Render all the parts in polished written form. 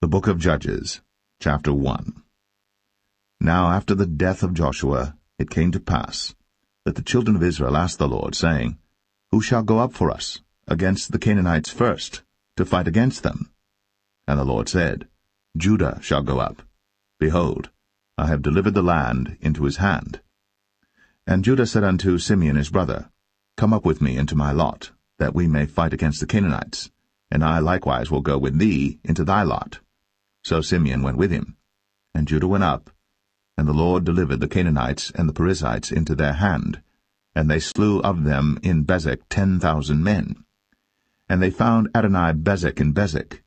The Book of Judges, chapter 1. Now after the death of Joshua, it came to pass that the children of Israel asked the Lord, saying, Who shall go up for us against the Canaanites first, to fight against them? And the Lord said, Judah shall go up. Behold, I have delivered the land into his hand. And Judah said unto Simeon his brother, Come up with me into my lot, that we may fight against the Canaanites, and I likewise will go with thee into thy lot. So Simeon went with him, and Judah went up, and the Lord delivered the Canaanites and the Perizzites into their hand, and they slew of them in Bezek 10,000 men. And they found Adoni-Bezek in Bezek,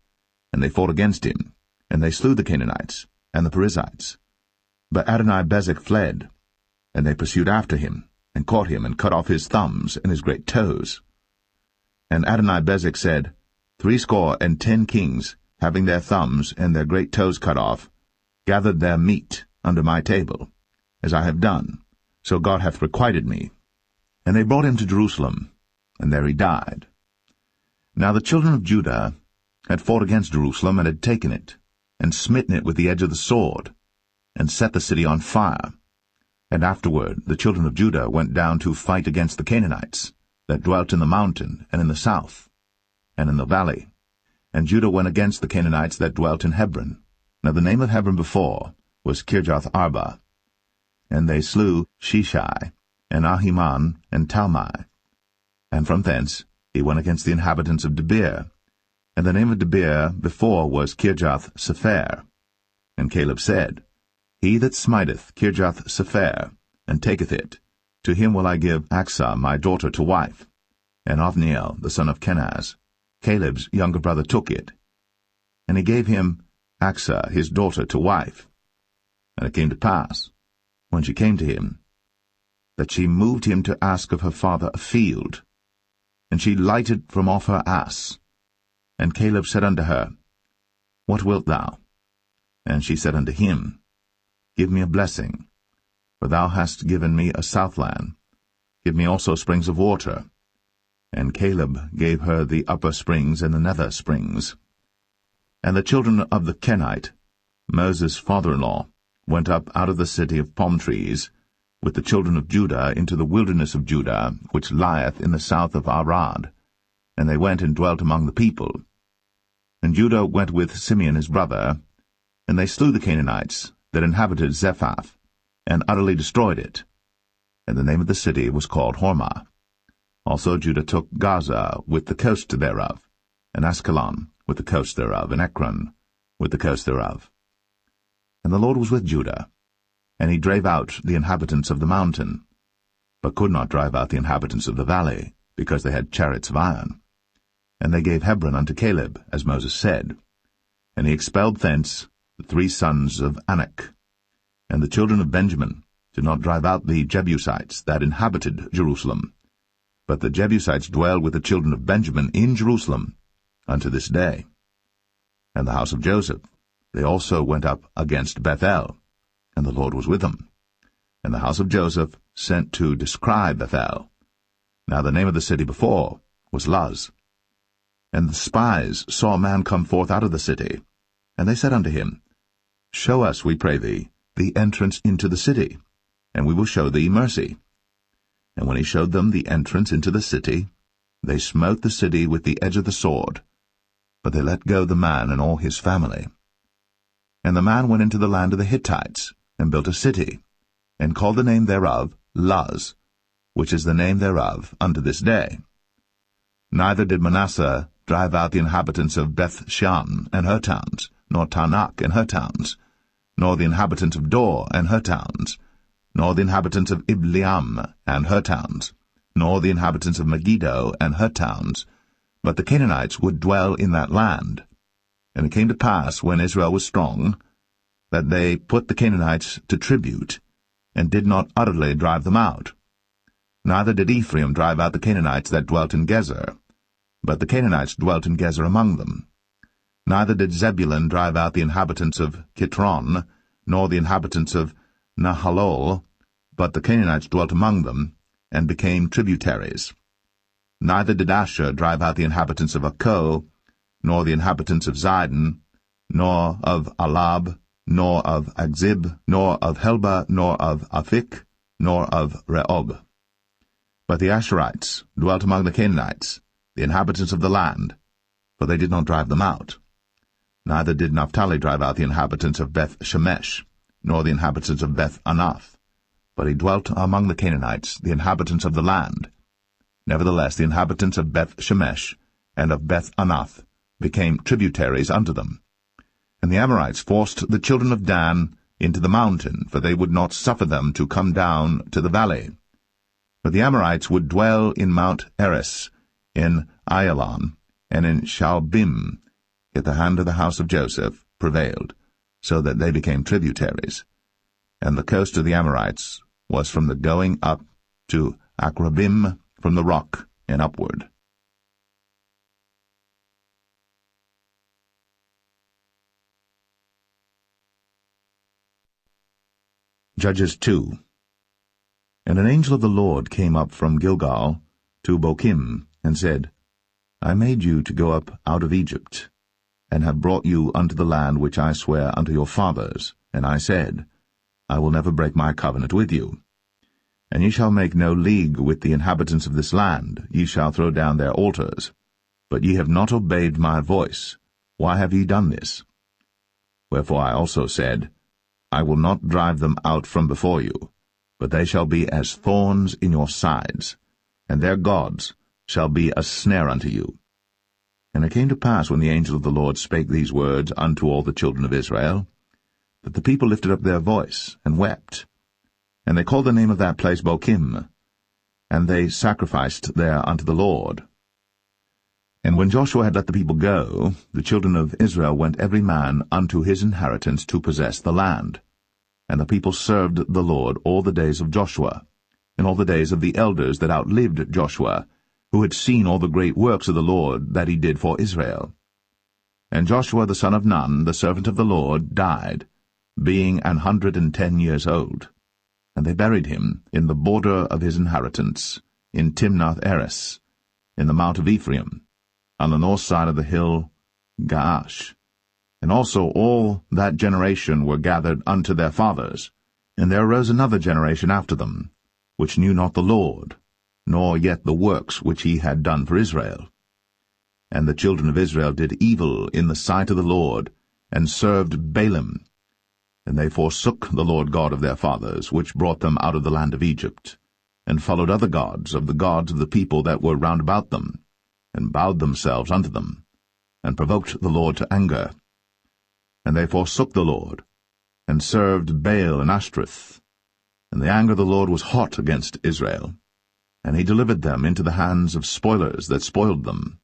and they fought against him, and they slew the Canaanites and the Perizzites. But Adoni-Bezek fled, and they pursued after him, and caught him, and cut off his thumbs and his great toes. And Adoni-Bezek said, 70 kings, having their thumbs and their great toes cut off, gathered their meat under my table, as I have done, so God hath requited me. And they brought him to Jerusalem, and there he died. Now the children of Judah had fought against Jerusalem, and had taken it, and smitten it with the edge of the sword, and set the city on fire. And afterward the children of Judah went down to fight against the Canaanites, that dwelt in the mountain, and in the south, and in the valley. And Judah went against the Canaanites that dwelt in Hebron. Now the name of Hebron before was Kirjath-Arba. And they slew Sheshai, and Ahiman, and Talmai. And from thence he went against the inhabitants of Debir. And the name of Debir before was Kirjath-Sepher. And Caleb said, He that smiteth Kirjath-Sepher, and taketh it, to him will I give Achsah my daughter to wife. And Othniel the son of Kenaz, Caleb's younger brother, took it. And he gave him Achsah his daughter to wife. And it came to pass, when she came to him, that she moved him to ask of her father a field. And she lighted from off her ass. And Caleb said unto her, What wilt thou? And she said unto him, Give me a blessing, for thou hast given me a southland. Give me also springs of water. And Caleb gave her the upper springs and the nether springs. And the children of the Kenite, Moses' father-in-law, went up out of the city of palm trees, with the children of Judah into the wilderness of Judah, which lieth in the south of Arad. And they went and dwelt among the people. And Judah went with Simeon his brother, and they slew the Canaanites that inhabited Zephath, and utterly destroyed it. And the name of the city was called Hormah. Also Judah took Gaza with the coast thereof, and Askelon with the coast thereof, and Ekron with the coast thereof. And the Lord was with Judah, and he drave out the inhabitants of the mountain, but could not drive out the inhabitants of the valley, because they had chariots of iron. And they gave Hebron unto Caleb, as Moses said. And he expelled thence the 3 sons of Anak. And the children of Benjamin did not drive out the Jebusites that inhabited Jerusalem, but the Jebusites dwell with the children of Benjamin in Jerusalem unto this day. And the house of Joseph, they also went up against Bethel, and the Lord was with them. And the house of Joseph sent to descry Bethel. Now the name of the city before was Luz. And the spies saw a man come forth out of the city, and they said unto him, Show us, we pray thee, the entrance into the city, and we will show thee mercy. And when he showed them the entrance into the city, they smote the city with the edge of the sword, but they let go the man and all his family. And the man went into the land of the Hittites, and built a city, and called the name thereof Luz, which is the name thereof unto this day. Neither did Manasseh drive out the inhabitants of Beth-shan and her towns, nor Taanach and her towns, nor the inhabitants of Dor and her towns, nor the inhabitants of Ibleam and her towns, nor the inhabitants of Megiddo and her towns, but the Canaanites would dwell in that land. And it came to pass, when Israel was strong, that they put the Canaanites to tribute, and did not utterly drive them out. Neither did Ephraim drive out the Canaanites that dwelt in Gezer, but the Canaanites dwelt in Gezer among them. Neither did Zebulun drive out the inhabitants of Kitron, nor the inhabitants of Nahalol, but the Canaanites dwelt among them, and became tributaries. Neither did Asher drive out the inhabitants of Akko, nor the inhabitants of Zidon, nor of Alab, nor of Agzib, nor of Helba, nor of Aphik, nor of Rehob. But the Asherites dwelt among the Canaanites, the inhabitants of the land, for they did not drive them out. Neither did Naphtali drive out the inhabitants of Beth-Shemesh, nor the inhabitants of Beth-Anath, but he dwelt among the Canaanites, the inhabitants of the land. Nevertheless the inhabitants of Beth-Shemesh and of Beth-Anath became tributaries unto them. And the Amorites forced the children of Dan into the mountain, for they would not suffer them to come down to the valley. But the Amorites would dwell in Mount Eres, in Ayalon, and in Shaalbim. Yet the hand of the house of Joseph prevailed, so that they became tributaries. And the coast of the Amorites was from the going up to Akrabim, from the rock and upward. Judges 2. And an angel of the Lord came up from Gilgal to Bochim, and said, I made you to go up out of Egypt, and have brought you unto the land which I swear unto your fathers. And I said, I will never break my covenant with you. And ye shall make no league with the inhabitants of this land, ye shall throw down their altars. But ye have not obeyed my voice. Why have ye done this? Wherefore I also said, I will not drive them out from before you, but they shall be as thorns in your sides, and their gods shall be a snare unto you. And it came to pass, when the angel of the Lord spake these words unto all the children of Israel, that the people lifted up their voice, and wept. And they called the name of that place Bochim, and they sacrificed there unto the Lord. And when Joshua had let the people go, the children of Israel went every man unto his inheritance to possess the land. And the people served the Lord all the days of Joshua, and all the days of the elders that outlived Joshua, who had seen all the great works of the Lord that he did for Israel. And Joshua the son of Nun, the servant of the Lord, died, being 110 years old. And they buried him in the border of his inheritance, in Timnath-Eres, in the mount of Ephraim, on the north side of the hill Gaash. And also all that generation were gathered unto their fathers. And there arose another generation after them, which knew not the Lord, nor yet the works which he had done for Israel. And the children of Israel did evil in the sight of the Lord, and served Baalim. And they forsook the Lord God of their fathers, which brought them out of the land of Egypt, and followed other gods of the people that were round about them, and bowed themselves unto them, and provoked the Lord to anger. And they forsook the Lord, and served Baal and Ashtoreth. And the anger of the Lord was hot against Israel, and he delivered them into the hands of spoilers that spoiled them,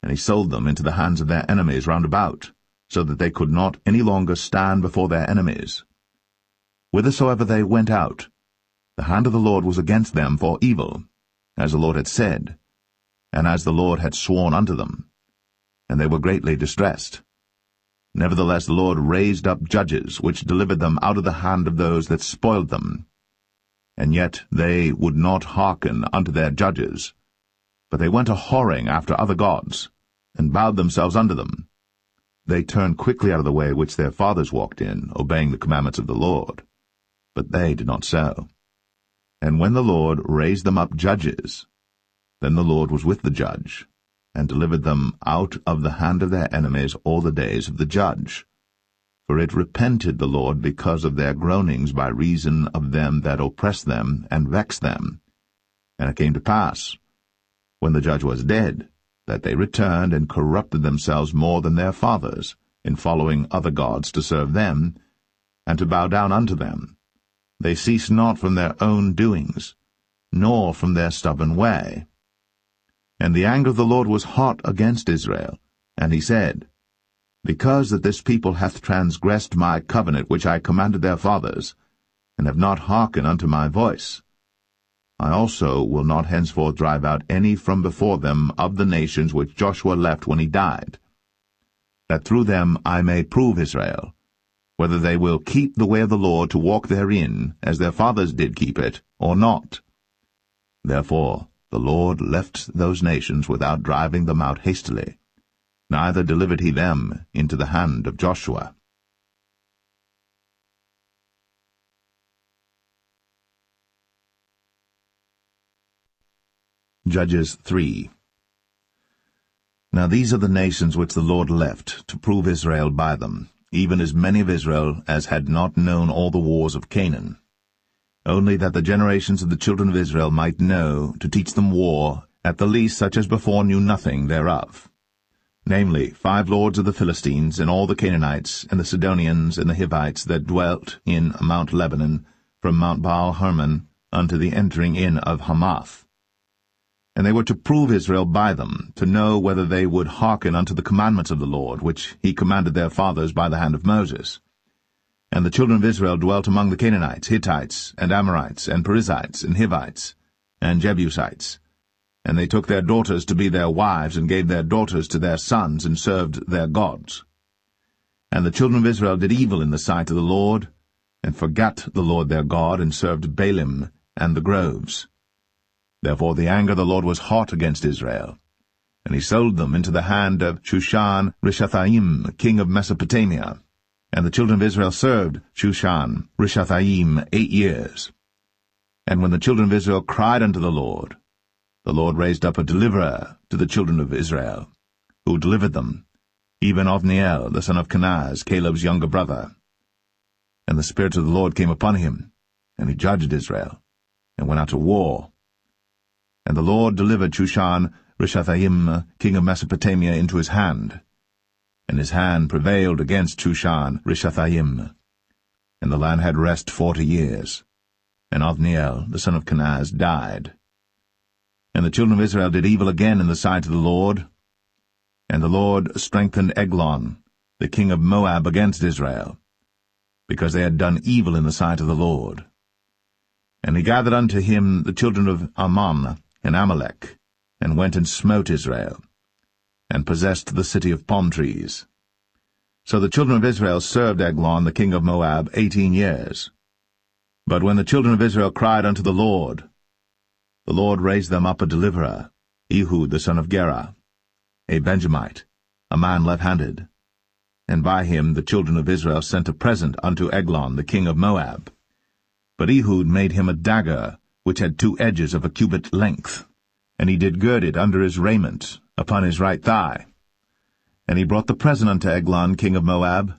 and he sold them into the hands of their enemies round about, so that they could not any longer stand before their enemies. Whithersoever they went out, the hand of the Lord was against them for evil, as the Lord had said, and as the Lord had sworn unto them, and they were greatly distressed. Nevertheless the Lord raised up judges, which delivered them out of the hand of those that spoiled them. And yet they would not hearken unto their judges, but they went a-whoring after other gods, and bowed themselves unto them. They turned quickly out of the way which their fathers walked in, obeying the commandments of the Lord. But they did not so. And when the Lord raised them up judges, then the Lord was with the judge, and delivered them out of the hand of their enemies all the days of the judge. For it repented the Lord because of their groanings by reason of them that oppressed them and vexed them. And it came to pass, when the judge was dead, that they returned and corrupted themselves more than their fathers, in following other gods to serve them, and to bow down unto them. They ceased not from their own doings, nor from their stubborn way. And the anger of the Lord was hot against Israel, and he said, Because that this people hath transgressed my covenant which I commanded their fathers, and have not hearkened unto my voice, I also will not henceforth drive out any from before them of the nations which Joshua left when he died, that through them I may prove Israel, whether they will keep the way of the Lord to walk therein, as their fathers did keep it, or not. Therefore the Lord left those nations without driving them out hastily, neither delivered he them into the hand of Joshua. Judges 3. Now these are the nations which the Lord left, to prove Israel by them, even as many of Israel as had not known all the wars of Canaan, only that the generations of the children of Israel might know, to teach them war, at the least such as before knew nothing thereof. Namely, 5 lords of the Philistines, and all the Canaanites, and the Sidonians, and the Hivites that dwelt in Mount Lebanon, from Mount Baal-Hermon unto the entering in of Hamath. And they were to prove Israel by them, to know whether they would hearken unto the commandments of the Lord, which he commanded their fathers by the hand of Moses. And the children of Israel dwelt among the Canaanites, Hittites, and Amorites, and Perizzites, and Hivites, and Jebusites. And they took their daughters to be their wives, and gave their daughters to their sons, and served their gods. And the children of Israel did evil in the sight of the Lord, and forgat the Lord their God, and served Baalim and the groves. Therefore the anger of the Lord was hot against Israel, and he sold them into the hand of Shushan-Rishathaim, king of Mesopotamia. And the children of Israel served Shushan-Rishathaim 8 years. And when the children of Israel cried unto the Lord raised up a deliverer to the children of Israel, who delivered them, even Othniel, the son of Kenaz, Caleb's younger brother. And the Spirit of the Lord came upon him, and he judged Israel, and went out to war. And the Lord delivered Shushan-Rishathaim, king of Mesopotamia, into his hand. And his hand prevailed against Shushan-Rishathaim. And the land had rest 40 years. And Othniel, the son of Kenaz, died. And the children of Israel did evil again in the sight of the Lord. And the Lord strengthened Eglon, the king of Moab, against Israel, because they had done evil in the sight of the Lord. And he gathered unto him the children of Ammon and Amalek, and went and smote Israel, and possessed the city of palm trees. So the children of Israel served Eglon the king of Moab 18 years. But when the children of Israel cried unto the Lord raised them up a deliverer, Ehud the son of Gera, a Benjamite, a man left-handed. And by him the children of Israel sent a present unto Eglon the king of Moab. But Ehud made him a dagger, which had 2 edges of a cubit length, and he did gird it under his raiment, upon his right thigh. And he brought the present unto Eglon king of Moab.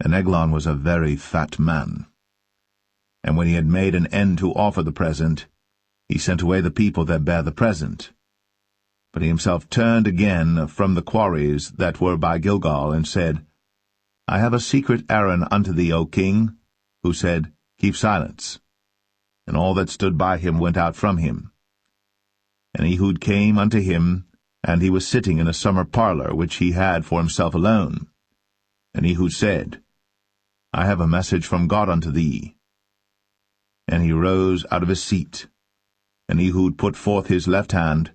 And Eglon was a very fat man. And when he had made an end to offer the present, he sent away the people that bare the present. But he himself turned again from the quarries that were by Gilgal, and said, I have a secret errand unto thee, O king, who said, Keep silence. And all that stood by him went out from him. And Ehud came unto him, and he was sitting in a summer parlor, which he had for himself alone. And Ehud said, I have a message from God unto thee. And he rose out of his seat. And Ehud put forth his left hand,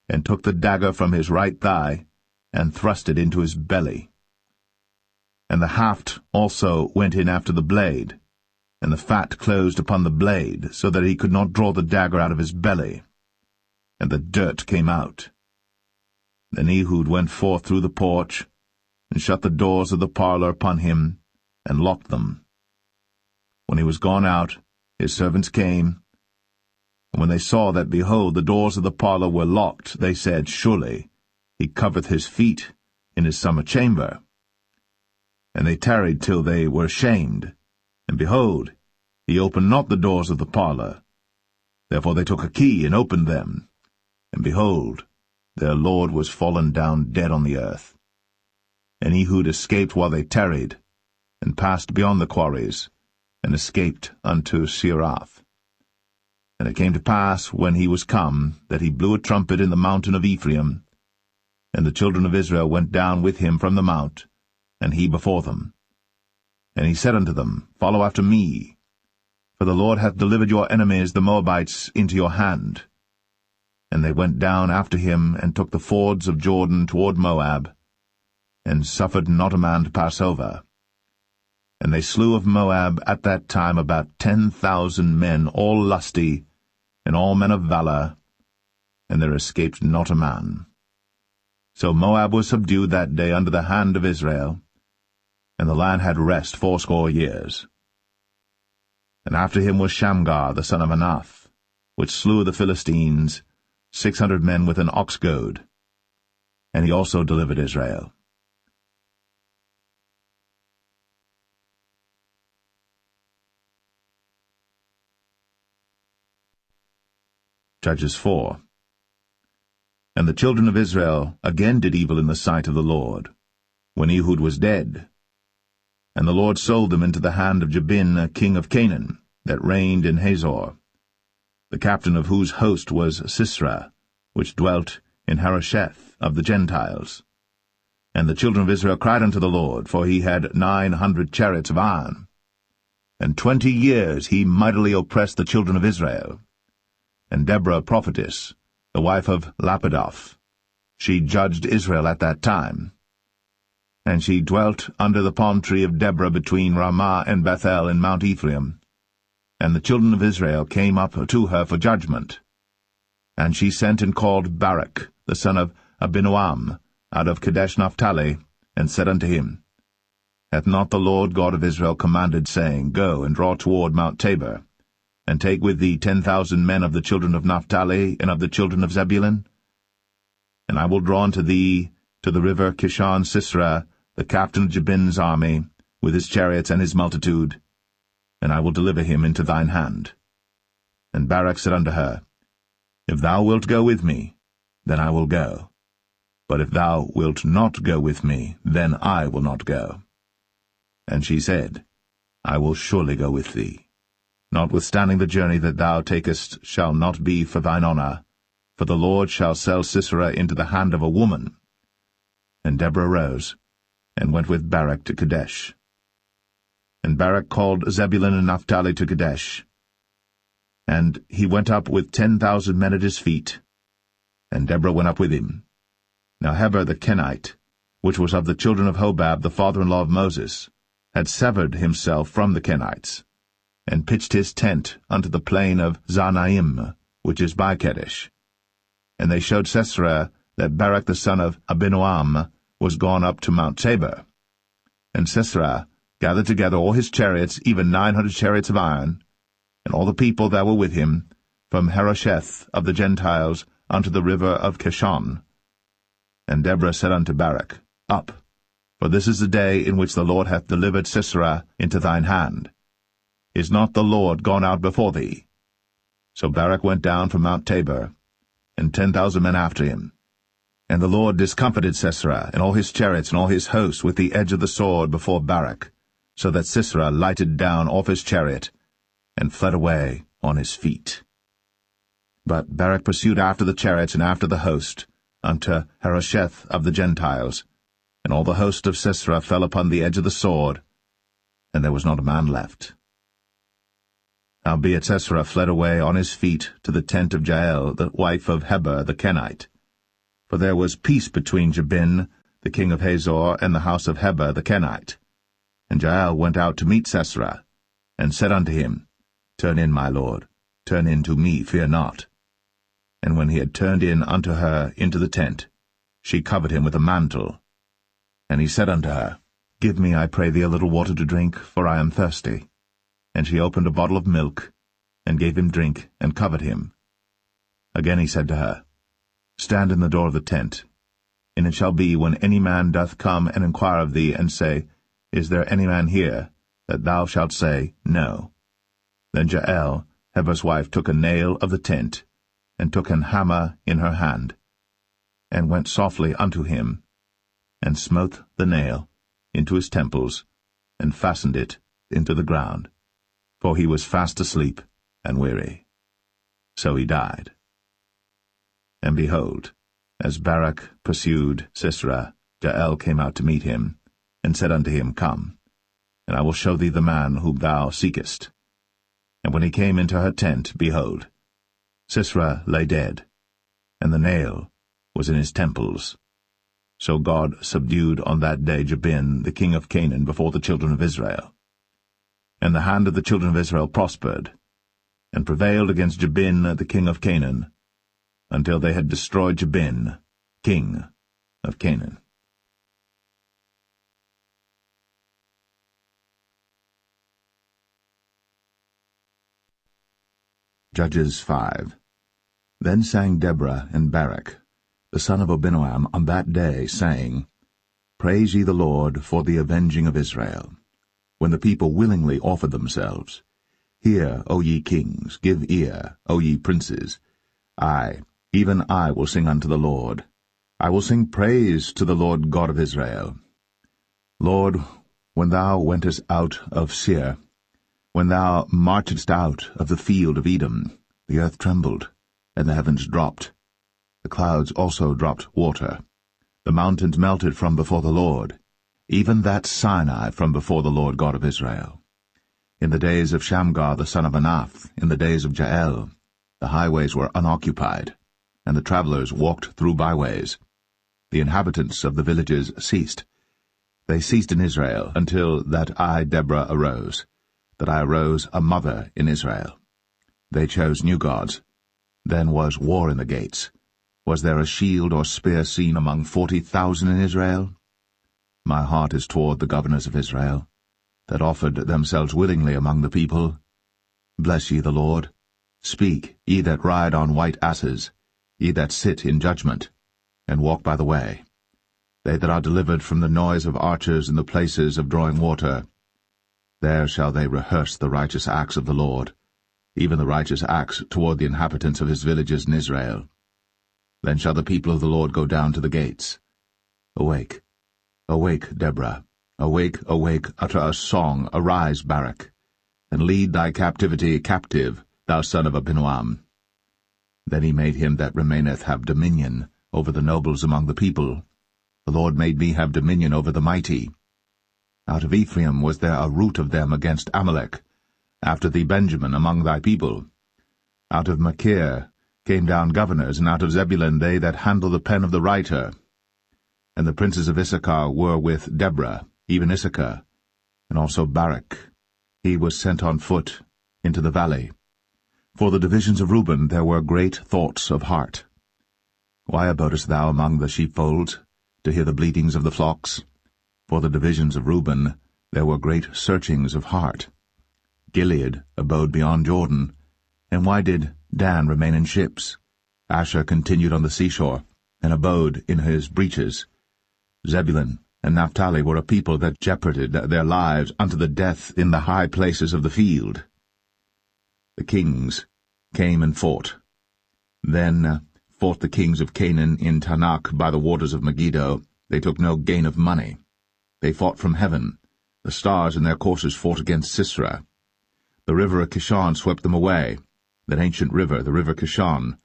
and took the dagger from his right thigh, and thrust it into his belly. And the haft also went in after the blade, and the fat closed upon the blade, so that he could not draw the dagger out of his belly. And the dirt came out. Then Ehud went forth through the porch, and shut the doors of the parlor upon him, and locked them. When he was gone out, his servants came, and when they saw that, behold, the doors of the parlor were locked, they said, Surely he covereth his feet in his summer chamber. And they tarried till they were ashamed, and behold, he opened not the doors of the parlor. Therefore they took a key, and opened them, and behold, their lord was fallen down dead on the earth. And Ehud escaped while they tarried, and passed beyond the quarries, and escaped unto Seirath. And it came to pass, when he was come, that he blew a trumpet in the mountain of Ephraim, and the children of Israel went down with him from the mount, and he before them. And he said unto them, Follow after me, for the Lord hath delivered your enemies the Moabites into your hand. And they went down after him, and took the fords of Jordan toward Moab, and suffered not a man to pass over. And they slew of Moab at that time about 10,000 men, all lusty, and all men of valor, and there escaped not a man. So Moab was subdued that day under the hand of Israel, and the land had rest 80 years. And after him was Shamgar the son of Anath, which slew the Philistines, 600 men with an ox goad. And he also delivered Israel. Judges 4. And the children of Israel again did evil in the sight of the Lord, when Ehud was dead. And the Lord sold them into the hand of Jabin, king of Canaan, that reigned in Hazor, the captain of whose host was Sisera, which dwelt in Harosheth of the Gentiles. And the children of Israel cried unto the Lord, for he had 900 chariots of iron. And 20 years he mightily oppressed the children of Israel. And Deborah prophetess, the wife of Lapidoth, she judged Israel at that time. And she dwelt under the palm tree of Deborah between Ramah and Bethel in Mount Ephraim. And the children of Israel came up to her for judgment. And she sent and called Barak, the son of Abinoam, out of Kadesh Naphtali, and said unto him, Hath not the Lord God of Israel commanded, saying, Go and draw toward Mount Tabor, and take with thee 10,000 men of the children of Naphtali and of the children of Zebulun? And I will draw unto thee to the river Kishon Sisera, the captain of Jabin's army, with his chariots and his multitude, and I will deliver him into thine hand. And Barak said unto her, If thou wilt go with me, then I will go. But if thou wilt not go with me, then I will not go. And she said, I will surely go with thee. Notwithstanding the journey that thou takest shall not be for thine honour, for the Lord shall sell Sisera into the hand of a woman. And Deborah rose, and went with Barak to Kadesh. And Barak called Zebulun and Naphtali to Kadesh. And he went up with 10,000 men at his feet, and Deborah went up with him. Now Heber the Kenite, which was of the children of Hobab the father-in-law of Moses, had severed himself from the Kenites, and pitched his tent unto the plain of Zanaim, which is by Kadesh. And they showed Sisera that Barak the son of Abinoam was gone up to Mount Tabor. And Sisera gathered together all his chariots, even 900 chariots of iron, and all the people that were with him, from Harosheth of the Gentiles unto the river of Kishon. And Deborah said unto Barak, Up, for this is the day in which the Lord hath delivered Sisera into thine hand. Is not the Lord gone out before thee? So Barak went down from Mount Tabor, and 10,000 men after him. And the Lord discomfited Sisera, and all his chariots and all his host with the edge of the sword before Barak, so that Sisera lighted down off his chariot, and fled away on his feet. But Barak pursued after the chariots and after the host, unto Harosheth of the Gentiles, and all the host of Sisera fell upon the edge of the sword, and there was not a man left. Howbeit Sisera fled away on his feet to the tent of Jael, the wife of Heber the Kenite. For there was peace between Jabin, the king of Hazor, and the house of Heber the Kenite. And Jael went out to meet Sisera, and said unto him, Turn in, my lord, turn in to me, fear not. And when he had turned in unto her into the tent, she covered him with a mantle. And he said unto her, Give me, I pray thee, a little water to drink, for I am thirsty. And she opened a bottle of milk, and gave him drink, and covered him. Again he said to her, Stand in the door of the tent. And it shall be, when any man doth come and inquire of thee, and say, Is there any man here? That thou shalt say, No. Then Jael, Heber's wife, took a nail of the tent, and took an hammer in her hand, and went softly unto him, and smote the nail into his temples, and fastened it into the ground, for he was fast asleep and weary. So he died. And behold, as Barak pursued Sisera, Jael came out to meet him, and said unto him, Come, and I will show thee the man whom thou seekest. And when he came into her tent, behold, Sisera lay dead, and the nail was in his temples. So God subdued on that day Jabin, the king of Canaan, before the children of Israel. And the hand of the children of Israel prospered, and prevailed against Jabin, the king of Canaan, until they had destroyed Jabin, king of Canaan. Judges 5. Then sang Deborah and Barak, the son of Abinoam, on that day, saying, Praise ye the Lord for the avenging of Israel, when the people willingly offered themselves. Hear, O ye kings, give ear, O ye princes. I, even I, will sing unto the Lord. I will sing praise to the Lord God of Israel. Lord, when thou wentest out of Seir, when thou marchedst out of the field of Edom, the earth trembled, and the heavens dropped. The clouds also dropped water. The mountains melted from before the Lord, even that Sinai from before the Lord God of Israel. In the days of Shamgar the son of Anath, in the days of Jael, the highways were unoccupied, and the travelers walked through byways. The inhabitants of the villages ceased. They ceased in Israel until that I, Deborah, arose, that I arose a mother in Israel. They chose new gods. Then was war in the gates. Was there a shield or spear seen among 40,000 in Israel? My heart is toward the governors of Israel, that offered themselves willingly among the people. Bless ye the Lord. Speak, ye that ride on white asses, ye that sit in judgment, and walk by the way. They that are delivered from the noise of archers in the places of drawing water. There shall they rehearse the righteous acts of the Lord, even the righteous acts toward the inhabitants of his villages in Israel. Then shall the people of the Lord go down to the gates. Awake, awake, Deborah. Awake, awake, utter a song, arise, Barak, and lead thy captivity captive, thou son of Abinoam. Then he made him that remaineth have dominion over the nobles among the people. The Lord made me have dominion over the mighty. Out of Ephraim was there a root of them against Amalek, after thee Benjamin among thy people. Out of Machir came down governors, and out of Zebulun they that handle the pen of the writer. And the princes of Issachar were with Deborah, even Issachar, and also Barak. He was sent on foot into the valley. For the divisions of Reuben there were great thoughts of heart. Why abodest thou among the sheepfolds, to hear the bleatings of the flocks? For the divisions of Reuben there were great searchings of heart. Gilead abode beyond Jordan. And why did Dan remain in ships? Asher continued on the seashore, and abode in his breaches. Zebulun and Naphtali were a people that jeoparded their lives unto the death in the high places of the field. The kings came and fought. Then fought the kings of Canaan in Tanakh by the waters of Megiddo. They took no gain of money. They fought from heaven. The stars in their courses fought against Sisera. The river of Kishon swept them away, that ancient river, the river Kishon.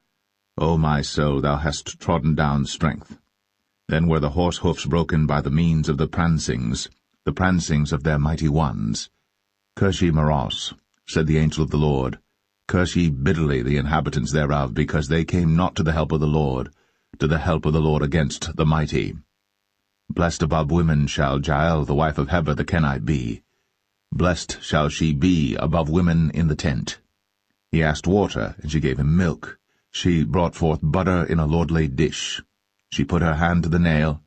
O my soul, thou hast trodden down strength. Then were the horse hoofs broken by the means of the prancings of their mighty ones. Curse ye Maros, said the angel of the Lord. Curse ye bitterly the inhabitants thereof, because they came not to the help of the Lord, to the help of the Lord against the mighty. Blessed above women shall Jael the wife of Heber the Kenite be. Blessed shall she be above women in the tent. He asked water, and she gave him milk. She brought forth butter in a lordly dish. She put her hand to the nail,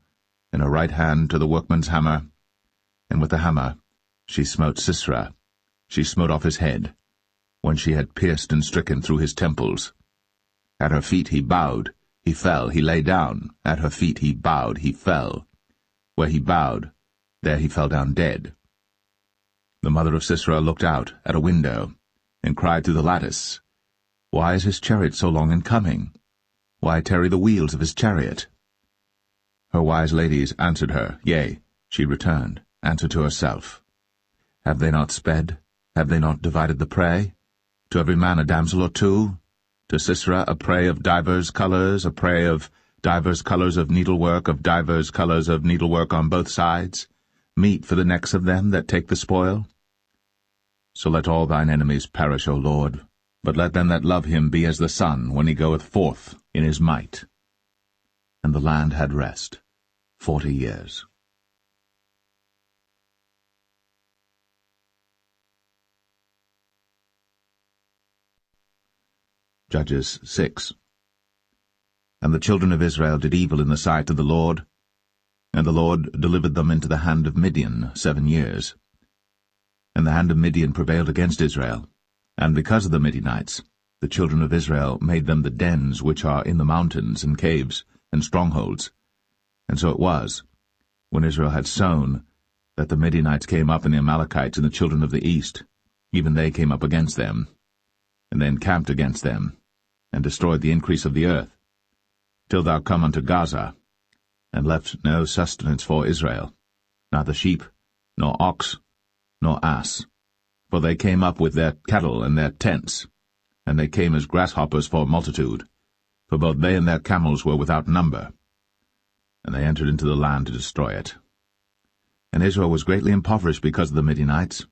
and her right hand to the workman's hammer, and with the hammer she smote Sisera. She smote off his head, when she had pierced and stricken through his temples. At her feet he bowed, he fell, he lay down. At her feet he bowed, he fell. Where he bowed, there he fell down dead. The mother of Sisera looked out at a window, and cried through the lattice, Why is his chariot so long in coming? Why tarry the wheels of his chariot? Her wise ladies answered her, yea, she returned, answered to herself. Have they not sped? Have they not divided the prey? To every man a damsel or two? To Sisera a prey of divers colours, a prey of divers colours of needlework, of divers colours of needlework on both sides, meat for the necks of them that take the spoil? So let all thine enemies perish, O Lord, but let them that love him be as the sun when he goeth forth in his might. And the land had rest 40 years. Judges 6. And the children of Israel did evil in the sight of the Lord. And the Lord delivered them into the hand of Midian 7 years. And the hand of Midian prevailed against Israel, and because of the Midianites, the children of Israel made them the dens which are in the mountains and caves and strongholds. And so it was, when Israel had sown, that the Midianites came up, and the Amalekites and the children of the east, even they came up against them, and they encamped against them, and destroyed the increase of the earth, till thou come unto Gaza, and left no sustenance for Israel, neither sheep, nor ox, nor ass. For they came up with their cattle and their tents, and they came as grasshoppers for multitude, for both they and their camels were without number. And they entered into the land to destroy it. And Israel was greatly impoverished because of the Midianites,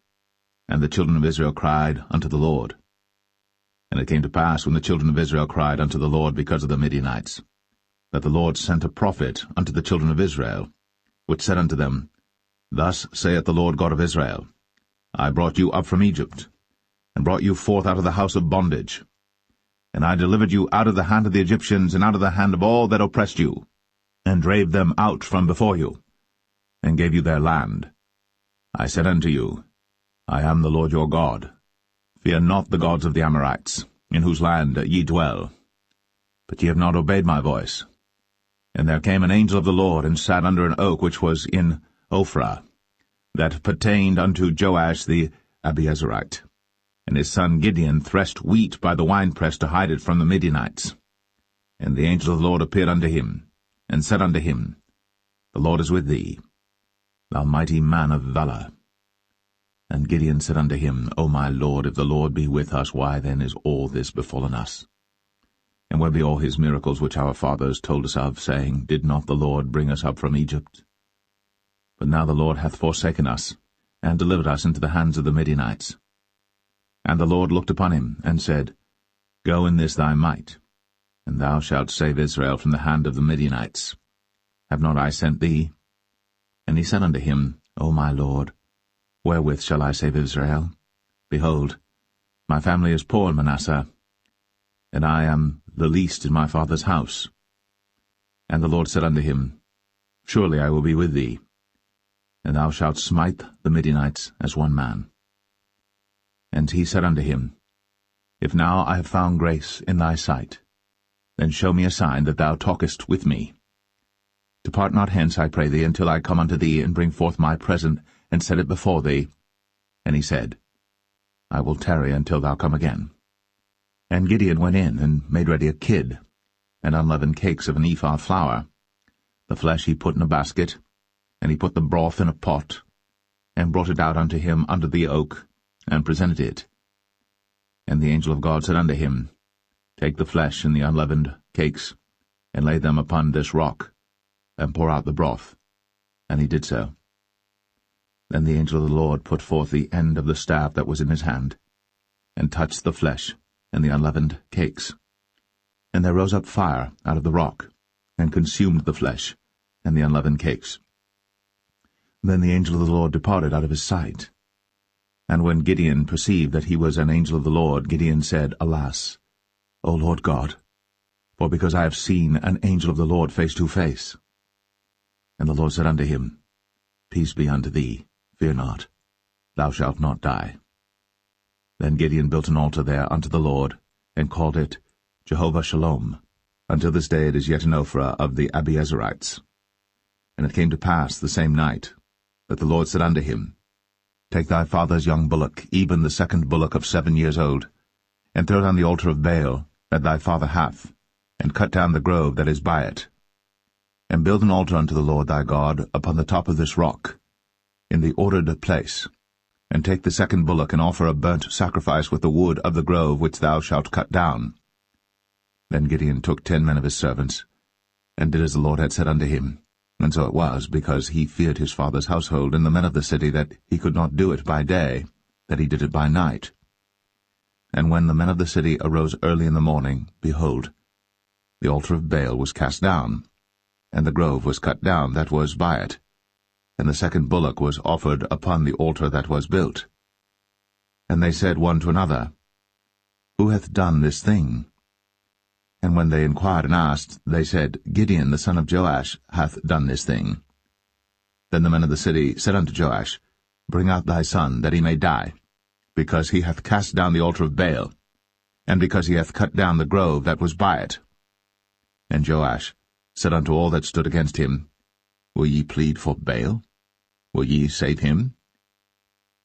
and the children of Israel cried unto the Lord. And it came to pass, when the children of Israel cried unto the Lord because of the Midianites, that the Lord sent a prophet unto the children of Israel, which said unto them, Thus saith the Lord God of Israel, I brought you up from Egypt, and brought you forth out of the house of bondage. And I delivered you out of the hand of the Egyptians, and out of the hand of all that oppressed you, and drave them out from before you, and gave you their land. I said unto you, I am the Lord your God. Fear not the gods of the Amorites, in whose land ye dwell. But ye have not obeyed my voice. And there came an angel of the Lord, and sat under an oak which was in Ophrah, that pertained unto Joash the Abiezrite. And his son Gideon threshed wheat by the winepress to hide it from the Midianites. And the angel of the Lord appeared unto him, and said unto him, The Lord is with thee, thou mighty man of valour. And Gideon said unto him, O my Lord, if the Lord be with us, why then is all this befallen us? And where be all his miracles which our fathers told us of, saying, Did not the Lord bring us up from Egypt? But now the Lord hath forsaken us, and delivered us into the hands of the Midianites. And the Lord looked upon him, and said, Go in this thy might, and thou shalt save Israel from the hand of the Midianites. Have not I sent thee? And he said unto him, O my Lord, wherewith shall I save Israel? Behold, my family is poor in Manasseh, and I am the least in my father's house. And the Lord said unto him, Surely I will be with thee, and thou shalt smite the Midianites as one man. And he said unto him, If now I have found grace in thy sight, then show me a sign that thou talkest with me. Depart not hence, I pray thee, until I come unto thee, and bring forth my present, and set it before thee. And he said, I will tarry until thou come again. And Gideon went in, and made ready a kid, and unleavened cakes of an ephah of flour. The flesh he put in a basket, and he put the broth in a pot, and brought it out unto him under the oak, and presented it. And the angel of God said unto him, Take the flesh and the unleavened cakes, and lay them upon this rock, and pour out the broth. And he did so. Then the angel of the Lord put forth the end of the staff that was in his hand, and touched the flesh and the unleavened cakes. And there rose up fire out of the rock, and consumed the flesh and the unleavened cakes. Then the angel of the Lord departed out of his sight. And when Gideon perceived that he was an angel of the Lord, Gideon said, Alas, O Lord God, for because I have seen an angel of the Lord face to face. And the Lord said unto him, Peace be unto thee, fear not, thou shalt not die. Then Gideon built an altar there unto the Lord, and called it Jehovah Shalom. Until this day it is yet in Ophrah of the Abiezrites. And it came to pass the same night, that the Lord said unto him, Take thy father's young bullock, even the second bullock of 7 years old, and throw it on the altar of Baal that thy father hath, and cut down the grove that is by it. And build an altar unto the Lord thy God upon the top of this rock, in the ordered place, and take the second bullock, and offer a burnt sacrifice with the wood of the grove which thou shalt cut down. Then Gideon took 10 men of his servants, and did as the Lord had said unto him. And so it was, because he feared his father's household and the men of the city, that he could not do it by day, that he did it by night. And when the men of the city arose early in the morning, behold, the altar of Baal was cast down, and the grove was cut down that was by it, and the second bullock was offered upon the altar that was built. And they said one to another, Who hath done this thing? And when they inquired and asked, they said, Gideon the son of Joash hath done this thing. Then the men of the city said unto Joash, Bring out thy son, that he may die, because he hath cast down the altar of Baal, and because he hath cut down the grove that was by it. And Joash said unto all that stood against him, Will ye plead for Baal? Will ye save him?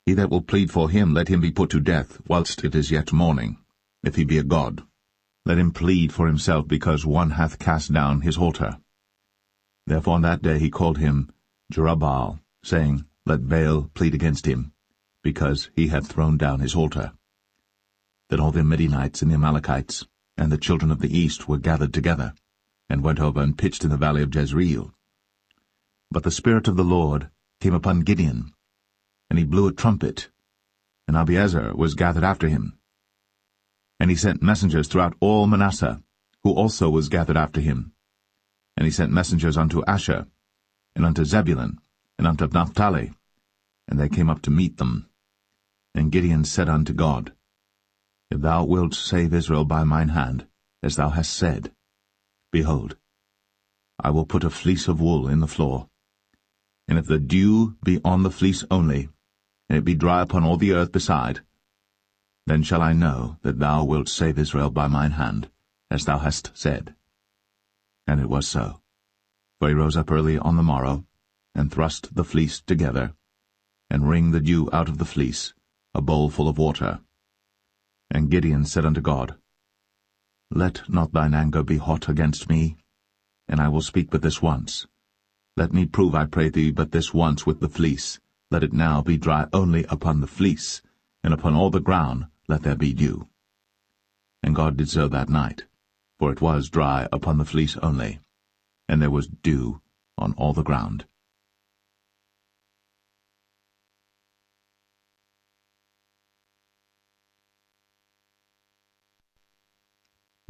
He that will plead for him, let him be put to death, whilst it is yet morning, if he be a god. Let him plead for himself, because one hath cast down his altar. Therefore on that day he called him Jerubbaal, saying, Let Baal plead against him, because he hath thrown down his altar. Then all the Midianites and the Amalekites and the children of the east were gathered together, and went over and pitched in the valley of Jezreel. But the Spirit of the Lord came upon Gideon, and he blew a trumpet, and Abiezer was gathered after him. And he sent messengers throughout all Manasseh, who also was gathered after him. And he sent messengers unto Asher, and unto Zebulun, and unto Naphtali, and they came up to meet them. And Gideon said unto God, If thou wilt save Israel by mine hand, as thou hast said, behold, I will put a fleece of wool in the floor. And if the dew be on the fleece only, and it be dry upon all the earth beside, then shall I know that thou wilt save Israel by mine hand, as thou hast said. And it was so. For he rose up early on the morrow, and thrust the fleece together, and wring the dew out of the fleece, a bowl full of water. And Gideon said unto God, Let not thine anger be hot against me, and I will speak but this once. Let me prove, I pray thee, but this once with the fleece. Let it now be dry only upon the fleece, and upon all the ground let there be dew. And God did so that night, for it was dry upon the fleece only, and there was dew on all the ground.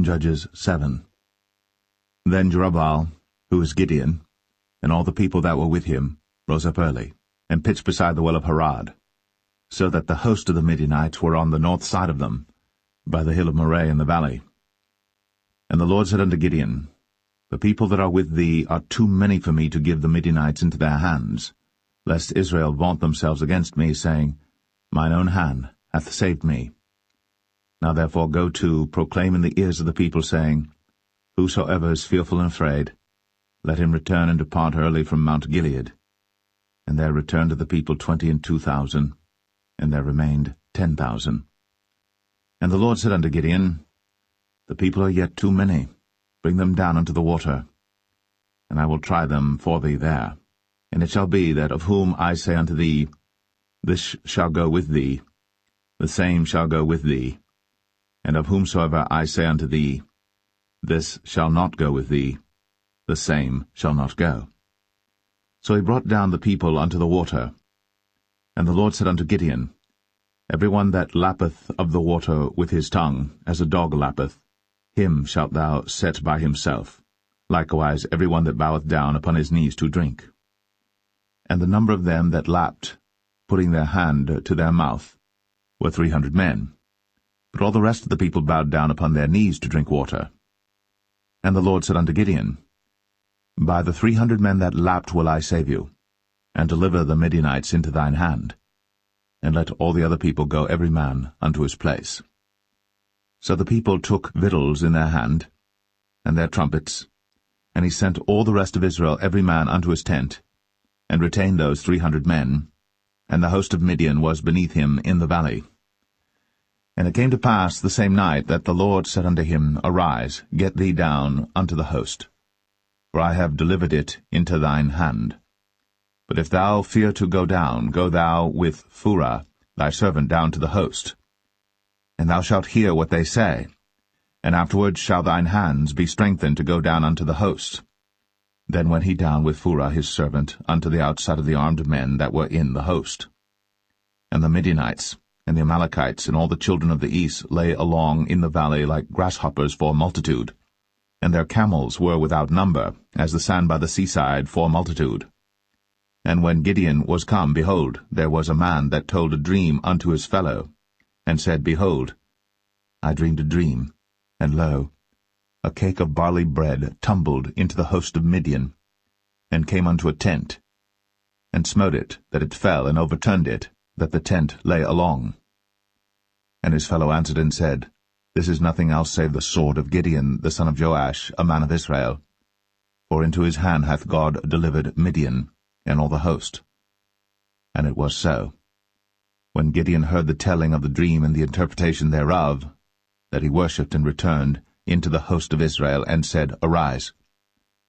Judges 7. Then Jerubbaal, who is Gideon, and all the people that were with him, rose up early, and pitched beside the well of Harad, so that the host of the Midianites were on the north side of them, by the hill of Moreh in the valley. And the Lord said unto Gideon, The people that are with thee are too many for me to give the Midianites into their hands, lest Israel vaunt themselves against me, saying, Mine own hand hath saved me. Now therefore go to, proclaim in the ears of the people, saying, Whosoever is fearful and afraid, let him return and depart early from Mount Gilead. And there returned to the people 22,000, and there remained 10,000. And the Lord said unto Gideon, The people are yet too many. Bring them down unto the water, and I will try them for thee there. And it shall be that of whom I say unto thee, This shall go with thee, the same shall go with thee. And of whomsoever I say unto thee, This shall not go with thee, the same shall not go. So he brought down the people unto the water. And the Lord said unto Gideon, Every one that lappeth of the water with his tongue, as a dog lappeth, him shalt thou set by himself, likewise every one that boweth down upon his knees to drink. And the number of them that lapped, putting their hand to their mouth, were 300 men. But all the rest of the people bowed down upon their knees to drink water. And the Lord said unto Gideon, By the 300 men that lapped will I save you, and deliver the Midianites into thine hand, and let all the other people go every man unto his place. So the people took victuals in their hand, and their trumpets, and he sent all the rest of Israel every man unto his tent, and retained those 300 men, and the host of Midian was beneath him in the valley. And it came to pass the same night that the Lord said unto him, Arise, get thee down unto the host, for I have delivered it into thine hand. But if thou fear to go down, go thou with Phurah thy servant down to the host. And thou shalt hear what they say, and afterward shall thine hands be strengthened to go down unto the host. Then went he down with Phurah his servant unto the outside of the armed men that were in the host. And the Midianites, and the Amalekites, and all the children of the east lay along in the valley like grasshoppers for multitude, and their camels were without number, as the sand by the seaside for multitude. And when Gideon was come, behold, there was a man that told a dream unto his fellow, and said, Behold, I dreamed a dream, and lo, a cake of barley bread tumbled into the host of Midian, and came unto a tent. and smote it, that it fell, and overturned it, that the tent lay along. And his fellow answered and said, This is nothing else save the sword of Gideon, the son of Joash, a man of Israel. For into his hand hath God delivered Midian, and all the host. And it was so. When Gideon heard the telling of the dream and the interpretation thereof, that he worshipped and returned into the host of Israel, and said, Arise,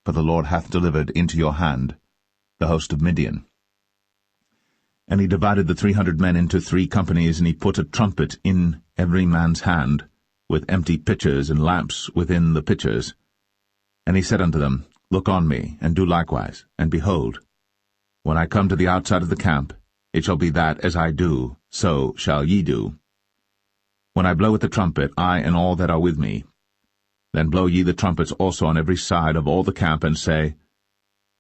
for the Lord hath delivered into your hand the host of Midian. And he divided the 300 men into 3 companies, and he put a trumpet in every man's hand, with empty pitchers and lamps within the pitchers. And he said unto them, Look on me, and do likewise, and behold, when I come to the outside of the camp, it shall be that as I do, so shall ye do. When I blow with the trumpet, I and all that are with me, then blow ye the trumpets also on every side of all the camp, and say,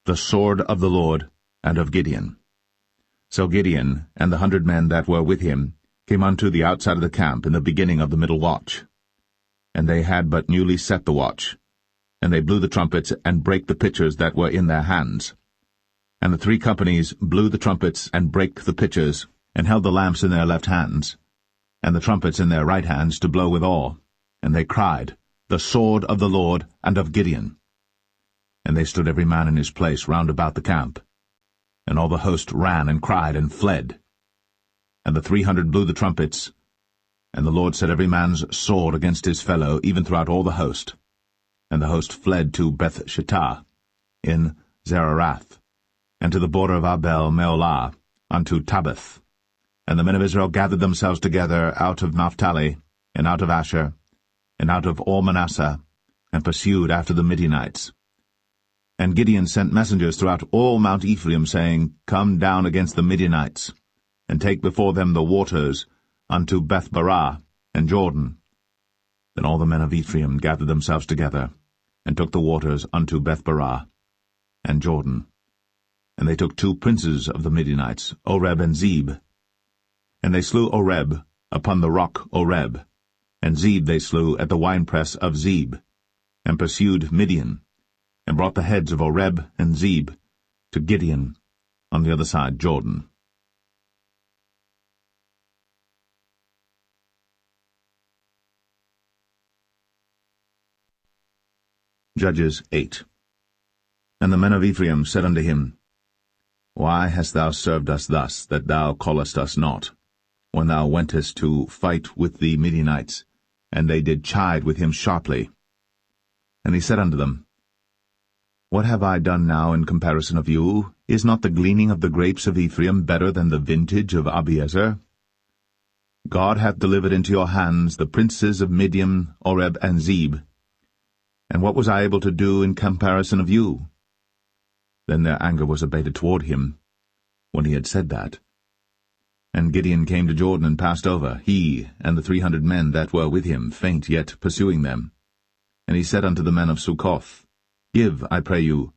The sword of the Lord and of Gideon. So Gideon and the 100 men that were with him came unto the outside of the camp in the beginning of the middle watch. And they had but newly set the watch, and they blew the trumpets, and brake the pitchers that were in their hands. And the 3 companies blew the trumpets, and brake the pitchers, and held the lamps in their left hands, and the trumpets in their right hands, to blow withal. And they cried, The sword of the Lord and of Gideon. And they stood every man in his place round about the camp. And all the host ran and cried and fled. And the 300 blew the trumpets, and the Lord set every man's sword against his fellow, even throughout all the host. And the host fled to Beth-shittah in Zererath, and to the border of Abel-meholah, unto Tabbath. And the men of Israel gathered themselves together out of Naphtali, and out of Asher, and out of all Manasseh, and pursued after the Midianites. And Gideon sent messengers throughout all Mount Ephraim, saying, Come down against the Midianites, and take before them the waters unto Beth-barah and Jordan. Then all the men of Ephraim gathered themselves together, and took the waters unto Beth-barah and Jordan. And they took 2 princes of the Midianites, Oreb and Zeb. And they slew Oreb upon the rock Oreb, and Zeb they slew at the winepress of Zeb, and pursued Midian, and brought the heads of Oreb and Zeb to Gideon on the other side Jordan. Judges 8. And the men of Ephraim said unto him, Why hast thou served us thus, that thou callest us not, when thou wentest to fight with the Midianites? And they did chide with him sharply. And he said unto them, What have I done now in comparison of you? Is not the gleaning of the grapes of Ephraim better than the vintage of Abiezer? God hath delivered into your hands the princes of Midian, Oreb, and Zeb. And what was I able to do in comparison of you? Then their anger was abated toward him, when he had said that. And Gideon came to Jordan and passed over, he and the 300 men that were with him, faint yet pursuing them. And he said unto the men of Succoth, Give, I pray you,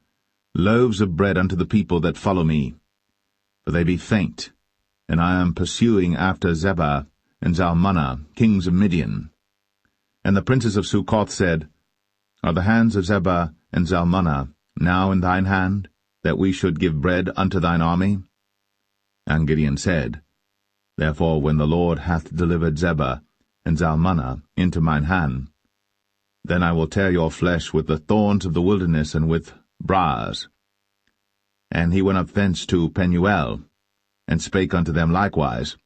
loaves of bread unto the people that follow me, for they be faint, and I am pursuing after Zebah and Zalmunna, kings of Midian. And the princes of Succoth said, Are the hands of Zebah and Zalmunna now in thine hand, that we should give bread unto thine army? And Gideon said, Therefore when the Lord hath delivered Zebah and Zalmunna into mine hand, then I will tear your flesh with the thorns of the wilderness and with briars. And he went up thence to Penuel, and spake unto them likewise.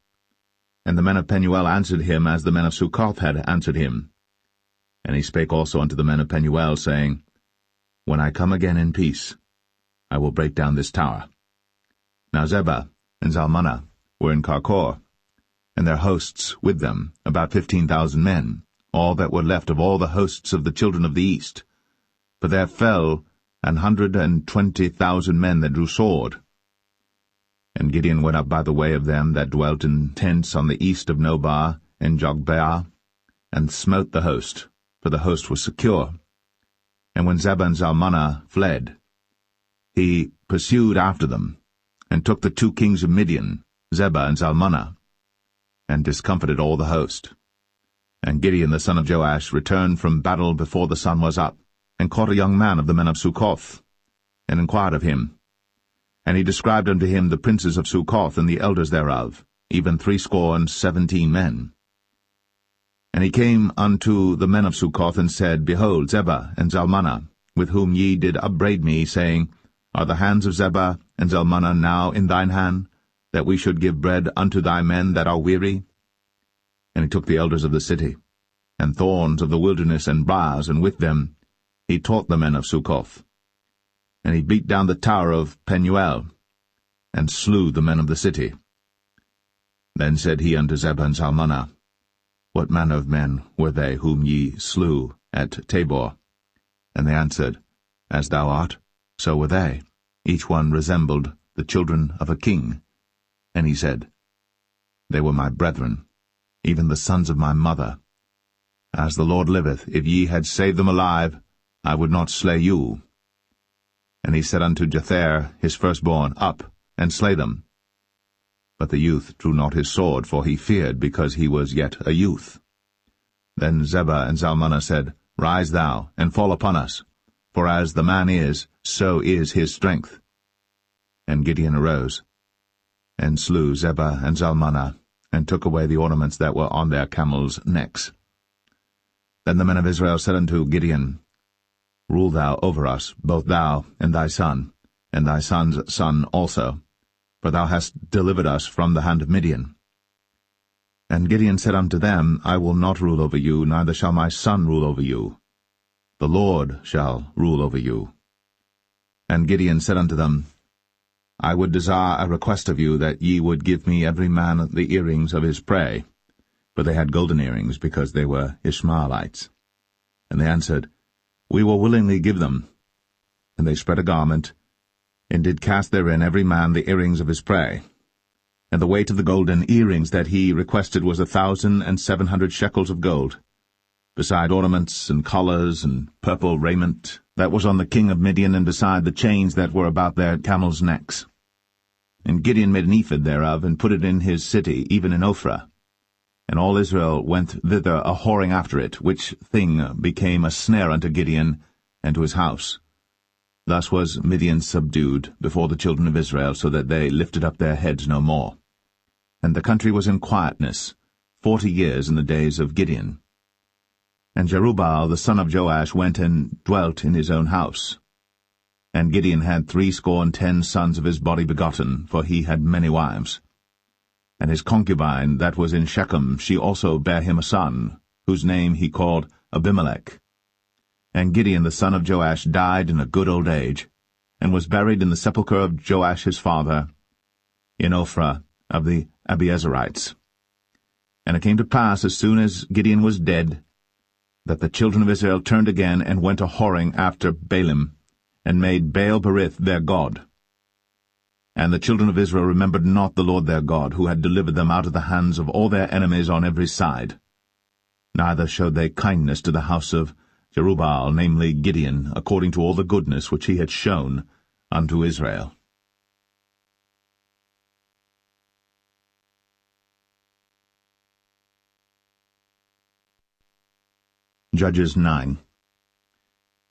And the men of Penuel answered him as the men of Succoth had answered him. And he spake also unto the men of Penuel, saying, When I come again in peace, I will break down this tower. Now Zebah and Zalmunna were in Karkor, and their hosts with them, about 15,000 men, all that were left of all the hosts of the children of the east. For there fell 120,000 men that drew sword. And Gideon went up by the way of them that dwelt in tents on the east of Nobah and Jogbeah, and smote the host, for the host was secure. And when Zebah and Zalmunna fled, he pursued after them, and took the 2 kings of Midian, Zebah and Zalmunna, and discomfited all the host. And Gideon the son of Joash returned from battle before the sun was up, and caught a young man of the men of Succoth, and inquired of him. And he described unto him the princes of Succoth and the elders thereof, even 70 men. And he came unto the men of Succoth, and said, Behold, Zebah and Zalmunna, with whom ye did upbraid me, saying, Are the hands of Zebah and Zalmunna now in thine hand, that we should give bread unto thy men that are weary? And he took the elders of the city, and thorns of the wilderness, and briars, and with them he taught the men of Succoth. And he beat down the tower of Penuel, and slew the men of the city. Then said he unto Zebah and Zalmunna, What manner of men were they whom ye slew at Tabor? And they answered, As thou art, so were they. Each one resembled the children of a king. And he said, They were my brethren, even the sons of my mother. As the Lord liveth, if ye had saved them alive, I would not slay you. And he said unto Jether his firstborn, Up, and slay them. But the youth drew not his sword, for he feared, because he was yet a youth. Then Zebah and Zalmunna said, Rise thou, and fall upon us, for as the man is, so is his strength. And Gideon arose, and slew Zebah and Zalmunna, and took away the ornaments that were on their camels' necks. Then the men of Israel said unto Gideon, Rule thou over us, both thou and thy son, and thy son's son also, for thou hast delivered us from the hand of Midian. And Gideon said unto them, I will not rule over you, neither shall my son rule over you. The Lord shall rule over you. And Gideon said unto them, I would desire a request of you, that ye would give me every man the earrings of his prey. For they had golden earrings, because they were Ishmaelites. And they answered, We will willingly give them. And they spread a garment, and did cast therein every man the earrings of his prey. And the weight of the golden earrings that he requested was 1,700 shekels of gold, beside ornaments and collars and purple raiment that was on the king of Midian, and beside the chains that were about their camels' necks. And Gideon made an ephod thereof, and put it in his city, even in Ophrah. And all Israel went thither a-whoring after it, which thing became a snare unto Gideon and to his house. Thus was Midian subdued before the children of Israel, so that they lifted up their heads no more. And the country was in quietness 40 years in the days of Gideon. And Jerubbaal the son of Joash went and dwelt in his own house. And Gideon had 70 sons of his body begotten, for he had many wives. And his concubine that was in Shechem, she also bare him a son, whose name he called Abimelech. And Gideon the son of Joash died in a good old age, and was buried in the sepulchre of Joash his father, in Ophrah of the Abiezerites. And it came to pass, as soon as Gideon was dead, that the children of Israel turned again, and went a-whoring after Baalim, and made Baal-berith their god. And the children of Israel remembered not the Lord their God, who had delivered them out of the hands of all their enemies on every side. Neither showed they kindness to the house of Jerubbaal, namely Gideon, according to all the goodness which he had shown unto Israel. Judges 9.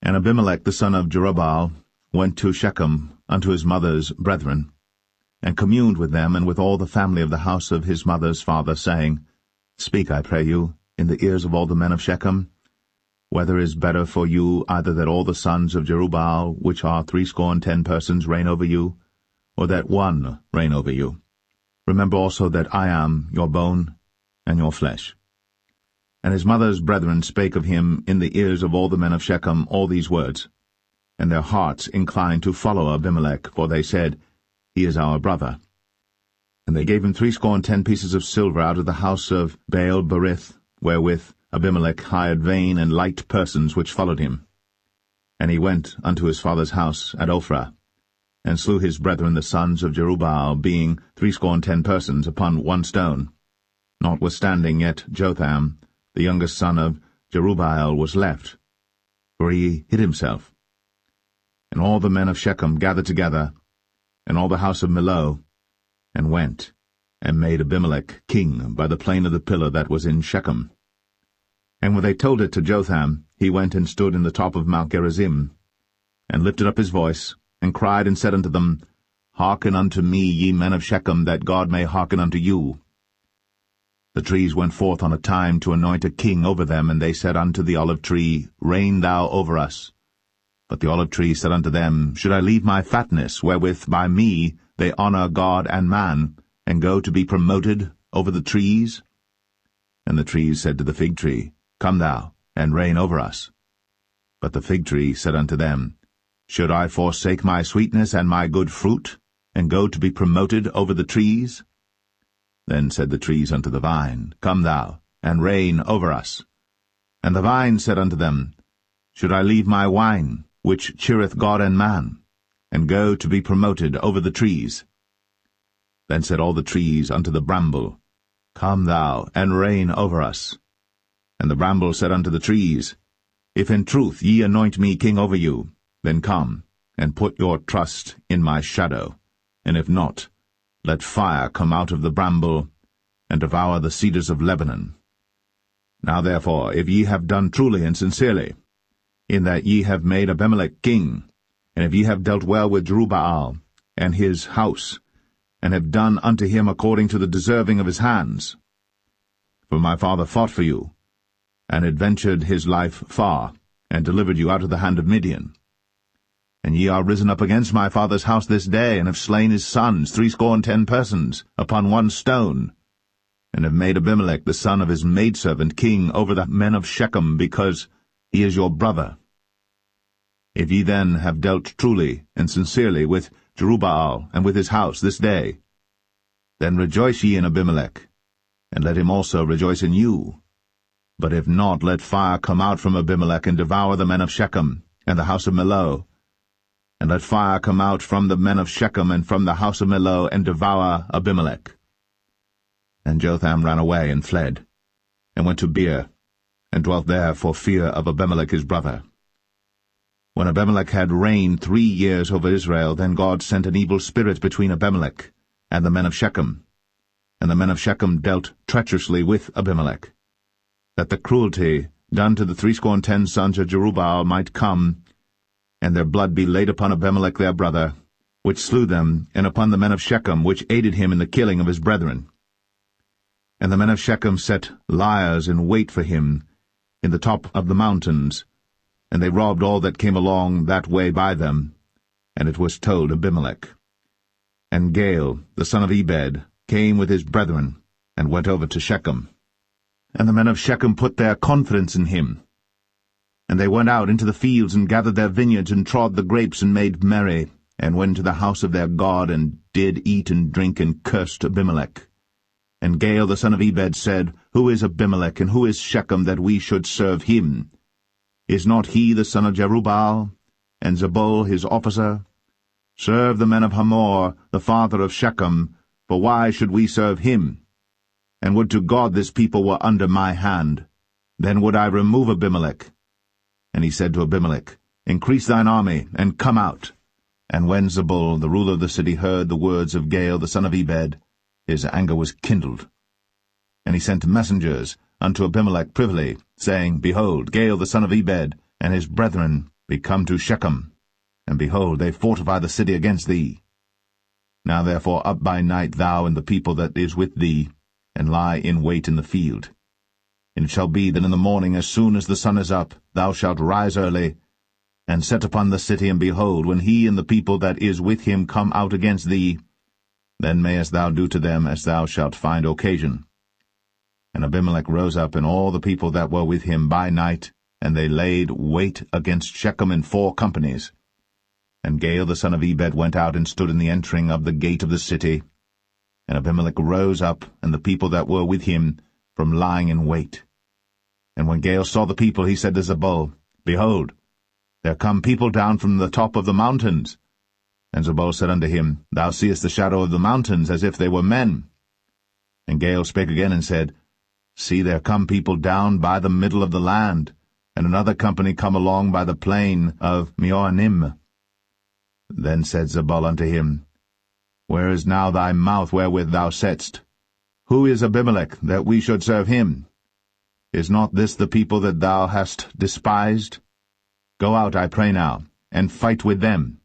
And Abimelech the son of Jerubbaal went to Shechem unto his mother's brethren, and communed with them and with all the family of the house of his mother's father, saying, Speak, I pray you, in the ears of all the men of Shechem, whether it is better for you either that all the sons of Jerubbaal, which are 70 persons, reign over you, or that one reign over you. Remember also that I am your bone and your flesh. And his mother's brethren spake of him in the ears of all the men of Shechem all these words. And their hearts inclined to follow Abimelech, for they said, He is our brother. And they gave him 70 pieces of silver out of the house of Baal-berith, wherewith Abimelech hired vain and light persons which followed him. And he went unto his father's house at Ophrah, and slew his brethren the sons of Jerubbaal, being 70 persons, upon one stone. Notwithstanding yet Jotham, the youngest son of Jerubbaal, was left, for he hid himself. And all the men of Shechem gathered together, and all the house of Millo, and went, and made Abimelech king by the plain of the pillar that was in Shechem. And when they told it to Jotham, he went and stood in the top of Mount Gerizim, and lifted up his voice, and cried and said unto them, Hearken unto me, ye men of Shechem, that God may hearken unto you. The trees went forth on a time to anoint a king over them, and they said unto the olive tree, Reign thou over us. But the olive tree said unto them, Should I leave my fatness, wherewith by me they honour God and man, and go to be promoted over the trees? And the trees said to the fig tree, Come thou, and reign over us. But the fig tree said unto them, Should I forsake my sweetness and my good fruit, and go to be promoted over the trees? Then said the trees unto the vine, Come thou, and reign over us. And the vine said unto them, Should I leave my wine, which cheereth God and man, and go to be promoted over the trees? Then said all the trees unto the bramble, Come thou, and reign over us. And the bramble said unto the trees, If in truth ye anoint me king over you, then come, and put your trust in my shadow, and if not, let fire come out of the bramble, and devour the cedars of Lebanon. Now therefore, if ye have done truly and sincerely, in that ye have made Abimelech king, and if ye have dealt well with Jerubbaal and his house, and have done unto him according to the deserving of his hands. For my father fought for you, and adventured his life far, and delivered you out of the hand of Midian. And ye are risen up against my father's house this day, and have slain his sons, 70 persons, upon one stone, and have made Abimelech the son of his maidservant king over the men of Shechem, because he is your brother. If ye then have dealt truly and sincerely with Jerubbaal and with his house this day, then rejoice ye in Abimelech, and let him also rejoice in you. But if not, let fire come out from Abimelech, and devour the men of Shechem, and the house of Millo. And let fire come out from the men of Shechem, and from the house of Millo, and devour Abimelech. And Jotham ran away, and fled, and went to Beer, and dwelt there for fear of Abimelech his brother. When Abimelech had reigned 3 years over Israel, then God sent an evil spirit between Abimelech and the men of Shechem. And the men of Shechem dealt treacherously with Abimelech, that the cruelty done to the 70 sons of Jerubbaal might come, and their blood be laid upon Abimelech their brother, which slew them, and upon the men of Shechem, which aided him in the killing of his brethren. And the men of Shechem set liers in wait for him in the top of the mountains, and they robbed all that came along that way by them. And it was told Abimelech. And Gaal, the son of Ebed, came with his brethren, and went over to Shechem. And the men of Shechem put their confidence in him. And they went out into the fields, and gathered their vineyards, and trod the grapes, and made merry, and went to the house of their God, and did eat and drink, and cursed Abimelech. And Gaal the son of Ebed said, Who is Abimelech, and who is Shechem, that we should serve him? Is not he the son of Jerubbaal, and Zebul his officer? Serve the men of Hamor, the father of Shechem, for why should we serve him? And would to God this people were under my hand, then would I remove Abimelech. And he said to Abimelech, Increase thine army, and come out. And when Zebul, the ruler of the city, heard the words of Gaal the son of Ebed, his anger was kindled. And he sent messengers unto Abimelech privily, saying, Behold, Gaal the son of Ebed and his brethren be come to Shechem, and behold, they fortify the city against thee. Now therefore up by night thou and the people that is with thee, and lie in wait in the field. And it shall be that in the morning, as soon as the sun is up, thou shalt rise early, and set upon the city, and behold, when he and the people that is with him come out against thee, then mayest thou do to them as thou shalt find occasion. And Abimelech rose up, and all the people that were with him by night, and they laid wait against Shechem in 4 companies. And Gaal the son of Ebed went out, and stood in the entering of the gate of the city. And Abimelech rose up, and the people that were with him, from lying in wait. And when Gaal saw the people, he said to Zebul, Behold, there come people down from the top of the mountains. And Zebul said unto him, Thou seest the shadow of the mountains, as if they were men. And Gaal spake again, and said, See, there come people down by the middle of the land, and another company come along by the plain of Meonim. Then said Zebul unto him, Where is now thy mouth wherewith thou saidst, Who is Abimelech, that we should serve him? Is not this the people that thou hast despised? Go out, I pray now, and fight with them.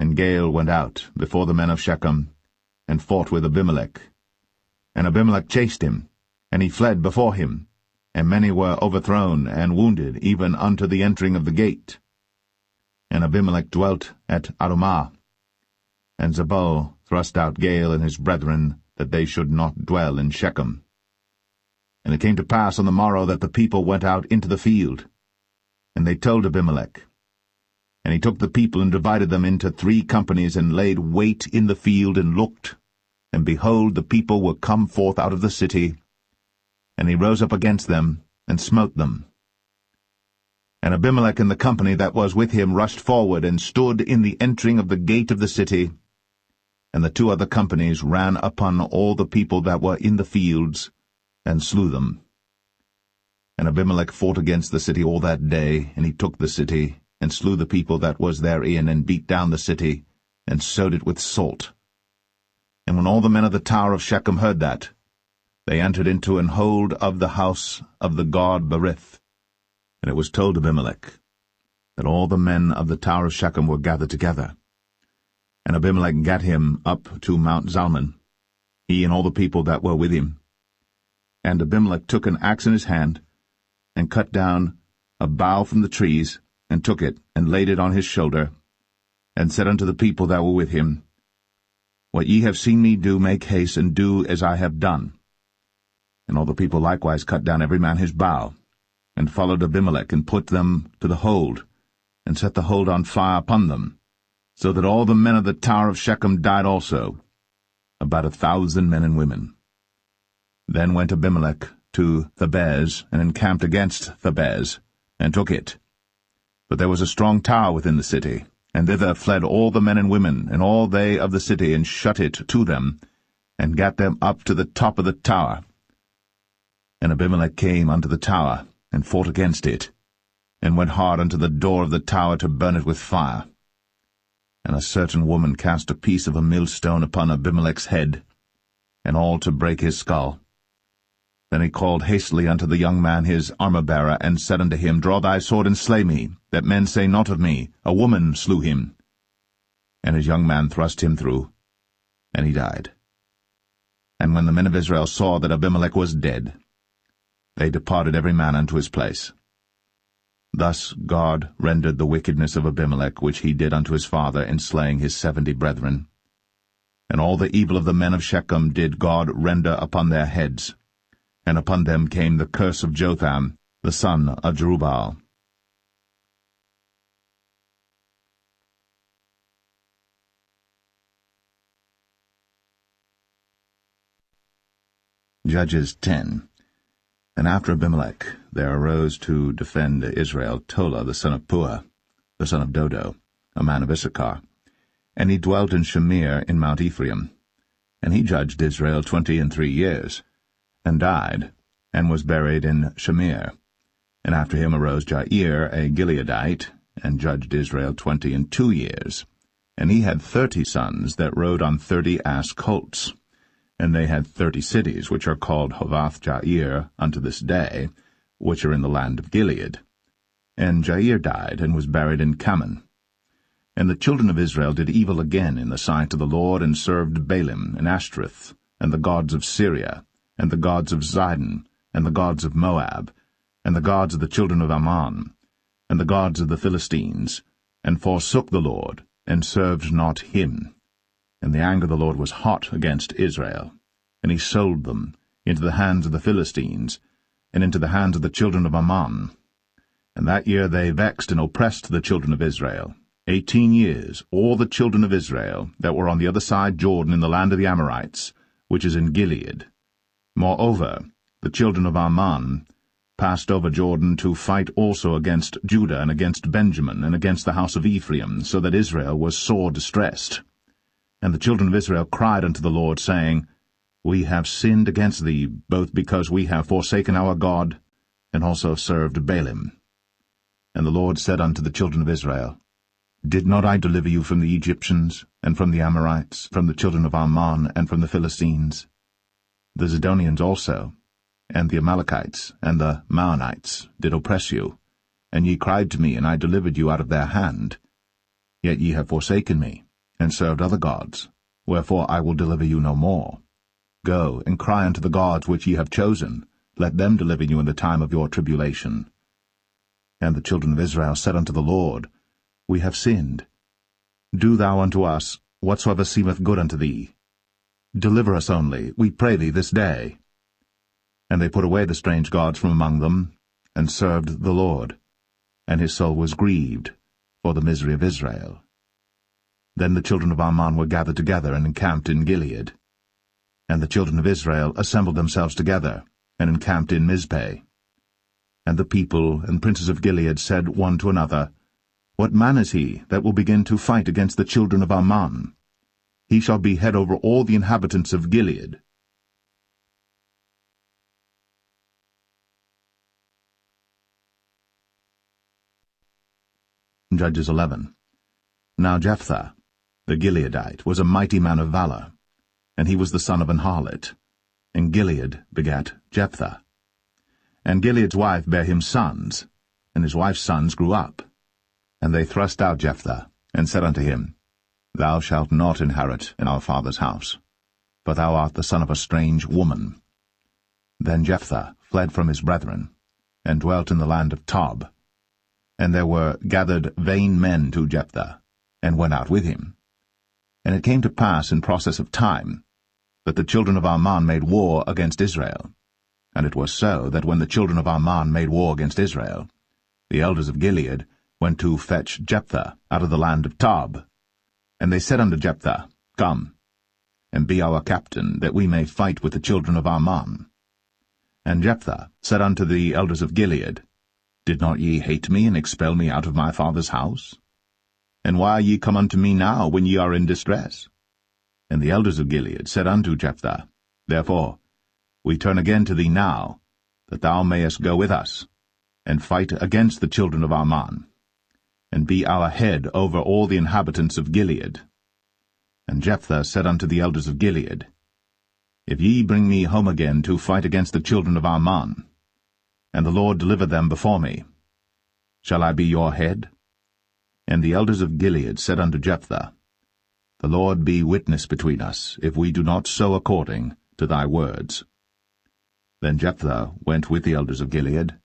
And Gaal went out before the men of Shechem, and fought with Abimelech. And Abimelech chased him, and he fled before him, and many were overthrown and wounded, even unto the entering of the gate. And Abimelech dwelt at Arumah. And Zebul thrust out Gaal and his brethren, that they should not dwell in Shechem. And it came to pass on the morrow that the people went out into the field. And they told Abimelech. And he took the people and divided them into 3 companies, and laid wait in the field, and looked. And behold, the people were come forth out of the city. And he rose up against them, and smote them. And Abimelech and the company that was with him rushed forward, and stood in the entering of the gate of the city. And the 2 other companies ran upon all the people that were in the fields, and slew them. And Abimelech fought against the city all that day, and he took the city, and slew the people that was therein, and beat down the city, and sowed it with salt. And when all the men of the tower of Shechem heard that, they entered into an hold of the house of the god Berith. And it was told Abimelech that all the men of the tower of Shechem were gathered together. And Abimelech gat him up to Mount Zalmon, he and all the people that were with him. And Abimelech took an axe in his hand, and cut down a bough from the trees, and took it, and laid it on his shoulder, and said unto the people that were with him, What ye have seen me do, make haste, and do as I have done. And all the people likewise cut down every man his bough, and followed Abimelech, and put them to the hold, and set the hold on fire upon them, so that all the men of the tower of Shechem died also, about 1,000 men and women. Then went Abimelech to Thebez, and encamped against Thebez, and took it. But there was a strong tower within the city, and thither fled all the men and women, and all they of the city, and shut it to them, and gat them up to the top of the tower. And Abimelech came unto the tower, and fought against it, and went hard unto the door of the tower to burn it with fire. And a certain woman cast a piece of a millstone upon Abimelech's head, and all to break his skull. Then he called hastily unto the young man his armor-bearer, and said unto him, Draw thy sword, and slay me, that men say not of me, A woman slew him. And his young man thrust him through, and he died. And when the men of Israel saw that Abimelech was dead, they departed every man unto his place. Thus God rendered the wickedness of Abimelech, which he did unto his father, in slaying his 70 brethren. And all the evil of the men of Shechem did God render upon their heads, and upon them came the curse of Jotham, the son of Jerubbaal. Judges 10. And after Abimelech there arose to defend Israel Tola the son of Puah, the son of Dodo, a man of Issachar. And he dwelt in Shamir in Mount Ephraim. And he judged Israel 23 years, and died, and was buried in Shamir. And after him arose Jair, a Gileadite, and judged Israel 22 years. And he had 30 sons that rode on 30 ass colts. And they had 30 cities, which are called Hovath-Jair unto this day, which are in the land of Gilead. And Jair died, and was buried in Kaman. And the children of Israel did evil again in the sight of the Lord, and served Baalim, and Ashtoreth, and the gods of Syria, and the gods of Zidon, and the gods of Moab, and the gods of the children of Ammon, and the gods of the Philistines, and forsook the Lord, and served not him. And the anger of the Lord was hot against Israel, and he sold them into the hands of the Philistines, and into the hands of the children of Ammon. And that year they vexed and oppressed the children of Israel. 18 years, all the children of Israel that were on the other side Jordan in the land of the Amorites, which is in Gilead. Moreover, the children of Ammon passed over Jordan to fight also against Judah, and against Benjamin, and against the house of Ephraim, so that Israel was sore distressed. And the children of Israel cried unto the Lord, saying, We have sinned against thee, both because we have forsaken our God, and also served Baalim. And the Lord said unto the children of Israel, Did not I deliver you from the Egyptians, and from the Amorites, from the children of Ammon, and from the Philistines? The Zidonians also, and the Amalekites, and the Maonites did oppress you, and ye cried to me, and I delivered you out of their hand. Yet ye have forsaken me, and served other gods, wherefore I will deliver you no more. Go, and cry unto the gods which ye have chosen, let them deliver you in the time of your tribulation. And the children of Israel said unto the Lord, We have sinned. Do thou unto us whatsoever seemeth good unto thee. Deliver us only, we pray thee, this day. And they put away the strange gods from among them, and served the Lord. And his soul was grieved for the misery of Israel. Then the children of Ammon were gathered together, and encamped in Gilead. And the children of Israel assembled themselves together, and encamped in Mizpeh. And the people and princes of Gilead said one to another, What man is he that will begin to fight against the children of Ammon? He shall be head over all the inhabitants of Gilead. Judges 11. Now Jephthah, the Gileadite, was a mighty man of valor, and he was the son of an harlot. And Gilead begat Jephthah. And Gilead's wife bare him sons, and his wife's sons grew up. And they thrust out Jephthah, and said unto him, Thou shalt not inherit in our father's house, for thou art the son of a strange woman. Then Jephthah fled from his brethren, and dwelt in the land of Tob. And there were gathered vain men to Jephthah, and went out with him. And it came to pass in process of time, that the children of Ammon made war against Israel. And it was so that when the children of Ammon made war against Israel, the elders of Gilead went to fetch Jephthah out of the land of Tob. And they said unto Jephthah, Come, and be our captain, that we may fight with the children of Ammon. And Jephthah said unto the elders of Gilead, Did not ye hate me, and expel me out of my father's house? And why are ye come unto me now, when ye are in distress? And the elders of Gilead said unto Jephthah, Therefore we turn again to thee now, that thou mayest go with us, and fight against the children of Ammon, and be our head over all the inhabitants of Gilead. And Jephthah said unto the elders of Gilead, If ye bring me home again to fight against the children of Ammon, and the Lord deliver them before me, shall I be your head? And the elders of Gilead said unto Jephthah, The Lord be witness between us, if we do not so according to thy words. Then Jephthah went with the elders of Gilead,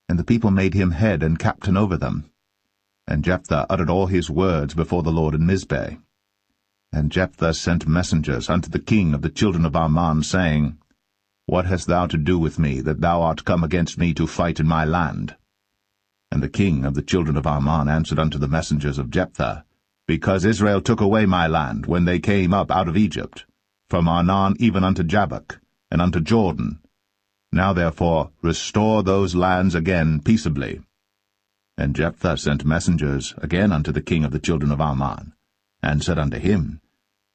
and the people made him head and captain over them. And Jephthah uttered all his words before the Lord in Mizpeh. And Jephthah sent messengers unto the king of the children of Ammon, saying, What hast thou to do with me, that thou art come against me to fight in my land? And the king of the children of Ammon answered unto the messengers of Jephthah, Because Israel took away my land when they came up out of Egypt, from Arnon even unto Jabbok, and unto Jordan. Now therefore restore those lands again peaceably. And Jephthah sent messengers again unto the king of the children of Ammon, and said unto him,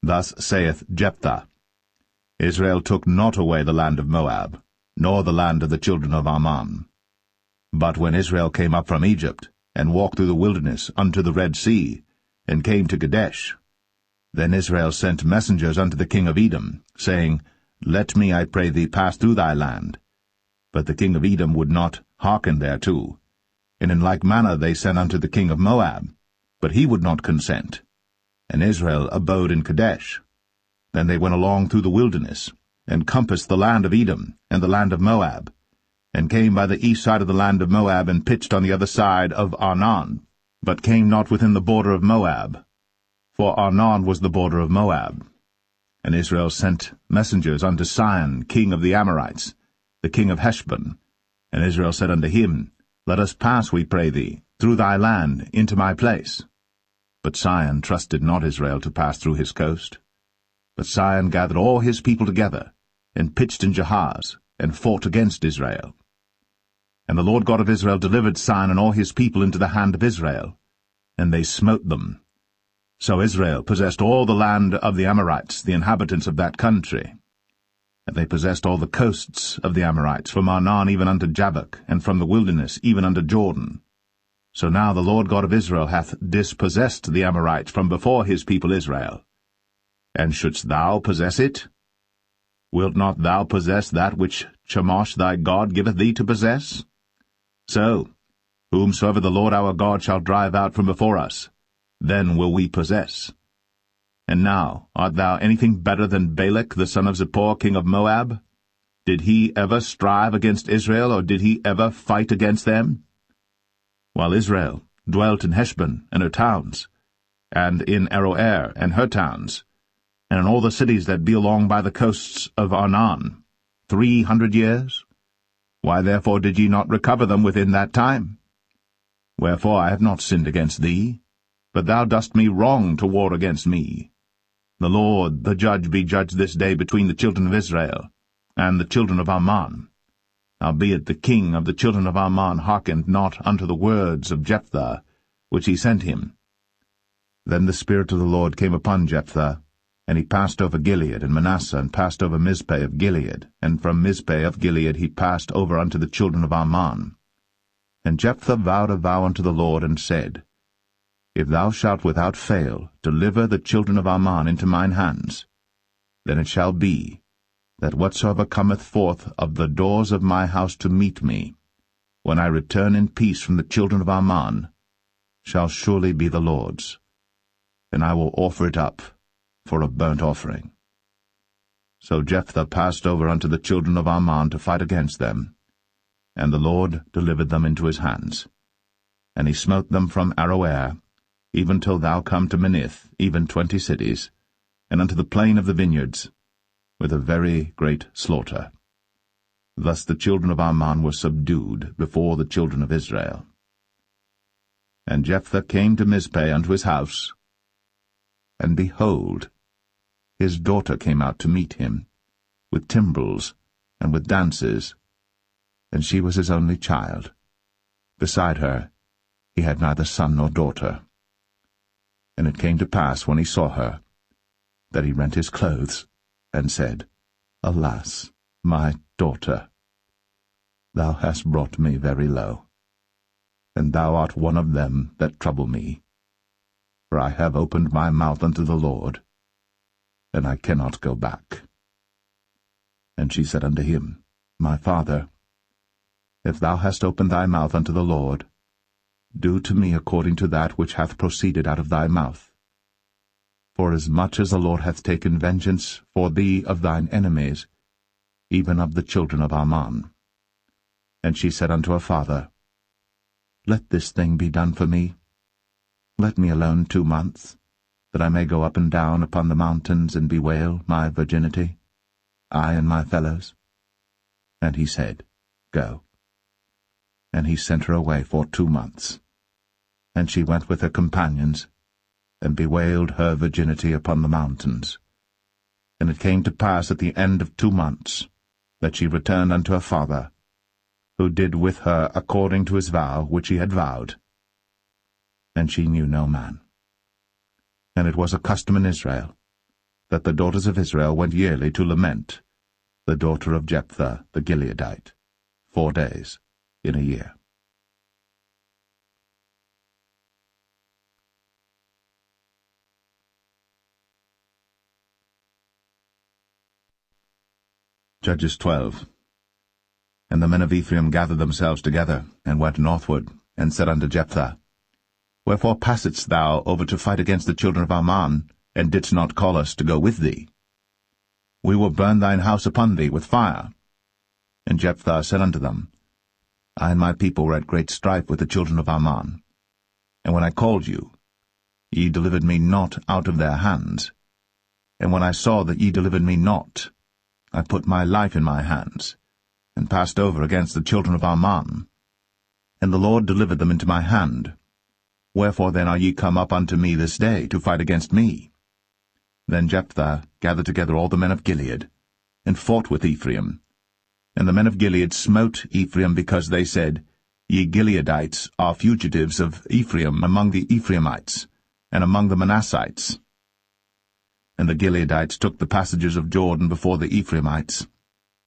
Thus saith Jephthah, Israel took not away the land of Moab, nor the land of the children of Ammon. But when Israel came up from Egypt, and walked through the wilderness unto the Red Sea, and came to Kadesh, then Israel sent messengers unto the king of Edom, saying, Let me, I pray thee, pass through thy land. But the king of Edom would not hearken thereto. And in like manner they sent unto the king of Moab, but he would not consent. And Israel abode in Kadesh. Then they went along through the wilderness, and compassed the land of Edom, and the land of Moab, and came by the east side of the land of Moab, and pitched on the other side of Arnon, but came not within the border of Moab, for Arnon was the border of Moab. And Israel sent messengers unto Sihon, king of the Amorites, the king of Heshbon. And Israel said unto him, Let us pass, we pray thee, through thy land into my place. But Sihon trusted not Israel to pass through his coast. But Sihon gathered all his people together, and pitched in Jahaz, and fought against Israel. And the Lord God of Israel delivered Sihon and all his people into the hand of Israel, and they smote them. So Israel possessed all the land of the Amorites, the inhabitants of that country. And they possessed all the coasts of the Amorites, from Arnon even unto Jabbok, and from the wilderness even unto Jordan. So now the Lord God of Israel hath dispossessed the Amorites from before his people Israel. And shouldst thou possess it? Wilt not thou possess that which Chemosh thy God giveth thee to possess? So, whomsoever the Lord our God shall drive out from before us, then will we possess. And now art thou anything better than Balak the son of Zippor, king of Moab? Did he ever strive against Israel, or did he ever fight against them? While Israel dwelt in Heshbon and her towns, and in Aroer and her towns, and in all the cities that be along by the coasts of Arnon, 300 years? Why therefore did ye not recover them within that time? Wherefore I have not sinned against thee, but thou dost me wrong to war against me. The Lord, the judge, be judged this day between the children of Israel and the children of Ammon. Howbeit the king of the children of Ammon hearkened not unto the words of Jephthah, which he sent him. Then the Spirit of the Lord came upon Jephthah, and he passed over Gilead and Manasseh, and passed over Mizpeh of Gilead, and from Mizpeh of Gilead he passed over unto the children of Ammon. And Jephthah vowed a vow unto the Lord, and said, If thou shalt without fail deliver the children of Ammon into mine hands, then it shall be, that whatsoever cometh forth of the doors of my house to meet me, when I return in peace from the children of Ammon, shall surely be the Lord's, and I will offer it up for a burnt offering. So Jephthah passed over unto the children of Ammon to fight against them, and the Lord delivered them into his hands. And he smote them from Aroer, even till thou come to Minnith, even 20 cities, and unto the plain of the vineyards, with a very great slaughter. Thus the children of Ammon were subdued before the children of Israel. And Jephthah came to Mizpeh unto his house, and behold, his daughter came out to meet him, with timbrels and with dances, and she was his only child. Beside her he had neither son nor daughter. And it came to pass, when he saw her, that he rent his clothes, and said, Alas, my daughter, thou hast brought me very low, and thou art one of them that trouble me. For I have opened my mouth unto the Lord, and I cannot go back. And she said unto him, My father, if thou hast opened thy mouth unto the Lord, do to me according to that which hath proceeded out of thy mouth. For as much as the Lord hath taken vengeance for thee of thine enemies, even of the children of Ammon. And she said unto her father, Let this thing be done for me. Let me alone 2 months, that I may go up and down upon the mountains and bewail my virginity, I and my fellows. And he said, Go. And he sent her away for 2 months. And she went with her companions, and bewailed her virginity upon the mountains. And it came to pass at the end of 2 months, that she returned unto her father, who did with her according to his vow which he had vowed. And she knew no man. And it was a custom in Israel, that the daughters of Israel went yearly to lament the daughter of Jephthah the Gileadite, 4 days in a year. Judges 12. And the men of Ephraim gathered themselves together, and went northward, and said unto Jephthah, Wherefore passedst thou over to fight against the children of Ammon, and didst not call us to go with thee? We will burn thine house upon thee with fire. And Jephthah said unto them, I and my people were at great strife with the children of Ammon. And when I called you, ye delivered me not out of their hands. And when I saw that ye delivered me not, I put my life in my hands, and passed over against the children of Ammon. And the Lord delivered them into my hand. Wherefore then are ye come up unto me this day, to fight against me? Then Jephthah gathered together all the men of Gilead, and fought with Ephraim. And the men of Gilead smote Ephraim, because they said, Ye Gileadites are fugitives of Ephraim among the Ephraimites, and among the Manassites. And the Gileadites took the passages of Jordan before the Ephraimites.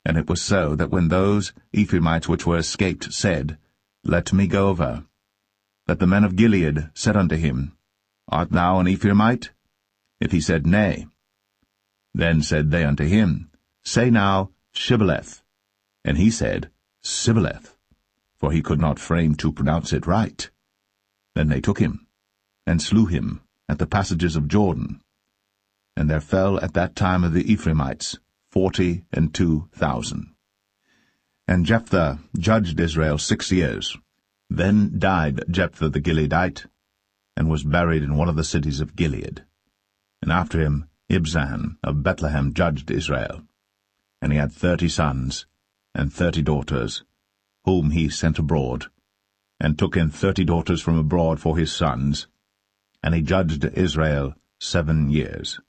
And it was so, that when those Ephraimites which were escaped said, Let me go over, that the men of Gilead said unto him, Art thou an Ephraimite? If he said, Nay. Then said they unto him, Say now, Shibboleth. And he said, Sibboleth, for he could not frame to pronounce it right. Then they took him, and slew him at the passages of Jordan. and there fell at that time of the Ephraimites 42,000. And Jephthah judged Israel 6 years. Then died Jephthah the Gileadite, and was buried in one of the cities of Gilead. And after him Ibzan of Bethlehem judged Israel. And he had 30 sons and 30 daughters, whom he sent abroad, and took in 30 daughters from abroad for his sons. And he judged Israel 7 years.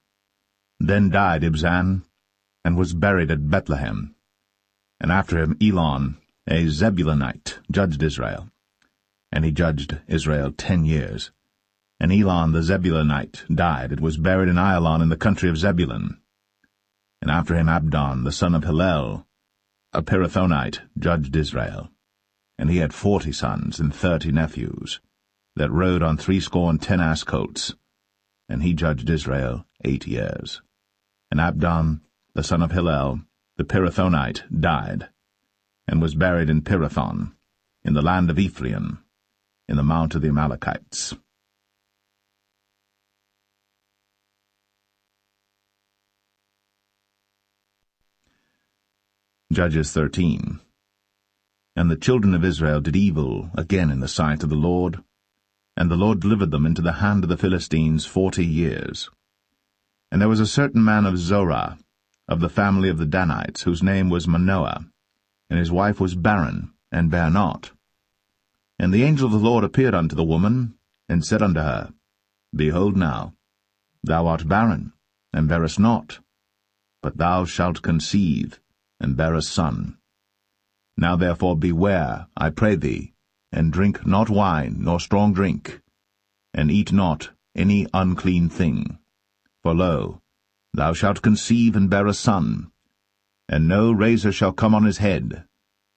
Then died Ibzan, and was buried at Bethlehem. And after him Elon, a Zebulunite, judged Israel. And he judged Israel 10 years. And Elon the Zebulunite died, and was buried in Ailon in the country of Zebulun. And after him Abdon the son of Hillel, a Pirathonite, judged Israel. And he had 40 sons and 30 nephews, that rode on 70 ass colts. And he judged Israel 8 years. And Abdon the son of Hillel, the Pirathonite, died, and was buried in Pirathon, in the land of Ephraim, in the mount of the Amalekites. Judges 13. And the children of Israel did evil again in the sight of the Lord, and the Lord delivered them into the hand of the Philistines 40 years. And there was a certain man of Zorah, of the family of the Danites, whose name was Manoah, and his wife was barren, and bare not. And the angel of the Lord appeared unto the woman, and said unto her, Behold now, thou art barren, and bearest not, but thou shalt conceive, and bear a son. Now therefore beware, I pray thee, and drink not wine nor strong drink, and eat not any unclean thing. For lo, thou shalt conceive and bear a son, and no razor shall come on his head,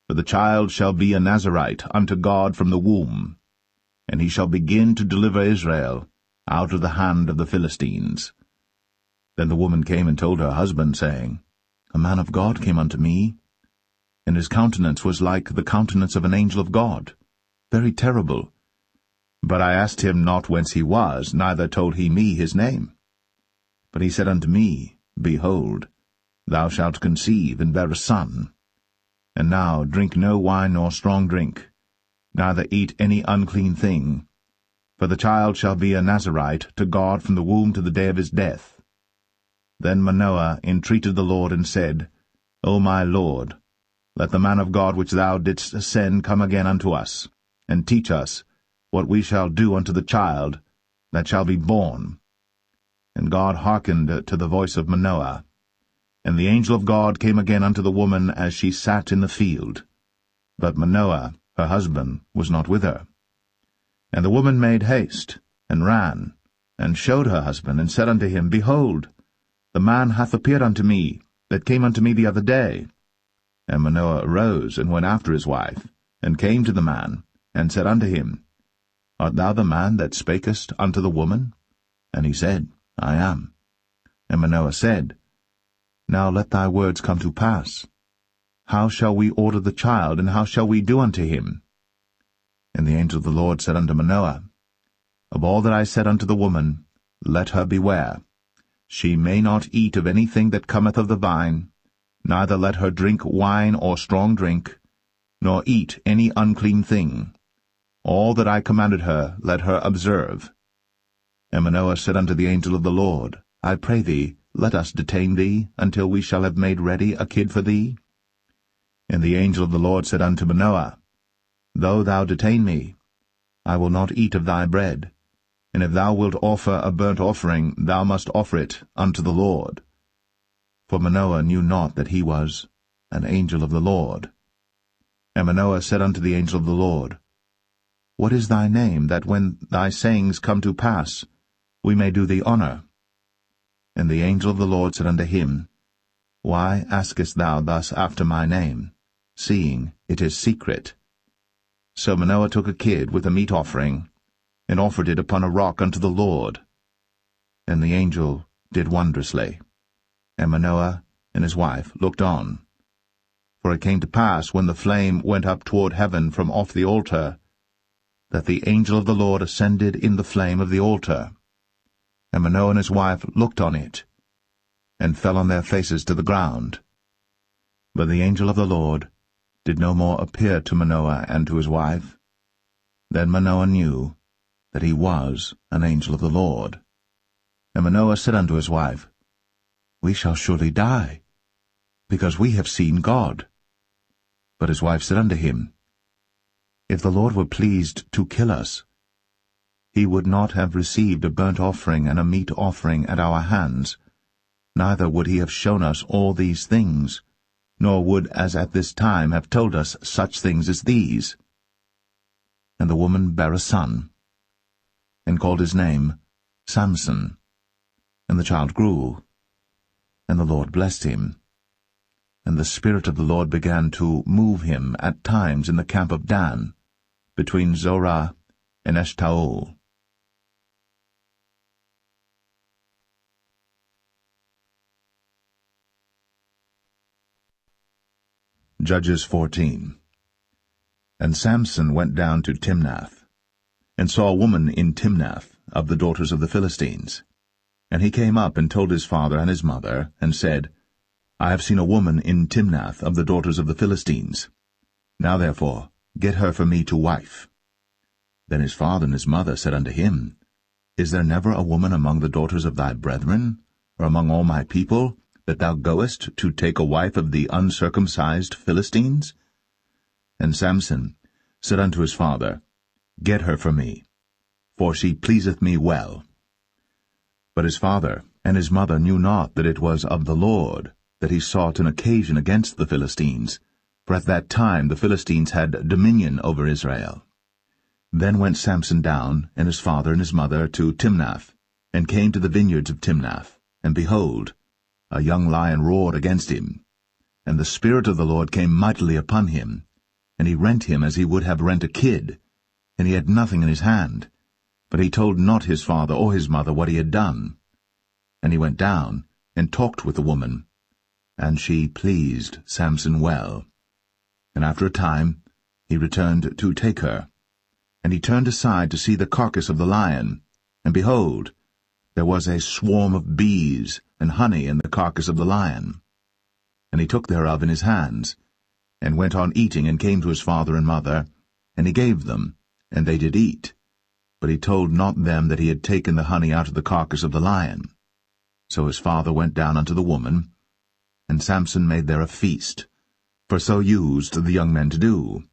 for the child shall be a Nazarite unto God from the womb, and he shall begin to deliver Israel out of the hand of the Philistines. Then the woman came and told her husband, saying, A man of God came unto me, and his countenance was like the countenance of an angel of God, very terrible. But I asked him not whence he was, neither told he me his name. But he said unto me, Behold, thou shalt conceive and bear a son. And now drink no wine nor strong drink, neither eat any unclean thing, for the child shall be a Nazarite to God from the womb to the day of his death. Then Manoah entreated the Lord, and said, O my Lord, let the man of God which thou didst send come again unto us, and teach us what we shall do unto the child that shall be born. And God hearkened to the voice of Manoah. And the angel of God came again unto the woman as she sat in the field. But Manoah, her husband, was not with her. And the woman made haste, and ran, and showed her husband, and said unto him, Behold, the man hath appeared unto me, that came unto me the other day. And Manoah arose, and went after his wife, and came to the man, and said unto him, Art thou the man that spakest unto the woman? And he said, I am. And Manoah said, Now let thy words come to pass. How shall we order the child, and how shall we do unto him? And the angel of the Lord said unto Manoah, Of all that I said unto the woman, let her beware. She may not eat of anything that cometh of the vine, neither let her drink wine or strong drink, nor eat any unclean thing. All that I commanded her let her observe. And Manoah said unto the angel of the Lord, I pray thee, let us detain thee, until we shall have made ready a kid for thee. And the angel of the Lord said unto Manoah, Though thou detain me, I will not eat of thy bread. And if thou wilt offer a burnt offering, thou must offer it unto the Lord. For Manoah knew not that he was an angel of the Lord. And Manoah said unto the angel of the Lord, What is thy name, that when thy sayings come to pass, we may do thee honor? And the angel of the Lord said unto him, Why askest thou thus after my name, seeing it is secret? So Manoah took a kid with a meat offering, and offered it upon a rock unto the Lord. And the angel did wondrously. And Manoah and his wife looked on. For it came to pass, when the flame went up toward heaven from off the altar, that the angel of the Lord ascended in the flame of the altar. And Manoah and his wife looked on it, and fell on their faces to the ground. But the angel of the Lord did no more appear to Manoah and to his wife. Then Manoah knew that he was an angel of the Lord. And Manoah said unto his wife, We shall surely die, because we have seen God. But his wife said unto him, If the Lord were pleased to kill us, he would not have received a burnt offering and a meat offering at our hands, neither would he have shown us all these things, nor would as at this time have told us such things as these. And the woman bare a son, and called his name Samson. And the child grew, and the Lord blessed him. And the Spirit of the Lord began to move him at times in the camp of Dan, between Zorah and Eshtaol. Judges 14. And Samson went down to Timnath, and saw a woman in Timnath of the daughters of the Philistines. And he came up and told his father and his mother, and said, I have seen a woman in Timnath of the daughters of the Philistines. Now therefore get her for me to wife. Then his father and his mother said unto him, Is there never a woman among the daughters of thy brethren, or among all my people, that thou goest to take a wife of the uncircumcised Philistines? And Samson said unto his father, Get her for me, for she pleaseth me well. But his father and his mother knew not that it was of the Lord that he sought an occasion against the Philistines, for at that time the Philistines had dominion over Israel. Then went Samson down, and his father and his mother, to Timnath, and came to the vineyards of Timnath, and behold, a young lion roared against him. And the Spirit of the Lord came mightily upon him, and he rent him as he would have rent a kid, and he had nothing in his hand. But he told not his father or his mother what he had done. And he went down, and talked with the woman, and she pleased Samson well. And after a time he returned to take her. And he turned aside to see the carcass of the lion, and behold, there was a swarm of bees and honey in the carcass of the lion. And he took thereof in his hands, and went on eating, and came to his father and mother, and he gave them, and they did eat. But he told not them that he had taken the honey out of the carcass of the lion. So his father went down unto the woman, and Samson made there a feast, for so used the young men to do.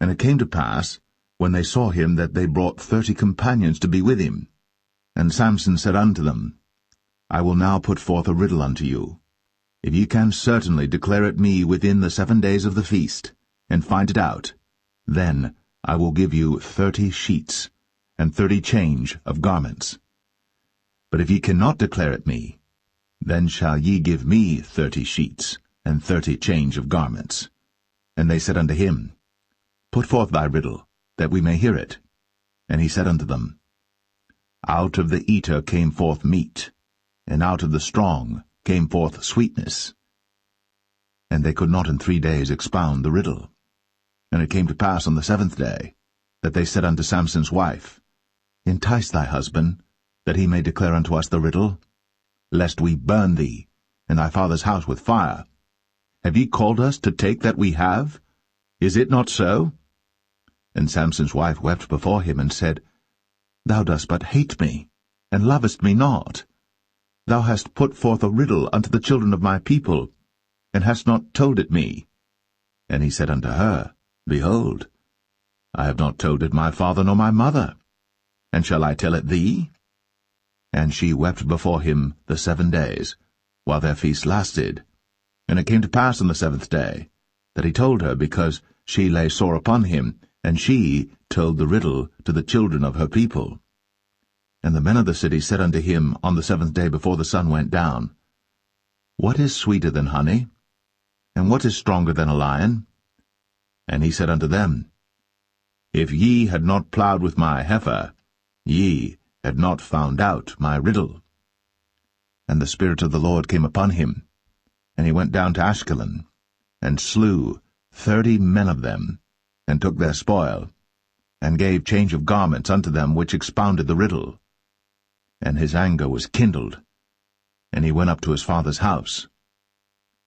And it came to pass, when they saw him, that they brought 30 companions to be with him. And Samson said unto them, I will now put forth a riddle unto you. If ye can certainly declare it me within the 7 days of the feast, and find it out, then I will give you 30 sheets, and 30 change of garments. But if ye cannot declare it me, then shall ye give me 30 sheets, and 30 change of garments. And they said unto him, Put forth thy riddle, that we may hear it. And he said unto them, Out of the eater came forth meat, and out of the strong came forth sweetness. And they could not in 3 days expound the riddle. And it came to pass on the 7th day, that they said unto Samson's wife, Entice thy husband, that he may declare unto us the riddle, lest we burn thee, and thy father's house with fire. Have ye called us to take that we have? Is it not so? And Samson's wife wept before him, and said, Thou dost but hate me, and lovest me not. Thou hast put forth a riddle unto the children of my people, and hast not told it me. And he said unto her, Behold, I have not told it my father nor my mother, and shall I tell it thee? And she wept before him the 7 days, while their feast lasted. And it came to pass on the 7th day, that he told her, because she lay sore upon him, and she told the riddle to the children of her people. And the men of the city said unto him on the 7th day before the sun went down, What is sweeter than honey? And what is stronger than a lion? And he said unto them, If ye had not plowed with my heifer, ye had not found out my riddle. And the Spirit of the Lord came upon him, and he went down to Ashkelon, and slew 30 men of them, and took their spoil, and gave change of garments unto them which expounded the riddle. And his anger was kindled, and he went up to his father's house.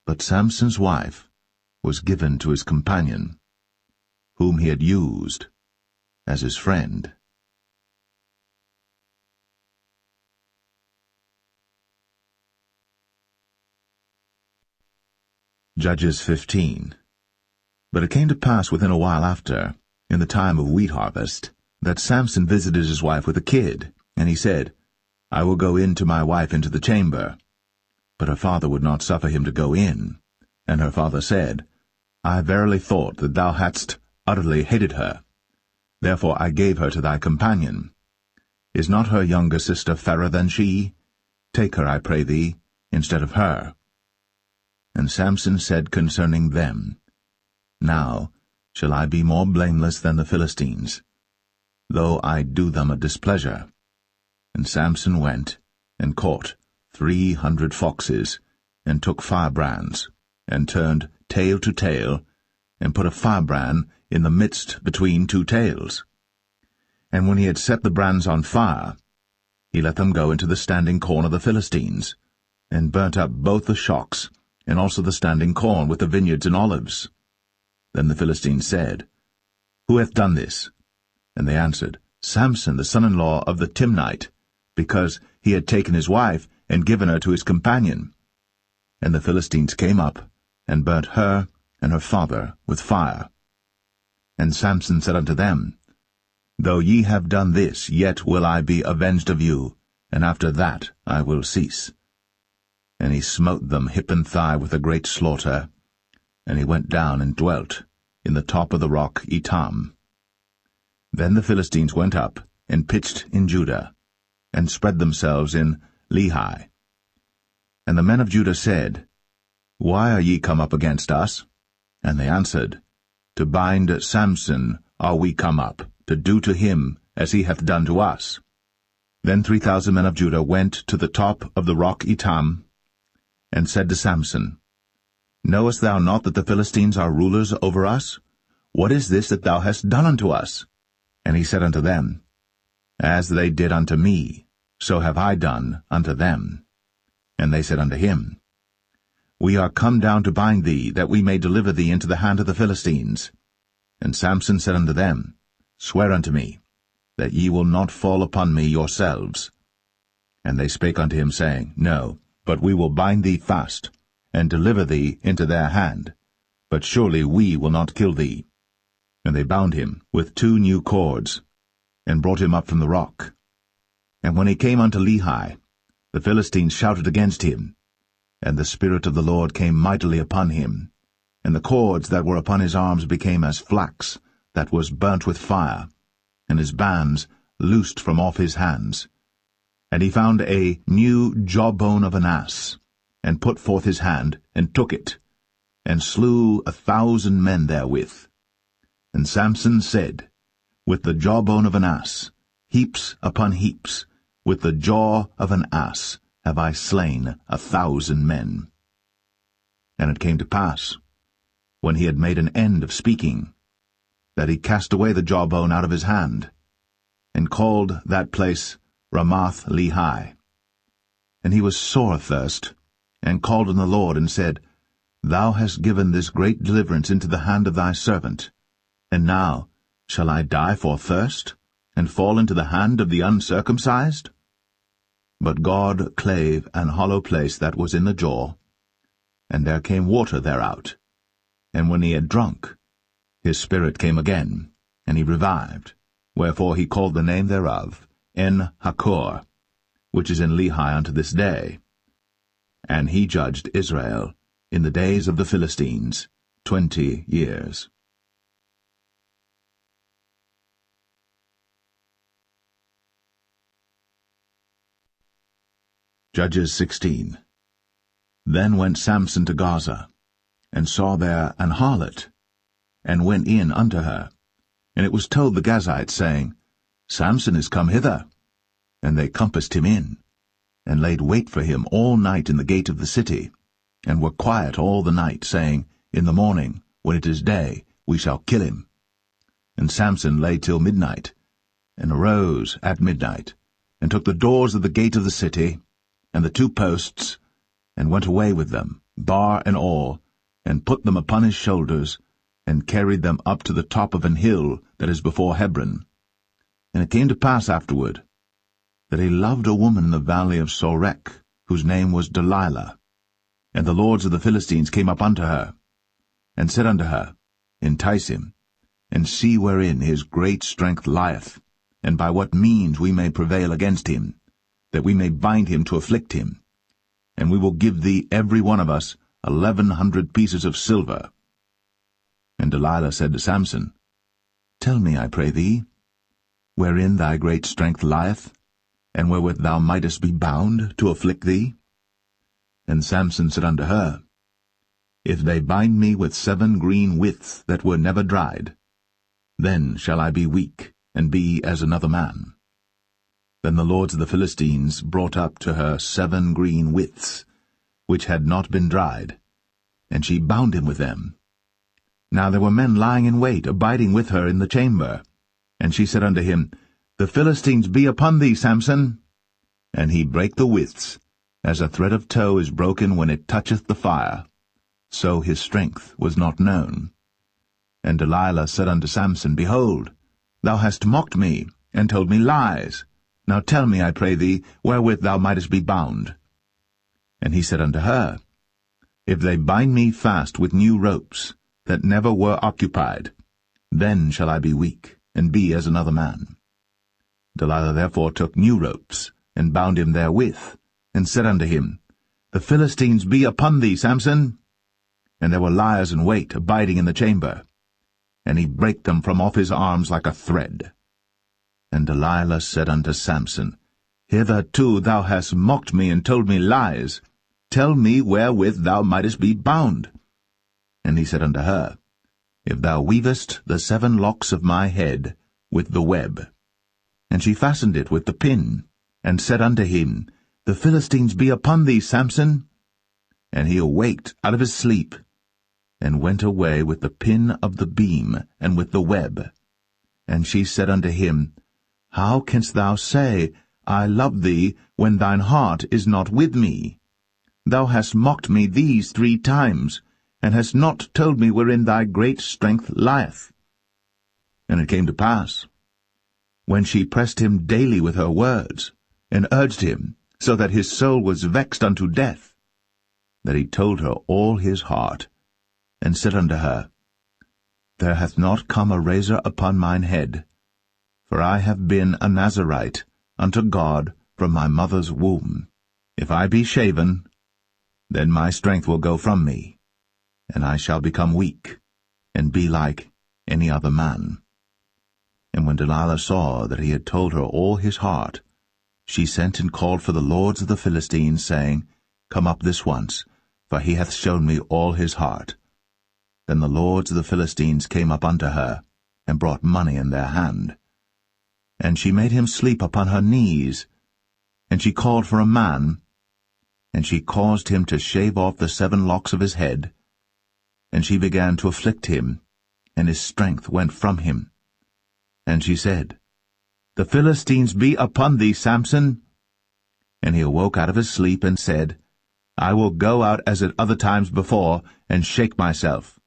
But Samson's wife was given to his companion, whom he had used as his friend. Judges 15. But it came to pass within a while after, in the time of wheat harvest, that Samson visited his wife with a kid, and he said, I will go in to my wife into the chamber. But her father would not suffer him to go in. And her father said, I verily thought that thou hadst utterly hated her. Therefore I gave her to thy companion. Is not her younger sister fairer than she? Take her, I pray thee, instead of her. And Samson said concerning them, Now shall I be more blameless than the Philistines, though I do them a displeasure. And Samson went and caught 300 foxes, and took firebrands, and turned tail to tail, and put a firebrand in the midst between two tails. And when he had set the brands on fire, he let them go into the standing corn of the Philistines, and burnt up both the shocks, and also the standing corn with the vineyards and olives. Then the Philistines said, Who hath done this? And they answered, Samson, the son-in-law of the Timnite, because he had taken his wife and given her to his companion. And the Philistines came up, and burnt her and her father with fire. And Samson said unto them, Though ye have done this, yet will I be avenged of you, and after that I will cease. And he smote them hip and thigh with a great slaughter, and he went down and dwelt in the top of the rock Etam. Then the Philistines went up, and pitched in Judah, and spread themselves in Lehi. And the men of Judah said, Why are ye come up against us? And they answered, To bind Samson are we come up, to do to him as he hath done to us. Then 3,000 men of Judah went to the top of the rock Etam, and said to Samson, Knowest thou not that the Philistines are rulers over us? What is this that thou hast done unto us? And he said unto them, As they did unto me, so have I done unto them. And they said unto him, We are come down to bind thee, that we may deliver thee into the hand of the Philistines. And Samson said unto them, Swear unto me, that ye will not fall upon me yourselves. And they spake unto him, saying, No, but we will bind thee fast, and deliver thee into their hand. But surely we will not kill thee. And they bound him with 2 new cords, and brought him up from the rock. And when he came unto Lehi, the Philistines shouted against him, and the Spirit of the Lord came mightily upon him, and the cords that were upon his arms became as flax that was burnt with fire, and his bands loosed from off his hands. And he found a new jawbone of an ass, and put forth his hand, and took it, and slew 1,000 men therewith. And Samson said, With the jawbone of an ass, heaps upon heaps, with the jaw of an ass have I slain 1,000 men. And it came to pass, when he had made an end of speaking, that he cast away the jawbone out of his hand, and called that place Ramath Lehi. And he was sore athirst, and called on the Lord, and said, Thou hast given this great deliverance into the hand of thy servant, and now shall I die for thirst, and fall into the hand of the uncircumcised? But God clave an hollow place that was in the jaw, and there came water thereout. And when he had drunk, his spirit came again, and he revived, wherefore he called the name thereof En-Hakkore, which is in Lehi unto this day. And he judged Israel in the days of the Philistines 20 years. Judges 16. Then went Samson to Gaza, and saw there an harlot, and went in unto her. And it was told the Gazites, saying, Samson is come hither. And they compassed him in, and laid wait for him all night in the gate of the city, and were quiet all the night, saying, In the morning, when it is day, we shall kill him. And Samson lay till midnight, and arose at midnight, and took the doors of the gate of the city, and the 2 posts, and went away with them, bar and all, and put them upon his shoulders, and carried them up to the top of an hill that is before Hebron. And it came to pass afterward, that he loved a woman in the valley of Sorek, whose name was Delilah. And the lords of the Philistines came up unto her, and said unto her, Entice him, and see wherein his great strength lieth, and by what means we may prevail against him, that we may bind him to afflict him. And we will give thee every one of us 1,100 pieces of silver. And Delilah said to Samson, Tell me, I pray thee, wherein thy great strength lieth, and wherewith thou mightest be bound to afflict thee? And Samson said unto her, If they bind me with 7 green withs that were never dried, then shall I be weak, and be as another man. Then the lords of the Philistines brought up to her 7 green withs, which had not been dried, and she bound him with them. Now there were men lying in wait, abiding with her in the chamber. And she said unto him, The Philistines be upon thee, Samson. And he brake the withs, as a thread of tow is broken when it toucheth the fire. So his strength was not known. And Delilah said unto Samson, Behold, thou hast mocked me, and told me lies. Now tell me, I pray thee, wherewith thou mightest be bound. And he said unto her, If they bind me fast with new ropes, that never were occupied, then shall I be weak, and be as another man. Delilah therefore took new ropes, and bound him therewith, and said unto him, The Philistines be upon thee, Samson. And there were liers in wait, abiding in the chamber. And he brake them from off his arms like a thread. And Delilah said unto Samson, Hitherto thou hast mocked me, and told me lies. Tell me wherewith thou mightest be bound. And he said unto her, If thou weavest the 7 locks of my head with the web. And she fastened it with the pin, and said unto him, The Philistines be upon thee, Samson. And he awaked out of his sleep, and went away with the pin of the beam, and with the web. And she said unto him, How canst thou say, I love thee, when thine heart is not with me? Thou hast mocked me these 3 times, and hast not told me wherein thy great strength lieth. And it came to pass, when she pressed him daily with her words, and urged him, so that his soul was vexed unto death, that he told her all his heart, and said unto her, There hath not come a razor upon mine head, for I have been a Nazarite unto God from my mother's womb. If I be shaven, then my strength will go from me, and I shall become weak, and be like any other man. And when Delilah saw that he had told her all his heart, she sent and called for the lords of the Philistines, saying, Come up this once, for he hath shown me all his heart. Then the lords of the Philistines came up unto her, and brought money in their hand. And she made him sleep upon her knees, and she called for a man, and she caused him to shave off the 7 locks of his head, and she began to afflict him, and his strength went from him. And she said, The Philistines be upon thee, Samson. And he awoke out of his sleep, and said, I will go out as at other times before, and shake myself.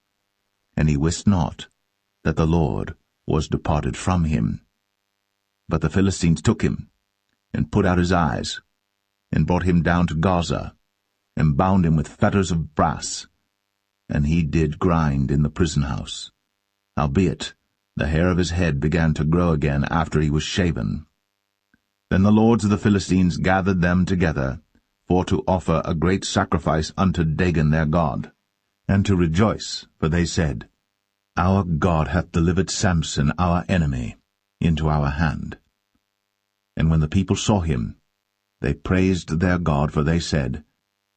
And he wist not that the Lord was departed from him. But the Philistines took him, and put out his eyes, and brought him down to Gaza, and bound him with fetters of brass, and he did grind in the prison house. Howbeit, the hair of his head began to grow again after he was shaven. Then the lords of the Philistines gathered them together, for to offer a great sacrifice unto Dagon their god, and to rejoice, for they said, Our God hath delivered Samson our enemy into our hand. And when the people saw him, they praised their God, for they said,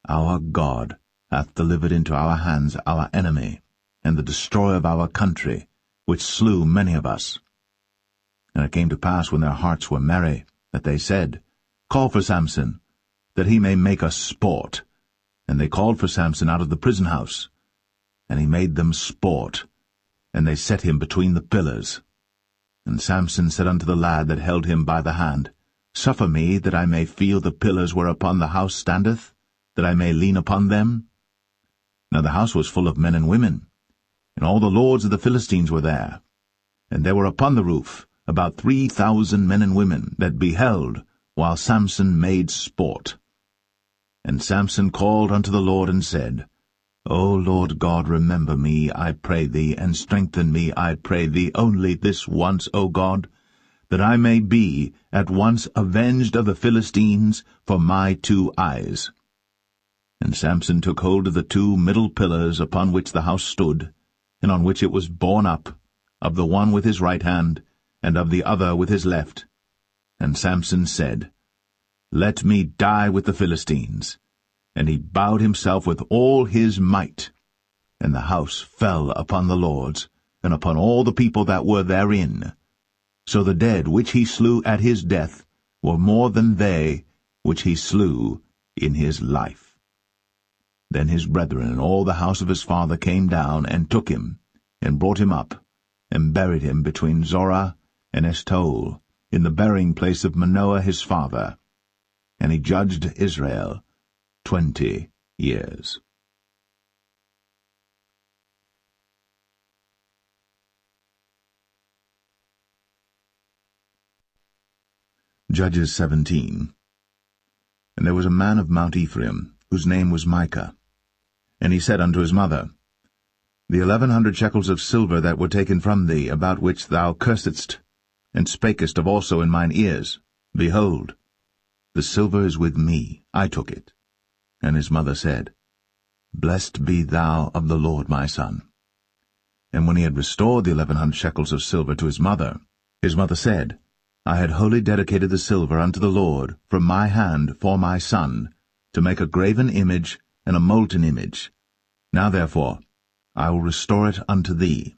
Our God hath delivered into our hands our enemy, and the destroyer of our country, which slew many of us. And it came to pass, when their hearts were merry, that they said, Call for Samson, that he may make us sport. And they called for Samson out of the prison house, and he made them sport, and they set him between the pillars. And Samson said unto the lad that held him by the hand, Suffer me that I may feel the pillars whereupon the house standeth, that I may lean upon them. Now the house was full of men and women, and all the lords of the Philistines were there. And there were upon the roof about 3,000 men and women that beheld while Samson made sport. And Samson called unto the Lord and said, O Lord God, remember me, I pray thee, and strengthen me, I pray thee, only this once, O God, that I may be at once avenged of the Philistines for my 2 eyes. And Samson took hold of the 2 middle pillars upon which the house stood, and on which it was borne up, of the one with his right hand, and of the other with his left. And Samson said, Let me die with the Philistines. And he bowed himself with all his might. And the house fell upon the lords, and upon all the people that were therein. So the dead which he slew at his death were more than they which he slew in his life. Then his brethren and all the house of his father came down, and took him, and brought him up, and buried him between Zorah and Eshtaol, in the burying place of Manoah his father. And he judged Israel 20 years. Judges 17. And there was a man of Mount Ephraim, whose name was Micah. And he said unto his mother, The 1,100 shekels of silver that were taken from thee, about which thou cursedst, and spakest of also in mine ears, behold, the silver is with me, I took it. And his mother said, Blessed be thou of the Lord, my son. And when he had restored the 1,100 shekels of silver to his mother said, I had wholly dedicated the silver unto the Lord from my hand for my son, to make a graven image and a molten image. Now therefore I will restore it unto thee.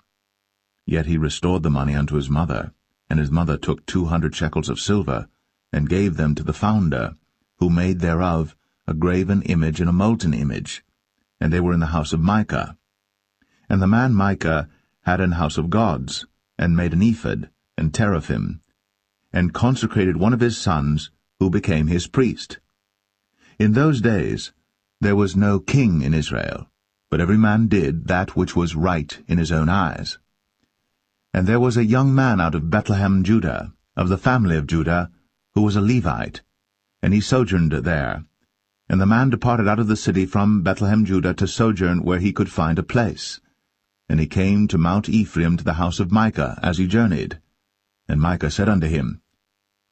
Yet he restored the money unto his mother, and his mother took 200 shekels of silver, and gave them to the founder, who made thereof a graven image and a molten image, and they were in the house of Micah. And the man Micah had an house of gods, and made an ephod, and teraphim, and consecrated one of his sons, who became his priest. In those days there was no king in Israel, but every man did that which was right in his own eyes. And there was a young man out of Bethlehem, Judah, of the family of Judah, who was a Levite, and he sojourned there. And the man departed out of the city from Bethlehem, Judah, to sojourn where he could find a place. And he came to Mount Ephraim, to the house of Micah, as he journeyed. And Micah said unto him,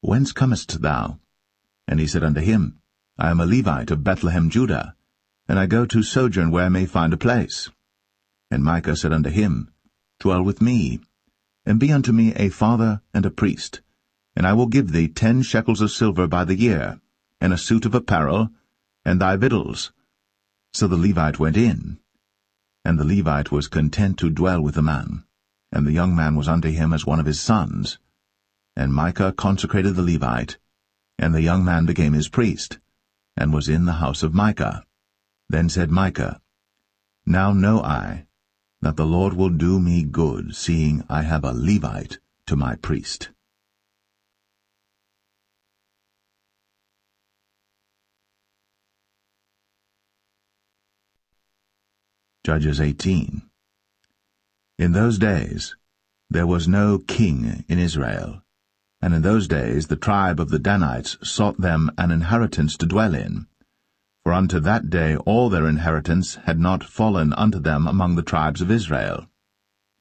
Whence comest thou? And he said unto him, I am a Levite of Bethlehem, Judah, and I go to sojourn where I may find a place. And Micah said unto him, Dwell with me, and be unto me a father and a priest, and I will give thee 10 shekels of silver by the year, and a suit of apparel, and thy victuals. So the Levite went in, and the Levite was content to dwell with the man, and the young man was unto him as one of his sons. And Micah consecrated the Levite, and the young man became his priest, and was in the house of Micah. Then said Micah, Now know I that the Lord will do me good, seeing I have a Levite to my priest. Judges 18. In those days there was no king in Israel, and in those days the tribe of the Danites sought them an inheritance to dwell in. For unto that day all their inheritance had not fallen unto them among the tribes of Israel.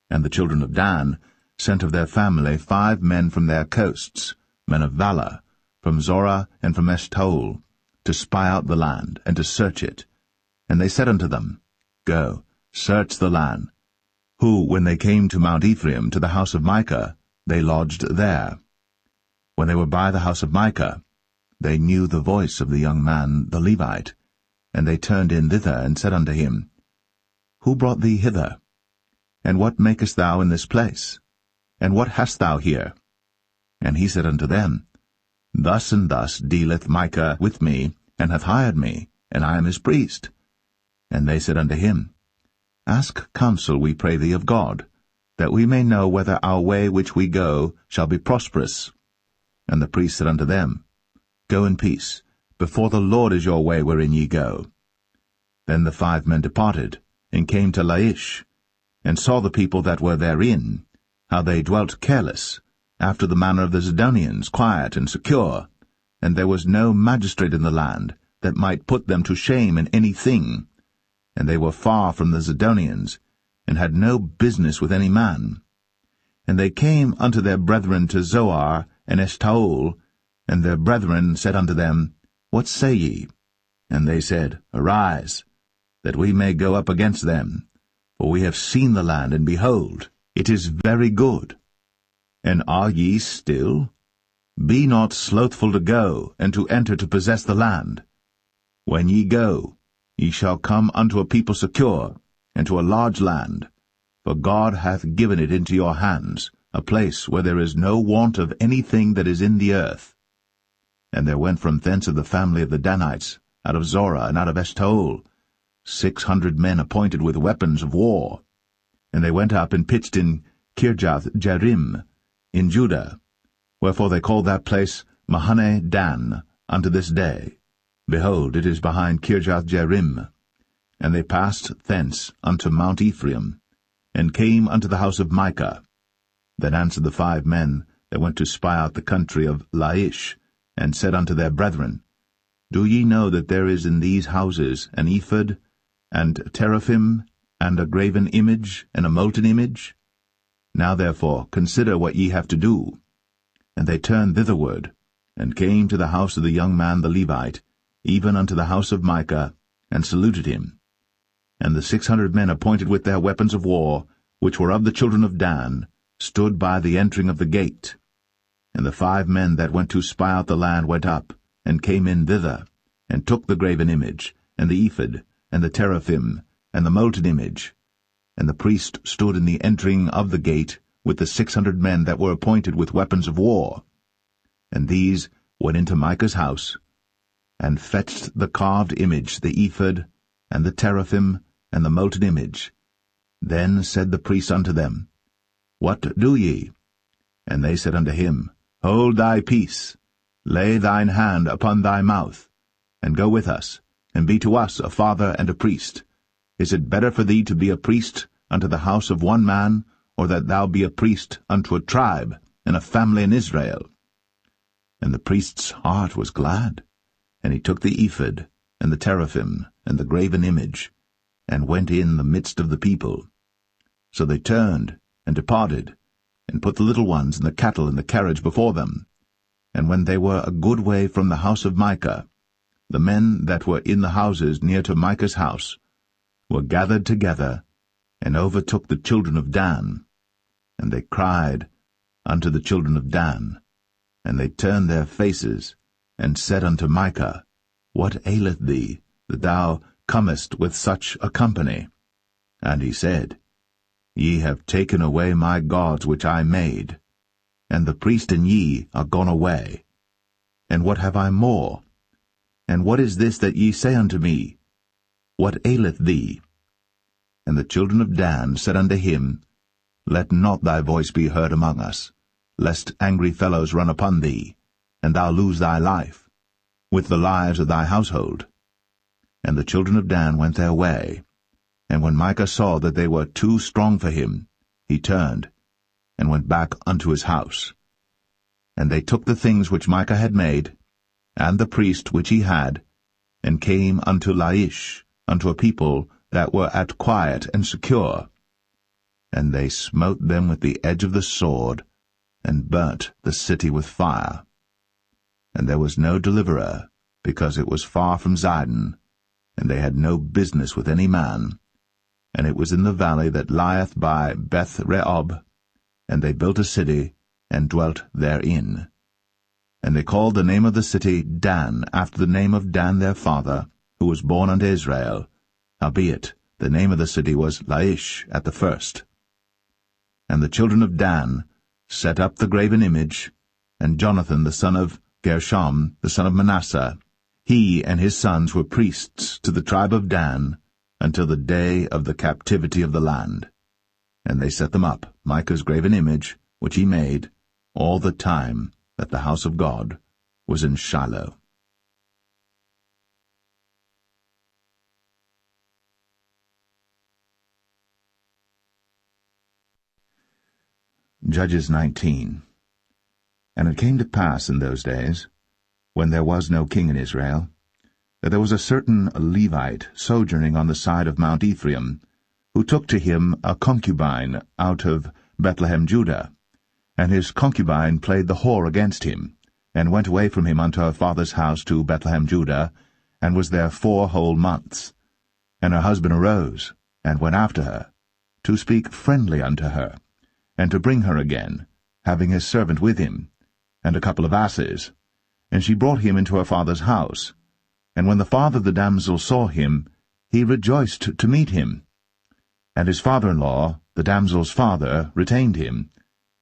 And the children of Dan sent of their family 5 men from their coasts, men of valor, from Zorah and from Eshtaol, to spy out the land, and to search it. And they said unto them, Go, search the land. Who, when they came to Mount Ephraim, to the house of Micah, they lodged there. When they were by the house of Micah, they knew the voice of the young man the Levite, and they turned in thither, and said unto him, Who brought thee hither? And what makest thou in this place? And what hast thou here? And he said unto them, Thus and thus dealeth Micah with me, and hath hired me, and I am his priest. And they said unto him, Ask counsel, we pray thee, of God, that we may know whether our way which we go shall be prosperous. And the priest said unto them, Go in peace. Before the Lord is your way wherein ye go. Then the 5 men departed, and came to Laish, and saw the people that were therein, how they dwelt careless, after the manner of the Zidonians, quiet and secure, and there was no magistrate in the land that might put them to shame in any thing, and they were far from the Zidonians, and had no business with any man. And they came unto their brethren to Zoar and Eshtaol, and their brethren said unto them, What say ye? And they said, Arise, that we may go up against them, for we have seen the land, and behold, it is very good. And are ye still? Be not slothful to go, and to enter to possess the land. When ye go, ye shall come unto a people secure, and to a large land, for God hath given it into your hands, a place where there is no want of anything that is in the earth. And there went from thence of the family of the Danites, out of Zorah and out of Eshtaol, 600 men appointed with weapons of war. And they went up and pitched in Kirjath-jearim, in Judah, wherefore they call that place Mahane Dan unto this day. Behold, it is behind Kirjath-jearim. And they passed thence unto Mount Ephraim, and came unto the house of Micah. Then answered the 5 men that went to spy out the country of Laish, and said unto their brethren, Do ye know that there is in these houses an ephod, and teraphim, and a graven image, and a molten image? Now therefore consider what ye have to do. And they turned thitherward, and came to the house of the young man the Levite, even unto the house of Micah, and saluted him. And the 600 men appointed with their weapons of war, which were of the children of Dan, stood by the entering of the gate. And the 5 men that went to spy out the land went up, and came in thither, and took the graven image, and the ephod, and the teraphim, and the molten image. And the priest stood in the entering of the gate with the 600 men that were appointed with weapons of war. And these went into Micah's house, and fetched the carved image, the ephod, and the teraphim, and the molten image. Then said the priest unto them, What do ye? And they said unto him, Hold thy peace, lay thine hand upon thy mouth, and go with us, and be to us a father and a priest. Is it better for thee to be a priest unto the house of one man, or that thou be a priest unto a tribe and a family in Israel? And the priest's heart was glad, and he took the ephod, and the teraphim, and the graven image, and went in the midst of the people. So they turned, and departed, and put the little ones and the cattle in the carriage before them. And when they were a good way from the house of Micah, the men that were in the houses near to Micah's house were gathered together, and overtook the children of Dan. And they cried unto the children of Dan, and they turned their faces, and said unto Micah, What aileth thee, that thou comest with such a company? And he said, Ye have taken away my gods which I made, and the priest and ye are gone away. And what have I more? And what is this that ye say unto me? What aileth thee? And the children of Dan said unto him, Let not thy voice be heard among us, lest angry fellows run upon thee, and thou lose thy life, with the lives of thy household. And the children of Dan went their way. And when Micah saw that they were too strong for him, he turned, and went back unto his house. And they took the things which Micah had made, and the priest which he had, and came unto Laish, unto a people that were at quiet and secure. And they smote them with the edge of the sword, and burnt the city with fire. And there was no deliverer, because it was far from Zidon, and they had no business with any man. And it was in the valley that lieth by Beth-rehob, and they built a city, and dwelt therein. And they called the name of the city Dan, after the name of Dan their father, who was born unto Israel. Howbeit, the name of the city was Laish at the first. And the children of Dan set up the graven image, and Jonathan the son of Gershom, the son of Manasseh, he and his sons were priests to the tribe of Dan, until the day of the captivity of the land. And they set them up, Micah's graven image, which he made, all the time that the house of God was in Shiloh. Judges 19. And it came to pass in those days, when there was no king in Israel, that there was a certain Levite sojourning on the side of Mount Ephraim, who took to him a concubine out of Bethlehem Judah. And his concubine played the whore against him, and went away from him unto her father's house to Bethlehem Judah, and was there 4 whole months. And her husband arose, and went after her, to speak friendly unto her, and to bring her again, having his servant with him, and a couple of asses. And she brought him into her father's house. And when the father of the damsel saw him, he rejoiced to meet him. And his father-in-law, the damsel's father, retained him,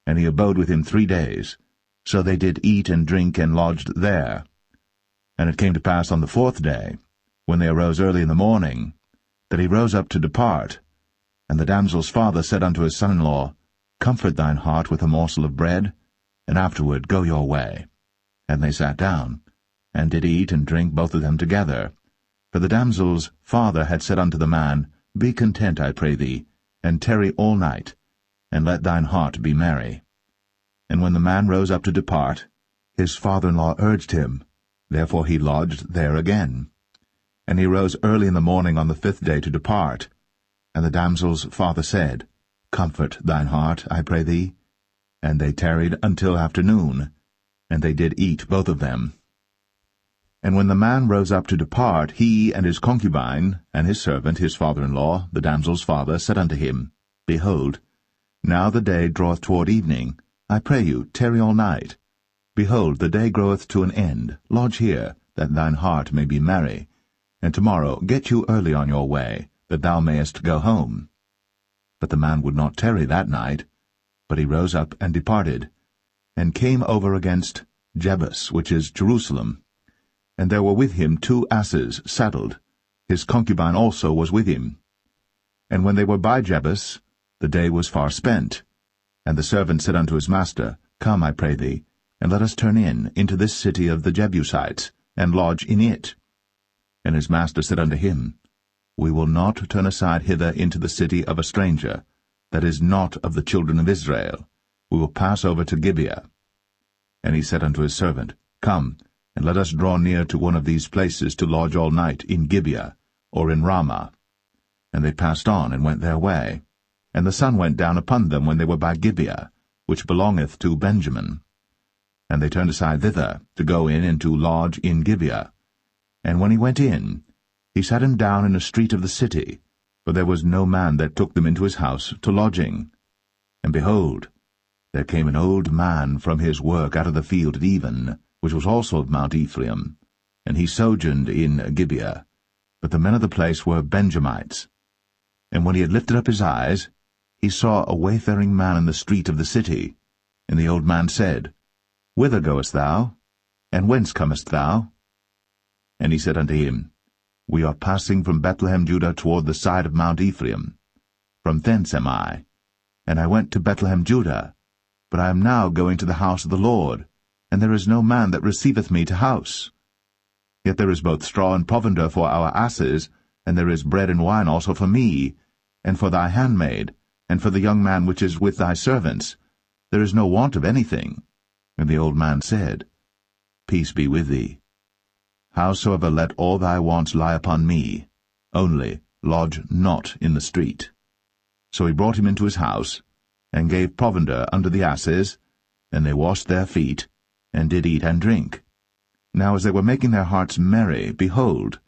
and he abode with him 3 days. So they did eat and drink and lodged there. And it came to pass on the 4th day, when they arose early in the morning, that he rose up to depart. And the damsel's father said unto his son-in-law, Comfort thine heart with a morsel of bread, and afterward go your way. And they sat down, and did eat and drink both of them together. For the damsel's father had said unto the man, Be content, I pray thee, and tarry all night, and let thine heart be merry. And when the man rose up to depart, his father-in-law urged him, therefore he lodged there again. And he rose early in the morning on the 5th day to depart. And the damsel's father said, Comfort thine heart, I pray thee. And they tarried until afternoon, and they did eat both of them. And when the man rose up to depart, he and his concubine, and his servant, his father-in-law, the damsel's father, said unto him, Behold, now the day draweth toward evening. I pray you, tarry all night. Behold, the day groweth to an end. Lodge here, that thine heart may be merry. And tomorrow get you early on your way, that thou mayest go home. But the man would not tarry that night, but he rose up and departed, and came over against Jebus, which is Jerusalem. And there were with him 2 asses saddled. His concubine also was with him. And when they were by Jebus, the day was far spent. And the servant said unto his master, Come, I pray thee, and let us turn into this city of the Jebusites, and lodge in it. And his master said unto him, We will not turn aside hither into the city of a stranger, that is not of the children of Israel. We will pass over to Gibeah. And he said unto his servant, Come, and let us draw near to one of these places to lodge all night in Gibeah, or in Ramah. And they passed on, and went their way. And the sun went down upon them when they were by Gibeah, which belongeth to Benjamin. And they turned aside thither, to go in and to lodge in Gibeah. And when he went in, he sat him down in a street of the city, for there was no man that took them into his house to lodging. And behold, there came an old man from his work out of the field at even, which was also of Mount Ephraim, and he sojourned in Gibeah. But the men of the place were Benjamites. And when he had lifted up his eyes, he saw a wayfaring man in the street of the city. And the old man said, Whither goest thou? And whence comest thou? And he said unto him, We are passing from Bethlehem Judah toward the side of Mount Ephraim. From thence am I. And I went to Bethlehem Judah, but I am now going to the house of the Lord, and there is no man that receiveth me to house. Yet there is both straw and provender for our asses, and there is bread and wine also for me, and for thy handmaid, and for the young man which is with thy servants. There is no want of anything. And the old man said, Peace be with thee. Howsoever let all thy wants lie upon me, only lodge not in the street. So he brought him into his house, and gave provender unto the asses, and they washed their feet, and did eat and drink. Now as they were making their hearts merry, behold,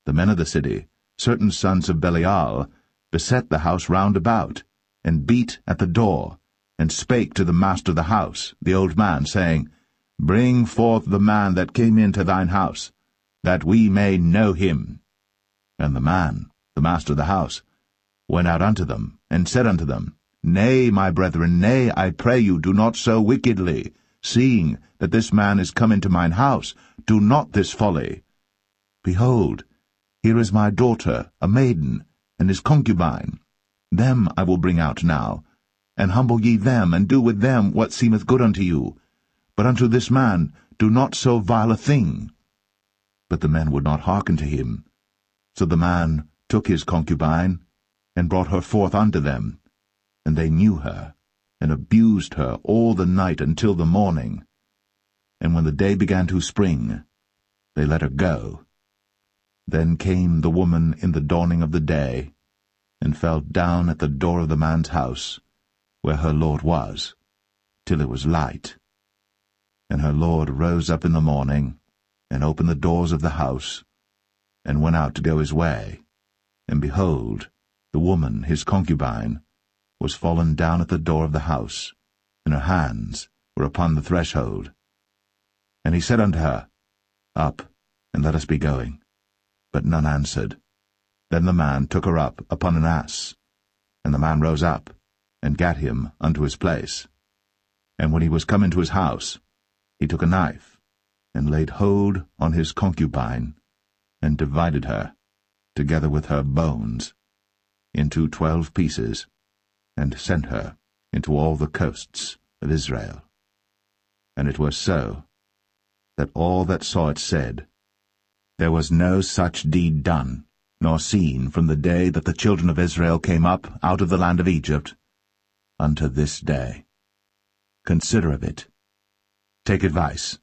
the men of the city, certain sons of Belial, beset the house round about, and beat at the door, and spake to the master of the house, the old man, saying, Bring forth the man that came into thine house, that we may know him. And the man, the master of the house, went out unto them, and said unto them, Nay, my brethren, nay, I pray you, do not so wickedly, seeing that this man is come into mine house. Do not this folly. Behold, here is my daughter, a maiden, and his concubine. Them I will bring out now, and humble ye them, and do with them what seemeth good unto you. But unto this man do not so vile a thing. But the men would not hearken to him. So the man took his concubine, and brought her forth unto them. And they knew her, and abused her all the night until the morning. And when the day began to spring, they let her go. Then came the woman in the dawning of the day, and fell down at the door of the man's house, where her lord was, till it was light. And her lord rose up in the morning, and opened the doors of the house, and went out to go his way. And behold, the woman, his concubine, was fallen down at the door of the house, and her hands were upon the threshold. And he said unto her, Up, and let us be going. But none answered. Then the man took her up upon an ass. And the man rose up, and gat him unto his place. And when he was come into his house, he took a knife, and laid hold on his concubine, and divided her, together with her bones, into 12 pieces, and sent her into all the coasts of Israel. And it was so, that all that saw it said, There was no such deed done, nor seen from the day that the children of Israel came up out of the land of Egypt, unto this day. Consider of it, take advice,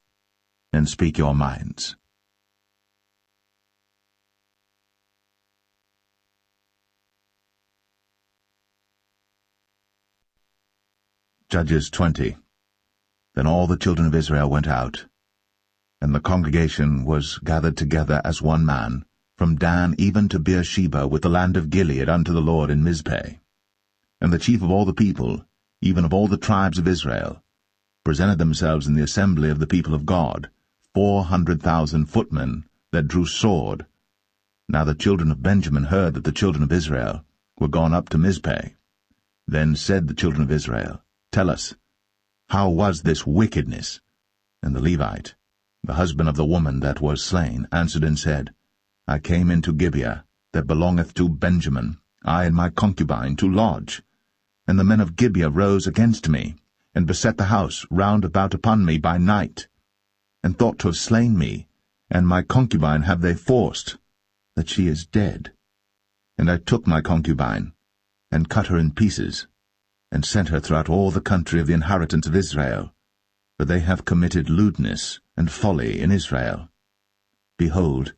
and speak your minds. Judges 20. Then all the children of Israel went out, and the congregation was gathered together as one man, from Dan even to Beersheba with the land of Gilead unto the Lord in Mizpeh. And the chief of all the people, even of all the tribes of Israel, presented themselves in the assembly of the people of God, 400,000 footmen that drew sword. Now the children of Benjamin heard that the children of Israel were gone up to Mizpeh. Then said the children of Israel, Tell us, how was this wickedness? And the Levite, the husband of the woman that was slain, answered and said, I came into Gibeah, that belongeth to Benjamin, I and my concubine, to lodge. And the men of Gibeah rose against me, and beset the house round about upon me by night, and thought to have slain me, and my concubine have they forced, that she is dead. And I took my concubine, and cut her in pieces, and sent her throughout all the country of the inheritance of Israel, for they have committed lewdness and folly in Israel. Behold,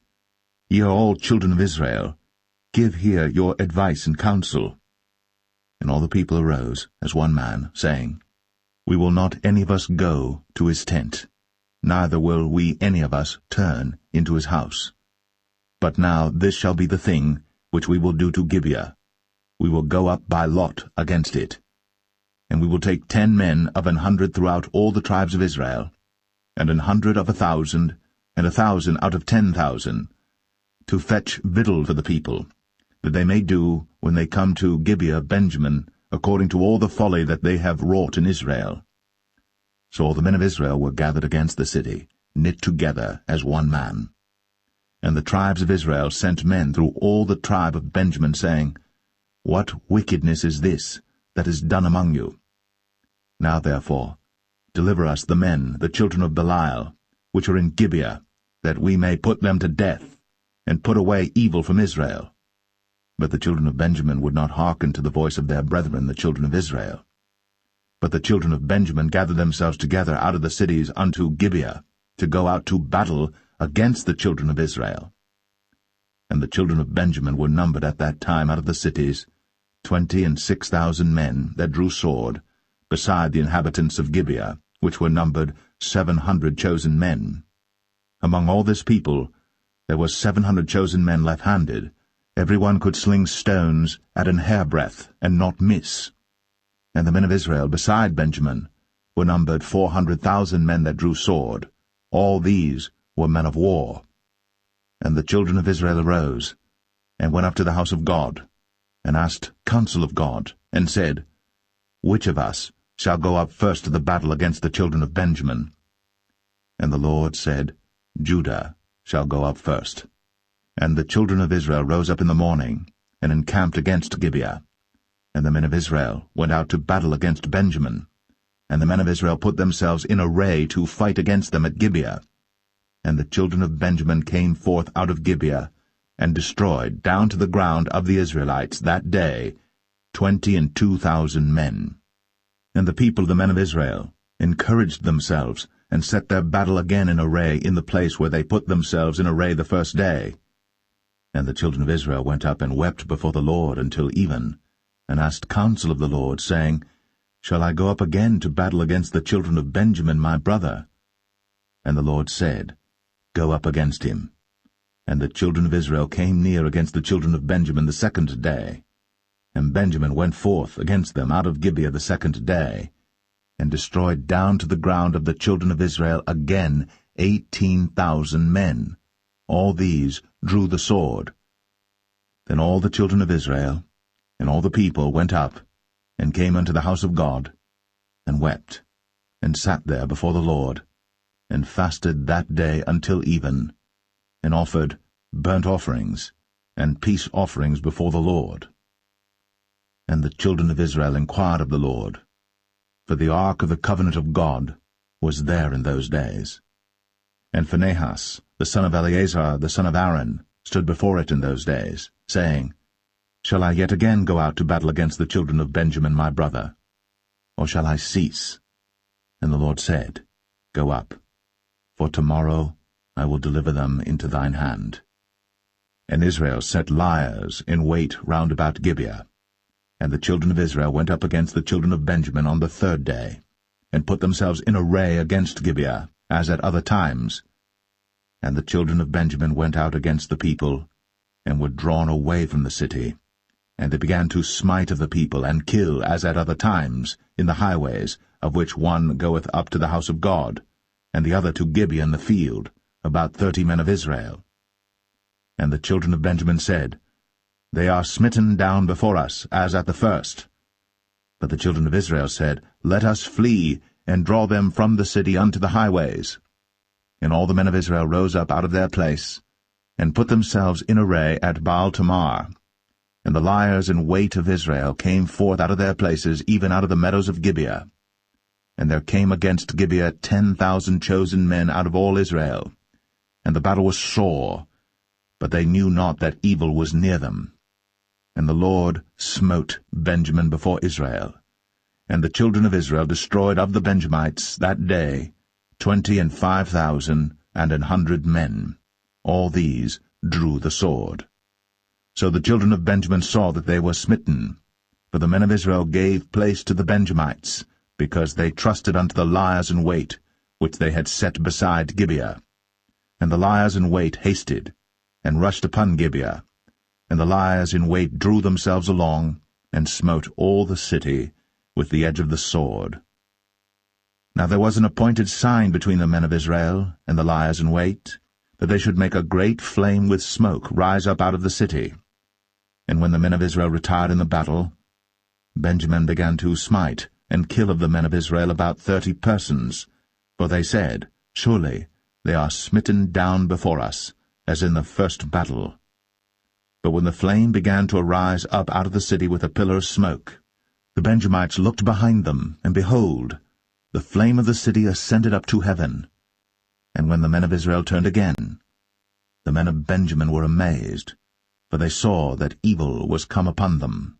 ye are all children of Israel, give here your advice and counsel. And all the people arose as one man, saying, We will not any of us go to his tent, neither will we any of us turn into his house. But now this shall be the thing which we will do to Gibeah. We will go up by lot against it. And we will take 10 men of 100 throughout all the tribes of Israel, and 100 of 1,000, and 1,000 out of 10,000, to fetch victual for the people, that they may do, when they come to Gibeah Benjamin, according to all the folly that they have wrought in Israel. So all the men of Israel were gathered against the city, knit together as one man. And the tribes of Israel sent men through all the tribe of Benjamin, saying, What wickedness is this that is done among you? Now therefore, deliver us the men, the children of Belial, which are in Gibeah, that we may put them to death, and put away evil from Israel. But the children of Benjamin would not hearken to the voice of their brethren, the children of Israel. But the children of Benjamin gathered themselves together out of the cities unto Gibeah, to go out to battle against the children of Israel. And the children of Benjamin were numbered at that time out of the cities 26,000 men that drew sword, beside the inhabitants of Gibeah, which were numbered 700 chosen men. Among all this people there were 700 chosen men left-handed. Every one could sling stones at an hairbreadth, and not miss. And the men of Israel beside Benjamin were numbered 400,000 men that drew sword. All these were men of war. And the children of Israel arose, and went up to the house of God, and asked counsel of God, and said, Which of us shall go up first to the battle against the children of Benjamin? And the Lord said, Judah shall go up first. And the children of Israel rose up in the morning, and encamped against Gibeah. And the men of Israel went out to battle against Benjamin. And the men of Israel put themselves in array to fight against them at Gibeah. And the children of Benjamin came forth out of Gibeah, and destroyed down to the ground of the Israelites that day 22,000 men. And the people, the men of Israel, encouraged themselves, and set their battle again in array in the place where they put themselves in array the first day. And the children of Israel went up and wept before the Lord until even, and asked counsel of the Lord, saying, Shall I go up again to battle against the children of Benjamin my brother? And the Lord said, Go up against him. And the children of Israel came near against the children of Benjamin the second day. And Benjamin went forth against them out of Gibeah the second day, and destroyed down to the ground of the children of Israel again 18,000 men. All these drew the sword. Then all the children of Israel and all the people went up, and came unto the house of God, and wept, and sat there before the Lord, and fasted that day until even, and offered burnt offerings and peace offerings before the Lord. And the children of Israel inquired of the Lord, for the ark of the covenant of God was there in those days. And Phinehas, the son of Eleazar, the son of Aaron, stood before it in those days, saying, Shall I yet again go out to battle against the children of Benjamin my brother? Or shall I cease? And the Lord said, Go up, for tomorrow I will deliver them into thine hand. And Israel set liers in wait round about Gibeah. And the children of Israel went up against the children of Benjamin on the third day, and put themselves in array against Gibeah, as at other times. And the children of Benjamin went out against the people, and were drawn away from the city. And they began to smite of the people, and kill, as at other times, in the highways, of which one goeth up to the house of God, and the other to Gibeah in the field, about 30 men of Israel. And the children of Benjamin said, They are smitten down before us, as at the first. But the children of Israel said, Let us flee, and draw them from the city unto the highways. And all the men of Israel rose up out of their place, and put themselves in array at Baal-Tamar. And the liers in wait of Israel came forth out of their places, even out of the meadows of Gibeah. And there came against Gibeah 10,000 chosen men out of all Israel. And the battle was sore, but they knew not that evil was near them. And the Lord smote Benjamin before Israel. And the children of Israel destroyed of the Benjamites that day 25,000 and 100 men. All these drew the sword. So the children of Benjamin saw that they were smitten. For the men of Israel gave place to the Benjamites, because they trusted unto the liers in wait, which they had set beside Gibeah. And the liers in wait hasted, and rushed upon Gibeah. And the liers in wait drew themselves along, and smote all the city with the edge of the sword. Now there was an appointed sign between the men of Israel and the liers in wait, that they should make a great flame with smoke rise up out of the city. And when the men of Israel retired in the battle, Benjamin began to smite and kill of the men of Israel about 30 persons, for they said, Surely they are smitten down before us, as in the first battle. But when the flame began to arise up out of the city with a pillar of smoke, the Benjamites looked behind them, and behold, the flame of the city ascended up to heaven. And when the men of Israel turned again, the men of Benjamin were amazed, for they saw that evil was come upon them.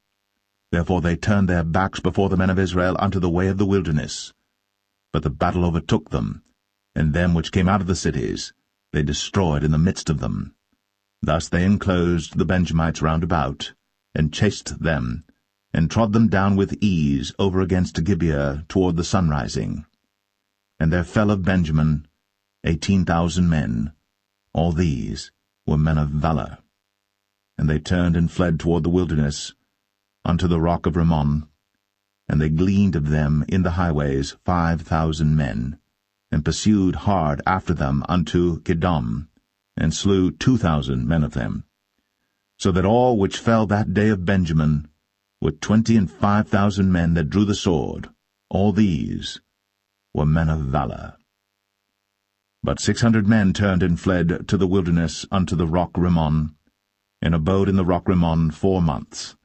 Therefore they turned their backs before the men of Israel unto the way of the wilderness. But the battle overtook them, and them which came out of the cities they destroyed in the midst of them. Thus they enclosed the Benjamites round about, and chased them, and trod them down with ease over against Gibeah toward the sunrising. And there fell of Benjamin 18,000 men. All these were men of valor. And they turned and fled toward the wilderness, unto the rock of Rimmon. And they gleaned of them in the highways 5,000 men, and pursued hard after them unto Kidom, and slew 2,000 men of them. So that all which fell that day of Benjamin were 25,000 men that drew the sword. All these were men of valor. But 600 men turned and fled to the wilderness unto the rock Rimmon, and abode in the rock Rimmon 4 months.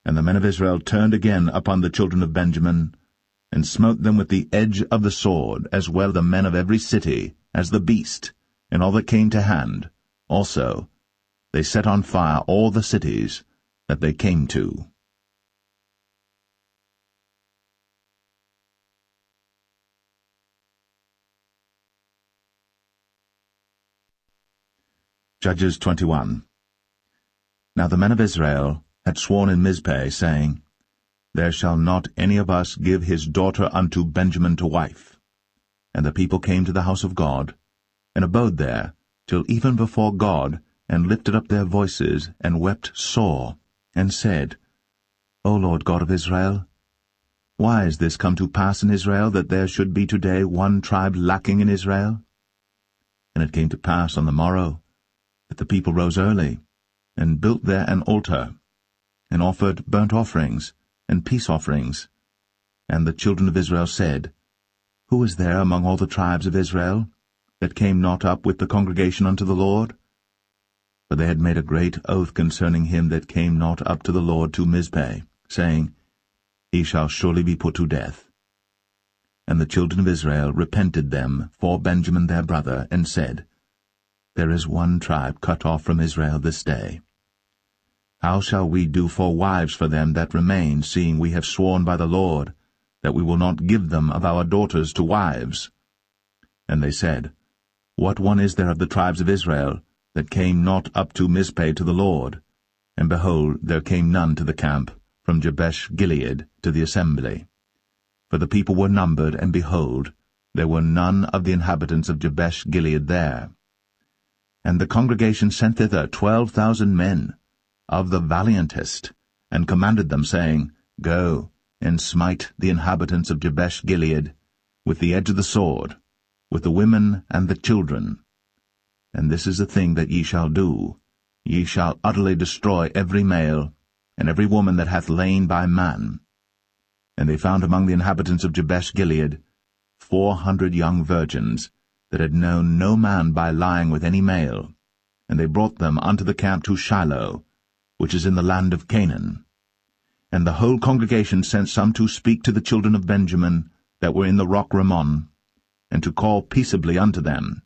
And the men of Israel turned again upon the children of Benjamin, and smote them with the edge of the sword, as well the men of every city, as the beast, and all that came to hand. Also they set on fire all the cities that they came to. Judges 21. Now the men of Israel had sworn in Mizpeh, saying, There shall not any of us give his daughter unto Benjamin to wife. And the people came to the house of God, and abode there till even before God, and lifted up their voices, and wept sore, and said, O Lord God of Israel, why is this come to pass in Israel, that there should be today one tribe lacking in Israel? And it came to pass on the morrow, that the people rose early, and built there an altar, and offered burnt offerings, and peace offerings. And the children of Israel said, Who is there among all the tribes of Israel, that came not up with the congregation unto the Lord? For they had made a great oath concerning him that came not up to the Lord to Mizpeh, saying, He shall surely be put to death. And the children of Israel repented them for Benjamin their brother, and said, There is one tribe cut off from Israel this day. How shall we do for wives for them that remain, seeing we have sworn by the Lord, that we will not give them of our daughters to wives? And they said, What one is there of the tribes of Israel, that came not up to Mizpeh to the Lord? And behold, there came none to the camp, from Jabesh-Gilead to the assembly. For the people were numbered, and behold, there were none of the inhabitants of Jabesh-Gilead there. And the congregation sent thither 12,000 men, of the valiantest, and commanded them, saying, Go, and smite the inhabitants of Jabesh-Gilead with the edge of the sword, with the women and the children. And this is the thing that ye shall do. Ye shall utterly destroy every male, and every woman that hath lain by man. And they found among the inhabitants of Jabesh-Gilead 400 young virgins, that had known no man by lying with any male. And they brought them unto the camp to Shiloh, which is in the land of Canaan. And the whole congregation sent some to speak to the children of Benjamin that were in the rock Rimmon, and to call peaceably unto them.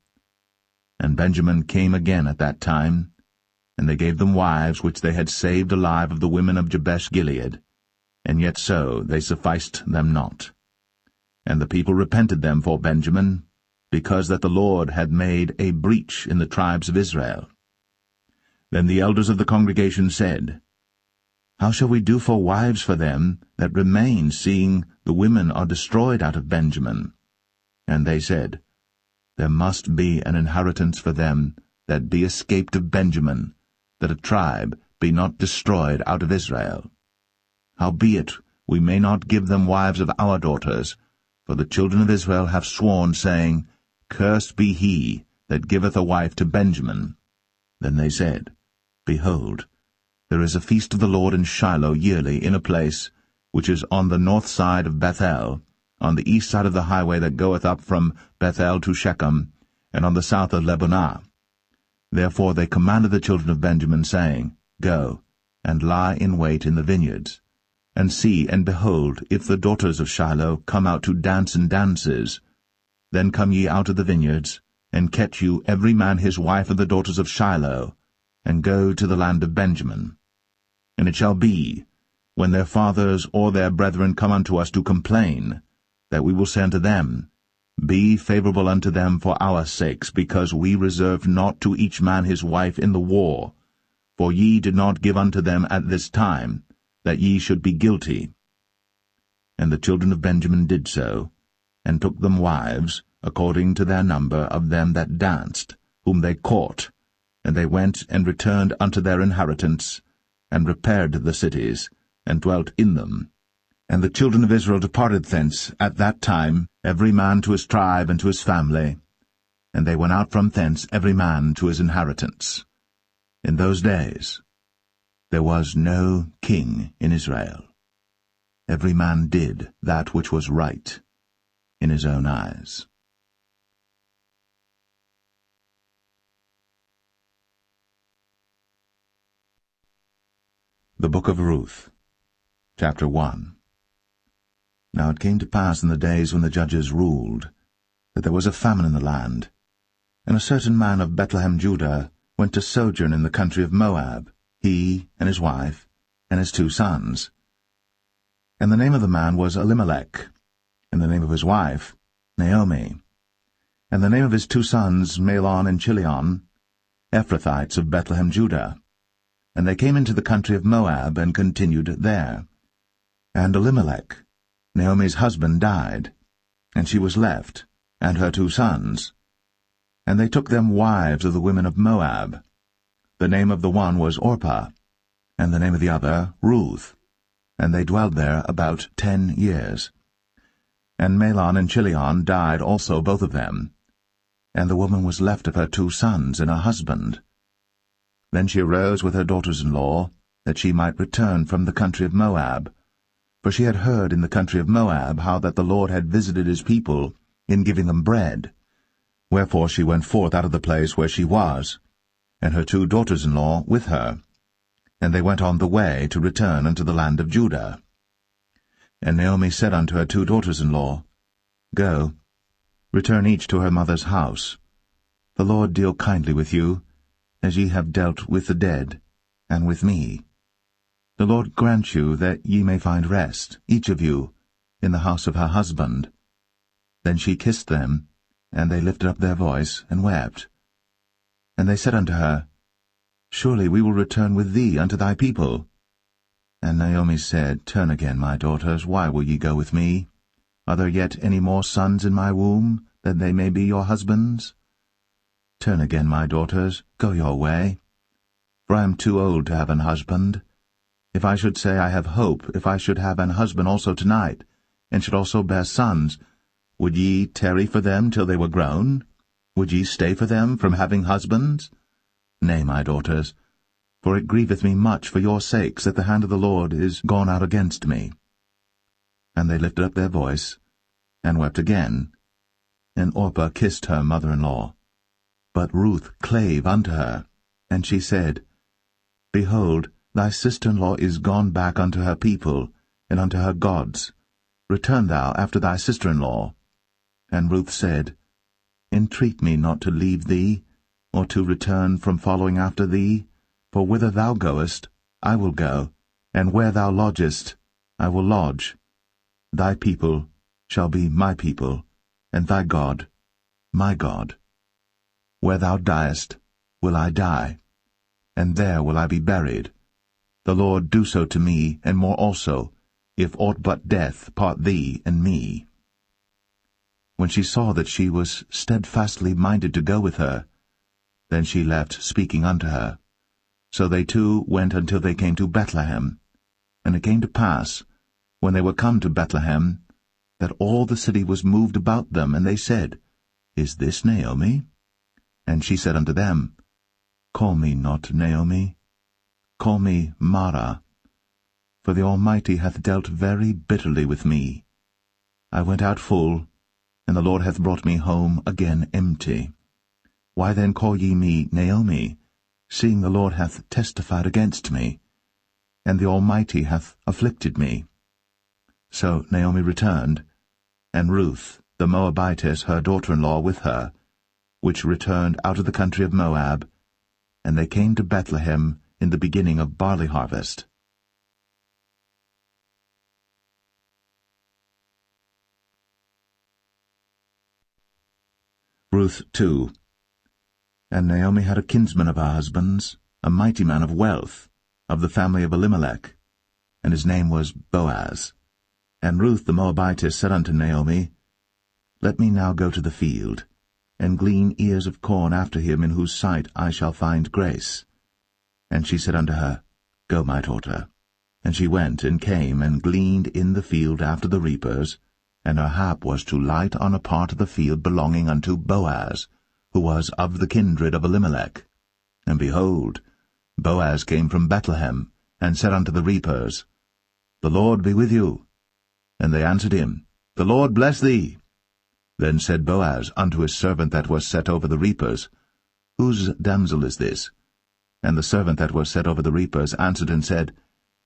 And Benjamin came again at that time, and they gave them wives which they had saved alive of the women of Jabesh-Gilead, and yet so they sufficed them not. And the people repented them for Benjamin, because that the Lord had made a breach in the tribes of Israel. Then the elders of the congregation said, How shall we do for wives for them that remain, seeing the women are destroyed out of Benjamin? And they said, There must be an inheritance for them that be escaped of Benjamin, that a tribe be not destroyed out of Israel. Howbeit we may not give them wives of our daughters, for the children of Israel have sworn, saying, Cursed be he that giveth a wife to Benjamin. Then they said, Behold, there is a feast of the Lord in Shiloh yearly, in a place which is on the north side of Bethel, on the east side of the highway that goeth up from Bethel to Shechem, and on the south of Lebonah. Therefore they commanded the children of Benjamin, saying, Go, and lie in wait in the vineyards, and see, and behold, if the daughters of Shiloh come out to dance in dances. Then come ye out of the vineyards, and catch you every man his wife of the daughters of Shiloh, and go to the land of Benjamin. And it shall be, when their fathers or their brethren come unto us to complain, that we will say unto them, Be favorable unto them for our sakes, because we reserved not to each man his wife in the war. For ye did not give unto them at this time, that ye should be guilty. And the children of Benjamin did so, and took them wives, according to their number of them that danced, whom they caught. And they went and returned unto their inheritance, and repaired the cities, and dwelt in them. And the children of Israel departed thence at that time, every man to his tribe and to his family. And they went out from thence every man to his inheritance. In those days there was no king in Israel. Every man did that which was right in his own eyes. The Book of Ruth, Chapter 1. Now it came to pass in the days when the judges ruled, that there was a famine in the land. And a certain man of Bethlehem, Judah, went to sojourn in the country of Moab, he and his wife, and his 2 sons. And the name of the man was Elimelech, and the name of his wife Naomi. And the name of his 2 sons, Mahlon and Chilion, Ephrathites of Bethlehem, Judah. And they came into the country of Moab, and continued there. And Elimelech, Naomi's husband, died, and she was left, and her 2 sons. And they took them wives of the women of Moab. The name of the one was Orpah, and the name of the other Ruth. And they dwelled there about 10 years. And Mahlon and Chilion died also, both of them. And the woman was left of her 2 sons and her husband. Then she arose with her daughters-in-law, that she might return from the country of Moab. For she had heard in the country of Moab how that the Lord had visited his people in giving them bread. Wherefore she went forth out of the place where she was, and her 2 daughters-in-law with her. And they went on the way to return unto the land of Judah. And Naomi said unto her 2 daughters-in-law, Go, return each to her mother's house. The Lord deal kindly with you, as ye have dealt with the dead, and with me. The Lord grant you that ye may find rest, each of you, in the house of her husband. Then she kissed them, and they lifted up their voice, and wept. And they said unto her, Surely we will return with thee unto thy people. And Naomi said, Turn again, my daughters, why will ye go with me? Are there yet any more sons in my womb, that they may be your husbands? Turn again, my daughters, go your way. For I am too old to have an husband. If I should say I have hope, if I should have an husband also tonight, and should also bear sons, would ye tarry for them till they were grown? Would ye stay for them from having husbands? Nay, my daughters, for it grieveth me much for your sakes that the hand of the Lord is gone out against me. And they lifted up their voice, and wept again. And Orpah kissed her mother-in-law. But Ruth clave unto her, and she said, Behold, thy sister-in-law is gone back unto her people, and unto her gods. Return thou after thy sister-in-law. And Ruth said, Entreat me not to leave thee, or to return from following after thee, for whither thou goest, I will go, and where thou lodgest, I will lodge. Thy people shall be my people, and thy God my God. Where thou diest will I die, and there will I be buried. The Lord do so to me, and more also, if aught but death part thee and me. When she saw that she was steadfastly minded to go with her, then she left speaking unto her. So they 2 went until they came to Bethlehem. And it came to pass, when they were come to Bethlehem, that all the city was moved about them, and they said, Is this Naomi? And she said unto them, Call me not Naomi, call me Mara, for the Almighty hath dealt very bitterly with me. I went out full, and the Lord hath brought me home again empty. Why then call ye me Naomi, seeing the Lord hath testified against me, and the Almighty hath afflicted me? So Naomi returned, and Ruth the Moabitess her daughter-in-law with her, which returned out of the country of Moab, and they came to Bethlehem in the beginning of barley harvest. Ruth 2. And Naomi had a kinsman of her husband's, a mighty man of wealth, of the family of Elimelech, and his name was Boaz. And Ruth the Moabitess said unto Naomi, Let me now go to the field, and glean ears of corn after him in whose sight I shall find grace. And she said unto her, Go, my daughter. And she went and came and gleaned in the field after the reapers, and her hap was to light on a part of the field belonging unto Boaz, who was of the kindred of Elimelech. And behold, Boaz came from Bethlehem, and said unto the reapers, The Lord be with you. And they answered him, The Lord bless thee. Then said Boaz unto his servant that was set over the reapers, Whose damsel is this? And the servant that was set over the reapers answered and said,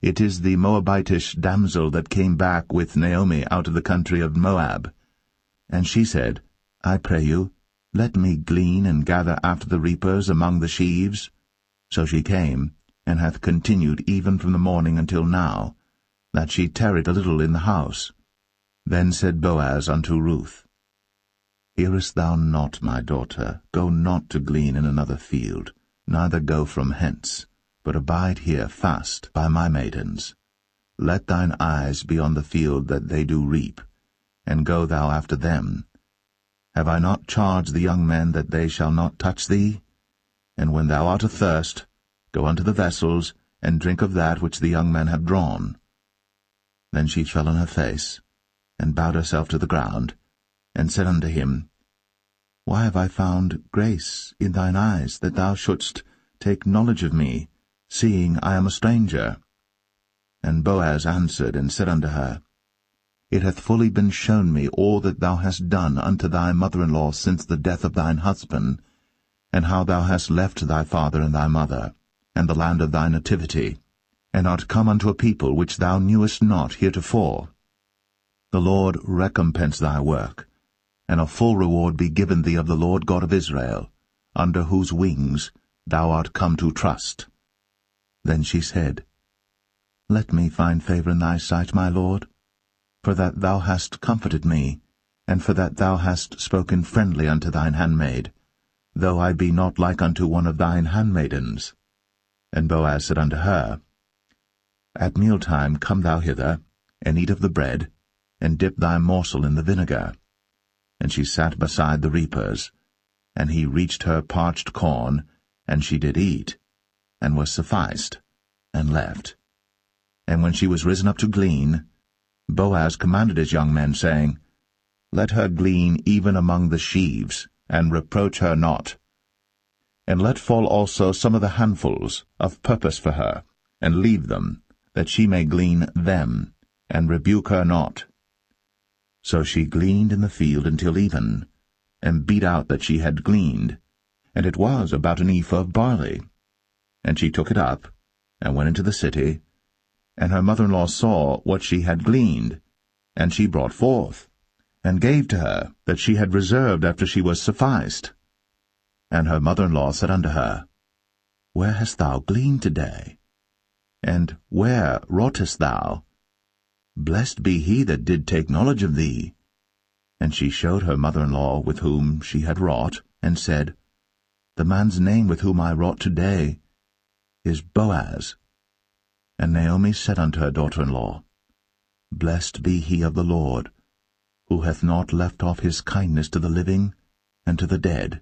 It is the Moabitish damsel that came back with Naomi out of the country of Moab. And she said, I pray you, let me glean and gather after the reapers among the sheaves. So she came, and hath continued even from the morning until now, that she tarried a little in the house. Then said Boaz unto Ruth, Hearest thou not, my daughter? Go not to glean in another field, neither go from hence, but abide here fast by my maidens. Let thine eyes be on the field that they do reap, and go thou after them. Have I not charged the young men that they shall not touch thee? And when thou art athirst, go unto the vessels, and drink of that which the young men have drawn. Then she fell on her face, and bowed herself to the ground, and said unto him, Why have I found grace in thine eyes, that thou shouldst take knowledge of me, seeing I am a stranger? And Boaz answered and said unto her, It hath fully been shown me all that thou hast done unto thy mother-in-law since the death of thine husband, and how thou hast left thy father and thy mother, and the land of thy nativity, and art come unto a people which thou knewest not heretofore. The Lord recompense thy work, and a full reward be given thee of the Lord God of Israel, under whose wings thou art come to trust. Then she said, Let me find favor in thy sight, my Lord, for that thou hast comforted me, and for that thou hast spoken friendly unto thine handmaid, though I be not like unto one of thine handmaidens. And Boaz said unto her, At mealtime come thou hither, and eat of the bread, and dip thy morsel in the vinegar. And she sat beside the reapers, and he reached her parched corn, and she did eat, and was sufficed, and left. And when she was risen up to glean, Boaz commanded his young men, saying, Let her glean even among the sheaves, and reproach her not. And let fall also some of the handfuls of purpose for her, and leave them, that she may glean them, and rebuke her not. So she gleaned in the field until even, and beat out that she had gleaned, and it was about an ephah of barley. And she took it up, and went into the city, and her mother-in-law saw what she had gleaned, and she brought forth, and gave to her that she had reserved after she was sufficed. And her mother-in-law said unto her, Where hast thou gleaned today? And where wroughtest thou? Blessed be he that did take knowledge of thee. And she showed her mother-in-law with whom she had wrought, and said, The man's name with whom I wrought today is Boaz. And Naomi said unto her daughter-in-law, Blessed be he of the Lord, who hath not left off his kindness to the living and to the dead.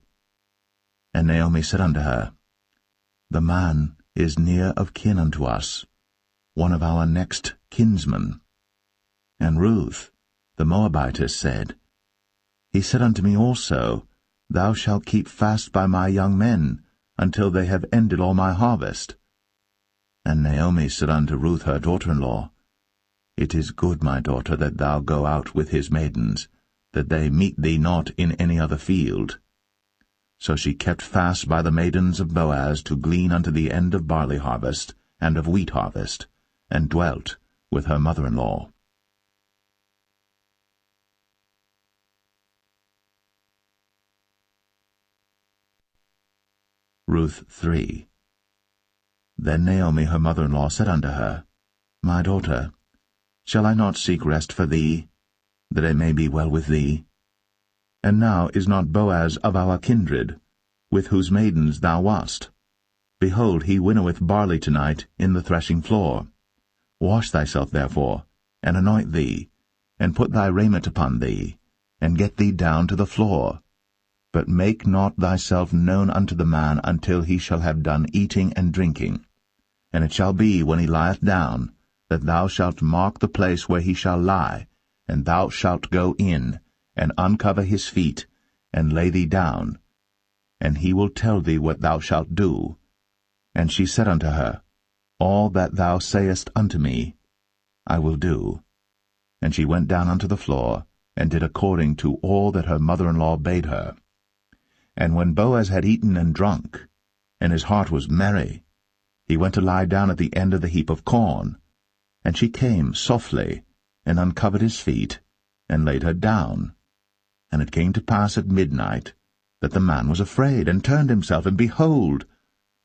And Naomi said unto her, The man is near of kin unto us, one of our next kinsmen. And Ruth, the Moabitess, said, He said unto me also, Thou shalt keep fast by my young men, until they have ended all my harvest. And Naomi said unto Ruth her daughter-in-law, It is good, my daughter, that thou go out with his maidens, that they meet thee not in any other field. So she kept fast by the maidens of Boaz to glean unto the end of barley harvest and of wheat harvest, and dwelt with her mother-in-law. Ruth 3. Then Naomi her mother-in-law said unto her, My daughter, shall I not seek rest for thee, that it may be well with thee? And now is not Boaz of our kindred, with whose maidens thou wast? Behold, he winnoweth barley tonight in the threshing floor. Wash thyself therefore, and anoint thee, and put thy raiment upon thee, and get thee down to the floor. But make not thyself known unto the man until he shall have done eating and drinking. And it shall be, when he lieth down, that thou shalt mark the place where he shall lie, and thou shalt go in, and uncover his feet, and lay thee down. And he will tell thee what thou shalt do. And she said unto her, All that thou sayest unto me, I will do. And she went down unto the floor, and did according to all that her mother-in-law bade her. And when Boaz had eaten and drunk, and his heart was merry, he went to lie down at the end of the heap of corn, And she came softly, and uncovered his feet, and laid her down. And it came to pass at midnight, that the man was afraid, and turned himself, and behold,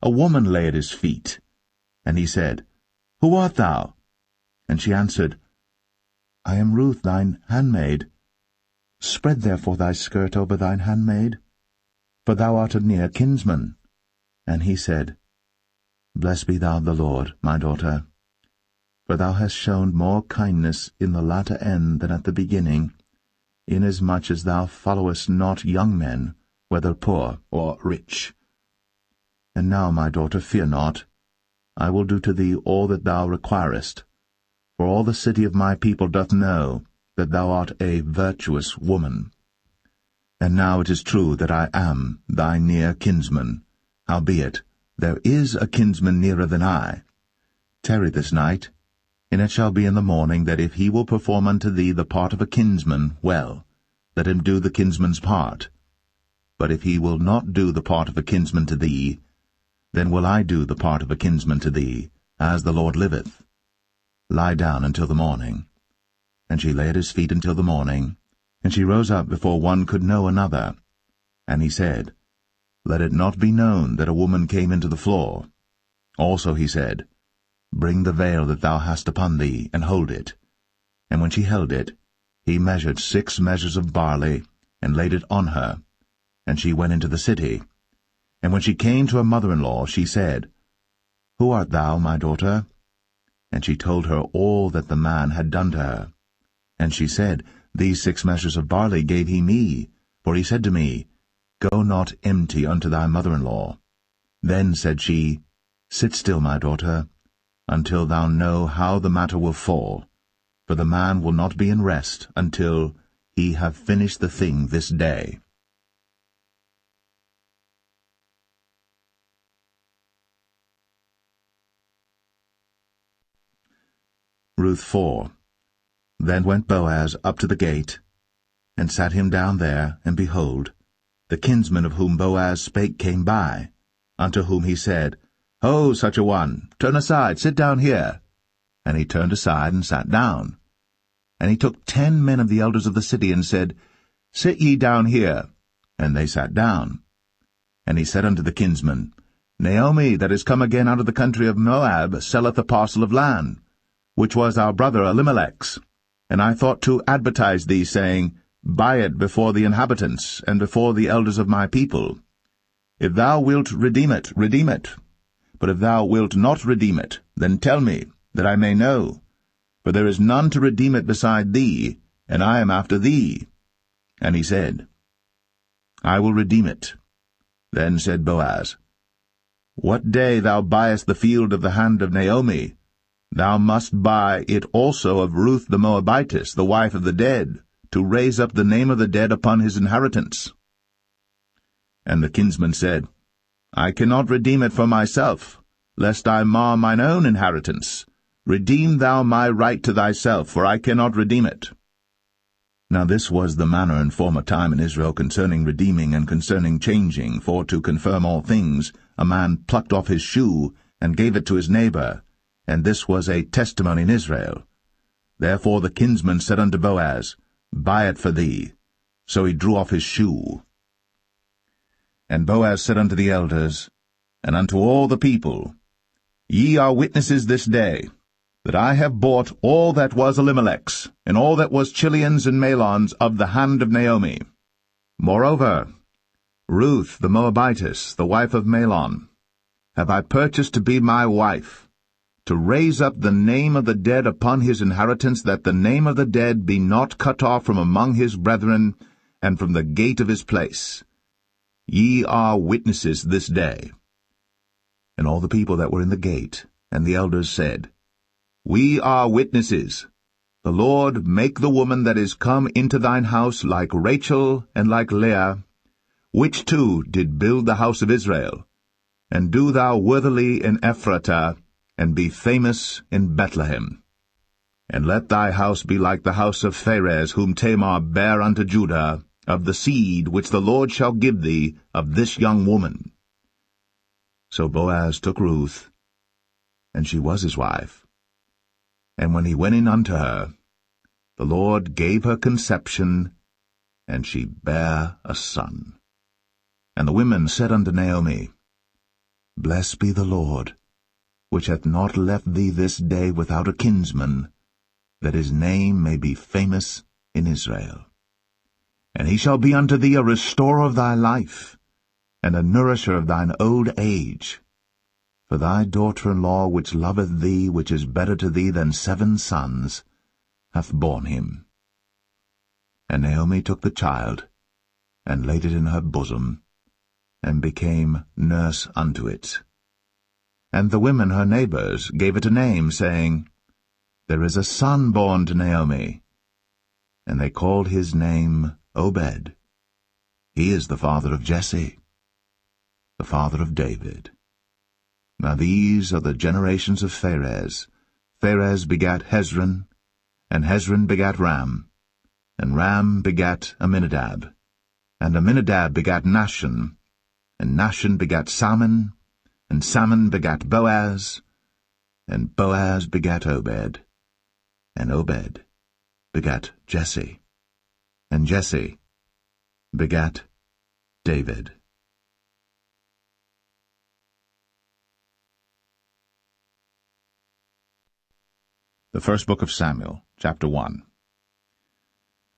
a woman lay at his feet. And he said, Who art thou? And she answered, I am Ruth thine handmaid. Spread therefore thy skirt over thine handmaid, for thou art a near kinsman. And he said, Blessed be thou of the Lord, my daughter, for thou hast shown more kindness in the latter end than at the beginning, inasmuch as thou followest not young men, whether poor or rich. And now, my daughter, fear not. I will do to thee all that thou requirest, for all the city of my people doth know that thou art a virtuous woman. And now it is true that I am thy near kinsman, howbeit there is a kinsman nearer than I. Tarry this night, and it shall be in the morning that if he will perform unto thee the part of a kinsman, well, let him do the kinsman's part. But if he will not do the part of a kinsman to thee, then will I do the part of a kinsman to thee, as the Lord liveth. Lie down until the morning. And she lay at his feet until the morning, and she rose up before one could know another. And he said, Let it not be known that a woman came into the floor. Also he said, Bring the veil that thou hast upon thee, and hold it. And when she held it, he measured 6 measures of barley, and laid it on her. And she went into the city. And when she came to her mother-in-law, she said, Who art thou, my daughter? And she told her all that the man had done to her. And she said, These 6 measures of barley gave he me, for he said to me, Go not empty unto thy mother-in-law. Then said she, Sit still, my daughter, until thou know how the matter will fall, for the man will not be in rest until he have finished the thing this day. Ruth 4. Then went Boaz up to the gate, and sat him down there, and behold, the kinsman of whom Boaz spake came by, unto whom he said, Ho, such a one, turn aside, sit down here. And he turned aside and sat down. And he took 10 men of the elders of the city, and said, Sit ye down here. And they sat down. And he said unto the kinsman, Naomi, that is come again out of the country of Moab, selleth a parcel of land, which was our brother Elimelech's. And I thought to advertise thee, saying, Buy it before the inhabitants, and before the elders of my people. If thou wilt redeem it, redeem it. But if thou wilt not redeem it, then tell me, that I may know. For there is none to redeem it beside thee, and I am after thee. And he said, I will redeem it. Then said Boaz, What day thou buyest the field of the hand of Naomi, thou must buy it also of Ruth the Moabitess, the wife of the dead, to raise up the name of the dead upon his inheritance. And the kinsman said, I cannot redeem it for myself, lest I mar mine own inheritance. Redeem thou my right to thyself, for I cannot redeem it. Now this was the manner in former time in Israel concerning redeeming and concerning changing, for to confirm all things, a man plucked off his shoe, and gave it to his neighbor, and this was a testimony in Israel. Therefore the kinsman said unto Boaz, Buy it for thee. So he drew off his shoe. And Boaz said unto the elders, and unto all the people, Ye are witnesses this day, that I have bought all that was Elimelech's, and all that was Chilion's and Mahlon's of the hand of Naomi. Moreover, Ruth the Moabitess, the wife of Mahlon, have I purchased to be my wife, to raise up the name of the dead upon his inheritance, that the name of the dead be not cut off from among his brethren, and from the gate of his place. Ye are witnesses this day. And all the people that were in the gate, and the elders said, We are witnesses. The Lord make the woman that is come into thine house like Rachel and like Leah, which two did build the house of Israel. And do thou worthily in Ephratah, and be famous in Bethlehem. And let thy house be like the house of Pharez, whom Tamar bare unto Judah, of the seed which the Lord shall give thee of this young woman. So Boaz took Ruth, and she was his wife. And when he went in unto her, the Lord gave her conception, and she bare a son. And the women said unto Naomi, Blessed be the Lord, which hath not left thee this day without a kinsman, that his name may be famous in Israel. And he shall be unto thee a restorer of thy life, and a nourisher of thine old age. For thy daughter-in-law, which loveth thee, which is better to thee than 7 sons, hath borne him. And Naomi took the child, and laid it in her bosom, and became nurse unto it. And the women her neighbors gave it a name, saying, There is a son born to Naomi. And they called his name Obed. He is the father of Jesse, the father of David. Now these are the generations of Pharez. Pharez begat Hezron, and Hezron begat Ram, and Ram begat Amminadab, and Amminadab begat Nahshon, and Nahshon begat Salmon, and Salmon begat Boaz, and Boaz begat Obed, and Obed begat Jesse, and Jesse begat David. The first book of Samuel, chapter 1.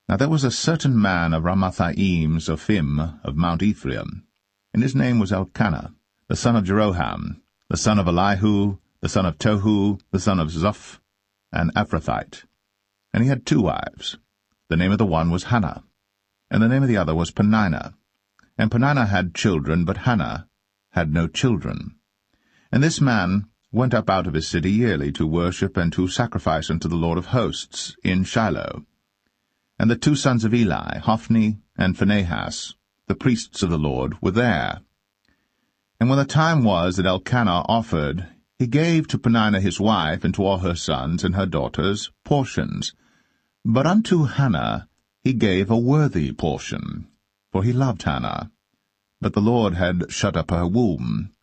Now there was a certain man of Ramathaim Zophim of Mount Ephraim, and his name was Elkanah, the son of Jeroham, the son of Elihu, the son of Tohu, the son of Zoph, an Ephrathite. And he had 2 wives. The name of the one was Hannah, and the name of the other was Peninnah. And Peninnah had children, but Hannah had no children. And this man went up out of his city yearly to worship and to sacrifice unto the Lord of hosts in Shiloh. And the 2 sons of Eli, Hophni and Phinehas, the priests of the Lord, were there. And when the time was that Elkanah offered, he gave to Peninnah his wife and to all her sons and her daughters portions. But unto Hannah he gave a worthy portion, for he loved Hannah. But the Lord had shut up her womb.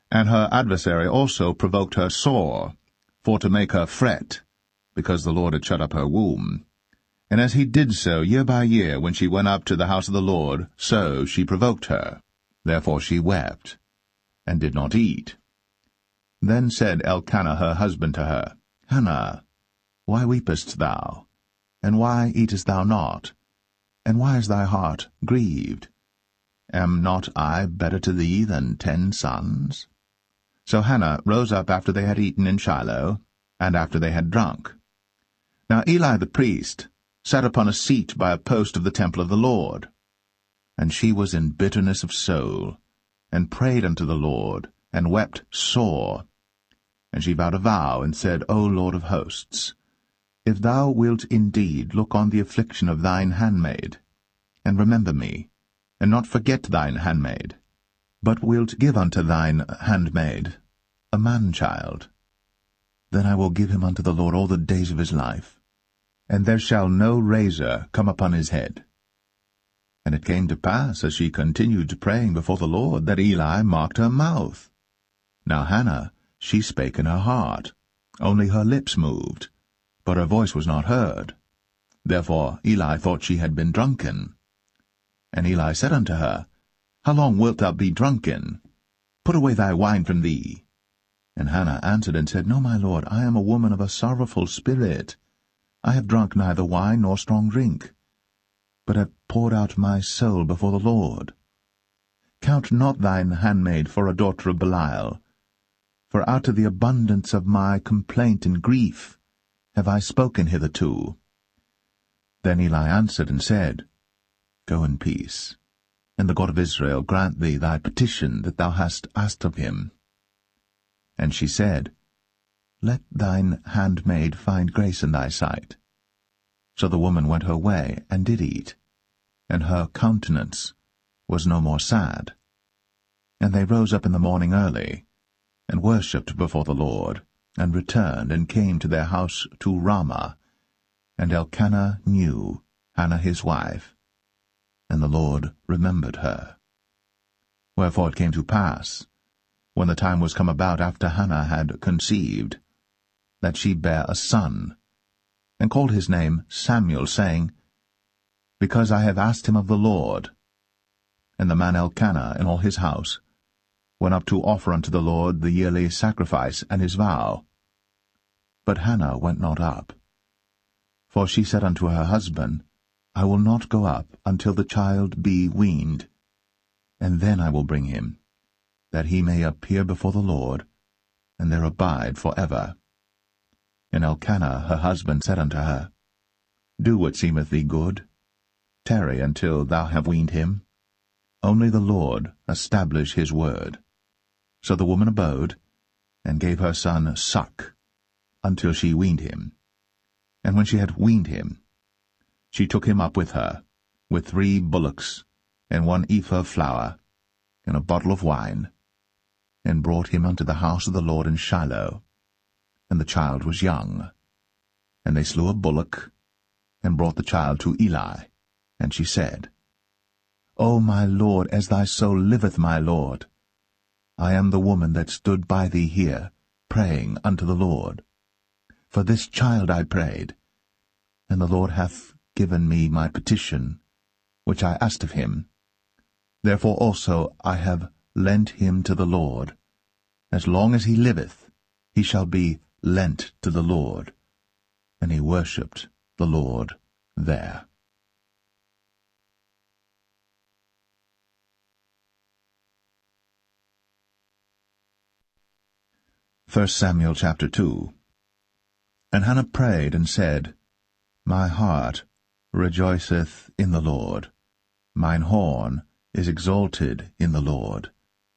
And her adversary also provoked her sore, for to make her fret, because the Lord had shut up her womb. And as he did so year by year, when she went up to the house of the Lord, so she provoked her. Therefore she wept, and did not eat. Then said Elkanah her husband to her, Hannah, why weepest thou? And why eatest thou not? And why is thy heart grieved? Am not I better to thee than 10 sons? So Hannah rose up after they had eaten in Shiloh, and after they had drunk. Now Eli the priest sat upon a seat by a post of the temple of the Lord. And she was in bitterness of soul, and prayed unto the Lord, and wept sore. And she vowed a vow, and said, O Lord of hosts, if thou wilt indeed look on the affliction of thine handmaid, and remember me, and not forget thine handmaid, but wilt give unto thine handmaid a man-child, then I will give him unto the Lord all the days of his life, and there shall no razor come upon his head. And it came to pass, as she continued praying before the Lord, that Eli marked her mouth. Now Hannah, she spake in her heart, only her lips moved, but her voice was not heard. Therefore Eli thought she had been drunken. And Eli said unto her, How long wilt thou be drunken? Put away thy wine from thee. And Hannah answered and said, No, my lord, I am a woman of a sorrowful spirit. I have drunk neither wine nor strong drink, but have poured out my soul before the Lord. Count not thine handmaid for a daughter of Belial, for out of the abundance of my complaint and grief have I spoken hitherto. Then Eli answered and said, Go in peace, and the God of Israel grant thee thy petition that thou hast asked of him. And she said, Let thine handmaid find grace in thy sight. So the woman went her way, and did eat, and her countenance was no more sad. And they rose up in the morning early, and worshipped before the Lord, and returned, and came to their house to Ramah. And Elkanah knew Hannah his wife, and the Lord remembered her. Wherefore it came to pass, when the time was come about after Hannah had conceived, that she bare a son, and called his name Samuel, saying, Because I have asked him of the Lord. And the man Elkanah and all his house went up to offer unto the Lord the yearly sacrifice and his vow. But Hannah went not up. For she said unto her husband, I will not go up until the child be weaned, and then I will bring him, that he may appear before the Lord, and there abide for ever. And Elkanah her husband said unto her, Do what seemeth thee good. Tarry until thou have weaned him. Only the Lord establish his word. So the woman abode, and gave her son suck, until she weaned him. And when she had weaned him, she took him up with her, with 3 bullocks, and 1 ephah of flour, and a bottle of wine, and brought him unto the house of the Lord in Shiloh. And the child was young. And they slew a bullock, and brought the child to Eli. And she said, O my Lord, as thy soul liveth, my Lord, I am the woman that stood by thee here, praying unto the Lord. For this child I prayed, and the Lord hath given me my petition, which I asked of him. Therefore also I have lent him to the Lord. As long as he liveth, he shall be lent to the Lord. And he worshipped the Lord there. 1 Samuel chapter 2. And Hannah prayed and said, My heart rejoiceth in the Lord. Mine horn is exalted in the Lord.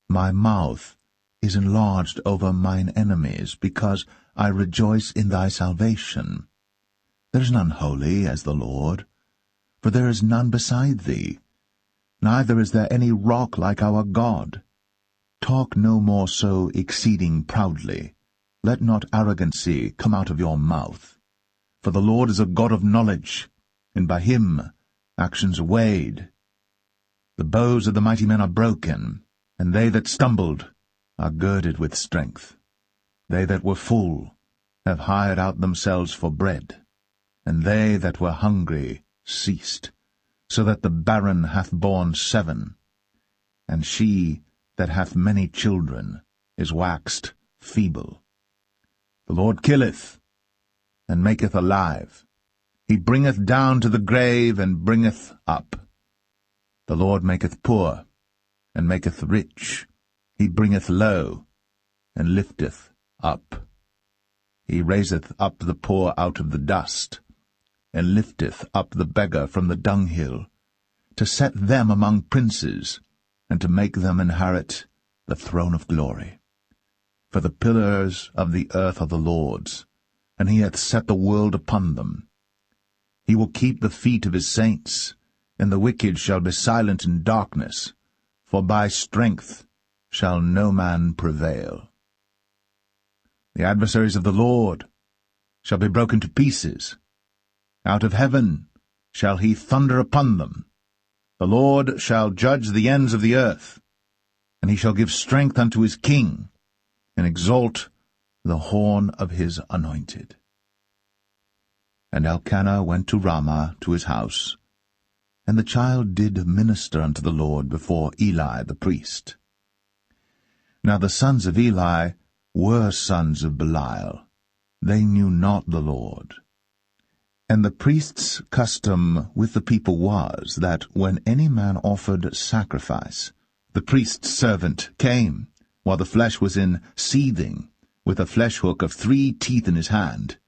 My mouth is enlarged over mine enemies, because I rejoice in thy salvation. There is none holy as the Lord, for there is none beside thee. Neither is there any rock like our God. Talk no more so exceeding proudly. Let not arrogancy come out of your mouth. For the Lord is a God of knowledge, and by him actions are weighed. The bows of the mighty men are broken, and they that stumbled are girded with strength. They that were full have hired out themselves for bread, and they that were hungry ceased, so that the barren hath borne 7, and she that hath many children is waxed feeble. The Lord killeth, and maketh alive. He bringeth down to the grave, and bringeth up. The Lord maketh poor, and maketh rich. He bringeth low, and lifteth up. He raiseth up the poor out of the dust, and lifteth up the beggar from the dunghill, to set them among princes, and to make them inherit the throne of glory. For the pillars of the earth are the Lord's, and he hath set the world upon them. He will keep the feet of his saints, and the wicked shall be silent in darkness, for by strength shall no man prevail. The adversaries of the Lord shall be broken to pieces. Out of heaven shall he thunder upon them. The Lord shall judge the ends of the earth, and he shall give strength unto his king, and exalt the horn of his anointed. And Elkanah went to Ramah to his house, and the child did minister unto the Lord before Eli the priest. Now the sons of Eli were sons of Belial. They knew not the Lord. And the priest's custom with the people was, that when any man offered sacrifice, the priest's servant came, while the flesh was in seething, with a flesh-hook of 3 teeth in his hand,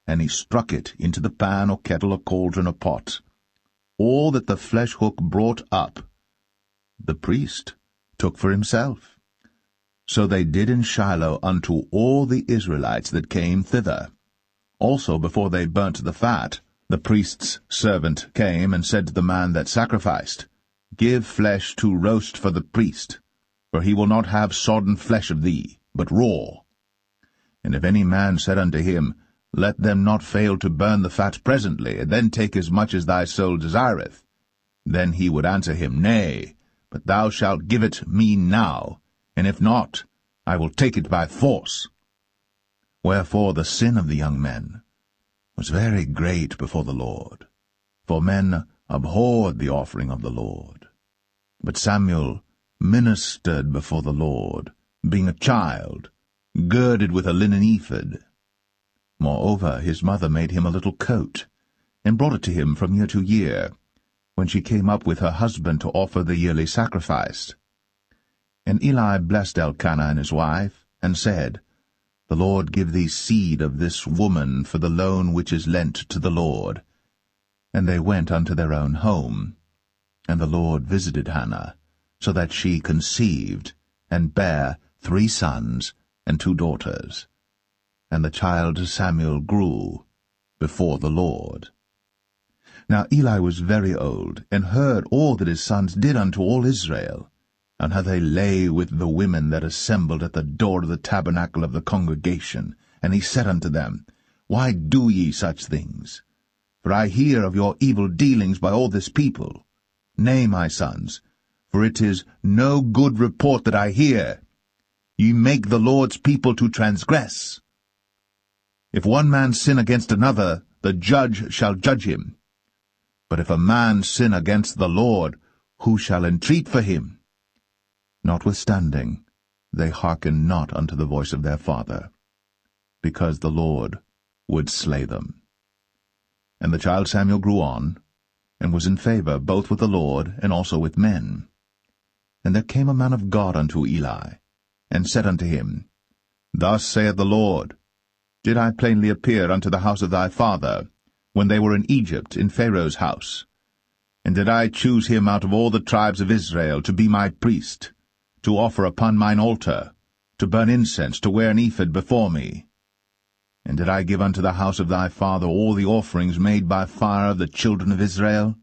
and he struck it into the pan or kettle or cauldron or pot. All that the flesh-hook brought up, the priest took for himself. So they did in Shiloh unto all the Israelites that came thither. Also before they burnt the fat, the priest's servant came and said to the man that sacrificed, Give flesh to roast for the priest, for he will not have sodden flesh of thee, but raw. And if any man said unto him, Let them not fail to burn the fat presently, and then take as much as thy soul desireth, then he would answer him, Nay, but thou shalt give it me now, and if not, I will take it by force. Wherefore the sin of the young men was very great before the Lord, for men abhorred the offering of the Lord. But Samuel ministered before the Lord, being a child, girded with a linen ephod. Moreover, his mother made him a little coat, and brought it to him from year to year, when she came up with her husband to offer the yearly sacrifice. And Eli blessed Elkanah and his wife, and said, The Lord give thee seed of this woman for the loan which is lent to the Lord. And they went unto their own home. And the Lord visited Hannah, so that she conceived, and bare 3 sons and 2 daughters. And the child Samuel grew before the Lord. Now Eli was very old, and heard all that his sons did unto all Israel, and how they lay with the women that assembled at the door of the tabernacle of the congregation. And he said unto them, Why do ye such things? For I hear of your evil dealings by all this people. Nay, my sons, for it is no good report that I hear. Ye make the Lord's people to transgress. If one man sin against another, the judge shall judge him. But if a man sin against the Lord, who shall entreat for him? Notwithstanding, they hearkened not unto the voice of their father, because the Lord would slay them. And the child Samuel grew on, and was in favor both with the Lord and also with men. And there came a man of God unto Eli, and said unto him, Thus saith the Lord, Did I plainly appear unto the house of thy father, when they were in Egypt, in Pharaoh's house? And did I choose him out of all the tribes of Israel to be my priest, to offer upon mine altar, to burn incense, to wear an ephod before me? And did I give unto the house of thy father all the offerings made by fire of the children of Israel?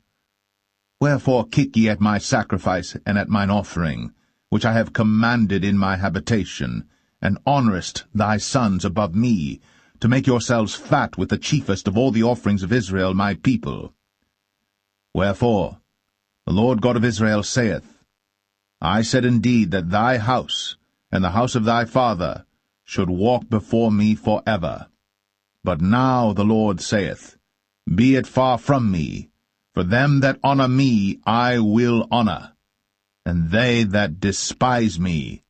Wherefore kick ye at my sacrifice and at mine offering, which I have commanded in my habitation, and honourest thy sons above me, to make yourselves fat with the chiefest of all the offerings of Israel my people? Wherefore the Lord God of Israel saith, I said indeed that thy house and the house of thy father should walk before me for ever. But now the Lord saith, Be it far from me, for them that honour me I will honour, and they that despise me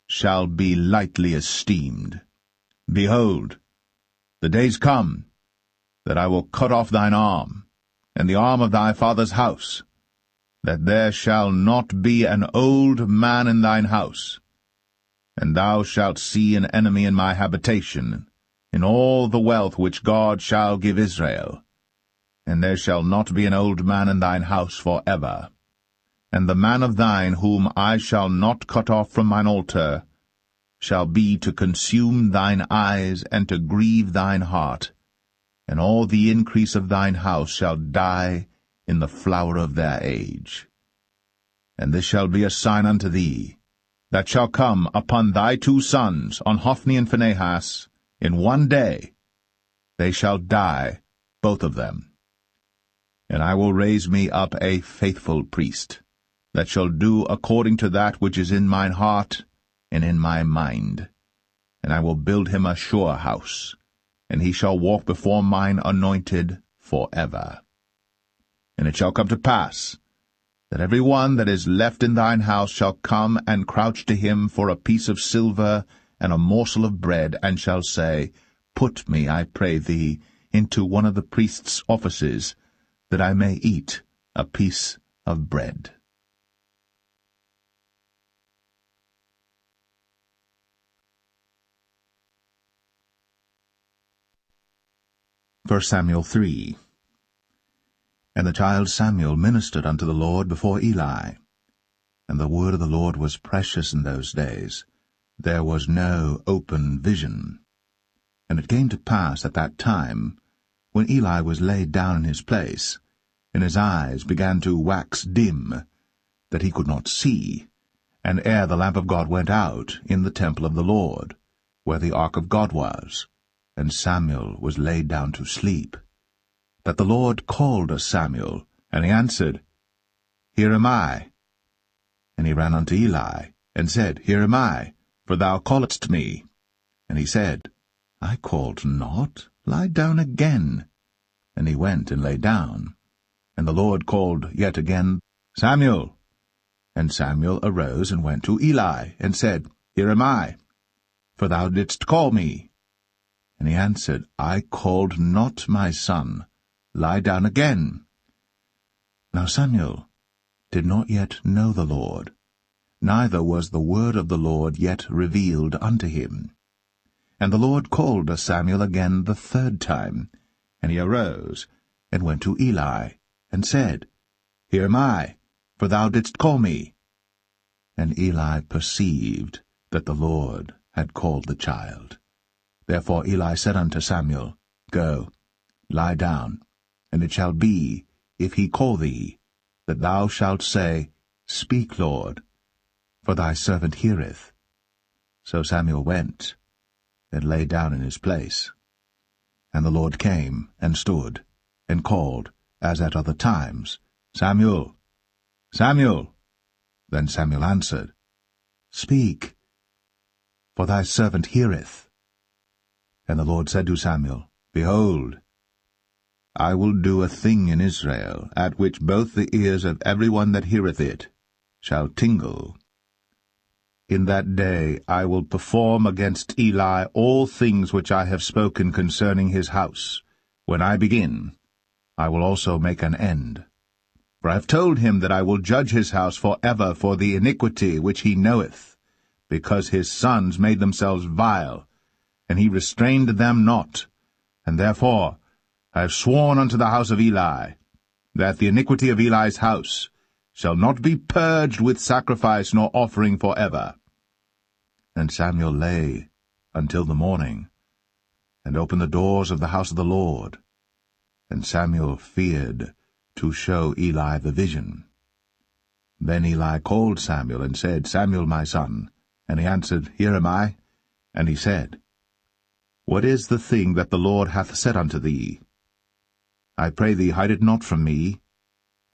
shall be lightly esteemed. Behold, the days come that I will cut off thine arm, and the arm of thy father's house, that there shall not be an old man in thine house. And thou shalt see an enemy in my habitation, in all the wealth which God shall give Israel. And there shall not be an old man in thine house for ever. And the man of thine whom I shall not cut off from mine altar shall be to consume thine eyes and to grieve thine heart, and all the increase of thine house shall die in the flower of their age. And this shall be a sign unto thee, that shall come upon thy 2 sons, on Hophni and Phinehas, in one day. They shall die, both of them. And I will raise me up a faithful priest, that shall do according to that which is in mine heart and in my mind. And I will build him a sure house, and he shall walk before mine anointed for ever. And it shall come to pass, that every one that is left in thine house shall come and crouch to him for a piece of silver and a morsel of bread, and shall say, Put me, I pray thee, into one of the priest's offices, that I may eat a piece of bread. 1 Samuel 3. And the child Samuel ministered unto the Lord before Eli. And the word of the Lord was precious in those days. There was no open vision. And it came to pass at that time, when Eli was laid down in his place, and his eyes began to wax dim, that he could not see, and ere the lamp of God went out in the temple of the Lord, where the ark of God was, and Samuel was laid down to sleep, that the Lord called Samuel, and he answered, Here am I. And he ran unto Eli, and said, Here am I, for thou calledst me. And he said, I called not. Lie down again. And he went and lay down. And the Lord called yet again, Samuel. And Samuel arose and went to Eli, and said, Here am I, for thou didst call me. And he answered, I called not, my son. Lie down again. Now Samuel did not yet know the Lord, neither was the word of the Lord yet revealed unto him. And the Lord called Samuel again the third time, and he arose, and went to Eli, and said, Here am I, for thou didst call me. And Eli perceived that the Lord had called the child. Therefore Eli said unto Samuel, Go, lie down, and it shall be, if he call thee, that thou shalt say, Speak, Lord, for thy servant heareth. So Samuel went, and lay down in his place. And the Lord came, and stood, and called, as at other times, Samuel, Samuel. Then Samuel answered, Speak, for thy servant heareth. And the Lord said to Samuel, Behold, I will do a thing in Israel, at which both the ears of every one that heareth it shall tingle. In that day I will perform against Eli all things which I have spoken concerning his house. When I begin, I will also make an end. For I have told him that I will judge his house for ever for the iniquity which he knoweth, because his sons made themselves vile, and he restrained them not. And therefore I have sworn unto the house of Eli, that the iniquity of Eli's house shall not be purged with sacrifice nor offering for ever. And Samuel lay until the morning, and opened the doors of the house of the Lord. And Samuel feared to show Eli the vision. Then Eli called Samuel, and said, Samuel, my son. And he answered, Here am I. And he said, What is the thing that the Lord hath said unto thee? I pray thee, hide it not from me.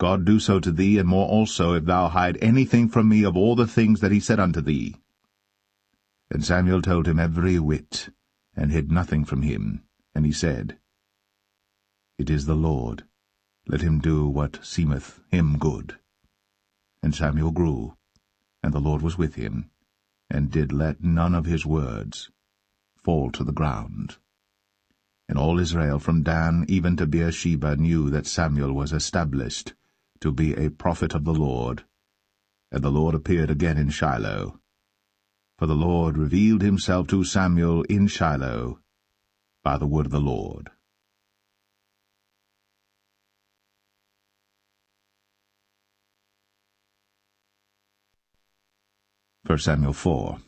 God do so to thee, and more also, if thou hide anything from me of all the things that he said unto thee. And Samuel told him every whit, and hid nothing from him. And he said, It is the Lord. Let him do what seemeth him good. And Samuel grew, and the Lord was with him, and did let none of his words fall to the ground. And all Israel from Dan even to Beersheba knew that Samuel was established to be a prophet of the Lord. And the Lord appeared again in Shiloh. For the Lord revealed himself to Samuel in Shiloh by the word of the Lord. 1 Samuel 4.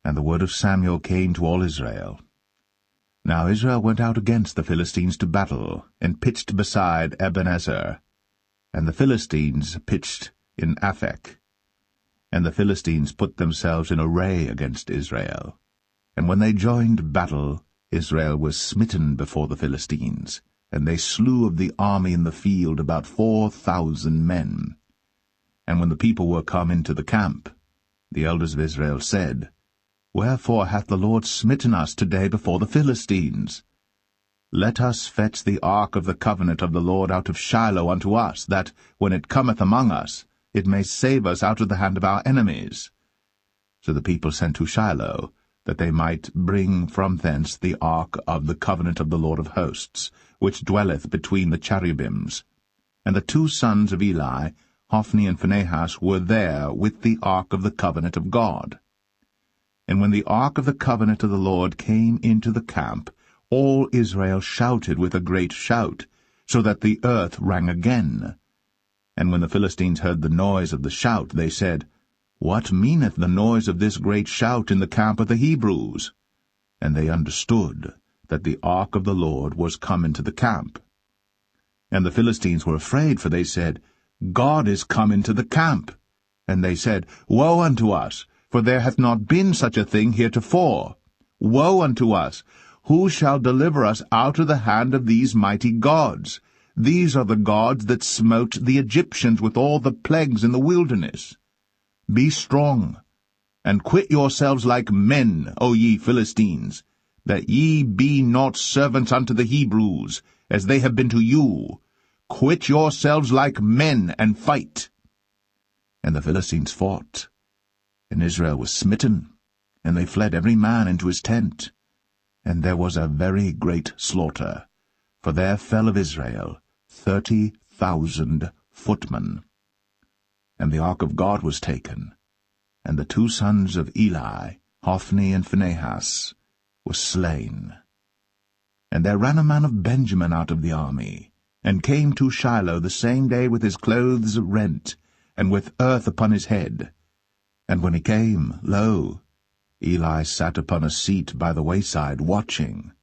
And the word of Samuel came to all Israel. Now Israel went out against the Philistines to battle, and pitched beside Ebenezer. And the Philistines pitched in Aphek. And the Philistines put themselves in array against Israel. And when they joined battle, Israel was smitten before the Philistines, and they slew of the army in the field about 4,000 men. And when the people were come into the camp, the elders of Israel said, Wherefore hath the Lord smitten us today before the Philistines? Let us fetch the ark of the covenant of the Lord out of Shiloh unto us, that, when it cometh among us, it may save us out of the hand of our enemies. So the people sent to Shiloh, that they might bring from thence the ark of the covenant of the Lord of hosts, which dwelleth between the cherubims. And the two sons of Eli, Hophni and Phinehas, were there with the ark of the covenant of God. And when the ark of the covenant of the Lord came into the camp, all Israel shouted with a great shout, so that the earth rang again. And when the Philistines heard the noise of the shout, they said, What meaneth the noise of this great shout in the camp of the Hebrews? And they understood that the ark of the Lord was come into the camp. And the Philistines were afraid, for they said, God is come into the camp. And they said, Woe unto us! For there hath not been such a thing heretofore. Woe unto us! Who shall deliver us out of the hand of these mighty gods? These are the gods that smote the Egyptians with all the plagues in the wilderness. Be strong, and quit yourselves like men, O ye Philistines, that ye be not servants unto the Hebrews, as they have been to you. Quit yourselves like men, and fight. And the Philistines fought, and Israel was smitten, and they fled every man into his tent. And there was a very great slaughter, for there fell of Israel 30,000 footmen. And the ark of God was taken, and the 2 sons of Eli, Hophni and Phinehas, were slain. And there ran a man of Benjamin out of the army, and came to Shiloh the same day with his clothes rent, and with earth upon his head. And when he came, lo, Eli sat upon a seat by the wayside, watching,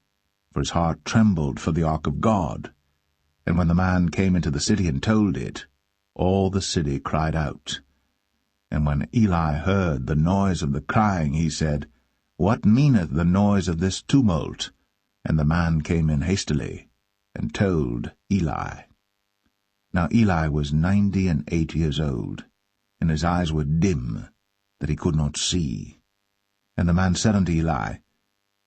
for his heart trembled for the ark of God. And when the man came into the city and told it, all the city cried out. And when Eli heard the noise of the crying, he said, What meaneth the noise of this tumult? And the man came in hastily, and told Eli. Now Eli was 98 years old, and his eyes were dim, that he could not see. And the man said unto Eli,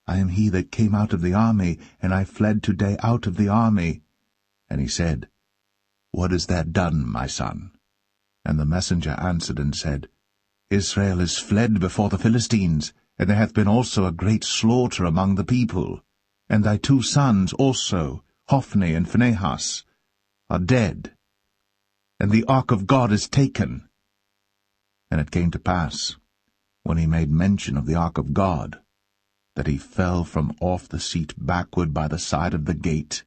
I am he that came out of the army, and I fled today out of the army. And he said, What is that done, my son? And the messenger answered and said, Israel is fled before the Philistines, and there hath been also a great slaughter among the people. And thy 2 sons also, Hophni and Phinehas, are dead, and the ark of God is taken. And it came to pass, when he made mention of the ark of God, that he fell from off the seat backward by the side of the gate,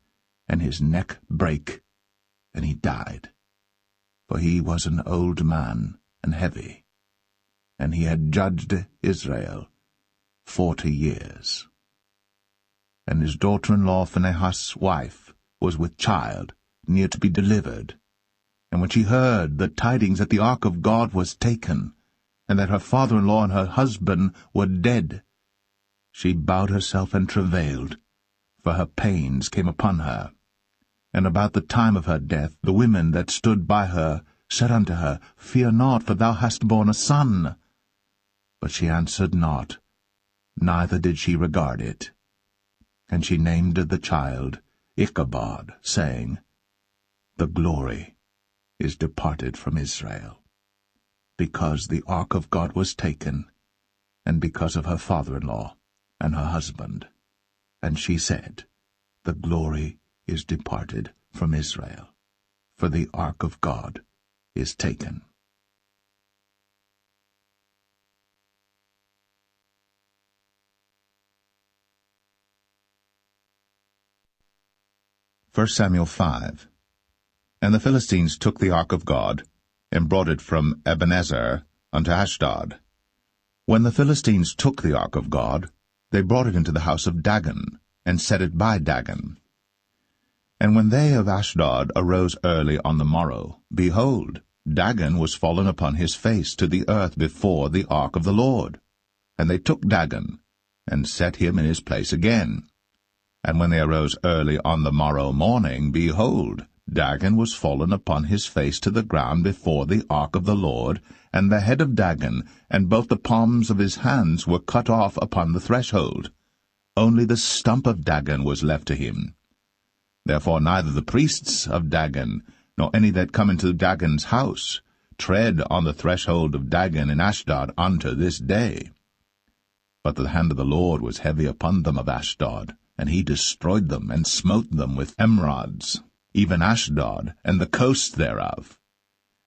and his neck brake, and he died. For he was an old man, and heavy, and he had judged Israel 40 years. And his daughter-in-law Phinehas' wife was with child, near to be delivered. And when she heard the tidings that the ark of God was taken, and that her father-in-law and her husband were dead, she bowed herself and travailed, for her pains came upon her. And about the time of her death the women that stood by her said unto her, Fear not, for thou hast borne a son. But she answered not, neither did she regard it. And she named the child Ichabod, saying, The glory is departed from Israel, because the ark of God was taken, and because of her father-in-law and her husband. And she said, The glory is departed from Israel, for the ark of God is taken. 1 Samuel 5. And the Philistines took the ark of God, and brought it from Ebenezer unto Ashdod. When the Philistines took the ark of God, they brought it into the house of Dagon, and set it by Dagon. And when they of Ashdod arose early on the morrow, behold, Dagon was fallen upon his face to the earth before the ark of the Lord. And they took Dagon, and set him in his place again. And when they arose early on the morrow morning, behold, Dagon was fallen upon his face to the ground before the ark of the Lord, and the head of Dagon and both the palms of his hands were cut off upon the threshold. Only the stump of Dagon was left to him. Therefore neither the priests of Dagon, nor any that come into Dagon's house, tread on the threshold of Dagon in Ashdod unto this day. But the hand of the Lord was heavy upon them of Ashdod, and he destroyed them, and smote them with emerods, even Ashdod, and the coast thereof.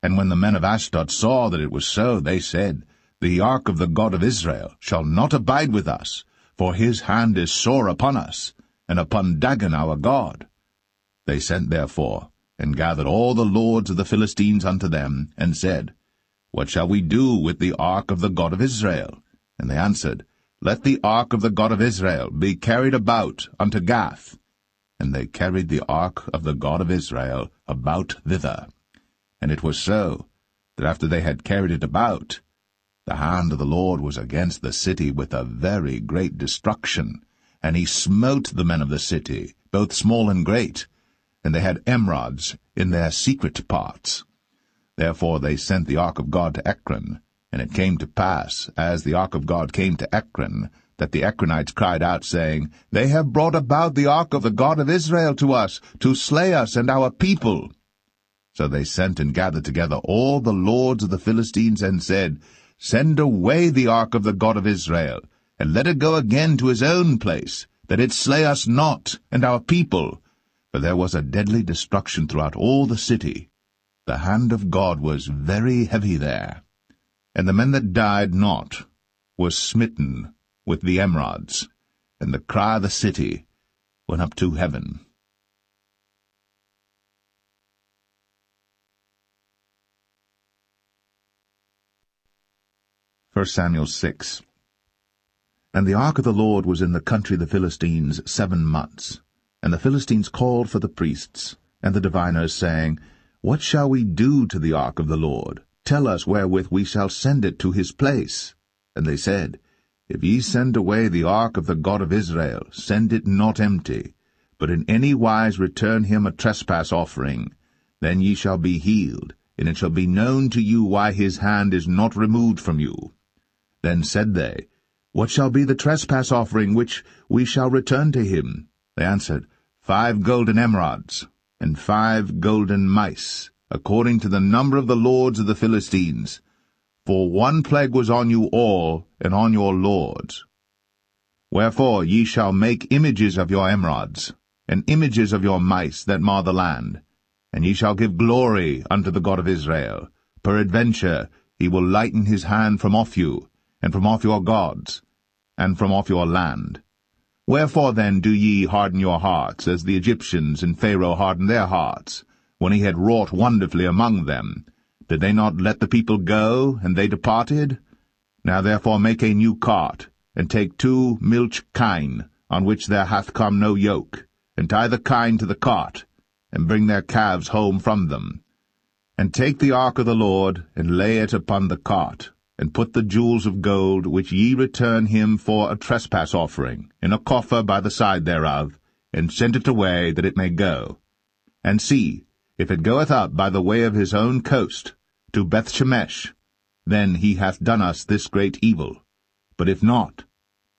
And when the men of Ashdod saw that it was so, they said, The ark of the God of Israel shall not abide with us, for his hand is sore upon us, and upon Dagon our God. They sent therefore, and gathered all the lords of the Philistines unto them, and said, What shall we do with the ark of the God of Israel? And they answered, Let the ark of the God of Israel be carried about unto Gath. And they carried the ark of the God of Israel about thither. And it was so, that after they had carried it about, the hand of the Lord was against the city with a very great destruction, and he smote the men of the city, both small and great, and they had emerods in their secret parts. Therefore they sent the ark of God to Ekron, and it came to pass, as the ark of God came to Ekron, that the Ekronites cried out, saying, They have brought about the ark of the God of Israel to us, to slay us and our people. So they sent and gathered together all the lords of the Philistines, and said, Send away the ark of the God of Israel, and let it go again to his own place, that it slay us not and our people. For there was a deadly destruction throughout all the city. The hand of God was very heavy there. And the men that died not were smitten with the emerods, and the cry of the city went up to heaven. 1 Samuel 6. And the ark of the Lord was in the country of the Philistines 7 months. And the Philistines called for the priests and the diviners, saying, What shall we do to the ark of the Lord? Tell us wherewith we shall send it to his place. And they said, If ye send away the ark of the God of Israel, send it not empty, but in any wise return him a trespass offering. Then ye shall be healed, and it shall be known to you why his hand is not removed from you. Then said they, What shall be the trespass offering which we shall return to him? They answered, 5 golden emerods, and 5 golden mice, according to the number of the lords of the Philistines. For one plague was on you all, and on your lords. Wherefore ye shall make images of your emerods, and images of your mice that mar the land, and ye shall give glory unto the God of Israel. Peradventure he will lighten his hand from off you, and from off your gods, and from off your land. Wherefore then do ye harden your hearts, as the Egyptians and Pharaoh hardened their hearts, when he had wrought wonderfully among them? Did they not let the people go, and they departed? Now therefore make a new cart, and take 2 milch kine, on which there hath come no yoke, and tie the kine to the cart, and bring their calves home from them. And take the ark of the Lord, and lay it upon the cart, and put the jewels of gold, which ye return him for a trespass offering, in a coffer by the side thereof, and send it away, that it may go. And see, if it goeth up by the way of his own coast, to Bethshemesh, then he hath done us this great evil. But if not,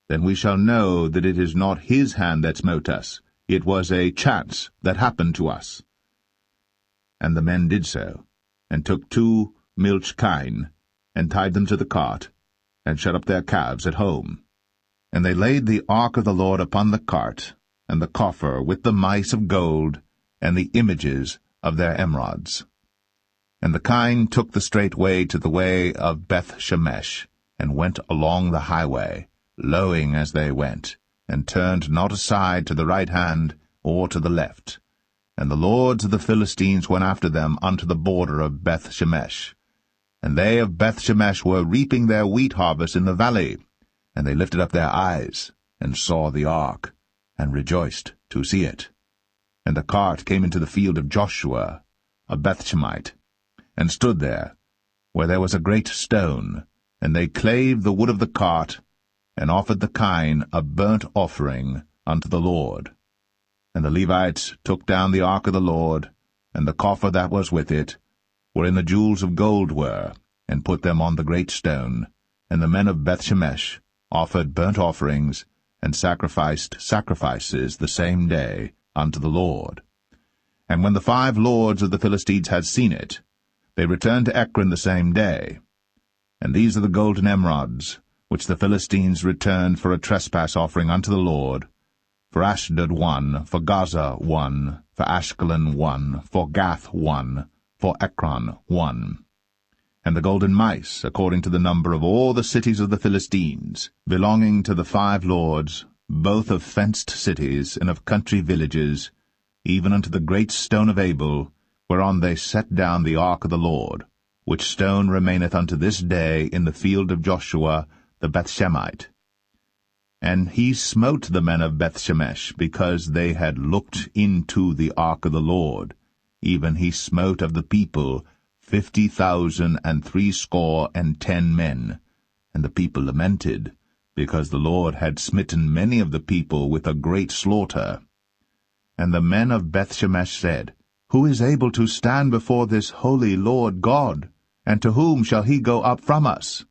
then we shall know that it is not his hand that smote us. It was a chance that happened to us. And the men did so, and took 2 milch kine, and tied them to the cart, and shut up their calves at home. And they laid the ark of the Lord upon the cart, and the coffer with the mice of gold, and the images of their emerods. And the kine took the straight way to the way of Bethshemesh, and went along the highway, lowing as they went, and turned not aside to the right hand or to the left. And the lords of the Philistines went after them unto the border of Bethshemesh. And they of Bethshemesh were reaping their wheat harvest in the valley. And they lifted up their eyes, and saw the ark, and rejoiced to see it. And the cart came into the field of Joshua, a Bethshemite, and stood there, where there was a great stone. And they clave the wood of the cart, and offered the kine a burnt offering unto the Lord. And the Levites took down the ark of the Lord, and the coffer that was with it, wherein the jewels of gold were, and put them on the great stone. And the men of Bethshemesh offered burnt offerings, and sacrificed sacrifices the same day unto the Lord. And when the 5 lords of the Philistines had seen it, they returned to Ekron the same day. And these are the golden emerods, which the Philistines returned for a trespass offering unto the Lord: for Ashdod 1, for Gaza 1, for Ashkelon 1, for Gath 1, for Ekron 1. And the golden mice, according to the number of all the cities of the Philistines, belonging to the 5 lords, both of fenced cities and of country villages, even unto the great stone of Abel, whereon they set down the ark of the Lord, which stone remaineth unto this day in the field of Joshua the Bethshemite. And he smote the men of Bethshemesh, because they had looked into the ark of the Lord. Even he smote of the people 50,010 men. And the people lamented, because the Lord had smitten many of the people with a great slaughter. And the men of Bethshemesh said, Who is able to stand before this holy Lord God? And to whom shall he go up from us?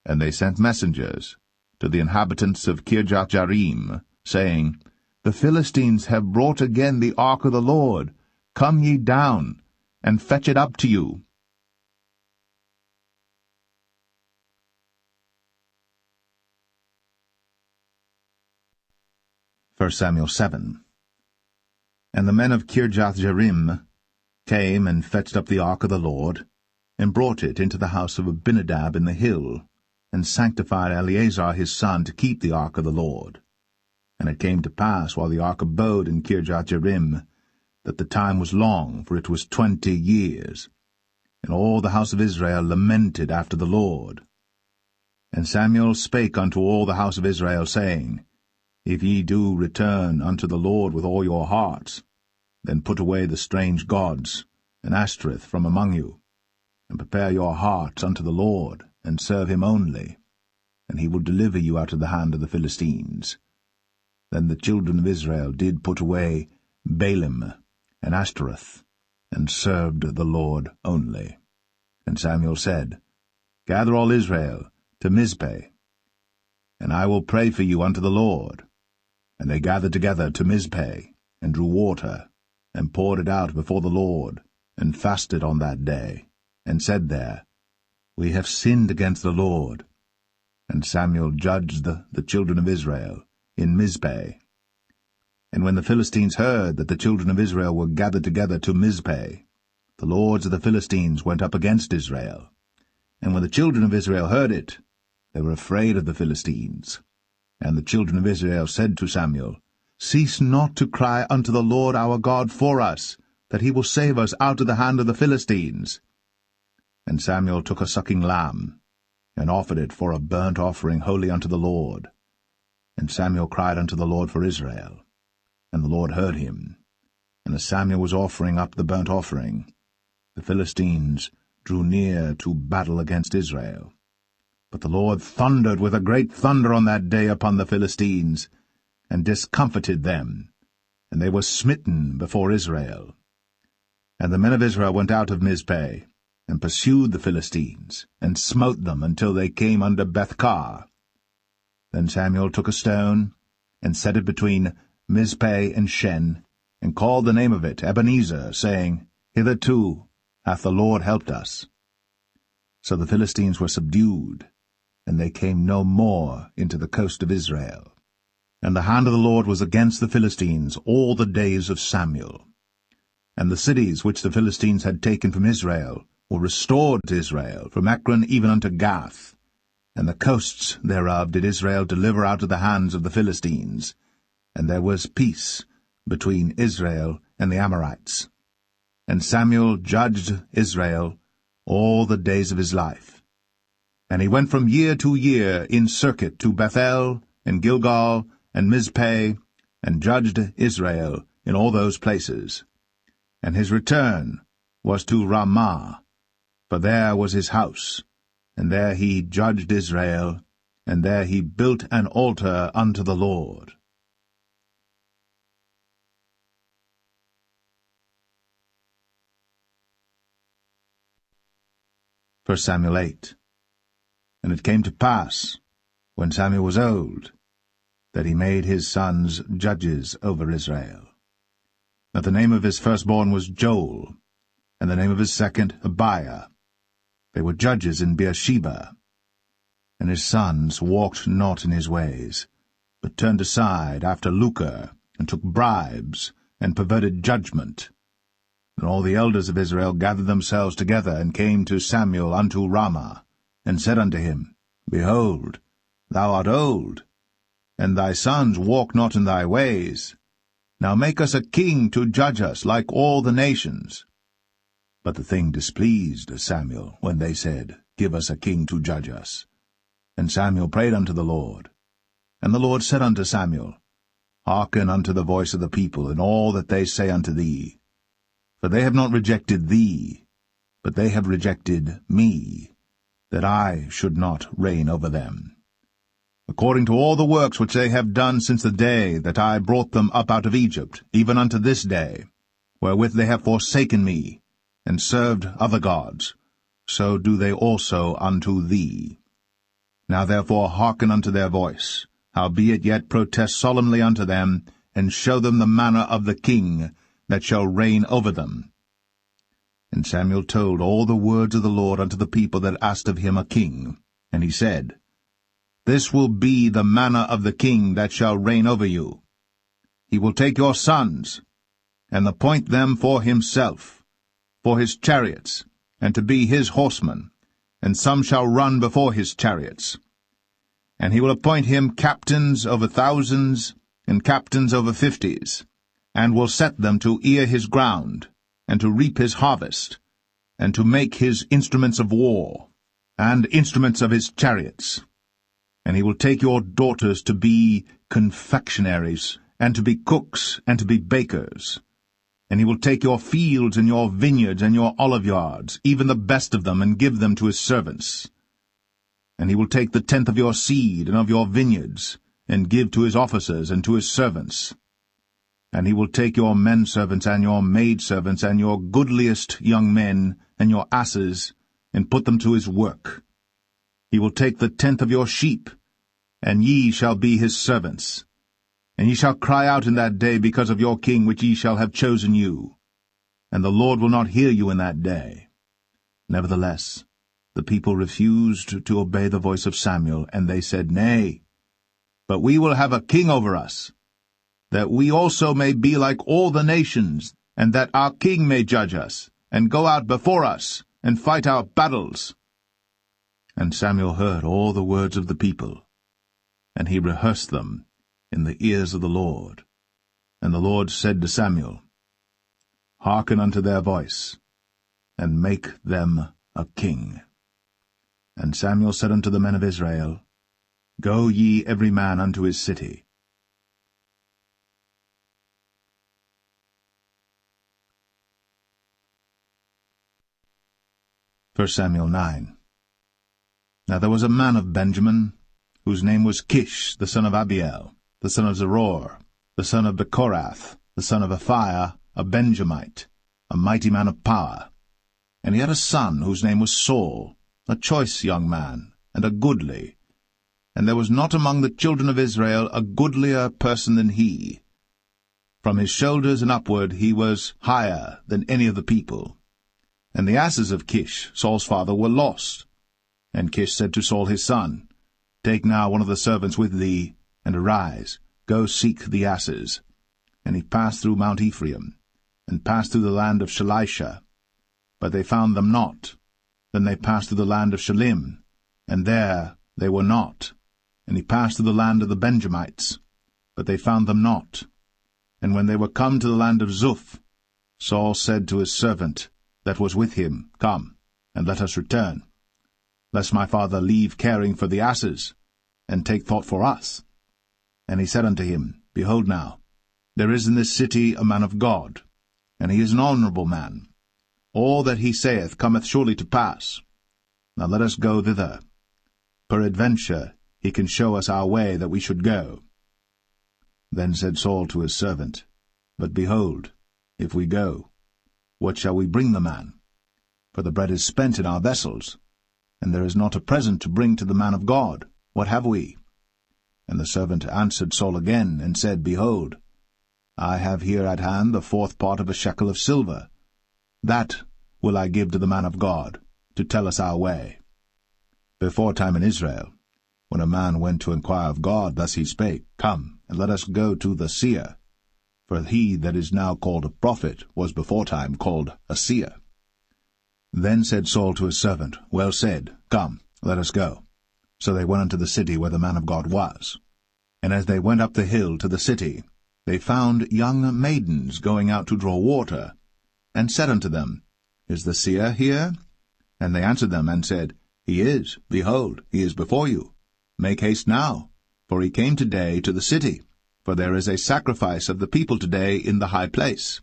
And they sent messengers to the inhabitants of Kirjath-jearim, saying, The Philistines have brought again the ark of the Lord. Come ye down, and fetch it up to you. 1 Samuel 7. And the men of Kirjath-jearim came and fetched up the ark of the Lord, and brought it into the house of Abinadab in the hill, and sanctified Eleazar his son to keep the ark of the Lord. And it came to pass, while the ark abode in Kirjath-jearim, that the time was long, for it was 20 years. And all the house of Israel lamented after the Lord. And Samuel spake unto all the house of Israel, saying, If ye do return unto the Lord with all your hearts, then put away the strange gods and Ashtoreth from among you, and prepare your hearts unto the Lord, and serve him only, and he will deliver you out of the hand of the Philistines. Then the children of Israel did put away Baalim and Ashtoreth, and served the Lord only. And Samuel said, Gather all Israel to Mizpeh, and I will pray for you unto the Lord. And they gathered together to Mizpeh, and drew water, and poured it out before the Lord, and fasted on that day, and said there, We have sinned against the Lord. And Samuel judged the children of Israel in Mizpeh. And when the Philistines heard that the children of Israel were gathered together to Mizpeh, the lords of the Philistines went up against Israel. And when the children of Israel heard it, they were afraid of the Philistines. And the children of Israel said to Samuel, Cease not to cry unto the Lord our God for us, that he will save us out of the hand of the Philistines. And Samuel took a sucking lamb, and offered it for a burnt offering holy unto the Lord. And Samuel cried unto the Lord for Israel. And the Lord heard him. And as Samuel was offering up the burnt offering, the Philistines drew near to battle against Israel. But the Lord thundered with a great thunder on that day upon the Philistines, and discomfited them, and they were smitten before Israel. And the men of Israel went out of Mizpeh, and pursued the Philistines, and smote them until they came under Bethkar. Then Samuel took a stone, and set it between Mizpeh and Shen, and called the name of it Ebenezer, saying, Hitherto hath the Lord helped us. So the Philistines were subdued, and they came no more into the coast of Israel. And the hand of the Lord was against the Philistines all the days of Samuel. And the cities which the Philistines had taken from Israel were restored to Israel, from Ekron even unto Gath. And the coasts thereof did Israel deliver out of the hands of the Philistines, and there was peace between Israel and the Amorites. And Samuel judged Israel all the days of his life. And he went from year to year in circuit to Bethel, and Gilgal, and Mizpeh, and judged Israel in all those places. And his return was to Ramah, for there was his house, and there he judged Israel, and there he built an altar unto the Lord. 1 Samuel 8. And it came to pass, when Samuel was old, that he made his sons judges over Israel. Now the name of his firstborn was Joel, and the name of his second Abiah. They were judges in Beersheba. And his sons walked not in his ways, but turned aside after lucre, and took bribes, and perverted judgment. And all the elders of Israel gathered themselves together, and came to Samuel unto Ramah, and said unto him, Behold, thou art old, and thy sons walk not in thy ways. Now make us a king to judge us like all the nations. But the thing displeased Samuel, when they said, Give us a king to judge us. And Samuel prayed unto the Lord. And the Lord said unto Samuel, Hearken unto the voice of the people, in all that they say unto thee. For they have not rejected thee, but they have rejected me, that I should not reign over them. According to all the works which they have done since the day that I brought them up out of Egypt, even unto this day, wherewith they have forsaken me, and served other gods, so do they also unto thee. Now therefore hearken unto their voice, howbeit yet protest solemnly unto them, and show them the manner of the king that shall reign over them. And Samuel told all the words of the Lord unto the people that asked of him a king. And he said, This will be the manner of the king that shall reign over you. He will take your sons, and appoint them for himself, for his chariots, and to be his horsemen, and some shall run before his chariots. And he will appoint him captains over thousands, and captains over 50s, and will set them to ear his ground, and to reap his harvest, and to make his instruments of war, and instruments of his chariots. And he will take your daughters to be confectionaries, and to be cooks, and to be bakers. And he will take your fields, and your vineyards, and your oliveyards, even the best of them, and give them to his servants. And he will take the tenth of your seed, and of your vineyards, and give to his officers, and to his servants. And he will take your men-servants, and your maidservants, and your goodliest young men, and your asses, and put them to his work. He will take the tenth of your sheep, and ye shall be his servants. And ye shall cry out in that day because of your king which ye shall have chosen you. And the Lord will not hear you in that day. Nevertheless, the people refused to obey the voice of Samuel, and they said, Nay, but we will have a king over us, that we also may be like all the nations, and that our king may judge us, and go out before us, and fight our battles. And Samuel heard all the words of the people, and he rehearsed them in the ears of the Lord. And the Lord said to Samuel, Hearken unto their voice, and make them a king. And Samuel said unto the men of Israel, Go ye every man unto his city. 1 Samuel 9. Now there was a man of Benjamin, whose name was Kish, the son of Abiel, the son of Zeror, the son of Bechorath, the son of Aphiah, a Benjamite, a mighty man of power. And he had a son whose name was Saul, a choice young man, and a goodly. And there was not among the children of Israel a goodlier person than he. From his shoulders and upward he was higher than any of the people. And the asses of Kish, Saul's father, were lost. And Kish said to Saul his son, Take now one of the servants with thee, and arise, go seek the asses. And he passed through Mount Ephraim, and passed through the land of Shalisha. But they found them not. Then they passed through the land of Shalim, and there they were not. And he passed through the land of the Benjamites, but they found them not. And when they were come to the land of Zuph, Saul said to his servant that was with him, Come, and let us return, lest my father leave caring for the asses, and take thought for us. And he said unto him, Behold now, there is in this city a man of God, and he is an honorable man. All that he saith cometh surely to pass. Now let us go thither. Peradventure he can show us our way that we should go. Then said Saul to his servant, But behold, if we go, what shall we bring the man? For the bread is spent in our vessels, and there is not a present to bring to the man of God. What have we? And the servant answered Saul again, and said, Behold, I have here at hand the 4th part of a shekel of silver. That will I give to the man of God, to tell us our way. Before time in Israel, when a man went to inquire of God, thus he spake, Come, and let us go to the seer. For he that is now called a prophet was before time called a seer. Then said Saul to his servant, Well said, come, let us go. So they went unto the city where the man of God was. And as they went up the hill to the city, they found young maidens going out to draw water, and said unto them, Is the seer here? And they answered them, and said, He is, behold, he is before you. Make haste now, for he came today to the city, for there is a sacrifice of the people today in the high place.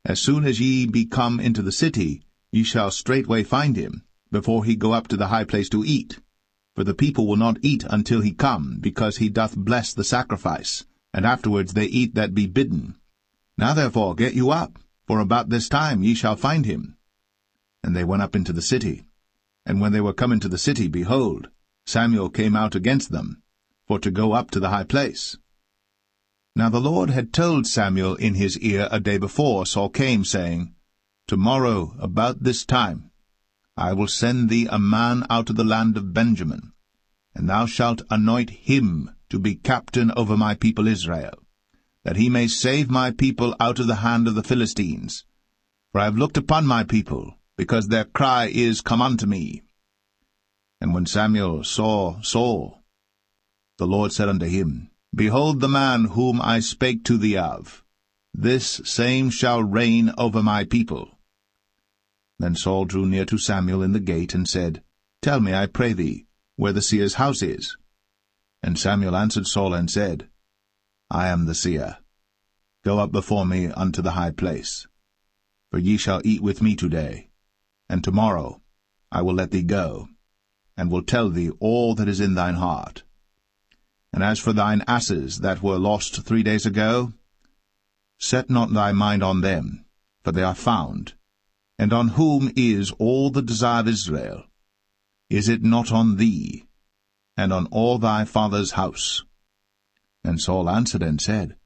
As soon as ye be come into the city, ye shall straightway find him, before he go up to the high place to eat. For the people will not eat until he come, because he doth bless the sacrifice, and afterwards they eat that be bidden. Now therefore get you up, for about this time ye shall find him. And they went up into the city. And when they were come into the city, behold, Samuel came out against them, for to go up to the high place. Now the Lord had told Samuel in his ear a day before Saul came, saying, Tomorrow, about this time, I will send thee a man out of the land of Benjamin, and thou shalt anoint him to be captain over my people Israel, that he may save my people out of the hand of the Philistines. For I have looked upon my people, because their cry is come unto me. And when Samuel saw Saul, the Lord said unto him, Behold the man whom I spake to thee of. This same shall reign over my people. Then Saul drew near to Samuel in the gate, and said, Tell me, I pray thee, where the seer's house is. And Samuel answered Saul, and said, I am the seer. Go up before me unto the high place. For ye shall eat with me today, and tomorrow I will let thee go, and will tell thee all that is in thine heart. And as for thine asses that were lost 3 days ago, set not thy mind on them, for they are found. And on whom is all the desire of Israel? Is it not on thee, and on all thy father's house? And Saul answered and said,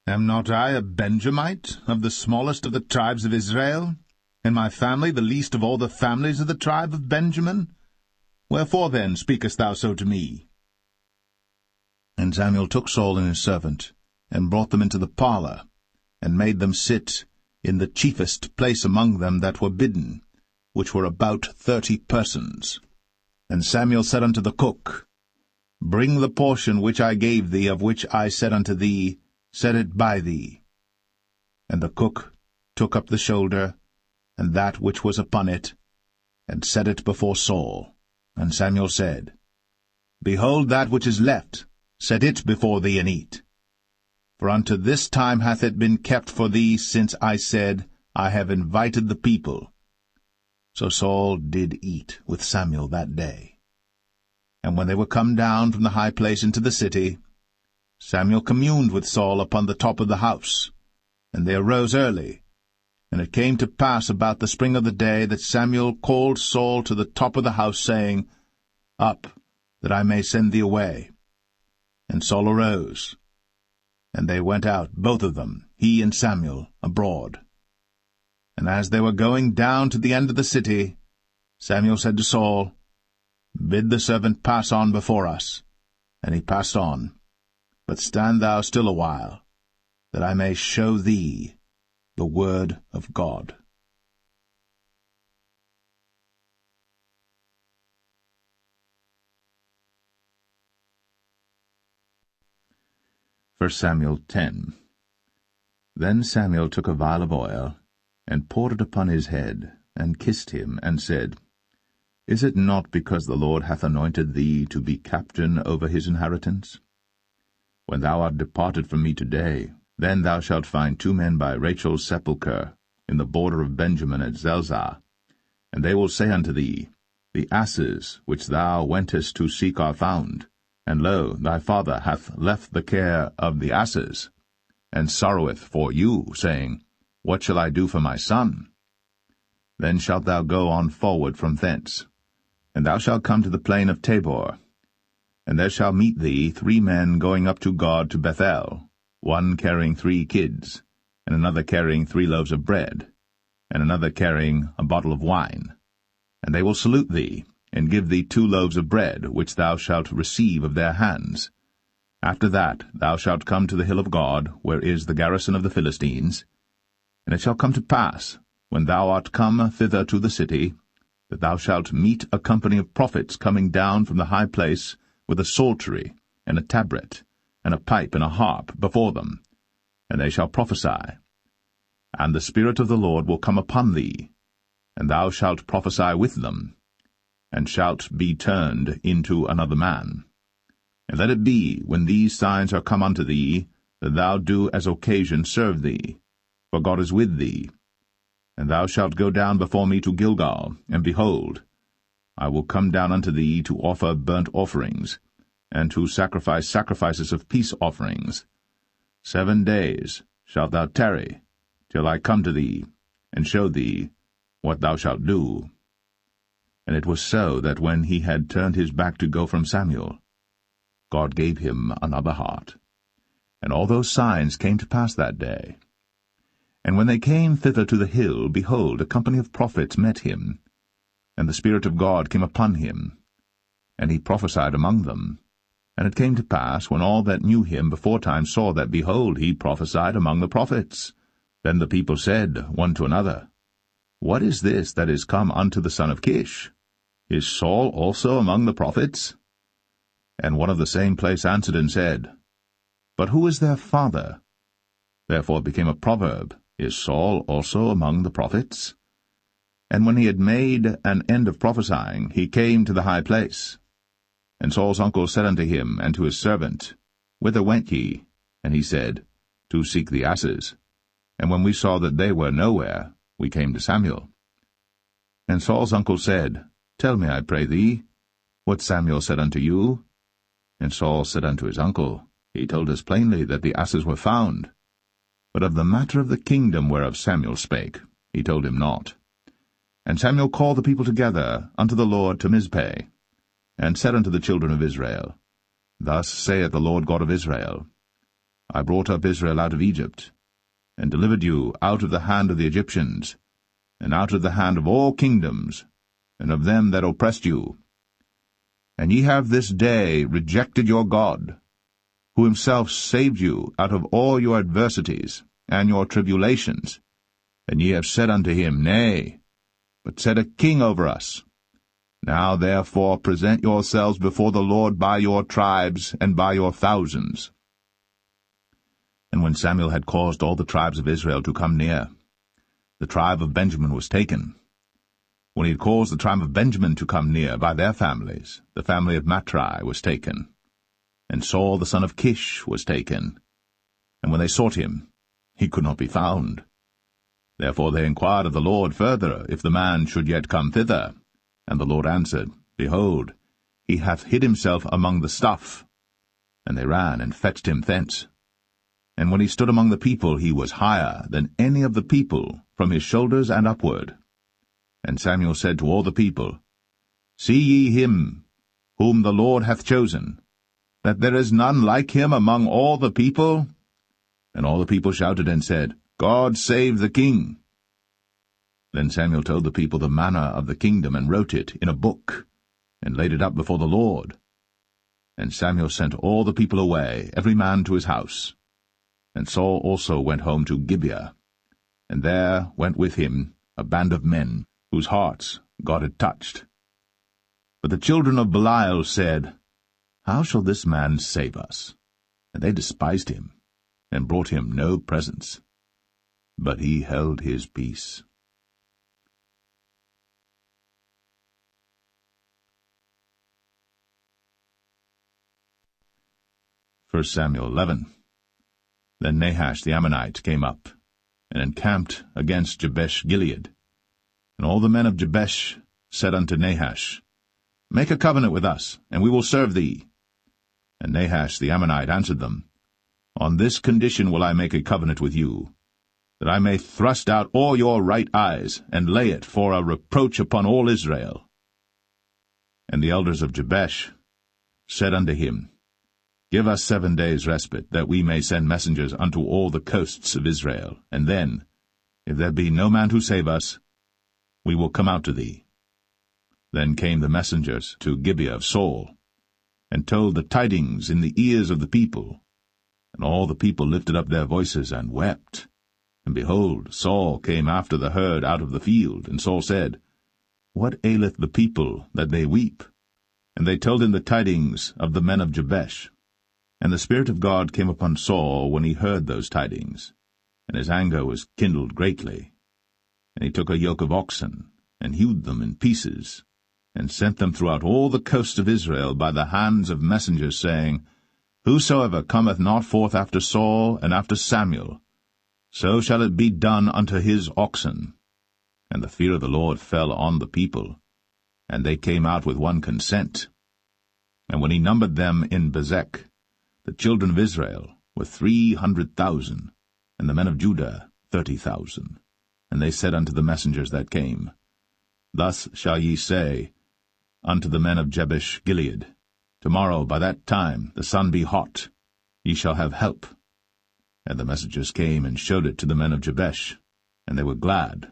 Am not I a Benjamite, of the smallest of the tribes of Israel, and my family the least of all the families of the tribe of Benjamin? Wherefore then speakest thou so to me? And Samuel took Saul and his servant, and brought them into the parlour, and made them sit in the chiefest place among them that were bidden, which were about 30 persons. And Samuel said unto the cook, Bring the portion which I gave thee, of which I said unto thee, Set it by thee. And the cook took up the shoulder, and that which was upon it, and set it before Saul. And Samuel said, Behold that which is left, set it before thee, and eat. For unto this time hath it been kept for thee, since I said, I have invited the people. So Saul did eat with Samuel that day. And when they were come down from the high place into the city, Samuel communed with Saul upon the top of the house. And they arose early. And it came to pass about the spring of the day that Samuel called Saul to the top of the house, saying, Up, that I may send thee away. And Saul arose. And they went out, both of them, he and Samuel, abroad. And as they were going down to the end of the city, Samuel said to Saul, Bid the servant pass on before us. And he passed on. But stand thou still a while, that I may show thee the word of God. 1 Samuel 10. Then Samuel took a vial of oil, and poured it upon his head, and kissed him, and said, Is it not because the Lord hath anointed thee to be captain over his inheritance? When thou art departed from me today, then thou shalt find 2 men by Rachel's sepulchre, in the border of Benjamin at Zelzah. And they will say unto thee, The asses which thou wentest to seek are found, and lo, thy father hath left the care of the asses, and sorroweth for you, saying, What shall I do for my son? Then shalt thou go on forward from thence, and thou shalt come to the plain of Tabor. And there shall meet thee 3 men going up to God to Bethel, one carrying 3 kids, and another carrying 3 loaves of bread, and another carrying a bottle of wine. And they will salute thee, and give thee 2 loaves of bread, which thou shalt receive of their hands. After that thou shalt come to the hill of God, where is the garrison of the Philistines. And it shall come to pass, when thou art come thither to the city, that thou shalt meet a company of prophets coming down from the high place, with a psaltery, and a tabret, and a pipe, and a harp before them, and they shall prophesy. And the Spirit of the Lord will come upon thee, and thou shalt prophesy with them, and shalt be turned into another man. And let it be, when these signs are come unto thee, that thou do as occasion serve thee, for God is with thee. And thou shalt go down before me to Gilgal, and behold, I will come down unto thee to offer burnt offerings, and to sacrifice sacrifices of peace offerings. 7 days shalt thou tarry, till I come to thee, and show thee what thou shalt do. And it was so that when he had turned his back to go from Samuel, God gave him another heart. And all those signs came to pass that day. And when they came thither to the hill, behold, a company of prophets met him, and the Spirit of God came upon him, and he prophesied among them. And it came to pass, when all that knew him beforetime saw that, behold, he prophesied among the prophets, then the people said one to another, What is this that is come unto the son of Kish? Is Saul also among the prophets? And one of the same place answered and said, But who is their father? Therefore it became a proverb, Is Saul also among the prophets? And when he had made an end of prophesying, he came to the high place. And Saul's uncle said unto him and to his servant, Whither went ye? And he said, To seek the asses. And when we saw that they were nowhere, we came to Samuel. And Saul's uncle said, Tell me, I pray thee, what Samuel said unto you. And Saul said unto his uncle, He told us plainly that the asses were found. But of the matter of the kingdom whereof Samuel spake, he told him not. And Samuel called the people together unto the Lord to Mizpeh, and said unto the children of Israel, Thus saith the Lord God of Israel, I brought up Israel out of Egypt, and delivered you out of the hand of the Egyptians, and out of the hand of all kingdoms, and of them that oppressed you. And ye have this day rejected your God, who himself saved you out of all your adversities and your tribulations. And ye have said unto him, Nay, but set a king over us. Now therefore present yourselves before the Lord by your tribes and by your thousands. And when Samuel had caused all the tribes of Israel to come near, the tribe of Benjamin was taken. When he had caused the tribe of Benjamin to come near by their families, the family of Matri was taken. And Saul the son of Kish was taken. And when they sought him, he could not be found. Therefore they inquired of the Lord further, if the man should yet come thither. And the Lord answered, Behold, he hath hid himself among the stuff. And they ran and fetched him thence. And when he stood among the people, he was higher than any of the people, from his shoulders and upward. And Samuel said to all the people, See ye him, whom the Lord hath chosen, that there is none like him among all the people? And all the people shouted and said, God save the king. Then Samuel told the people the manner of the kingdom, and wrote it in a book, and laid it up before the Lord. And Samuel sent all the people away, every man to his house. And Saul also went home to Gibeah, and there went with him a band of men, whose hearts God had touched. But the children of Belial said, How shall this man save us? And they despised him, and brought him no presents. But he held his peace. 1 Samuel 11. Then Nahash the Ammonite came up, and encamped against Jabesh-Gilead. And all the men of Jabesh said unto Nahash, Make a covenant with us, and we will serve thee. And Nahash the Ammonite answered them, On this condition will I make a covenant with you, that I may thrust out all your right eyes, and lay it for a reproach upon all Israel. And the elders of Jabesh said unto him, Give us 7 days' respite, that we may send messengers unto all the coasts of Israel, and then, if there be no man to save us, we will come out to thee. Then came the messengers to Gibeah of Saul, and told the tidings in the ears of the people. And all the people lifted up their voices and wept. And behold, Saul came after the herd out of the field. And Saul said, What aileth the people that they weep? And they told him the tidings of the men of Jabesh. And the Spirit of God came upon Saul when he heard those tidings, and his anger was kindled greatly. And he took a yoke of oxen, and hewed them in pieces, and sent them throughout all the coast of Israel by the hands of messengers, saying, Whosoever cometh not forth after Saul and after Samuel, so shall it be done unto his oxen. And the fear of the Lord fell on the people, and they came out with one consent. And when he numbered them in Bezek, the children of Israel were 300,000, and the men of Judah 30,000. And they said unto the messengers that came, Thus shall ye say unto the men of Jabesh Gilead, Tomorrow by that time the sun be hot, ye shall have help. And the messengers came and showed it to the men of Jabesh, and they were glad.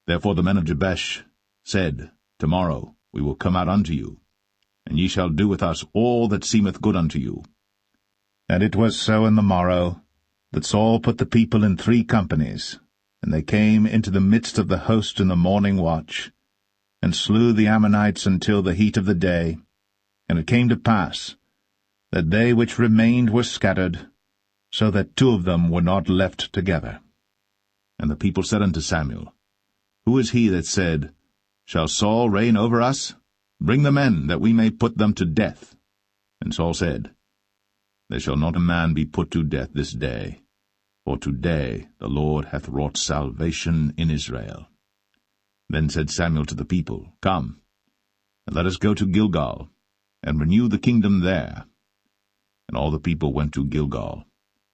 Therefore the men of Jabesh said, Tomorrow we will come out unto you, and ye shall do with us all that seemeth good unto you. And it was so in the morrow, that Saul put the people in 3 companies, and they came into the midst of the host in the morning watch, and slew the Ammonites until the heat of the day. And it came to pass that they which remained were scattered, so that 2 of them were not left together. And the people said unto Samuel, Who is he that said, Shall Saul reign over us? Bring the men, that we may put them to death. And Saul said, There shall not a man be put to death this day, for today the Lord hath wrought salvation in Israel. Then said Samuel to the people, Come, and let us go to Gilgal, and renew the kingdom there. And all the people went to Gilgal,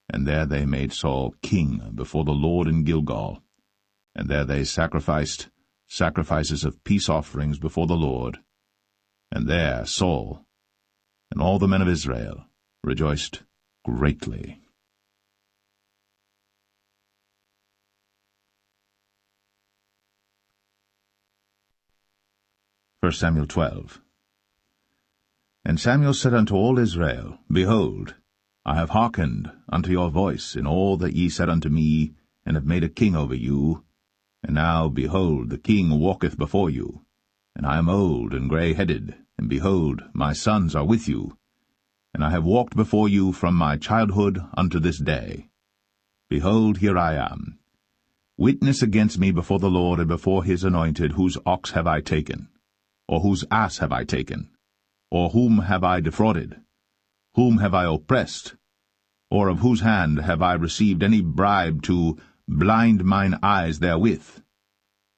and there they made Saul king before the Lord in Gilgal, and there they sacrificed sacrifices of peace offerings before the Lord. And there Saul and all the men of Israel rejoiced greatly. 1 Samuel 12. And Samuel said unto all Israel, Behold, I have hearkened unto your voice in all that ye said unto me, and have made a king over you. And now, behold, the king walketh before you, and I am old and grey-headed, and behold, my sons are with you. And I have walked before you from my childhood unto this day. Behold, here I am. Witness against me before the Lord and before his anointed, whose ox have I taken? Or whose ass have I taken? Or whom have I defrauded? Whom have I oppressed? Or of whose hand have I received any bribe to blind mine eyes therewith?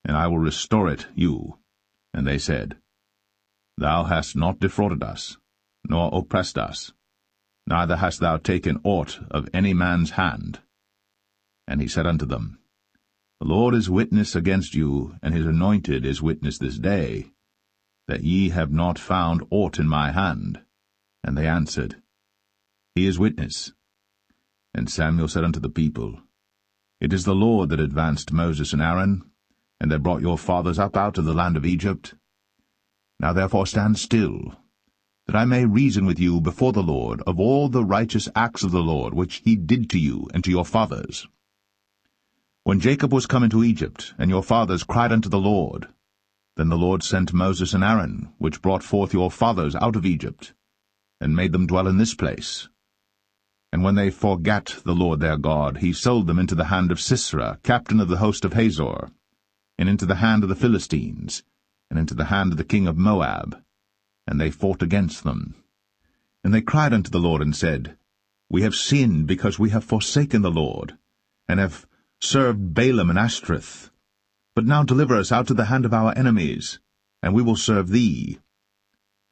And I will restore it you. And they said, Thou hast not defrauded us, nor oppressed us, neither hast thou taken aught of any man's hand. And he said unto them, The Lord is witness against you, and his anointed is witness this day, that ye have not found aught in my hand. And they answered, He is witness. And Samuel said unto the people, It is the Lord that advanced Moses and Aaron, and that brought your fathers up out of the land of Egypt. Now therefore stand still, that I may reason with you before the Lord of all the righteous acts of the Lord which he did to you and to your fathers. When Jacob was come into Egypt, and your fathers cried unto the Lord, then the Lord sent Moses and Aaron, which brought forth your fathers out of Egypt, and made them dwell in this place. And when they forgat the Lord their God, he sold them into the hand of Sisera, captain of the host of Hazor, and into the hand of the Philistines, and into the hand of the king of Moab. And they fought against them. And they cried unto the Lord, and said, We have sinned, because we have forsaken the Lord, and have served Balaam and Ashtoreth. But now deliver us out of the hand of our enemies, and we will serve thee.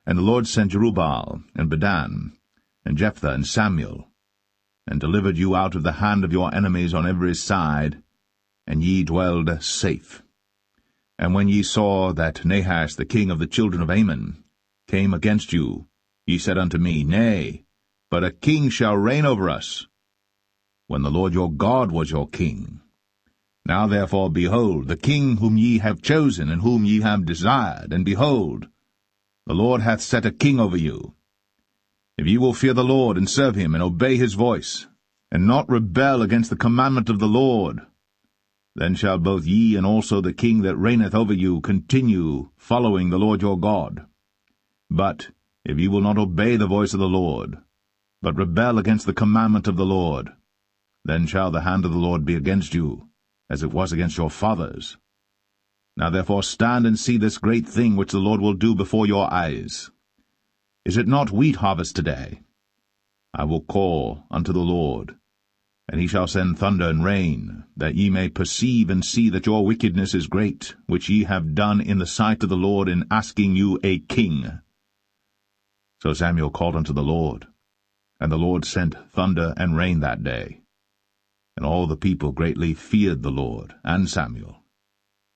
And the Lord sent Jerubbaal, and Bedan, and Jephthah, and Samuel, and delivered you out of the hand of your enemies on every side, and ye dwelled safe. And when ye saw that Nahash the king of the children of Ammon came against you, ye said unto me, Nay, but a king shall reign over us, when the Lord your God was your king. Now therefore, behold, the king whom ye have chosen, and whom ye have desired, and behold, the Lord hath set a king over you. If ye will fear the Lord, and serve him, and obey his voice, and not rebel against the commandment of the Lord, then shall both ye and also the king that reigneth over you continue following the Lord your God. But if ye will not obey the voice of the Lord, but rebel against the commandment of the Lord, then shall the hand of the Lord be against you, as it was against your fathers. Now therefore stand and see this great thing which the Lord will do before your eyes. Is it not wheat harvest today? I will call unto the Lord, and he shall send thunder and rain, that ye may perceive and see that your wickedness is great, which ye have done in the sight of the Lord in asking you a king. So Samuel called unto the Lord, and the Lord sent thunder and rain that day. And all the people greatly feared the Lord and Samuel.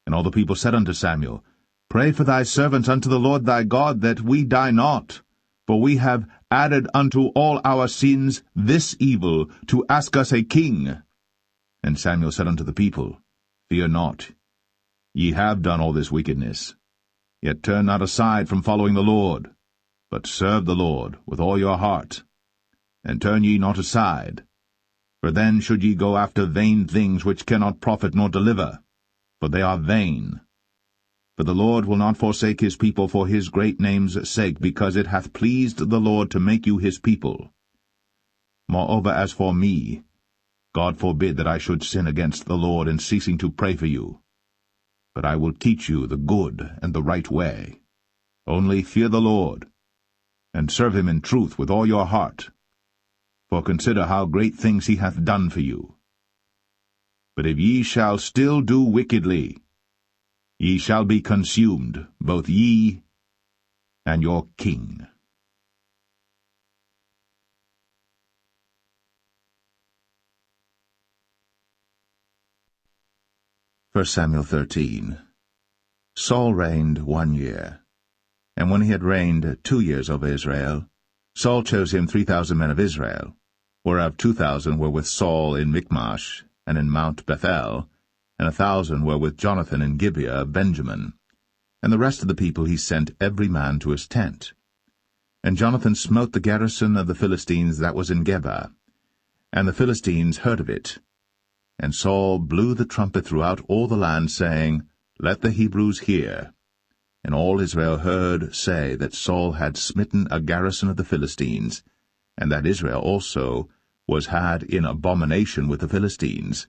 And all the people said unto Samuel, Pray for thy servants unto the Lord thy God, that we die not. For we have added unto all our sins this evil, to ask us a king. And Samuel said unto the people, Fear not, ye have done all this wickedness. Yet turn not aside from following the Lord, but serve the Lord with all your heart. And turn ye not aside, for then should ye go after vain things which cannot profit nor deliver, for they are vain. For the Lord will not forsake his people for his great name's sake, because it hath pleased the Lord to make you his people. Moreover, as for me, God forbid that I should sin against the Lord in ceasing to pray for you. But I will teach you the good and the right way. Only fear the Lord, and serve him in truth with all your heart. For consider how great things he hath done for you. But if ye shall still do wickedly, ye shall be consumed, both ye and your king. 1 Samuel 13. Saul reigned 1 year. And when he had reigned 2 years over Israel, Saul chose him 3,000 men of Israel, whereof 2,000 were with Saul in Michmash and in Mount Bethel, and 1,000 were with Jonathan in Gibeah of Benjamin. And the rest of the people he sent every man to his tent. And Jonathan smote the garrison of the Philistines that was in Geba, and the Philistines heard of it. And Saul blew the trumpet throughout all the land, saying, Let the Hebrews hear. And all Israel heard say that Saul had smitten a garrison of the Philistines, and that Israel also was had in abomination with the Philistines.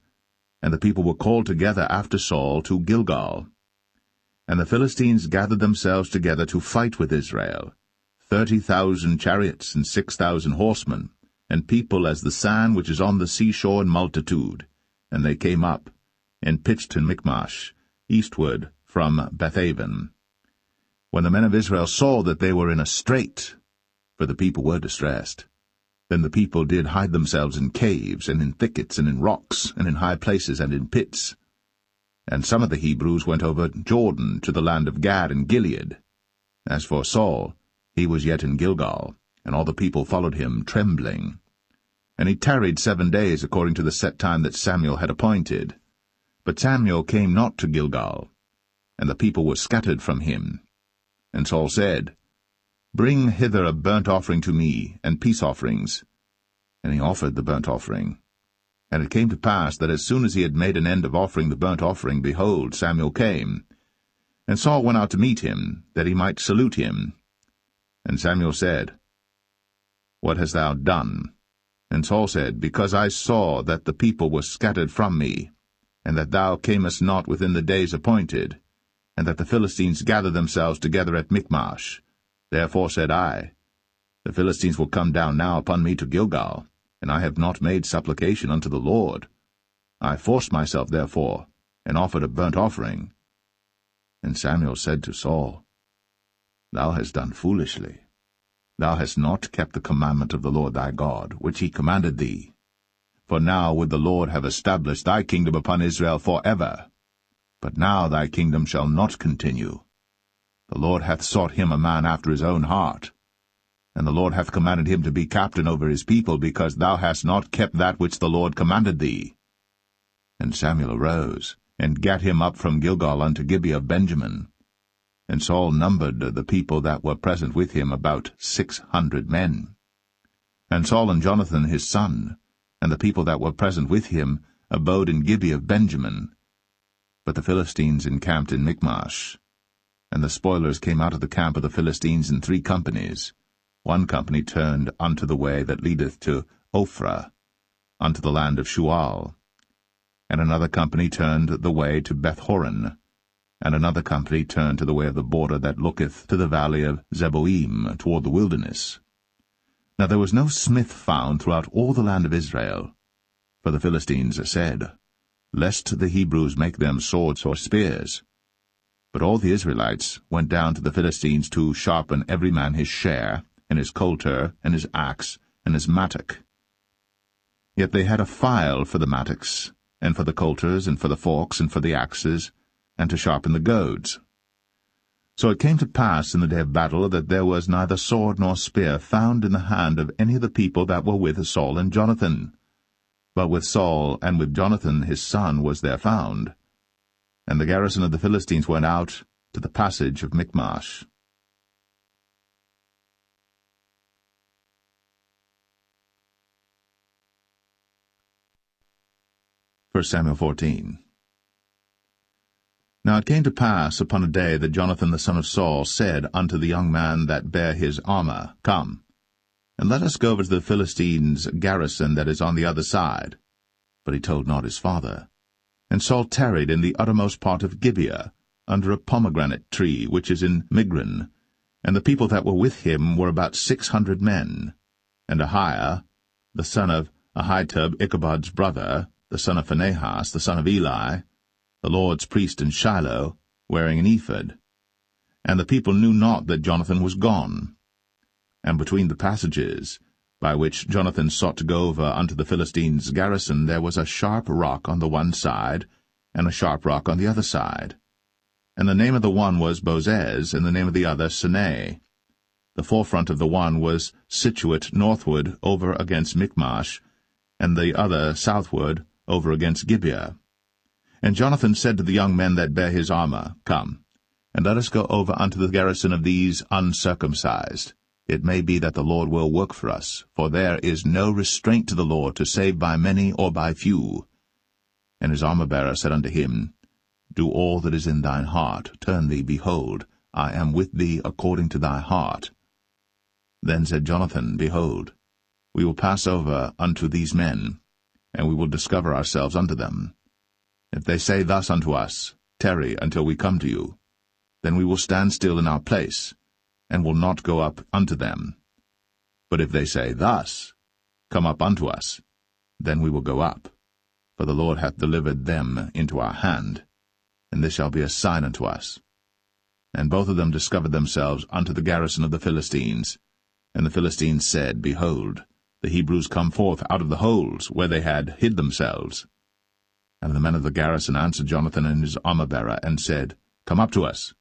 And the people were called together after Saul to Gilgal. And the Philistines gathered themselves together to fight with Israel, 30,000 chariots and 6,000 horsemen, and people as the sand which is on the seashore in multitude. And they came up, and pitched in Michmash, eastward from Bethaven. When the men of Israel saw that they were in a strait, for the people were distressed, then the people did hide themselves in caves, and in thickets, and in rocks, and in high places, and in pits. And some of the Hebrews went over Jordan to the land of Gad and Gilead. As for Saul, he was yet in Gilgal, and all the people followed him trembling. And he tarried 7 days according to the set time that Samuel had appointed. But Samuel came not to Gilgal, and the people were scattered from him. And Saul said, Bring hither a burnt offering to me, and peace offerings. And he offered the burnt offering. And it came to pass that as soon as he had made an end of offering the burnt offering, behold, Samuel came. And Saul went out to meet him, that he might salute him. And Samuel said, What hast thou done? And Saul said, Because I saw that the people were scattered from me, and that thou camest not within the days appointed, and that the Philistines gathered themselves together at Michmash. Therefore said I, The Philistines will come down now upon me to Gilgal, and I have not made supplication unto the Lord. I forced myself therefore, and offered a burnt offering. And Samuel said to Saul, Thou hast done foolishly. Thou hast not kept the commandment of the Lord thy God, which he commanded thee. For now would the Lord have established thy kingdom upon Israel for ever. But now thy kingdom shall not continue. The Lord hath sought him a man after his own heart. And the Lord hath commanded him to be captain over his people, because thou hast not kept that which the Lord commanded thee. And Samuel arose, and gat him up from Gilgal unto Gibeah of Benjamin. And Saul numbered the people that were present with him about 600 men. And Saul and Jonathan his son, and the people that were present with him, abode in Gibeah of Benjamin. But the Philistines encamped in Michmash. And the spoilers came out of the camp of the Philistines in 3 companies. 1 company turned unto the way that leadeth to Ophrah, unto the land of Shual. And another company turned the way to Bethhoron, and another company turned to the way of the border that looketh to the valley of Zeboim, toward the wilderness. Now there was no smith found throughout all the land of Israel. For the Philistines said, Lest the Hebrews make them swords or spears. But all the Israelites went down to the Philistines to sharpen every man his share, and his coulter, and his axe, and his mattock. Yet they had a file for the mattocks, and for the coulters, and for the forks, and for the axes, and to sharpen the goads. So it came to pass in the day of battle that there was neither sword nor spear found in the hand of any of the people that were with Saul and Jonathan. But with Saul and with Jonathan his son was there found. And the garrison of the Philistines went out to the passage of Michmash. 1 Samuel 14. Now it came to pass upon a day that Jonathan the son of Saul said unto the young man that bare his armor, Come, and let us go over to the Philistines' garrison that is on the other side. But he told not his father. And Saul tarried in the uttermost part of Gibeah, under a pomegranate tree which is in Migron. And the people that were with him were about 600 men. And Ahiah, the son of Ahitub, Ichabod's brother, the son of Phinehas, the son of Eli, the Lord's priest in Shiloh, wearing an ephod. And the people knew not that Jonathan was gone. And between the passages, by which Jonathan sought to go over unto the Philistines' garrison, there was a sharp rock on the one side, and a sharp rock on the other side. And the name of the one was Bozez, and the name of the other Sinai. The forefront of the one was situate northward over against Michmash, and the other southward over against Gibeah. And Jonathan said to the young men that bare his armor, Come, and let us go over unto the garrison of these uncircumcised. It may be that the Lord will work for us, for there is no restraint to the Lord to save by many or by few. And his armor-bearer said unto him, Do all that is in thine heart, turn thee, behold, I am with thee according to thy heart. Then said Jonathan, Behold, we will pass over unto these men, and we will discover ourselves unto them. If they say thus unto us, Tarry until we come to you, then we will stand still in our place, and will not go up unto them. But if they say thus, Come up unto us, then we will go up, for the Lord hath delivered them into our hand, and this shall be a sign unto us. And both of them discovered themselves unto the garrison of the Philistines. And the Philistines said, Behold, the Hebrews come forth out of the holes where they had hid themselves. And the men of the garrison answered Jonathan and his armor-bearer, and said, Come up to us,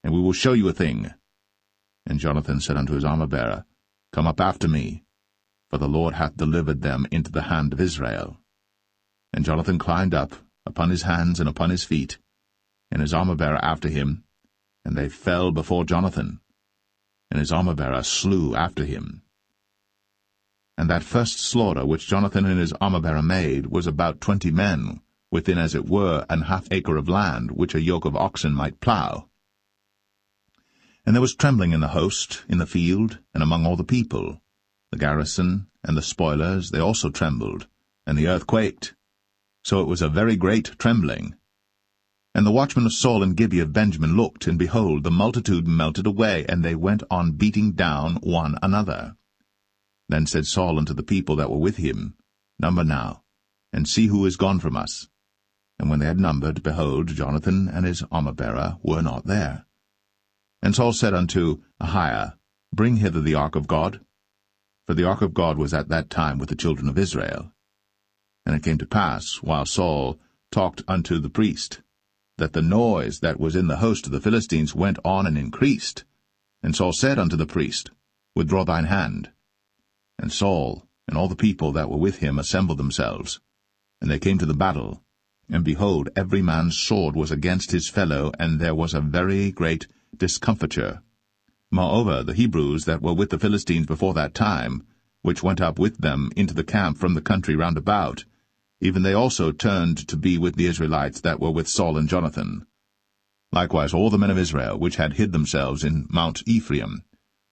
and we will show you a thing. And Jonathan said unto his armor-bearer, Come up after me, for the Lord hath delivered them into the hand of Israel. And Jonathan climbed up upon his hands and upon his feet, and his armor-bearer after him, and they fell before Jonathan, and his armor-bearer slew after him. And that first slaughter which Jonathan and his armor-bearer made was about 20 men, within as it were an half acre of land, which a yoke of oxen might plough. And there was trembling in the host, in the field, and among all the people. The garrison and the spoilers, they also trembled, and the earth quaked. So it was a very great trembling. And the watchmen of Saul and Gibeah of Benjamin looked, and behold, the multitude melted away, and they went on beating down one another. Then said Saul unto the people that were with him, Number now, and see who is gone from us. And when they had numbered, behold, Jonathan and his armor-bearer were not there. And Saul said unto Ahiah, Bring hither the ark of God. For the ark of God was at that time with the children of Israel. And it came to pass, while Saul talked unto the priest, that the noise that was in the host of the Philistines went on and increased. And Saul said unto the priest, Withdraw thine hand. And Saul and all the people that were with him assembled themselves. And they came to the battle. And behold, every man's sword was against his fellow, and there was a very great discomfiture. Moreover, the Hebrews that were with the Philistines before that time, which went up with them into the camp from the country round about, even they also turned to be with the Israelites that were with Saul and Jonathan. Likewise all the men of Israel, which had hid themselves in Mount Ephraim,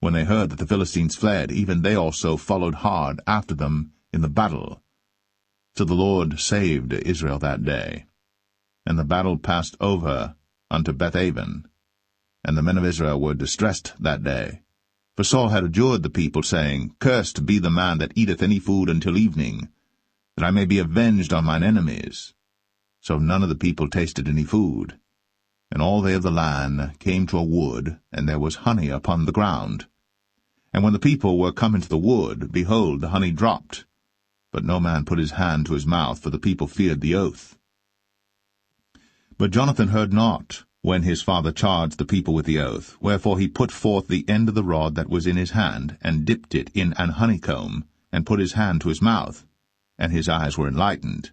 when they heard that the Philistines fled, even they also followed hard after them in the battle. So the Lord saved Israel that day. And the battle passed over unto Bethaven. And the men of Israel were distressed that day. For Saul had adjured the people, saying, Cursed be the man that eateth any food until evening, that I may be avenged on mine enemies. So none of the people tasted any food. And all they of the land came to a wood, and there was honey upon the ground. And when the people were come into the wood, behold, the honey dropped. But no man put his hand to his mouth, for the people feared the oath. But Jonathan heard not, when his father charged the people with the oath. Wherefore he put forth the end of the rod that was in his hand, and dipped it in an honeycomb, and put his hand to his mouth, and his eyes were enlightened.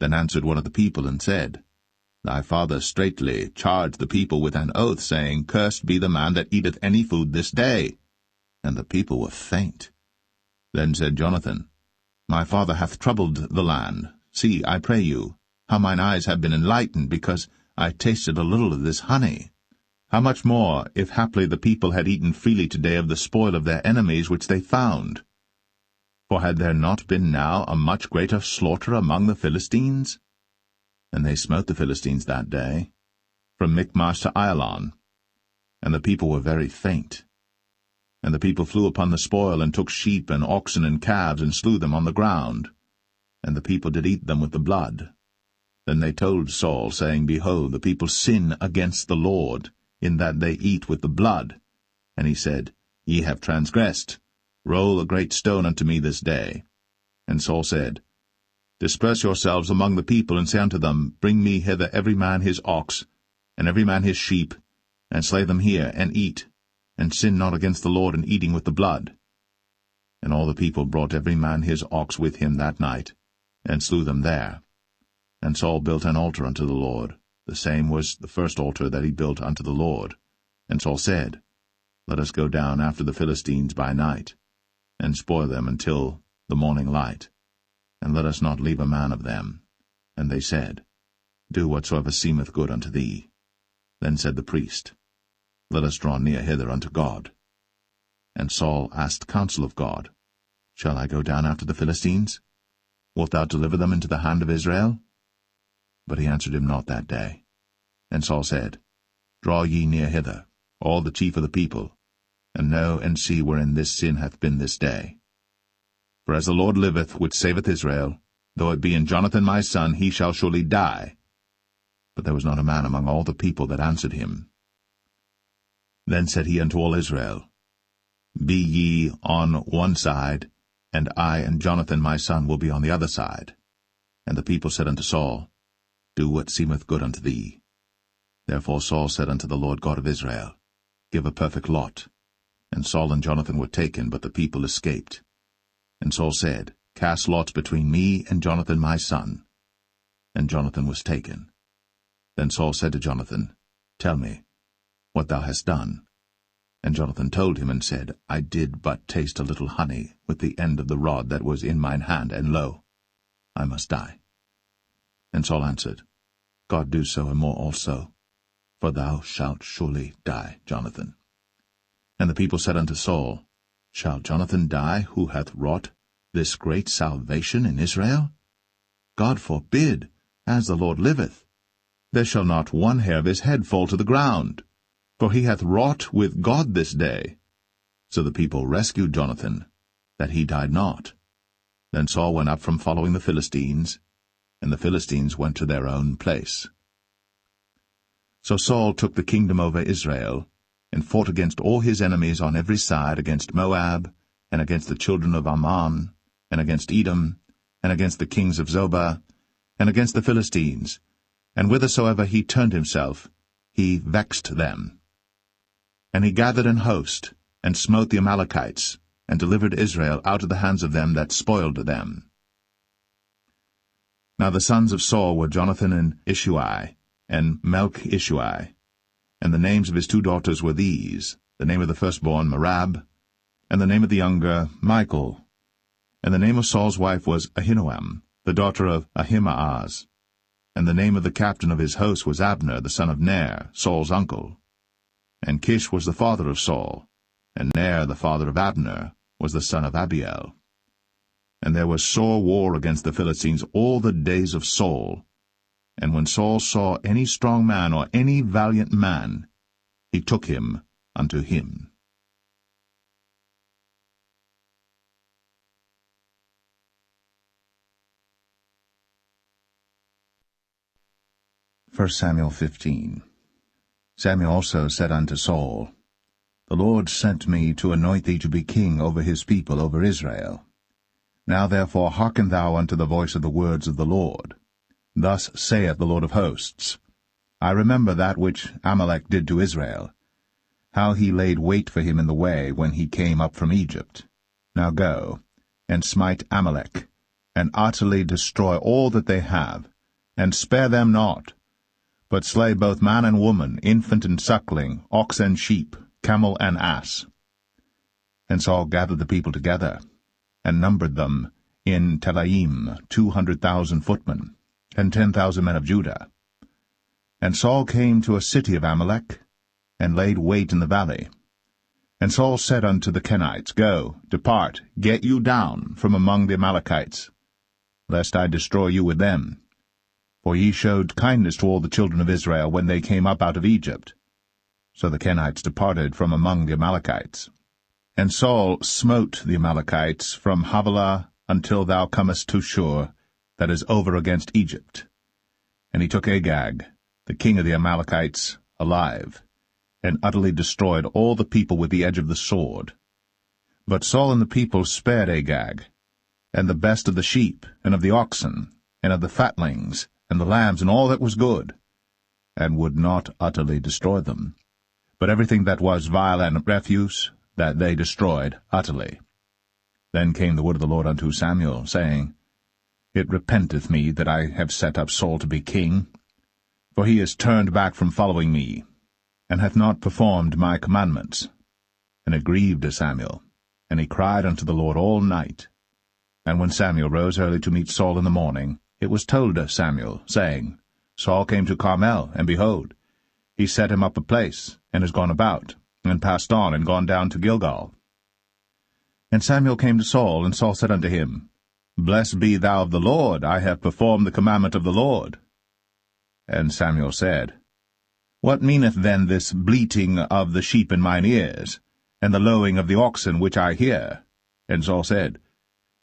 Then answered one of the people, and said, Thy father straitly charged the people with an oath, saying, Cursed be the man that eateth any food this day. And the people were faint. Then said Jonathan, My father hath troubled the land. See, I pray you, how mine eyes have been enlightened, because I tasted a little of this honey. How much more, if haply the people had eaten freely today of the spoil of their enemies which they found? For had there not been now a much greater slaughter among the Philistines? And they smote the Philistines that day, from Michmash to Ailon. And the people were very faint. And the people flew upon the spoil, and took sheep and oxen and calves, and slew them on the ground. And the people did eat them with the blood. Then they told Saul, saying, Behold, the people sin against the Lord, in that they eat with the blood. And he said, Ye have transgressed. Roll a great stone unto me this day. And Saul said, Disperse yourselves among the people, and say unto them, Bring me hither every man his ox, and every man his sheep, and slay them here, and eat, and sin not against the Lord in eating with the blood. And all the people brought every man his ox with him that night, and slew them there. And Saul built an altar unto the Lord. The same was the first altar that he built unto the Lord. And Saul said, Let us go down after the Philistines by night, and spoil them until the morning light, and let us not leave a man of them. And they said, Do whatsoever seemeth good unto thee. Then said the priest, Let us draw near hither unto God. And Saul asked counsel of God, Shall I go down after the Philistines? Wilt thou deliver them into the hand of Israel? But he answered him not that day. And Saul said, Draw ye near hither, all the chief of the people, and know and see wherein this sin hath been this day. For as the Lord liveth, which saveth Israel, though it be in Jonathan my son, he shall surely die. But there was not a man among all the people that answered him. Then said he unto all Israel, Be ye on one side, and I and Jonathan my son will be on the other side. And the people said unto Saul, Do what seemeth good unto thee. Therefore Saul said unto the Lord God of Israel, Give a perfect lot. And Saul and Jonathan were taken, but the people escaped. And Saul said, Cast lots between me and Jonathan my son. And Jonathan was taken. Then Saul said to Jonathan, Tell me what thou hast done. And Jonathan told him, and said, I did but taste a little honey with the end of the rod that was in mine hand, and lo, I must die. And Saul answered, God do so and more also, for thou shalt surely die, Jonathan. And the people said unto Saul, Shall Jonathan die, who hath wrought this great salvation in Israel? God forbid, as the Lord liveth. There shall not one hair of his head fall to the ground, for he hath wrought with God this day. So the people rescued Jonathan, that he died not. Then Saul went up from following the Philistines, and the Philistines went to their own place. So Saul took the kingdom over Israel, and fought against all his enemies on every side, against Moab, and against the children of Ammon, and against Edom, and against the kings of Zobah, and against the Philistines, and whithersoever he turned himself, he vexed them. And he gathered an host, and smote the Amalekites, and delivered Israel out of the hands of them that spoiled them. Now the sons of Saul were Jonathan and Ishuai, and Melch-Ishuai. And the names of his two daughters were these, the name of the firstborn Merab, and the name of the younger Michal. And the name of Saul's wife was Ahinoam, the daughter of Ahimaaz. And the name of the captain of his host was Abner, the son of Ner, Saul's uncle. And Kish was the father of Saul, and Ner, the father of Abner, was the son of Abiel. And there was sore war against the Philistines all the days of Saul. And when Saul saw any strong man or any valiant man, he took him unto him. 1 Samuel 15. Samuel also said unto Saul, The Lord sent me to anoint thee to be king over his people, over Israel. Now therefore hearken thou unto the voice of the words of the Lord. Thus saith the Lord of hosts, I remember that which Amalek did to Israel, how he laid wait for him in the way when he came up from Egypt. Now go, and smite Amalek, and utterly destroy all that they have, and spare them not, but slay both man and woman, infant and suckling, ox and sheep, camel and ass. And Saul gathered the people together, and numbered them in Telaim 200,000 footmen, and 10,000 men of Judah. And Saul came to a city of Amalek, and laid wait in the valley. And Saul said unto the Kenites, Go, depart, get you down from among the Amalekites, lest I destroy you with them. For ye showed kindness to all the children of Israel when they came up out of Egypt. So the Kenites departed from among the Amalekites. And Saul smote the Amalekites from Havilah until thou comest to Shur, that is over against Egypt. And he took Agag, the king of the Amalekites, alive, and utterly destroyed all the people with the edge of the sword. But Saul and the people spared Agag, and the best of the sheep, and of the oxen, and of the fatlings, and the lambs, and all that was good, and would not utterly destroy them. But everything that was vile and refuse, that they destroyed utterly. Then came the word of the Lord unto Samuel, saying, It repenteth me that I have set up Saul to be king, for he is turned back from following me, and hath not performed my commandments. And it grieved Samuel, and he cried unto the Lord all night. And when Samuel rose early to meet Saul in the morning, it was told Samuel, saying, Saul came to Carmel, and behold, he set him up a place, and is gone about, and passed on, and gone down to Gilgal. And Samuel came to Saul, and Saul said unto him, Blessed be thou of the Lord, I have performed the commandment of the Lord. And Samuel said, What meaneth then this bleating of the sheep in mine ears, and the lowing of the oxen which I hear? And Saul said,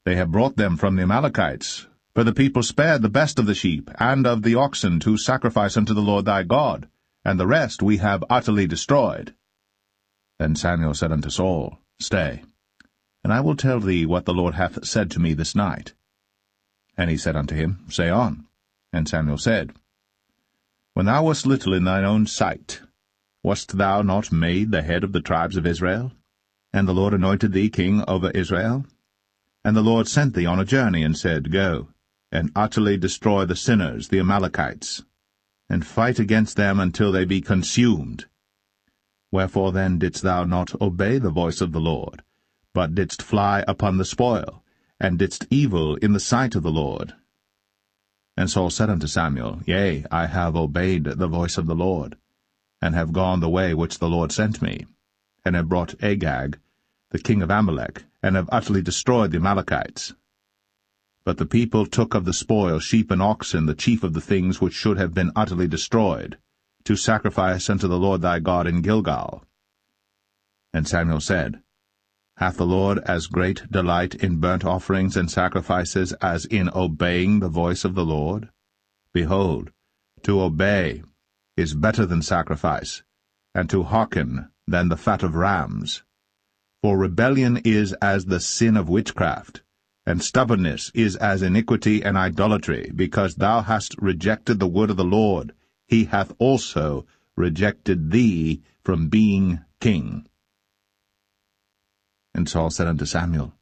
They have brought them from the Amalekites, for the people spared the best of the sheep and of the oxen to sacrifice unto the Lord thy God, and the rest we have utterly destroyed. Then Samuel said unto Saul, Stay, and I will tell thee what the Lord hath said to me this night. And he said unto him, Say on. And Samuel said, When thou wast little in thine own sight, wast thou not made the head of the tribes of Israel? And the Lord anointed thee king over Israel? And the Lord sent thee on a journey, and said, Go, and utterly destroy the sinners, the Amalekites, and fight against them until they be consumed. Wherefore then didst thou not obey the voice of the Lord, but didst fly upon the spoil, and didst evil in the sight of the Lord? And Saul said unto Samuel, Yea, I have obeyed the voice of the Lord, and have gone the way which the Lord sent me, and have brought Agag, the king of Amalek, and have utterly destroyed the Amalekites. But the people took of the spoil sheep and oxen, the chief of the things which should have been utterly destroyed, to sacrifice unto the Lord thy God in Gilgal. And Samuel said, Hath the Lord as great delight in burnt offerings and sacrifices as in obeying the voice of the Lord? Behold, to obey is better than sacrifice, and to hearken than the fat of rams. For rebellion is as the sin of witchcraft, and stubbornness is as iniquity and idolatry. Because thou hast rejected the word of the Lord, he hath also rejected thee from being king. And Saul said unto Samuel,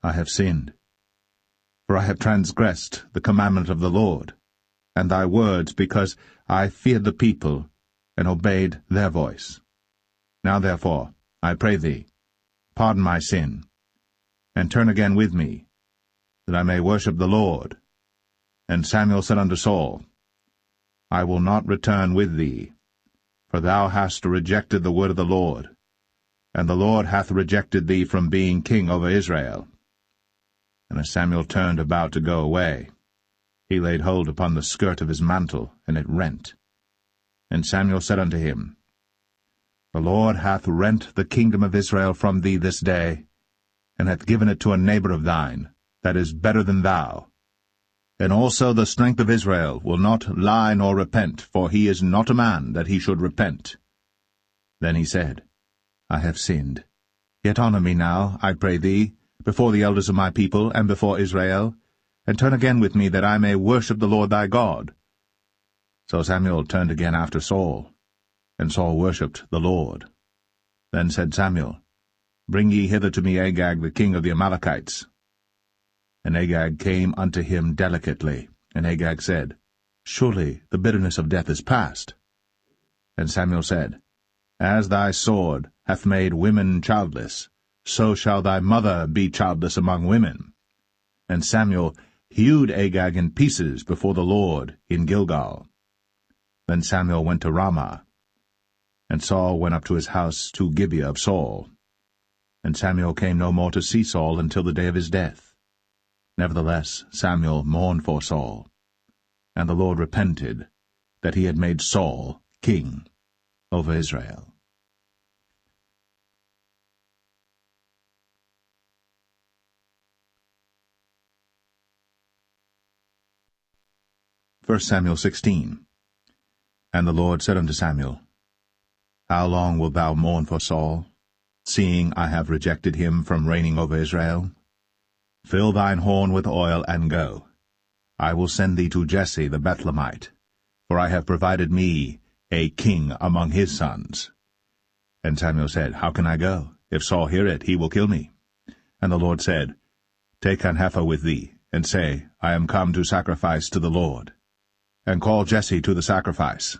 I have sinned, for I have transgressed the commandment of the Lord, and thy words, because I feared the people, and obeyed their voice. Now therefore, I pray thee, pardon my sin, and turn again with me, that I may worship the Lord. And Samuel said unto Saul, I will not return with thee, for thou hast rejected the word of the Lord, and the Lord hath rejected thee from being king over Israel. And as Samuel turned about to go away, he laid hold upon the skirt of his mantle, and it rent. And Samuel said unto him, The Lord hath rent the kingdom of Israel from thee this day, and hath given it to a neighbor of thine, that is better than thou. And also the strength of Israel will not lie nor repent, for he is not a man that he should repent. Then he said, I have sinned. Yet honor me now, I pray thee, before the elders of my people, and before Israel, and turn again with me, that I may worship the Lord thy God. So Samuel turned again after Saul, and Saul worshipped the Lord. Then said Samuel, Bring ye hither to me Agag the king of the Amalekites. And Agag came unto him delicately, and Agag said, Surely the bitterness of death is past. And Samuel said, As thy sword hath made women childless, so shall thy mother be childless among women. And Samuel hewed Agag in pieces before the Lord in Gilgal. Then Samuel went to Ramah, and Saul went up to his house to Gibeah of Saul. And Samuel came no more to see Saul until the day of his death. Nevertheless Samuel mourned for Saul, and the Lord repented that he had made Saul king over Israel. 1 Samuel 16. And the Lord said unto Samuel, How long wilt thou mourn for Saul, seeing I have rejected him from reigning over Israel? Fill thine horn with oil, and go. I will send thee to Jesse the Bethlehemite, for I have provided me a king among his sons. And Samuel said, How can I go? If Saul hear it, he will kill me. And the Lord said, Take an heifer with thee, and say, I am come to sacrifice to the Lord. And call Jesse to the sacrifice.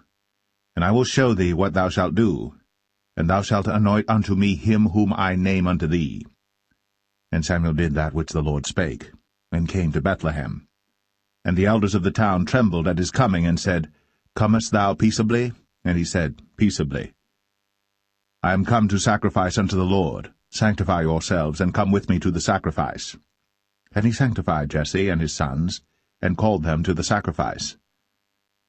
And I will show thee what thou shalt do, and thou shalt anoint unto me him whom I name unto thee. And Samuel did that which the Lord spake, and came to Bethlehem. And the elders of the town trembled at his coming, and said, Comest thou peaceably? And he said, Peaceably. I am come to sacrifice unto the Lord. Sanctify yourselves, and come with me to the sacrifice. And he sanctified Jesse and his sons, and called them to the sacrifice.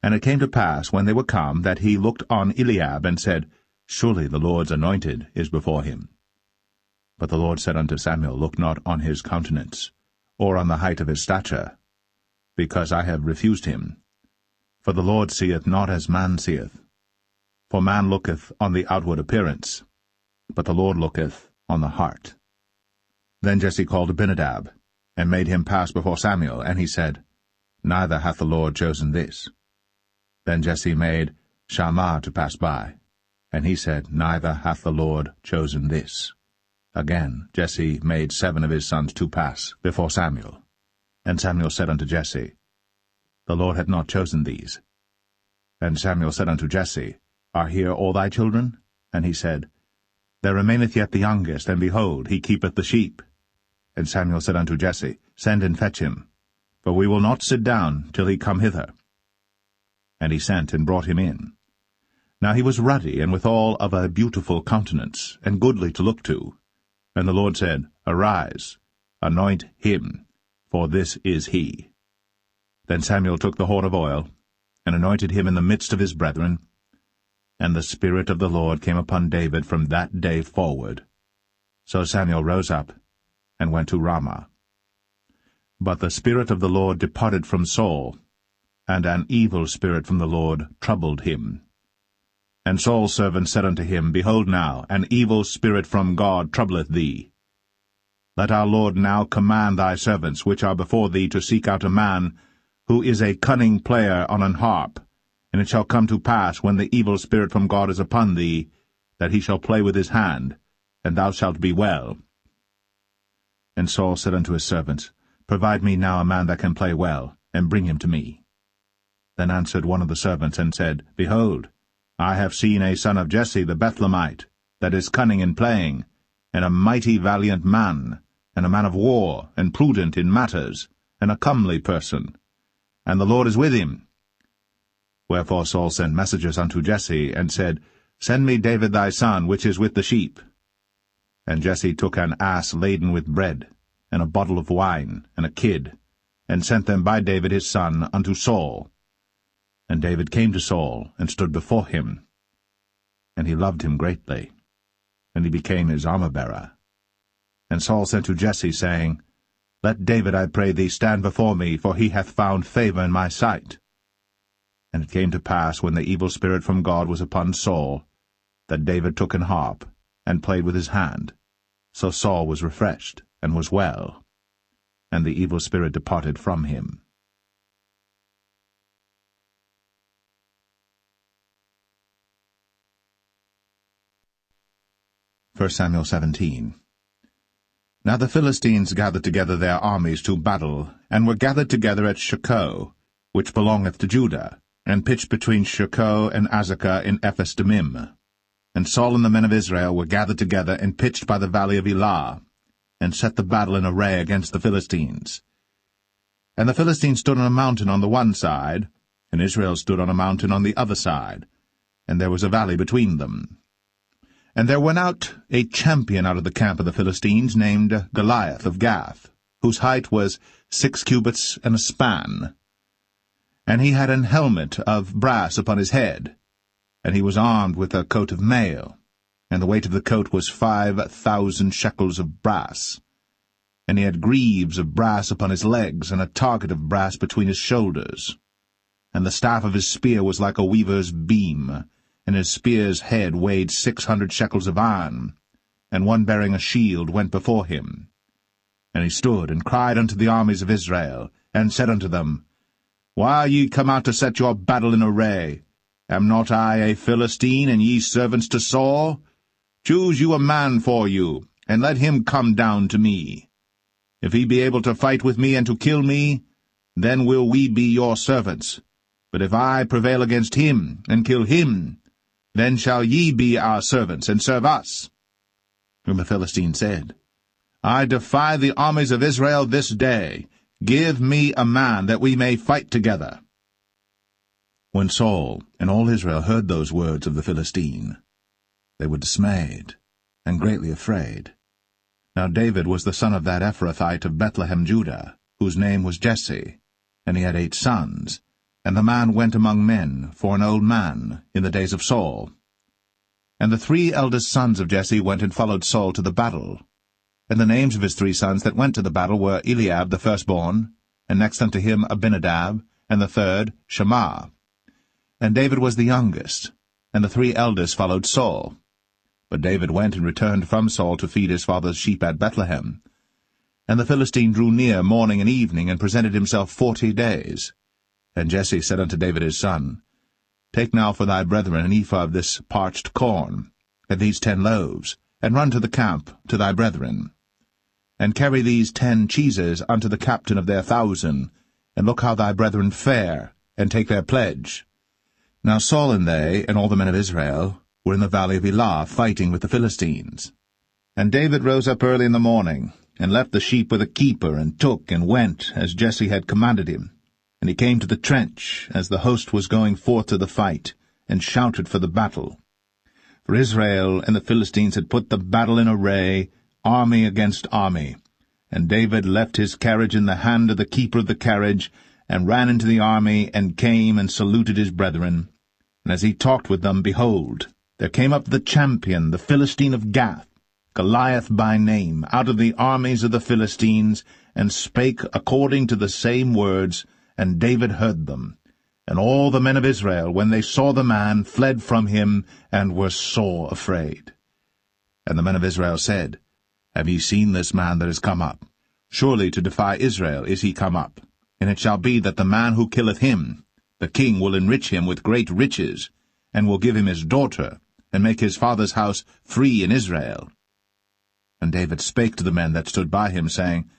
And it came to pass, when they were come, that he looked on Eliab, and said, Surely the Lord's anointed is before him. But the Lord said unto Samuel, Look not on his countenance, or on the height of his stature, because I have refused him. For the Lord seeth not as man seeth. For man looketh on the outward appearance, but the Lord looketh on the heart. Then Jesse called Abinadab, and made him pass before Samuel, and he said, Neither hath the Lord chosen this. Then Jesse made Shammah to pass by, and he said, Neither hath the Lord chosen this. Again Jesse made 7 of his sons to pass before Samuel. And Samuel said unto Jesse, The Lord hath not chosen these. And Samuel said unto Jesse, Are here all thy children? And he said, There remaineth yet the youngest, and behold, he keepeth the sheep. And Samuel said unto Jesse, Send and fetch him, for we will not sit down till he come hither. And he sent and brought him in. Now he was ruddy, and withal of a beautiful countenance, and goodly to look to. And the Lord said, Arise, anoint him, for this is he. Then Samuel took the horn of oil, and anointed him in the midst of his brethren. And the Spirit of the Lord came upon David from that day forward. So Samuel rose up, and went to Ramah. But the Spirit of the Lord departed from Saul, and an evil spirit from the Lord troubled him. And Saul's servant said unto him, Behold now, an evil spirit from God troubleth thee. Let our Lord now command thy servants, which are before thee, to seek out a man who is a cunning player on an harp. And it shall come to pass, when the evil spirit from God is upon thee, that he shall play with his hand, and thou shalt be well. And Saul said unto his servants, Provide me now a man that can play well, and bring him to me. Then answered one of the servants, and said, Behold, I have seen a son of Jesse the Bethlehemite, that is cunning in playing, and a mighty valiant man, and a man of war, and prudent in matters, and a comely person. And the Lord is with him. Wherefore Saul sent messengers unto Jesse, and said, Send me David thy son, which is with the sheep. And Jesse took an ass laden with bread, and a bottle of wine, and a kid, and sent them by David his son unto Saul. And David came to Saul, and stood before him. And he loved him greatly, and he became his armor-bearer. And Saul sent to Jesse, saying, Let David, I pray thee, stand before me, for he hath found favor in my sight. And it came to pass, when the evil spirit from God was upon Saul, that David took an harp, and played with his hand. So Saul was refreshed, and was well, and the evil spirit departed from him. 1 Samuel 17. Now the Philistines gathered together their armies to battle, and were gathered together at Shochoh, which belongeth to Judah, and pitched between Shochoh and Azekah in Ephes-dammim. And Saul and the men of Israel were gathered together and pitched by the valley of Elah, and set the battle in array against the Philistines. And the Philistines stood on a mountain on the one side, and Israel stood on a mountain on the other side, and there was a valley between them. And there went out a champion out of the camp of the Philistines, named Goliath of Gath, whose height was 6 cubits and a span. And he had an helmet of brass upon his head, and he was armed with a coat of mail, and the weight of the coat was 5,000 shekels of brass. And he had greaves of brass upon his legs, and a target of brass between his shoulders. And the staff of his spear was like a weaver's beam, and his spear's head weighed 600 shekels of iron, and one bearing a shield went before him. And he stood and cried unto the armies of Israel, and said unto them, Why are ye come out to set your battle in array? Am not I a Philistine, and ye servants to Saul? Choose you a man for you, and let him come down to me. If he be able to fight with me and to kill me, then will we be your servants. But if I prevail against him, and kill him, then shall ye be our servants, and serve us. And the Philistine said, I defy the armies of Israel this day. Give me a man, that we may fight together. When Saul and all Israel heard those words of the Philistine, they were dismayed, and greatly afraid. Now David was the son of that Ephrathite of Bethlehem, Judah, whose name was Jesse, and he had 8 sons. And the man went among men for an old man in the days of Saul. And the 3 eldest sons of Jesse went and followed Saul to the battle. And the names of his 3 sons that went to the battle were Eliab the firstborn, and next unto him Abinadab, and the third Shammah. And David was the youngest, and the 3 eldest followed Saul. But David went and returned from Saul to feed his father's sheep at Bethlehem. And the Philistine drew near morning and evening, and presented himself 40 days. And Jesse said unto David his son, Take now for thy brethren an ephah of this parched corn, and these 10 loaves, and run to the camp to thy brethren. And carry these 10 cheeses unto the captain of their 1,000, and look how thy brethren fare, and take their pledge. Now Saul and they, and all the men of Israel, were in the valley of Elah, fighting with the Philistines. And David rose up early in the morning, and left the sheep with a keeper, and took and went, as Jesse had commanded him. And he came to the trench, as the host was going forth to the fight, and shouted for the battle. For Israel and the Philistines had put the battle in array, army against army. And David left his carriage in the hand of the keeper of the carriage, and ran into the army, and came and saluted his brethren. And as he talked with them, behold, there came up the champion, the Philistine of Gath, Goliath by name, out of the armies of the Philistines, and spake according to the same words, and David heard them. And all the men of Israel, when they saw the man, fled from him, and were sore afraid. And the men of Israel said, Have ye seen this man that is come up? Surely to defy Israel is he come up. And it shall be that the man who killeth him, the king will enrich him with great riches, and will give him his daughter, and make his father's house free in Israel. And David spake to the men that stood by him, saying,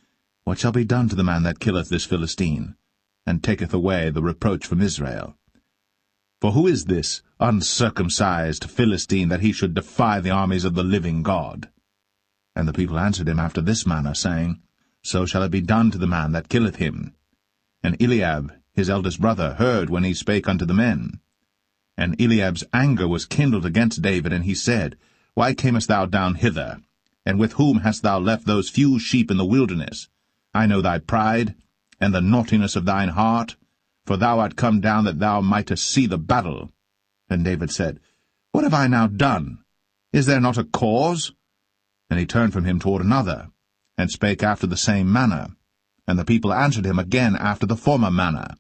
What shall be done to the man that killeth this Philistine, and taketh away the reproach from Israel? For who is this uncircumcised Philistine, that he should defy the armies of the living God? And the people answered him after this manner, saying, So shall it be done to the man that killeth him. And Eliab, his eldest brother, heard when he spake unto the men. And Eliab's anger was kindled against David, and he said, Why camest thou down hither? And with whom hast thou left those few sheep in the wilderness? I know thy pride, and the naughtiness of thine heart, for thou art come down that thou mightest see the battle. And David said, What have I now done? Is there not a cause? And he turned from him toward another, and spake after the same manner. And the people answered him again after the former manner.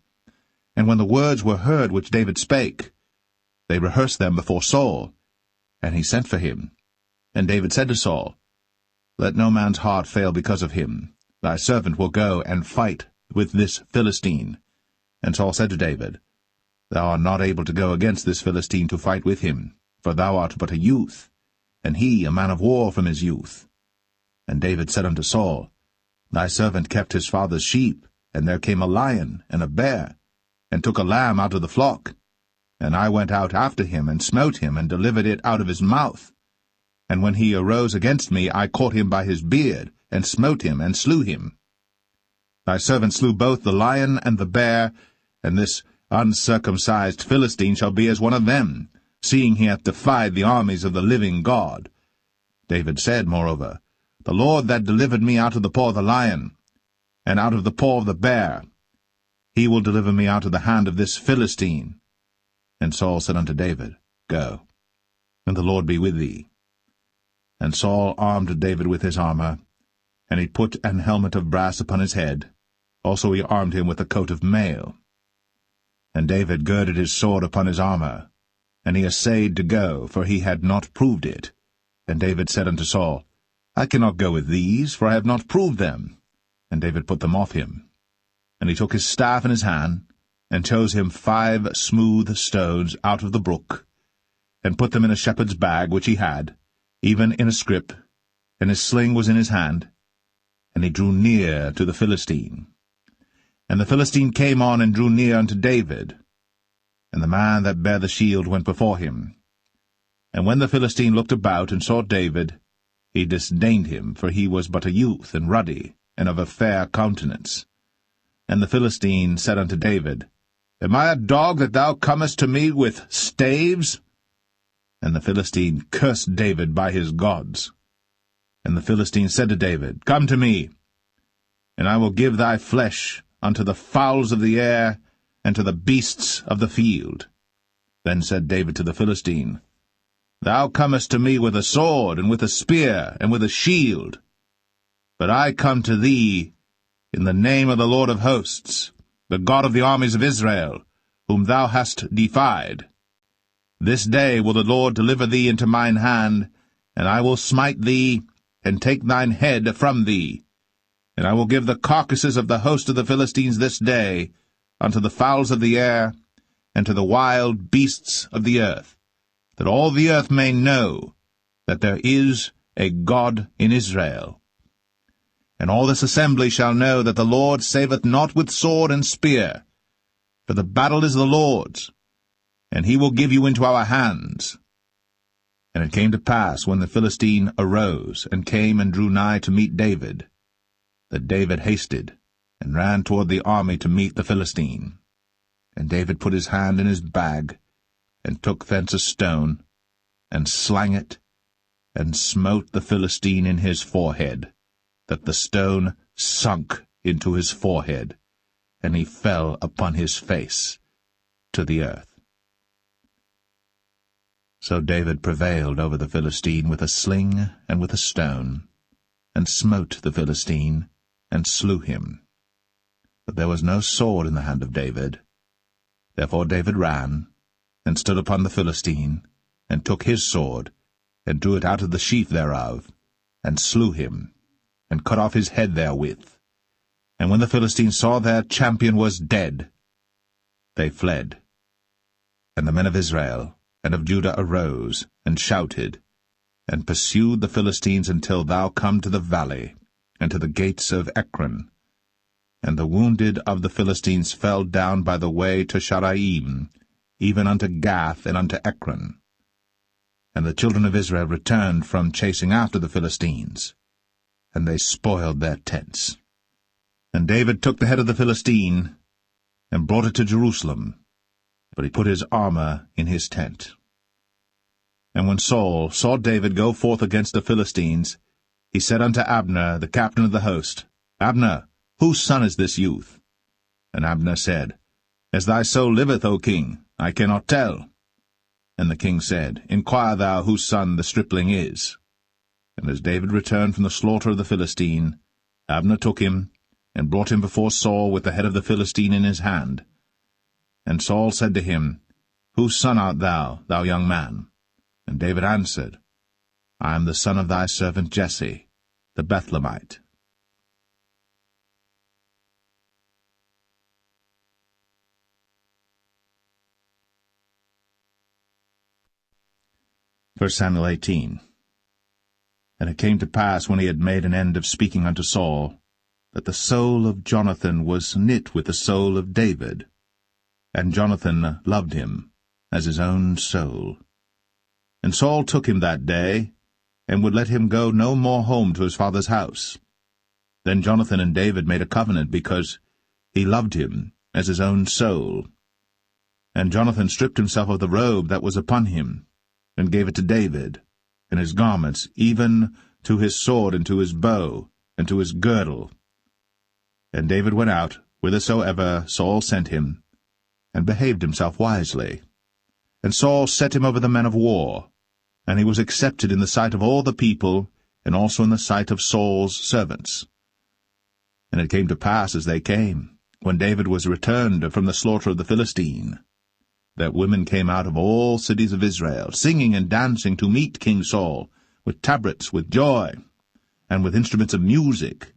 And when the words were heard which David spake, they rehearsed them before Saul. And he sent for him. And David said to Saul, Let no man's heart fail because of him. Thy servant will go and fight with this Philistine. And Saul said to David, Thou art not able to go against this Philistine to fight with him, for thou art but a youth, and he a man of war from his youth. And David said unto Saul, Thy servant kept his father's sheep, and there came a lion and a bear, and took a lamb out of the flock. And I went out after him, and smote him, and delivered it out of his mouth. And when he arose against me, I caught him by his beard, and smote him, and slew him. Thy servant slew both the lion and the bear, and this uncircumcised Philistine shall be as one of them, seeing he hath defied the armies of the living God. David said, moreover, The Lord that delivered me out of the paw of the lion, and out of the paw of the bear, he will deliver me out of the hand of this Philistine. And Saul said unto David, Go, and the Lord be with thee. And Saul armed David with his armor, and he put an helmet of brass upon his head. Also he armed him with a coat of mail. And David girded his sword upon his armor, and he essayed to go, for he had not proved it. And David said unto Saul, I cannot go with these, for I have not proved them. And David put them off him. And he took his staff in his hand, and chose him 5 smooth stones out of the brook, and put them in a shepherd's bag which he had, even in a scrip, and his sling was in his hand. And he drew near to the Philistine. And the Philistine came on and drew near unto David. And the man that bare the shield went before him. And when the Philistine looked about and saw David, he disdained him, for he was but a youth, and ruddy, and of a fair countenance. And the Philistine said unto David, Am I a dog that thou comest to me with staves? And the Philistine cursed David by his gods. And the Philistine said to David, Come to me, and I will give thy flesh unto the fowls of the air, and to the beasts of the field. Then said David to the Philistine, Thou comest to me with a sword, and with a spear, and with a shield. But I come to thee in the name of the Lord of hosts, the God of the armies of Israel, whom thou hast defied. This day will the Lord deliver thee into mine hand, and I will smite thee, and take thine head from thee. And I will give the carcasses of the host of the Philistines this day unto the fowls of the air, and to the wild beasts of the earth, that all the earth may know that there is a God in Israel. And all this assembly shall know that the Lord saveth not with sword and spear, for the battle is the Lord's, and he will give you into our hands. And it came to pass, when the Philistine arose, and came and drew nigh to meet David, that David hasted, and ran toward the army to meet the Philistine. And David put his hand in his bag, and took thence a stone, and slang it, and smote the Philistine in his forehead, that the stone sunk into his forehead, and he fell upon his face to the earth. So David prevailed over the Philistine with a sling and with a stone, and smote the Philistine, and slew him. But there was no sword in the hand of David. Therefore David ran, and stood upon the Philistine, and took his sword, and drew it out of the sheath thereof, and slew him, and cut off his head therewith. And when the Philistines saw their champion was dead, they fled. And the men of Israel and of Judah arose, and shouted, and pursued the Philistines until thou come to the valley, and to the gates of Ekron. And the wounded of the Philistines fell down by the way to Sharaim, even unto Gath and unto Ekron. And the children of Israel returned from chasing after the Philistines, and they spoiled their tents. And David took the head of the Philistine, and brought it to Jerusalem, but he put his armor in his tent. And when Saul saw David go forth against the Philistines, he said unto Abner, the captain of the host, Abner, whose son is this youth? And Abner said, As thy soul liveth, O king, I cannot tell. And the king said, Inquire thou whose son the stripling is. And as David returned from the slaughter of the Philistine, Abner took him, and brought him before Saul with the head of the Philistine in his hand. And Saul said to him, Whose son art thou, thou young man? And David answered, I am the son of thy servant Jesse, the Bethlehemite. 1 Samuel 18. And it came to pass, when he had made an end of speaking unto Saul, that the soul of Jonathan was knit with the soul of David, and Jonathan loved him as his own soul. And Saul took him that day, and would let him go no more home to his father's house. Then Jonathan and David made a covenant, because he loved him as his own soul. And Jonathan stripped himself of the robe that was upon him, and gave it to David, and his garments, even to his sword, and to his bow, and to his girdle. And David went out whithersoever Saul sent him, and behaved himself wisely. And Saul set him over the men of war, and he was accepted in the sight of all the people, and also in the sight of Saul's servants. And it came to pass, as they came, when David was returned from the slaughter of the Philistine, that women came out of all cities of Israel, singing and dancing to meet King Saul, with tabrets, with joy, and with instruments of music.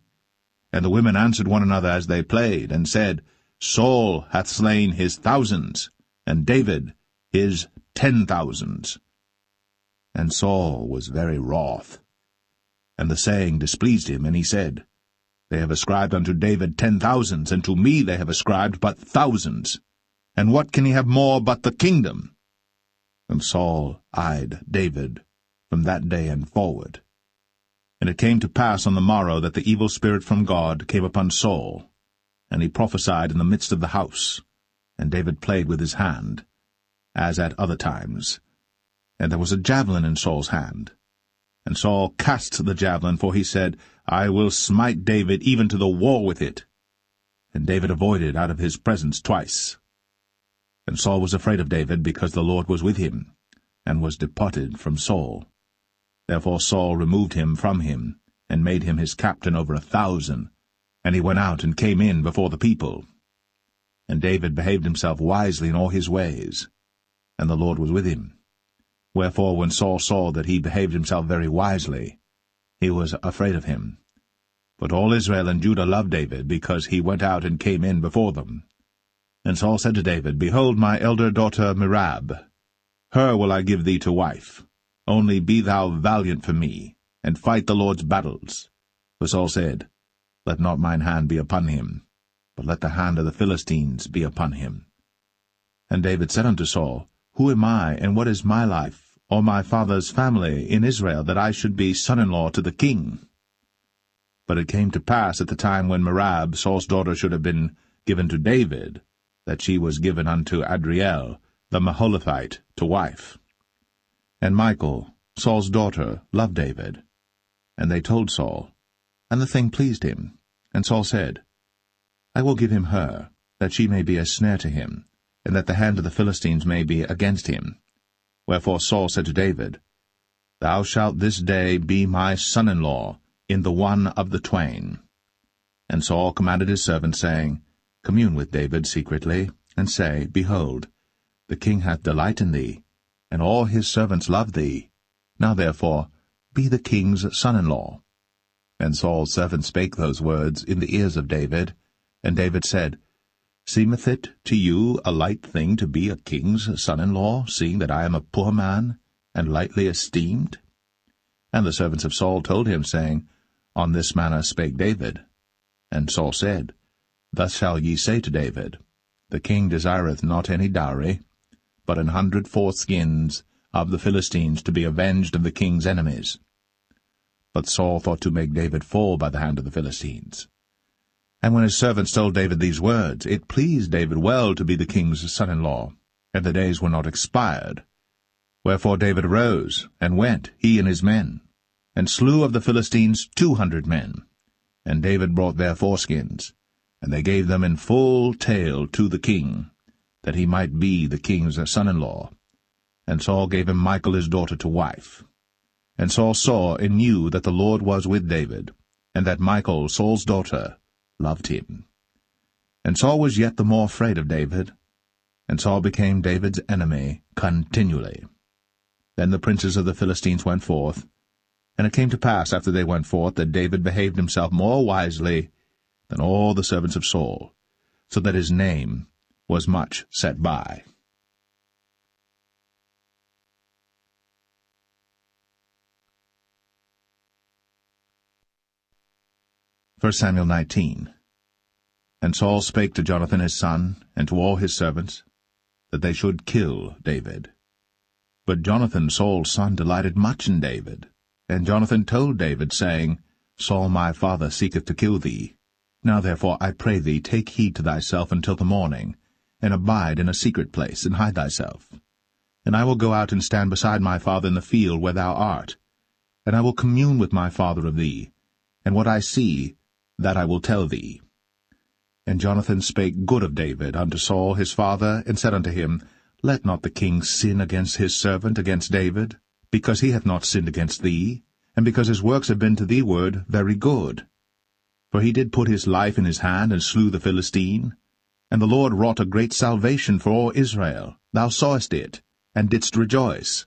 And the women answered one another as they played, and said, Saul hath slain his thousands, and David his 10,000s. And Saul was very wroth. And the saying displeased him, and he said, They have ascribed unto David 10,000s, and to me they have ascribed but thousands. And what can he have more but the kingdom? And Saul eyed David from that day and forward. And it came to pass on the morrow that the evil spirit from God came upon Saul, and he prophesied in the midst of the house. And David played with his hand, as at other times. And there was a javelin in Saul's hand. And Saul cast the javelin, for he said, I will smite David even to the wall with it. And David avoided out of his presence twice. And Saul was afraid of David, because the Lord was with him, and was departed from Saul. Therefore Saul removed him from him, and made him his captain over 1,000, and he went out and came in before the people. And David behaved himself wisely in all his ways, and the Lord was with him. Wherefore when Saul saw that he behaved himself very wisely, he was afraid of him. But all Israel and Judah loved David, because he went out and came in before them. And Saul said to David, Behold my elder daughter Merab, her will I give thee to wife. Only be thou valiant for me, and fight the Lord's battles. For Saul said, Let not mine hand be upon him, but let the hand of the Philistines be upon him. And David said unto Saul, Who am I, and what is my life, or my father's family in Israel, that I should be son-in-law to the king? But it came to pass at the time when Merab, Saul's daughter, should have been given to David, that she was given unto Adriel, the Maholathite, to wife. And Michal, Saul's daughter, loved David. And they told Saul, and the thing pleased him. And Saul said, I will give him her, that she may be a snare to him, and that the hand of the Philistines may be against him. Wherefore Saul said to David, Thou shalt this day be my son-in-law in the one of the twain. And Saul commanded his servants, saying, Commune with David secretly, and say, Behold, the king hath delight in thee, and all his servants love thee. Now therefore be the king's son-in-law. And Saul's servants spake those words in the ears of David. And David said, Seemeth it to you a light thing to be a king's son-in-law, seeing that I am a poor man, and lightly esteemed? And the servants of Saul told him, saying, On this manner spake David. And Saul said, Thus shall ye say to David, The king desireth not any dowry, but 100 foreskins of the Philistines to be avenged of the king's enemies. But Saul thought to make David fall by the hand of the Philistines. And when his servants told David these words, it pleased David well to be the king's son-in-law, and the days were not expired. Wherefore David arose, and went, he and his men, and slew of the Philistines 200 men. And David brought their foreskins, and they gave them in full tale to the king, that he might be the king's son-in-law. And Saul gave him Michal his daughter to wife. And Saul saw and knew that the Lord was with David, and that Michal, Saul's daughter, loved him. And Saul was yet the more afraid of David, and Saul became David's enemy continually. Then the princes of the Philistines went forth, and it came to pass after they went forth that David behaved himself more wisely than all the servants of Saul, so that his name was much set by. 1 Samuel 19. And Saul spake to Jonathan his son, and to all his servants, that they should kill David. But Jonathan Saul's son delighted much in David. And Jonathan told David, saying, Saul my father seeketh to kill thee. Now therefore I pray thee, take heed to thyself until the morning, and abide in a secret place, and hide thyself. And I will go out and stand beside my father in the field where thou art, and I will commune with my father of thee, and what I see, that I will tell thee. And Jonathan spake good of David unto Saul his father, and said unto him, Let not the king sin against his servant, against David, because he hath not sinned against thee, and because his works have been to thee ward very good. For he did put his life in his hand, and slew the Philistine. And the Lord wrought a great salvation for all Israel. Thou sawest it, and didst rejoice.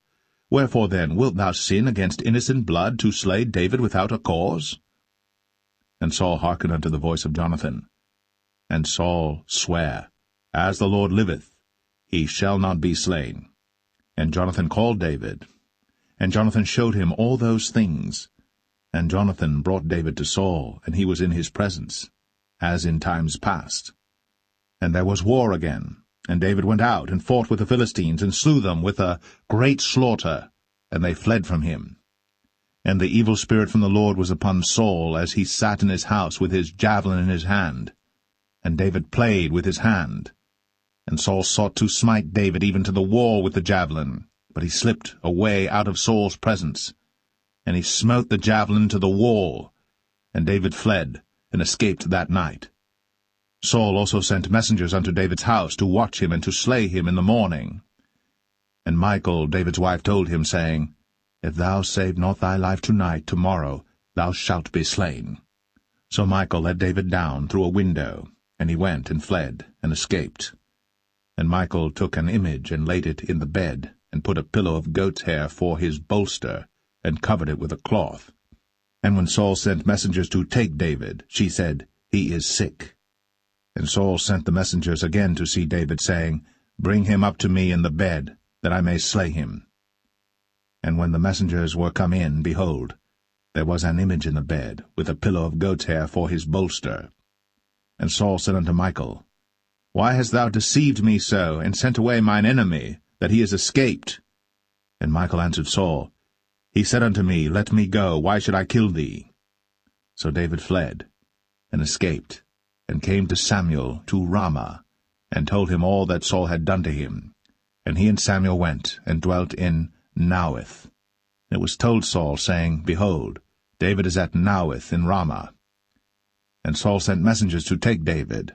Wherefore then wilt thou sin against innocent blood, to slay David without a cause? And Saul hearkened unto the voice of Jonathan. And Saul sware, As the Lord liveth, he shall not be slain. And Jonathan called David. And Jonathan showed him all those things. And Jonathan brought David to Saul, and he was in his presence, as in times past. And there was war again. And David went out, and fought with the Philistines, and slew them with a great slaughter, and they fled from him. And the evil spirit from the Lord was upon Saul, as he sat in his house with his javelin in his hand. And David played with his hand. And Saul sought to smite David even to the wall with the javelin, but he slipped away out of Saul's presence. And he smote the javelin to the wall, and David fled, and escaped that night. Saul also sent messengers unto David's house, to watch him and to slay him in the morning. And Michal, David's wife, told him, saying, If thou save not thy life tonight, tomorrow thou shalt be slain. So Michal let David down through a window, and he went and fled, and escaped. And Michal took an image, and laid it in the bed, and put a pillow of goat's hair for his bolster, and covered it with a cloth. And when Saul sent messengers to take David, she said, He is sick. And Saul sent the messengers again to see David, saying, Bring him up to me in the bed, that I may slay him. And when the messengers were come in, behold, there was an image in the bed, with a pillow of goat's hair for his bolster. And Saul said unto Michal, Why hast thou deceived me so, and sent away mine enemy, that he is escaped? And Michal answered Saul, He said unto me, Let me go, why should I kill thee? So David fled, and escaped, and came to Samuel to Ramah, and told him all that Saul had done to him. And he and Samuel went, and dwelt in Naueth. And it was told Saul, saying, Behold, David is at Naueth in Ramah. And Saul sent messengers to take David.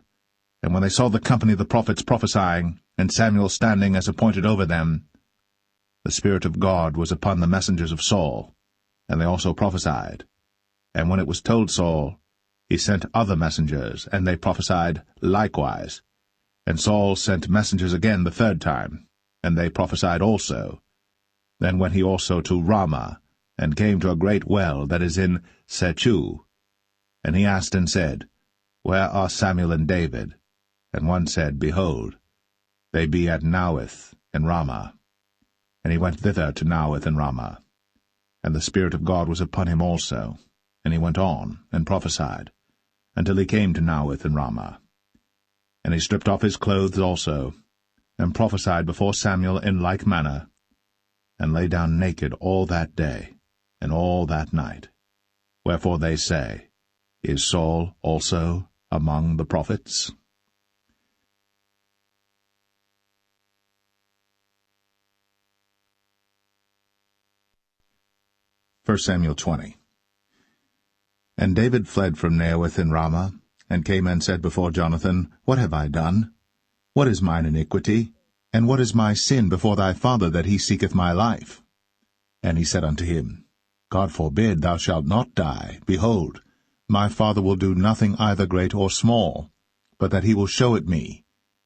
And when they saw the company of the prophets prophesying, and Samuel standing as appointed over them, the Spirit of God was upon the messengers of Saul, and they also prophesied. And when it was told Saul, he sent other messengers, and they prophesied likewise. And Saul sent messengers again the third time, and they prophesied also. Then went he also to Ramah, and came to a great well that is in Sechu. And he asked and said, Where are Samuel and David? And one said, Behold, they be at Naueth in Ramah. And he went thither to Naueth in Ramah. And the Spirit of God was upon him also. And he went on, and prophesied, until he came to Naueth in Ramah. And he stripped off his clothes also, and prophesied before Samuel in like manner, and lay down naked all that day, and all that night. Wherefore they say, Is Saul also among the prophets? First Samuel 20. And David fled from Naueth in Ramah, and came and said before Jonathan, What have I done? What is mine iniquity? And what is my sin before thy father, that he seeketh my life? And he said unto him, God forbid, thou shalt not die. Behold, my father will do nothing either great or small, but that he will show it me.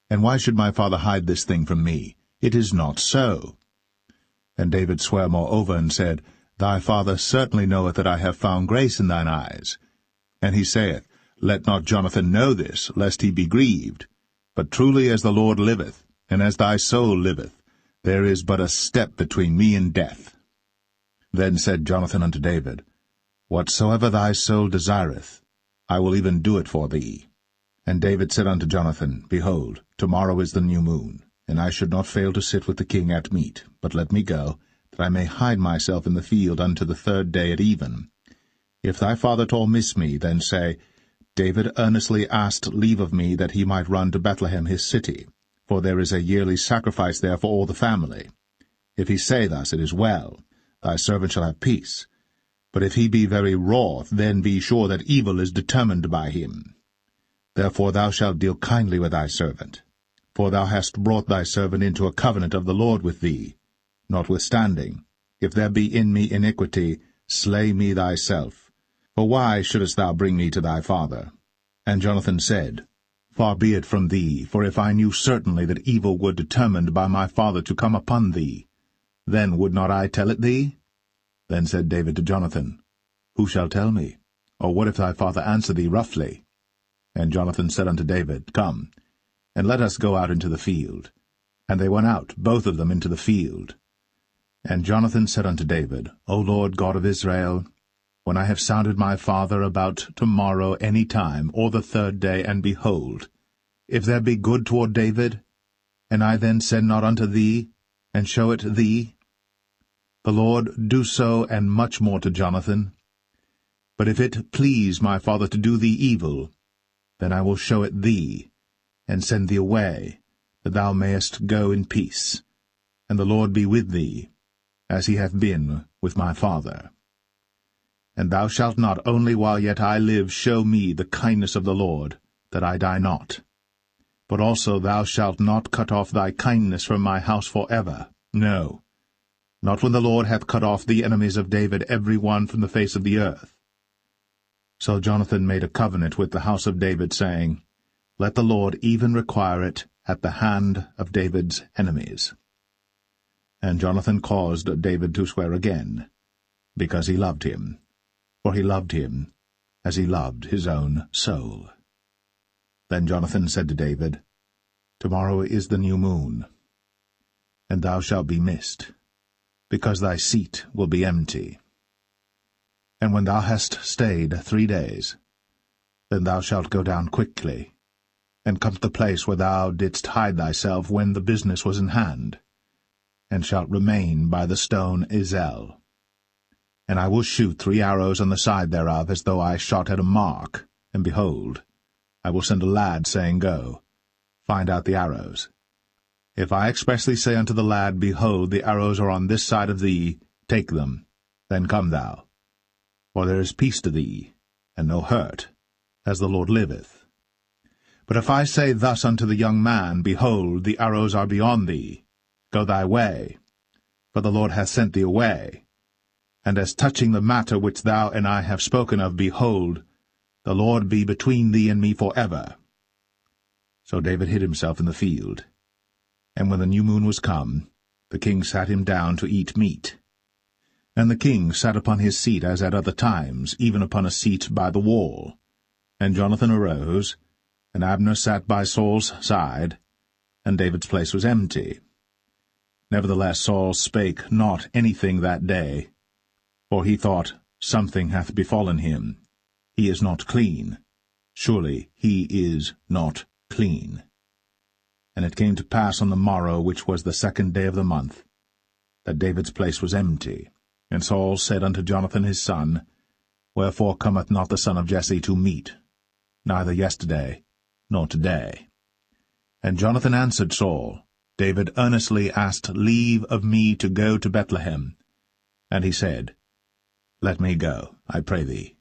And why should my father hide this thing from me? It is not so. And David sware moreover, and said, Thy father certainly knoweth that I have found grace in thine eyes. And he saith, Let not Jonathan know this, lest he be grieved. But truly as the Lord liveth, and as thy soul liveth, there is but a step between me and death. Then said Jonathan unto David, Whatsoever thy soul desireth, I will even do it for thee. And David said unto Jonathan, Behold, tomorrow is the new moon, and I should not fail to sit with the king at meat, but let me go, that I may hide myself in the field unto the 3rd day at even. If thy father-in-law miss me, then say, David earnestly asked leave of me that he might run to Bethlehem his city, for there is a yearly sacrifice there for all the family. If he say thus, it is well, thy servant shall have peace. But if he be very wroth, then be sure that evil is determined by him. Therefore thou shalt deal kindly with thy servant. For thou hast brought thy servant into a covenant of the Lord with thee. Notwithstanding, if there be in me iniquity, slay me thyself. For why shouldest thou bring me to thy father? And Jonathan said, Far be it from thee, for if I knew certainly that evil were determined by my father to come upon thee, then would not I tell it thee? Then said David to Jonathan, Who shall tell me? Or what if thy father answer thee roughly? And Jonathan said unto David, Come, and let us go out into the field. And they went out, both of them, into the field. And Jonathan said unto David, O Lord God of Israel, when I have sounded my father about tomorrow any time, or the 3rd day, and behold, if there be good toward David, and I then send not unto thee, and show it thee, the Lord do so, and much more to Jonathan. But if it please my father to do thee evil, then I will show it thee, and send thee away, that thou mayest go in peace, and the Lord be with thee, as he hath been with my father. And thou shalt not only while yet I live show me the kindness of the Lord, that I die not, but also thou shalt not cut off thy kindness from my house for ever, no, not when the Lord hath cut off the enemies of David every one from the face of the earth. So Jonathan made a covenant with the house of David, saying, Let the Lord even require it at the hand of David's enemies. And Jonathan caused David to swear again, because he loved him, for he loved him as he loved his own soul. Then Jonathan said to David, Tomorrow is the new moon, and thou shalt be missed, because thy seat will be empty. And when thou hast stayed 3 days, then thou shalt go down quickly, and come to the place where thou didst hide thyself when the business was in hand, and shalt remain by the stone Ezel. And I will shoot 3 arrows on the side thereof, as though I shot at a mark, and behold, I will send a lad, saying, Go, find out the arrows. If I expressly say unto the lad, Behold, the arrows are on this side of thee, take them, then come thou. For there is peace to thee, and no hurt, as the Lord liveth. But if I say thus unto the young man, Behold, the arrows are beyond thee, go thy way, for the Lord hath sent thee away. And as touching the matter which thou and I have spoken of, behold, the Lord be between thee and me for ever. So David hid himself in the field. And when the new moon was come, the king sat him down to eat meat. And the king sat upon his seat as at other times, even upon a seat by the wall. And Jonathan arose, and Abner sat by Saul's side, and David's place was empty. Nevertheless Saul spake not anything that day, for he thought, Something hath befallen him. He is not clean. Surely he is not clean. And it came to pass on the morrow, which was the 2nd day of the month, that David's place was empty. And Saul said unto Jonathan his son, Wherefore cometh not the son of Jesse to meat, neither yesterday nor today? And Jonathan answered Saul, David earnestly asked leave of me to go to Bethlehem. And he said, Let me go, I pray thee.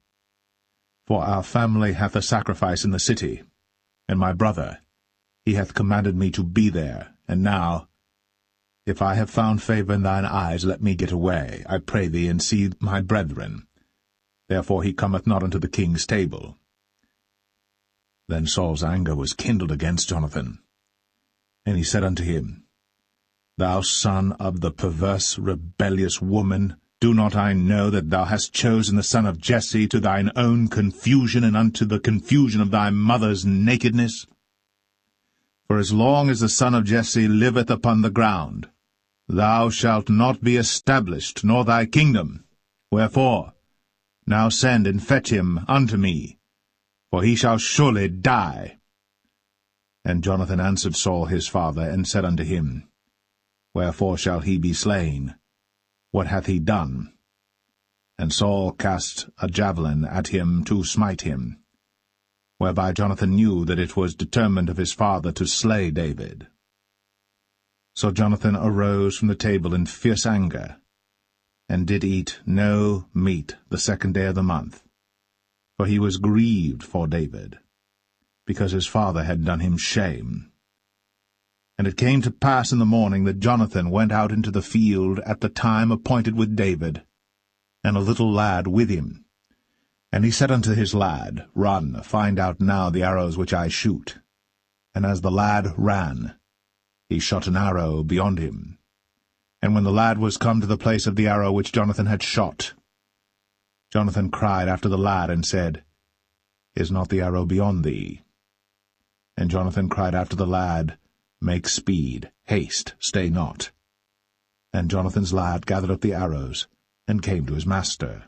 For our family hath a sacrifice in the city, and my brother, he hath commanded me to be there. And now, if I have found favor in thine eyes, let me get away, I pray thee, and see my brethren. Therefore he cometh not unto the king's table. Then Saul's anger was kindled against Jonathan. And he said unto him, Thou son of the perverse, rebellious woman, do not I know that thou hast chosen the son of Jesse to thine own confusion, and unto the confusion of thy mother's nakedness? For as long as the son of Jesse liveth upon the ground, thou shalt not be established, nor thy kingdom. Wherefore, now send and fetch him unto me, for he shall surely die. And Jonathan answered Saul his father, and said unto him, Wherefore shall he be slain? What hath he done? And Saul cast a javelin at him to smite him, whereby Jonathan knew that it was determined of his father to slay David. So Jonathan arose from the table in fierce anger, and did eat no meat the 2nd day of the month, for he was grieved for David, because his father had done him shame. And it came to pass in the morning that Jonathan went out into the field at the time appointed with David, and a little lad with him. And he said unto his lad, Run, find out now the arrows which I shoot. And as the lad ran, he shot an arrow beyond him. And when the lad was come to the place of the arrow which Jonathan had shot, Jonathan cried after the lad, and said, Is not the arrow beyond thee? And Jonathan cried after the lad, Make speed, haste, stay not. And Jonathan's lad gathered up the arrows, and came to his master.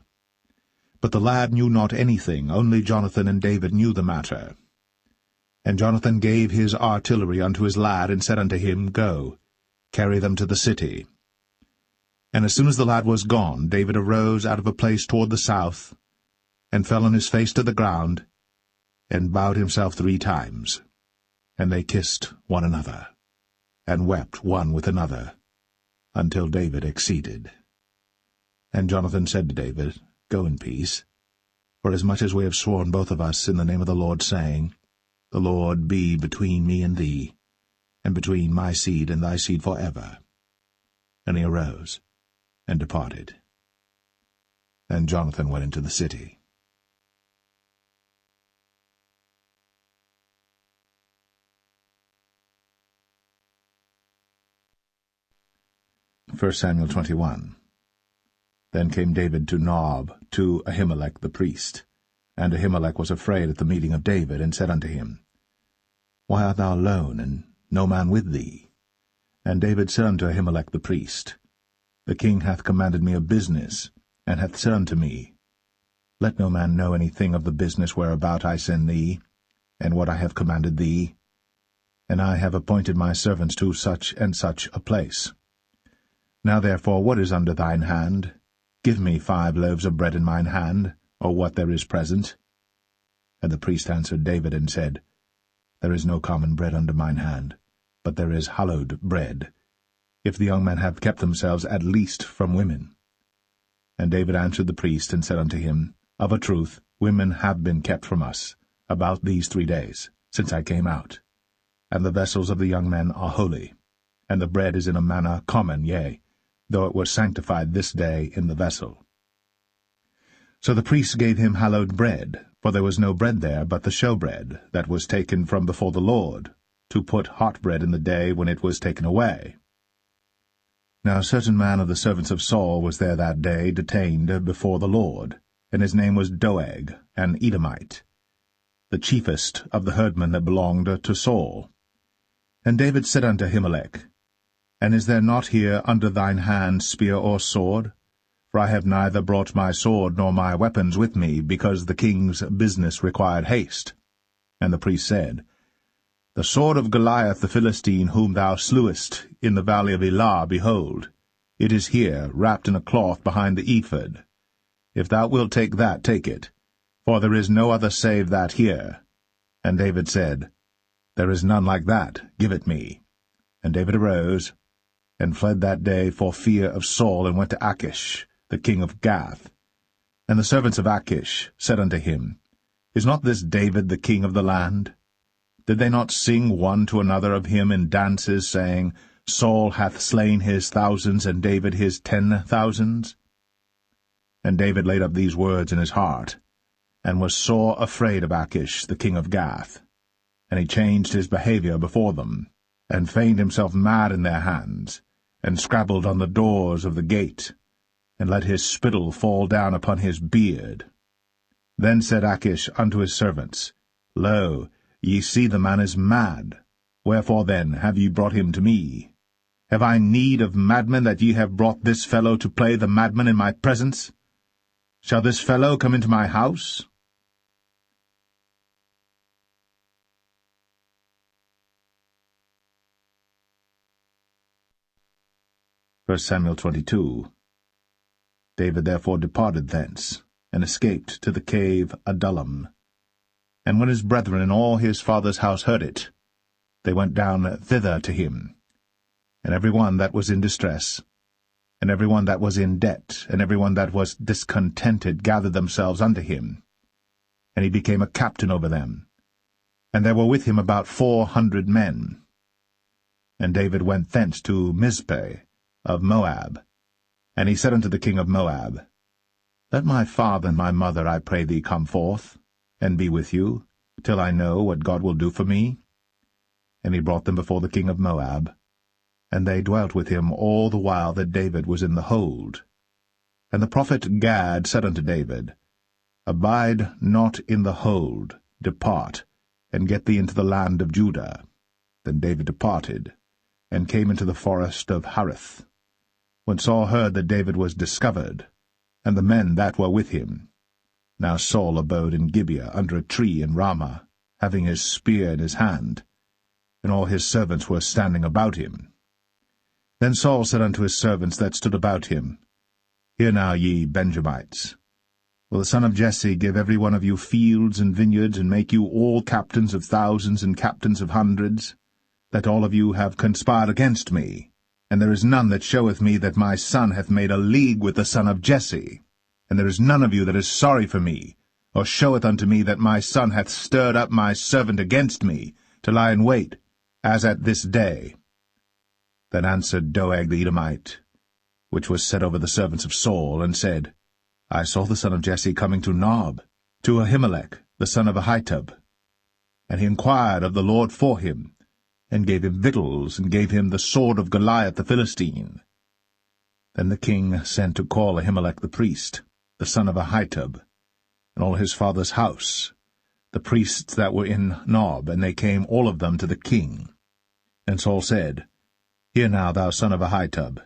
But the lad knew not anything, only Jonathan and David knew the matter. And Jonathan gave his artillery unto his lad, and said unto him, Go, carry them to the city. And as soon as the lad was gone, David arose out of a place toward the south, and fell on his face to the ground, and bowed himself 3 times. And they kissed one another, and wept one with another, until David exceeded. And Jonathan said to David, Go in peace, forasmuch as we have sworn both of us in the name of the Lord, saying, The Lord be between me and thee, and between my seed and thy seed forever. And he arose, and departed. And Jonathan went into the city. First Samuel 21. Then came David to Nob, to Ahimelech the priest. And Ahimelech was afraid at the meeting of David, and said unto him, Why art thou alone, and no man with thee? And David said unto Ahimelech the priest, The king hath commanded me a business, and hath said unto me, Let no man know anything of the business whereabout I send thee, and what I have commanded thee. And I have appointed my servants to such and such a place. Now therefore, what is under thine hand? Give me 5 loaves of bread in mine hand, or what there is present. And the priest answered David, and said, There is no common bread under mine hand, but there is hallowed bread, if the young men have kept themselves at least from women. And David answered the priest, and said unto him, Of a truth, women have been kept from us, about these 3 days, since I came out. And the vessels of the young men are holy, and the bread is in a manner common, yea, though it was sanctified this day in the vessel. So the priests gave him hallowed bread, for there was no bread there but the showbread, that was taken from before the Lord, to put hot bread in the day when it was taken away. Now a certain man of the servants of Saul was there that day, detained before the Lord, and his name was Doeg, an Edomite, the chiefest of the herdmen that belonged to Saul. And David said unto Ahimelech, And is there not here under thine hand spear or sword? For I have neither brought my sword nor my weapons with me, because the king's business required haste. And the priest said, The sword of Goliath the Philistine, whom thou slewest in the valley of Elah, behold, it is here, wrapped in a cloth behind the ephod. If thou wilt take that, take it, for there is no other save that here. And David said, There is none like that, give it me. And David arose, and fled that day for fear of Saul, and went to Achish, the king of Gath. And the servants of Achish said unto him, Is not this David the king of the land? Did they not sing one to another of him in dances, saying, Saul hath slain his thousands, and David his 10,000s? And David laid up these words in his heart, and was sore afraid of Achish, the king of Gath. And he changed his behavior before them, and feigned himself mad in their hands, and scrabbled on the doors of the gate, and let his spittle fall down upon his beard. Then said Achish unto his servants, Lo, ye see the man is mad. Wherefore then have ye brought him to me? Have I need of madmen, that ye have brought this fellow to play the madman in my presence? Shall this fellow come into my house? 1 Samuel 22. David therefore departed thence, and escaped to the cave Adullam. And when his brethren and all his father's house heard it, they went down thither to him. And every one that was in distress, and every one that was in debt, and every one that was discontented gathered themselves unto him. And he became a captain over them. And there were with him about 400 men. And David went thence to Mizpeh of Moab. And he said unto the king of Moab, Let my father and my mother, I pray thee, come forth, and be with you, till I know what God will do for me. And he brought them before the king of Moab, and they dwelt with him all the while that David was in the hold. And the prophet Gad said unto David, Abide not in the hold, depart, and get thee into the land of Judah. Then David departed, and came into the forest of Hareth. When Saul heard that David was discovered, and the men that were with him. Now Saul abode in Gibeah under a tree in Ramah, having his spear in his hand, and all his servants were standing about him. Then Saul said unto his servants that stood about him, Hear now, ye Benjamites, will the son of Jesse give every one of you fields and vineyards, and make you all captains of thousands and captains of hundreds, that all of you have conspired against me? And there is none that showeth me that my son hath made a league with the son of Jesse. And there is none of you that is sorry for me, or showeth unto me that my son hath stirred up my servant against me, to lie in wait, as at this day. Then answered Doeg the Edomite, which was set over the servants of Saul, and said, I saw the son of Jesse coming to Nob, to Ahimelech, the son of Ahitub. And he inquired of the Lord for him, and gave him victuals, and gave him the sword of Goliath the Philistine. Then the king sent to call Ahimelech the priest, the son of Ahitub, and all his father's house, the priests that were in Nob, and they came all of them to the king. And Saul said, Hear now, thou son of Ahitub.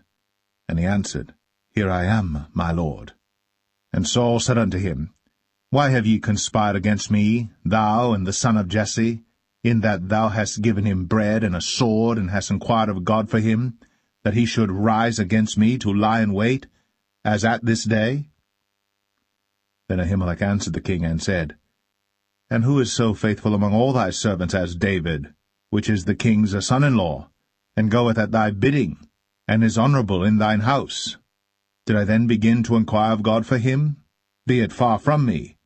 And he answered, Here I am, my lord. And Saul said unto him, Why have ye conspired against me, thou and the son of Jesse, in that thou hast given him bread and a sword, and hast inquired of God for him, that he should rise against me to lie in wait, as at this day? Then Ahimelech answered the king, and said, And who is so faithful among all thy servants as David, which is the king's son-in-law, and goeth at thy bidding, and is honorable in thine house? Did I then begin to inquire of God for him? Be it far from me.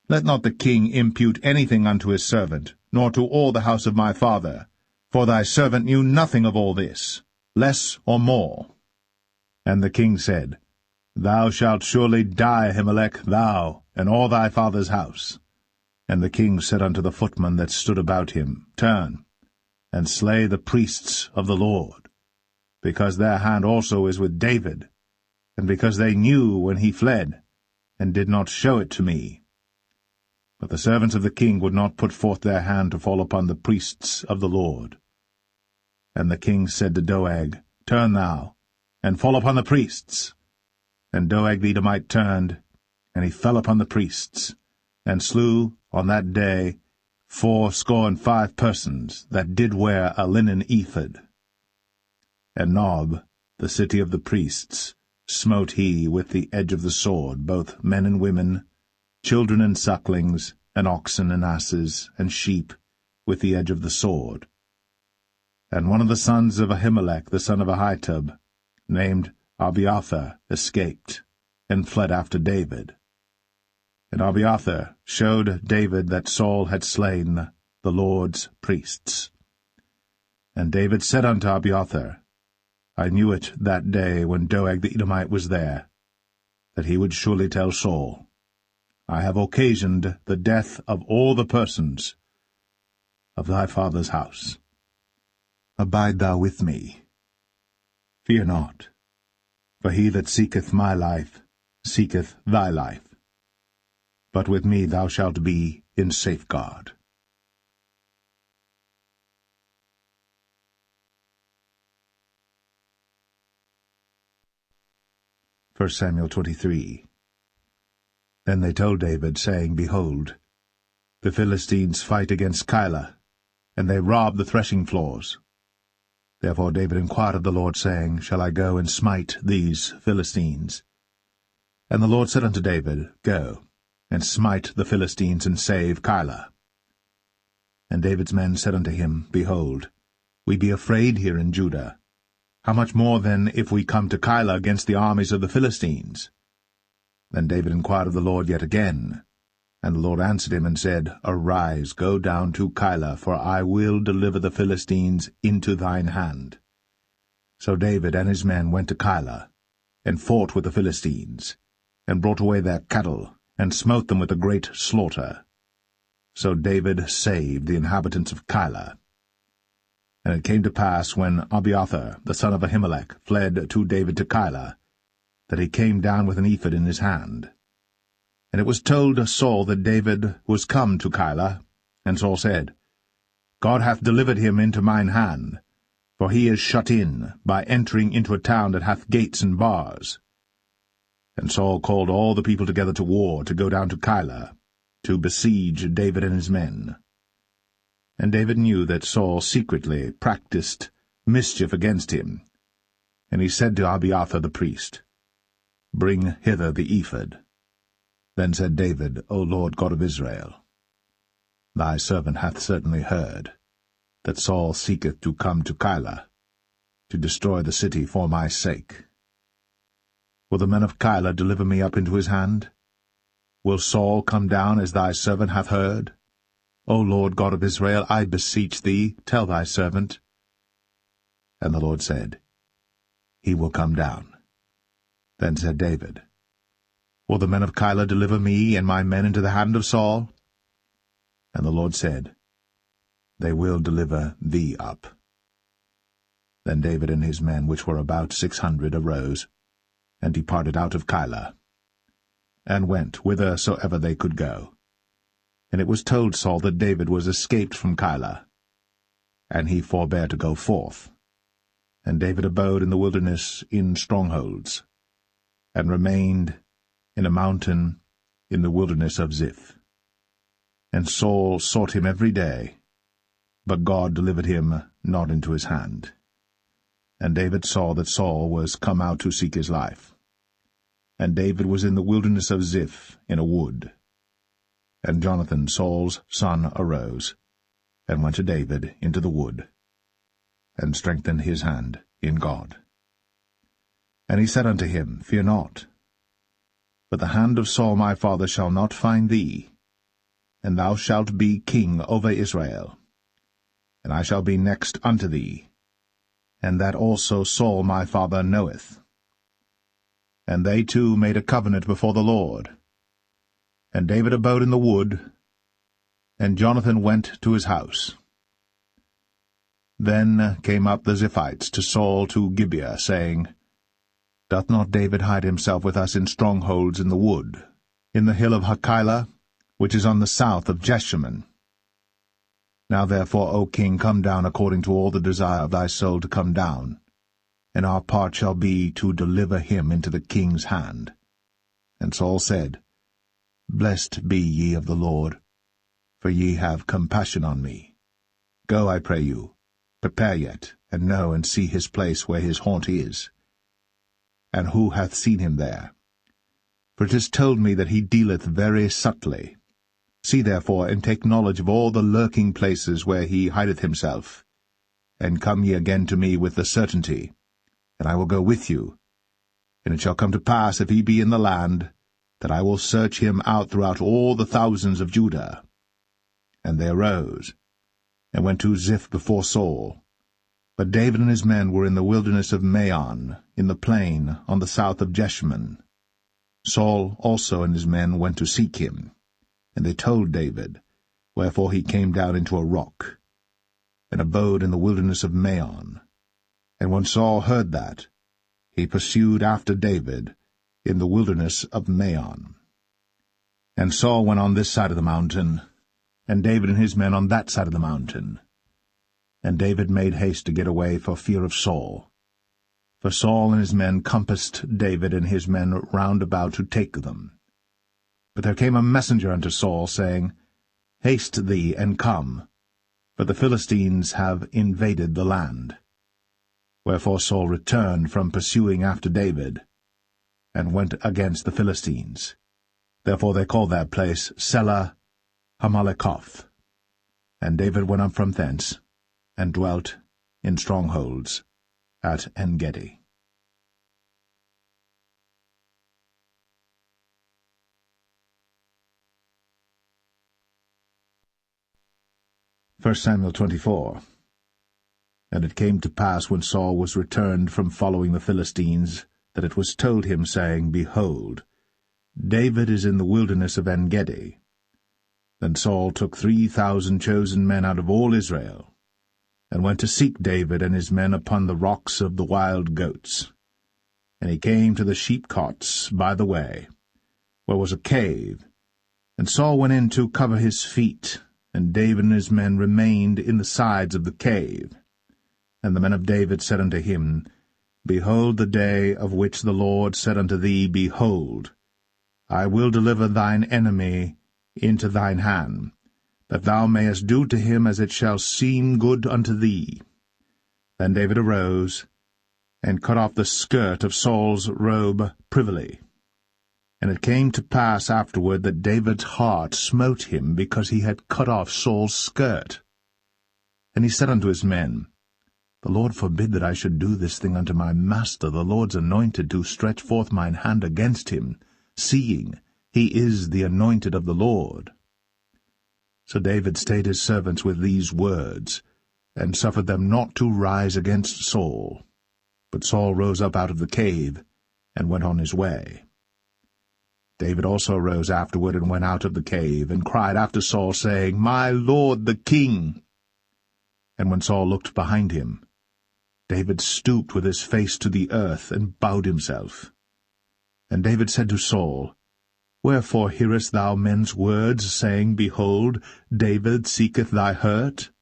Let not the king impute anything unto his servant, nor to all the house of my father, for thy servant knew nothing of all this, less or more. And the king said, Thou shalt surely die, Ahimelech, thou, and all thy father's house. And the king said unto the footmen that stood about him, Turn, and slay the priests of the Lord, because their hand also is with David, and because they knew when he fled, and did not show it to me. But the servants of the king would not put forth their hand to fall upon the priests of the Lord. And the king said to Doeg, Turn thou, and fall upon the priests. And Doeg the Edomite turned, and he fell upon the priests, and slew on that day 75 persons that did wear a linen ephod. And Nob, the city of the priests, smote he with the edge of the sword, both men and women, children and sucklings, and oxen and asses, and sheep, with the edge of the sword. And one of the sons of Ahimelech, the son of Ahitub, named Abiathar, escaped, and fled after David. And Abiathar showed David that Saul had slain the Lord's priests. And David said unto Abiathar, I knew it that day when Doeg the Edomite was there, that he would surely tell Saul, I have occasioned the death of all the persons of thy father's house. Abide thou with me. Fear not, for he that seeketh my life seeketh thy life. But with me thou shalt be in safeguard. 1 Samuel 23. Then they told David, saying, Behold, the Philistines fight against Keilah, and they rob the threshing floors. Therefore David inquired of the Lord, saying, Shall I go and smite these Philistines? And the Lord said unto David, Go, and smite the Philistines, and save Keilah. And David's men said unto him, Behold, we be afraid here in Judah. How much more then if we come to Keilah against the armies of the Philistines? Then David inquired of the Lord yet again. And the Lord answered him and said, Arise, go down to Keilah, for I will deliver the Philistines into thine hand. So David and his men went to Keilah, and fought with the Philistines, and brought away their cattle, and smote them with a great slaughter. So David saved the inhabitants of Keilah. And it came to pass, when Abiathar the son of Ahimelech fled to David to Keilah, that he came down with an ephod in his hand. And it was told Saul that David was come to Keilah, and Saul said, God hath delivered him into mine hand, for he is shut in, by entering into a town that hath gates and bars. And Saul called all the people together to war, to go down to Keilah, to besiege David and his men. And David knew that Saul secretly practiced mischief against him. And he said to Abiathar the priest, Bring hither the ephod. Then said David, O Lord God of Israel, Thy servant hath certainly heard that Saul seeketh to come to Keilah, to destroy the city for my sake. Will the men of Keilah deliver me up into his hand? Will Saul come down as thy servant hath heard? O Lord God of Israel, I beseech thee, tell thy servant. And the Lord said, He will come down. Then said David, Will the men of Keilah deliver me and my men into the hand of Saul? And the Lord said, They will deliver thee up. Then David and his men, which were about 600, arose, and departed out of Keilah, and went whithersoever they could go. And it was told Saul that David was escaped from Keilah, and he forbare to go forth. And David abode in the wilderness in strongholds, and remained in a mountain in the wilderness of Ziph. And Saul sought him every day, but God delivered him not into his hand. And David saw that Saul was come out to seek his life. And David was in the wilderness of Ziph in a wood. And Jonathan, Saul's son, arose, and went to David into the wood, and strengthened his hand in God. And he said unto him, Fear not, but the hand of Saul my father shall not find thee, and thou shalt be king over Israel, and I shall be next unto thee, and that also Saul my father knoweth. And they two made a covenant before the Lord. And David abode in the wood, and Jonathan went to his house. Then came up the Ziphites to Saul to Gibeah, saying, Doth not David hide himself with us in strongholds in the wood, in the hill of Hachilah, which is on the south of Jeshimon? Now therefore, O king, come down according to all the desire of thy soul to come down, and our part shall be to deliver him into the king's hand. And Saul said, Blessed be ye of the Lord, for ye have compassion on me. Go, I pray you, prepare yet, and know and see his place where his haunt is, and who hath seen him there. For it is told me that he dealeth very subtly. See therefore, and take knowledge of all the lurking places where he hideth himself, and come ye again to me with the certainty, and I will go with you. And it shall come to pass, if he be in the land, that I will search him out throughout all the thousands of Judah. And they arose, and went to Ziph before Saul. But David and his men were in the wilderness of Maon, in the plain on the south of Jeshimon. Saul also and his men went to seek him, and they told David, wherefore he came down into a rock, and abode in the wilderness of Maon. And when Saul heard that, he pursued after David in the wilderness of Maon. And Saul went on this side of the mountain, and David and his men on that side of the mountain. And David made haste to get away for fear of Saul. For Saul and his men compassed David and his men round about to take them. But there came a messenger unto Saul, saying, Haste thee, and come, for the Philistines have invaded the land. Wherefore Saul returned from pursuing after David, and went against the Philistines. Therefore they called that place Selah Hamaleketh. And David went up from thence, and dwelt in strongholds at En-gedi. 1 Samuel 24. And it came to pass, when Saul was returned from following the Philistines, that it was told him, saying, Behold, David is in the wilderness of En-gedi. Then Saul took 3,000 chosen men out of all Israel, and went to seek David and his men upon the rocks of the wild goats. And he came to the sheepcotes by the way, where was a cave, and Saul went in to cover his feet, and David and his men remained in the sides of the cave. And the men of David said unto him, Behold the day of which the Lord said unto thee, Behold, I will deliver thine enemy into thine hand, that thou mayest do to him as it shall seem good unto thee. Then David arose, and cut off the skirt of Saul's robe privily. And it came to pass afterward that David's heart smote him, because he had cut off Saul's skirt. And he said unto his men, The Lord forbid that I should do this thing unto my master, the Lord's anointed, to stretch forth mine hand against him, seeing he is the anointed of the Lord. So David stayed his servants with these words, and suffered them not to rise against Saul. But Saul rose up out of the cave, and went on his way. David also rose afterward, and went out of the cave, and cried after Saul, saying, My lord the king. And when Saul looked behind him, David stooped with his face to the earth, and bowed himself. And David said to Saul, Wherefore hearest thou men's words, saying, Behold, David seeketh thy hurt?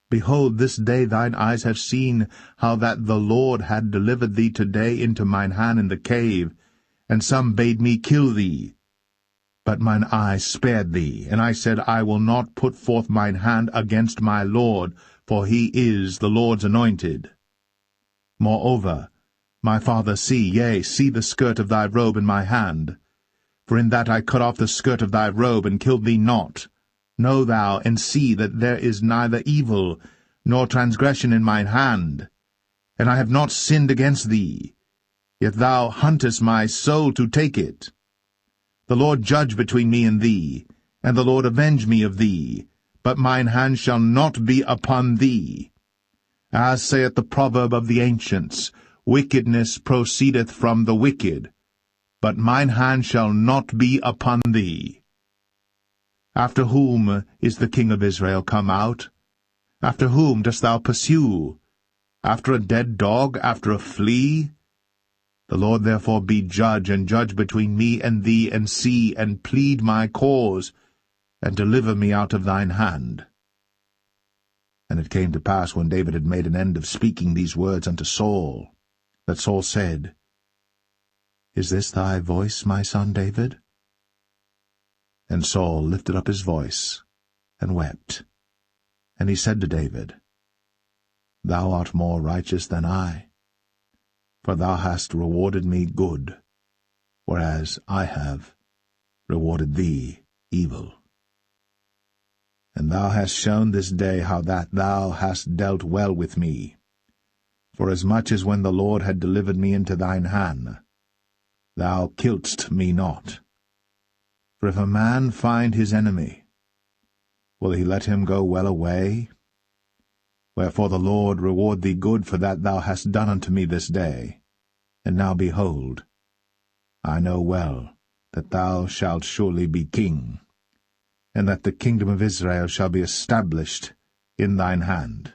Behold, this day thine eyes have seen how that the Lord had delivered thee today into mine hand in the cave, and some bade me kill thee. But mine eye spared thee, and I said, I will not put forth mine hand against my Lord, for he is the Lord's anointed. Moreover, my father, see the skirt of thy robe in my hand. For in that I cut off the skirt of thy robe, and killed thee not. Know thou, and see that there is neither evil nor transgression in mine hand, and I have not sinned against thee. Yet thou huntest my soul to take it. The Lord judge between me and thee, and the Lord avenge me of thee, but mine hand shall not be upon thee. As saith the proverb of the ancients, Wickedness proceedeth from the wicked, but mine hand shall not be upon thee. After whom is the king of Israel come out? After whom dost thou pursue? After a dead dog, after a flea? The Lord therefore be judge, and judge between me and thee, and see, and plead my cause, and deliver me out of thine hand. And it came to pass, when David had made an end of speaking these words unto Saul, that Saul said, Is this thy voice, my son David? And Saul lifted up his voice, and wept. And he said to David, Thou art more righteous than I, for thou hast rewarded me good, whereas I have rewarded thee evil. And thou hast shown this day how that thou hast dealt well with me, forasmuch as when the Lord had delivered me into thine hand, thou killedst me not. For if a man find his enemy, will he let him go well away? Wherefore the Lord reward thee good for that thou hast done unto me this day. And now behold, I know well that thou shalt surely be king, and that the kingdom of Israel shall be established in thine hand.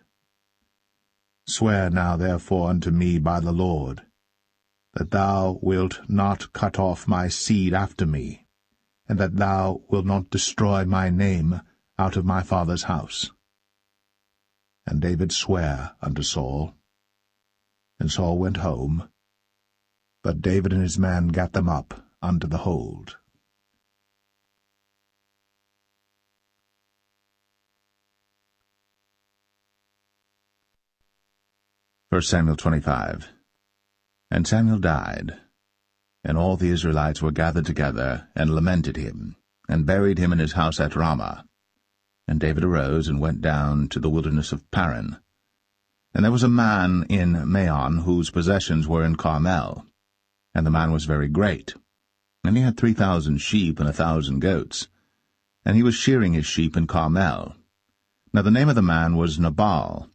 Swear now therefore unto me by the Lord, that thou wilt not cut off my seed after me, and that thou wilt not destroy my name out of my father's house. And David sware unto Saul. And Saul went home, but David and his men gat them up unto the hold. 1 1 Samuel 25. And Samuel died, and all the Israelites were gathered together, and lamented him, and buried him in his house at Ramah. And David arose, and went down to the wilderness of Paran. And there was a man in Maon, whose possessions were in Carmel. And the man was very great. And he had 3,000 sheep and 1,000 goats. And he was shearing his sheep in Carmel. Now the name of the man was Nabal,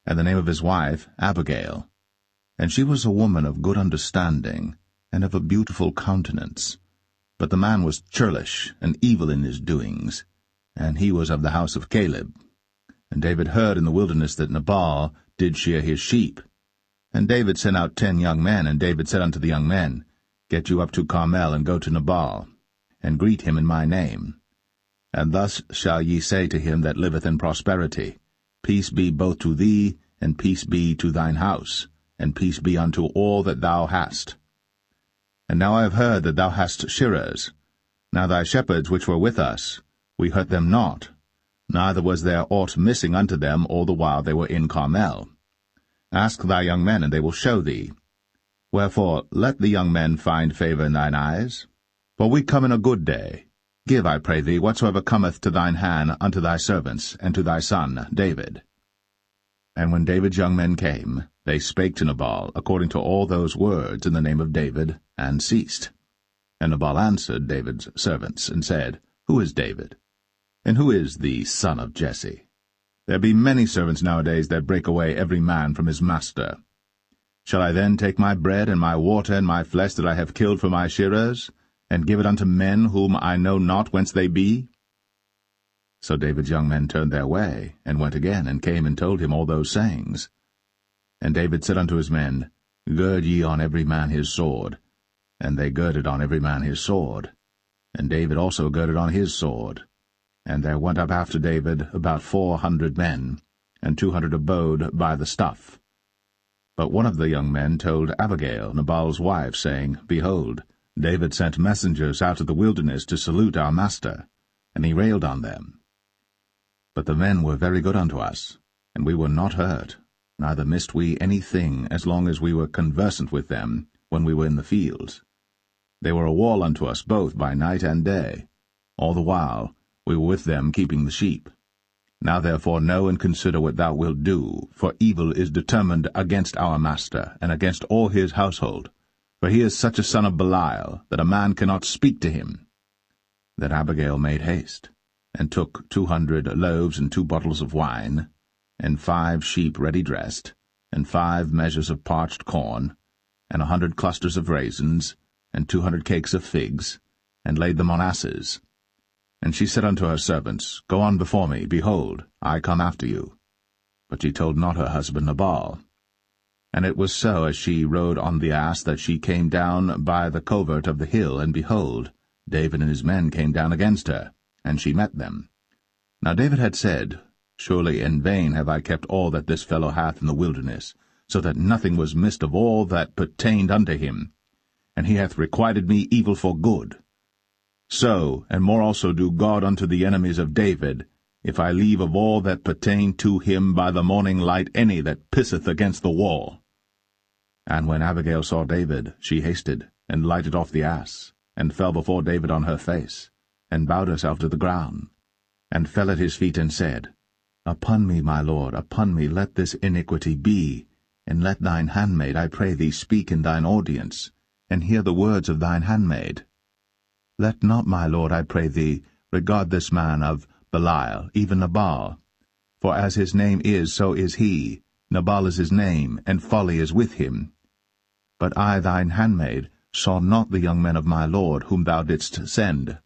and the name of his wife Abigail. And she was a woman of good understanding, and of a beautiful countenance. But the man was churlish, and evil in his doings, and he was of the house of Caleb. And David heard in the wilderness that Nabal did shear his sheep. And David sent out 10 young men, and David said unto the young men, Get you up to Carmel, and go to Nabal, and greet him in my name. And thus shall ye say to him that liveth in prosperity, Peace be both to thee, and peace be to thine house, and peace be unto all that thou hast. And now I have heard that thou hast shearers. Now thy shepherds which were with us, we hurt them not, neither was there aught missing unto them all the while they were in Carmel. Ask thy young men, and they will show thee. Wherefore let the young men find favor in thine eyes. For we come in a good day. Give, I pray thee, whatsoever cometh to thine hand unto thy servants, and to thy son David. And when David's young men came, they spake to Nabal according to all those words in the name of David, and ceased. And Nabal answered David's servants, and said, Who is David? And who is the son of Jesse? There be many servants nowadays that break away every man from his master. Shall I then take my bread and my water and my flesh that I have killed for my shearers, and give it unto men whom I know not whence they be? So David's young men turned their way, and went again, and came and told him all those sayings. And David said unto his men, Gird ye on every man his sword. And they girded on every man his sword. And David also girded on his sword. And there went up after David about 400 men, and 200 abode by the stuff. But one of the young men told Abigail, Nabal's wife, saying, Behold, David sent messengers out of the wilderness to salute our master, and he railed on them. But the men were very good unto us, and we were not hurt, neither missed we any thing as long as we were conversant with them when we were in the fields. They were a wall unto us both by night and day. All the while we were with them keeping the sheep. Now therefore know and consider what thou wilt do, for evil is determined against our master, and against all his household. For he is such a son of Belial, that a man cannot speak to him. Then Abigail made haste, and took 200 loaves and 2 bottles of wine, and 5 sheep ready dressed, and 5 measures of parched corn, and 100 clusters of raisins, and 200 cakes of figs, and laid them on asses. And she said unto her servants, Go on before me, behold, I come after you. But she told not her husband Nabal. And it was so, as she rode on the ass, that she came down by the covert of the hill, and behold, David and his men came down against her, and she met them. Now David had said, Surely in vain have I kept all that this fellow hath in the wilderness, so that nothing was missed of all that pertained unto him. And he hath requited me evil for good. So, and more also do God unto the enemies of David, if I leave of all that pertain to him by the morning light any that pisseth against the wall. And when Abigail saw David, she hasted, and lighted off the ass, and fell before David on her face, and bowed herself to the ground, and fell at his feet, and said, Upon me, my lord, upon me let this iniquity be, and let thine handmaid, I pray thee, speak in thine audience, and hear the words of thine handmaid. Let not, my lord, I pray thee, regard this man of Belial, even Nabal. For as his name is, so is he. Nabal is his name, and folly is with him. But I, thine handmaid, saw not the young men of my lord, whom thou didst send.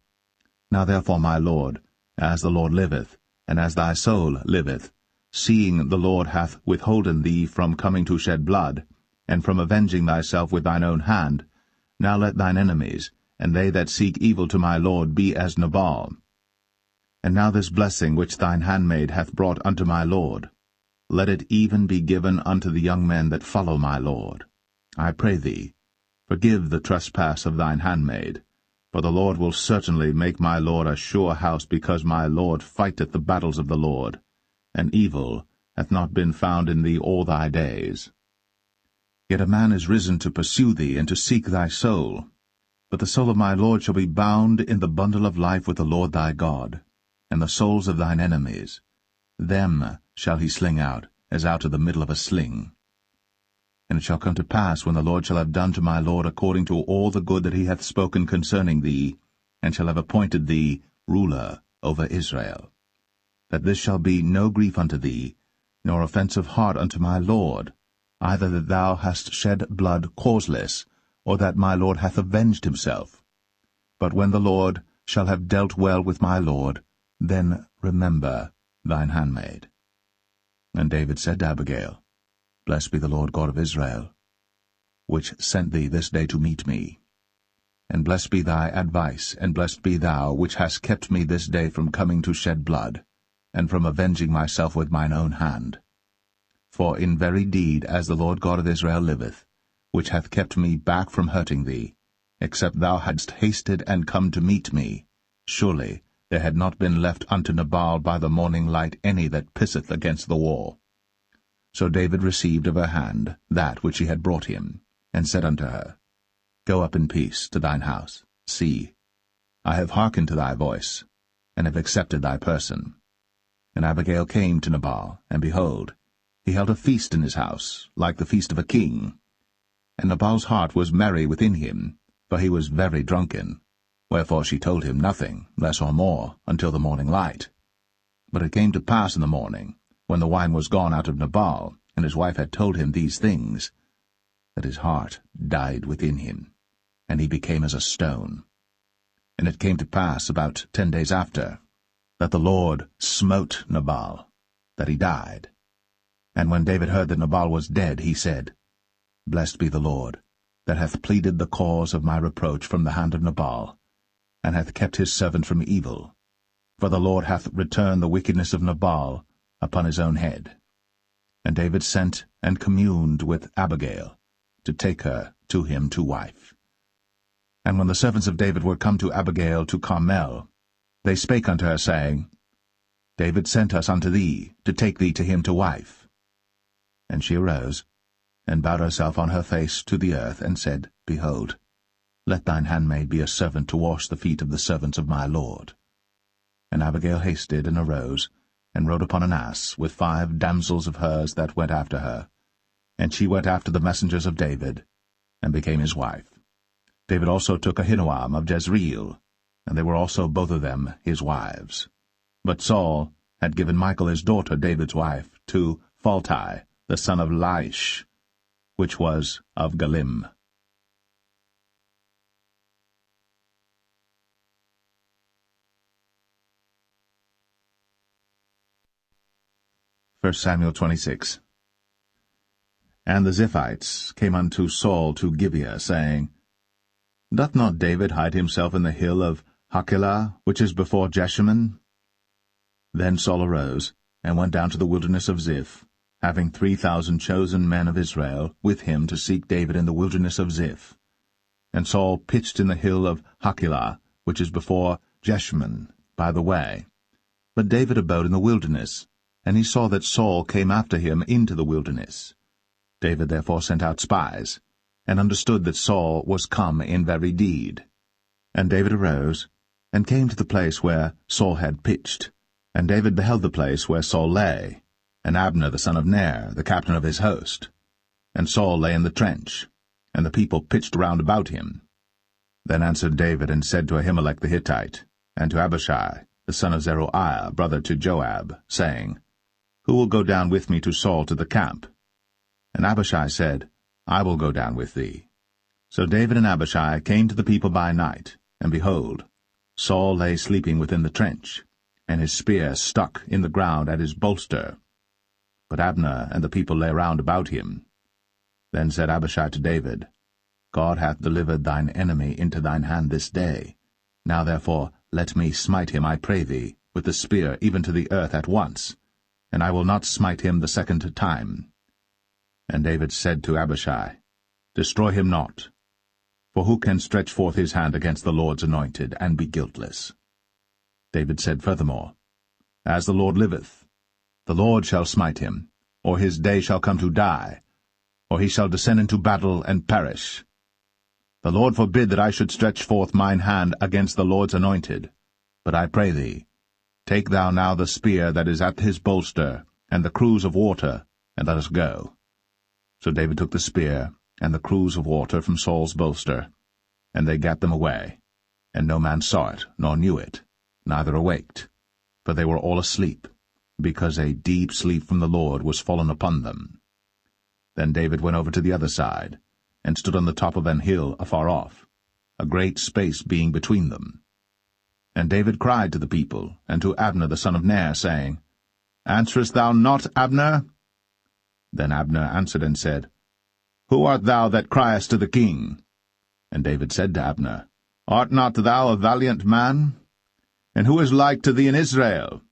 Now therefore, my lord, as the Lord liveth, and as thy soul liveth, seeing the Lord hath withholden thee from coming to shed blood, and from avenging thyself with thine own hand, now let thine enemies, and they that seek evil to my lord, be as Nabal. And now this blessing which thine handmaid hath brought unto my lord, let it even be given unto the young men that follow my lord. I pray thee, forgive the trespass of thine handmaid, for the Lord will certainly make my lord a sure house, because my lord fighteth the battles of the Lord, and evil hath not been found in thee all thy days. Yet a man is risen to pursue thee and to seek thy soul. But the soul of my Lord shall be bound in the bundle of life with the Lord thy God, and the souls of thine enemies. Them shall he sling out, as out of the middle of a sling. And it shall come to pass, when the Lord shall have done to my Lord according to all the good that he hath spoken concerning thee, and shall have appointed thee ruler over Israel, that this shall be no grief unto thee, nor offense of heart unto my Lord, either that thou hast shed blood causeless, or that my Lord hath avenged himself. But when the Lord shall have dealt well with my Lord, then remember thine handmaid. And David said to Abigail, Blessed be the Lord God of Israel, which sent thee this day to meet me. And blessed be thy advice, and blessed be thou, which hast kept me this day from coming to shed blood, and from avenging myself with mine own hand. For in very deed, as the Lord God of Israel liveth, which hath kept me back from hurting thee, except thou hadst hasted and come to meet me, surely there had not been left unto Nabal by the morning light any that pisseth against the wall. So David received of her hand that which she had brought him, and said unto her, Go up in peace to thine house. See, I have hearkened to thy voice, and have accepted thy person. And Abigail came to Nabal, and behold, he held a feast in his house, like the feast of a king. And Nabal's heart was merry within him, for he was very drunken. Wherefore she told him nothing, less or more, until the morning light. But it came to pass in the morning, when the wine was gone out of Nabal, and his wife had told him these things, that his heart died within him, and he became as a stone. And it came to pass about 10 days after, that the Lord smote Nabal, that he died. And when David heard that Nabal was dead, he said, Blessed be the Lord, that hath pleaded the cause of my reproach from the hand of Nabal, and hath kept his servant from evil. For the Lord hath returned the wickedness of Nabal upon his own head. And David sent and communed with Abigail, to take her to him to wife. And when the servants of David were come to Abigail to Carmel, they spake unto her, saying, David sent us unto thee, to take thee to him to wife. And she arose, and bowed herself on her face to the earth, and said, Behold, let thine handmaid be a servant to wash the feet of the servants of my Lord. And Abigail hasted, and arose, and rode upon an ass, with 5 damsels of hers that went after her. And she went after the messengers of David, and became his wife. David also took Ahinoam of Jezreel, and they were also both of them his wives. But Saul had given Michal his daughter, David's wife, to Phalti, the son of Laish, which was of Galim. 1 Samuel 26. And the Ziphites came unto Saul to Gibeah, saying, Doth not David hide himself in the hill of Hachilah, which is before Jeshimon? Then Saul arose, and went down to the wilderness of Ziph, having 3,000 chosen men of Israel with him to seek David in the wilderness of Ziph. And Saul pitched in the hill of Hachilah, which is before Jeshimon, by the way. But David abode in the wilderness, and he saw that Saul came after him into the wilderness. David therefore sent out spies, and understood that Saul was come in very deed. And David arose, and came to the place where Saul had pitched. And David beheld the place where Saul lay, and Abner the son of Ner, the captain of his host. And Saul lay in the trench, and the people pitched round about him. Then answered David, and said to Ahimelech the Hittite, and to Abishai, the son of Zeruiah, brother to Joab, saying, Who will go down with me to Saul to the camp? And Abishai said, I will go down with thee. So David and Abishai came to the people by night, and behold, Saul lay sleeping within the trench, and his spear stuck in the ground at his bolster. But Abner and the people lay round about him. Then said Abishai to David, God hath delivered thine enemy into thine hand this day. Now therefore let me smite him, I pray thee, with the spear even to the earth at once, and I will not smite him the second time. And David said to Abishai, Destroy him not, for who can stretch forth his hand against the Lord's anointed, and be guiltless? David said furthermore, As the Lord liveth, the Lord shall smite him, or his day shall come to die, or he shall descend into battle and perish. The Lord forbid that I should stretch forth mine hand against the Lord's anointed. But I pray thee, take thou now the spear that is at his bolster, and the cruse of water, and let us go. So David took the spear and the cruse of water from Saul's bolster, and they gat them away. And no man saw it, nor knew it, neither awaked, for they were all asleep, because a deep sleep from the Lord was fallen upon them. Then David went over to the other side, and stood on the top of an hill afar off, a great space being between them. And David cried to the people, and to Abner the son of Ner, saying, Answerest thou not, Abner? Then Abner answered and said, Who art thou that criest to the king? And David said to Abner, Art not thou a valiant man? And who is like to thee in Israel?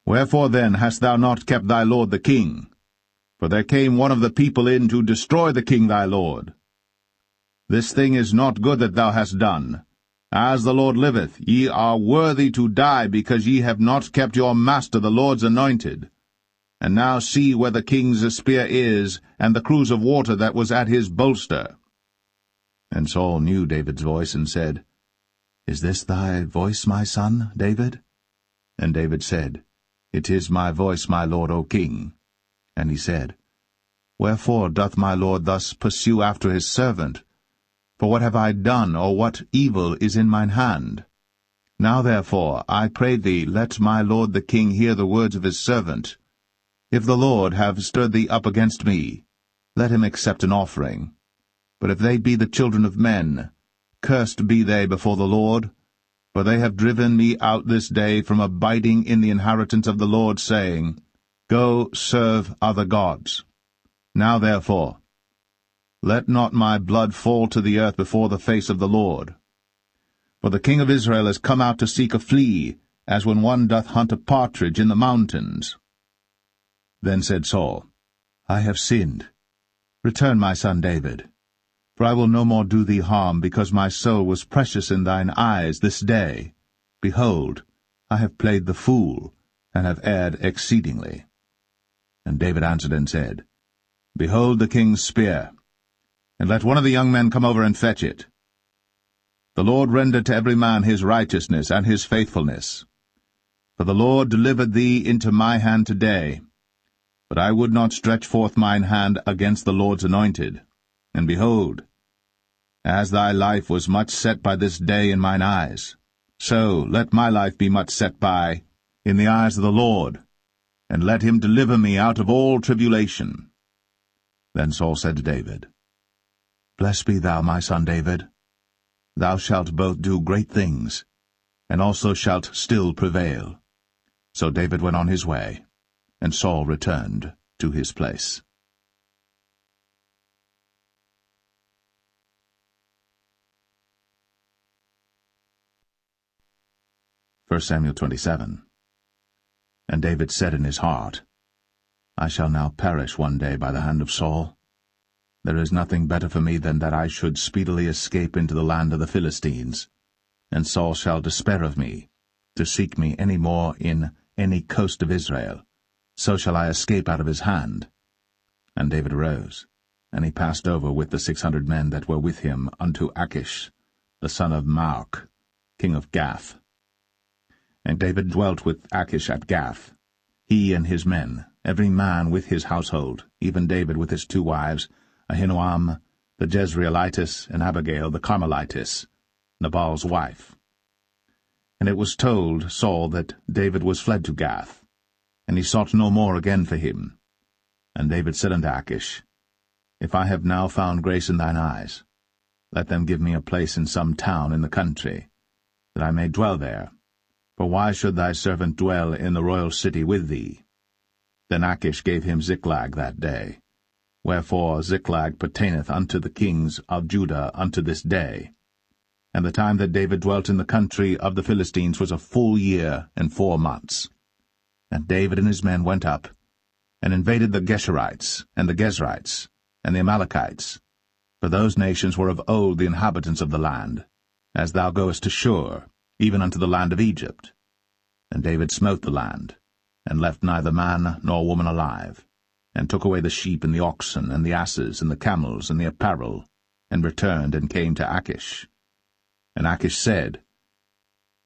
Wherefore then hast thou not kept thy lord the king? For there came one of the people in to destroy the king thy lord. This thing is not good that thou hast done. As the Lord liveth, ye are worthy to die, because ye have not kept your master the Lord's anointed. And now see where the king's spear is, and the cruse of water that was at his bolster. And Saul knew David's voice, and said, Is this thy voice, my son, David? And David said, It is my voice, my lord, O king. And he said, Wherefore doth my lord thus pursue after his servant? For what have I done, or what evil is in mine hand? Now therefore, I pray thee, let my lord the king hear the words of his servant. If the Lord have stirred thee up against me, let him accept an offering. But if they be the children of men, cursed be they before the Lord, for they have driven me out this day from abiding in the inheritance of the Lord, saying, Go serve other gods. Now therefore, let not my blood fall to the earth before the face of the Lord. For the king of Israel is come out to seek a flea, as when one doth hunt a partridge in the mountains. Then said Saul, I have sinned. Return, my son David. For I will no more do thee harm, because my soul was precious in thine eyes this day. Behold, I have played the fool, and have erred exceedingly. And David answered and said, Behold the king's spear, and let one of the young men come over and fetch it. The Lord render to every man his righteousness and his faithfulness. For the Lord delivered thee into my hand today. But I would not stretch forth mine hand against the Lord's anointed. And behold, as thy life was much set by this day in mine eyes, so let my life be much set by in the eyes of the Lord, and let him deliver me out of all tribulation. Then Saul said to David, Blessed be thou, my son David. Thou shalt both do great things, and also shalt still prevail. So David went on his way, and Saul returned to his place. 1 Samuel 27. And David said in his heart, I shall now perish one day by the hand of Saul. There is nothing better for me than that I should speedily escape into the land of the Philistines, and Saul shall despair of me, to seek me any more in any coast of Israel. So shall I escape out of his hand. And David arose, and he passed over with the 600 men that were with him unto Achish, the son of Maoch, king of Gath. And David dwelt with Achish at Gath, he and his men, every man with his household, even David with his 2 wives, Ahinoam the Jezreelitess, and Abigail the Carmelitess, Nabal's wife. And it was told Saul that David was fled to Gath, and he sought no more again for him. And David said unto Achish, If I have now found grace in thine eyes, let them give me a place in some town in the country, that I may dwell there. For why should thy servant dwell in the royal city with thee? Then Achish gave him Ziklag that day. Wherefore Ziklag pertaineth unto the kings of Judah unto this day. And the time that David dwelt in the country of the Philistines was a full year and 4 months. And David and his men went up, and invaded the Geshurites, and the Gezrites, and the Amalekites, for those nations were of old the inhabitants of the land, as thou goest to Shur, even unto the land of Egypt. And David smote the land, and left neither man nor woman alive. and took away the sheep and the oxen and the asses and the camels and the apparel, and returned and came to Achish. And Achish said,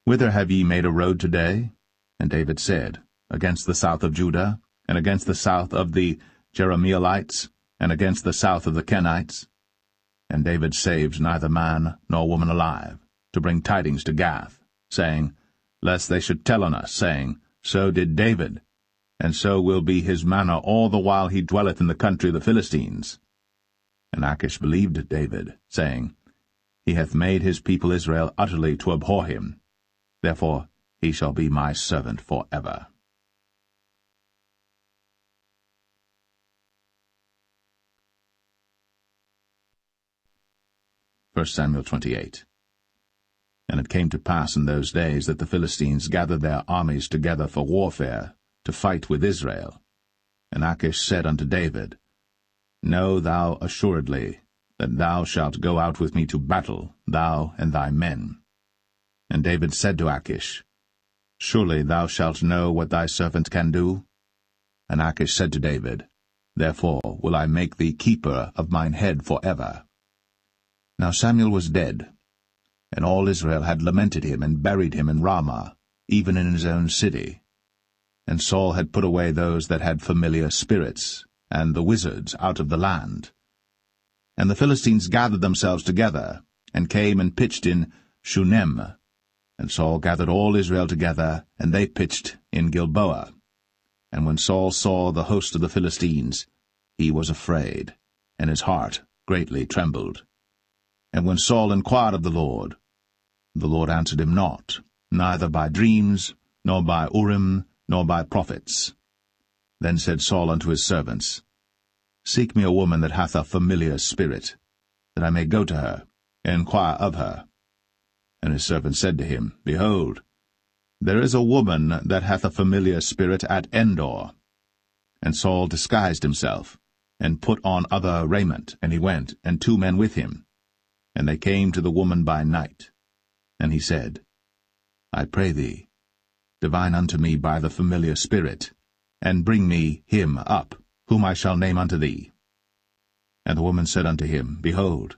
Whither have ye made a road today? And David said, Against the south of Judah, and against the south of the Jerahmeelites, and against the south of the Kenites. And David saved neither man nor woman alive, to bring tidings to Gath, saying, Lest they should tell on us, saying, So did David, and so will be his manner all the while he dwelleth in the country of the Philistines. And Achish believed David, saying, He hath made his people Israel utterly to abhor him. Therefore he shall be my servant for ever. 1 Samuel 28. And it came to pass in those days that the Philistines gathered their armies together for warfare, to fight with Israel. And Achish said unto David, Know thou assuredly that thou shalt go out with me to battle, thou and thy men. And David said to Achish, Surely thou shalt know what thy servant can do? And Achish said to David, Therefore will I make thee keeper of mine head for ever. Now Samuel was dead, and all Israel had lamented him and buried him in Ramah, even in his own city. And Saul had put away those that had familiar spirits, and the wizards out of the land. And the Philistines gathered themselves together, and came and pitched in Shunem. And Saul gathered all Israel together, and they pitched in Gilboa. And when Saul saw the host of the Philistines, he was afraid, and his heart greatly trembled. And when Saul inquired of the Lord answered him not, neither by dreams, nor by Urim, nor by prophets. Then said Saul unto his servants, Seek me a woman that hath a familiar spirit, that I may go to her, and inquire of her. And his servant said to him, Behold, there is a woman that hath a familiar spirit at Endor. And Saul disguised himself, and put on other raiment, and he went, and 2 men with him. And they came to the woman by night. And he said, I pray thee, divine unto me by the familiar spirit, and bring me him up, whom I shall name unto thee. And the woman said unto him, Behold,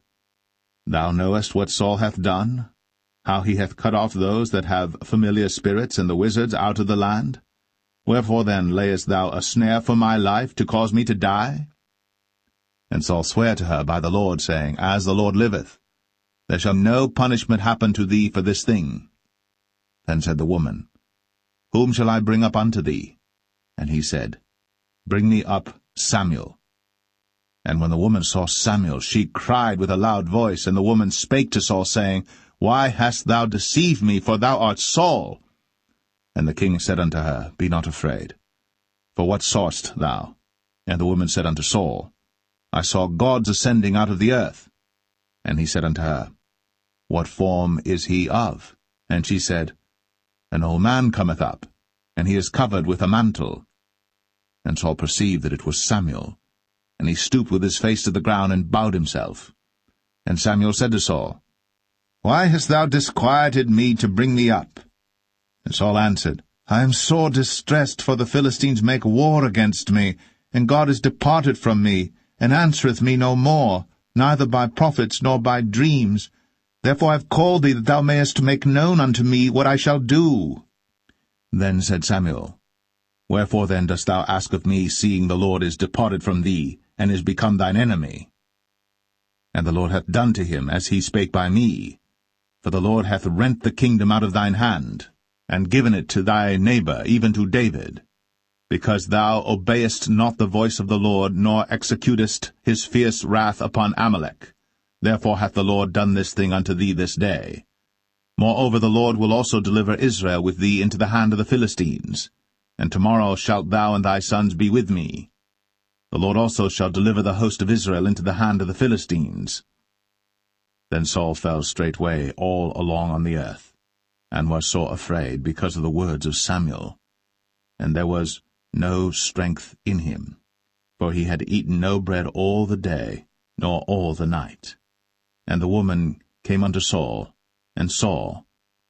thou knowest what Saul hath done, how he hath cut off those that have familiar spirits and the wizards out of the land? Wherefore then layest thou a snare for my life, to cause me to die? And Saul sware to her by the Lord, saying, As the Lord liveth, there shall no punishment happen to thee for this thing. Then said the woman, Whom shall I bring up unto thee? And he said, Bring me up Samuel. And when the woman saw Samuel, she cried with a loud voice, and the woman spake to Saul, saying, Why hast thou deceived me, for thou art Saul? And the king said unto her, Be not afraid. For what sawest thou? And the woman said unto Saul, I saw gods ascending out of the earth. And he said unto her, What form is he of? And she said, An old man cometh up, and he is covered with a mantle. And Saul perceived that it was Samuel, and he stooped with his face to the ground, and bowed himself. And Samuel said to Saul, Why hast thou disquieted me to bring me up? And Saul answered, I am sore distressed, for the Philistines make war against me, and God is departed from me, and answereth me no more, neither by prophets nor by dreams. Therefore I have called thee, that thou mayest make known unto me what I shall do. Then said Samuel, Wherefore then dost thou ask of me, seeing the Lord is departed from thee, and is become thine enemy? And the Lord hath done to him as he spake by me. For the Lord hath rent the kingdom out of thine hand, and given it to thy neighbor, even to David, because thou obeyest not the voice of the Lord, nor executest his fierce wrath upon Amalek. Therefore hath the Lord done this thing unto thee this day. Moreover the Lord will also deliver Israel with thee into the hand of the Philistines, and tomorrow shalt thou and thy sons be with me. The Lord also shall deliver the host of Israel into the hand of the Philistines. Then Saul fell straightway all along on the earth, and was sore afraid because of the words of Samuel. And there was no strength in him, for he had eaten no bread all the day, nor all the night. And the woman came unto Saul, and saw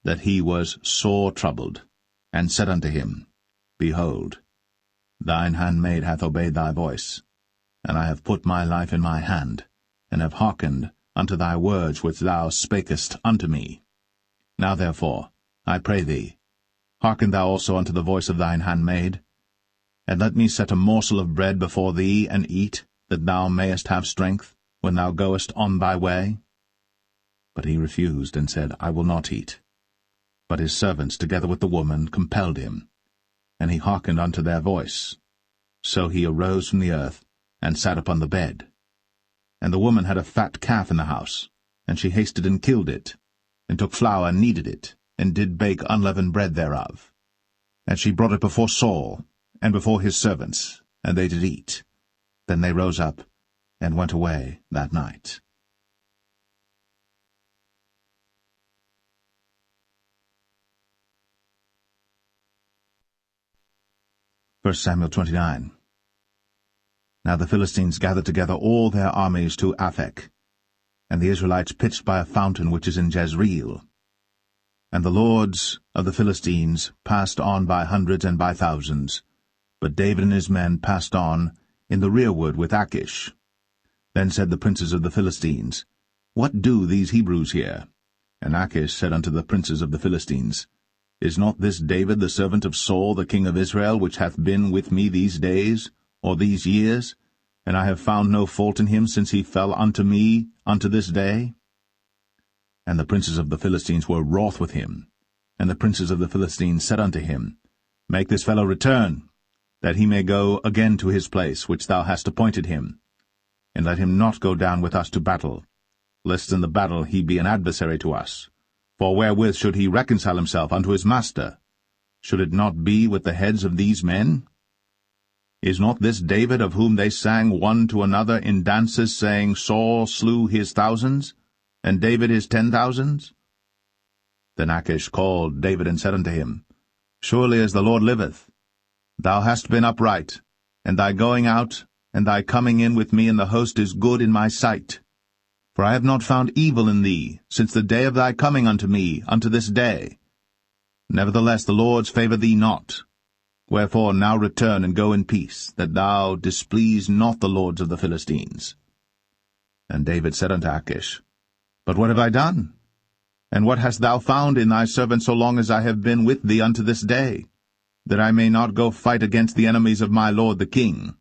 that he was sore troubled, and said unto him, Behold, thine handmaid hath obeyed thy voice, and I have put my life in my hand, and have hearkened unto thy words which thou spakest unto me. Now therefore, I pray thee, hearken thou also unto the voice of thine handmaid, and let me set a morsel of bread before thee, and eat, that thou mayest have strength, when thou goest on thy way. But he refused, and said, I will not eat. But his servants, together with the woman, compelled him, and he hearkened unto their voice. So he arose from the earth, and sat upon the bed. And the woman had a fat calf in the house, and she hasted and killed it, and took flour and kneaded it, and did bake unleavened bread thereof. And she brought it before Saul, and before his servants, and they did eat. Then they rose up, and went away that night. 1 Samuel 29. Now the Philistines gathered together all their armies to Aphek, and the Israelites pitched by a fountain which is in Jezreel. And the lords of the Philistines passed on by hundreds and by thousands, but David and his men passed on in the rearward with Achish. Then said the princes of the Philistines, What do these Hebrews here? And Achish said unto the princes of the Philistines, Is not this David the servant of Saul the king of Israel, which hath been with me these days, or these years? And I have found no fault in him since he fell unto me unto this day. And the princes of the Philistines were wroth with him. And the princes of the Philistines said unto him, Make this fellow return, that he may go again to his place which thou hast appointed him. And let him not go down with us to battle, lest in the battle he be an adversary to us. For wherewith should he reconcile himself unto his master? Should it not be with the heads of these men? Is not this David, of whom they sang one to another in dances, saying, Saul slew his thousands, and David his 10,000s? Then Achish called David and said unto him, Surely as the Lord liveth, thou hast been upright, and thy going out and thy coming in with me in the host is good in my sight. For I have not found evil in thee since the day of thy coming unto me unto this day. Nevertheless the Lord's favour thee not. Wherefore now return and go in peace, that thou displease not the lords of the Philistines. And David said unto Achish, But what have I done? And what hast thou found in thy servant so long as I have been with thee unto this day, that I may not go fight against the enemies of my lord the king?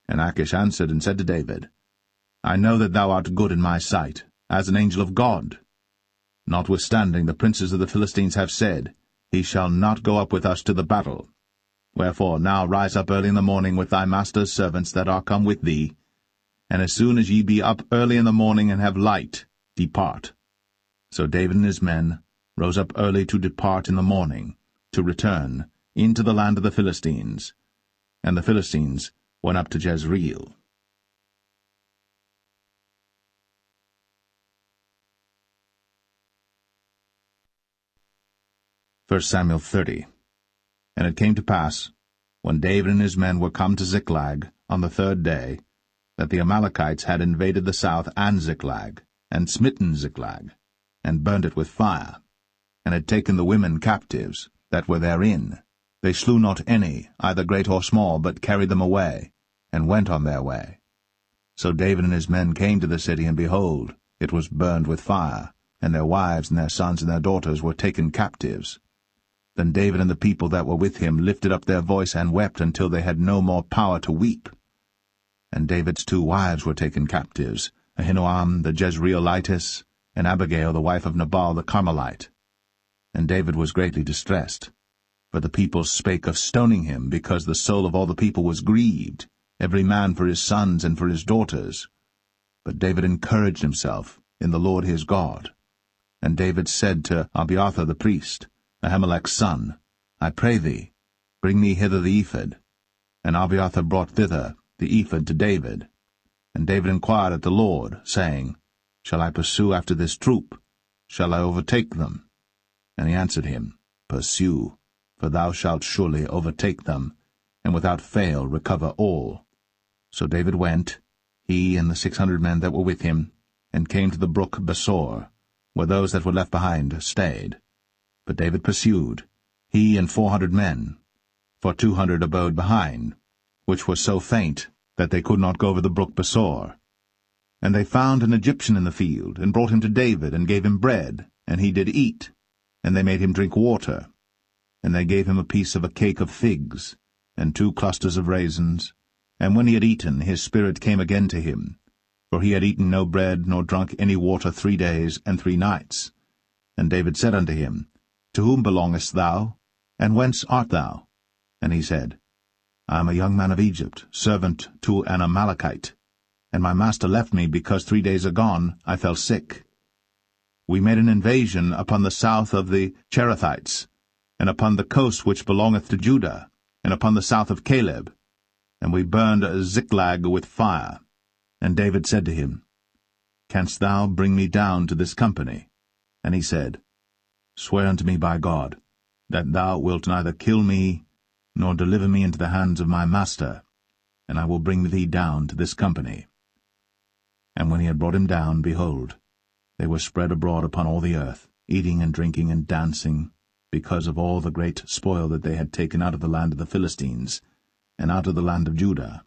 And Achish answered and said to David, I know that thou art good in my sight, as an angel of God. Notwithstanding the princes of the Philistines have said, He shall not go up with us to the battle. Wherefore now rise up early in the morning with thy master's servants that are come with thee, and as soon as ye be up early in the morning and have light, depart. So David and his men rose up early to depart in the morning, to return into the land of the Philistines. And the Philistines went up to Jezreel. 1 Samuel 30. And it came to pass, when David and his men were come to Ziklag on the 3rd day, that the Amalekites had invaded the south and Ziklag, and smitten Ziklag, and burned it with fire, and had taken the women captives that were therein. They slew not any, either great or small, but carried them away, and went on their way. So David and his men came to the city, and behold, it was burned with fire, and their wives and their sons and their daughters were taken captives. Then David and the people that were with him lifted up their voice and wept until they had no more power to weep. And David's 2 wives were taken captives, Ahinoam the Jezreelitess, and Abigail the wife of Nabal the Carmelite. And David was greatly distressed, for the people spake of stoning him, because the soul of all the people was grieved, every man for his sons and for his daughters. But David encouraged himself in the Lord his God. And David said to Abiathar the priest, Ahimelech's son, I pray thee, bring me hither the ephod. And Abiathar brought thither the ephod to David. And David inquired at the Lord, saying, Shall I pursue after this troop? Shall I overtake them? And he answered him, Pursue, for thou shalt surely overtake them, and without fail recover all. So David went, he and the 600 men that were with him, and came to the brook Besor, where those that were left behind stayed. But David pursued, he and 400 men. for 200 abode behind, which were so faint that they could not go over the brook Besor. And they found an Egyptian in the field, and brought him to David, and gave him bread, and he did eat, and they made him drink water. And they gave him a piece of a cake of figs, and 2 clusters of raisins. And when he had eaten, his spirit came again to him, for he had eaten no bread, nor drunk any water 3 days and 3 nights. And David said unto him, To whom belongest thou, and whence art thou? And he said, I am a young man of Egypt, servant to an Amalekite, and my master left me, because 3 days agone I fell sick. We made an invasion upon the south of the Cherethites, and upon the coast which belongeth to Judah, and upon the south of Caleb, and we burned Ziklag with fire. And David said to him, Canst thou bring me down to this company? And he said, Swear unto me by God, that thou wilt neither kill me, nor deliver me into the hands of my master, and I will bring thee down to this company. And when he had brought him down, behold, they were spread abroad upon all the earth, eating and drinking and dancing, because of all the great spoil that they had taken out of the land of the Philistines, and out of the land of Judah.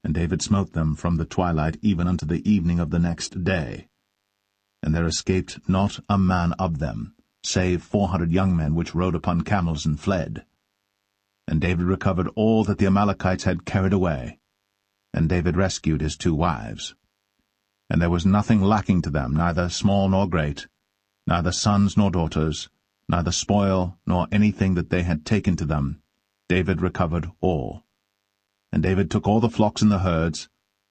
And David smote them from the twilight even unto the evening of the next day. And there escaped not a man of them, save 400 young men which rode upon camels and fled. And David recovered all that the Amalekites had carried away. And David rescued his 2 wives. And there was nothing lacking to them, neither small nor great, neither sons nor daughters, neither spoil nor anything that they had taken to them. David recovered all. And David took all the flocks and the herds,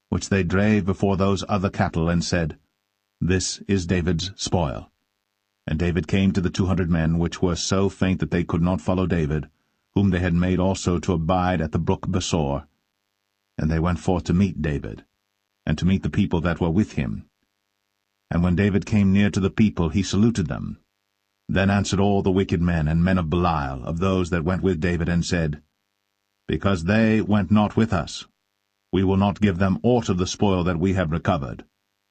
which they drave before those other cattle, and said, This is David's spoil. And David came to the 200 men, which were so faint that they could not follow David, whom they had made also to abide at the brook Besor. And they went forth to meet David, and to meet the people that were with him. And when David came near to the people, he saluted them. Then answered all the wicked men and men of Belial, of those that went with David, and said, Because they went not with us, we will not give them aught of the spoil that we have recovered,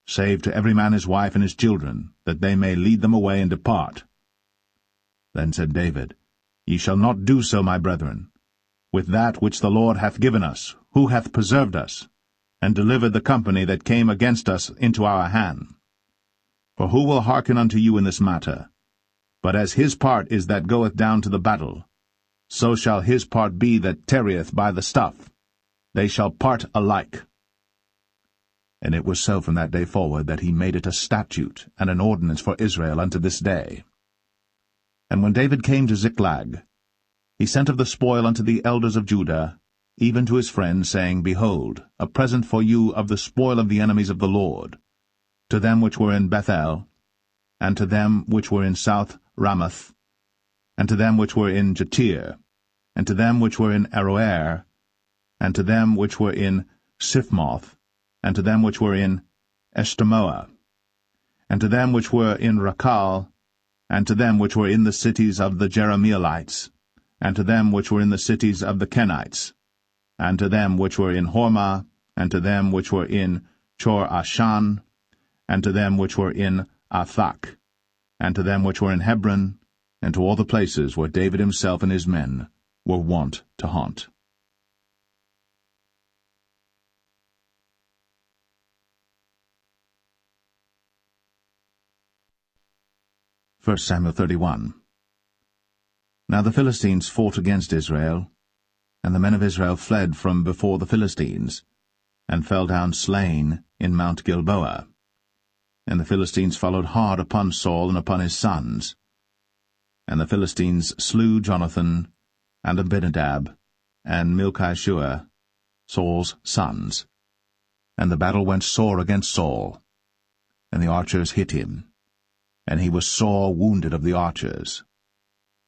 save to every man his wife and his children, that they may lead them away and depart. Then said David, Ye shall not do so, my brethren, with that which the Lord hath given us, who hath preserved us, and delivered the company that came against us into our hand. For who will hearken unto you in this matter? But as his part is that goeth down to the battle, so shall his part be that tarrieth by the stuff. They shall part alike. And it was so from that day forward that he made it a statute and an ordinance for Israel unto this day. And when David came to Ziklag, he sent of the spoil unto the elders of Judah, even to his friends, saying, Behold, a present for you of the spoil of the enemies of the Lord, to them which were in Bethel, and to them which were in South Ramoth, and to them which were in Jatir, and to them which were in Aroer, and to them which were in Siphmoth, and to them which were in Eshtemoa, and to them which were in Rakal, and to them which were in the cities of the Jerahmeelites, and to them which were in the cities of the Kenites, and to them which were in Hormah, and to them which were in Chor-Ashan, and to them which were in Athak, and to them which were in Hebron, and to all the places where David himself and his men were wont to haunt. 1 Samuel 31. Now the Philistines fought against Israel, and the men of Israel fled from before the Philistines, and fell down slain in Mount Gilboa. And the Philistines followed hard upon Saul and upon his sons. And the Philistines slew Jonathan, and Abinadab, and Malchishua, Saul's sons. And the battle went sore against Saul, and the archers hit him, and he was sore wounded of the archers.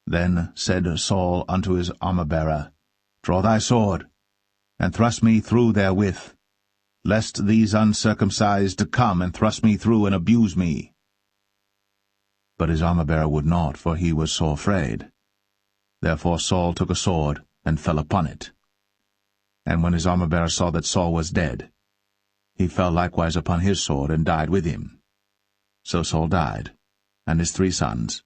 Then said Saul unto his armor-bearer, Draw thy sword, and thrust me through therewith, lest these uncircumcised come and thrust me through and abuse me. But his armor-bearer would not, for he was sore afraid. Therefore Saul took a sword, and fell upon it. And when his armor-bearer saw that Saul was dead, he fell likewise upon his sword, and died with him. So Saul died, and his 3 sons,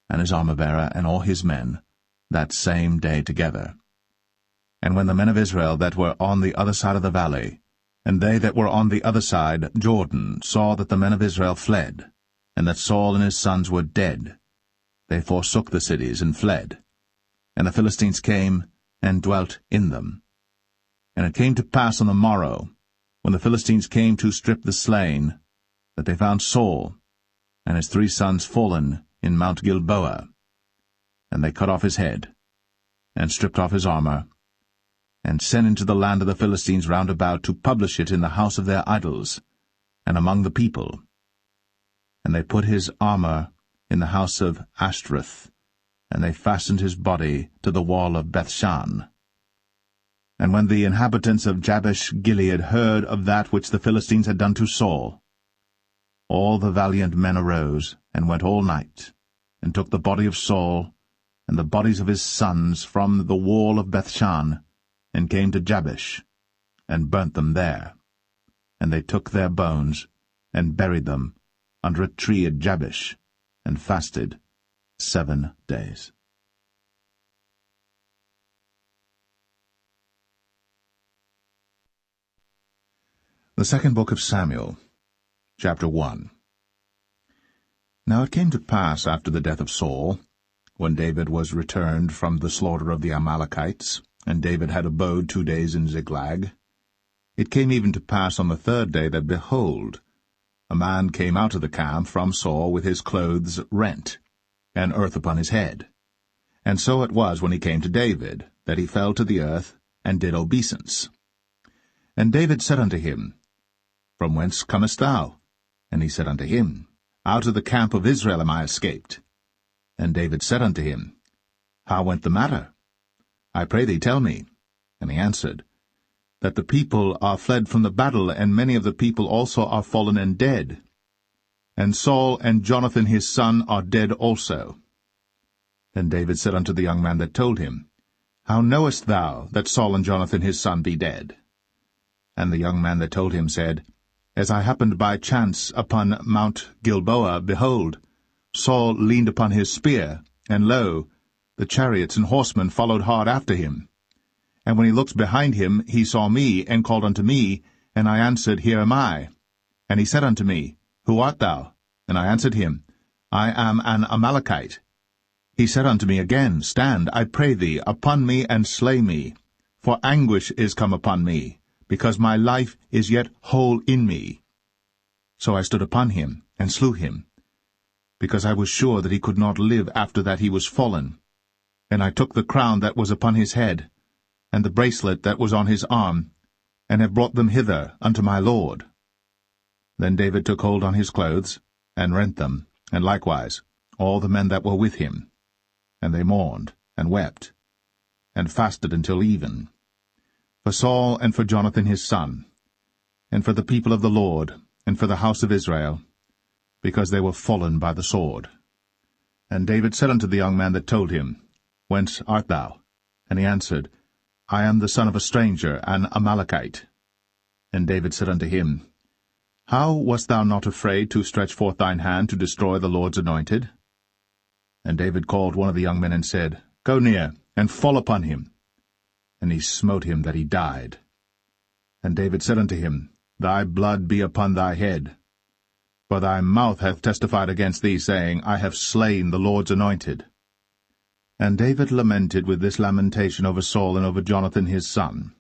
and his armor-bearer, and all his men, that same day together. And when the men of Israel that were on the other side of the valley, and they that were on the other side, Jordan, saw that the men of Israel fled, and that Saul and his sons were dead, they forsook the cities and fled. And the Philistines came and dwelt in them. And it came to pass on the morrow, when the Philistines came to strip the slain, that they found Saul and his 3 sons fallen in Mount Gilboa. And they cut off his head, and stripped off his armor, and sent into the land of the Philistines round about to publish it in the house of their idols, and among the people. And they put his armor in the house of Ashtoreth, and they fastened his body to the wall of Bethshan. And when the inhabitants of Jabesh-Gilead heard of that which the Philistines had done to Saul, all the valiant men arose, and went all night, and took the body of Saul, and the bodies of his sons from the wall of Bethshan, and came to Jabesh, and burnt them there. And they took their bones, and buried them under a tree at Jabesh, and fasted 7 days. The second book of Samuel, chapter 1. Now it came to pass after the death of Saul, when David was returned from the slaughter of the Amalekites, and David had abode 2 days in Ziklag, it came even to pass on the 3rd day that, behold, a man came out of the camp from Saul with his clothes rent, and earth upon his head. And so it was when he came to David, that he fell to the earth, and did obeisance. And David said unto him, From whence comest thou? And he said unto him, Out of the camp of Israel am I escaped. And David said unto him, How went the matter? I pray thee, tell me. And he answered, That the people are fled from the battle, and many of the people also are fallen and dead. And Saul and Jonathan his son are dead also. Then David said unto the young man that told him, How knowest thou that Saul and Jonathan his son be dead? And the young man that told him said, As I happened by chance upon Mount Gilboa, behold, Saul leaned upon his spear, and lo, the chariots and horsemen followed hard after him. And when he looked behind him, he saw me, and called unto me, and I answered, Here am I. And he said unto me, Who art thou? And I answered him, I am an Amalekite. He said unto me again, Stand, I pray thee, upon me, and slay me. For anguish is come upon me, because my life is yet whole in me. So I stood upon him, and slew him, because I was sure that he could not live after that he was fallen. And I took the crown that was upon his head, and the bracelet that was on his arm, and have brought them hither unto my lord. Then David took hold on his clothes, and rent them, and likewise all the men that were with him. And they mourned, and wept, and fasted until even, for Saul and for Jonathan his son, and for the people of the Lord, and for the house of Israel, because they were fallen by the sword. And David said unto the young man that told him, Whence art thou? And he answered, I am the son of a stranger, an Amalekite. And David said unto him, How wast thou not afraid to stretch forth thine hand to destroy the Lord's anointed? And David called one of the young men and said, Go near, and fall upon him. And he smote him that he died. And David said unto him, Thy blood be upon thy head. For thy mouth hath testified against thee, saying, I have slain the Lord's anointed. And David lamented with this lamentation over Saul and over Jonathan his son.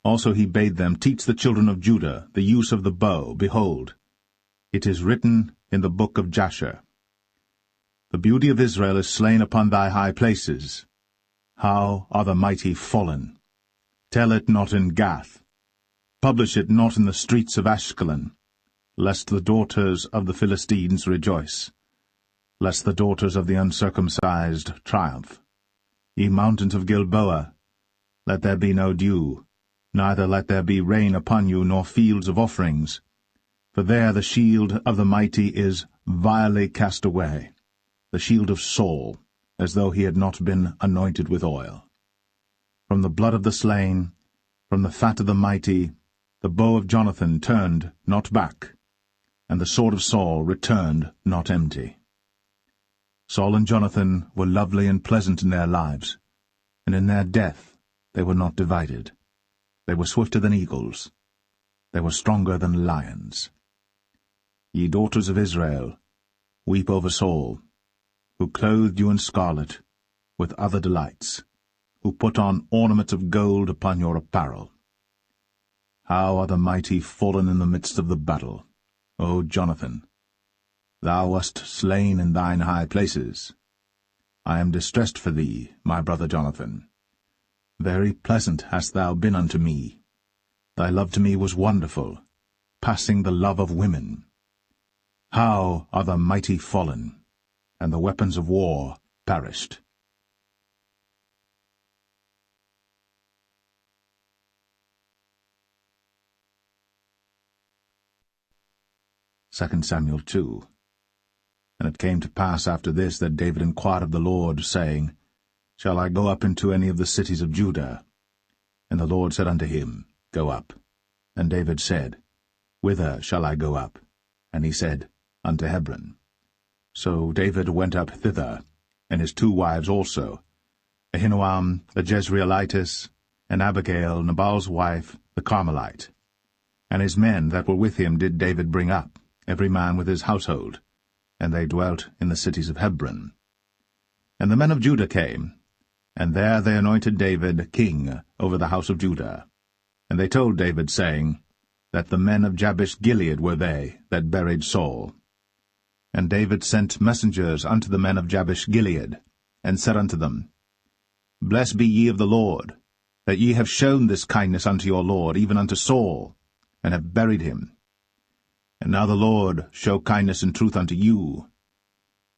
Also he bade them teach the children of Judah the use of the bow. Behold, it is written in the book of Jasher, The beauty of Israel is slain upon thy high places. How are the mighty fallen! Tell it not in Gath. Publish it not in the streets of Ashkelon, lest the daughters of the Philistines rejoice, lest the daughters of the uncircumcised triumph. Ye mountains of Gilboa, let there be no dew, neither let there be rain upon you, nor fields of offerings. For there the shield of the mighty is vilely cast away, the shield of Saul, as though he had not been anointed with oil. From the blood of the slain, from the fat of the mighty, the bow of Jonathan turned not back, and the sword of Saul returned not empty. Saul and Jonathan were lovely and pleasant in their lives, and in their death they were not divided. They were swifter than eagles. They were stronger than lions. Ye daughters of Israel, weep over Saul, who clothed you in scarlet, with other delights, who put on ornaments of gold upon your apparel. How are the mighty fallen in the midst of the battle, O Jonathan! Thou wast slain in thine high places. I am distressed for thee, my brother Jonathan. Very pleasant hast thou been unto me. Thy love to me was wonderful, passing the love of women. How are the mighty fallen, and the weapons of war perished. 2 Samuel 2. And it came to pass after this that David inquired of the Lord, saying, Shall I go up into any of the cities of Judah? And the Lord said unto him, Go up. And David said, Whither shall I go up? And he said, Unto Hebron. So David went up thither, and his 2 wives also, Ahinoam the Jezreelitess, and Abigail, Nabal's wife, the Carmelite. And his men that were with him did David bring up, every man with his household, and they dwelt in the cities of Hebron. And the men of Judah came, and there they anointed David king over the house of Judah. And they told David, saying, that the men of Jabesh-Gilead were they that buried Saul. And David sent messengers unto the men of Jabesh-Gilead, and said unto them, Blessed be ye of the Lord, that ye have shown this kindness unto your Lord, even unto Saul, and have buried him. And now the Lord show kindness and truth unto you,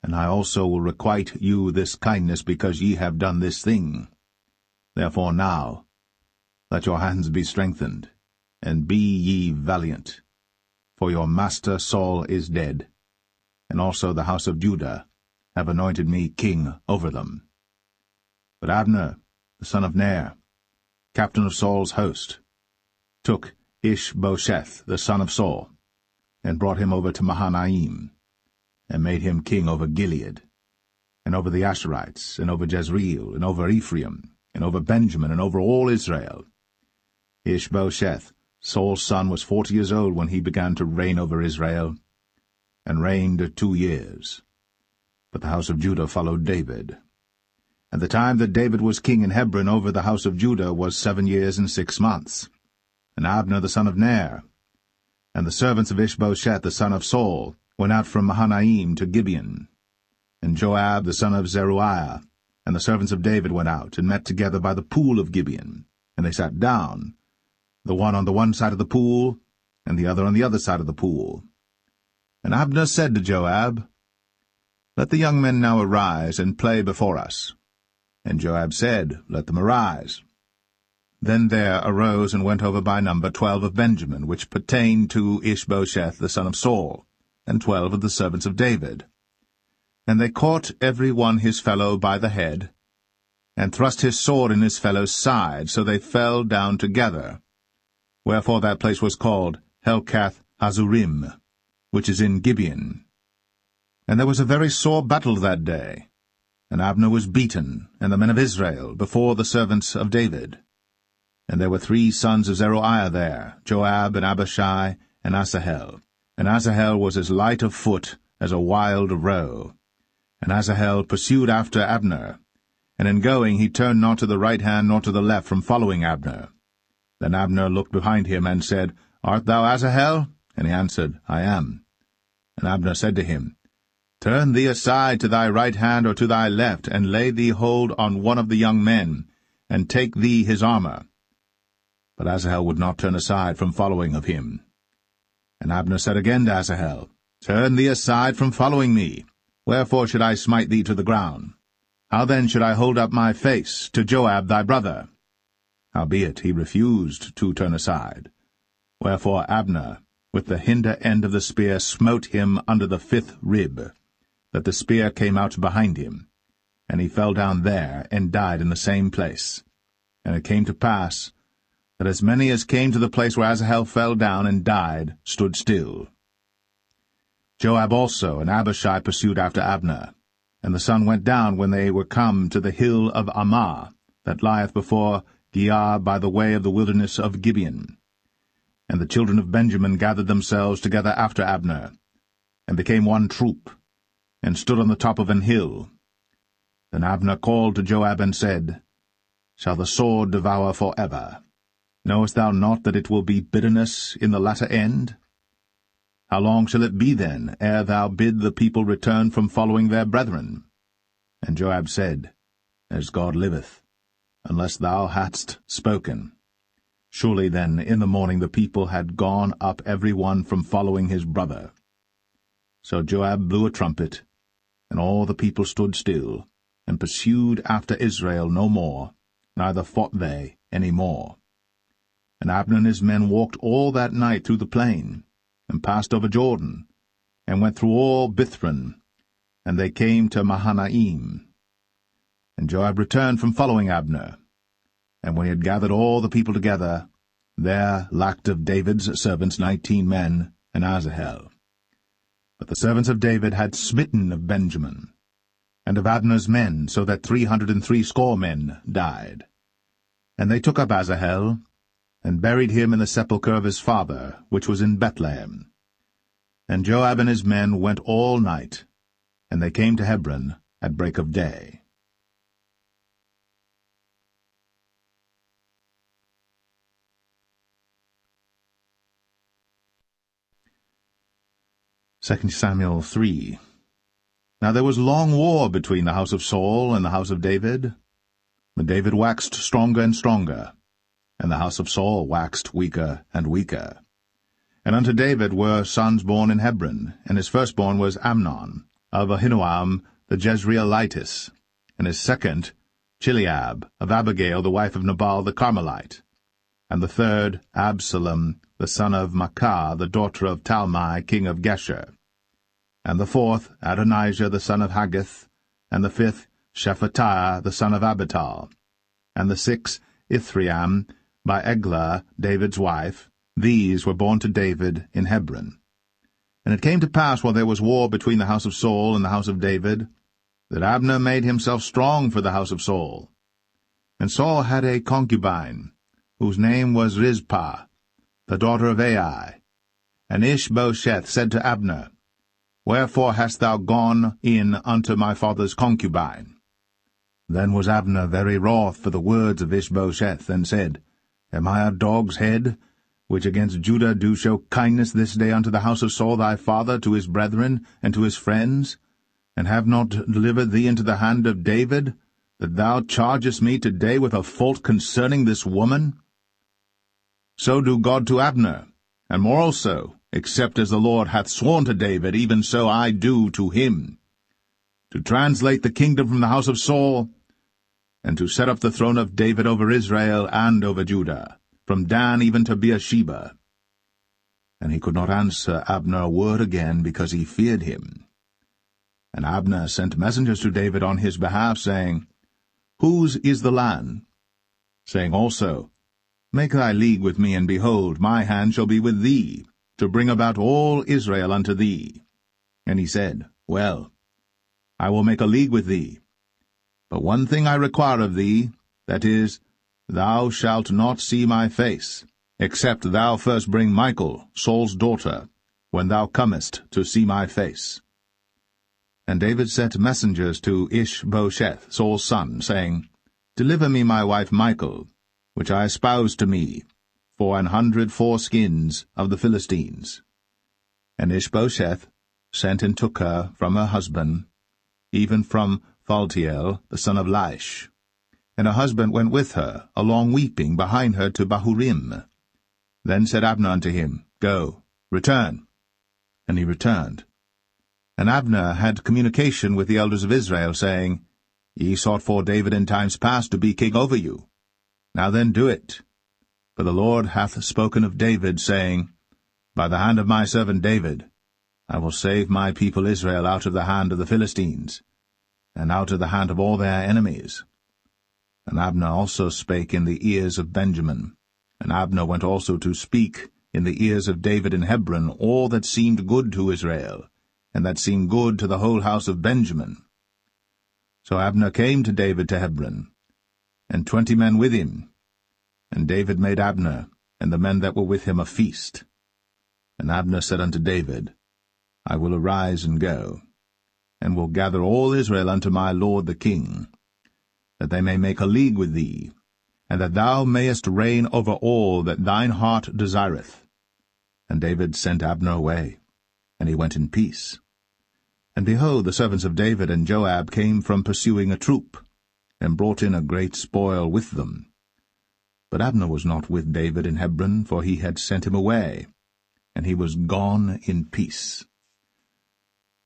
and I also will requite you this kindness, because ye have done this thing. Therefore now let your hands be strengthened, and be ye valiant, for your master Saul is dead, and also the house of Judah have anointed me king over them. But Abner, the son of Ner, captain of Saul's host, took Ishbosheth the son of Saul, and brought him over to Mahanaim, and made him king over Gilead, and over the Asherites, and over Jezreel, and over Ephraim, and over Benjamin, and over all Israel. Ishbosheth, Saul's son, was 40 years old when he began to reign over Israel, and reigned 2 years. But the house of Judah followed David. And the time that David was king in Hebron over the house of Judah was 7 years and 6 months. And Abner the son of Ner, and the servants of Ishbosheth the son of Saul, went out from Mahanaim to Gibeon. And Joab the son of Zeruiah, and the servants of David went out, and met together by the pool of Gibeon. And they sat down, the one on the one side of the pool, and the other on the other side of the pool. And Abner said to Joab, Let the young men now arise, and play before us. And Joab said, Let them arise. Then there arose and went over by number 12 of Benjamin, which pertained to Ishbosheth the son of Saul, and 12 of the servants of David. And they caught every one his fellow by the head, and thrust his sword in his fellow's side, so they fell down together. Wherefore that place was called Helkath-Hazurim, which is in Gibeon. And there was a very sore battle that day, and Abner was beaten, and the men of Israel, before the servants of David. And there were 3 sons of Zeruiah there, Joab, and Abishai, and Asahel. And Asahel was as light of foot as a wild roe. And Asahel pursued after Abner, and in going he turned not to the right hand nor to the left from following Abner. Then Abner looked behind him, and said, Art thou Asahel? And he answered, I am. And Abner said to him, Turn thee aside to thy right hand or to thy left, and lay thee hold on one of the young men, and take thee his armor. But Asahel would not turn aside from following of him. And Abner said again to Asahel, Turn thee aside from following me. Wherefore should I smite thee to the ground? How then should I hold up my face to Joab thy brother? Howbeit he refused to turn aside. Wherefore Abner, with the hinder end of the spear, smote him under the 5th rib, that the spear came out behind him, and he fell down there, and died in the same place. And it came to pass, that as many as came to the place where Asahel fell down and died stood still. Joab also and Abishai pursued after Abner, and the sun went down when they were come to the hill of Ammah, that lieth before Giah by the way of the wilderness of Gibeon. And the children of Benjamin gathered themselves together after Abner, and became one troop, and stood on the top of an hill. Then Abner called to Joab and said, Shall the sword devour for ever? Knowest thou not that it will be bitterness in the latter end? How long shall it be then, ere thou bid the people return from following their brethren? And Joab said, As God liveth, unless thou hadst spoken. Surely then in the morning the people had gone up every one from following his brother. So Joab blew a trumpet, and all the people stood still, and pursued after Israel no more, neither fought they any more. And Abner and his men walked all that night through the plain, and passed over Jordan, and went through all Bithron, and they came to Mahanaim. And Joab returned from following Abner. And when he had gathered all the people together, there lacked of David's servants 19 men, and Asahel. But the servants of David had smitten of Benjamin, and of Abner's men, so that 360 men died. And they took up Asahel, and buried him in the sepulchre of his father, which was in Bethlehem. And Joab and his men went all night, and they came to Hebron at break of day. 2 Samuel 3. Now there was long war between the house of Saul and the house of David. But David waxed stronger and stronger, and the house of Saul waxed weaker and weaker. And unto David were sons born in Hebron, and his firstborn was Amnon, of Ahinoam the Jezreelitess, and his second Chileab, of Abigail the wife of Nabal the Carmelite, and the third Absalom, the son of Maacah, the daughter of Talmai, king of Geshur, and the fourth Adonijah, the son of Haggith, and the fifth Shephatiah, the son of Abital, and the sixth Ithream, by Eglah, David's wife. These were born to David in Hebron. And it came to pass, while there was war between the house of Saul and the house of David, that Abner made himself strong for the house of Saul. And Saul had a concubine, whose name was Rizpah, the daughter of Ai. And Ishbosheth said to Abner, Wherefore hast thou gone in unto my father's concubine? Then was Abner very wroth for the words of Ishbosheth, and said, Am I a dog's head, which against Judah do show kindness this day unto the house of Saul thy father, to his brethren, and to his friends, and have not delivered thee into the hand of David, that thou chargest me today with a fault concerning this woman? So do God to Abner, and more also, except as the Lord hath sworn to David, even so I do to him, to translate the kingdom from the house of Saul, and to set up the throne of David over Israel and over Judah, from Dan even to Beersheba. And he could not answer Abner a word again, because he feared him. And Abner sent messengers to David on his behalf, saying, Whose is the land? Saying also, Make thy league with me, and behold, my hand shall be with thee, to bring about all Israel unto thee. And he said, Well, I will make a league with thee. But one thing I require of thee, that is, thou shalt not see my face, except thou first bring Michal, Saul's daughter, when thou comest to see my face. And David sent messengers to Ishbosheth, Saul's son, saying, Deliver me my wife Michal, which I espoused to me, for 100 foreskins of the Philistines. And Ishbosheth sent and took her from her husband, even from Phaltiel, the son of Laish. And her husband went with her, along weeping, behind her to Bahurim. Then said Abner unto him, Go, return. And he returned. And Abner had communication with the elders of Israel, saying, Ye sought for David in times past to be king over you. Now then do it. For the Lord hath spoken of David, saying, By the hand of my servant David, I will save my people Israel out of the hand of the Philistines, and out of the hand of all their enemies. And Abner also spake in the ears of Benjamin. And Abner went also to speak in the ears of David in Hebron all that seemed good to Israel, and that seemed good to the whole house of Benjamin. So Abner came to David to Hebron, and 20 men with him, And David made Abner and the men that were with him a feast. And Abner said unto David, I will arise and go, and will gather all Israel unto my lord the king, that they may make a league with thee, and that thou mayest reign over all that thine heart desireth. And David sent Abner away, and he went in peace. And behold, the servants of David and Joab came from pursuing a troop, and brought in a great spoil with them. But Abner was not with David in Hebron, for he had sent him away, and he was gone in peace.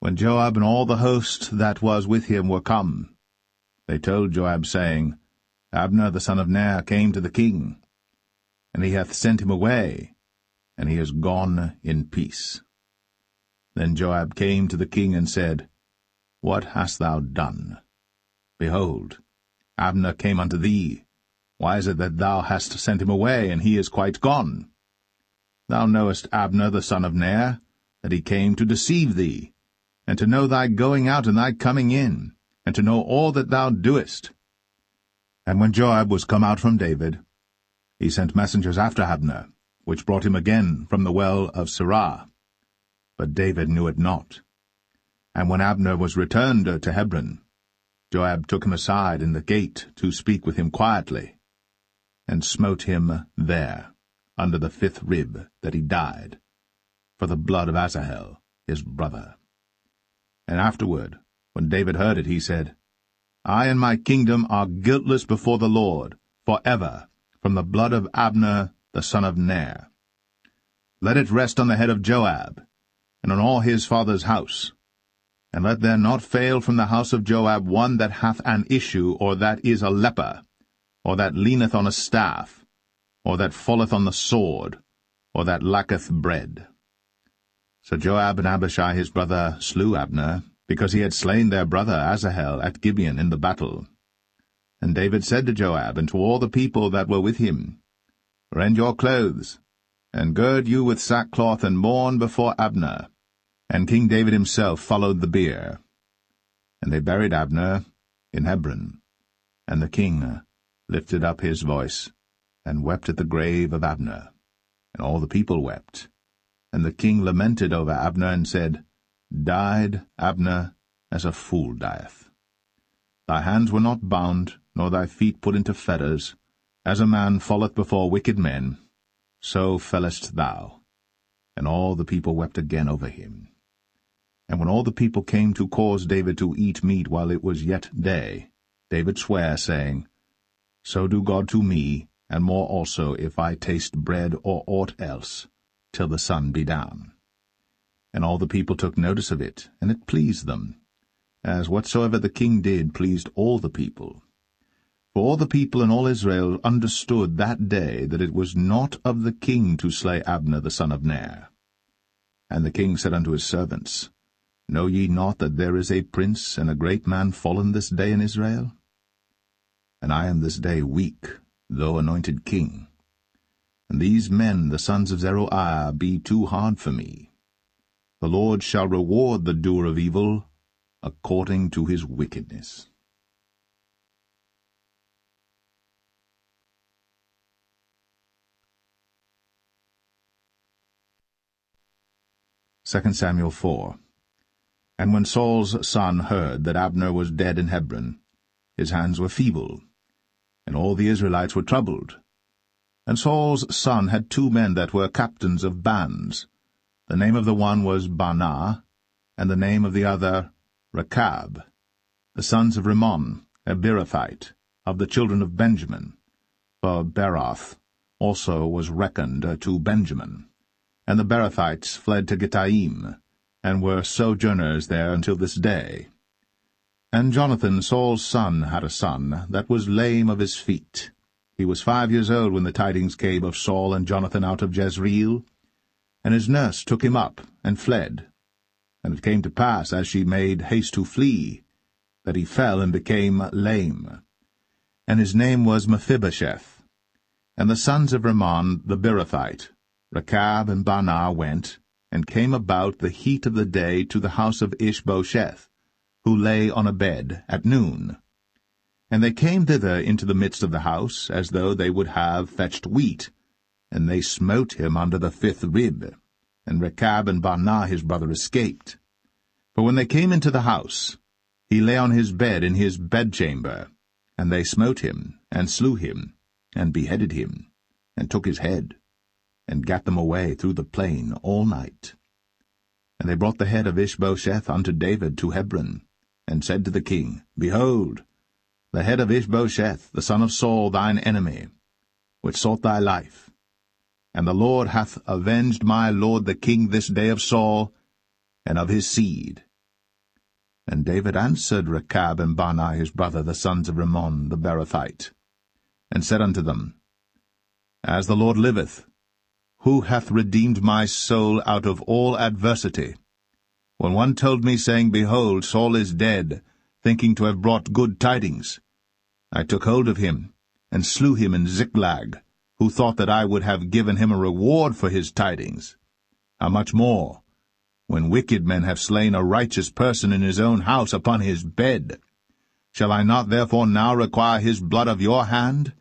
When Joab and all the host that was with him were come, they told Joab, saying, Abner the son of Ner came to the king, and he hath sent him away, and he is gone in peace. Then Joab came to the king and said, What hast thou done? Behold, Abner came unto thee. Why is it that thou hast sent him away, and he is quite gone? Thou knowest Abner the son of Ner, that he came to deceive thee, and to know thy going out and thy coming in, and to know all that thou doest. And when Joab was come out from David, he sent messengers after Abner, which brought him again from the well of Sirah. But David knew it not. And when Abner was returned to Hebron, Joab took him aside in the gate to speak with him quietly, and smote him there, under the 5th rib, that he died, for the blood of Asahel his brother. And afterward, when David heard it, he said, I and my kingdom are guiltless before the Lord, for ever, from the blood of Abner the son of Ner. Let it rest on the head of Joab, and on all his father's house. And let there not fail from the house of Joab one that hath an issue, or that is a leper, or that leaneth on a staff, or that falleth on the sword, or that lacketh bread. So Joab and Abishai his brother slew Abner, because he had slain their brother Asahel at Gibeon in the battle. And David said to Joab and to all the people that were with him, Rend your clothes, and gird you with sackcloth, and mourn before Abner. And King David himself followed the bier. And they buried Abner in Hebron. And the king lifted up his voice, and wept at the grave of Abner. And all the people wept. And the king lamented over Abner, and said, Died Abner as a fool dieth. Thy hands were not bound, nor thy feet put into fetters. As a man falleth before wicked men, so fellest thou. And all the people wept again over him. And when all the people came to cause David to eat meat while it was yet day, David sware, saying, So do God to me, and more also, if I taste bread or aught else, till the sun be down. And all the people took notice of it, and it pleased them, as whatsoever the king did pleased all the people. For all the people and all Israel understood that day that it was not of the king to slay Abner the son of Ner. And the king said unto his servants, Know ye not that there is a prince and a great man fallen this day in Israel? And I am this day weak, though anointed king. And these men, the sons of Zeruiah, be too hard for me. The Lord shall reward the doer of evil according to his wickedness. Second Samuel 4. And when Saul's son heard that Abner was dead in Hebron, his hands were feeble, and all the Israelites were troubled. And Saul's son had 2 men that were captains of bands. The name of the one was Baanah, and the name of the other Rechab, the sons of Rimmon, a Beerothite, of the children of Benjamin. For Beeroth also was reckoned to Benjamin. And the Beerothites fled to Gittaim, and were sojourners there until this day. And Jonathan, Saul's son, had a son that was lame of his feet. He was 5 years old when the tidings came of Saul and Jonathan out of Jezreel. And his nurse took him up, and fled. And it came to pass, as she made haste to flee, that he fell and became lame. And his name was Mephibosheth. And the sons of Rimmon the Beerothite, Rechab and Baanah, went, and came about the heat of the day to the house of Ishbosheth, who lay on a bed at noon. And they came thither into the midst of the house, as though they would have fetched wheat. And they smote him under the 5th rib. And Rechab and Baanah his brother escaped. For when they came into the house, he lay on his bed in his bedchamber. And they smote him, and slew him, and beheaded him, and took his head, and gat them away through the plain all night. And they brought the head of Ishbosheth unto David to Hebron, and said to the king, Behold, the head of Ishbosheth, the son of Saul, thine enemy, which sought thy life. And the Lord hath avenged my lord the king this day of Saul, and of his seed. And David answered Rechab and Baanah his brother, the sons of Rimmon the Beerothite, and said unto them, As the Lord liveth, who hath redeemed my soul out of all adversity? When one told me, saying, Behold, Saul is dead, thinking to have brought good tidings, I took hold of him, and slew him in Ziklag, who thought that I would have given him a reward for his tidings. How much more, when wicked men have slain a righteous person in his own house upon his bed? Shall I not therefore now require his blood of your hand,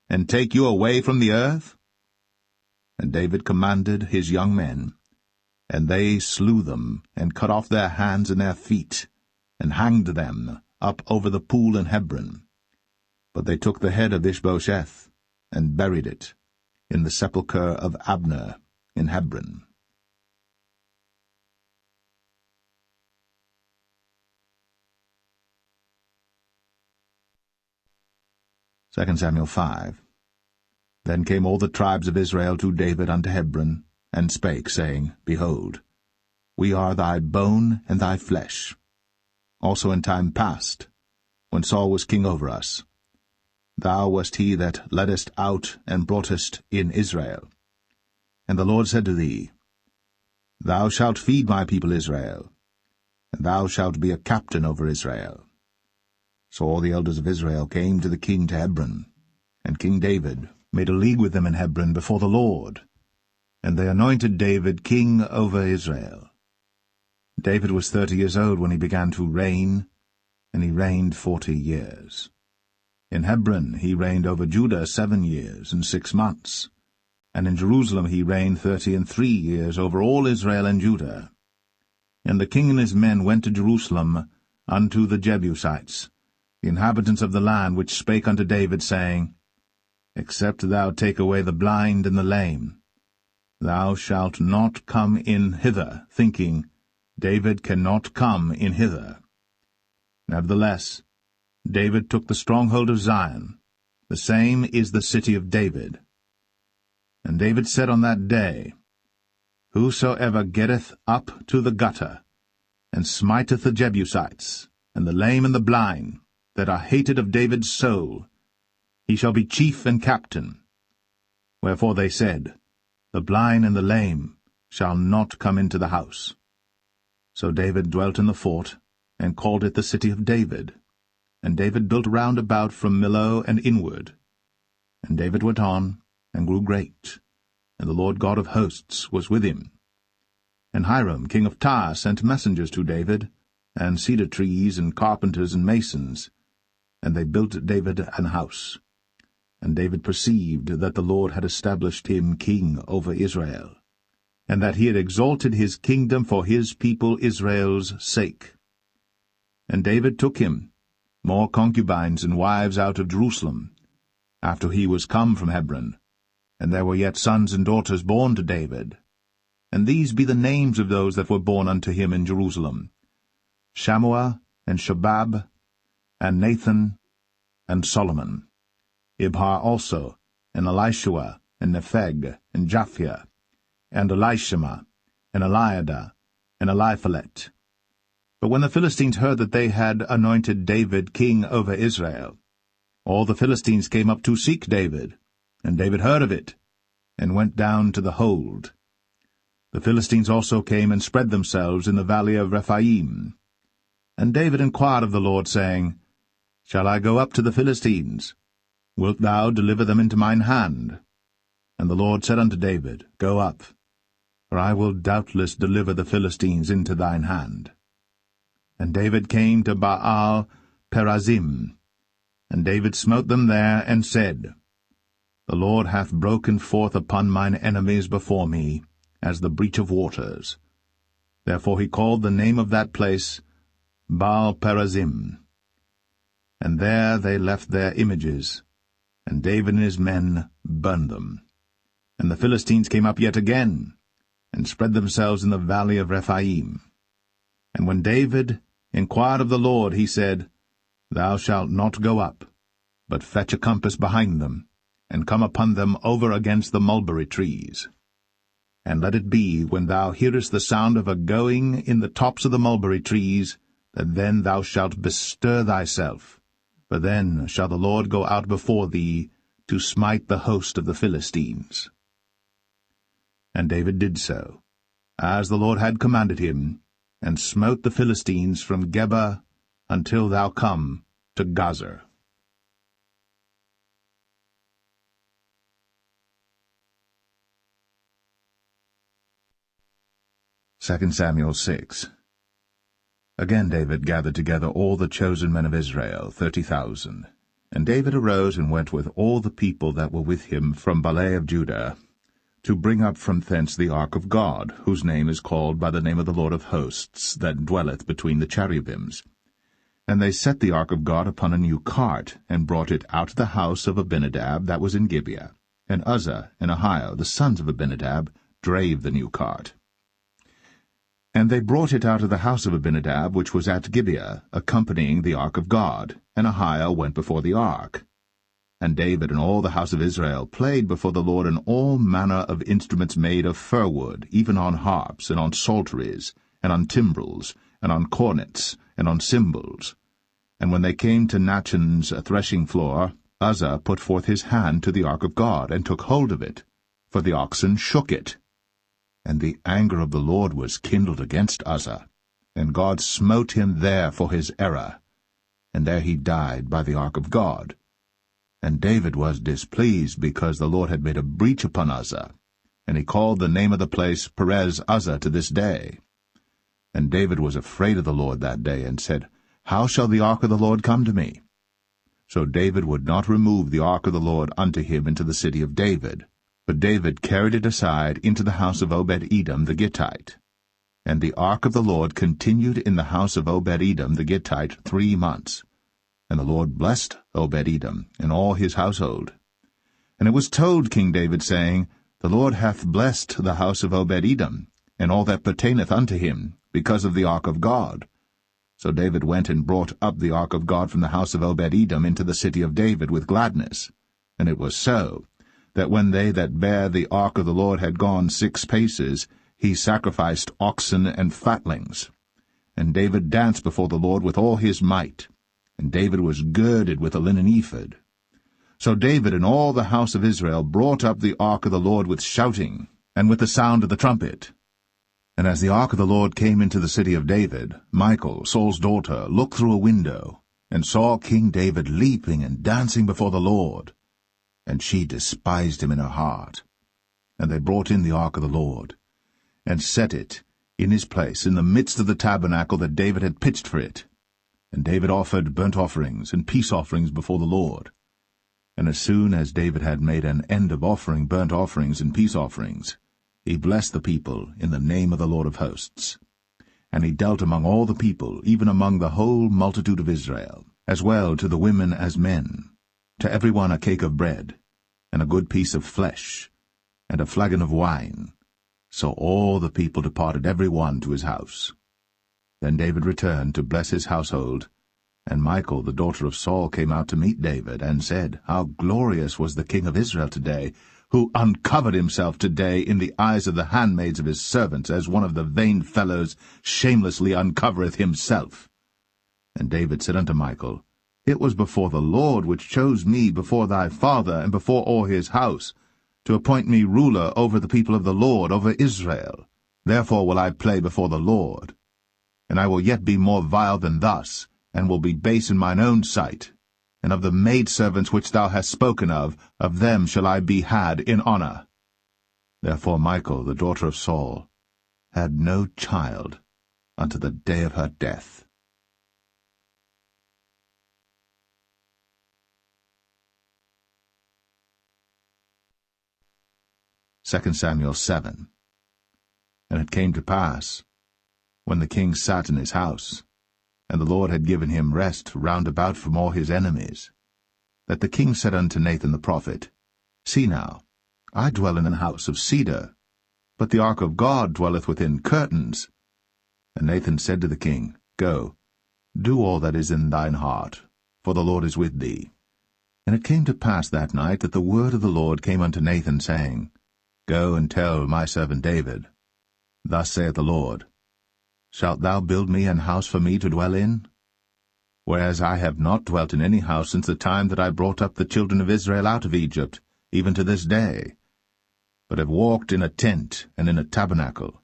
and take you away from the earth? And David commanded his young men, and they slew them, and cut off their hands and their feet, and hanged them up over the pool in Hebron. But they took the head of Ishbosheth, and buried it in the sepulchre of Abner in Hebron. 2 Samuel 5. Then came all the tribes of Israel to David unto Hebron, and spake, saying, Behold, we are thy bone and thy flesh. Also in time past, when Saul was king over us, thou wast he that leddest out and broughtest in Israel. And the Lord said to thee, Thou shalt feed my people Israel, and thou shalt be a captain over Israel. So all the elders of Israel came to the king to Hebron, and King David made a league with them in Hebron before the Lord, and they anointed David king over Israel. David was 30 years old when he began to reign, and he reigned 40 years. In Hebron he reigned over Judah 7 years and 6 months, and in Jerusalem he reigned 33 years over all Israel and Judah. And the king and his men went to Jerusalem unto the Jebusites, the inhabitants of the land, which spake unto David, saying, Except thou take away the blind and the lame, thou shalt not come in hither, thinking, David cannot come in hither. Nevertheless, David took the stronghold of Zion, the same is the city of David. And David said on that day, Whosoever getteth up to the gutter, and smiteth the Jebusites, and the lame and the blind, that are hated of David's soul, he shall be chief and captain. Wherefore they said, The blind and the lame shall not come into the house. So David dwelt in the fort, and called it the city of David. And David built round about from Millo and inward. And David went on, and grew great, and the Lord God of hosts was with him. And Hiram king of Tyre sent messengers to David, and cedar trees, and carpenters, and masons, and they built David an house. And David perceived that the Lord had established him king over Israel, and that he had exalted his kingdom for his people Israel's sake. And David took him more concubines and wives out of Jerusalem, after he was come from Hebron, and there were yet sons and daughters born to David. And these be the names of those that were born unto him in Jerusalem, Shammua, and Shobab, and Nathan, and Solomon, Ibhar also, and Elishua, and Nepheg, and Japhia, and Elishama, and Eliada, and Eliphalet. But when the Philistines heard that they had anointed David king over Israel, all the Philistines came up to seek David, and David heard of it, and went down to the hold. The Philistines also came and spread themselves in the valley of Rephaim. And David inquired of the Lord, saying, Shall I go up to the Philistines? Wilt thou deliver them into mine hand? And the Lord said unto David, Go up, for I will doubtless deliver the Philistines into thine hand. And David came to Baal Perazim, And David smote them there, and said, The Lord hath broken forth upon mine enemies before me, as the breach of waters. Therefore he called the name of that place Baal-perazim. And there they left their images, and David and his men burned them. And the Philistines came up yet again, and spread themselves in the valley of Rephaim. And when David inquired of the Lord, he said, Thou shalt not go up, but fetch a compass behind them, and come upon them over against the mulberry trees. And let it be, when thou hearest the sound of a going in the tops of the mulberry trees, that then thou shalt bestir thyself, for then shall the Lord go out before thee to smite the host of the Philistines. And David did so, as the Lord had commanded him, and smote the Philistines from Geba until thou come to Gazer. 2 Samuel 6. Again David gathered together all the chosen men of Israel, 30,000. And David arose and went with all the people that were with him from Baalah of Judah, to bring up from thence the ark of God, whose name is called by the name of the Lord of hosts, that dwelleth between the cherubims. And they set the ark of God upon a new cart, and brought it out of the house of Abinadab that was in Gibeah. And Uzzah and Ahio, the sons of Abinadab, drave the new cart. And they brought it out of the house of Abinadab, which was at Gibeah, accompanying the ark of God, and Ahio went before the ark. And David and all the house of Israel played before the Lord in all manner of instruments made of fir wood, even on harps, and on psalteries, and on timbrels, and on cornets, and on cymbals. And when they came to Nachon's threshing floor, Uzzah put forth his hand to the ark of God, and took hold of it, for the oxen shook it. And the anger of the Lord was kindled against Uzzah, and God smote him there for his error, and there he died by the ark of God. And David was displeased, because the Lord had made a breach upon Uzzah, and he called the name of the place Perez Uzzah to this day. And David was afraid of the Lord that day, and said, How shall the ark of the Lord come to me? So David would not remove the ark of the Lord unto him into the city of David, but David carried it aside into the house of Obed-Edom the Gittite. And the ark of the Lord continued in the house of Obed-Edom the Gittite 3 months. And the Lord blessed Obed-Edom and all his household. And it was told King David, saying, The Lord hath blessed the house of Obed-Edom, and all that pertaineth unto him, because of the ark of God. So David went and brought up the ark of God from the house of Obed-Edom into the city of David with gladness. And it was so, that when they that bare the ark of the Lord had gone 6 paces, he sacrificed oxen and fatlings. And David danced before the Lord with all his might, and David was girded with a linen ephod. So David and all the house of Israel brought up the ark of the Lord with shouting, and with the sound of the trumpet. And as the ark of the Lord came into the city of David, Michal, Saul's daughter, looked through a window, and saw King David leaping and dancing before the Lord. And she despised him in her heart. And they brought in the ark of the Lord, and set it in his place in the midst of the tabernacle that David had pitched for it. And David offered burnt offerings and peace offerings before the Lord. And as soon as David had made an end of offering burnt offerings and peace offerings, he blessed the people in the name of the Lord of hosts. And he dealt among all the people, even among the whole multitude of Israel, as well to the women as men, to every one a cake of bread, and a good piece of flesh, and a flagon of wine. So all the people departed every one to his house. Then David returned to bless his household, and Michal the daughter of Saul came out to meet David, and said, How glorious was the king of Israel today, who uncovered himself today in the eyes of the handmaids of his servants, as one of the vain fellows shamelessly uncovereth himself. And David said unto Michal, It was before the Lord which chose me before thy father and before all his house, to appoint me ruler over the people of the Lord, over Israel. Therefore will I play before the Lord. And I will yet be more vile than thus, and will be base in mine own sight. And of the maidservants which thou hast spoken of them shall I be had in honor. Therefore Michal, the daughter of Saul, had no child unto the day of her death. 2 Samuel 7. And it came to pass, when the king sat in his house, and the Lord had given him rest round about from all his enemies, that the king said unto Nathan the prophet, See now, I dwell in an house of cedar, but the ark of God dwelleth within curtains. And Nathan said to the king, Go, do all that is in thine heart, for the Lord is with thee. And it came to pass that night that the word of the Lord came unto Nathan, saying, Go and tell my servant David, Thus saith the Lord, Shalt thou build me an house for me to dwell in? Whereas I have not dwelt in any house since the time that I brought up the children of Israel out of Egypt, even to this day, but have walked in a tent and in a tabernacle.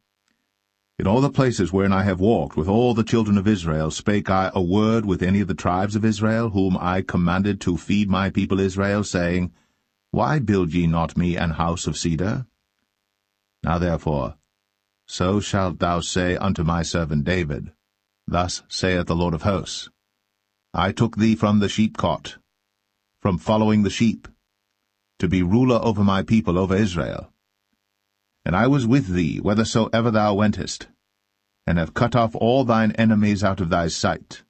In all the places wherein I have walked with all the children of Israel spake I a word with any of the tribes of Israel, whom I commanded to feed my people Israel, saying, Why build ye not me an house of cedar? Now therefore, so shalt thou say unto my servant David, Thus saith the Lord of hosts, I took thee from the sheepcot, from following the sheep, to be ruler over my people, over Israel. And I was with thee whithersoever thou wentest, and have cut off all thine enemies out of thy sight,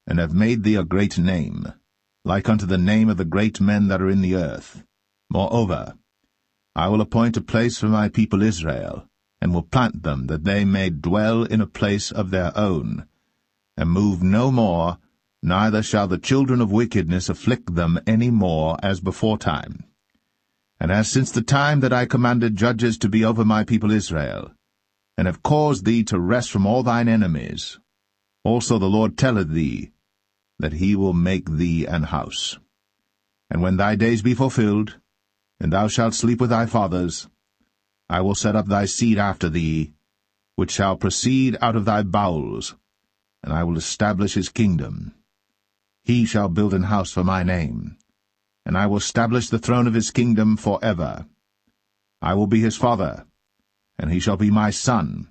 and have made thee a great name, like unto the name of the great men that are in the earth. Moreover, I will appoint a place for my people Israel, and will plant them, that they may dwell in a place of their own, and move no more, neither shall the children of wickedness afflict them any more as beforetime. And as since the time that I commanded judges to be over my people Israel, and have caused thee to rest from all thine enemies, also the Lord telleth thee, that he will make thee an house. And when thy days be fulfilled, and thou shalt sleep with thy fathers, I will set up thy seed after thee, which shall proceed out of thy bowels, and I will establish his kingdom. He shall build an house for my name, and I will establish the throne of his kingdom for ever. I will be his father, and he shall be my son.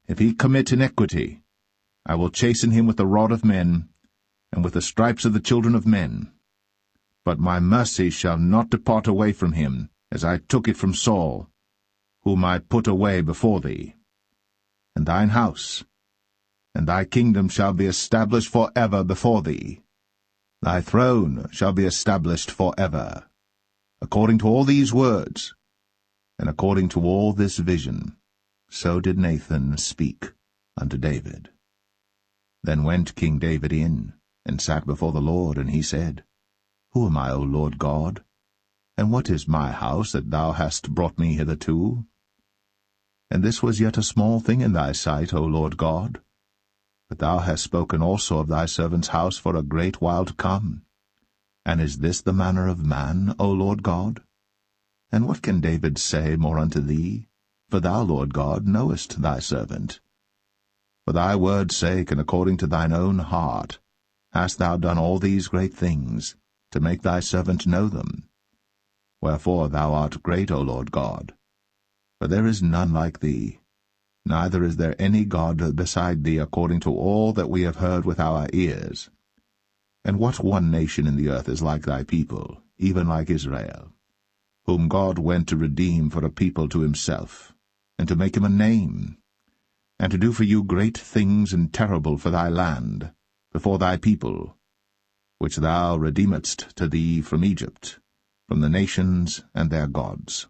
If he commit iniquity, I will chasten him with the rod of men, and with the stripes of the children of men. But my mercy shall not depart away from him, as I took it from Saul, whom I put away before thee. And thine house, and thy kingdom shall be established for ever before thee. Thy throne shall be established for ever. According to all these words, and according to all this vision, so did Nathan speak unto David. Then went King David in, and sat before the Lord, and he said, Who am I, O Lord God? And what is my house that thou hast brought me hitherto? And this was yet a small thing in thy sight, O Lord God. But thou hast spoken also of thy servant's house for a great while to come. And is this the manner of man, O Lord God? And what can David say more unto thee? For thou, Lord God, knowest thy servant. For thy word's sake, and according to thine own heart, hast thou done all these great things, to make thy servant know them. Wherefore thou art great, O Lord God. For there is none like thee, neither is there any God beside thee, according to all that we have heard with our ears. And what one nation in the earth is like thy people, even like Israel, whom God went to redeem for a people to himself, and to make him a name, and to do for you great things and terrible for thy land, before thy people, which thou redeemedst to thee from Egypt, from the nations and their gods.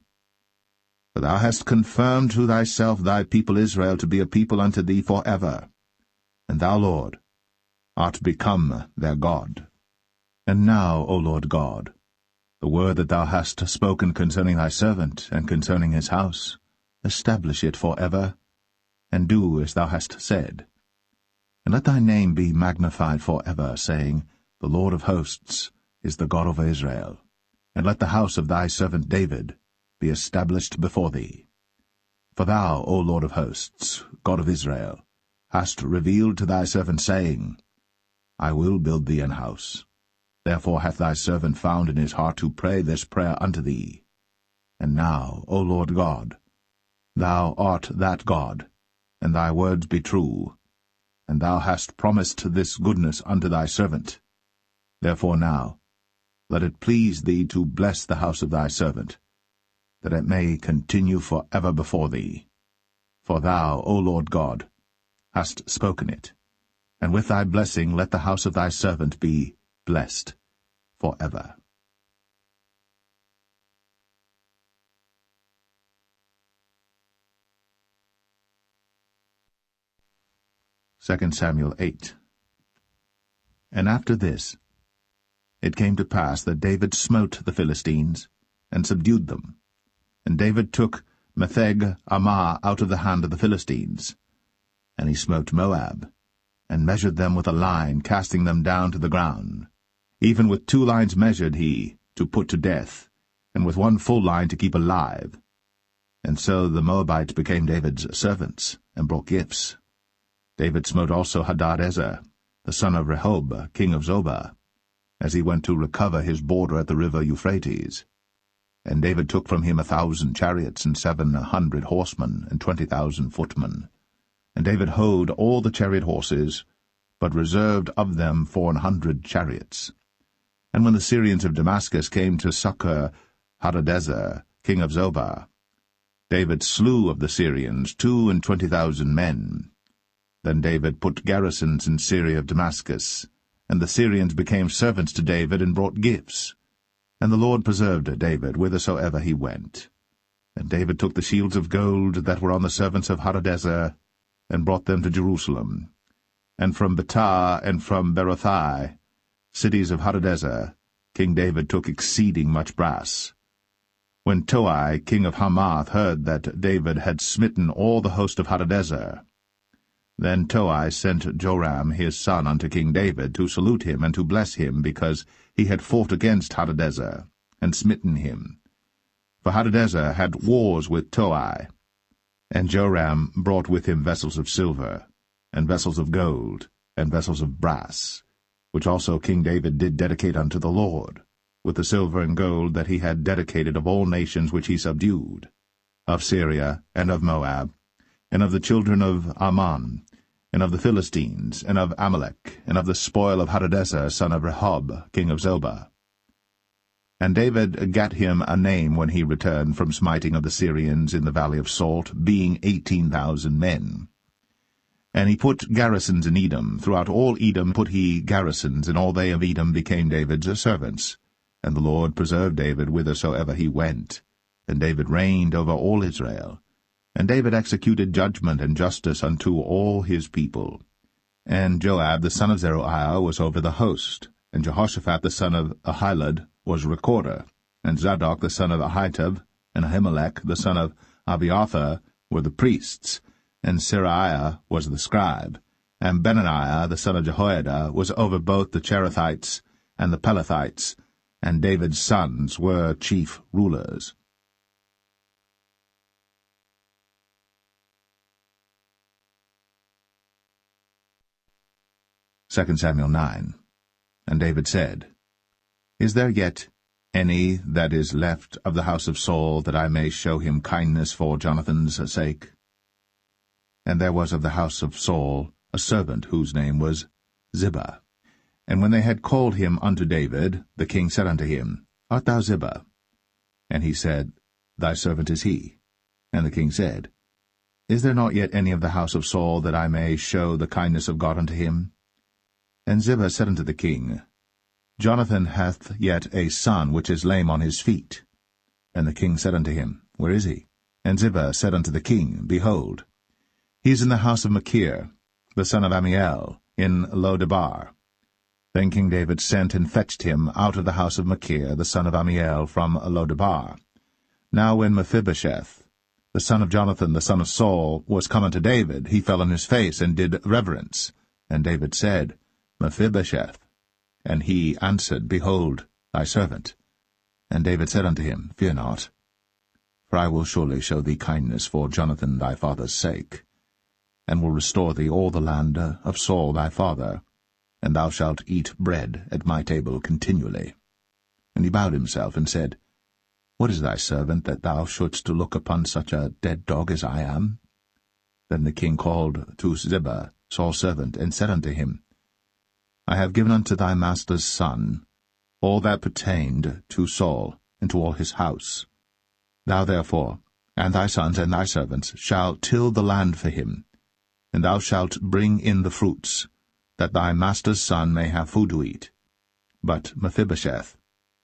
For thou hast confirmed to thyself thy people Israel to be a people unto thee for ever, and thou, Lord, art become their God. And now, O Lord God, the word that thou hast spoken concerning thy servant, and concerning his house, establish it for ever, and do as thou hast said. And let thy name be magnified for ever, saying, The Lord of hosts is the God of Israel. And let the house of thy servant David be established before thee. For thou, O Lord of hosts, God of Israel, hast revealed to thy servant, saying, I will build thee an house. Therefore hath thy servant found in his heart to pray this prayer unto thee. And now, O Lord God, thou art that God, and thy words be true, and thou hast promised this goodness unto thy servant. Therefore now, let it please thee to bless the house of thy servant, that it may continue for ever before thee. For thou, O Lord God, hast spoken it, and with thy blessing let the house of thy servant be blessed for ever. 2 Samuel 8. And after this, it came to pass that David smote the Philistines, and subdued them. And David took Metheg-Ammah out of the hand of the Philistines. And he smote Moab, and measured them with a line, casting them down to the ground. Even with 2 lines measured he, to put to death, and with 1 full line to keep alive. And so the Moabites became David's servants, and brought gifts. David smote also Hadadezer, the son of Rehob, king of Zobah, as he went to recover his border at the river Euphrates. And David took from him 1,000 chariots, and 700 horsemen, and 20,000 footmen. And David houghed all the chariot horses, but reserved of them 400 chariots. And when the Syrians of Damascus came to succor Hadadezer, king of Zobah, David slew of the Syrians 22,000 men. Then David put garrisons in Syria of Damascus, and the Syrians became servants to David and brought gifts. And the Lord preserved David whithersoever he went. And David took the shields of gold that were on the servants of Hadadezer, and brought them to Jerusalem. And from Betah and from Berothai, cities of Hadadezer, King David took exceeding much brass. When Toi, king of Hamath, heard that David had smitten all the host of Hadadezer, then Toi sent Joram his son unto King David to salute him and to bless him, because he had fought against Hadadezer, and smitten him. For Hadadezer had wars with Toi. And Joram brought with him vessels of silver, and vessels of gold, and vessels of brass, which also King David did dedicate unto the Lord, with the silver and gold that he had dedicated of all nations which he subdued, of Syria, and of Moab, and of the children of Ammon, and of the Philistines, and of Amalek, and of the spoil of Hadadezer, son of Rehob, king of Zobah. And David gat him a name when he returned from smiting of the Syrians in the valley of Salt, being 18,000 men. And he put garrisons in Edom. Throughout all Edom put he garrisons, and all they of Edom became David's servants. And the Lord preserved David whithersoever he went. And David reigned over all Israel. And David executed judgment and justice unto all his people. And Joab the son of Zeruiah was over the host, and Jehoshaphat the son of Ahilud was recorder, and Zadok the son of Ahitub, and Ahimelech the son of Abiathar were the priests, and Seraiah was the scribe, and Benaniah the son of Jehoiada was over both the Cherethites and the Pelethites, and David's sons were chief rulers. 2 Samuel 9. And David said, Is there yet any that is left of the house of Saul, that I may show him kindness for Jonathan's sake? And there was of the house of Saul a servant whose name was Ziba. And when they had called him unto David, the king said unto him, Art thou Ziba? And he said, Thy servant is he. And the king said, Is there not yet any of the house of Saul, that I may show the kindness of God unto him? And Ziba said unto the king, Jonathan hath yet a son which is lame on his feet. And the king said unto him, Where is he? And Ziba said unto the king, Behold, he is in the house of Machir, the son of Ammiel, in Lo-debar. Then King David sent and fetched him out of the house of Machir, the son of Ammiel, from Lo-debar. Now when Mephibosheth, the son of Jonathan, the son of Saul, was come unto David, he fell on his face and did reverence. And David said, Mephibosheth. And he answered, Behold, thy servant. And David said unto him, Fear not, for I will surely show thee kindness for Jonathan thy father's sake, and will restore thee all the land of Saul thy father, and thou shalt eat bread at my table continually. And he bowed himself and said, What is thy servant, that thou shouldst look upon such a dead dog as I am? Then the king called to Ziba, Saul's servant, and said unto him, I have given unto thy master's son all that pertained to Saul and to all his house. Thou therefore, and thy sons and thy servants, shall till the land for him, and thou shalt bring in the fruits, that thy master's son may have food to eat. But Mephibosheth,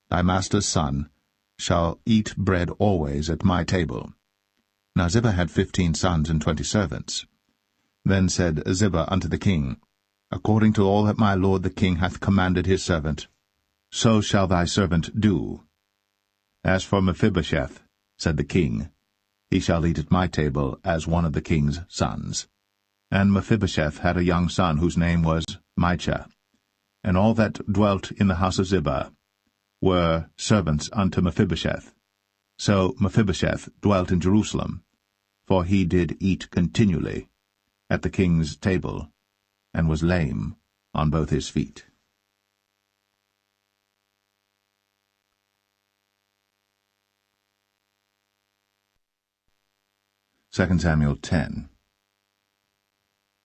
thy master's son, shall eat bread always at my table. Now Ziba had 15 sons and 20 servants. Then said Ziba unto the king, According to all that my lord the king hath commanded his servant, so shall thy servant do. As for Mephibosheth, said the king, he shall eat at my table as one of the king's sons. And Mephibosheth had a young son whose name was Micah. And all that dwelt in the house of Ziba were servants unto Mephibosheth. So Mephibosheth dwelt in Jerusalem, for he did eat continually at the king's table, and was lame on both his feet. Second Samuel 10.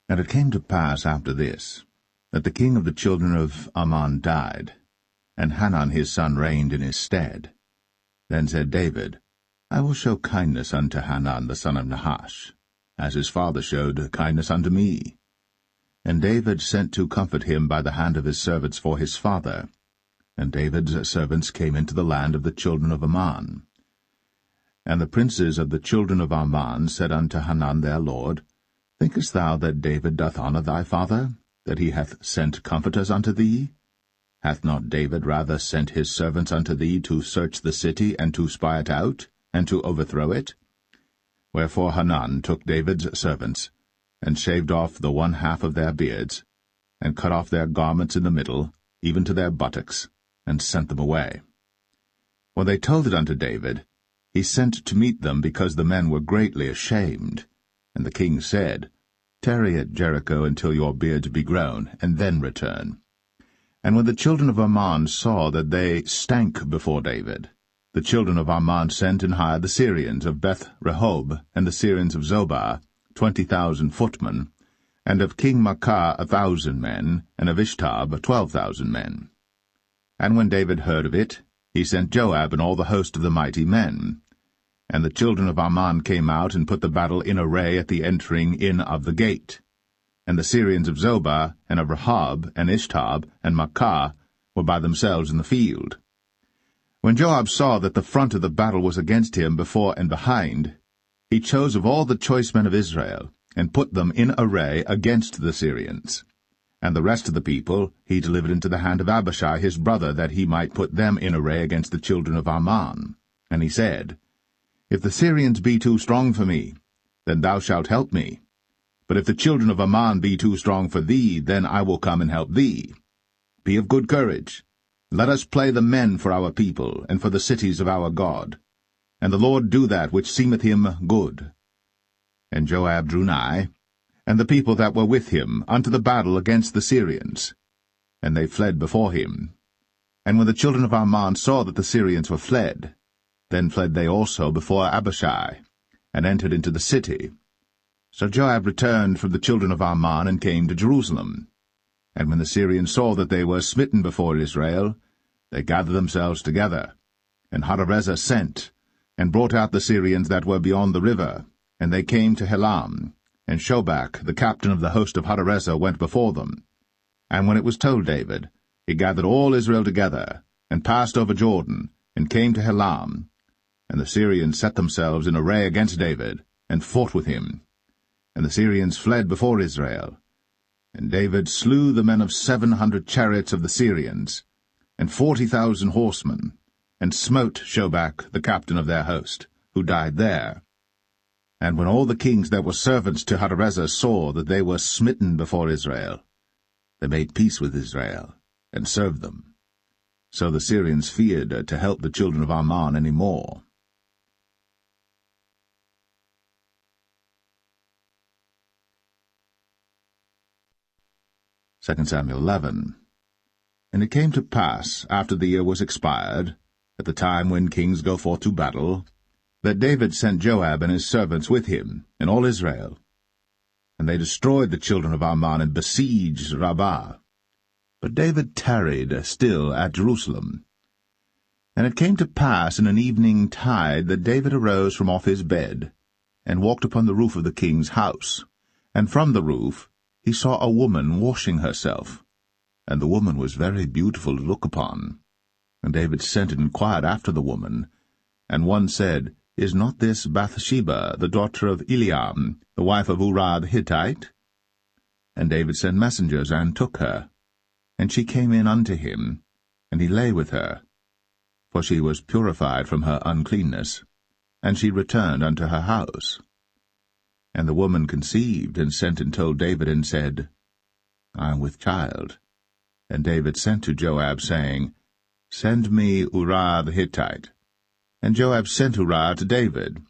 And it came to pass after this, that the king of the children of Ammon died, and Hanun his son reigned in his stead. Then said David, I will show kindness unto Hanun the son of Nahash, as his father showed kindness unto me. And David sent to comfort him by the hand of his servants for his father. And David's servants came into the land of the children of Ammon. And the princes of the children of Ammon said unto Hanun their lord, Thinkest thou that David doth honour thy father, that he hath sent comforters unto thee? Hath not David rather sent his servants unto thee to search the city, and to spy it out, and to overthrow it? Wherefore Hanun took David's servants, and shaved off the one half of their beards, and cut off their garments in the middle, even to their buttocks, and sent them away. When they told it unto David, he sent to meet them, because the men were greatly ashamed. And the king said, Tarry at Jericho until your beards be grown, and then return. And when the children of Ammon saw that they stank before David, the children of Ammon sent and hired the Syrians of Beth-rehob, and the Syrians of Zobah, 20,000 footmen, and of King Maacah 1,000 men, and of Ishtab 12,000 men. And when David heard of it, he sent Joab and all the host of the mighty men. And the children of Ammon came out and put the battle in array at the entering in of the gate. And the Syrians of Zobah, and of Rehob, and Ishtab, and Maacah were by themselves in the field. When Joab saw that the front of the battle was against him before and behind, he chose of all the choice men of Israel, and put them in array against the Syrians. And the rest of the people he delivered into the hand of Abishai his brother, that he might put them in array against the children of Ammon. And he said, If the Syrians be too strong for me, then thou shalt help me. But if the children of Ammon be too strong for thee, then I will come and help thee. Be of good courage. Let us play the men for our people, and for the cities of our God. And the Lord do that which seemeth him good. And Joab drew nigh, and the people that were with him, unto the battle against the Syrians. And they fled before him. And when the children of Ammon saw that the Syrians were fled, then fled they also before Abishai, and entered into the city. So Joab returned from the children of Ammon, and came to Jerusalem. And when the Syrians saw that they were smitten before Israel, they gathered themselves together. And Hadarezer sent, and brought out the Syrians that were beyond the river, and they came to Helam. And Shobach, the captain of the host of Hadarezer, went before them. And when it was told David, he gathered all Israel together, and passed over Jordan, and came to Helam. And the Syrians set themselves in array against David, and fought with him. And the Syrians fled before Israel. And David slew the men of 700 chariots of the Syrians, and 40,000 horsemen, and smote Shobach, the captain of their host, who died there. And when all the kings that were servants to Hadarezer saw that they were smitten before Israel, they made peace with Israel, and served them. So the Syrians feared to help the children of Ammon any more. Second Samuel 11. And it came to pass, after the year was expired, at the time when kings go forth to battle, that David sent Joab and his servants with him, and all Israel. And they destroyed the children of Ammon, and besieged Rabbah. But David tarried still at Jerusalem. And it came to pass in an evening tide that David arose from off his bed, and walked upon the roof of the king's house. And from the roof he saw a woman washing herself, and the woman was very beautiful to look upon. And David sent and inquired after the woman. And one said, Is not this Bathsheba, the daughter of Eliam, the wife of Uriah the Hittite? And David sent messengers, and took her. And she came in unto him, and he lay with her. For she was purified from her uncleanness, and she returned unto her house. And the woman conceived, and sent and told David, and said, I am with child. And David sent to Joab, saying, Send me Uriah the Hittite. And Joab sent Uriah to David.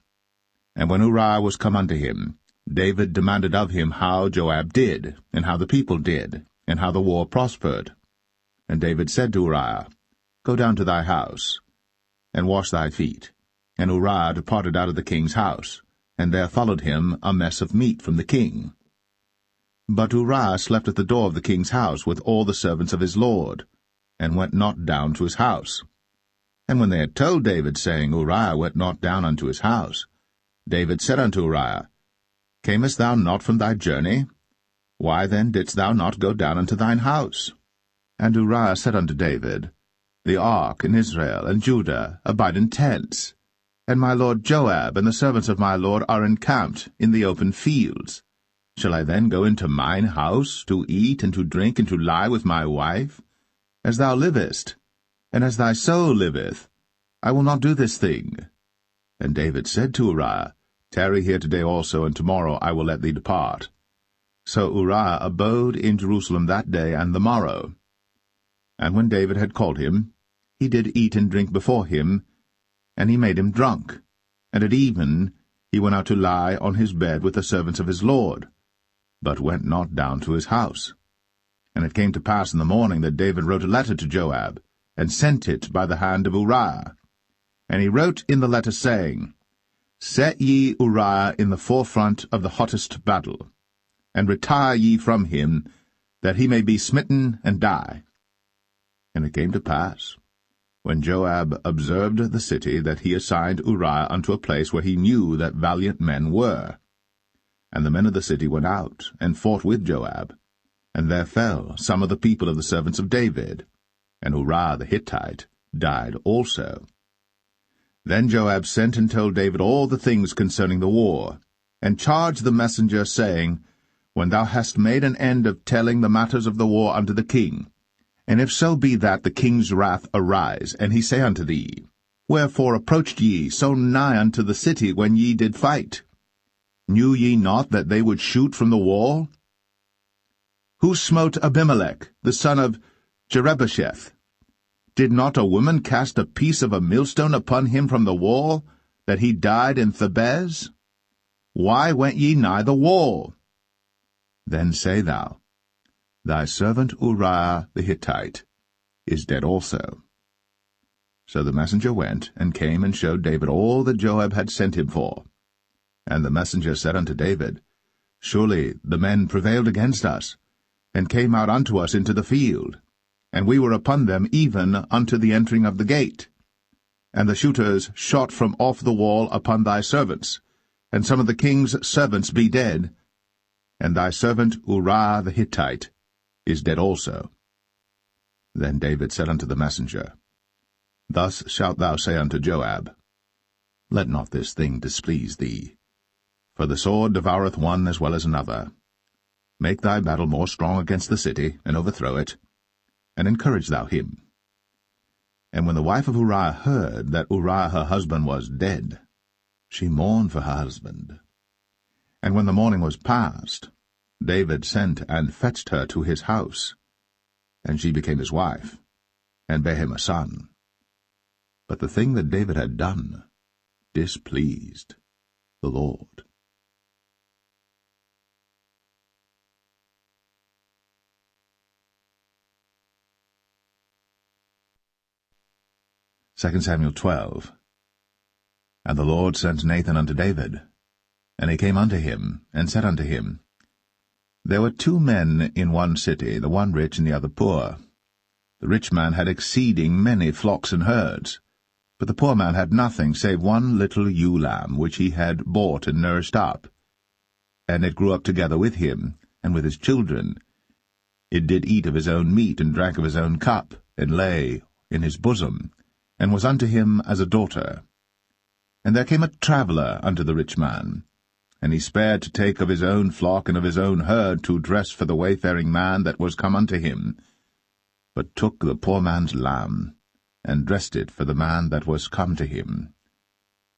And when Uriah was come unto him, David demanded of him how Joab did, and how the people did, and how the war prospered. And David said to Uriah, Go down to thy house, and wash thy feet. And Uriah departed out of the king's house, and there followed him a mess of meat from the king. But Uriah slept at the door of the king's house with all the servants of his lord, and went not down to his house. And when they had told David, saying, Uriah went not down unto his house, David said unto Uriah, Camest thou not from thy journey? Why then didst thou not go down unto thine house? And Uriah said unto David, The ark and Israel and Judah abide in tents, and my lord Joab and the servants of my lord are encamped in the open fields. Shall I then go into mine house, to eat and to drink and to lie with my wife? As thou livest, and as thy soul liveth, I will not do this thing. And David said to Uriah, Tarry here today also, and tomorrow I will let thee depart. So Uriah abode in Jerusalem that day and the morrow. And when David had called him, he did eat and drink before him, and he made him drunk. And at even he went out to lie on his bed with the servants of his lord, but went not down to his house. And it came to pass in the morning that David wrote a letter to Joab, and sent it by the hand of Uriah. And he wrote in the letter, saying, Set ye Uriah in the forefront of the hottest battle, and retire ye from him, that he may be smitten and die. And it came to pass, when Joab observed the city, that he assigned Uriah unto a place where he knew that valiant men were. And the men of the city went out, and fought with Joab, and there fell some of the people of the servants of David, and Uriah the Hittite died also. Then Joab sent and told David all the things concerning the war, and charged the messenger, saying, When thou hast made an end of telling the matters of the war unto the king, and if so be that the king's wrath arise, and he say unto thee, Wherefore approached ye so nigh unto the city when ye did fight? Knew ye not that they would shoot from the wall? Who smote Abimelech, the son of Jerubbesheth? Did not a woman cast a piece of a millstone upon him from the wall, that he died in Thebez? Why went ye nigh the wall? Then say thou, Thy servant Uriah the Hittite is dead also. So the messenger went, and came and showed David all that Joab had sent him for. And the messenger said unto David, Surely the men prevailed against us, and came out unto us into the field, and we were upon them even unto the entering of the gate. And the shooters shot from off the wall upon thy servants, and some of the king's servants be dead, and thy servant Uriah the Hittite is dead also. Then David said unto the messenger, Thus shalt thou say unto Joab, Let not this thing displease thee, for the sword devoureth one as well as another. Make thy battle more strong against the city, and overthrow it, and encourage thou him. And when the wife of Uriah heard that Uriah her husband was dead, she mourned for her husband. And when the morning was past, David sent and fetched her to his house, and she became his wife, and bare him a son. But the thing that David had done displeased the Lord. 2 Samuel 12. And the Lord sent Nathan unto David. And he came unto him, and said unto him, There were 2 men in one city, the one rich and the other poor. The rich man had exceeding many flocks and herds, But the poor man had nothing save one little ewe lamb, which he had bought and nursed up. And it grew up together with him, and with his children. It did eat of his own meat, and drank of his own cup, and lay in his bosom, and was unto him as a daughter. And there came a traveller unto the rich man, and he spared to take of his own flock and of his own herd to dress for the wayfaring man that was come unto him, but took the poor man's lamb, and dressed it for the man that was come to him.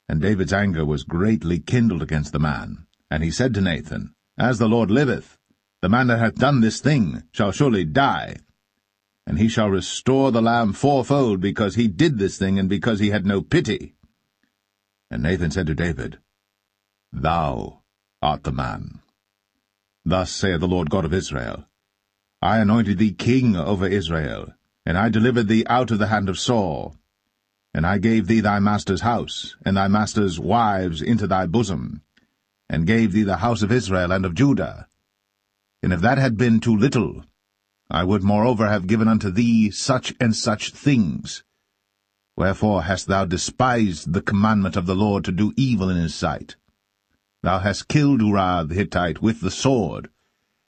And David's anger was greatly kindled against the man, and he said to Nathan, As the Lord liveth, the man that hath done this thing shall surely die, and he shall restore the lamb fourfold, because he did this thing, and because he had no pity. And Nathan said to David, Thou art the man. Thus saith the Lord God of Israel, I anointed thee king over Israel, and I delivered thee out of the hand of Saul. And I gave thee thy master's house, and thy master's wives into thy bosom, and gave thee the house of Israel and of Judah. And if that had been too little, I would moreover have given unto thee such and such things. Wherefore hast thou despised the commandment of the Lord to do evil in his sight? Thou hast killed Uriah the Hittite with the sword,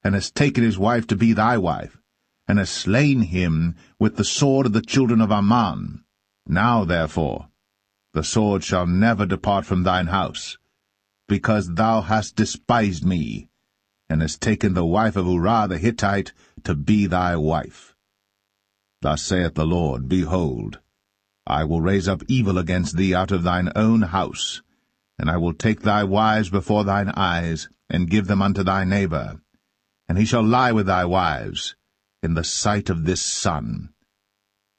and hast taken his wife to be thy wife, and hast slain him with the sword of the children of Ammon. Now, therefore, the sword shall never depart from thine house, because thou hast despised me, and hast taken the wife of Uriah the Hittite to be thy wife. Thus saith the Lord, Behold, I will raise up evil against thee out of thine own house, and I will take thy wives before thine eyes, and give them unto thy neighbor, and he shall lie with thy wives in the sight of this sun.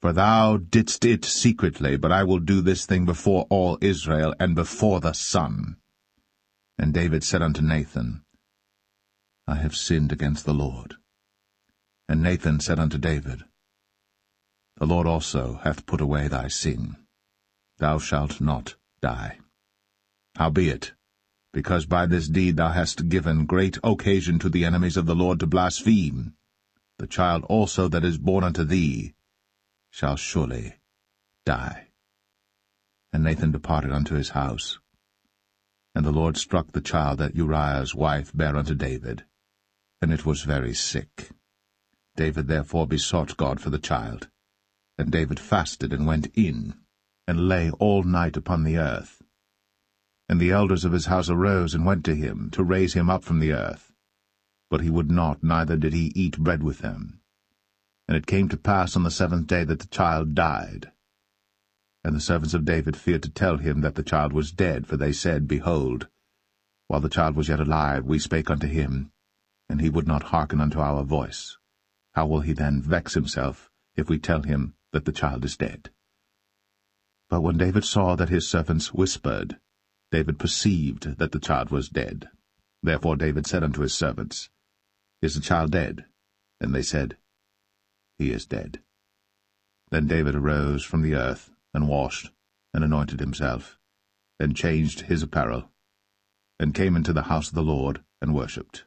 For thou didst it secretly, but I will do this thing before all Israel, and before the sun. And David said unto Nathan, I have sinned against the Lord. And Nathan said unto David, The Lord also hath put away thy sin. Thou shalt not die. Howbeit, because by this deed thou hast given great occasion to the enemies of the Lord to blaspheme, the child also that is born unto thee shall surely die. And Nathan departed unto his house. And the Lord struck the child that Uriah's wife bare unto David, and it was very sick. David therefore besought God for the child. And David fasted and went in, and lay all night upon the earth. And the elders of his house arose and went to him, to raise him up from the earth. But he would not, neither did he eat bread with them. And it came to pass on the 7th day that the child died. And the servants of David feared to tell him that the child was dead, for they said, Behold, while the child was yet alive, we spake unto him, and he would not hearken unto our voice. How will he then vex himself, if we tell him that the child is dead? But when David saw that his servants whispered, David perceived that the child was dead. Therefore David said unto his servants, Is the child dead? And they said, He is dead. Then David arose from the earth, and washed, and anointed himself, and changed his apparel, and came into the house of the Lord, and worshipped.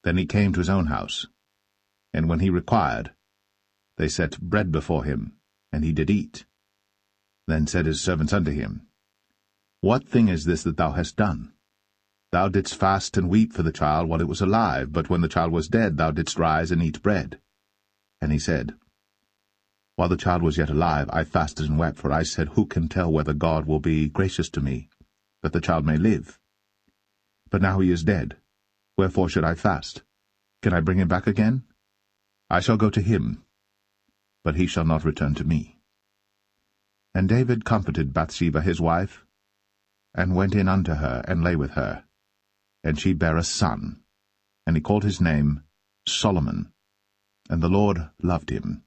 Then he came to his own house, and when he required, they set bread before him, and he did eat. Then said his servants unto him, What thing is this that thou hast done? Thou didst fast and weep for the child while it was alive, but when the child was dead thou didst rise and eat bread. And he said, While the child was yet alive, I fasted and wept, for I said, Who can tell whether God will be gracious to me, that the child may live? But now he is dead. Wherefore should I fast? Can I bring him back again? I shall go to him, but he shall not return to me. And David comforted Bathsheba his wife, and went in unto her, and lay with her. And she bare a son, and he called his name Solomon. And the Lord loved him.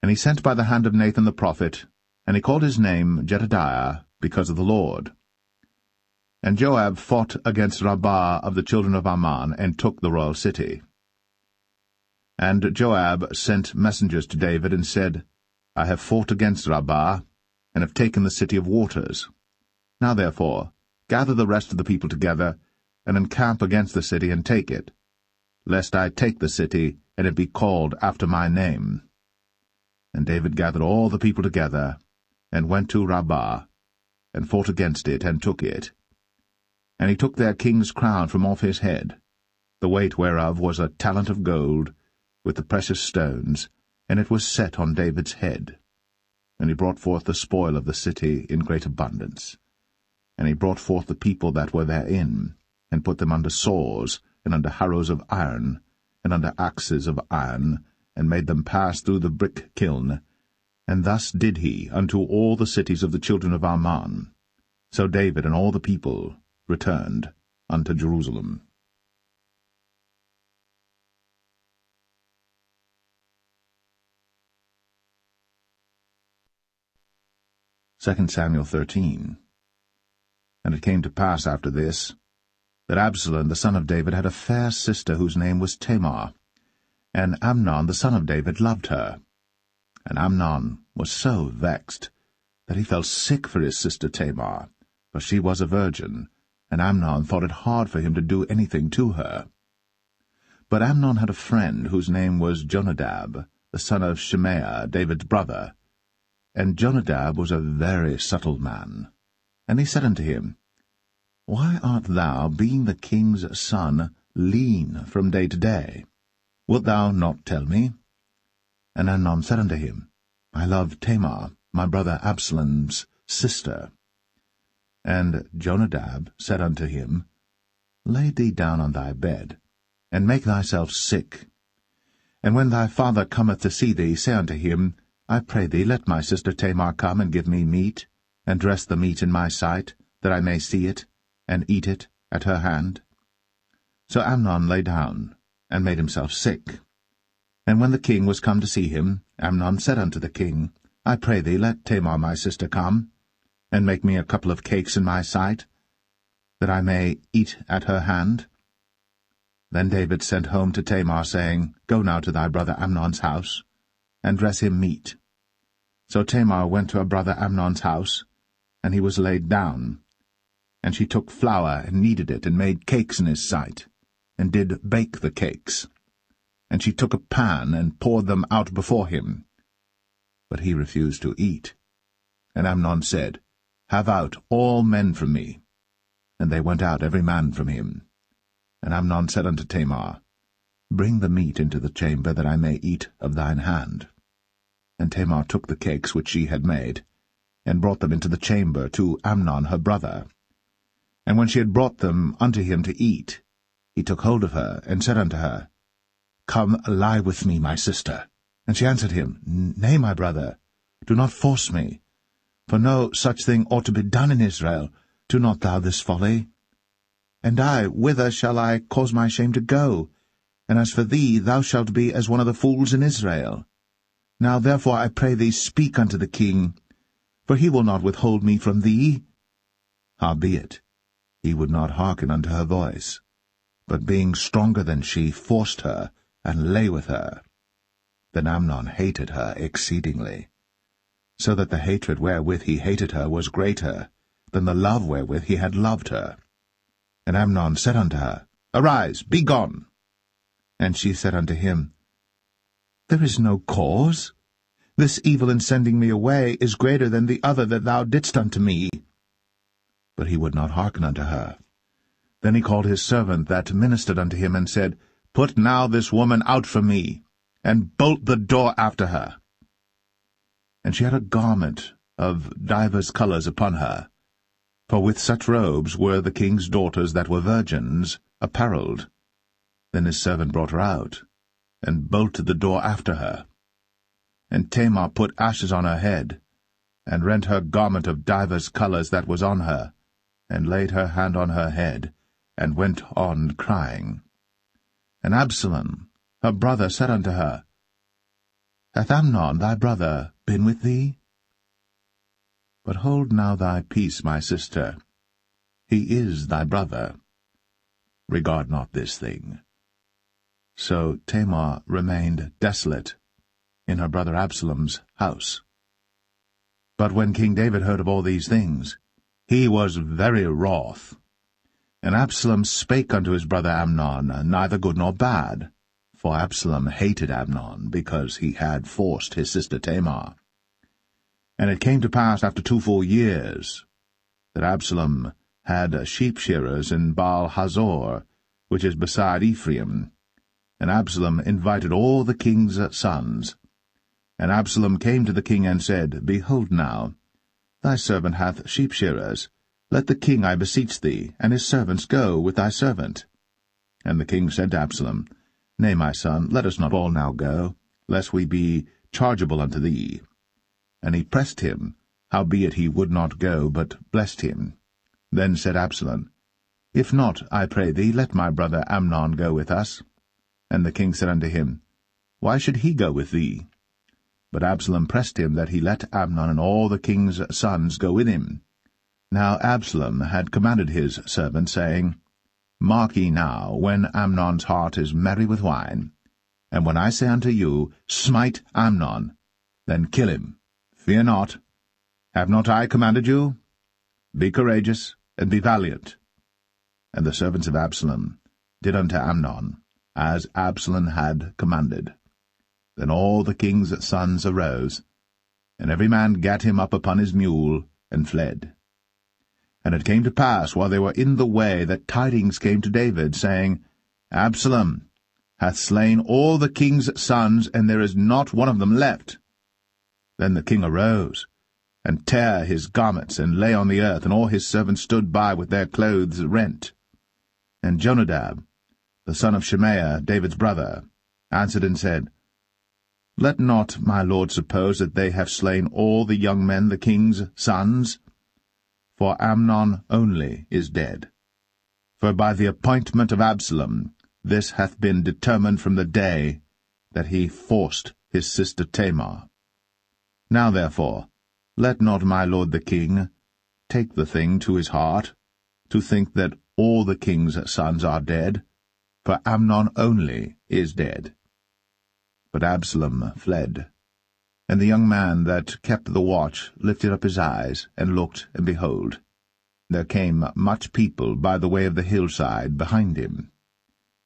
And he sent by the hand of Nathan the prophet, and he called his name Jedediah, because of the Lord. And Joab fought against Rabbah of the children of Ammon, and took the royal city. And Joab sent messengers to David, and said, I have fought against Rabbah, and have taken the city of waters. Now therefore, gather the rest of the people together, and encamp against the city, and take it, lest I take the city, and it be called after my name. And David gathered all the people together, and went to Rabbah, and fought against it, and took it. And he took their king's crown from off his head, the weight whereof was a talent of gold, with the precious stones, and it was set on David's head. And he brought forth the spoil of the city in great abundance. And he brought forth the people that were therein, and put them under saws, and under harrows of iron, and under axes of iron, and made them pass through the brick kiln. And thus did he unto all the cities of the children of Ammon. So David and all the people returned unto Jerusalem. 2 Samuel 13. And it came to pass after this, that Absalom the son of David had a fair sister whose name was Tamar, and Amnon the son of David loved her. And Amnon was so vexed that he felt sick for his sister Tamar, for she was a virgin, and Amnon thought it hard for him to do anything to her. But Amnon had a friend whose name was Jonadab, the son of Shimea, David's brother. And Jonadab was a very subtle man. And he said unto him, Why art thou, being the king's son, lean from day to day? Wilt thou not tell me? And Amnon said unto him, I love Tamar, my brother Absalom's sister. And Jonadab said unto him, Lay thee down on thy bed, and make thyself sick. And when thy father cometh to see thee, say unto him, I pray thee, let my sister Tamar come and give me meat, and dress the meat in my sight, that I may see it, and eat it at her hand. So Amnon lay down, and made himself sick. And when the king was come to see him, Amnon said unto the king, I pray thee, let Tamar my sister come, and make me a couple of cakes in my sight, that I may eat at her hand. Then David sent home to Tamar, saying, Go now to thy brother Amnon's house, and dress him meat. So Tamar went to her brother Amnon's house, and he was laid down. And she took flour, and kneaded it, and made cakes in his sight, and did bake the cakes. And she took a pan, and poured them out before him. But he refused to eat. And Amnon said, Have out all men from me. And they went out every man from him. And Amnon said unto Tamar, Bring the meat into the chamber, that I may eat of thine hand. And Tamar took the cakes which she had made, and brought them into the chamber to Amnon her brother. And when she had brought them unto him to eat, he took hold of her, and said unto her, Come, lie with me, my sister. And she answered him, Nay, my brother, do not force me. For no such thing ought to be done in Israel. Do not thou this folly. And I, whither shall I cause my shame to go? And as for thee, thou shalt be as one of the fools in Israel. Now therefore I pray thee, speak unto the king, for he will not withhold me from thee. Howbeit, he would not hearken unto her voice, but being stronger than she, forced her, and lay with her. Then Amnon hated her exceedingly, so that the hatred wherewith he hated her was greater than the love wherewith he had loved her. And Amnon said unto her, Arise, be gone. And she said unto him, There is no cause. This evil in sending me away is greater than the other that thou didst unto me. But he would not hearken unto her. Then he called his servant that ministered unto him, and said, Put now this woman out from me, and bolt the door after her. And she had a garment of divers colours upon her, for with such robes were the king's daughters that were virgins apparelled. Then his servant brought her out, and bolted the door after her. And Tamar put ashes on her head, and rent her garment of divers colours that was on her, and laid her hand on her head, and went on crying. And Absalom, her brother, said unto her, Hath Amnon thy brother been with thee? But hold now thy peace, my sister. He is thy brother. Regard not this thing. So Tamar remained desolate in her brother Absalom's house. But when King David heard of all these things, he was very wroth. And Absalom spake unto his brother Amnon, neither good nor bad, for Absalom hated Amnon, because he had forced his sister Tamar. And it came to pass after 2 full years that Absalom had sheep-shearers in Baal-Hazor, which is beside Ephraim. And Absalom invited all the king's sons. And Absalom came to the king and said, Behold now, thy servant hath sheep-shearers. Let the king, I beseech thee, and his servants go with thy servant. And the king said to Absalom, Nay, my son, let us not all now go, lest we be chargeable unto thee. And he pressed him, howbeit he would not go, but blessed him. Then said Absalom, If not, I pray thee, let my brother Amnon go with us. And the king said unto him, Why should he go with thee? But Absalom pressed him that he let Amnon and all the king's sons go with him. Now Absalom had commanded his servant, saying, Mark ye now, when Amnon's heart is merry with wine, and when I say unto you, Smite Amnon, then kill him. Fear not. Have not I commanded you? Be courageous, and be valiant. And the servants of Absalom did unto Amnon, as Absalom had commanded. Then all the king's sons arose, and every man gat him up upon his mule, and fled. And it came to pass, while they were in the way, that tidings came to David, saying, Absalom hath slain all the king's sons, and there is not one of them left. Then the king arose, and tare his garments, and lay on the earth, and all his servants stood by with their clothes rent. And Jonadab, the son of Shemaiah, David's brother, answered and said, Let not my lord suppose that they have slain all the young men, the king's sons, for Amnon only is dead. For by the appointment of Absalom this hath been determined from the day that he forced his sister Tamar. Now therefore, let not my lord the king take the thing to his heart, to think that all the king's sons are dead, for Amnon only is dead. But Absalom fled. And the young man that kept the watch lifted up his eyes, and looked, and behold, there came much people by the way of the hillside behind him.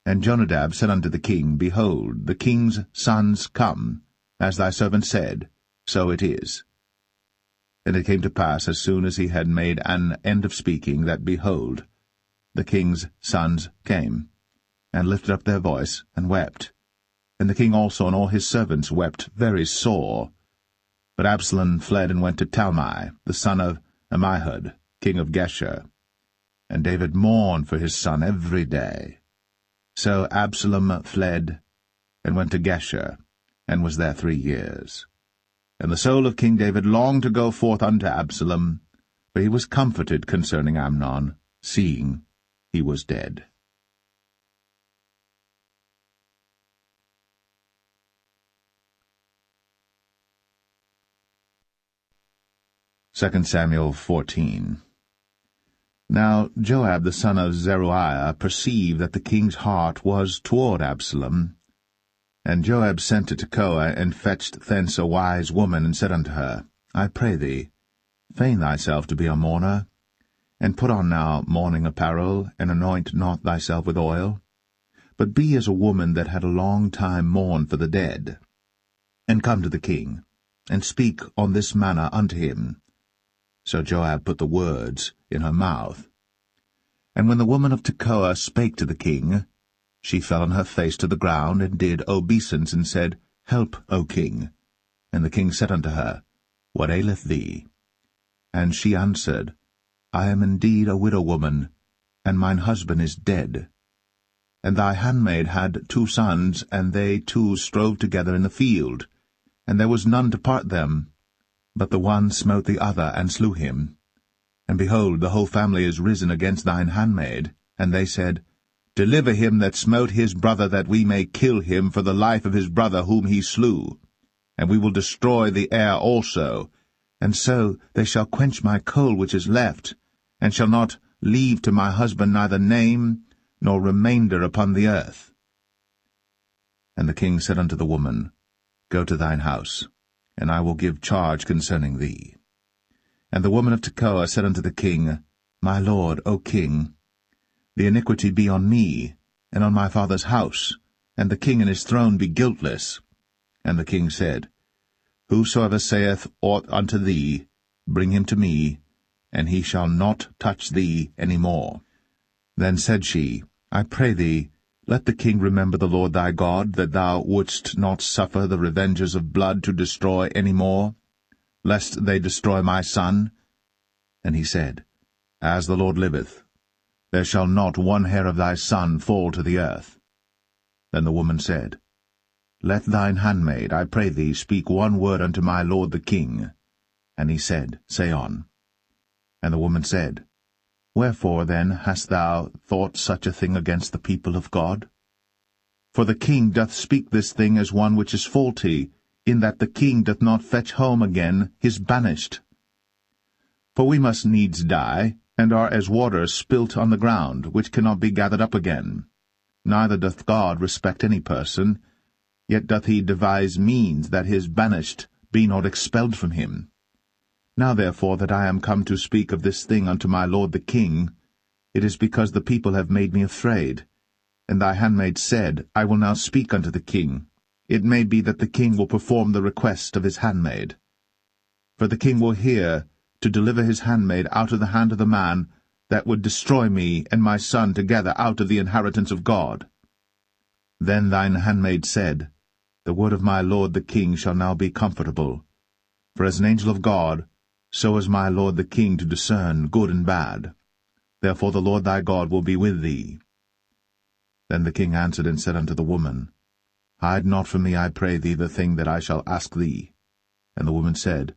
And Jonadab said unto the king, Behold, the king's sons come, as thy servant said, so it is. And it came to pass, as soon as he had made an end of speaking, that, behold, the king's sons came, and lifted up their voice, and wept. And the king also and all his servants wept very sore. But Absalom fled and went to Talmai, the son of Ammihud, king of Geshur. And David mourned for his son every day. So Absalom fled, and went to Geshur, and was there 3 years. And the soul of King David longed to go forth unto Absalom, for he was comforted concerning Amnon, seeing he was dead. 2 Samuel 14. Now Joab the son of Zeruiah perceived that the king's heart was toward Absalom. And Joab sent to Tekoa, and fetched thence a wise woman, and said unto her, I pray thee, feign thyself to be a mourner, and put on now mourning apparel, and anoint not thyself with oil, but be as a woman that had a long time mourned for the dead. And come to the king, and speak on this manner unto him. So Joab put the words in her mouth. And when the woman of Tekoa spake to the king, she fell on her face to the ground, and did obeisance, and said, Help, O king. And the king said unto her, What aileth thee? And she answered, I am indeed a widow woman, and mine husband is dead. And thy handmaid had 2 sons, and they 2 strove together in the field, and there was none to part them. But the one smote the other, and slew him. And behold, the whole family is risen against thine handmaid. And they said, Deliver him that smote his brother, that we may kill him for the life of his brother whom he slew. And we will destroy the heir also. And so they shall quench my coal which is left, and shall not leave to my husband neither name nor remainder upon the earth. And the king said unto the woman, Go to thine house, and I will give charge concerning thee. And the woman of Tekoa said unto the king, My lord, O king, the iniquity be on me, and on my father's house, and the king and his throne be guiltless. And the king said, Whosoever saith aught unto thee, bring him to me, and he shall not touch thee any more. Then said she, I pray thee, let the king remember the Lord thy God, that thou wouldst not suffer the revengers of blood to destroy any more, lest they destroy my son. And he said, As the Lord liveth, there shall not one hair of thy son fall to the earth. Then the woman said, Let thine handmaid, I pray thee, speak one word unto my lord the king. And he said, Say on. And the woman said, Wherefore then hast thou thought such a thing against the people of God? For the king doth speak this thing as one which is faulty, in that the king doth not fetch home again his banished. For we must needs die, and are as water spilt on the ground, which cannot be gathered up again. Neither doth God respect any person, yet doth he devise means that his banished be not expelled from him. Now therefore that I am come to speak of this thing unto my lord the king, it is because the people have made me afraid. And thy handmaid said, I will now speak unto the king. It may be that the king will perform the request of his handmaid. For the king will hear to deliver his handmaid out of the hand of the man that would destroy me and my son together out of the inheritance of God. Then thine handmaid said, The word of my lord the king shall now be comfortable. For as an angel of God, so is my lord the king to discern good and bad. Therefore the Lord thy God will be with thee. Then the king answered and said unto the woman, Hide not from me, I pray thee, the thing that I shall ask thee. And the woman said,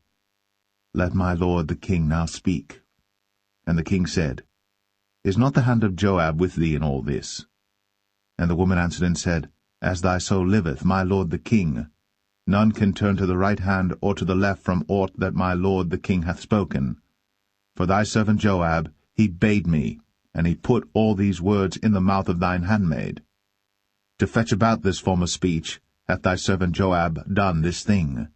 Let my lord the king now speak. And the king said, Is not the hand of Joab with thee in all this? And the woman answered and said, As thy soul liveth, my lord the king, none can turn to the right hand or to the left from aught that my lord the king hath spoken. For thy servant Joab, he bade me, and he put all these words in the mouth of thine handmaid. To fetch about this former speech hath thy servant Joab done this thing.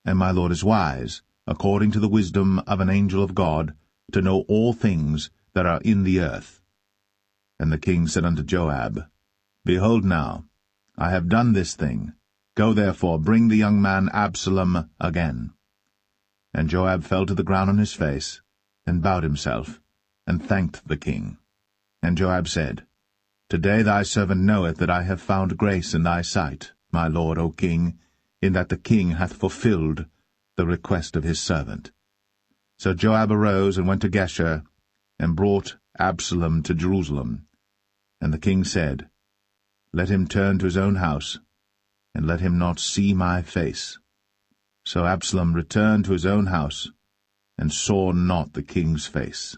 And my lord is wise, according to the wisdom of an angel of God, to know all things that are in the earth. And the king said unto Joab, Behold now, I have done this thing. Go therefore, bring the young man Absalom again. And Joab fell to the ground on his face, and bowed himself, and thanked the king. And Joab said, Today thy servant knoweth that I have found grace in thy sight, my lord, O king, in that the king hath fulfilled the request of his servant. So Joab arose and went to Geshur, and brought Absalom to Jerusalem. And the king said, Let him turn to his own house, and let him not see my face. So Absalom returned to his own house, and saw not the king's face.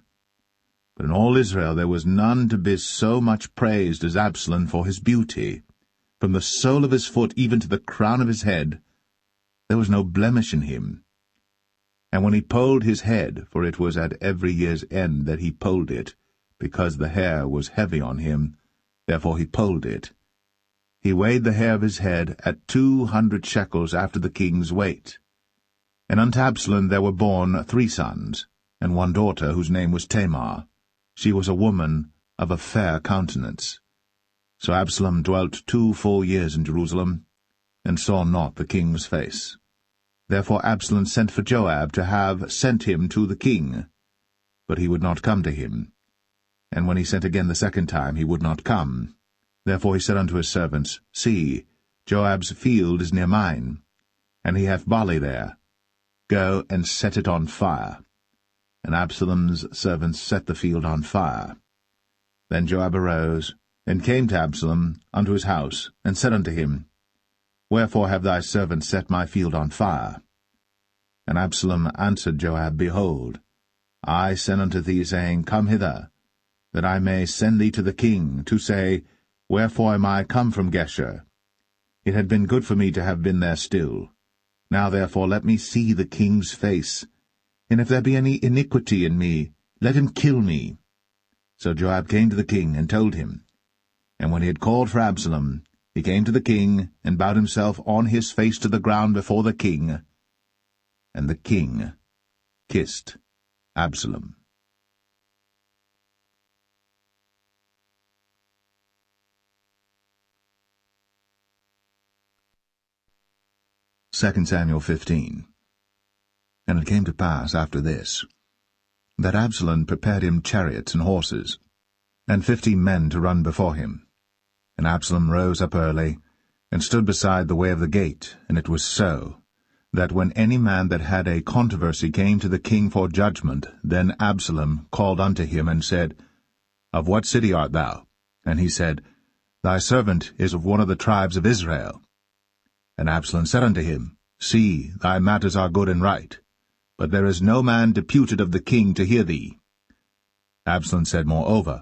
But in all Israel there was none to be so much praised as Absalom for his beauty. From the sole of his foot even to the crown of his head, there was no blemish in him. And when he polled his head, for it was at every year's end that he polled it, because the hair was heavy on him, therefore he polled it, he weighed the hair of his head at 200 shekels after the king's weight. And unto Absalom there were born 3 sons, and 1 daughter, whose name was Tamar. She was a woman of a fair countenance. So Absalom dwelt 2 full years in Jerusalem, and saw not the king's face. Therefore Absalom sent for Joab to have sent him to the king. But he would not come to him. And when he sent again the second time, he would not come. Therefore he said unto his servants, See, Joab's field is near mine, and he hath barley there. Go and set it on fire. And Absalom's servants set the field on fire. Then Joab arose, and came to Absalom unto his house, and said unto him, Wherefore have thy servants set my field on fire? And Absalom answered Joab, Behold, I sent unto thee, saying, Come hither, that I may send thee to the king, to say, Wherefore am I come from Geshur? It had been good for me to have been there still. Now therefore let me see the king's face, and if there be any iniquity in me, let him kill me. So Joab came to the king, and told him. And when he had called for Absalom, he came to the king, and bowed himself on his face to the ground before the king. And the king kissed Absalom. 2 Samuel 15. And it came to pass after this, that Absalom prepared him chariots and horses, and 50 men to run before him. And Absalom rose up early, and stood beside the way of the gate. And it was so, that when any man that had a controversy came to the king for judgment, then Absalom called unto him, and said, Of what city art thou? And he said, Thy servant is of one of the tribes of Israel. And Absalom said unto him, See, thy matters are good and right, but there is no man deputed of the king to hear thee. Absalom said moreover,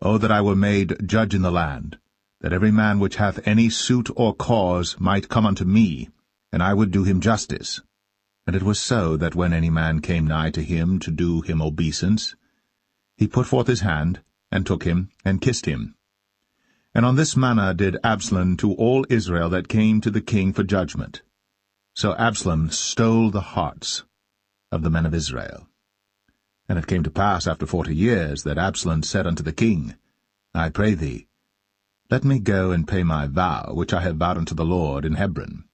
O that I were made judge in the land, that every man which hath any suit or cause might come unto me, and I would do him justice. And it was so, that when any man came nigh to him to do him obeisance, he put forth his hand, and took him, and kissed him. And on this manner did Absalom to all Israel that came to the king for judgment. So Absalom stole the hearts of the men of Israel. And it came to pass after 40 years that Absalom said unto the king, I pray thee, let me go and pay my vow, which I have vowed unto the Lord in Hebron.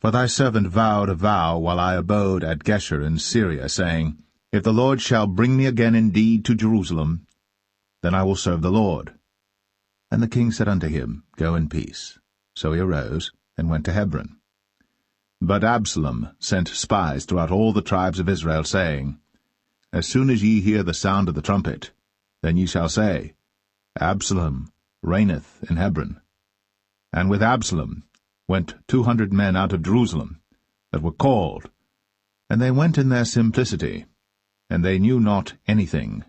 For thy servant vowed a vow while I abode at Geshur in Syria, saying, If the Lord shall bring me again indeed to Jerusalem, then I will serve the Lord. And the king said unto him, Go in peace. So he arose, and went to Hebron. But Absalom sent spies throughout all the tribes of Israel, saying, As soon as ye hear the sound of the trumpet, then ye shall say, Absalom reigneth in Hebron. And with Absalom went 200 men out of Jerusalem, that were called, and they went in their simplicity, and they knew not anything.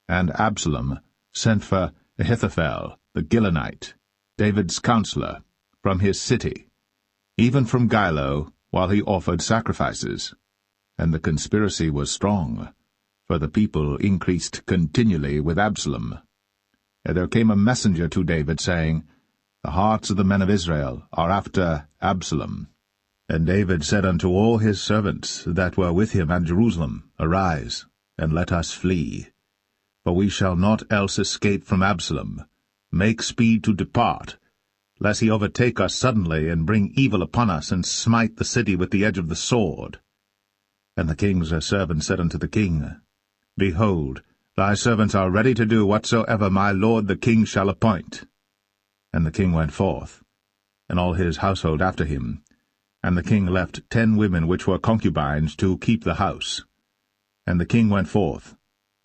And Absalom sent for Ahithophel the Gilonite, David's counselor, from his city, even from Gilo, while he offered sacrifices. And the conspiracy was strong, for the people increased continually with Absalom. And there came a messenger to David, saying, The hearts of the men of Israel are after Absalom. And David said unto all his servants that were with him at Jerusalem, Arise, and let us flee. For we shall not else escape from Absalom. Make speed to depart, lest he overtake us suddenly, and bring evil upon us, and smite the city with the edge of the sword. And the king's servant said unto the king, Behold, thy servants are ready to do whatsoever my lord the king shall appoint. And the king went forth, and all his household after him. And the king left 10 women which were concubines to keep the house. And the king went forth,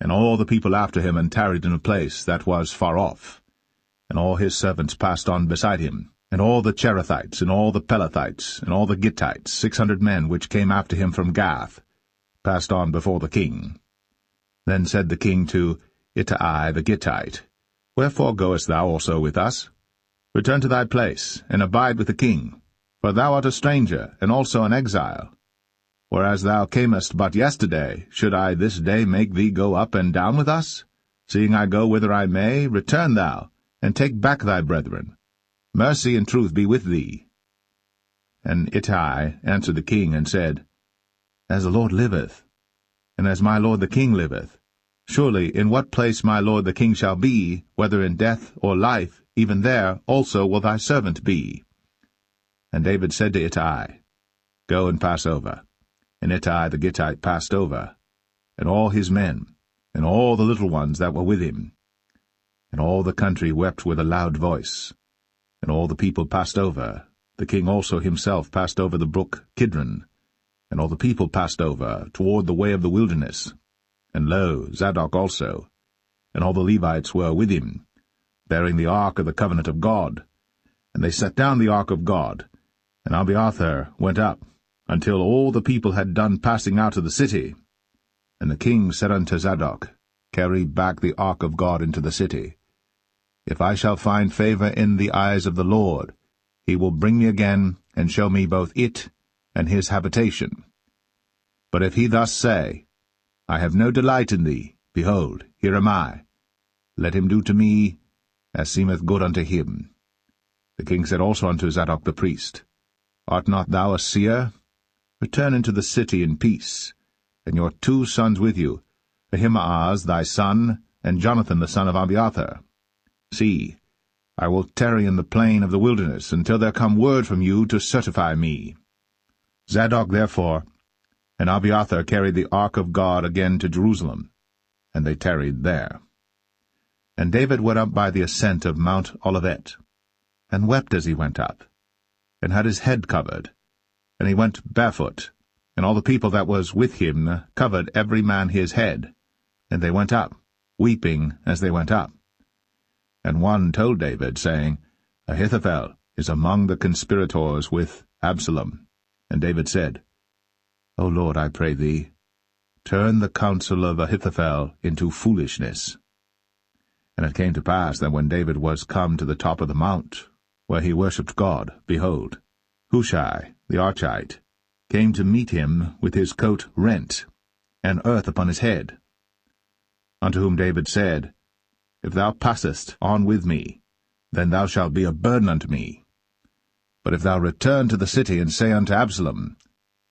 and all the people after him, and tarried in a place that was far off. And all his servants passed on beside him, and all the Cherethites, and all the Pelethites, and all the Gittites, 600 men which came after him from Gath, passed on before the king. Then said the king to Ittai the Gittite, Wherefore goest thou also with us? Return to thy place, and abide with the king, for thou art a stranger, and also an exile. Whereas thou camest but yesterday, should I this day make thee go up and down with us? Seeing I go whither I may, return thou, and take back thy brethren. Mercy and truth be with thee. And Ittai answered the king, and said, As the Lord liveth, and as my lord the king liveth, surely in what place my lord the king shall be, whether in death or life, even there also will thy servant be. And David said to Ittai, Go and pass over. And Ittai the Gittite passed over, and all his men, and all the little ones that were with him. And all the country wept with a loud voice. And all the people passed over. The king also himself passed over the brook Kidron. And all the people passed over toward the way of the wilderness. And lo, Zadok also, and all the Levites were with him, bearing the ark of the covenant of God. And they set down the ark of God, and Abiathar went up, until all the people had done passing out of the city. And the king said unto Zadok, Carry back the ark of God into the city. If I shall find favor in the eyes of the Lord, he will bring me again, and show me both it and his habitation. But if he thus say, I have no delight in thee, behold, here am I. Let him do to me as seemeth good unto him. The king said also unto Zadok the priest, Art not thou a seer? Return into the city in peace, and your 2 sons with you, Ahimaaz thy son, and Jonathan the son of Abiathar. See, I will tarry in the plain of the wilderness until there come word from you to certify me. Zadok therefore and Abiathar carried the ark of God again to Jerusalem, and they tarried there. And David went up by the ascent of Mount Olivet, and wept as he went up, and had his head covered, and he went barefoot, and all the people that was with him covered every man his head, and they went up, weeping as they went up. And one told David, saying, Ahithophel is among the conspirators with Absalom. And David said, O Lord, I pray thee, turn the counsel of Ahithophel into foolishness. And it came to pass that when David was come to the top of the mount, where he worshipped God, behold, Hushai the Archite came to meet him with his coat rent, and earth upon his head. Unto whom David said, If thou passest on with me, then thou shalt be a burden unto me. But if thou return to the city, and say unto Absalom,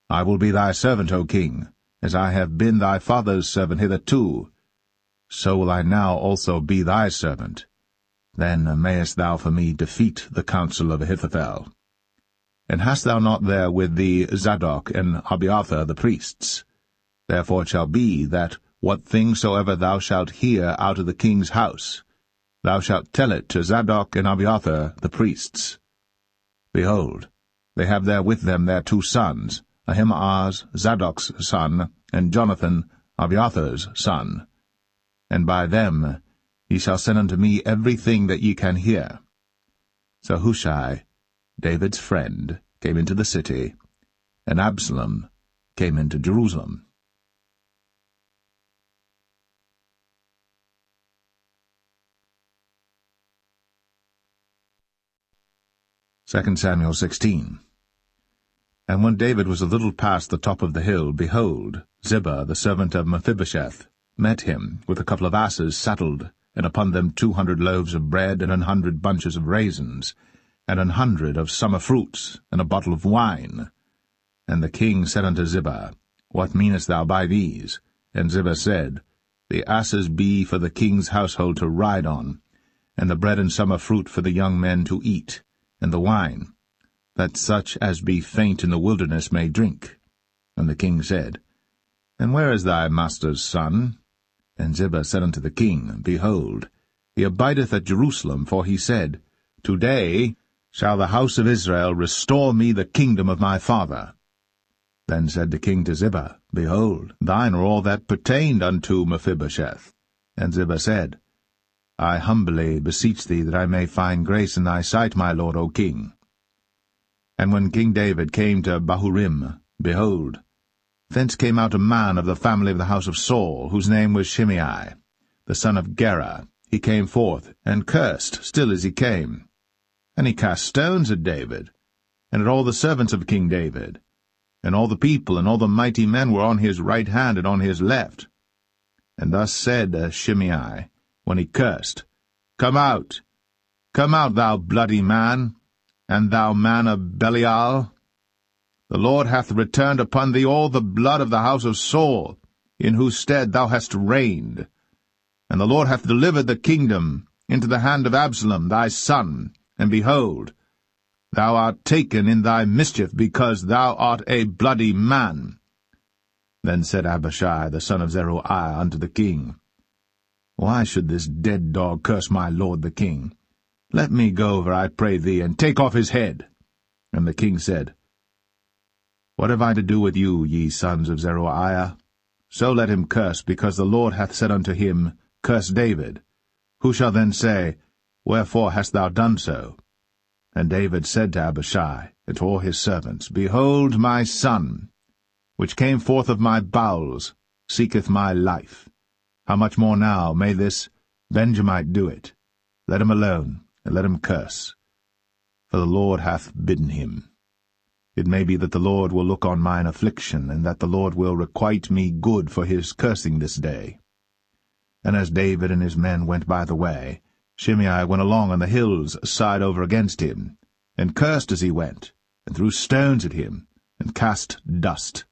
I will be thy servant, O king, as I have been thy father's servant hitherto, so will I now also be thy servant. Then mayest thou for me defeat the counsel of Ahithophel. And hast thou not there with thee Zadok and Abiathar the priests? Therefore it shall be that what thing soever thou shalt hear out of the king's house, thou shalt tell it to Zadok and Abiathar the priests. Behold, they have there with them their 2 sons, Ahimaaz Zadok's son, and Jonathan Abiathar's son. And by them ye shall send unto me everything that ye can hear. So Hushai, David's friend, came into the city, and Absalom came into Jerusalem. 2 Samuel 16. And when David was a little past the top of the hill, behold, Ziba, the servant of Mephibosheth, met him with a couple of asses saddled, and upon them 200 loaves of bread, and 100 bunches of raisins, and 100 of summer fruits, and a bottle of wine. And the king said unto Ziba, What meanest thou by these? And Ziba said, The asses be for the king's household to ride on, and the bread and summer fruit for the young men to eat, and the wine, that such as be faint in the wilderness may drink. And the king said, And where is thy master's son? And Ziba said unto the king, Behold, he abideth at Jerusalem, for he said, Today shall the house of Israel restore me the kingdom of my father. Then said the king to Ziba, Behold, thine are all that pertained unto Mephibosheth. And Ziba said, I humbly beseech thee that I may find grace in thy sight, my lord, O king. And when King David came to Bahurim, behold, thence came out a man of the family of the house of Saul, whose name was Shimei, the son of Gera. He came forth, and cursed still as he came. And he cast stones at David, and at all the servants of King David. And all the people and all the mighty men were on his right hand and on his left. And thus said Shimei, when he cursed, come out, thou bloody man, and thou man of Belial. The Lord hath returned upon thee all the blood of the house of Saul, in whose stead thou hast reigned. And the Lord hath delivered the kingdom into the hand of Absalom thy son, and behold, thou art taken in thy mischief, because thou art a bloody man. Then said Abishai the son of Zeruiah unto the king, Why should this dead dog curse my lord the king? Let me go over, I pray thee, and take off his head. And the king said, What have I to do with you, ye sons of Zeruiah? So let him curse, because the Lord hath said unto him, Curse David. Who shall then say, Wherefore hast thou done so? And David said to Abishai and to all his servants, Behold, my son, which came forth of my bowels, seeketh my life. How much more now may this Benjamite do it? Let him alone, and let him curse. For the Lord hath bidden him. It may be that the Lord will look on mine affliction, and that the Lord will requite me good for his cursing this day. And as David and his men went by the way, Shimei went along on the hill's side over against him, and cursed as he went, and threw stones at him, and cast dust.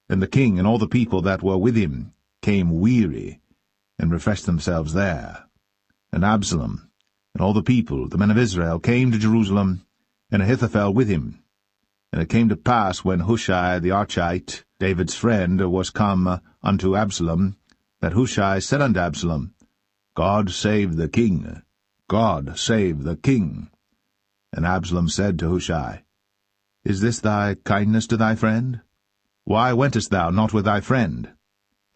And the king and all the people that were with him came weary, and refreshed themselves there. And Absalom And all the people, the men of Israel, came to Jerusalem, and Ahithophel with him. And it came to pass, when Hushai the Archite, David's friend, was come unto Absalom, that Hushai said unto Absalom, God save the king! God save the king! And Absalom said to Hushai, Is this thy kindness to thy friend? Why wentest thou not with thy friend?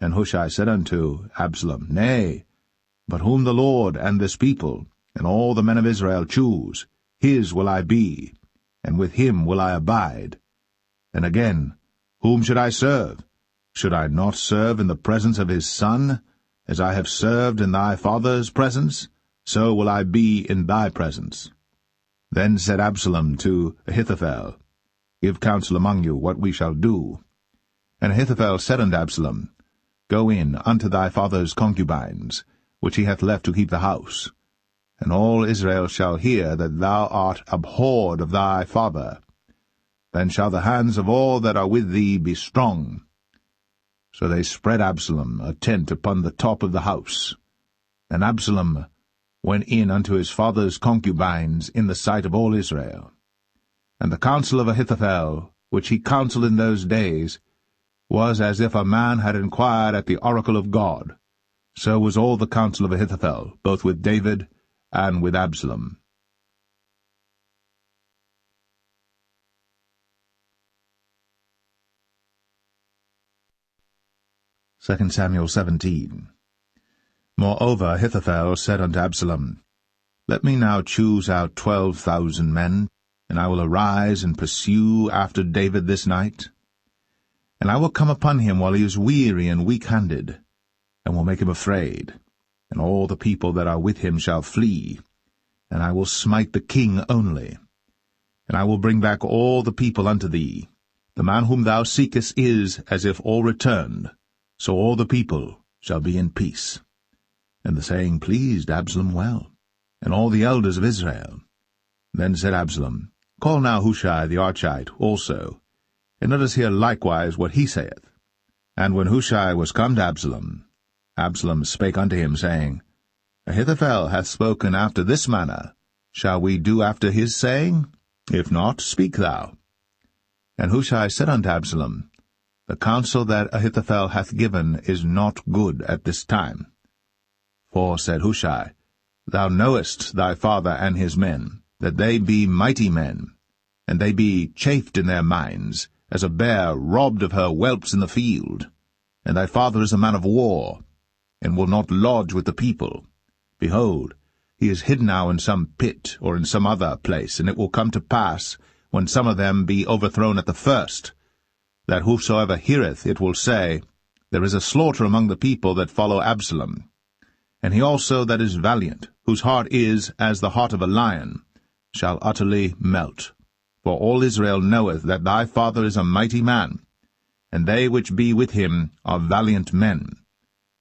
And Hushai said unto Absalom, Nay, but whom the Lord and this people, and all the men of Israel choose, his will I be, and with him will I abide. And again, whom should I serve? Should I not serve in the presence of his son? As I have served in thy father's presence, so will I be in thy presence. Then said Absalom to Ahithophel, Give counsel among you what we shall do. And Ahithophel said unto Absalom, Go in unto thy father's concubines, which he hath left to keep the house. And all Israel shall hear that thou art abhorred of thy father. Then shall the hands of all that are with thee be strong. So they spread Absalom a tent upon the top of the house. And Absalom went in unto his father's concubines in the sight of all Israel. And the counsel of Ahithophel, which he counselled in those days, was as if a man had inquired at the oracle of God. So was all the counsel of Ahithophel, both with David and with Absalom. 2 Samuel 17. Moreover Ahithophel said unto Absalom, Let me now choose out 12,000 men, and I will arise and pursue after David this night. And I will come upon him while he is weary and weak-handed, and will make him afraid, and all the people that are with him shall flee, and I will smite the king only. And I will bring back all the people unto thee. The man whom thou seekest is as if all returned, so all the people shall be in peace. And the saying pleased Absalom well, and all the elders of Israel. Then said Absalom, Call now Hushai the Archite also, and let us hear likewise what he saith. And when Hushai was come to Absalom, Absalom spake unto him, saying, Ahithophel hath spoken after this manner. Shall we do after his saying? If not, speak thou. And Hushai said unto Absalom, The counsel that Ahithophel hath given is not good at this time. For, said Hushai, Thou knowest thy father and his men, that they be mighty men, and they be chafed in their minds, as a bear robbed of her whelps in the field. And thy father is a man of war, and will not lodge with the people. Behold, he is hid now in some pit, or in some other place, and it will come to pass, when some of them be overthrown at the first, that whosoever heareth it will say, There is a slaughter among the people that follow Absalom. And he also that is valiant, whose heart is as the heart of a lion, shall utterly melt. For all Israel knoweth that thy father is a mighty man, and they which be with him are valiant men.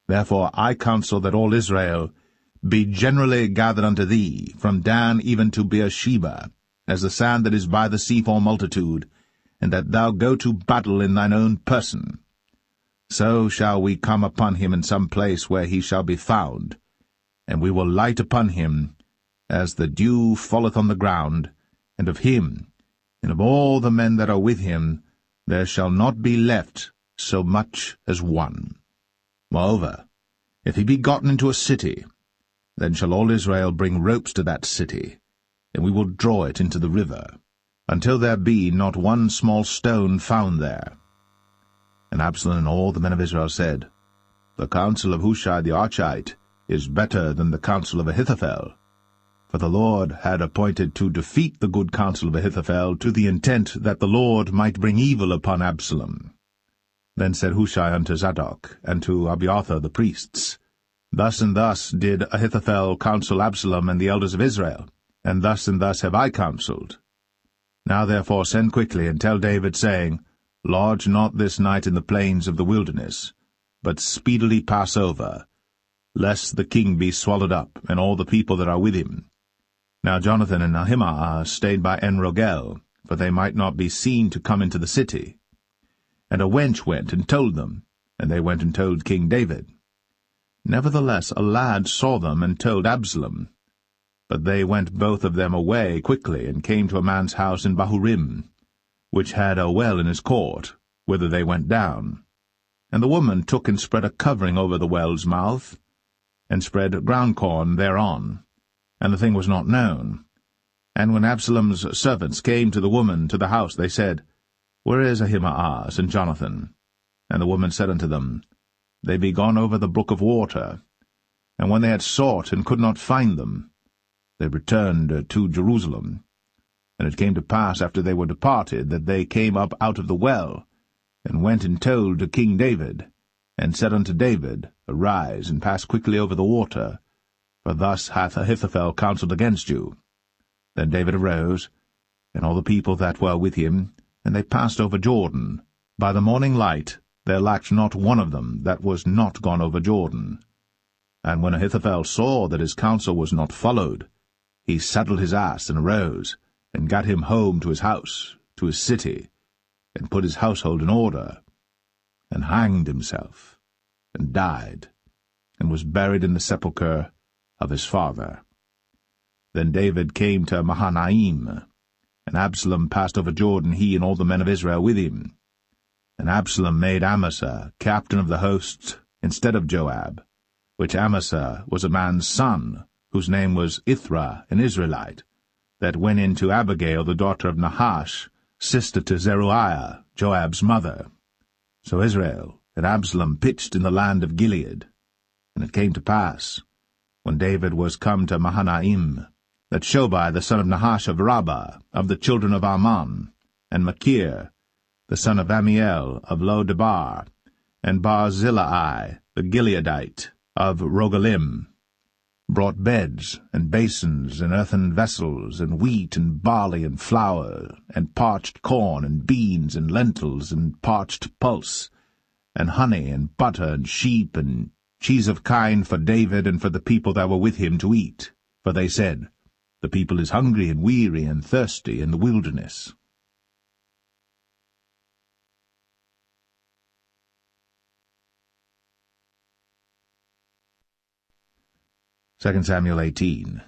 Therefore I counsel that all Israel be generally gathered unto thee, from Dan even to Beersheba, as the sand that is by the sea for multitude, and that thou go to battle in thine own person. So shall we come upon him in some place where he shall be found, and we will light upon him, as the dew falleth on the ground, and of him, and of all the men that are with him, there shall not be left so much as one. Moreover, if he be gotten into a city, then shall all Israel bring ropes to that city, and we will draw it into the river, until there be not one small stone found there. And Absalom and all the men of Israel said, The counsel of Hushai the Archite is better than the counsel of Ahithophel. For the Lord had appointed to defeat the good counsel of Ahithophel, to the intent that the Lord might bring evil upon Absalom. Then said Hushai unto Zadok, and to Abiathar the priests, Thus and thus did Ahithophel counsel Absalom and the elders of Israel, and thus have I counselled. Now therefore send quickly, and tell David, saying, Lodge not this night in the plains of the wilderness, but speedily pass over, lest the king be swallowed up, and all the people that are with him. Now Jonathan and Ahimaaz stayed by En-Rogel, for they might not be seen to come into the city. And a wench went and told them, and they went and told King David. Nevertheless a lad saw them and told Absalom. But they went both of them away quickly, and came to a man's house in Bahurim, which had a well in his court, whither they went down. And the woman took and spread a covering over the well's mouth, and spread ground corn thereon, and the thing was not known. And when Absalom's servants came to the woman to the house, they said, Where is Ahimaaz and Jonathan? And the woman said unto them, They be gone over the brook of water. And when they had sought and could not find them, they returned to Jerusalem. And it came to pass after they were departed, that they came up out of the well, and went and told to King David, and said unto David, Arise, and pass quickly over the water, for thus hath Ahithophel counselled against you. Then David arose, and all the people that were with him, and they passed over Jordan. By the morning light there lacked not one of them that was not gone over Jordan. And when Ahithophel saw that his counsel was not followed, he saddled his ass and arose, and gat him home to his house, to his city, and put his household in order, and hanged himself, and died, and was buried in the sepulchre of his father. Then David came to Mahanaim, and Absalom passed over Jordan, he and all the men of Israel with him. And Absalom made Amasa captain of the host instead of Joab, which Amasa was a man's son, whose name was Ithra, an Israelite, that went in to Abigail the daughter of Nahash, sister to Zeruiah, Joab's mother. So Israel and Absalom pitched in the land of Gilead. And it came to pass, when David was come to Mahanaim, that Shobai the son of Nahash of Rabbah, of the children of Ammon, and Machir, the son of Amiel of Lo-debar, and Barzillai the Gileadite of Rogelim, brought beds, and basins, and earthen vessels, and wheat, and barley, and flour, and parched corn, and beans, and lentils, and parched pulse, and honey, and butter, and sheep, and cheese of kine for David and for the people that were with him to eat. For they said, The people is hungry and weary and thirsty in the wilderness. 2 Samuel 18.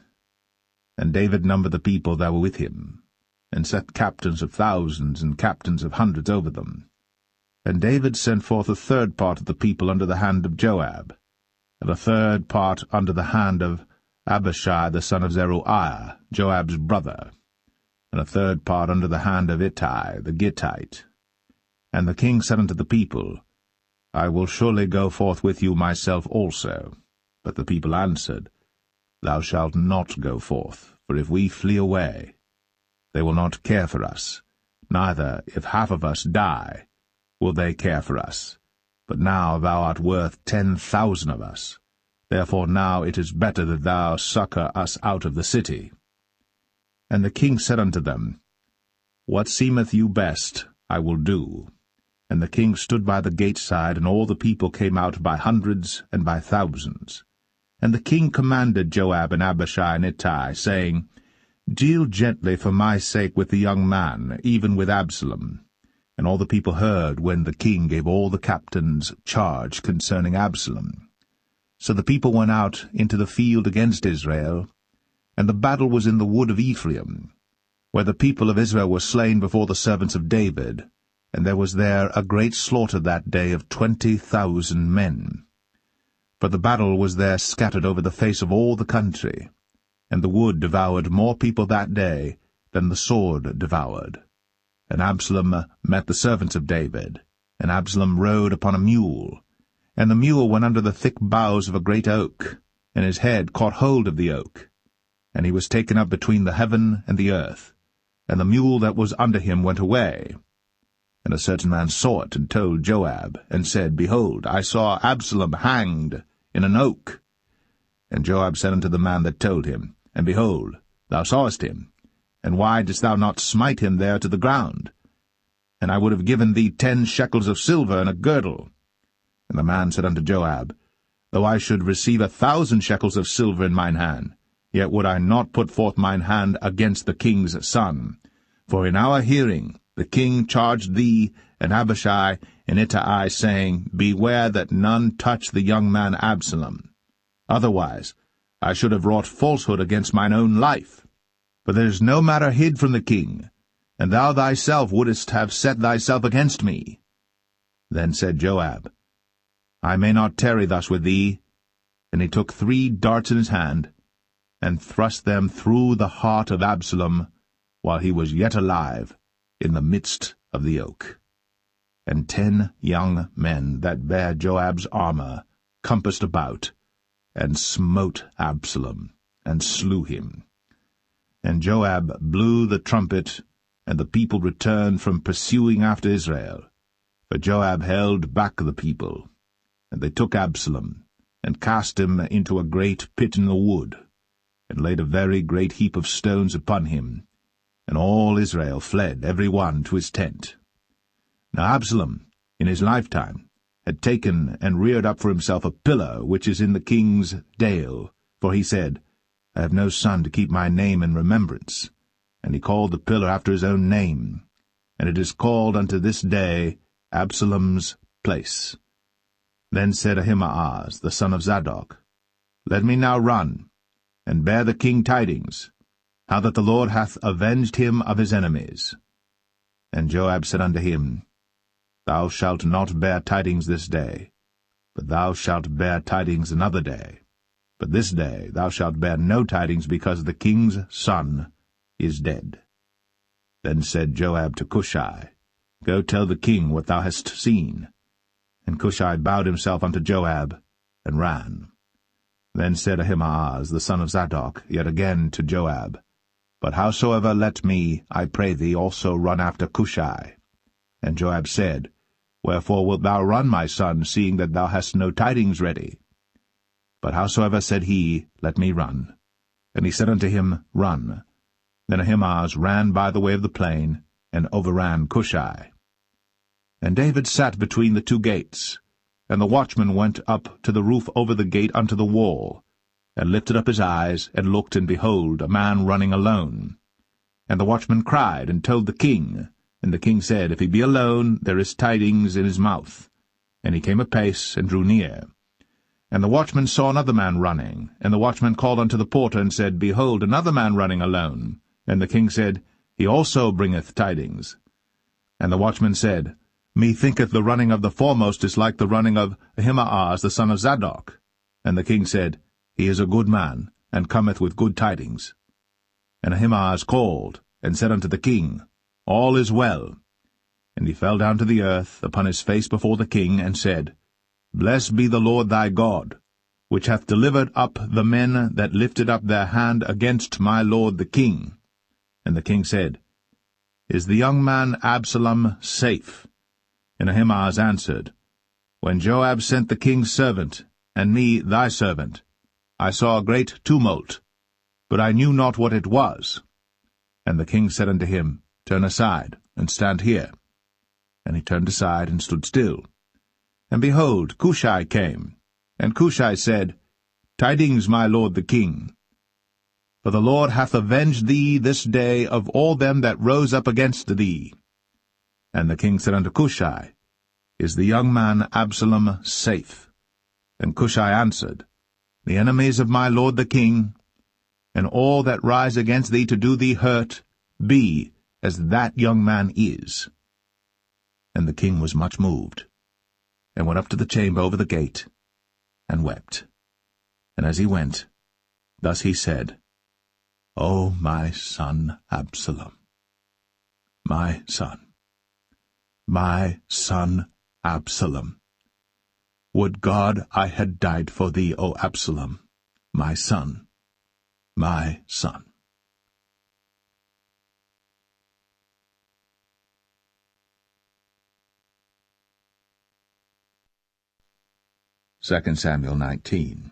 And David numbered the people that were with him, and set captains of thousands and captains of hundreds over them. And David sent forth a third part of the people under the hand of Joab, and a third part under the hand of Abishai the son of Zeruiah, Joab's brother, and a third part under the hand of Ittai the Gittite. And the king said unto the people, I will surely go forth with you myself also. But the people answered, Thou shalt not go forth, for if we flee away, they will not care for us, neither, if half of us die, will they care for us. But now thou art worth 10,000 of us. Therefore now it is better that thou succour us out of the city. And the king said unto them, What seemeth you best, I will do. And the king stood by the gate side, and all the people came out by hundreds and by thousands. And the king commanded Joab and Abishai and Ittai, saying, Deal gently for my sake with the young man, even with Absalom. And all the people heard when the king gave all the captains charge concerning Absalom. So the people went out into the field against Israel, and the battle was in the wood of Ephraim, where the people of Israel were slain before the servants of David, and there was there a great slaughter that day of 20,000 men. For the battle was there scattered over the face of all the country, and the wood devoured more people that day than the sword devoured. And Absalom met the servants of David, and Absalom rode upon a mule, and the mule went under the thick boughs of a great oak, and his head caught hold of the oak, and he was taken up between the heaven and the earth, and the mule that was under him went away. And a certain man saw it, and told Joab, and said, Behold, I saw Absalom hanged in an oak. And Joab said unto the man that told him, And behold, thou sawest him, and why didst thou not smite him there to the ground? And I would have given thee 10 shekels of silver and a girdle. And the man said unto Joab, Though I should receive 1,000 shekels of silver in mine hand, yet would I not put forth mine hand against the king's son. For in our hearing the king charged thee and Abishai and Ittai, saying, Beware that none touch the young man Absalom. Otherwise I should have wrought falsehood against mine own life. For there is no matter hid from the king, and thou thyself wouldest have set thyself against me. Then said Joab, I may not tarry thus with thee. And he took 3 darts in his hand, and thrust them through the heart of Absalom, while he was yet alive, in the midst of the oak. And 10 young men that bare Joab's armor compassed about, and smote Absalom, and slew him. And Joab blew the trumpet, and the people returned from pursuing after Israel. For Joab held back the people. And they took Absalom, and cast him into a great pit in the wood, and laid a very great heap of stones upon him. And all Israel fled, every one to his tent. Now Absalom, in his lifetime, had taken and reared up for himself a pillar which is in the king's dale, for he said, I have no son to keep my name in remembrance. And he called the pillar after his own name, and it is called unto this day Absalom's place. Then said Ahimaaz, the son of Zadok, Let me now run, and bear the king tidings, how that the Lord hath avenged him of his enemies. And Joab said unto him, Thou shalt not bear tidings this day, but thou shalt bear tidings another day. But this day thou shalt bear no tidings, because the king's son is dead. Then said Joab to Cushai, Go tell the king what thou hast seen. And Cushai bowed himself unto Joab, and ran. Then said Ahimaaz, the son of Zadok, yet again to Joab, But howsoever let me, I pray thee, also run after Cushai. And Joab said, Wherefore wilt thou run, my son, seeing that thou hast no tidings ready? But howsoever said he, Let me run. And he said unto him, Run. Then Ahimaaz ran by the way of the plain, and overran Cushai. And David sat between the 2 gates, and the watchman went up to the roof over the gate unto the wall, and lifted up his eyes, and looked, and behold, a man running alone. And the watchman cried, and told the king. And the king said, If he be alone, there is tidings in his mouth. And he came apace, and drew near. And the watchman saw another man running. And the watchman called unto the porter, and said, Behold, another man running alone. And the king said, He also bringeth tidings. And the watchman said, Methinketh the running of the foremost is like the running of Ahimaaz the son of Zadok. And the king said, He is a good man, and cometh with good tidings. And Ahimaaz called, and said unto the king, All is well. And he fell down to the earth upon his face before the king, and said, Blessed be the Lord thy God, which hath delivered up the men that lifted up their hand against my lord the king. And the king said, Is the young man Absalom safe? And Ahimaaz answered, When Joab sent the king's servant, and me thy servant, I saw a great tumult, but I knew not what it was. And the king said unto him, Turn aside, and stand here. And he turned aside, and stood still. And behold, Cushai came. And Cushai said, Tidings, my lord the king. For the Lord hath avenged thee this day of all them that rose up against thee. And the king said unto Cushai, Is the young man Absalom safe? And Cushai answered, The enemies of my lord the king, and all that rise against thee to do thee hurt, be as that young man is. And the king was much moved, and went up to the chamber over the gate, and wept. And as he went, thus he said, O my son Absalom, my son Absalom, would God I had died for thee, O Absalom, my son, my son. 2 Samuel 19.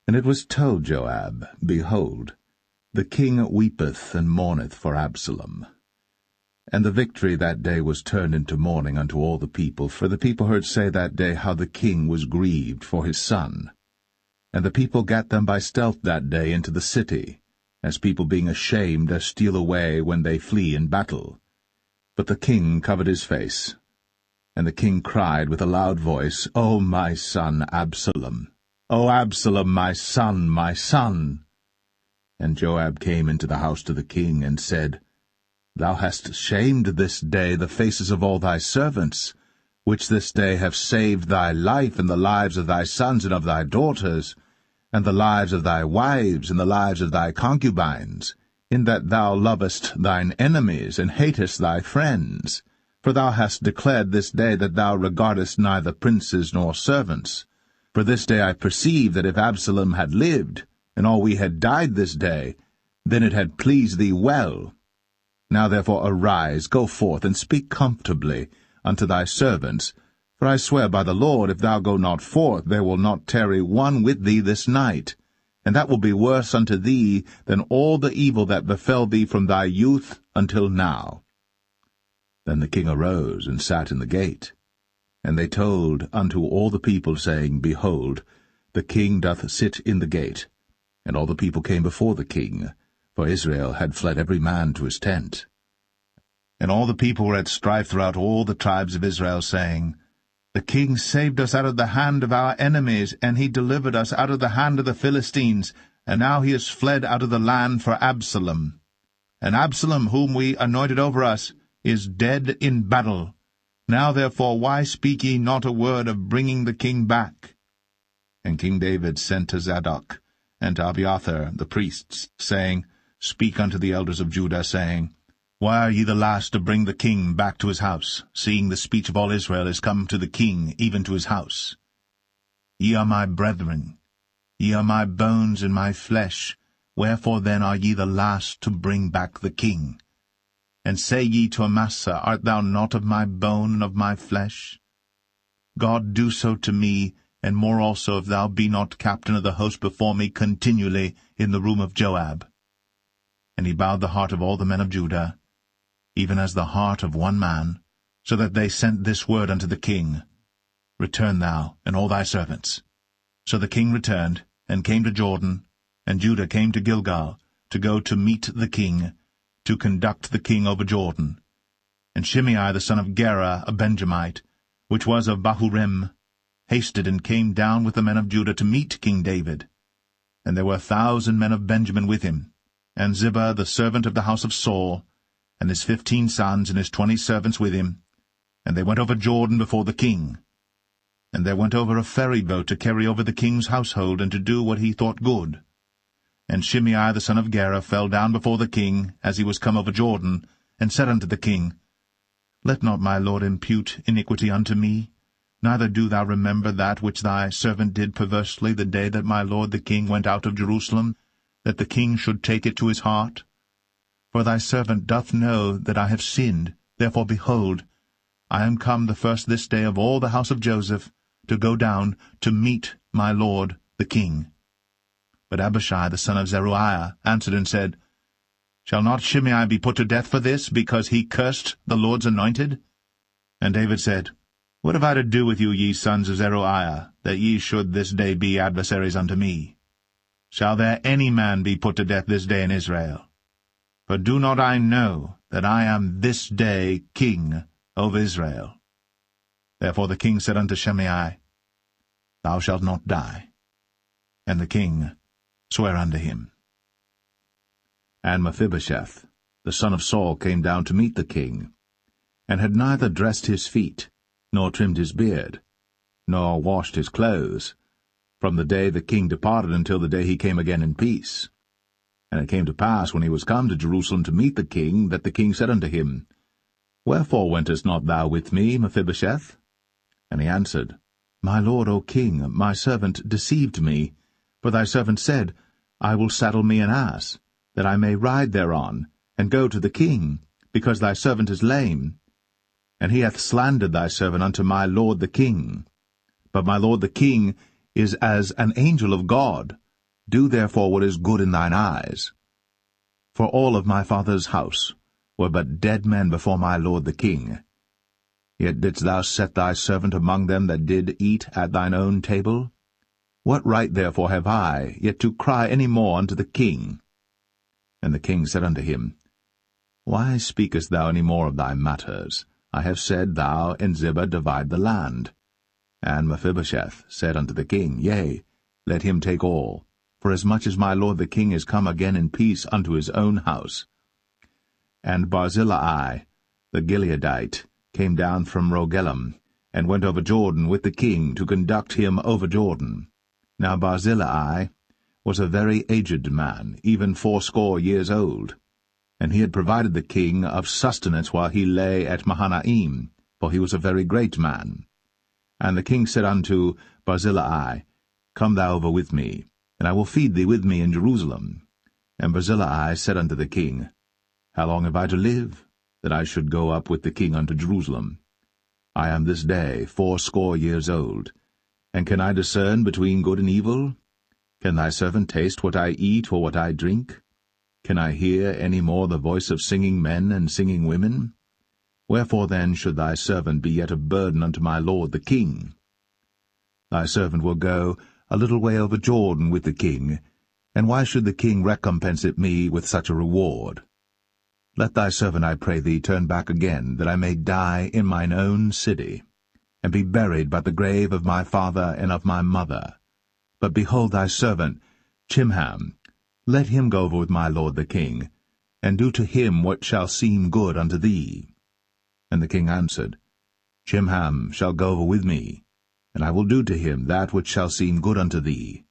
And it was told Joab, Behold, the king weepeth and mourneth for Absalom. And the victory that day was turned into mourning unto all the people, for the people heard say that day how the king was grieved for his son. And the people gat them by stealth that day into the city, as people being ashamed steal away when they flee in battle. But the king covered his face. And the king cried with a loud voice, O my son Absalom, O Absalom, my son, my son! And Joab came into the house to the king, and said, Thou hast shamed this day the faces of all thy servants, which this day have saved thy life and the lives of thy sons and of thy daughters, and the lives of thy wives and the lives of thy concubines, in that thou lovest thine enemies and hatest thy friends. For thou hast declared this day that thou regardest neither princes nor servants. For this day I perceive that if Absalom had lived, and all we had died this day, then it had pleased thee well. Now therefore arise, go forth, and speak comfortably unto thy servants. For I swear by the Lord, if thou go not forth, there will not tarry one with thee this night. And that will be worse unto thee than all the evil that befell thee from thy youth until now. Then the king arose and sat in the gate. And they told unto all the people, saying, Behold, the king doth sit in the gate. And all the people came before the king, for Israel had fled every man to his tent. And all the people were at strife throughout all the tribes of Israel, saying, The king saved us out of the hand of our enemies, and he delivered us out of the hand of the Philistines, and now he is fled out of the land for Absalom. And Absalom, whom we anointed over us, is dead in battle. Now therefore why speak ye not a word of bringing the king back? And King David sent to Zadok and to Abiathar the priests, saying, Speak unto the elders of Judah, saying, Why are ye the last to bring the king back to his house, seeing the speech of all Israel is come to the king, even to his house? Ye are my brethren, ye are my bones and my flesh, wherefore then are ye the last to bring back the king? And say ye to Amasa, Art thou not of my bone and of my flesh? God do so to me, and more also, if thou be not captain of the host before me continually in the room of Joab. And he bowed the heart of all the men of Judah, even as the heart of one man, so that they sent this word unto the king, Return thou, and all thy servants. So the king returned, and came to Jordan, and Judah came to Gilgal, to go to meet the king, to conduct the king over Jordan. And Shimei the son of Gera, a Benjamite, which was of Bahurim, hasted and came down with the men of Judah to meet King David. And there were 1,000 men of Benjamin with him, and Ziba the servant of the house of Saul, and his 15 sons and his 20 servants with him. And they went over Jordan before the king. And there went over a ferry boat to carry over the king's household, and to do what he thought good. And Shimei the son of Gera fell down before the king, as he was come over Jordan, and said unto the king, Let not my lord impute iniquity unto me, neither do thou remember that which thy servant did perversely the day that my lord the king went out of Jerusalem, that the king should take it to his heart. For thy servant doth know that I have sinned, therefore, behold, I am come the first this day of all the house of Joseph, to go down to meet my lord the king. But Abishai the son of Zeruiah answered and said, Shall not Shimei be put to death for this, because he cursed the Lord's anointed? And David said, What have I to do with you, ye sons of Zeruiah, that ye should this day be adversaries unto me? Shall there any man be put to death this day in Israel? For do not I know that I am this day king over Israel? Therefore the king said unto Shimei, Thou shalt not die. And the king sware unto him. And Mephibosheth, the son of Saul, came down to meet the king, and had neither dressed his feet, nor trimmed his beard, nor washed his clothes, from the day the king departed until the day he came again in peace. And it came to pass, when he was come to Jerusalem to meet the king, that the king said unto him, Wherefore wentest not thou with me, Mephibosheth? And he answered, My lord, O king, my servant deceived me. For thy servant said, I will saddle me an ass, that I may ride thereon, and go to the king, because thy servant is lame. And he hath slandered thy servant unto my lord the king. But my lord the king is as an angel of God. Do therefore what is good in thine eyes. For all of my father's house were but dead men before my lord the king. Yet didst thou set thy servant among them that did eat at thine own table? What right therefore have I yet to cry any more unto the king? And the king said unto him, Why speakest thou any more of thy matters? I have said, Thou and Ziba divide the land. And Mephibosheth said unto the king, Yea, let him take all, for as much as my lord the king is come again in peace unto his own house. And Barzillai the Gileadite came down from Rogelim, and went over Jordan with the king to conduct him over Jordan. Now Barzillai was a very aged man, even 80 years old, and he had provided the king of sustenance while he lay at Mahanaim, for he was a very great man. And the king said unto Barzillai, Come thou over with me, and I will feed thee with me in Jerusalem. And Barzillai said unto the king, How long have I to live, that I should go up with the king unto Jerusalem? I am this day 80 years old, and can I discern between good and evil? Can thy servant taste what I eat or what I drink? Can I hear any more the voice of singing men and singing women? Wherefore then should thy servant be yet a burden unto my lord the king? Thy servant will go a little way over Jordan with the king, and why should the king recompense it me with such a reward? Let thy servant, I pray thee, turn back again, that I may die in mine own city, and be buried by the grave of my father and of my mother. But behold thy servant, Chimham, let him go over with my lord the king, and do to him what shall seem good unto thee. And the king answered, Chimham shall go over with me, and I will do to him that which shall seem good unto thee.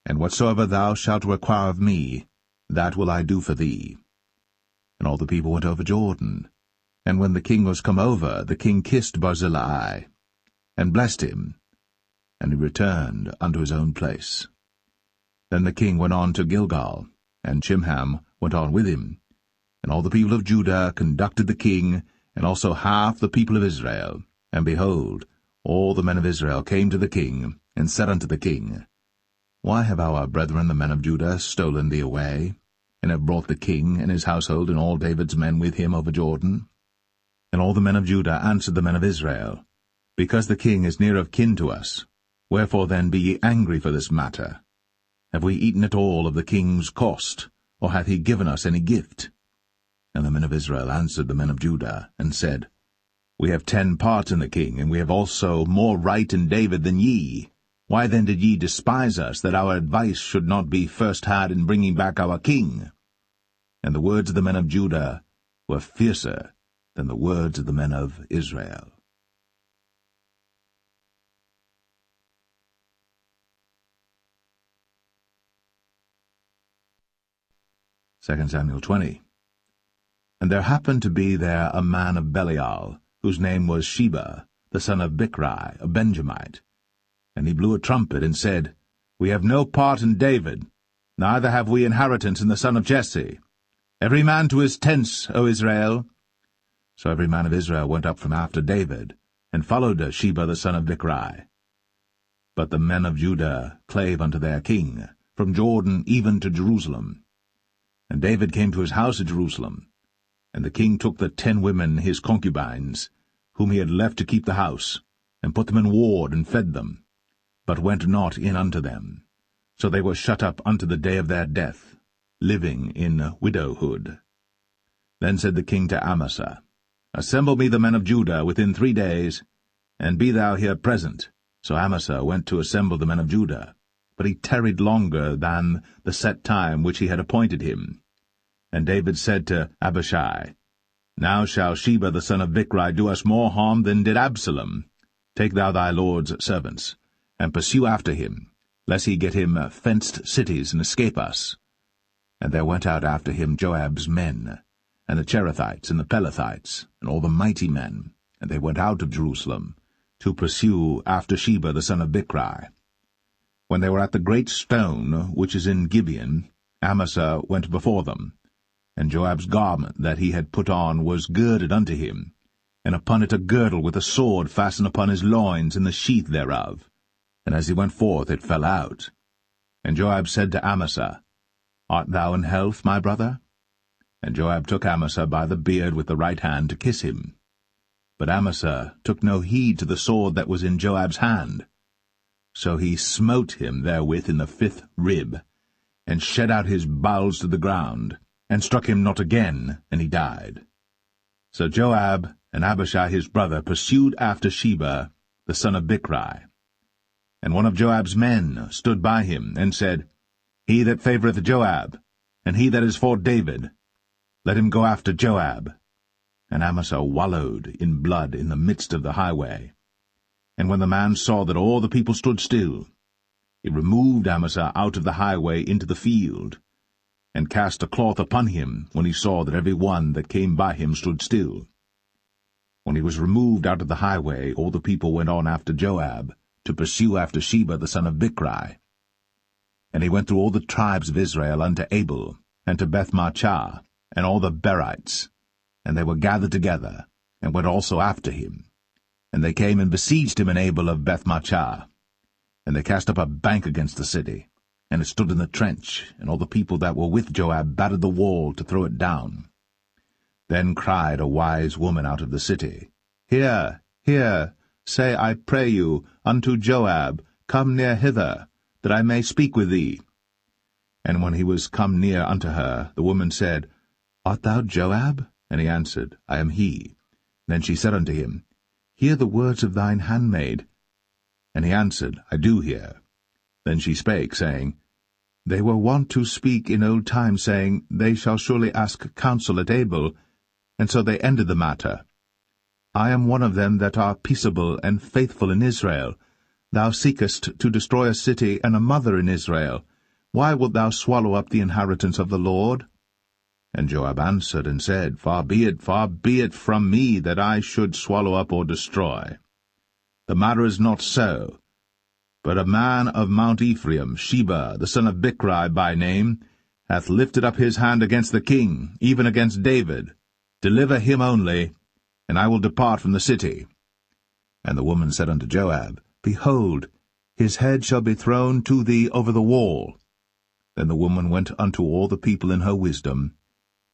And whatsoever thou shalt require of me, that will I do for thee. And all the people went over Jordan. And when the king was come over, the king kissed Barzillai, and blessed him, and he returned unto his own place. Then the king went on to Gilgal, and Chimham went on with him. And all the people of Judah conducted the king, and also half the people of Israel. And behold, all the men of Israel came to the king, and said unto the king, Why have our brethren the men of Judah stolen thee away, and have brought the king and his household and all David's men with him over Jordan? And all the men of Judah answered the men of Israel, Because the king is near of kin to us. Wherefore then be ye angry for this matter? Have we eaten at all of the king's cost, or hath he given us any gift? And the men of Israel answered the men of Judah, and said, We have 10 parts in the king, and we have also more right in David than ye. Why then did ye despise us, that our advice should not be first had in bringing back our king? And the words of the men of Judah were fiercer than the words of the men of Israel. 2 Samuel 20. And there happened to be there a man of Belial, whose name was Sheba, the son of Bichri, a Benjamite. And he blew a trumpet, and said, We have no part in David, neither have we inheritance in the son of Jesse. Every man to his tents, O Israel. So every man of Israel went up from after David, and followed Sheba the son of Bichri. But the men of Judah clave unto their king, from Jordan even to Jerusalem. And David came to his house at Jerusalem. And the king took the 10 women his concubines, whom he had left to keep the house, and put them in ward, and fed them, but went not in unto them. So they were shut up unto the day of their death, living in widowhood. Then said the king to Amasa, Assemble me the men of Judah within 3 days, and be thou here present. So Amasa went to assemble the men of Judah, but he tarried longer than the set time which he had appointed him. And David said to Abishai, Now shall Sheba the son of Bichri do us more harm than did Absalom. Take thou thy lord's servants, and pursue after him, lest he get him fenced cities and escape us. And there went out after him Joab's men, and the Cherethites and the Pelethites, and all the mighty men, and they went out of Jerusalem, to pursue after Sheba the son of Bichri. When they were at the great stone which is in Gibeon, Amasa went before them, and Joab's garment that he had put on was girded unto him, and upon it a girdle with a sword fastened upon his loins in the sheath thereof. And as he went forth it fell out. And Joab said to Amasa, Art thou in health, my brother? And Joab took Amasa by the beard with the right hand to kiss him. But Amasa took no heed to the sword that was in Joab's hand. So he smote him therewith in the 5th rib, and shed out his bowels to the ground, and struck him not again, and he died. So Joab and Abishai his brother pursued after Sheba the son of Bichri. And one of Joab's men stood by him, and said, He that favoureth Joab, and he that is for David, let him go after Joab. And Amasa wallowed in blood in the midst of the highway. And when the man saw that all the people stood still, he removed Amasa out of the highway into the field, and cast a cloth upon him when he saw that every one that came by him stood still. When he was removed out of the highway, all the people went on after Joab, to pursue after Sheba the son of Bichri. And he went through all the tribes of Israel unto Abel, and to Bethmachah, and all the Berites, and they were gathered together, and went also after him. And they came and besieged him in Abel of Bethmachah. And they cast up a bank against the city, and it stood in the trench, and all the people that were with Joab battered the wall to throw it down. Then cried a wise woman out of the city, Hear, hear, say, I pray you, unto Joab, Come near hither, that I may speak with thee. And when he was come near unto her, the woman said, Art thou Joab? And he answered, I am he. Then she said unto him, Hear the words of thine handmaid. And he answered, I do hear. Then she spake, saying, They were wont to speak in old times, saying, They shall surely ask counsel at Abel. And so they ended the matter. I am one of them that are peaceable and faithful in Israel. Thou seekest to destroy a city and a mother in Israel. Why wilt thou swallow up the inheritance of the Lord? And Joab answered and said, far be it from me that I should swallow up or destroy. The matter is not so. But a man of Mount Ephraim, Sheba, the son of Bichri by name, hath lifted up his hand against the king, even against David. Deliver him only, and I will depart from the city. And the woman said unto Joab, Behold, his head shall be thrown to thee over the wall. Then the woman went unto all the people in her wisdom,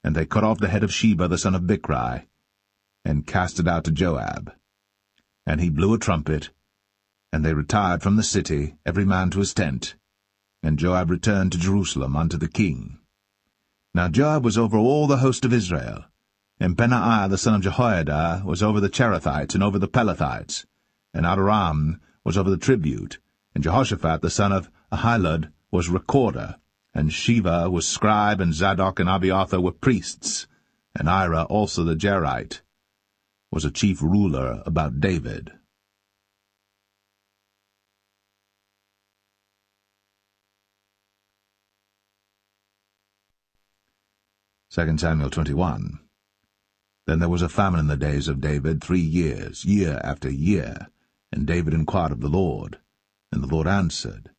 and they cut off the head of Sheba the son of Bichri, and cast it out to Joab. And he blew a trumpet, and they retired from the city, every man to his tent. And Joab returned to Jerusalem unto the king. Now Joab was over all the host of Israel, and Benaiah the son of Jehoiada was over the Cherethites and over the Pelethites, and Adoram was over the tribute, and Jehoshaphat the son of Ahilud was recorder, and Sheva was scribe, and Zadok and Abiathar were priests, and Ira also the Jerite was a chief ruler about David. 2 Samuel 21. Then there was a famine in the days of David 3 years, year after year. And David inquired of the Lord. And the Lord answered,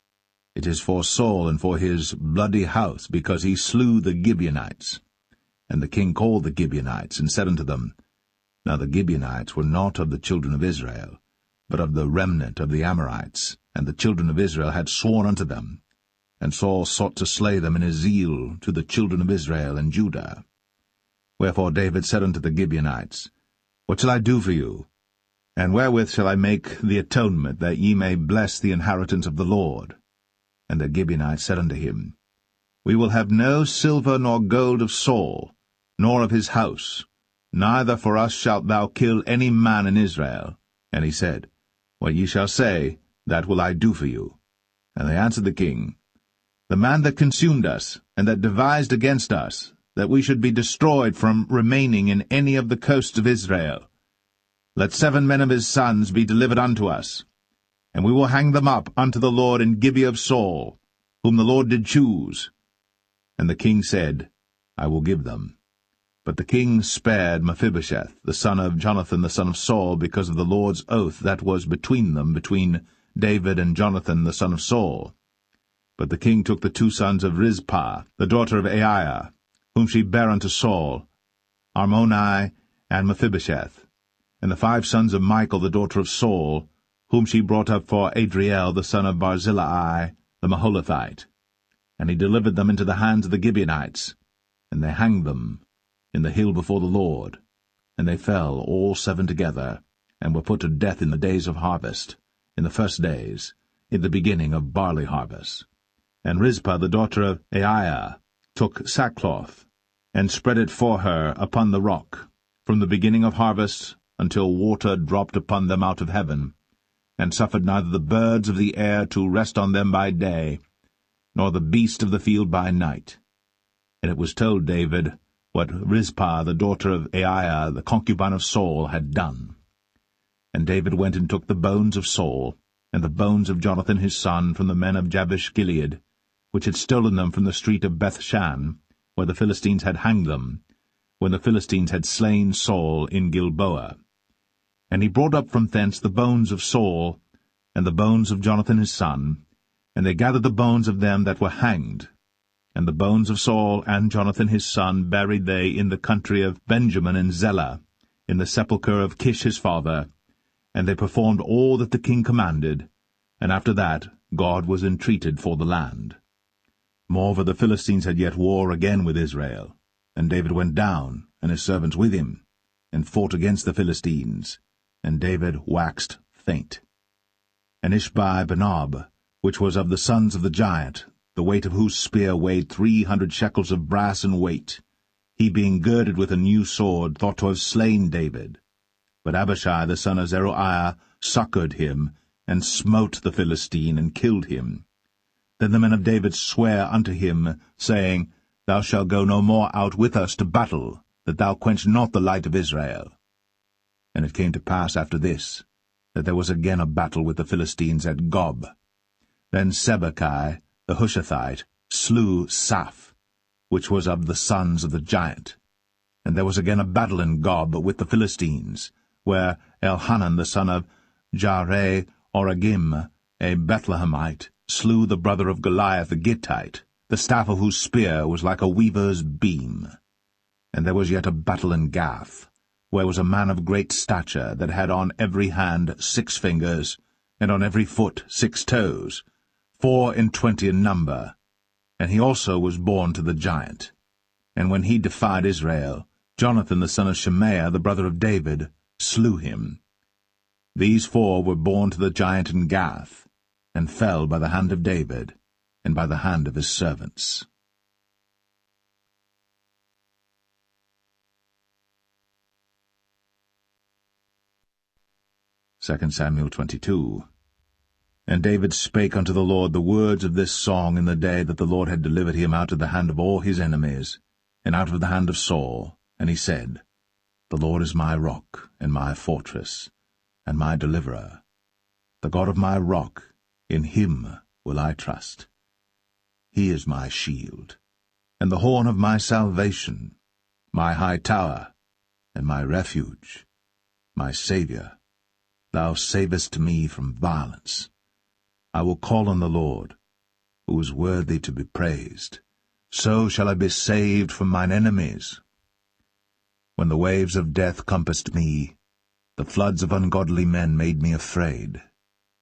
It is for Saul and for his bloody house, because he slew the Gibeonites. And the king called the Gibeonites, and said unto them, Now the Gibeonites were not of the children of Israel, but of the remnant of the Amorites, and the children of Israel had sworn unto them. And Saul sought to slay them in his zeal to the children of Israel and Judah. Wherefore David said unto the Gibeonites, What shall I do for you? And wherewith shall I make the atonement, that ye may bless the inheritance of the Lord? And the Gibeonites said unto him, We will have no silver nor gold of Saul, nor of his house, neither for us shalt thou kill any man in Israel. And he said, What ye shall say, that will I do for you. And they answered the king, The man that consumed us, and that devised against us, that we should be destroyed from remaining in any of the coasts of Israel. Let 7 men of his sons be delivered unto us, and we will hang them up unto the Lord in Gibeah of Saul, whom the Lord did choose. And the king said, I will give them. But the king spared Mephibosheth, the son of Jonathan the son of Saul, because of the Lord's oath that was between them, between David and Jonathan the son of Saul. But the king took the 2 sons of Rizpah, the daughter of Aiah, whom she bare unto Saul, Armoni and Mephibosheth, and the 5 sons of Michal the daughter of Saul, whom she brought up for Adriel the son of Barzillai the Maholathite. And he delivered them into the hands of the Gibeonites, and they hanged them in the hill before the Lord. And they fell all 7 together, and were put to death in the days of harvest, in the first days, in the beginning of barley harvest. And Rizpah the daughter of Aiah took sackcloth, and spread it for her upon the rock, from the beginning of harvest until water dropped upon them out of heaven, and suffered neither the birds of the air to rest on them by day, nor the beast of the field by night. And it was told David what Rizpah the daughter of Aiah, the concubine of Saul, had done. And David went and took the bones of Saul, and the bones of Jonathan his son, from the men of Jabesh-Gilead, which had stolen them from the street of Bethshan, where the Philistines had hanged them, when the Philistines had slain Saul in Gilboa. And he brought up from thence the bones of Saul, and the bones of Jonathan his son, and they gathered the bones of them that were hanged. And the bones of Saul and Jonathan his son buried they in the country of Benjamin in Zelah, in the sepulchre of Kish his father, and they performed all that the king commanded, and after that God was entreated for the land. Moreover, the Philistines had yet war again with Israel, and David went down, and his servants with him, and fought against the Philistines, and David waxed faint. And Ishbi-Benob, which was of the sons of the giant, the weight of whose spear weighed 300 shekels of brass in weight, he being girded with a new sword, thought to have slain David. But Abishai the son of Zeruiah succoured him, and smote the Philistine, and killed him. Then the men of David sware unto him, saying, Thou shalt go no more out with us to battle, that thou quench not the light of Israel. And it came to pass after this, that there was again a battle with the Philistines at Gob. Then Sibbechai the Hushathite slew Saph, which was of the sons of the giant. And there was again a battle in Gob with the Philistines, where Elhanan the son of Jaare-Oregim, a Bethlehemite, slew the brother of Goliath the Gittite, the staff of whose spear was like a weaver's beam. And there was yet a battle in Gath, where was a man of great stature, that had on every hand 6 fingers, and on every foot 6 toes, 24 in number, and he also was born to the giant. And when he defied Israel, Jonathan the son of Shemaiah, the brother of David, slew him. These 4 were born to the giant in Gath, and fell by the hand of David, and by the hand of his servants. 2 Samuel 22. And David spake unto the Lord the words of this song in the day that the Lord had delivered him out of the hand of all his enemies, and out of the hand of Saul. And he said, The Lord is my rock, and my fortress, and my deliverer. The God of my rock, in him will I trust. He is my shield, and the horn of my salvation, my high tower, and my refuge, my Saviour. Thou savest me from violence. I will call on the Lord, who is worthy to be praised. So shall I be saved from mine enemies. When the waves of death compassed me, the floods of ungodly men made me afraid.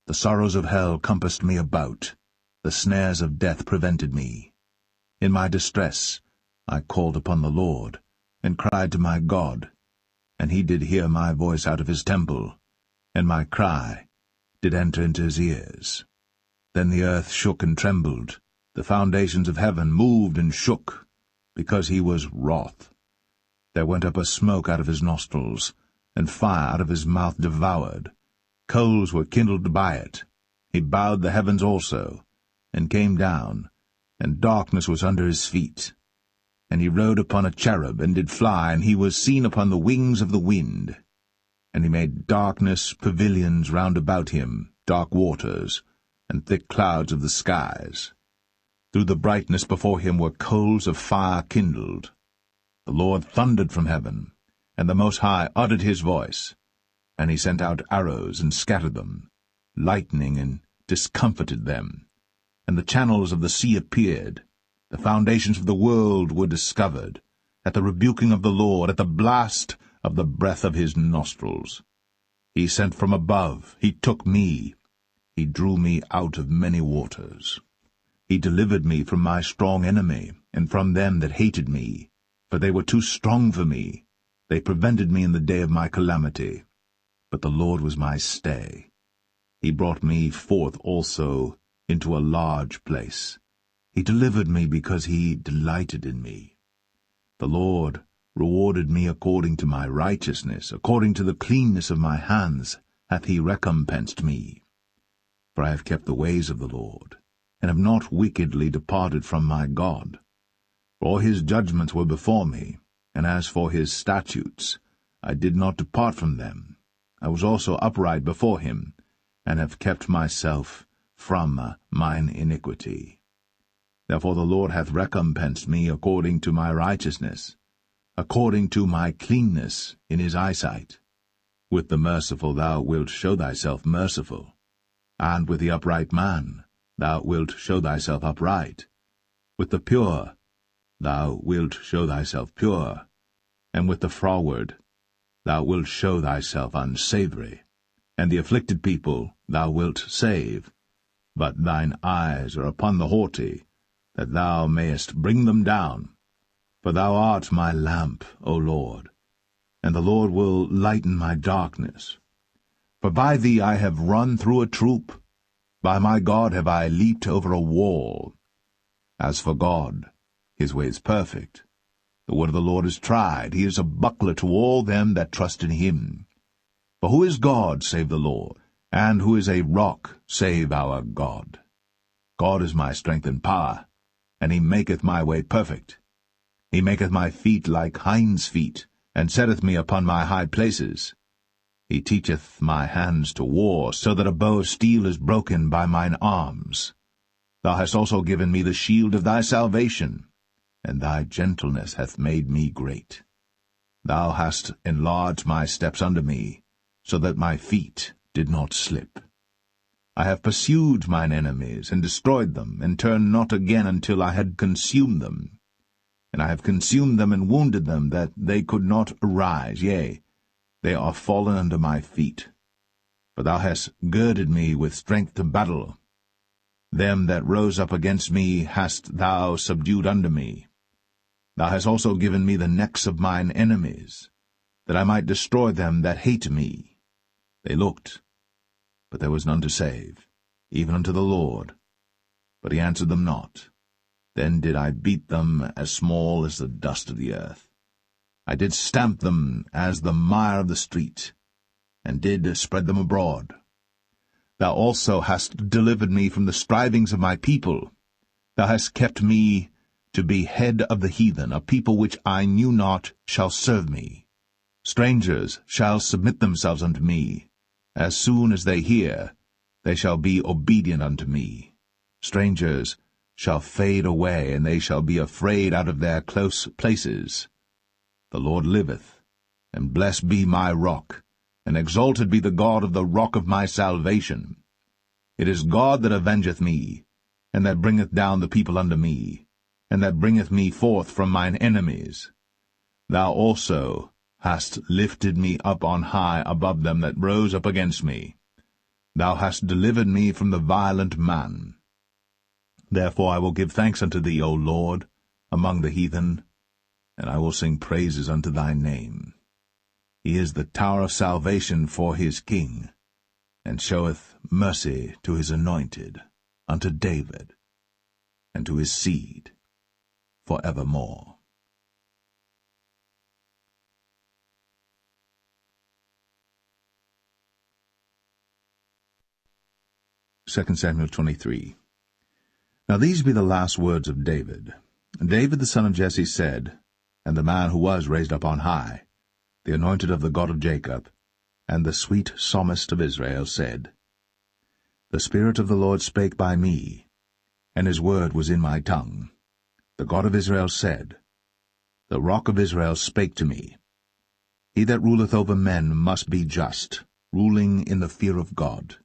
The sorrows of hell compassed me about, the snares of death prevented me. In my distress I called upon the Lord, and cried to my God, and he did hear my voice out of his temple, and my cry did enter into his ears. Then the earth shook and trembled, the foundations of heaven moved and shook, because he was wroth. There went up a smoke out of his nostrils, and fire out of his mouth devoured. Coals were kindled by it. He bowed the heavens also, and came down, and darkness was under his feet. And he rode upon a cherub, and did fly, and he was seen upon the wings of the wind. And he made darkness pavilions round about him, dark waters, and thick clouds of the skies. Through the brightness before him were coals of fire kindled. The Lord thundered from heaven, and the Most High uttered his voice. And he sent out arrows, and scattered them, lightning, and discomfited them. And the channels of the sea appeared. The foundations of the world were discovered, at the rebuking of the Lord, at the blast of the breath of his nostrils. He sent from above, he took me, he drew me out of many waters. He delivered me from my strong enemy, and from them that hated me, for they were too strong for me. They prevented me in the day of my calamity. But the Lord was my stay. He brought me forth also into a large place. He delivered me because he delighted in me. The Lord rewarded me according to my righteousness, according to the cleanness of my hands hath he recompensed me. For I have kept the ways of the Lord, and have not wickedly departed from my God. For all his judgments were before me, and as for his statutes, I did not depart from them. I was also upright before him, and have kept myself from mine iniquity. Therefore the Lord hath recompensed me according to my righteousness, according to my cleanness in his eyesight. With the merciful thou wilt show thyself merciful, and with the upright man thou wilt show thyself upright. With the pure thou wilt show thyself pure, and with the froward thou wilt show thyself unsavoury. And the afflicted people thou wilt save, but thine eyes are upon the haughty, that thou mayest bring them down. For thou art my lamp, O Lord, and the Lord will lighten my darkness. For by thee I have run through a troop, by my God have I leaped over a wall. As for God, his way is perfect. The word of the Lord is tried. He is a buckler to all them that trust in him. For who is God save the Lord? And who is a rock save our God? God is my strength and power, and he maketh my way perfect. He maketh my feet like hinds' feet, and setteth me upon my high places. He teacheth my hands to war, so that a bow of steel is broken by mine arms. Thou hast also given me the shield of thy salvation, and thy gentleness hath made me great. Thou hast enlarged my steps under me, so that my feet did not slip. I have pursued mine enemies, and destroyed them, and turned not again until I had consumed them. And I have consumed them and wounded them, that they could not arise, yea, they are fallen under my feet. For thou hast girded me with strength to battle. Them that rose up against me hast thou subdued under me. Thou hast also given me the necks of mine enemies, that I might destroy them that hate me. They looked, but there was none to save, even unto the Lord. But he answered them not. Then did I beat them as small as the dust of the earth. I did stamp them as the mire of the street, and did spread them abroad. Thou also hast delivered me from the strivings of my people. Thou hast kept me to be head of the heathen. A people which I knew not shall serve me. Strangers shall submit themselves unto me. As soon as they hear, they shall be obedient unto me. Strangers shall fade away, and they shall be afraid out of their close places. The Lord liveth, and blessed be my rock, and exalted be the God of the rock of my salvation. It is God that avengeth me, and that bringeth down the people unto me, and that bringeth me forth from mine enemies. Thou also hast lifted me up on high above them that rose up against me. Thou hast delivered me from the violent man. Therefore I will give thanks unto thee, O Lord, among the heathen, and I will sing praises unto thy name. He is the tower of salvation for his king, and showeth mercy to his anointed, unto David, and to his seed for evermore. 2 Samuel 23. Now these be the last words of David. David the son of Jesse said, and the man who was raised up on high, the anointed of the God of Jacob, and the sweet psalmist of Israel, said, The Spirit of the Lord spake by me, and his word was in my tongue. The God of Israel said, The rock of Israel spake to me. He that ruleth over men must be just, ruling in the fear of God.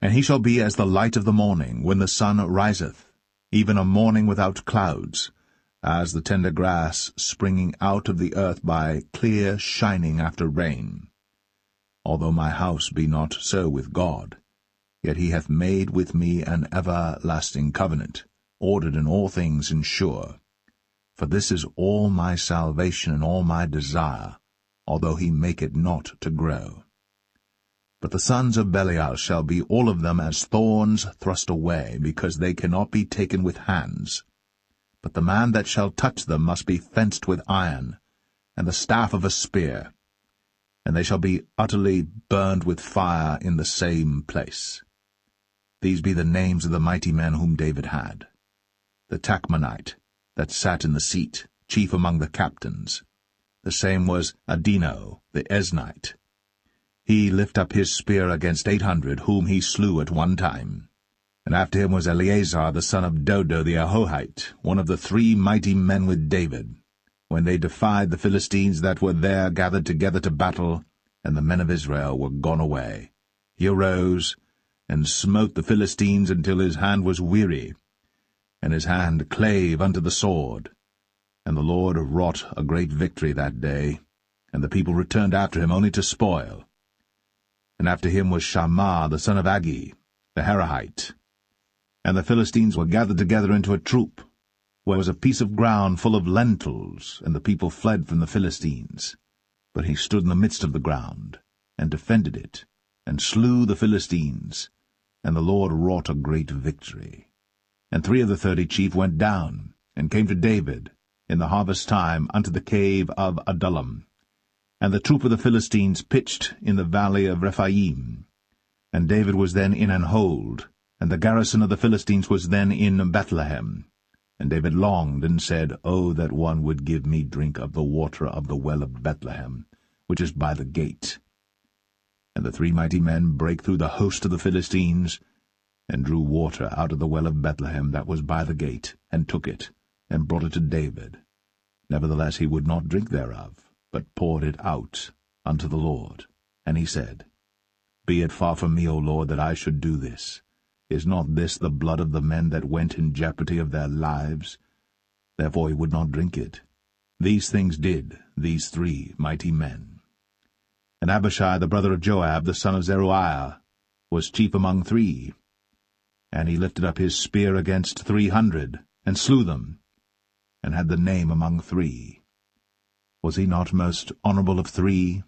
And he shall be as the light of the morning, when the sun riseth, even a morning without clouds, as the tender grass springing out of the earth by clear shining after rain. Although my house be not so with God, yet he hath made with me an everlasting covenant, ordered in all things and sure. For this is all my salvation and all my desire, although he make it not to grow. But the sons of Belial shall be all of them as thorns thrust away, because they cannot be taken with hands. But the man that shall touch them must be fenced with iron, and the staff of a spear, and they shall be utterly burned with fire in the same place. These be the names of the mighty men whom David had. The Tachmonite, that sat in the seat, chief among the captains. The same was Adino, the Esnite. He lift up his spear against 800, whom he slew at one time. And after him was Eleazar the son of Dodo the Ahohite, one of the 3 mighty men with David, when they defied the Philistines that were there gathered together to battle, and the men of Israel were gone away. He arose, and smote the Philistines until his hand was weary, and his hand clave unto the sword. And the Lord wrought a great victory that day, and the people returned after him only to spoil. And after him was Shammah the son of Agi, the Harahite. And the Philistines were gathered together into a troop, where was a piece of ground full of lentils, and the people fled from the Philistines. But he stood in the midst of the ground, and defended it, and slew the Philistines, and the Lord wrought a great victory. And 3 of the 30 chief went down, and came to David, in the harvest time, unto the cave of Adullam. And the troop of the Philistines pitched in the valley of Rephaim. And David was then in an hold, and the garrison of the Philistines was then in Bethlehem. And David longed, and said, O that one would give me drink of the water of the well of Bethlehem, which is by the gate. And the 3 mighty men brake through the host of the Philistines, and drew water out of the well of Bethlehem that was by the gate, and took it, and brought it to David. Nevertheless he would not drink thereof, but poured it out unto the Lord. And he said, Be it far from me, O Lord, that I should do this. Is not this the blood of the men that went in jeopardy of their lives? Therefore he would not drink it. These things did these 3 mighty men. And Abishai the brother of Joab, the son of Zeruiah, was chief among 3. And he lifted up his spear against 300, and slew them, and had the name among 3. Was he not most honourable of 3?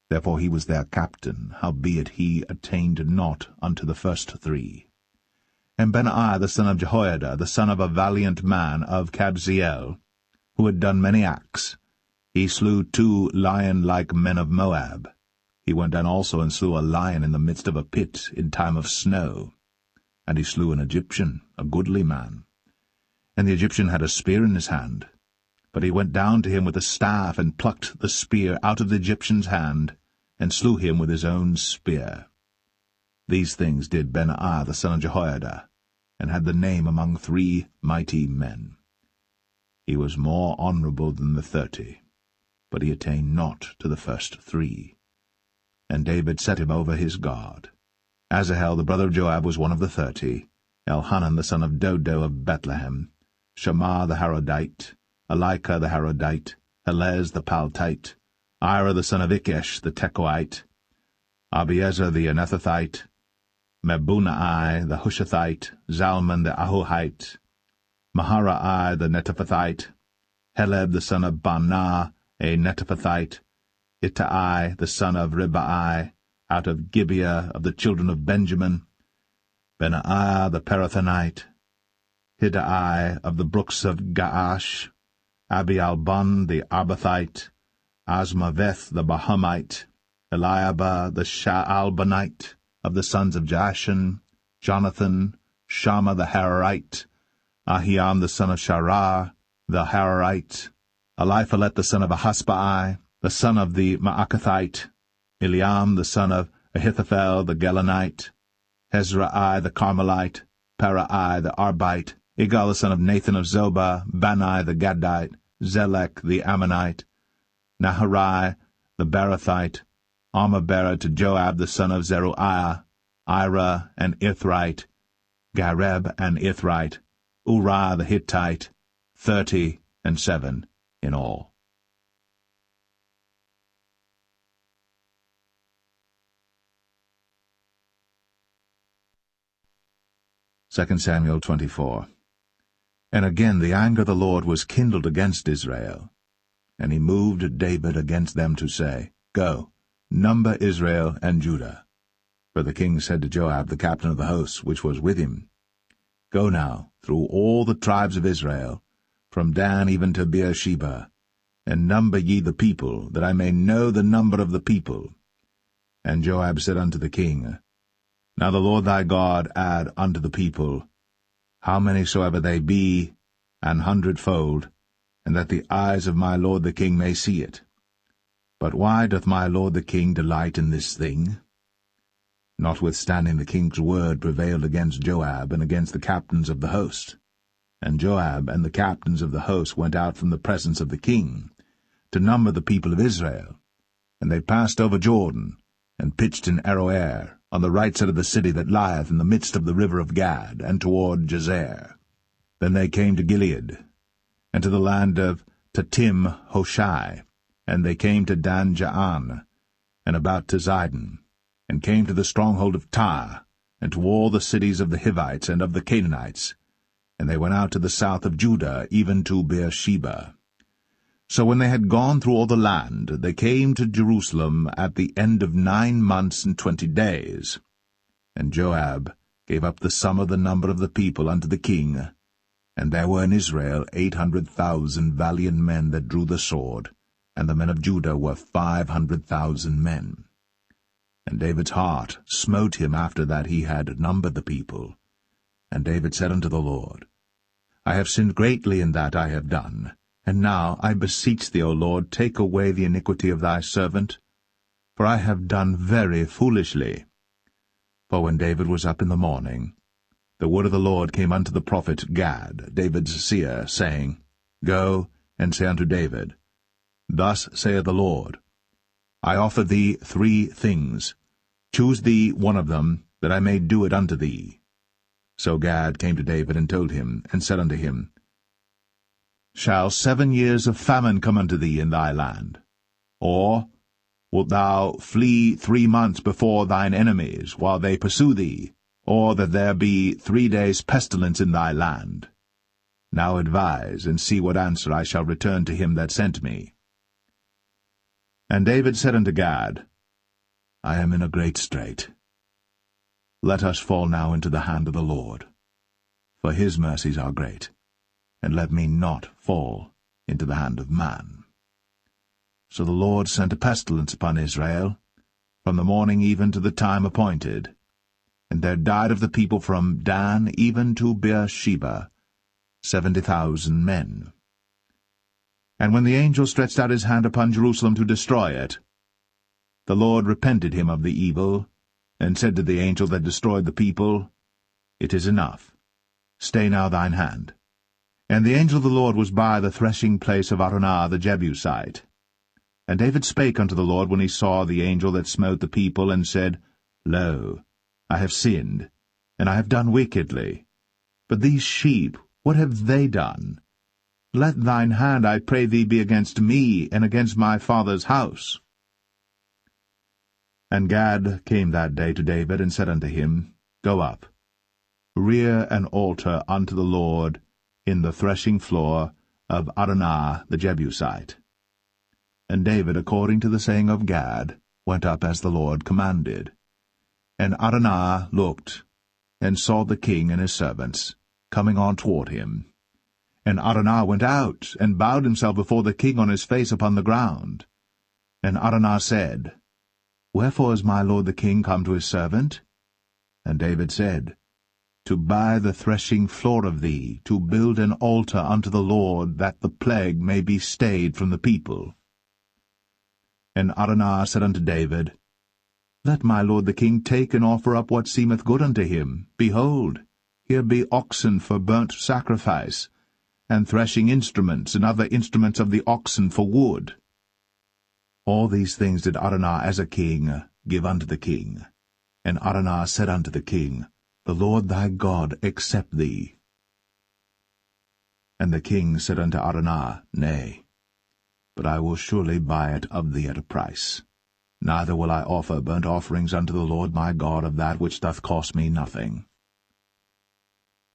Therefore he was their captain, howbeit he attained not unto the first 3. And Benaiah the son of Jehoiada, the son of a valiant man of Kabzeel, who had done many acts, he slew 2 lion-like men of Moab. He went down also and slew a lion in the midst of a pit in time of snow. And he slew an Egyptian, a goodly man. And the Egyptian had a spear in his hand. But he went down to him with a staff, and plucked the spear out of the Egyptian's hand, and slew him with his own spear. These things did Benaiah the son of Jehoiada, and had the name among 3 mighty men. He was more honourable than the 30, but he attained not to the first 3. And David set him over his guard. Asahel the brother of Joab was one of the 30, Elhanan the son of Dodo of Bethlehem, Shammah the Harodite, Elika the Harodite, Helez the Paltite, Ira the son of Ikesh the Tekoite, Abiezer the Anethathite, Mebunai the Hushathite, Zalman the Ahohite, Maharai the Netophathite, Heleb the son of Baanah, a Netophathite, Ittai the son of Ribai, out of Gibeah of the children of Benjamin, Benaiah the Parathonite, Hiddai of the brooks of Gaash, Abialbon the Arbathite, Asmaveth the Bahamite, Eliabah the Shaalbanite, of the sons of Jashan, Jonathan, Shammah the Hararite, Ahiam the son of Sharar, the Hararite, Eliphalet the son of Ahasbai, the son of the Maacathite, Eliam the son of Ahithophel the Gelonite, Hezrai the Carmelite, Parai the Arbite, Igal the son of Nathan of Zobah, Bani the Gadite, Zelek the Ammonite, Naharai the Barathite, Armabera to Joab the son of Zeruiah, Ira and Ithrite, Gareb and Ithrite, Uriah the Hittite, 37 in all. 2 Samuel 24. And again the anger of the Lord was kindled against Israel. And he moved David against them to say, Go, number Israel and Judah. For the king said to Joab, the captain of the host, which was with him, Go now through all the tribes of Israel, from Dan even to Beersheba, and number ye the people, that I may know the number of the people. And Joab said unto the king, Now the Lord thy God add unto the people, how many soever they be, an hundredfold, and that the eyes of my lord the king may see it. But why doth my lord the king delight in this thing? Notwithstanding the king's word prevailed against Joab and against the captains of the host. And Joab and the captains of the host went out from the presence of the king, to number the people of Israel. And they passed over Jordan, and pitched in Aroer, on the right side of the city that lieth in the midst of the river of Gad, and toward Jazer. Then they came to Gilead, and to the land of Tatim Hoshai, and they came to Dan Jaan, and about to Zidon, and came to the stronghold of Tyre, and to all the cities of the Hivites and of the Canaanites, and they went out to the south of Judah, even to Beersheba. So when they had gone through all the land, they came to Jerusalem at the end of 9 months and 20 days. And Joab gave up the sum of the number of the people unto the king, and there were in Israel 800,000 valiant men that drew the sword, and the men of Judah were 500,000 men. And David's heart smote him after that he had numbered the people. And David said unto the Lord, I have sinned greatly in that I have done. And now, I beseech thee, O Lord, take away the iniquity of thy servant, for I have done very foolishly. For when David was up in the morning, the word of the Lord came unto the prophet Gad, David's seer, saying, Go, and say unto David, Thus saith the Lord, I offer thee 3 things. Choose thee one of them, that I may do it unto thee. So Gad came to David, and told him, and said unto him, Shall 7 years of famine come unto thee in thy land? Or wilt thou flee 3 months before thine enemies, while they pursue thee? Or that there be 3 days' pestilence in thy land? Now advise, and see what answer I shall return to him that sent me. And David said unto Gad, I am in a great strait. Let us fall now into the hand of the Lord, for his mercies are great, and let me not fall into the hand of man. So the Lord sent a pestilence upon Israel, from the morning even to the time appointed. And there died of the people from Dan even to Beersheba 70,000 men. And when the angel stretched out his hand upon Jerusalem to destroy it, the Lord repented him of the evil, and said to the angel that destroyed the people, It is enough. Stay now thine hand. And the angel of the Lord was by the threshing place of Araunah the Jebusite. And David spake unto the Lord when he saw the angel that smote the people, and said, Lo, I have sinned, and I have done wickedly. But these sheep, what have they done? Let thine hand, I pray thee, be against me, and against my father's house. And Gad came that day to David, and said unto him, Go up, rear an altar unto the Lord in the threshing floor of Araunah the Jebusite. And David, according to the saying of Gad, went up as the Lord commanded. And Araunah looked, and saw the king and his servants coming on toward him. And Araunah went out, and bowed himself before the king on his face upon the ground. And Araunah said, Wherefore is my lord the king come to his servant? And David said, To buy the threshing floor of thee, to build an altar unto the Lord, that the plague may be stayed from the people. And Araunah said unto David, Let my lord the king take and offer up what seemeth good unto him. Behold, here be oxen for burnt sacrifice, and threshing instruments, and other instruments of the oxen for wood. All these things did Araunah as a king give unto the king. And Araunah said unto the king, The Lord thy God accept thee. And the king said unto Araunah, Nay, but I will surely buy it of thee at a price. Neither will I offer burnt offerings unto the Lord my God of that which doth cost me nothing.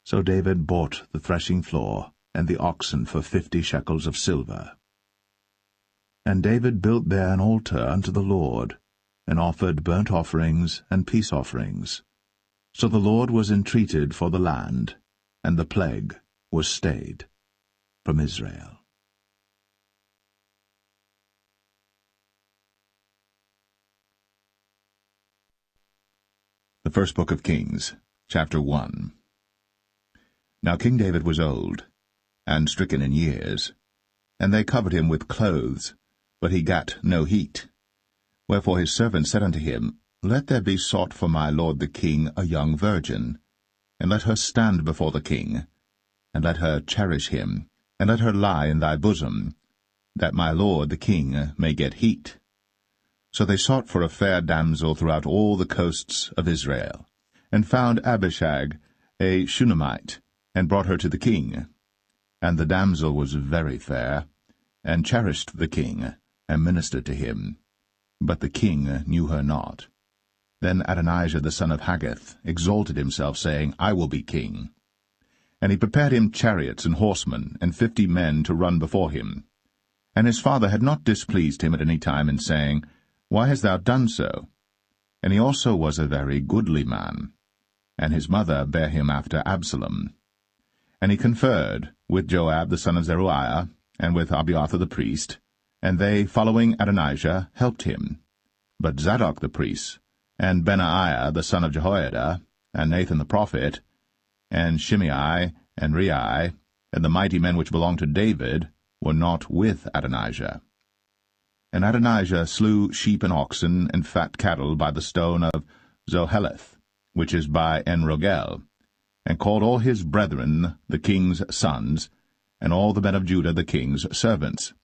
So David bought the threshing floor and the oxen for 50 shekels of silver. And David built there an altar unto the Lord, and offered burnt offerings and peace offerings. So the Lord was entreated for the land, and the plague was stayed from Israel. The first book of Kings, chapter 1. Now King David was old, and stricken in years, and they covered him with clothes, but he gat no heat. Wherefore his servants said unto him, Let there be sought for my lord the king a young virgin, and let her stand before the king, and let her cherish him, and let her lie in thy bosom, that my lord the king may get heat. So they sought for a fair damsel throughout all the coasts of Israel, and found Abishag, a Shunammite, and brought her to the king. And the damsel was very fair, and cherished the king, and ministered to him. But the king knew her not. Then Adonijah the son of Haggith exalted himself, saying, I will be king. And he prepared him chariots and horsemen, and 50 men to run before him. And his father had not displeased him at any time in saying, Why hast thou done so? And he also was a very goodly man. And his mother bare him after Absalom. And he conferred with Joab the son of Zeruiah, and with Abiathar the priest, and they, following Adonijah, helped him. But Zadok the priest, and Benaiah the son of Jehoiada, and Nathan the prophet, and Shimei, and Rei, and the mighty men which belonged to David, were not with Adonijah. And Adonijah slew sheep and oxen and fat cattle by the stone of Zoheleth, which is by En-rogel, and called all his brethren the king's sons, and all the men of Judah the king's servants.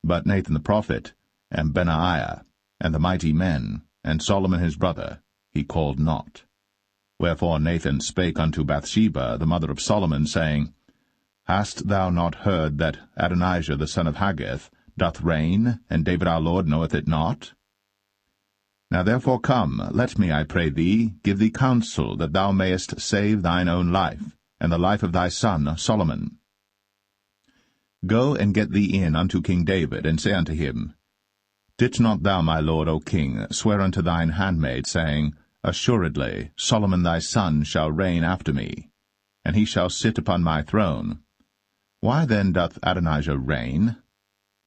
But Nathan the prophet, and Benaiah, and the mighty men, and Solomon his brother, he called not. Wherefore Nathan spake unto Bathsheba, the mother of Solomon, saying, Hast thou not heard that Adonijah the son of Haggith doth reign, and David our Lord knoweth it not? Now therefore come, let me, I pray thee, give thee counsel, that thou mayest save thine own life, and the life of thy son Solomon. Go and get thee in unto King David, and say unto him, Didst not thou, my lord, O king, swear unto thine handmaid, saying, Assuredly Solomon thy son shall reign after me, and he shall sit upon my throne? Why then doth Adonijah reign?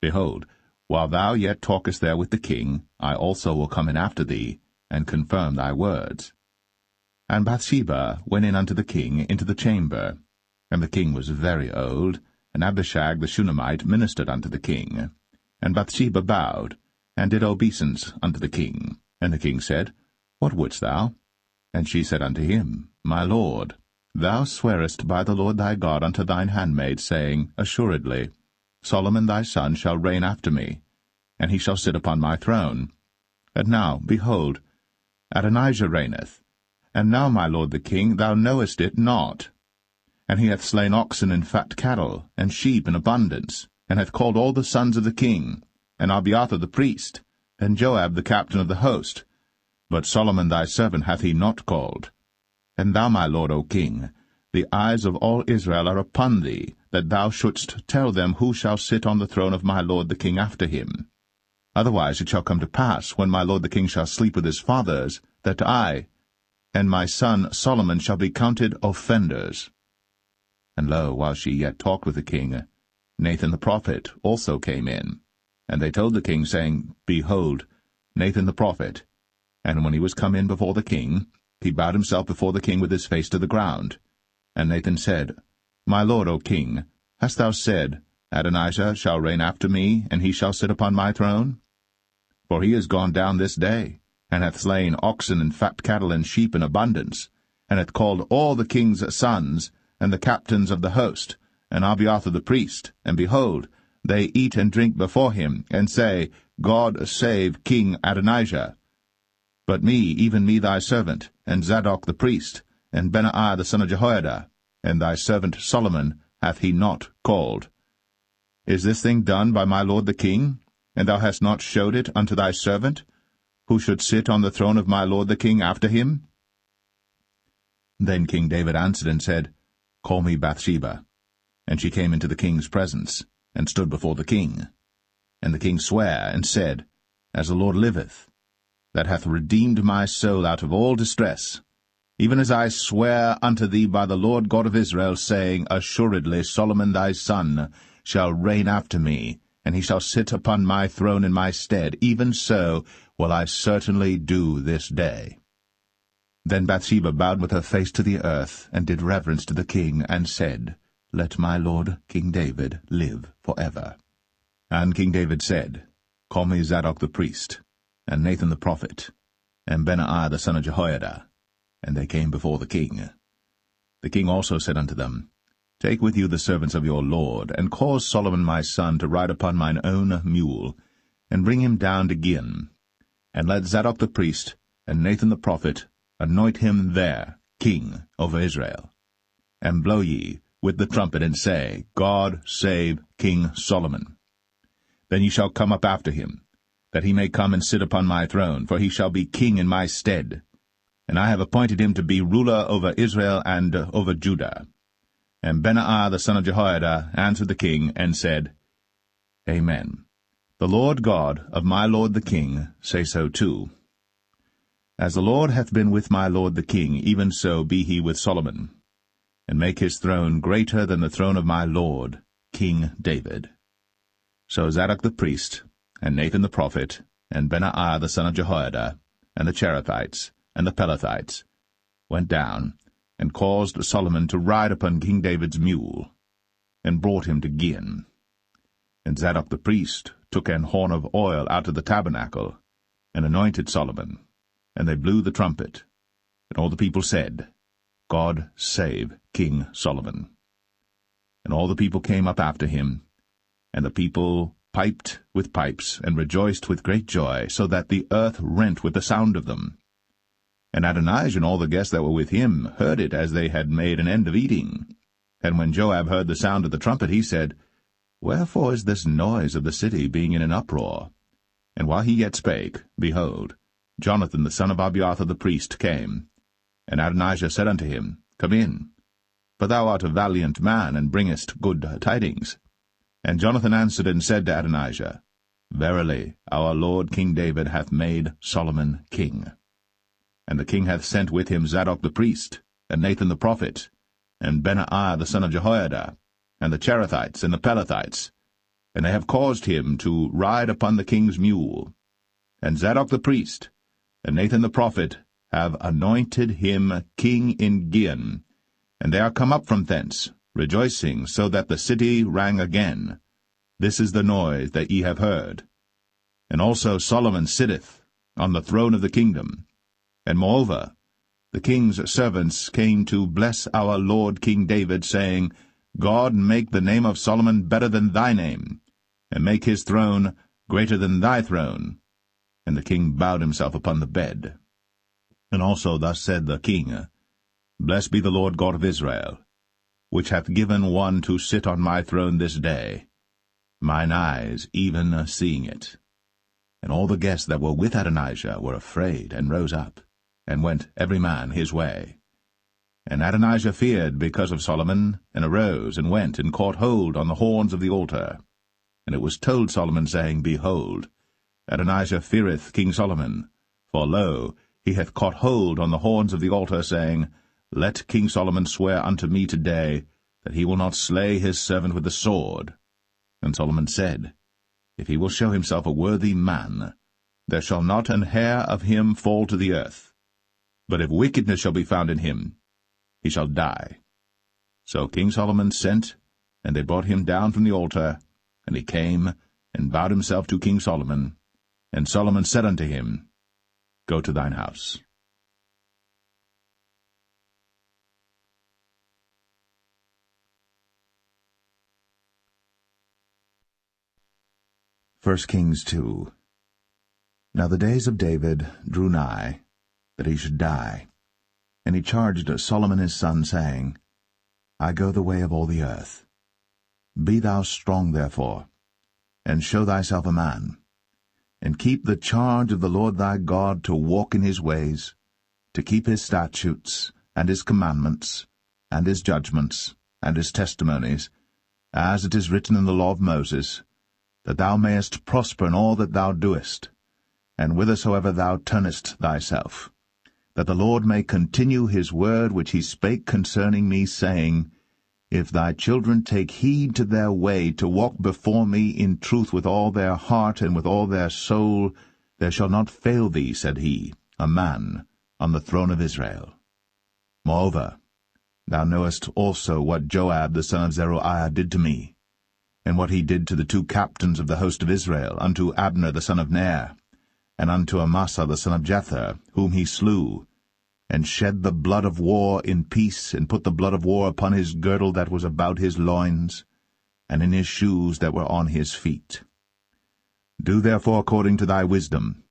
Behold, while thou yet talkest there with the king, I also will come in after thee, and confirm thy words. And Bathsheba went in unto the king into the chamber. And the king was very old, and Abishag the Shunammite ministered unto the king. And Bathsheba bowed, and did obeisance unto the king. And the king said, What wouldst thou? And she said unto him, My lord, thou swearest by the Lord thy God unto thine handmaid, saying, Assuredly Solomon thy son shall reign after me, and he shall sit upon my throne. And now, behold, Adonijah reigneth, and now, my lord the king, thou knowest it not. And he hath slain oxen and fat cattle, and sheep in abundance, and hath called all the sons of the king, and Abiathar the priest, and Joab the captain of the host. But Solomon thy servant hath he not called. And thou, my lord, O king, the eyes of all Israel are upon thee, that thou shouldst tell them who shall sit on the throne of my lord the king after him. Otherwise it shall come to pass, when my lord the king shall sleep with his fathers, that I and my son Solomon shall be counted offenders. And lo, while she yet talked with the king, Nathan the prophet also came in. And they told the king, saying, Behold, Nathan the prophet. And when he was come in before the king, he bowed himself before the king with his face to the ground. And Nathan said, My lord, O king, hast thou said, Adonijah shall reign after me, and he shall sit upon my throne? For he is gone down this day, and hath slain oxen and fat cattle and sheep in abundance, and hath called all the king's sons, and the captains of the host, and Abiathar the priest, and behold, they eat and drink before him, and say, God save King Adonijah. But me, even me thy servant, and Zadok the priest, and Benaiah the son of Jehoiada, and thy servant Solomon hath he not called. Is this thing done by my lord the king, and thou hast not showed it unto thy servant, who should sit on the throne of my lord the king after him? Then King David answered and said, Call me Bathsheba. And she came into the king's presence, and stood before the king. And the king sware, and said, As the Lord liveth, that hath redeemed my soul out of all distress, even as I swear unto thee by the Lord God of Israel, saying, Assuredly Solomon thy son shall reign after me, and he shall sit upon my throne in my stead, even so will I certainly do this day. Then Bathsheba bowed with her face to the earth, and did reverence to the king, and said, Let my lord King David live forever. And King David said, Call me Zadok the priest, and Nathan the prophet, and Benaiah the son of Jehoiada. And they came before the king. The king also said unto them, Take with you the servants of your lord, and cause Solomon my son to ride upon mine own mule, and bring him down to Gihon. And let Zadok the priest, and Nathan the prophet, anoint him there king over Israel. And blow ye with the trumpet, and say, God save King Solomon. Then ye shall come up after him, that he may come and sit upon my throne, for he shall be king in my stead. And I have appointed him to be ruler over Israel and over Judah. And Benaiah the son of Jehoiada answered the king, and said, Amen. The Lord God of my lord the king say so too. As the Lord hath been with my lord the king, even so be he with Solomon, and make his throne greater than the throne of my lord, King David. So Zadok the priest, and Nathan the prophet, and Benaiah the son of Jehoiada, and the Cherethites, and the Pelethites, went down, and caused Solomon to ride upon King David's mule, and brought him to Gihon. And Zadok the priest took an horn of oil out of the tabernacle, and anointed Solomon, and they blew the trumpet. And all the people said, God save King Solomon. And all the people came up after him, and the people piped with pipes, and rejoiced with great joy, so that the earth rent with the sound of them. And Adonijah and all the guests that were with him heard it as they had made an end of eating. And when Joab heard the sound of the trumpet, he said, Wherefore is this noise of the city being in an uproar? And while he yet spake, behold, Jonathan the son of Abiathar the priest came. And Adonijah said unto him, Come in, for thou art a valiant man, and bringest good tidings. And Jonathan answered and said to Adonijah, Verily, our lord King David hath made Solomon king. And the king hath sent with him Zadok the priest, and Nathan the prophet, and Benaiah the son of Jehoiada, and the Cherethites and the Pelethites, and they have caused him to ride upon the king's mule. And Zadok the priest, and Nathan the prophet, have anointed him king in Gihon, and they are come up from thence, rejoicing, so that the city rang again. This is the noise that ye have heard. And also Solomon sitteth on the throne of the kingdom. And moreover, the king's servants came to bless our lord King David, saying, God make the name of Solomon better than thy name, and make his throne greater than thy throne. And the king bowed himself upon the bed. And also thus said the king, Blessed be the Lord God of Israel, which hath given one to sit on my throne this day, mine eyes even seeing it. And all the guests that were with Adonijah were afraid, and rose up, and went every man his way. And Adonijah feared because of Solomon, and arose, and went, and caught hold on the horns of the altar. And it was told Solomon, saying, Behold, Adonijah feareth King Solomon, for lo, he hath caught hold on the horns of the altar, saying, Let King Solomon swear unto me today, that he will not slay his servant with the sword. And Solomon said, If he will show himself a worthy man, there shall not an hair of him fall to the earth. But if wickedness shall be found in him, he shall die. So King Solomon sent, and they brought him down from the altar, and he came, and bowed himself to King Solomon. And Solomon said unto him, Go to thine house. 1 Kings 2. Now the days of David drew nigh, that he should die. And he charged Solomon his son, saying, I go the way of all the earth. Be thou strong therefore, and show thyself a man, and keep the charge of the Lord thy God, to walk in his ways, to keep his statutes, and his commandments, and his judgments, and his testimonies, as it is written in the law of Moses, that thou mayest prosper in all that thou doest, and whithersoever thou turnest thyself, that the Lord may continue his word which he spake concerning me, saying, If thy children take heed to their way, to walk before me in truth with all their heart and with all their soul, there shall not fail thee, said he, a man, on the throne of Israel. Moreover, thou knowest also what Joab the son of Zeruiah did to me, and what he did to the 2 captains of the host of Israel, unto Abner the son of Ner, and unto Amasa the son of Jether, whom he slew, and shed the blood of war in peace, and put the blood of war upon his girdle that was about his loins, and in his shoes that were on his feet. Do therefore according to thy wisdom,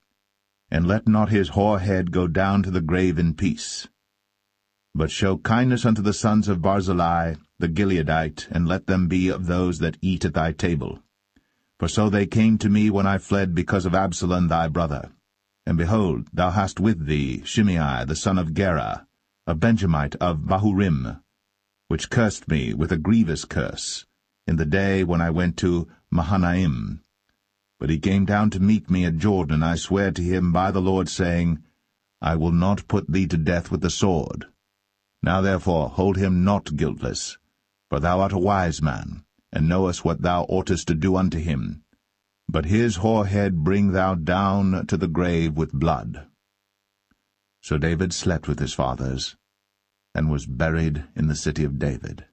and let not his hoar head go down to the grave in peace. But show kindness unto the sons of Barzillai the Gileadite, and let them be of those that eat at thy table. For so they came to me when I fled because of Absalom thy brother. And behold, thou hast with thee Shimei the son of Gera, a Benjamite of Bahurim, which cursed me with a grievous curse, in the day when I went to Mahanaim. But he came down to meet me at Jordan, and I swear to him by the Lord, saying, I will not put thee to death with the sword. Now therefore hold him not guiltless, for thou art a wise man, and knowest what thou oughtest to do unto him. But his hoar head bring thou down to the grave with blood. So David slept with his fathers, and was buried in the city of David.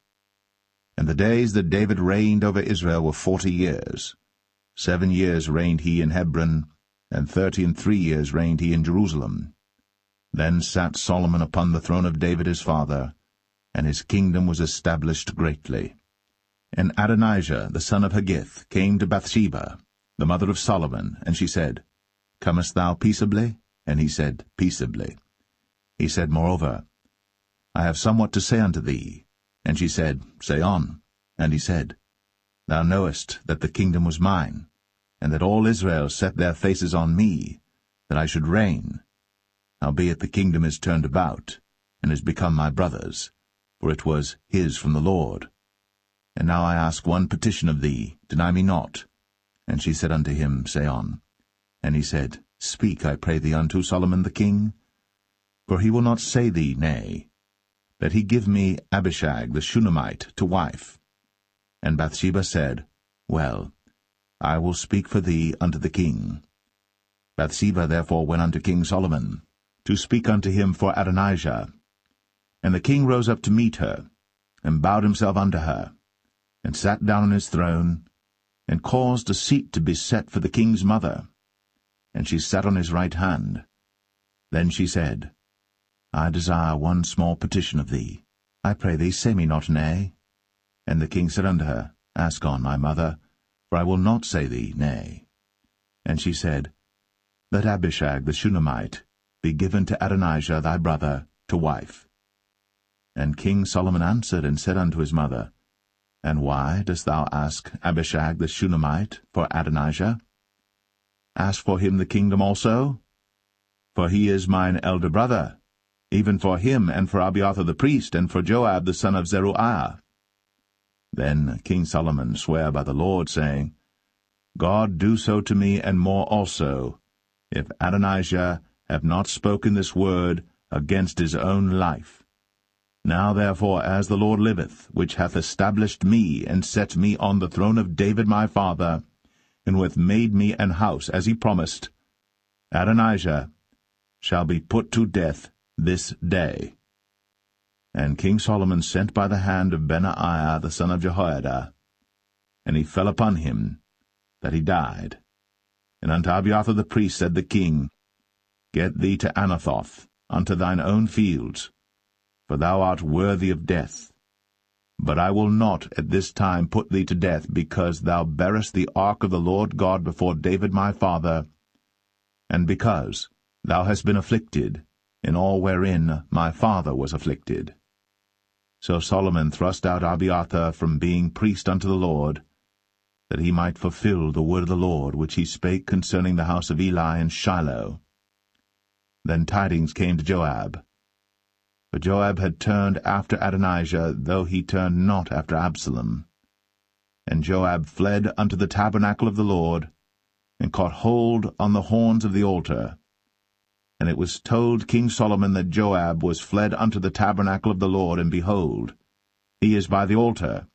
And the days that David reigned over Israel were 40 years. 7 years reigned he in Hebron, and 33 years reigned he in Jerusalem. Then sat Solomon upon the throne of David his father, and his kingdom was established greatly. And Adonijah the son of Haggith came to Bathsheba, the mother of Solomon, and she said, Comest thou peaceably? And he said, Peaceably. He said, Moreover, I have somewhat to say unto thee. And she said, Say on. And he said, Thou knowest that the kingdom was mine, and that all Israel set their faces on me, that I should reign. Howbeit the kingdom is turned about, and is become my brother's, for it was his from the Lord. And now I ask one petition of thee, deny me not. And she said unto him, Say on. And he said, Speak, I pray thee, unto Solomon the king. For he will not say thee nay, that he give me Abishag the Shunammite to wife. And Bathsheba said, Well, I will speak for thee unto the king. Bathsheba therefore went unto King Solomon, to speak unto him for Adonijah. And the king rose up to meet her, and bowed himself unto her, and sat down on his throne, and caused a seat to be set for the king's mother. And she sat on his right hand. Then she said, I desire one small petition of thee. I pray thee, say me not nay. And the king said unto her, Ask on, my mother, for I will not say thee nay. And she said, Let Abishag the Shunammite be given to Adonijah thy brother to wife. And King Solomon answered and said unto his mother, And why dost thou ask Abishag the Shunammite for Adonijah? Ask for him the kingdom also? For he is mine elder brother, even for him, and for Abiathar the priest, and for Joab the son of Zeruiah. Then King Solomon sware by the Lord, saying, God do so to me, and more also, if Adonijah have not spoken this word against his own life. Now therefore, as the Lord liveth, which hath established me, and set me on the throne of David my father, and who hath made me an house, as he promised, Adonijah shall be put to death this day. And King Solomon sent by the hand of Benaiah the son of Jehoiada, and he fell upon him, that he died. And unto Abiathar the priest said the king, Get thee to Anathoth, unto thine own fields, for thou art worthy of death. But I will not at this time put thee to death, because thou bearest the ark of the Lord God before David my father, and because thou hast been afflicted in all wherein my father was afflicted. So Solomon thrust out Abiathar from being priest unto the Lord, that he might fulfill the word of the Lord, which he spake concerning the house of Eli in Shiloh. Then tidings came to Joab. For Joab had turned after Adonijah, though he turned not after Absalom. And Joab fled unto the tabernacle of the Lord, and caught hold on the horns of the altar. And it was told King Solomon that Joab was fled unto the tabernacle of the Lord, and behold, he is by the altar.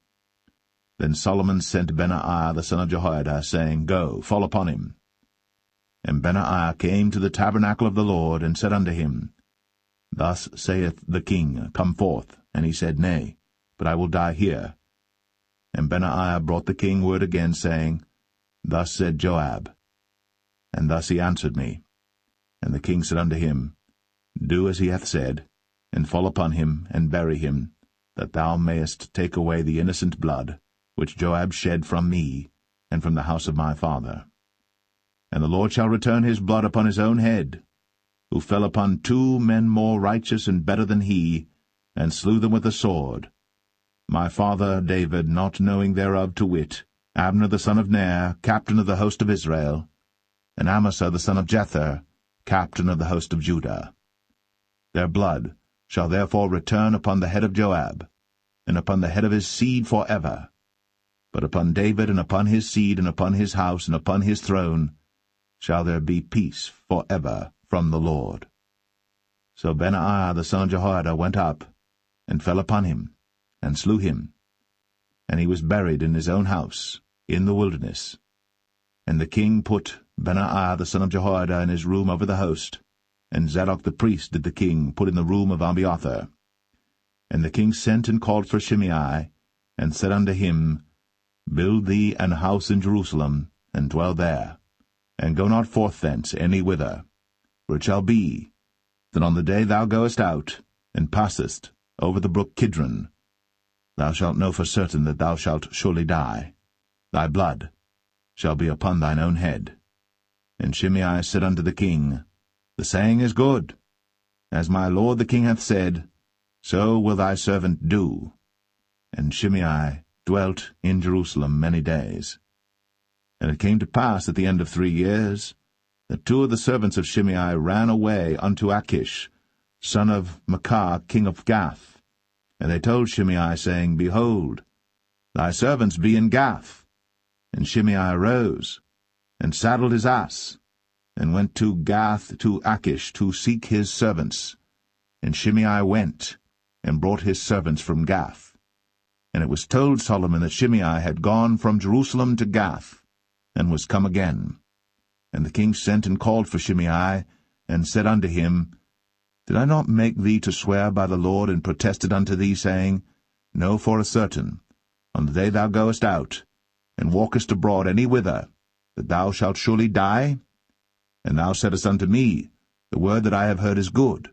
Then Solomon sent Benaiah the son of Jehoiada, saying, Go, fall upon him. And Benaiah came to the tabernacle of the Lord, and said unto him, Thus saith the king, Come forth. And he said, Nay, but I will die here. And Benaiah brought the king word again, saying, Thus said Joab. And thus he answered me. And the king said unto him, Do as he hath said, and fall upon him, and bury him, that thou mayest take away the innocent blood, which Joab shed from me, and from the house of my father. And the Lord shall return his blood upon his own head, who fell upon 2 men more righteous and better than he, and slew them with the sword. My father David, not knowing thereof, to wit, Abner the son of Ner, captain of the host of Israel, and Amasa the son of Jether, captain of the host of Judah. Their blood shall therefore return upon the head of Joab, and upon the head of his seed for ever. But upon David, and upon his seed, and upon his house, and upon his throne, shall there be peace for ever from the Lord. So Benaiah the son of Jehoiada went up, and fell upon him, and slew him. And he was buried in his own house, in the wilderness. And the king put Benaiah the son of Jehoiada in his room over the host, and Zadok the priest did the king put in the room of Abiathar. And the king sent and called for Shimei, and said unto him, Build thee an house in Jerusalem, and dwell there, and go not forth thence any whither. For it shall be, that on the day thou goest out, and passest over the brook Kidron, thou shalt know for certain that thou shalt surely die. Thy blood shall be upon thine own head. And Shimei said unto the king, The saying is good. As my lord the king hath said, so will thy servant do. And Shimei dwelt in Jerusalem many days. And it came to pass at the end of 3 years, that 2 of the servants of Shimei ran away unto Achish, son of Maachah, king of Gath. And they told Shimei, saying, Behold, thy servants be in Gath. And Shimei arose, and saddled his ass, and went to Gath to Achish to seek his servants. And Shimei went, and brought his servants from Gath. And it was told Solomon that Shimei had gone from Jerusalem to Gath, and was come again. And the king sent and called for Shimei, and said unto him, Did I not make thee to swear by the Lord, and protested unto thee, saying, Know for a certain, on the day thou goest out, and walkest abroad any whither, that thou shalt surely die? And thou saidst unto me, The word that I have heard is good.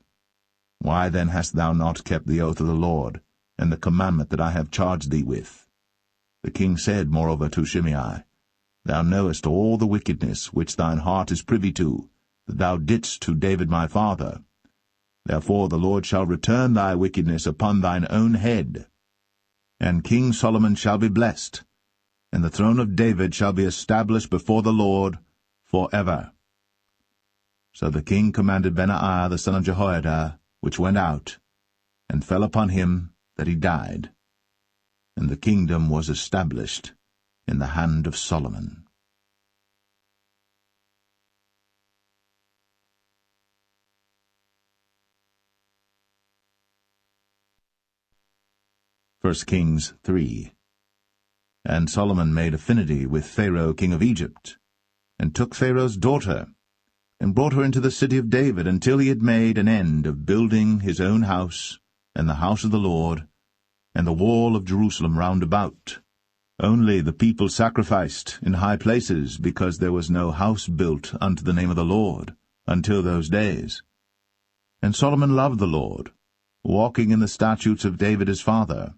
Why then hast thou not kept the oath of the Lord, and the commandment that I have charged thee with? The king said moreover to Shimei, Thou knowest all the wickedness which thine heart is privy to, that thou didst to David my father. Therefore the Lord shall return thy wickedness upon thine own head. And King Solomon shall be blessed, and the throne of David shall be established before the Lord for ever. So the king commanded Benaiah the son of Jehoiada, which went out, and fell upon him that he died. And the kingdom was established in the hand of Solomon. 1 Kings 3. And Solomon made affinity with Pharaoh king of Egypt, and took Pharaoh's daughter, and brought her into the city of David, until he had made an end of building his own house, and the house of the Lord, and the wall of Jerusalem round about. Only the people sacrificed in high places, because there was no house built unto the name of the Lord, until those days. And Solomon loved the Lord, walking in the statutes of David his father.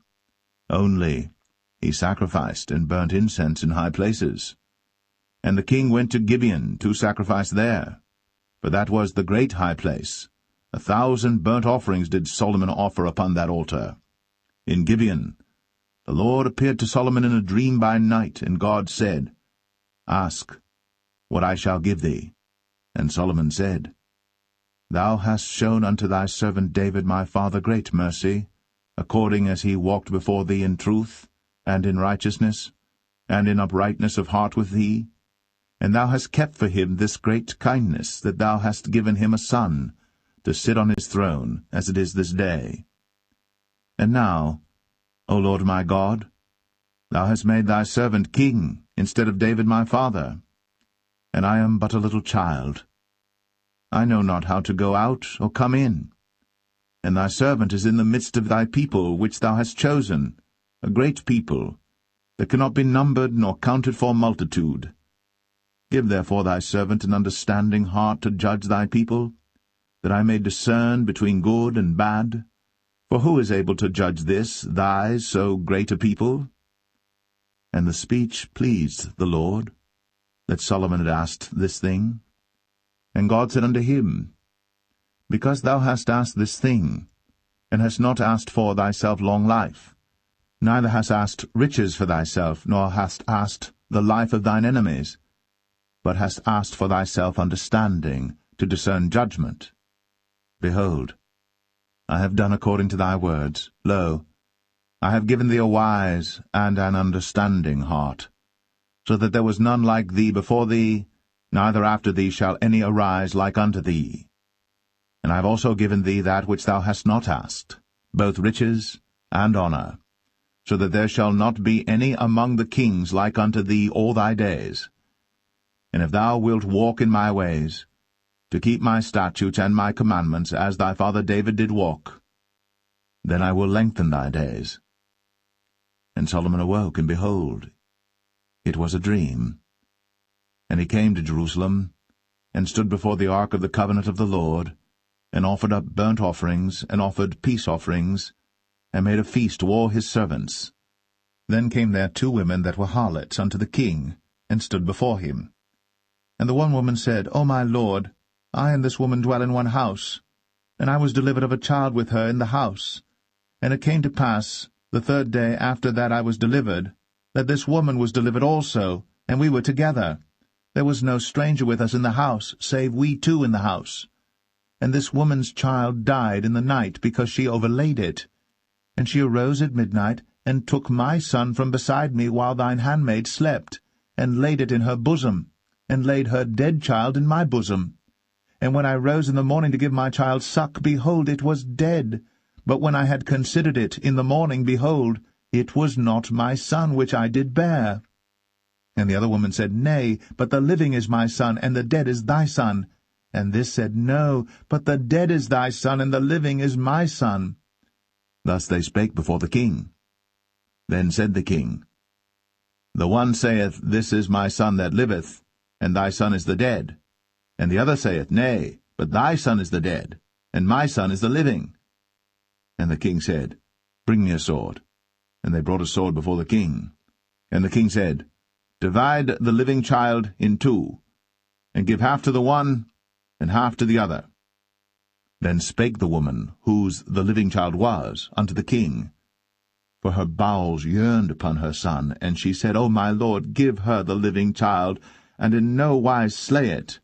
Only he sacrificed and burnt incense in high places. And the king went to Gibeon to sacrifice there, for that was the great high place. 1,000 burnt offerings did Solomon offer upon that altar. In Gibeon the Lord appeared to Solomon in a dream by night, and God said, Ask what I shall give thee. And Solomon said, Thou hast shown unto thy servant David my father great mercy, according as he walked before thee in truth, and in righteousness, and in uprightness of heart with thee. And thou hast kept for him this great kindness, that thou hast given him a son, to sit on his throne, as it is this day. And now, O Lord my God, thou hast made thy servant king instead of David my father, and I am but a little child. I know not how to go out or come in. And thy servant is in the midst of thy people which thou hast chosen, a great people, that cannot be numbered nor counted for multitude. Give therefore thy servant an understanding heart to judge thy people, that I may discern between good and bad. For who is able to judge this, thy so great a people? And the speech pleased the Lord, that Solomon had asked this thing. And God said unto him, Because thou hast asked this thing, and hast not asked for thyself long life, neither hast asked riches for thyself, nor hast asked the life of thine enemies, but hast asked for thyself understanding, to discern judgment. Behold, I have done according to thy words. Lo, I have given thee a wise and an understanding heart, so that there was none like thee before thee, neither after thee shall any arise like unto thee. And I have also given thee that which thou hast not asked, both riches and honour, so that there shall not be any among the kings like unto thee all thy days. And if thou wilt walk in my ways, to keep my statutes and my commandments, as thy father David did walk, then I will lengthen thy days. And Solomon awoke, and behold, it was a dream. And he came to Jerusalem, and stood before the ark of the covenant of the Lord, and offered up burnt offerings, and offered peace offerings, and made a feast to all his servants. Then came there 2 women that were harlots unto the king, and stood before him. And the one woman said, O my lord, I and this woman dwell in one house, and I was delivered of a child with her in the house. And it came to pass, the 3rd day after that I was delivered, that this woman was delivered also, and we were together. There was no stranger with us in the house, save we 2 in the house. And this woman's child died in the night, because she overlaid it. And she arose at midnight, and took my son from beside me while thine handmaid slept, and laid it in her bosom, and laid her dead child in my bosom. And when I rose in the morning to give my child suck, behold, it was dead. But when I had considered it in the morning, behold, it was not my son which I did bear. And the other woman said, Nay, but the living is my son, and the dead is thy son. And this said, No, but the dead is thy son, and the living is my son. Thus they spake before the king. Then said the king, The one saith, This is my son that liveth, and thy son is the dead. And the other saith, Nay, but thy son is the dead, and my son is the living. And the king said, Bring me a sword. And they brought a sword before the king. And the king said, Divide the living child in 2, and give half to the one, and half to the other. Then spake the woman, whose the living child was, unto the king. For her bowels yearned upon her son, and she said, O my lord, give her the living child, and in no wise slay it.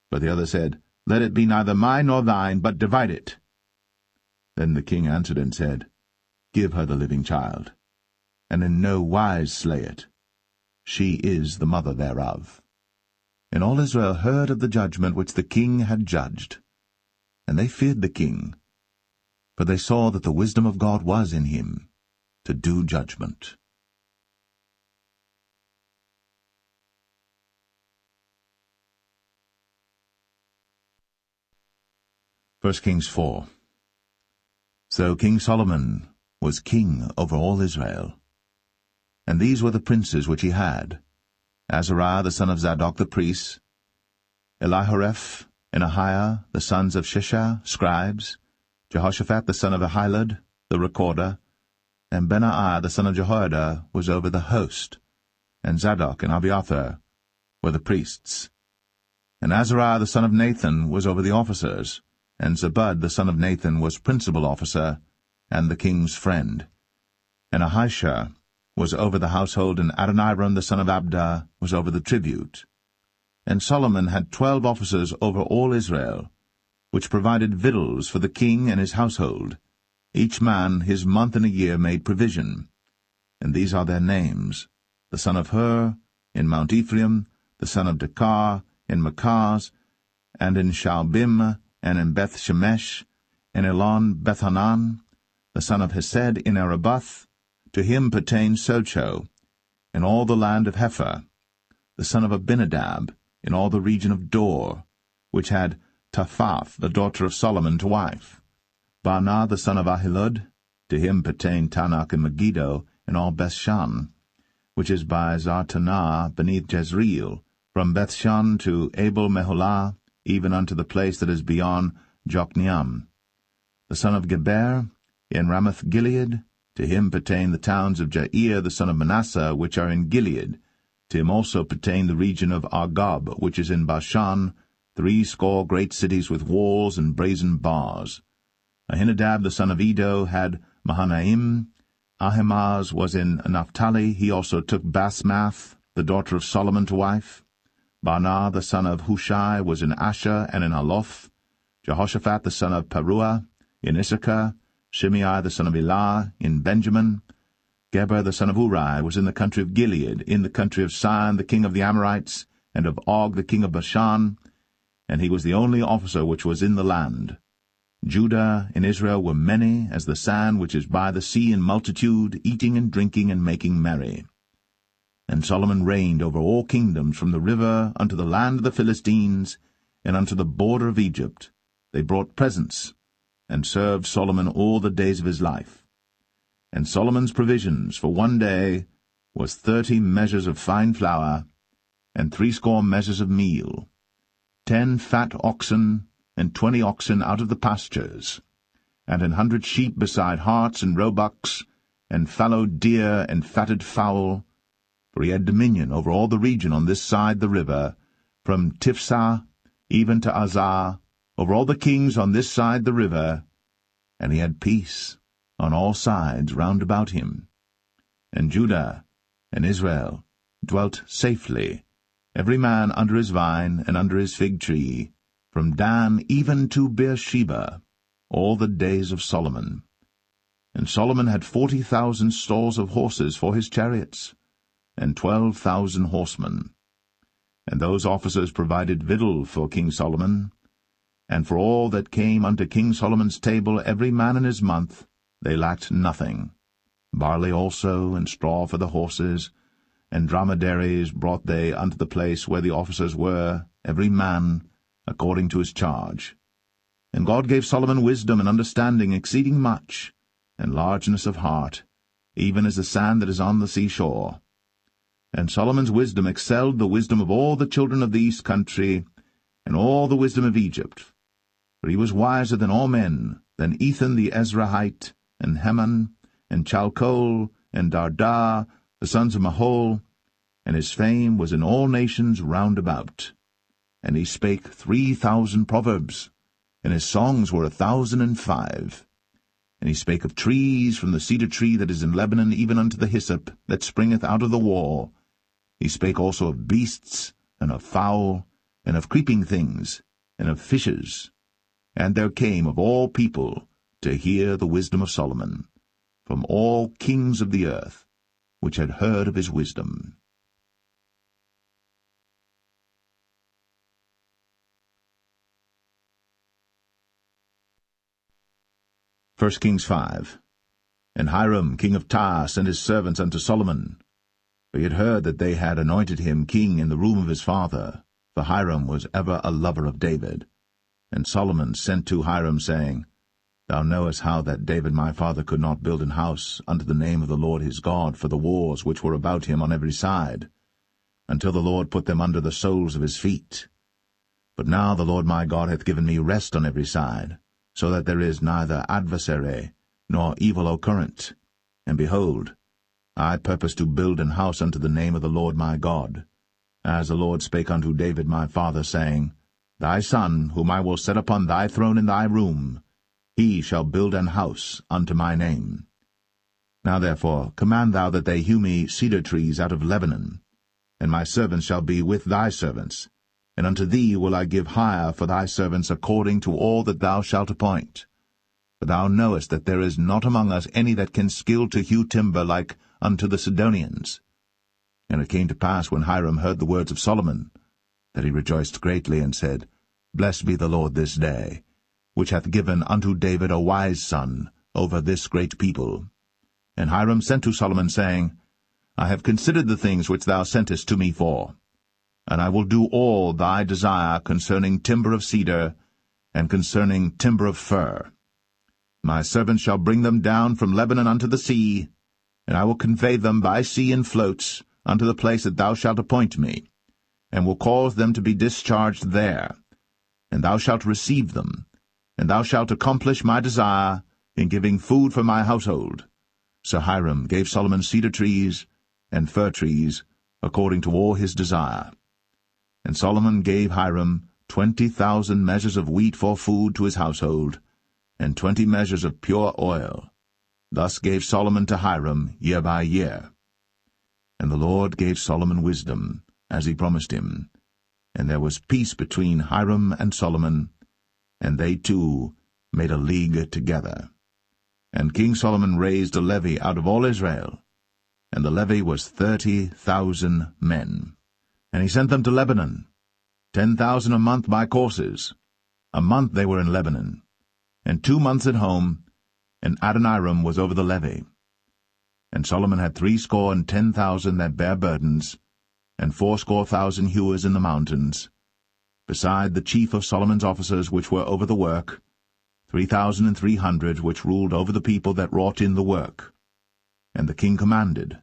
But the other said, Let it be neither mine nor thine, but divide it. Then the king answered and said, Give her the living child, and in no wise slay it. She is the mother thereof. And all Israel heard of the judgment which the king had judged. And they feared the king, for they saw that the wisdom of God was in him, to do judgment. 1 Kings 4. So King Solomon was king over all Israel. And these were the princes which he had: Azariah the son of Zadok the priest, Elihoreph and Ahiah the sons of Shishah, scribes, Jehoshaphat the son of Ahilud, the recorder, and Benaiah the son of Jehoiada was over the host, and Zadok and Abiathar were the priests. And Azariah the son of Nathan was over the officers, and Zabud the son of Nathan was principal officer, and the king's friend. And Ahishah was over the household, and Adoniram the son of Abda was over the tribute. And Solomon had 12 officers over all Israel, which provided victuals for the king and his household. Each man his month in a year made provision. And these are their names: the son of Hur, in Mount Ephraim, the son of Dekar, in Makaz, and in Shaalbim, and in Beth-Shemesh, in Elon Bethanan, the son of Hesed in Arabath. To him pertained Socho, in all the land of Hepher, the son of Abinadab, in all the region of Dor, which had Taphath, the daughter of Solomon, to wife. Baanah the son of Ahilud, to him pertain Tanakh and Megiddo, and all Bethshan, which is by Zartanah beneath Jezreel, from Bethshan to Abel-Meholah, even unto the place that is beyond Jokneam. The son of Geber, in Ramoth-Gilead, to him pertain the towns of Jair the son of Manasseh, which are in Gilead. To him also pertain the region of Argob, which is in Bashan, 80 great cities with walls and brazen bars. Ahinadab the son of Edo had Mahanaim. Ahimaaz was in Naphtali. He also took Basmath, the daughter of Solomon, to wife. Baanah the son of Hushai was in Asher and in Aloth. Jehoshaphat the son of Paruah in Issachar. Shimei the son of Elah in Benjamin. Geber the son of Uri was in the country of Gilead, in the country of Sihon the king of the Amorites, and of Og the king of Bashan, and he was the only officer which was in the land. Judah and Israel were many, as the sand which is by the sea in multitude, eating and drinking and making merry. And Solomon reigned over all kingdoms, from the river unto the land of the Philistines, and unto the border of Egypt. They brought presents, and served Solomon all the days of his life. And Solomon's provisions for one day was 30 measures of fine flour, and 80 measures of meal, 10 fat oxen, and 20 oxen out of the pastures, and 100 sheep beside harts and roebucks, and fallow deer and fatted fowl, for he had dominion over all the region on this side the river, from Tiphsah even to Azar, over all the kings on this side the river, and he had peace on all sides round about him. And Judah and Israel dwelt safely, every man under his vine and under his fig tree, from Dan even to Beersheba, all the days of Solomon. And Solomon had 40,000 stalls of horses for his chariots, and 12,000 horsemen. And those officers provided victual for King Solomon, and for all that came unto King Solomon's table every man in his month, they lacked nothing. Barley also, and straw for the horses, and dromedaries brought they unto the place where the officers were, every man according to his charge. And God gave Solomon wisdom and understanding exceeding much, and largeness of heart, even as the sand that is on the seashore. And Solomon's wisdom excelled the wisdom of all the children of the east country, and all the wisdom of Egypt. For he was wiser than all men, than Ethan the Ezrahite, and Heman, and Chalcol, and Darda, the sons of Mahol, and his fame was in all nations round about. And he spake 3,000 proverbs, and his songs were 1,005. And he spake of trees, from the cedar tree that is in Lebanon even unto the hyssop that springeth out of the wall. He spake also of beasts, and of fowl, and of creeping things, and of fishes. And there came of all people to hear the wisdom of Solomon, from all kings of the earth, which had heard of his wisdom. 1 Kings 5. And Hiram king of Tyre sent his servants unto Solomon, for he had heard that they had anointed him king in the room of his father, for Hiram was ever a lover of David. And Solomon sent to Hiram, saying, Thou knowest how that David my father could not build an house unto the name of the Lord his God for the wars which were about him on every side, until the Lord put them under the soles of his feet. But now the Lord my God hath given me rest on every side, so that there is neither adversary nor evil occurrent. And behold, I purpose to build an house unto the name of the Lord my God, as the Lord spake unto David my father, saying, Thy son, whom I will set upon thy throne in thy room, he shall build an house unto my name. Now therefore command thou that they hew me cedar trees out of Lebanon, and my servants shall be with thy servants, and unto thee will I give hire for thy servants according to all that thou shalt appoint. For thou knowest that there is not among us any that can skill to hew timber like unto the Sidonians. And it came to pass, when Hiram heard the words of Solomon, that he rejoiced greatly, and said, Blessed be the Lord this day, which hath given unto David a wise son over this great people. And Hiram sent to Solomon, saying, I have considered the things which thou sentest to me for, and I will do all thy desire concerning timber of cedar, and concerning timber of fir. My servants shall bring them down from Lebanon unto the sea, and I will convey them by sea in floats unto the place that thou shalt appoint me, and will cause them to be discharged there. And thou shalt receive them, and thou shalt accomplish my desire in giving food for my household. So Hiram gave Solomon cedar trees and fir trees, according to all his desire. And Solomon gave Hiram 20,000 measures of wheat for food to his household, and 20 measures of pure oil. Thus gave Solomon to Hiram year by year. And the Lord gave Solomon wisdom, as he promised him. And there was peace between Hiram and Solomon, and they two made a league together. And King Solomon raised a levy out of all Israel, and the levy was 30,000 men. And he sent them to Lebanon, 10,000 a month by courses. A month they were in Lebanon, and 2 months at home, and Adoniram was over the levy. And Solomon had 70,000 that bare burdens, and 80,000 hewers in the mountains, beside the chief of Solomon's officers which were over the work, 3,300 which ruled over the people that wrought in the work. And the king commanded,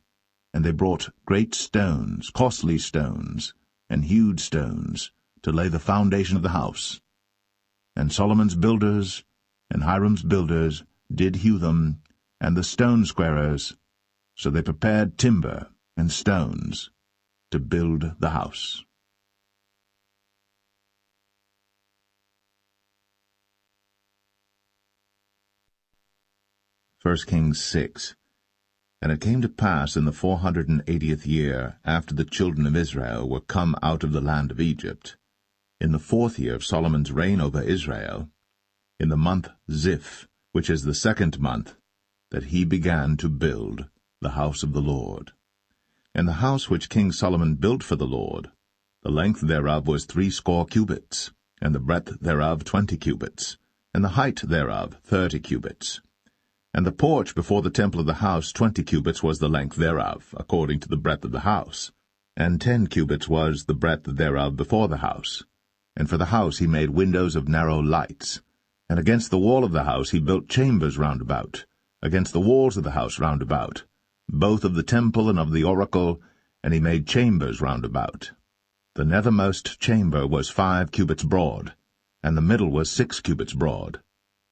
and they brought great stones, costly stones, and hewed stones, to lay the foundation of the house. And Solomon's builders and Hiram's builders did hew them, and the stone squarers, so they prepared timber and stones to build the house. 1 Kings 6. And it came to pass in the 480th year, after the children of Israel were come out of the land of Egypt, in the 4th year of Solomon's reign over Israel, in the month Ziph, which is the 2nd month, that he began to build the house of the Lord. And the house which King Solomon built for the Lord, the length thereof was 80 cubits, and the breadth thereof 20 cubits, and the height thereof 30 cubits. And the porch before the temple of the house 20 cubits was the length thereof, according to the breadth of the house, and 10 cubits was the breadth thereof before the house. And for the house he made windows of narrow lights. And against the wall of the house he built chambers round about, against the walls of the house round about, both of the temple and of the oracle, and he made chambers round about. The nethermost chamber was 5 cubits broad, and the middle was 6 cubits broad,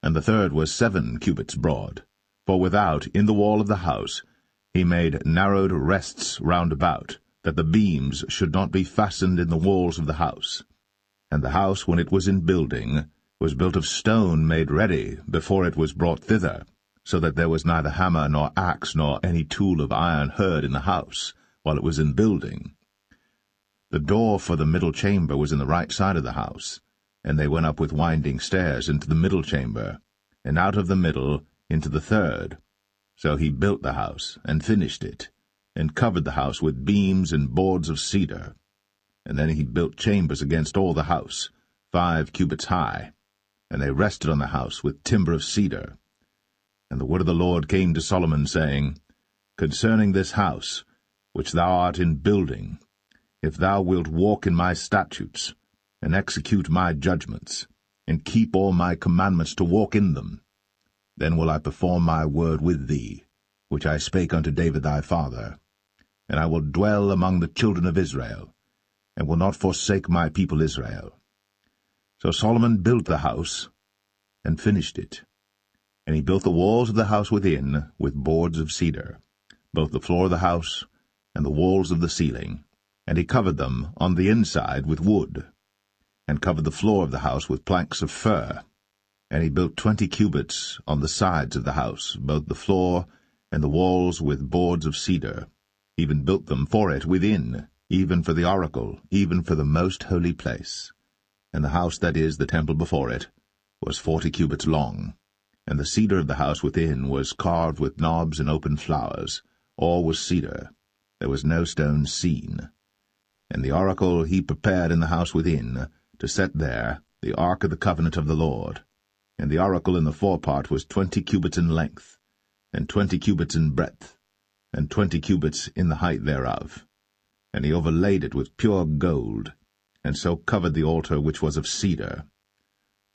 and the third was 7 cubits broad. For without, in the wall of the house, he made narrowed rests round about, that the beams should not be fastened in the walls of the house. And the house, when it was in building, was built of stone made ready before it was brought thither, so that there was neither hammer nor axe nor any tool of iron heard in the house, while it was in building. The door for the middle chamber was in the right side of the house, and they went up with winding stairs into the middle chamber, and out of the middle into the third. So he built the house, and finished it, and covered the house with beams and boards of cedar. And then he built chambers against all the house, 5 cubits high, and they rested on the house with timber of cedar. And the word of the Lord came to Solomon, saying, Concerning this house, which thou art in building, if thou wilt walk in my statutes, and execute my judgments, and keep all my commandments to walk in them, then will I perform my word with thee, which I spake unto David thy father, and I will dwell among the children of Israel, and will not forsake my people Israel. So Solomon built the house, and finished it. And he built the walls of the house within with boards of cedar, both the floor of the house and the walls of the ceiling, and he covered them on the inside with wood, and covered the floor of the house with planks of fir. And he built 20 cubits on the sides of the house, both the floor and the walls with boards of cedar, even built them for it within, even for the oracle, even for the most holy place. And the house, that is, the temple before it, was 40 cubits long. And the cedar of the house within was carved with knobs and open flowers. All was cedar. There was no stone seen. And the oracle he prepared in the house within, to set there the ark of the covenant of the Lord. And the oracle in the forepart was 20 cubits in length, and 20 cubits in breadth, and 20 cubits in the height thereof. And he overlaid it with pure gold, and so covered the altar which was of cedar.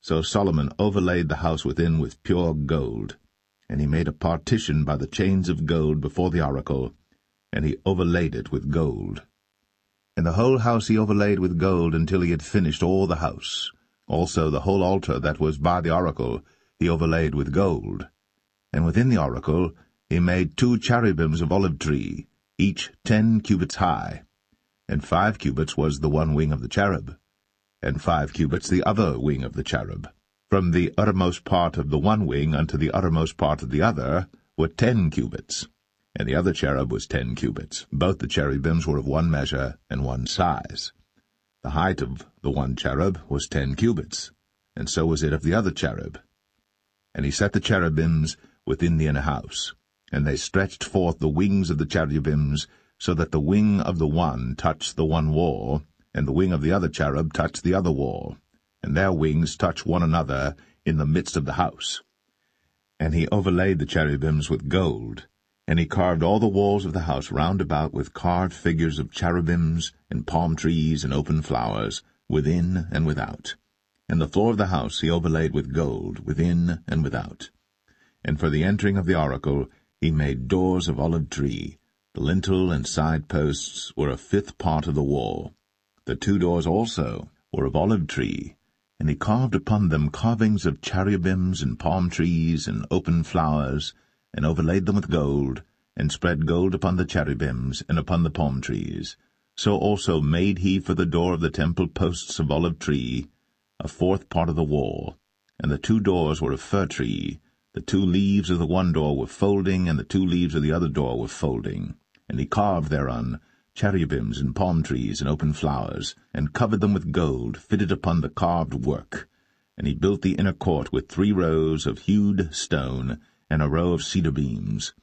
So Solomon overlaid the house within with pure gold. And he made a partition by the chains of gold before the oracle, and he overlaid it with gold. And the whole house he overlaid with gold until he had finished all the house. Also the whole altar that was by the oracle he overlaid with gold. And within the oracle he made 2 cherubims of olive tree, each 10 cubits high. And 5 cubits was the one wing of the cherub, and 5 cubits the other wing of the cherub. From the uttermost part of the one wing unto the uttermost part of the other were 10 cubits. And the other cherub was 10 cubits. Both the cherubims were of one measure and one size. The height of the one cherub was 10 cubits, and so was it of the other cherub. And he set the cherubims within the inner house, and they stretched forth the wings of the cherubims, so that the wing of the one touched the one wall, and the wing of the other cherub touched the other wall, and their wings touched one another in the midst of the house. And he overlaid the cherubims with gold, and he carved all the walls of the house round about with carved figures of cherubims, and palm trees, and open flowers, within and without. And the floor of the house he overlaid with gold, within and without. And for the entering of the oracle he made doors of olive tree. The lintel and side posts were a 5th part of the wall. The 2 doors also were of olive tree, and he carved upon them carvings of cherubims and palm trees and open flowers, and overlaid them with gold, and spread gold upon the cherubims and upon the palm trees. So also made he for the door of the temple posts of olive tree, a 4th part of the wall. And the 2 doors were of fir tree. The 2 leaves of the one door were folding, and the 2 leaves of the other door were folding. And he carved thereon cherubims and palm trees and open flowers, and covered them with gold, fitted upon the carved work. And he built the inner court with 3 rows of hewed stone, and a row of cedar beams.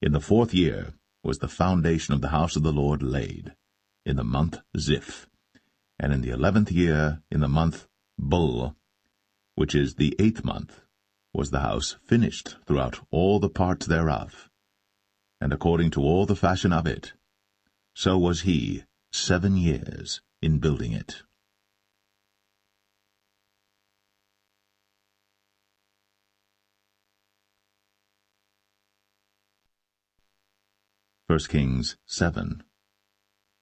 In the 4th year was the foundation of the house of the Lord laid, in the month Ziph. And in the 11th year, in the month Bul, which is the 8th month, was the house finished throughout all the parts thereof. And according to all the fashion of it, so was he 7 years in building it. 1 Kings 7.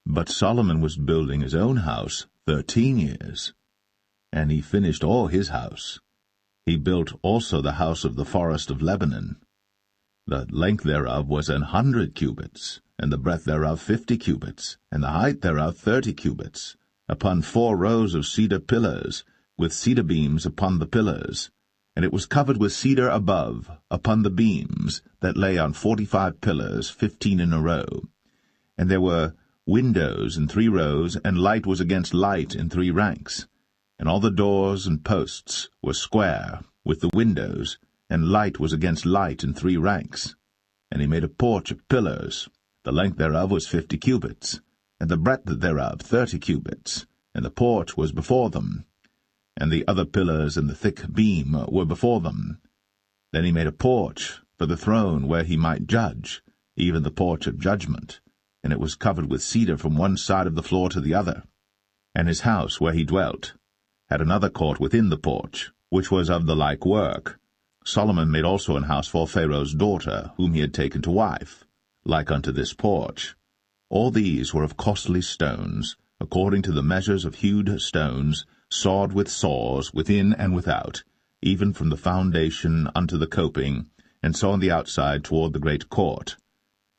But Solomon was building his own house 13 years, and he finished all his house. He built also the house of the forest of Lebanon. The length thereof was 100 cubits, and the breadth thereof 50 cubits, and the height thereof 30 cubits, upon 4 rows of cedar pillars, with cedar beams upon the pillars. And it was covered with cedar above, upon the beams, that lay on 45 pillars, 15 in a row. And there were windows in 3 rows, and light was against light in 3 ranks. And all the doors and posts were square, with the windows, and light was against light in 3 ranks. And he made a porch of pillars. The length thereof was 50 cubits, and the breadth thereof 30 cubits, and the porch was before them. And the other pillars and the thick beam were before them. Then he made a porch for the throne where he might judge, even the porch of judgment, and it was covered with cedar from one side of the floor to the other. And his house where he dwelt had another court within the porch, which was of the like work. Solomon made also an house for Pharaoh's daughter, whom he had taken to wife, like unto this porch. All these were of costly stones, according to the measures of hewed stones, sawed with saws, within and without, even from the foundation unto the coping, and so on the outside toward the great court.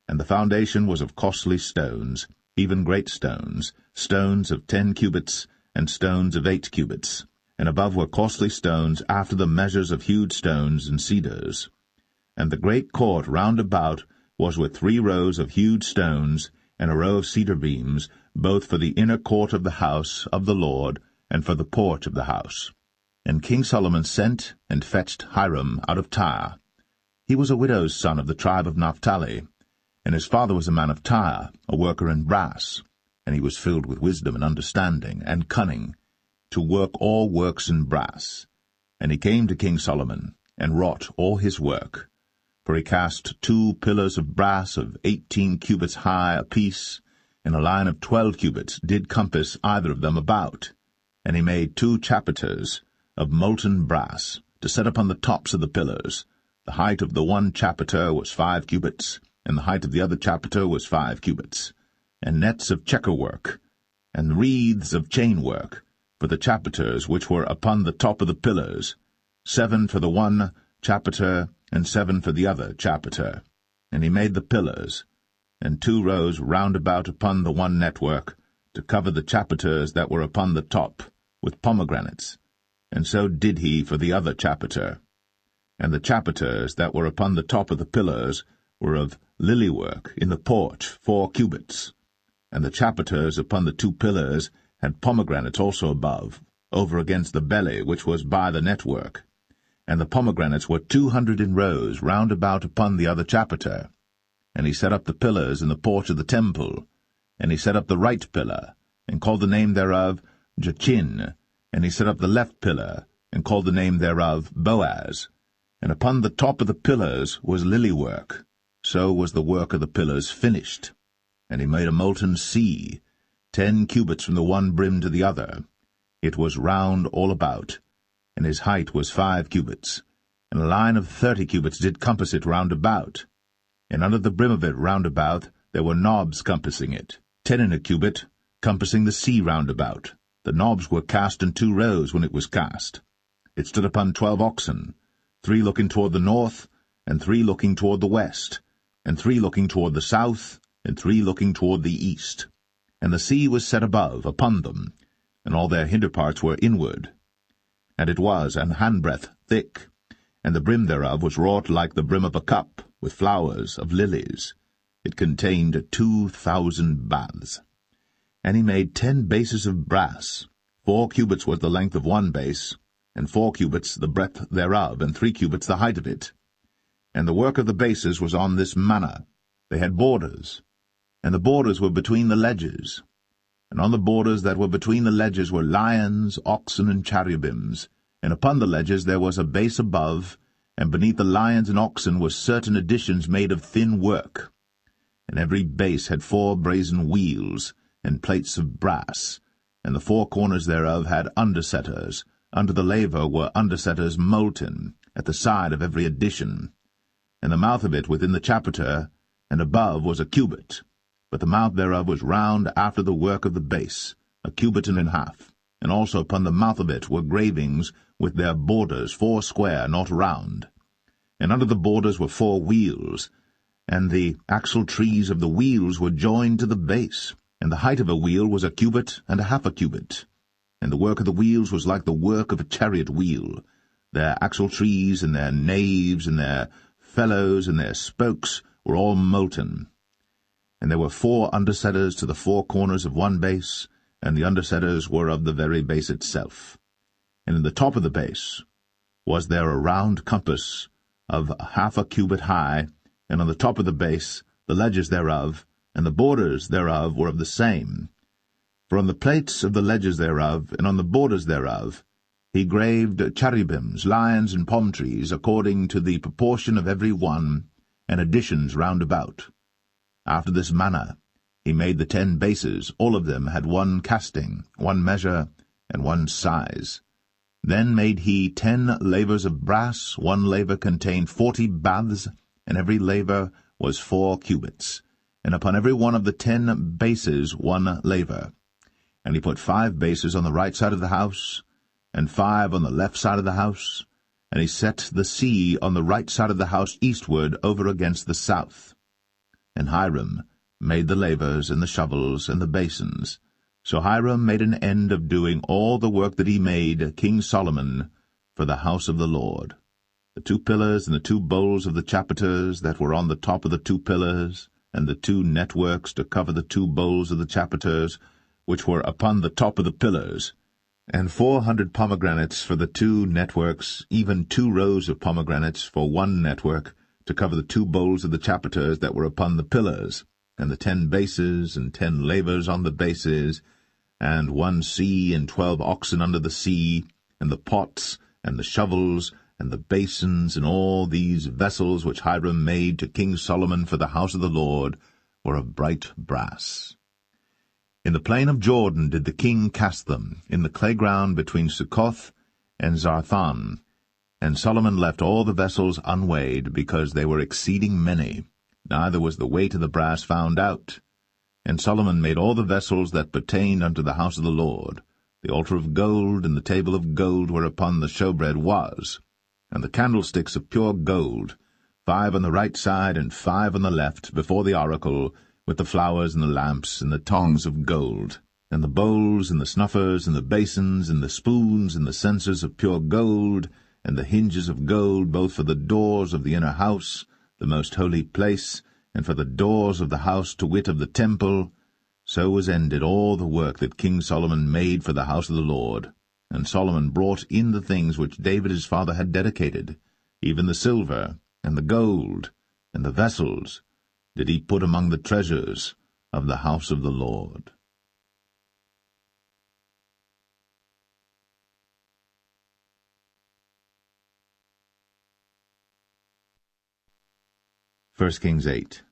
And the foundation was of costly stones, even great stones, stones of 10 cubits, and stones of 8 cubits. And above were costly stones after the measures of hewed stones and cedars. And the great court round about was with 3 rows of hewed stones, and a row of cedar beams, both for the inner court of the house of the Lord, and for the porch of the house. And King Solomon sent and fetched Hiram out of Tyre. He was a widow's son of the tribe of Naphtali, and his father was a man of Tyre, a worker in brass, and he was filled with wisdom and understanding and cunning, to work all works in brass. And he came to King Solomon, and wrought all his work. For he cast 2 pillars of brass of 18 cubits high apiece, and a line of 12 cubits did compass either of them about. And he made 2 chapiters, of molten brass, to set upon the tops of the pillars. The height of the one chapiter was 5 cubits, and the height of the other chapiter was 5 cubits. And nets of checker-work, and wreaths of chain-work, for the chapiters which were upon the top of the pillars, 7 for the one chapiter, and 7 for the other chapiter. And he made the pillars, and 2 rows round about upon the one network, to cover the chapiters that were upon the top, with pomegranates. And so did he for the other chapiter. And the chapiters that were upon the top of the pillars were of lily-work in the porch, 4 cubits. And the chapiters upon the 2 pillars had pomegranates also above, over against the belly which was by the network. And the pomegranates were 200 in rows round about upon the other chapiter. And he set up the pillars in the porch of the temple. And he set up the right pillar, and called the name thereof Jachin. And he set up the left pillar, and called the name thereof Boaz. And upon the top of the pillars was lily-work. So was the work of the pillars finished. And he made a molten sea, 10 cubits from the one brim to the other. It was round all about, and his height was 5 cubits. And a line of 30 cubits did compass it round about. And under the brim of it round about there were knobs compassing it, 10 in a cubit, compassing the sea round about. The knobs were cast in 2 rows when it was cast. It stood upon 12 oxen, 3 looking toward the north, and 3 looking toward the west, and 3 looking toward the south, and 3 looking toward the east. And the sea was set above upon them, and all their hinder parts were inward. And it was an handbreadth thick, and the brim thereof was wrought like the brim of a cup, with flowers of lilies. It contained 2,000 baths. And he made 10 bases of brass. 4 cubits was the length of one base, and 4 cubits the breadth thereof, and 3 cubits the height of it. And the work of the bases was on this manner. They had borders, and the borders were between the ledges. And on the borders that were between the ledges were lions, oxen, and cherubims. And upon the ledges there was a base above, and beneath the lions and oxen were certain additions made of thin work. And every base had 4 brazen wheels, and plates of brass, and the 4 corners thereof had undersetters. Under the laver were undersetters molten, at the side of every addition. And the mouth of it within the chapiter, and above was a cubit, but the mouth thereof was round after the work of the base, a cubit and an half. And also upon the mouth of it were gravings with their borders, 4 square, not round. And under the borders were 4 wheels, and the axle trees of the wheels were joined to the base, and the height of a wheel was a cubit and a half a cubit. And the work of the wheels was like the work of a chariot wheel. Their axle trees and their naves and their felloes and their spokes were all molten. And there were 4 undersetters to the 4 corners of one base, and the undersetters were of the very base itself. And in the top of the base was there a round compass of half a cubit high, and on the top of the base the ledges thereof, and the borders thereof were of the same. For on the plates of the ledges thereof, and on the borders thereof, he graved cherubims, lions, and palm trees, according to the proportion of every one, and additions round about. After this manner he made the 10 bases. All of them had 1 casting, 1 measure, and 1 size. Then made he 10 lavers of brass. 1 laver contained 40 baths, and every laver was 4 cubits, and upon every one of the 10 bases 1 laver. And he put 5 bases on the right side of the house, and 5 on the left side of the house, and he set the sea on the right side of the house eastward over against the south. And Hiram made the lavers, and the shovels, and the basins. So Hiram made an end of doing all the work that he made, King Solomon, for the house of the Lord. The 2 pillars and the 2 bowls of the chapiters that were on the top of the 2 pillars, and the 2 networks to cover the 2 bowls of the chapiters, which were upon the top of the pillars, and 400 pomegranates for the 2 networks, even 2 rows of pomegranates for 1 network, to cover the 2 bowls of the chapiters that were upon the pillars, and the 10 bases, and 10 lavers on the bases, and 1 sea, and 12 oxen under the sea, and the pots, and the shovels, and the basins, and all these vessels which Hiram made to King Solomon for the house of the Lord, were of bright brass. In the plain of Jordan did the king cast them, in the clay ground between Succoth and Zarthan. And Solomon left all the vessels unweighed, because they were exceeding many, neither was the weight of the brass found out. And Solomon made all the vessels that pertained unto the house of the Lord, the altar of gold, and the table of gold whereupon the showbread was, and the candlesticks of pure gold, 5 on the right side and 5 on the left, before the oracle, with the flowers and the lamps and the tongs of gold, and the bowls and the snuffers and the basins and the spoons and the censers of pure gold, and the hinges of gold, both for the doors of the inner house, the most holy place, and for the doors of the house, to wit, of the temple. So was ended all the work that King Solomon made for the house of the Lord. And Solomon brought in the things which David his father had dedicated, even the silver, and the gold, and the vessels, did he put among the treasures of the house of the Lord. 1 Kings 8.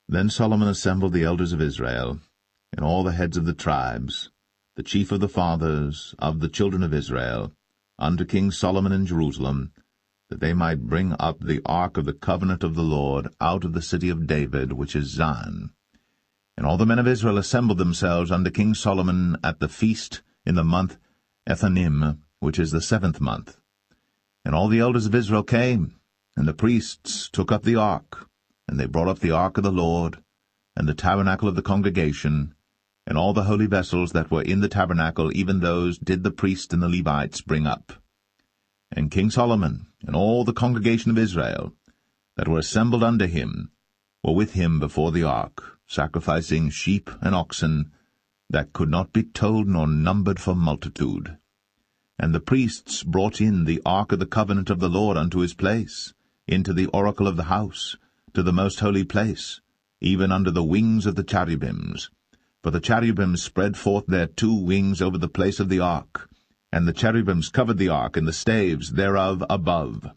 Then Solomon assembled the elders of Israel, and all the heads of the tribes, the chief of the fathers of the children of Israel, unto King Solomon in Jerusalem, that they might bring up the ark of the covenant of the Lord out of the city of David, which is Zion. And all the men of Israel assembled themselves unto King Solomon at the feast in the month Ethanim, which is the 7th month. And all the elders of Israel came, and the priests took up the ark, and they brought up the ark of the Lord, and the tabernacle of the congregation, and all the holy vessels that were in the tabernacle, even those did the priests and the Levites bring up. And King Solomon and all the congregation of Israel that were assembled unto him were with him before the ark, sacrificing sheep and oxen that could not be told nor numbered for multitude. And the priests brought in the ark of the covenant of the Lord unto his place, into the oracle of the house, to the most holy place, even under the wings of the cherubims. For the cherubims spread forth their 2 wings over the place of the ark, and the cherubims covered the ark and the staves thereof above.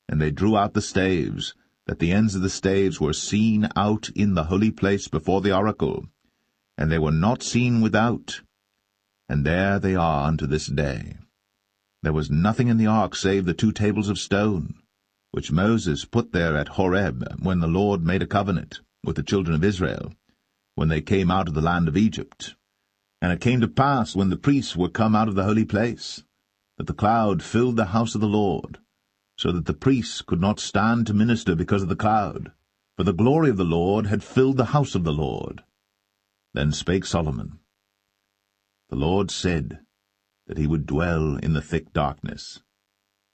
And they drew out the staves, that the ends of the staves were seen out in the holy place before the oracle, and they were not seen without. And there they are unto this day. There was nothing in the ark save the 2 tables of stone, which Moses put there at Horeb, when the Lord made a covenant with the children of Israel, when they came out of the land of Egypt. And it came to pass, when the priests were come out of the holy place, that the cloud filled the house of the Lord, so that the priests could not stand to minister because of the cloud, for the glory of the Lord had filled the house of the Lord. Then spake Solomon, The Lord said that he would dwell in the thick darkness.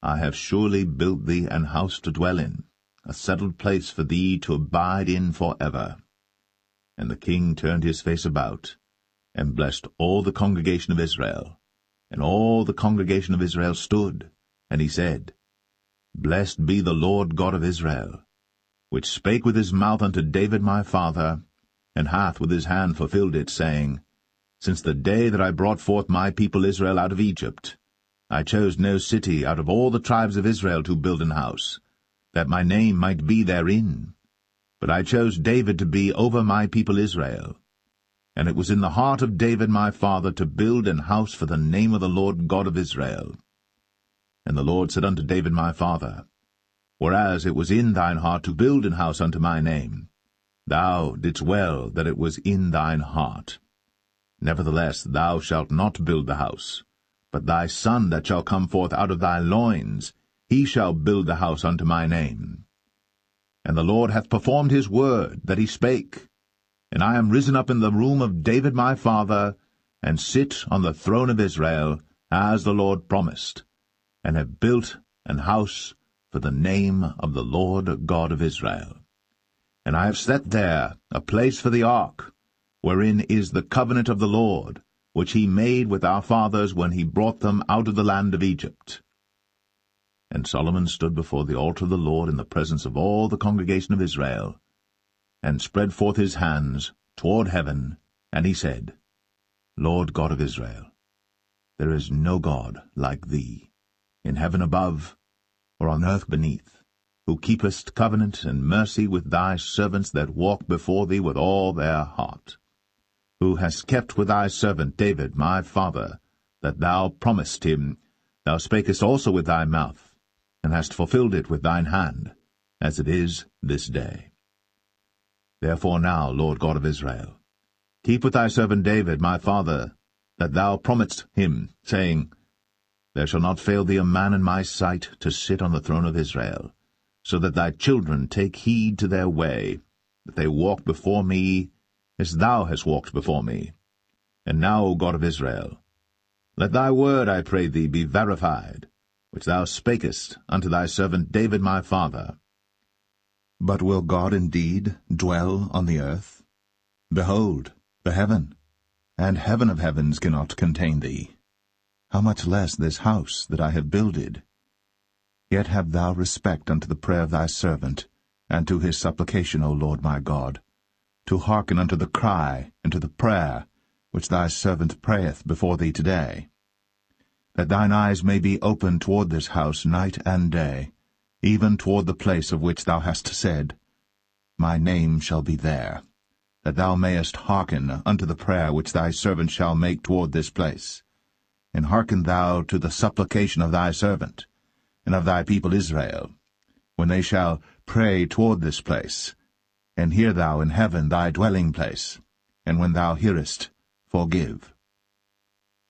I have surely built thee an house to dwell in, a settled place for thee to abide in for ever. And the king turned his face about, and blessed all the congregation of Israel. And all the congregation of Israel stood, and he said, Blessed be the Lord God of Israel, which spake with his mouth unto David my father, and hath with his hand fulfilled it, saying, Since the day that I brought forth my people Israel out of Egypt, I chose no city out of all the tribes of Israel to build an house, that my name might be therein. But I chose David to be over my people Israel. And it was in the heart of David my father to build an house for the name of the Lord God of Israel. And the Lord said unto David my father, Whereas it was in thine heart to build an house unto my name, thou didst well that it was in thine heart. Nevertheless thou shalt not build the house, but thy son that shall come forth out of thy loins, he shall build the house unto my name. And the Lord hath performed his word that he spake, and I am risen up in the room of David my father, and sit on the throne of Israel, as the Lord promised, and have built an house for the name of the Lord God of Israel. And I have set there a place for the ark, wherein is the covenant of the Lord, which he made with our fathers when he brought them out of the land of Egypt. And Solomon stood before the altar of the Lord in the presence of all the congregation of Israel, and spread forth his hands toward heaven, and he said, Lord God of Israel, there is no God like thee, in heaven above, or on earth beneath, who keepest covenant and mercy with thy servants that walk before thee with all their heart, who hast kept with thy servant David my father, that thou promised him, Thou spakest also with thy mouth, and hast fulfilled it with thine hand, as it is this day. Therefore now, Lord God of Israel, keep with thy servant David my father, that thou promisedst him, saying, There shall not fail thee a man in my sight to sit on the throne of Israel, so that thy children take heed to their way, that they walk before me as thou hast walked before me. And now, O God of Israel, let thy word, I pray thee, be verified, which thou spakest unto thy servant David my father. But will God indeed dwell on the earth? Behold, the heaven, and heaven of heavens cannot contain thee. How much less this house that I have builded? Yet have thou respect unto the prayer of thy servant, and to his supplication, O Lord my God, to hearken unto the cry and to the prayer which thy servant prayeth before thee today, that thine eyes may be open toward this house night and day, even toward the place of which thou hast said, My name shall be there, that thou mayest hearken unto the prayer which thy servant shall make toward this place. And hearken thou to the supplication of thy servant, and of thy people Israel, when they shall pray toward this place, and hear thou in heaven thy dwelling place, and when thou hearest, forgive.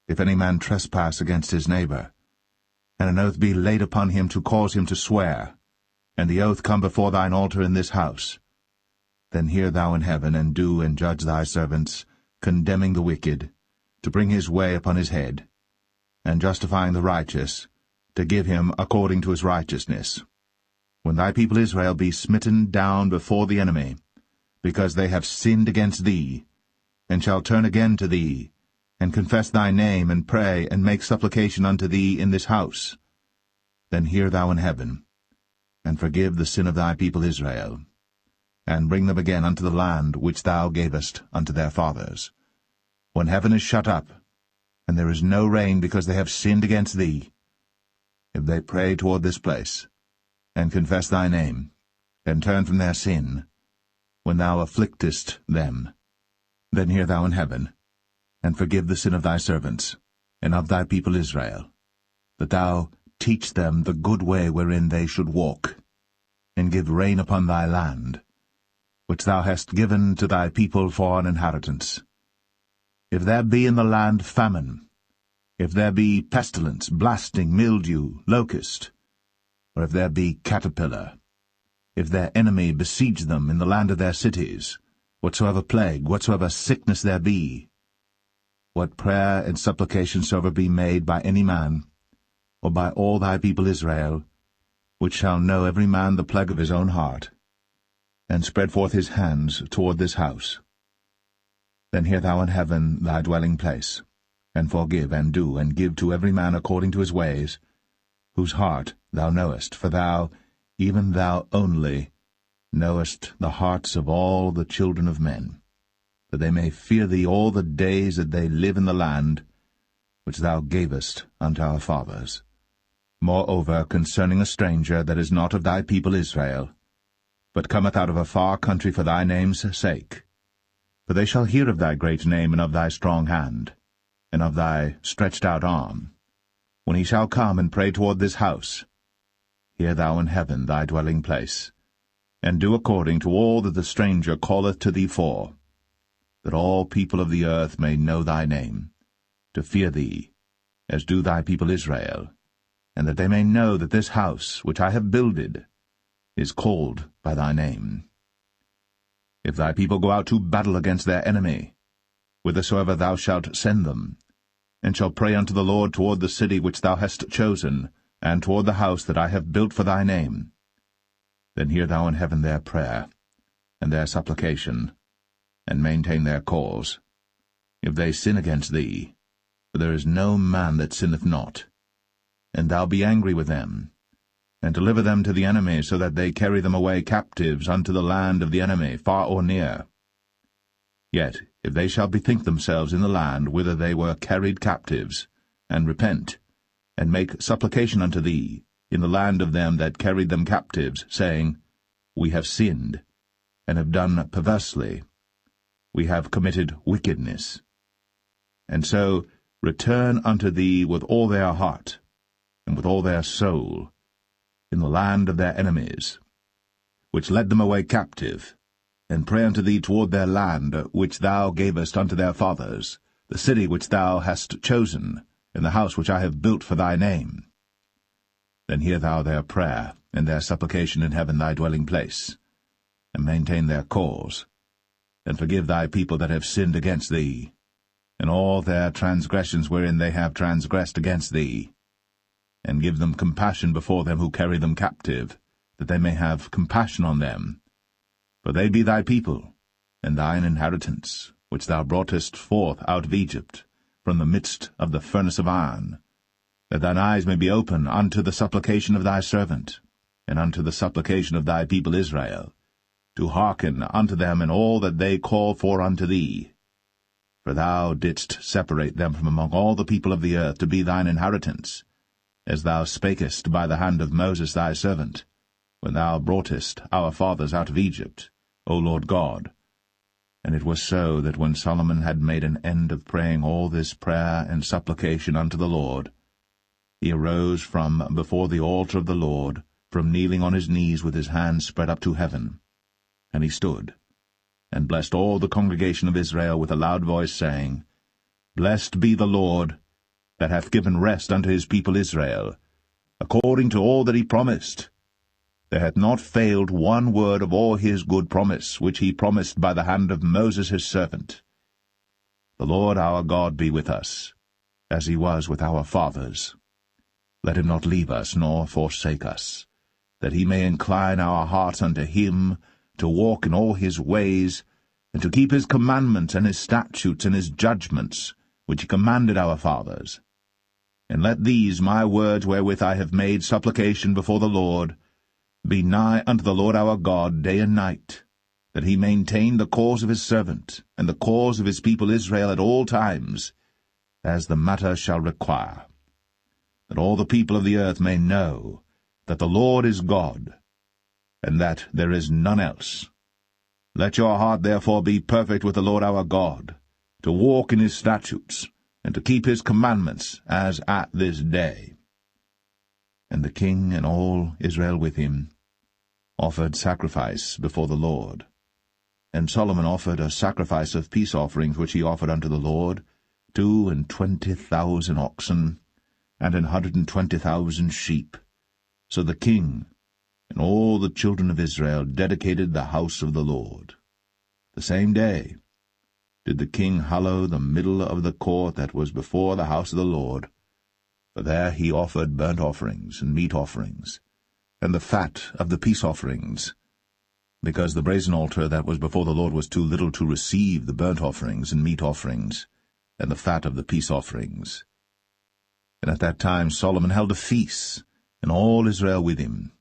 If any man trespass against his neighbor, and an oath be laid upon him to cause him to swear, and the oath come before thine altar in this house, then hear thou in heaven, and do and judge thy servants, condemning the wicked, to bring his way upon his head, and justifying the righteous, to give him according to his righteousness. When thy people Israel be smitten down before the enemy, because they have sinned against thee, and shall turn again to thee, and confess thy name, and pray, and make supplication unto thee in this house, then hear thou in heaven, and forgive the sin of thy people Israel, and bring them again unto the land which thou gavest unto their fathers. When heaven is shut up, and there is no rain because they have sinned against thee, if they pray toward this place, and confess thy name, and turn from their sin, when thou afflictest them, then hear thou in heaven, and forgive the sin of thy servants, and of thy people Israel, that thou teach them the good way wherein they should walk, and give rain upon thy land, which thou hast given to thy people for an inheritance. If there be in the land famine, if there be pestilence, blasting, mildew, locust, or if there be caterpillar, if their enemy besiege them in the land of their cities, whatsoever plague, whatsoever sickness there be, what prayer and supplication soever be made by any man, or by all thy people Israel, which shall know every man the plague of his own heart, and spread forth his hands toward this house, then hear thou in heaven thy dwelling place, and forgive, and do, and give to every man according to his ways, whose heart thou knowest, for thou, even thou only, knowest the hearts of all the children of men, that they may fear thee all the days that they live in the land which thou gavest unto our fathers. Moreover, concerning a stranger that is not of thy people Israel, but cometh out of a far country for thy name's sake, for they shall hear of thy great name, and of thy strong hand, and of thy stretched out arm, when he shall come and pray toward this house, hear thou in heaven thy dwelling place, and do according to all that the stranger calleth to thee for, that all people of the earth may know thy name, to fear thee, as do thy people Israel, and that they may know that this house which I have builded is called by thy name. If thy people go out to battle against their enemy, whithersoever thou shalt send them, and shall pray unto the Lord toward the city which thou hast chosen, and toward the house that I have built for thy name, then hear thou in heaven their prayer, and their supplication, and maintain their cause. If they sin against thee, for there is no man that sinneth not, and thou be angry with them, and deliver them to the enemy, so that they carry them away captives unto the land of the enemy, far or near. Yet if they shall bethink themselves in the land whither they were carried captives, and repent, and make supplication unto thee in the land of them that carried them captives, saying, We have sinned, and have done perversely, we have committed wickedness, and so return unto thee with all their heart, and with all their soul, in the land of their enemies, which led them away captive, and pray unto thee toward their land, which thou gavest unto their fathers, the city which thou hast chosen, and the house which I have built for thy name. Then hear thou their prayer, and their supplication in heaven thy dwelling place, and maintain their cause, and forgive thy people that have sinned against thee, and all their transgressions wherein they have transgressed against thee, and give them compassion before them who carry them captive, that they may have compassion on them. For they be thy people, and thine inheritance, which thou broughtest forth out of Egypt, from the midst of the furnace of iron, that thine eyes may be open unto the supplication of thy servant, and unto the supplication of thy people Israel, to hearken unto them in all that they call for unto thee. For thou didst separate them from among all the people of the earth to be thine inheritance, as thou spakest by the hand of Moses thy servant, when thou broughtest our fathers out of Egypt, O Lord God. And it was so that when Solomon had made an end of praying all this prayer and supplication unto the Lord, he arose from before the altar of the Lord, from kneeling on his knees with his hands spread up to heaven. And he stood, and blessed all the congregation of Israel with a loud voice, saying, Blessed be the Lord, that hath given rest unto his people Israel, according to all that he promised. There hath not failed one word of all his good promise, which he promised by the hand of Moses his servant. The Lord our God be with us, as he was with our fathers. Let him not leave us, nor forsake us, that he may incline our hearts unto him, to walk in all his ways, and to keep his commandments and his statutes and his judgments, which he commanded our fathers. And let these my words wherewith I have made supplication before the Lord be nigh unto the Lord our God day and night, that he maintain the cause of his servant, and the cause of his people Israel at all times, as the matter shall require, that all the people of the earth may know that the Lord is God, and that there is none else. Let your heart therefore be perfect with the Lord our God, to walk in his statutes, and to keep his commandments, as at this day. And the king and all Israel with him offered sacrifice before the Lord. And Solomon offered a sacrifice of peace offerings which he offered unto the Lord, 22,000 oxen, and 120,000 sheep. So the king and all the children of Israel dedicated the house of the Lord. The same day did the king hallow the middle of the court that was before the house of the Lord, for there he offered burnt offerings and meat offerings, and the fat of the peace offerings, because the brazen altar that was before the Lord was too little to receive the burnt offerings and meat offerings, and the fat of the peace offerings. And at that time Solomon held a feast, and all Israel with him,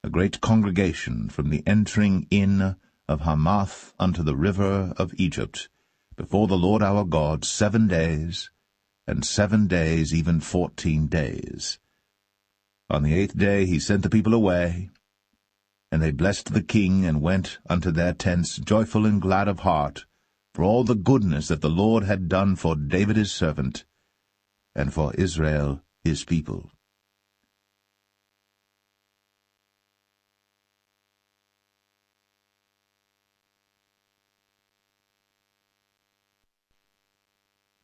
a great congregation from the entering in of Hamath unto the river of Egypt, before the Lord our God 7 days, and 7 days, even 14 days. On the 8th day he sent the people away, and they blessed the king, and went unto their tents joyful and glad of heart, for all the goodness that the Lord had done for David his servant, and for Israel his people.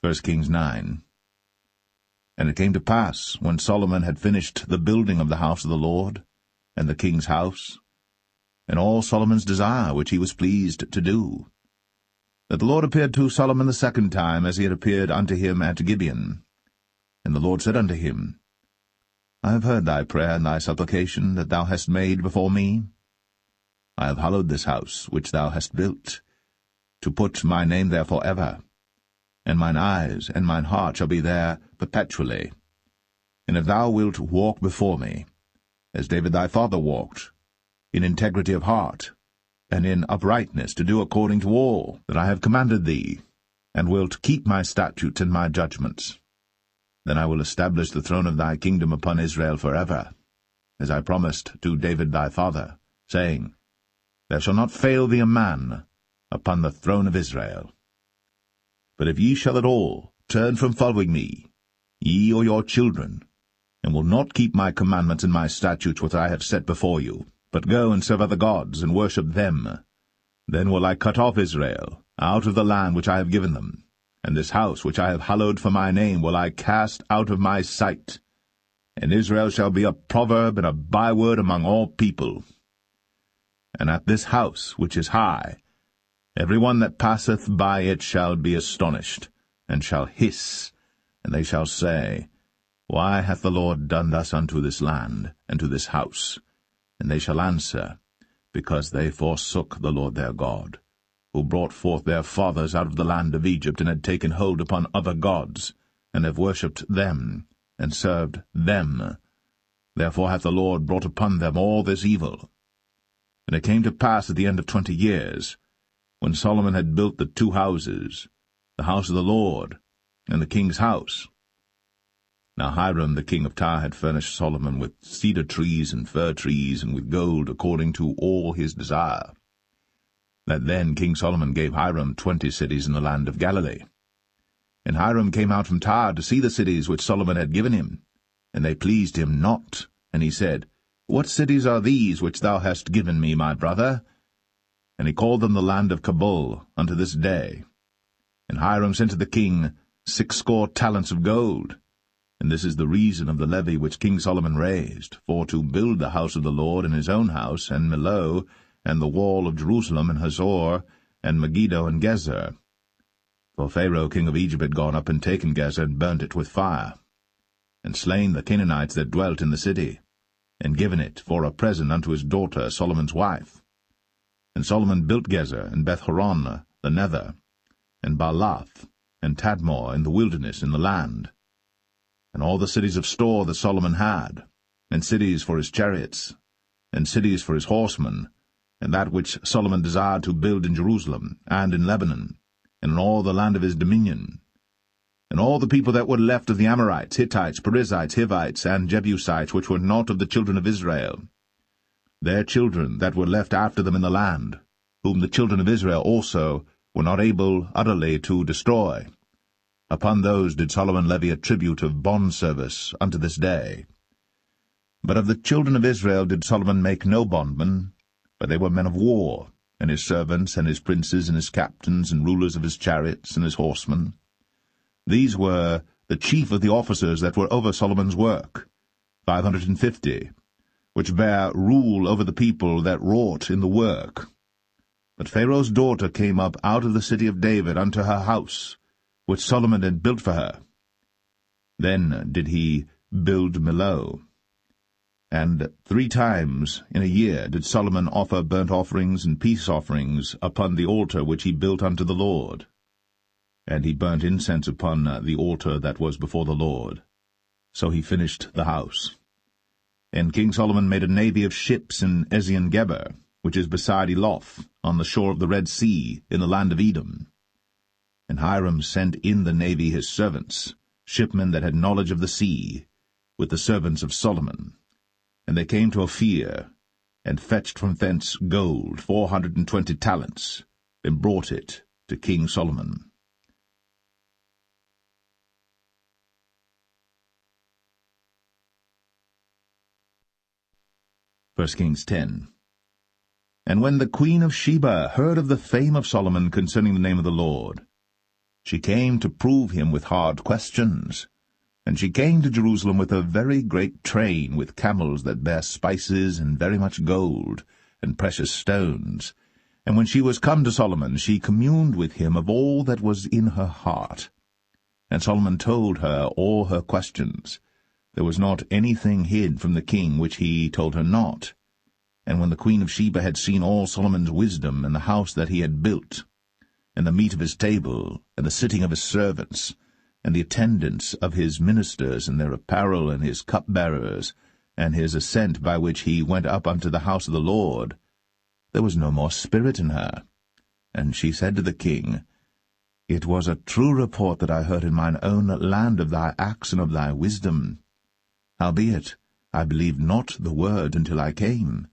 First Kings 9. And it came to pass, when Solomon had finished the building of the house of the Lord, and the king's house, and all Solomon's desire which he was pleased to do, that the Lord appeared to Solomon the second time, as he had appeared unto him at Gibeon. And the Lord said unto him, I have heard thy prayer and thy supplication that thou hast made before me. I have hallowed this house which thou hast built, to put my name there for ever, and mine eyes and mine heart shall be there perpetually. And if thou wilt walk before me, as David thy father walked, in integrity of heart, and in uprightness, to do according to all that I have commanded thee, and wilt keep my statutes and my judgments, then I will establish the throne of thy kingdom upon Israel forever, as I promised to David thy father, saying, There shall not fail thee a man upon the throne of Israel. But if ye shall at all turn from following me, ye or your children, and will not keep my commandments and my statutes which I have set before you, but go and serve other gods, and worship them, then will I cut off Israel out of the land which I have given them, and this house which I have hallowed for my name will I cast out of my sight, and Israel shall be a proverb and a byword among all people. And at this house which is high, every one that passeth by it shall be astonished, and shall hiss, and they shall say, Why hath the Lord done thus unto this land, and to this house? And they shall answer, Because they forsook the Lord their God, who brought forth their fathers out of the land of Egypt, and had taken hold upon other gods, and have worshipped them, and served them. Therefore hath the Lord brought upon them all this evil. And it came to pass at the end of 20 years, when Solomon had built the 2 houses, the house of the Lord, and the king's house. Now Hiram the king of Tyre had furnished Solomon with cedar trees and fir trees, and with gold according to all his desire. That then King Solomon gave Hiram 20 cities in the land of Galilee. And Hiram came out from Tyre to see the cities which Solomon had given him, and they pleased him not. And he said, What cities are these which thou hast given me, my brother? And he called them the land of Cabul unto this day. And Hiram sent to the king 60 talents of gold. And this is the reason of the levy which King Solomon raised, for to build the house of the Lord and his own house, and Millo, and the wall of Jerusalem, and Hazor, and Megiddo, and Gezer. For Pharaoh king of Egypt had gone up and taken Gezer, and burnt it with fire, and slain the Canaanites that dwelt in the city, and given it for a present unto his daughter Solomon's wife. And Solomon built Gezer, and Beth-horon the nether, and Baalath, and Tadmor in the wilderness in the land, and all the cities of store that Solomon had, and cities for his chariots, and cities for his horsemen, and that which Solomon desired to build in Jerusalem, and in Lebanon, and in all the land of his dominion. And all the people that were left of the Amorites, Hittites, Perizzites, Hivites, and Jebusites, which were not of the children of Israel, their children that were left after them in the land, whom the children of Israel also were not able utterly to destroy, upon those did Solomon levy a tribute of bondservice unto this day. But of the children of Israel did Solomon make no bondmen, but they were men of war, and his servants, and his princes, and his captains, and rulers of his chariots, and his horsemen. These were the chief of the officers that were over Solomon's work, 550, which bare rule over the people that wrought in the work. But Pharaoh's daughter came up out of the city of David unto her house, which Solomon had built for her. Then did he build Millo. And 3 times in a year did Solomon offer burnt offerings and peace offerings upon the altar which he built unto the Lord. And he burnt incense upon the altar that was before the Lord. So he finished the house. And King Solomon made a navy of ships in Ezion-Geber, which is beside Eloth, on the shore of the Red Sea, in the land of Edom. And Hiram sent in the navy his servants, shipmen that had knowledge of the sea, with the servants of Solomon. And they came to Ophir, and fetched from thence gold 420 talents, and brought it to King Solomon. 1 Kings 10. And when the queen of Sheba heard of the fame of Solomon concerning the name of the Lord, she came to prove him with hard questions. And she came to Jerusalem with a very great train, with camels that bare spices, and very much gold, and precious stones. And when she was come to Solomon, she communed with him of all that was in her heart. And Solomon told her all her questions. There was not anything hid from the king which he told her not. And when the queen of Sheba had seen all Solomon's wisdom, and the house that he had built, and the meat of his table, and the sitting of his servants, and the attendance of his ministers, and their apparel, and his cupbearers, and his ascent by which he went up unto the house of the Lord, there was no more spirit in her. And she said to the king, It was a true report that I heard in mine own land of thy acts and of thy wisdom. Howbeit, I believed not the word until I came.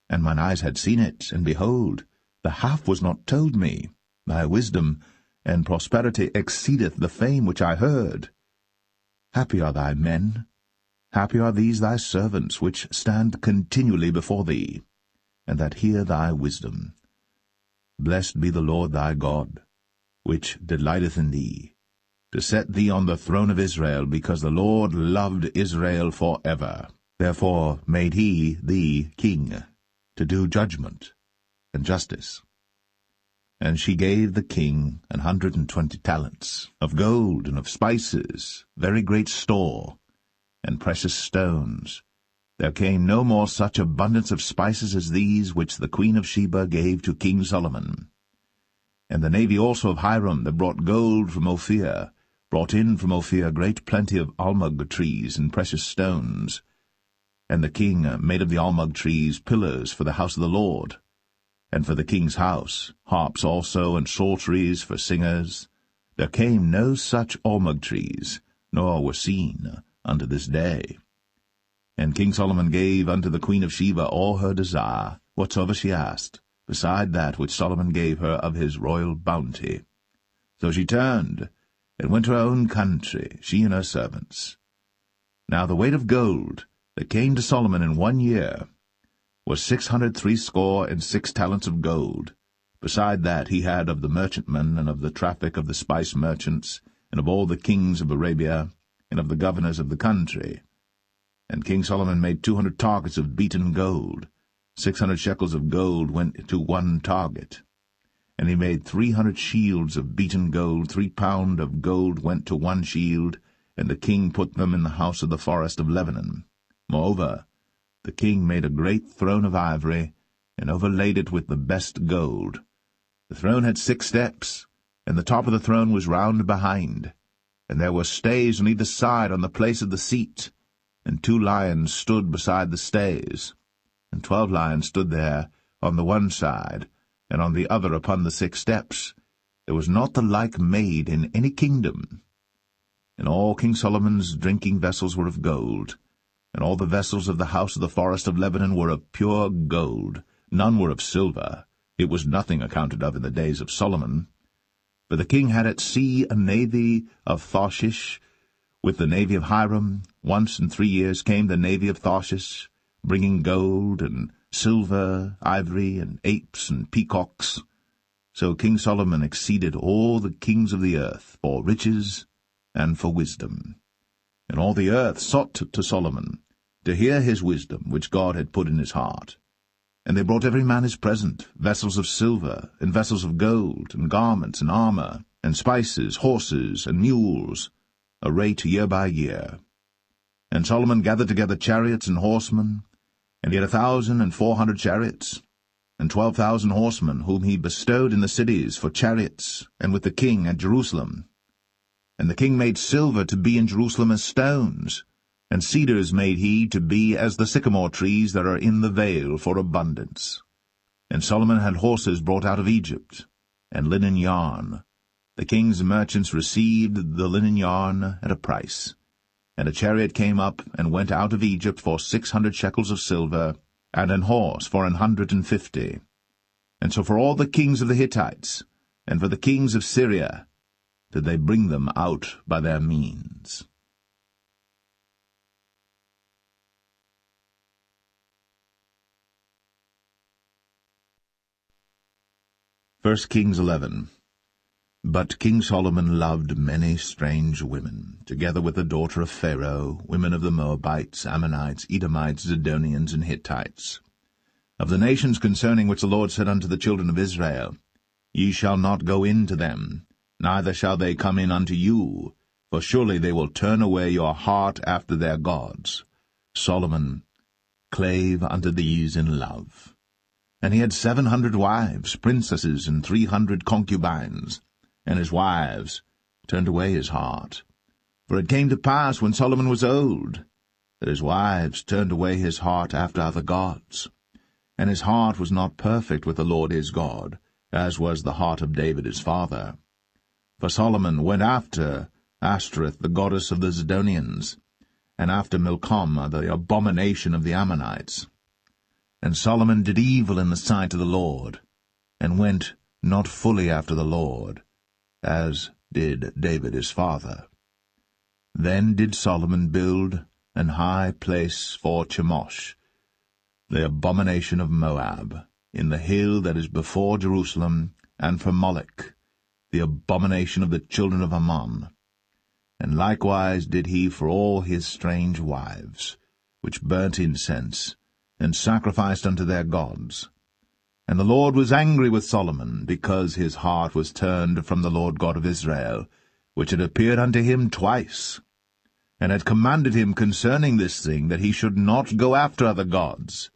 And mine eyes had seen it, and behold, the half was not told me. Thy wisdom and prosperity exceedeth the fame which I heard. Happy are thy men, Happy are these thy servants, which stand continually before thee, and that hear thy wisdom. Blessed be the Lord thy God, which delighteth in thee, to set thee on the throne of Israel, because the Lord loved Israel for ever. Therefore made he thee king, to do judgment and justice. And she gave the king 120 talents of gold and of spices, very great store, and precious stones. There came no more such abundance of spices as these which the queen of Sheba gave to King Solomon. And the navy also of Hiram, that brought gold from Ophir, brought in from Ophir great plenty of almug trees and precious stones. And the king made of the almug trees pillars for the house of the Lord, and for the king's house, harps also, and psalteries for singers. There came no such almug trees, nor were seen unto this day. And King Solomon gave unto the queen of Sheba all her desire, whatsoever she asked, beside that which Solomon gave her of his royal bounty. So she turned, and went to her own country, she and her servants. Now the weight of gold that came to Solomon in 1 year was 666 talents of gold. Beside that he had of the merchantmen, and of the traffic of the spice merchants, and of all the kings of Arabia, and of the governors of the country. And King Solomon made 200 targets of beaten gold. 600 shekels of gold went to 1 target. And he made 300 shields of beaten gold. 3 pound of gold went to 1 shield, and the king put them in the house of the forest of Lebanon. Moreover, the king made a great throne of ivory, and overlaid it with the best gold. The throne had 6 steps, and the top of the throne was round behind, and there were stays on either side on the place of the seat, and 2 lions stood beside the stays, and 12 lions stood there on the one side, and on the other upon the 6 steps. There was not the like made in any kingdom. And all King Solomon's drinking vessels were of gold, and all the vessels of the house of the forest of Lebanon were of pure gold. None were of silver. It was nothing accounted of in the days of Solomon. For the king had at sea a navy of Tarshish, with the navy of Hiram. Once in 3 years came the navy of Tarshish, bringing gold and silver, ivory, and apes and peacocks. So King Solomon exceeded all the kings of the earth for riches and for wisdom. And all the earth sought to Solomon, to hear his wisdom, which God had put in his heart. And they brought every man his present, vessels of silver, and vessels of gold, and garments, and armor, and spices, horses, and mules, a rate year by year. And Solomon gathered together chariots and horsemen, and he had 1,400 chariots, and 12,000 horsemen, whom he bestowed in the cities for chariots, and with the king at Jerusalem. And the king made silver to be in Jerusalem as stones, and cedars made he to be as the sycamore trees that are in the vale for abundance. And Solomon had horses brought out of Egypt, and linen yarn. The king's merchants received the linen yarn at a price. And a chariot came up and went out of Egypt for 600 shekels of silver, and an horse for 150. And so for all the kings of the Hittites, and for the kings of Syria, did they bring them out by their means. 1 Kings 11. But King Solomon loved many strange women, together with the daughter of Pharaoh, women of the Moabites, Ammonites, Edomites, Zidonians, and Hittites. Of the nations concerning which the Lord said unto the children of Israel, Ye shall not go in to them, neither shall they come in unto you, for surely they will turn away your heart after their gods. Solomon clave unto these in love. And he had 700 wives, princesses, and 300 concubines, and his wives turned away his heart. For it came to pass, when Solomon was old, that his wives turned away his heart after other gods. And his heart was not perfect with the Lord his God, as was the heart of David his father. For Solomon went after Ashtoreth, the goddess of the Zidonians, and after Milcom, the abomination of the Ammonites. And Solomon did evil in the sight of the Lord, and went not fully after the Lord, as did David his father. Then did Solomon build an high place for Chemosh, the abomination of Moab, in the hill that is before Jerusalem, and for Molech, the abomination of the children of Ammon. And likewise did he for all his strange wives, which burnt incense, and sacrificed unto their gods. And the Lord was angry with Solomon, because his heart was turned from the Lord God of Israel, which had appeared unto him twice, and had commanded him concerning this thing, that he should not go after other gods.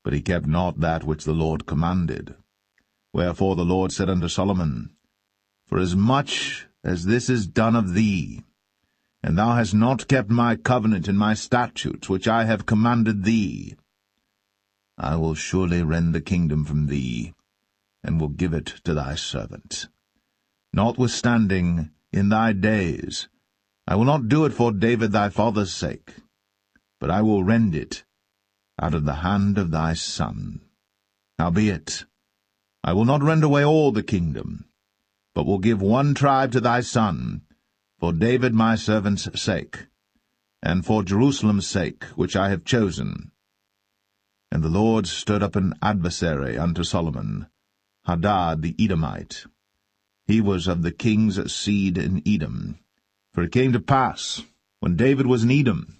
But he kept not that which the Lord commanded. Wherefore the Lord said unto Solomon, Forasmuch as this is done of thee, and thou hast not kept my covenant and my statutes which I have commanded thee, I will surely rend the kingdom from thee, and will give it to thy servant. Notwithstanding, in thy days, I will not do it for David thy father's sake, but I will rend it out of the hand of thy son. Howbeit, I will not rend away all the kingdom, but will give one tribe to thy son, for David my servant's sake, and for Jerusalem's sake, which I have chosen. And the Lord stirred up an adversary unto Solomon, Hadad the Edomite. He was of the king's seed in Edom. For it came to pass, when David was in Edom,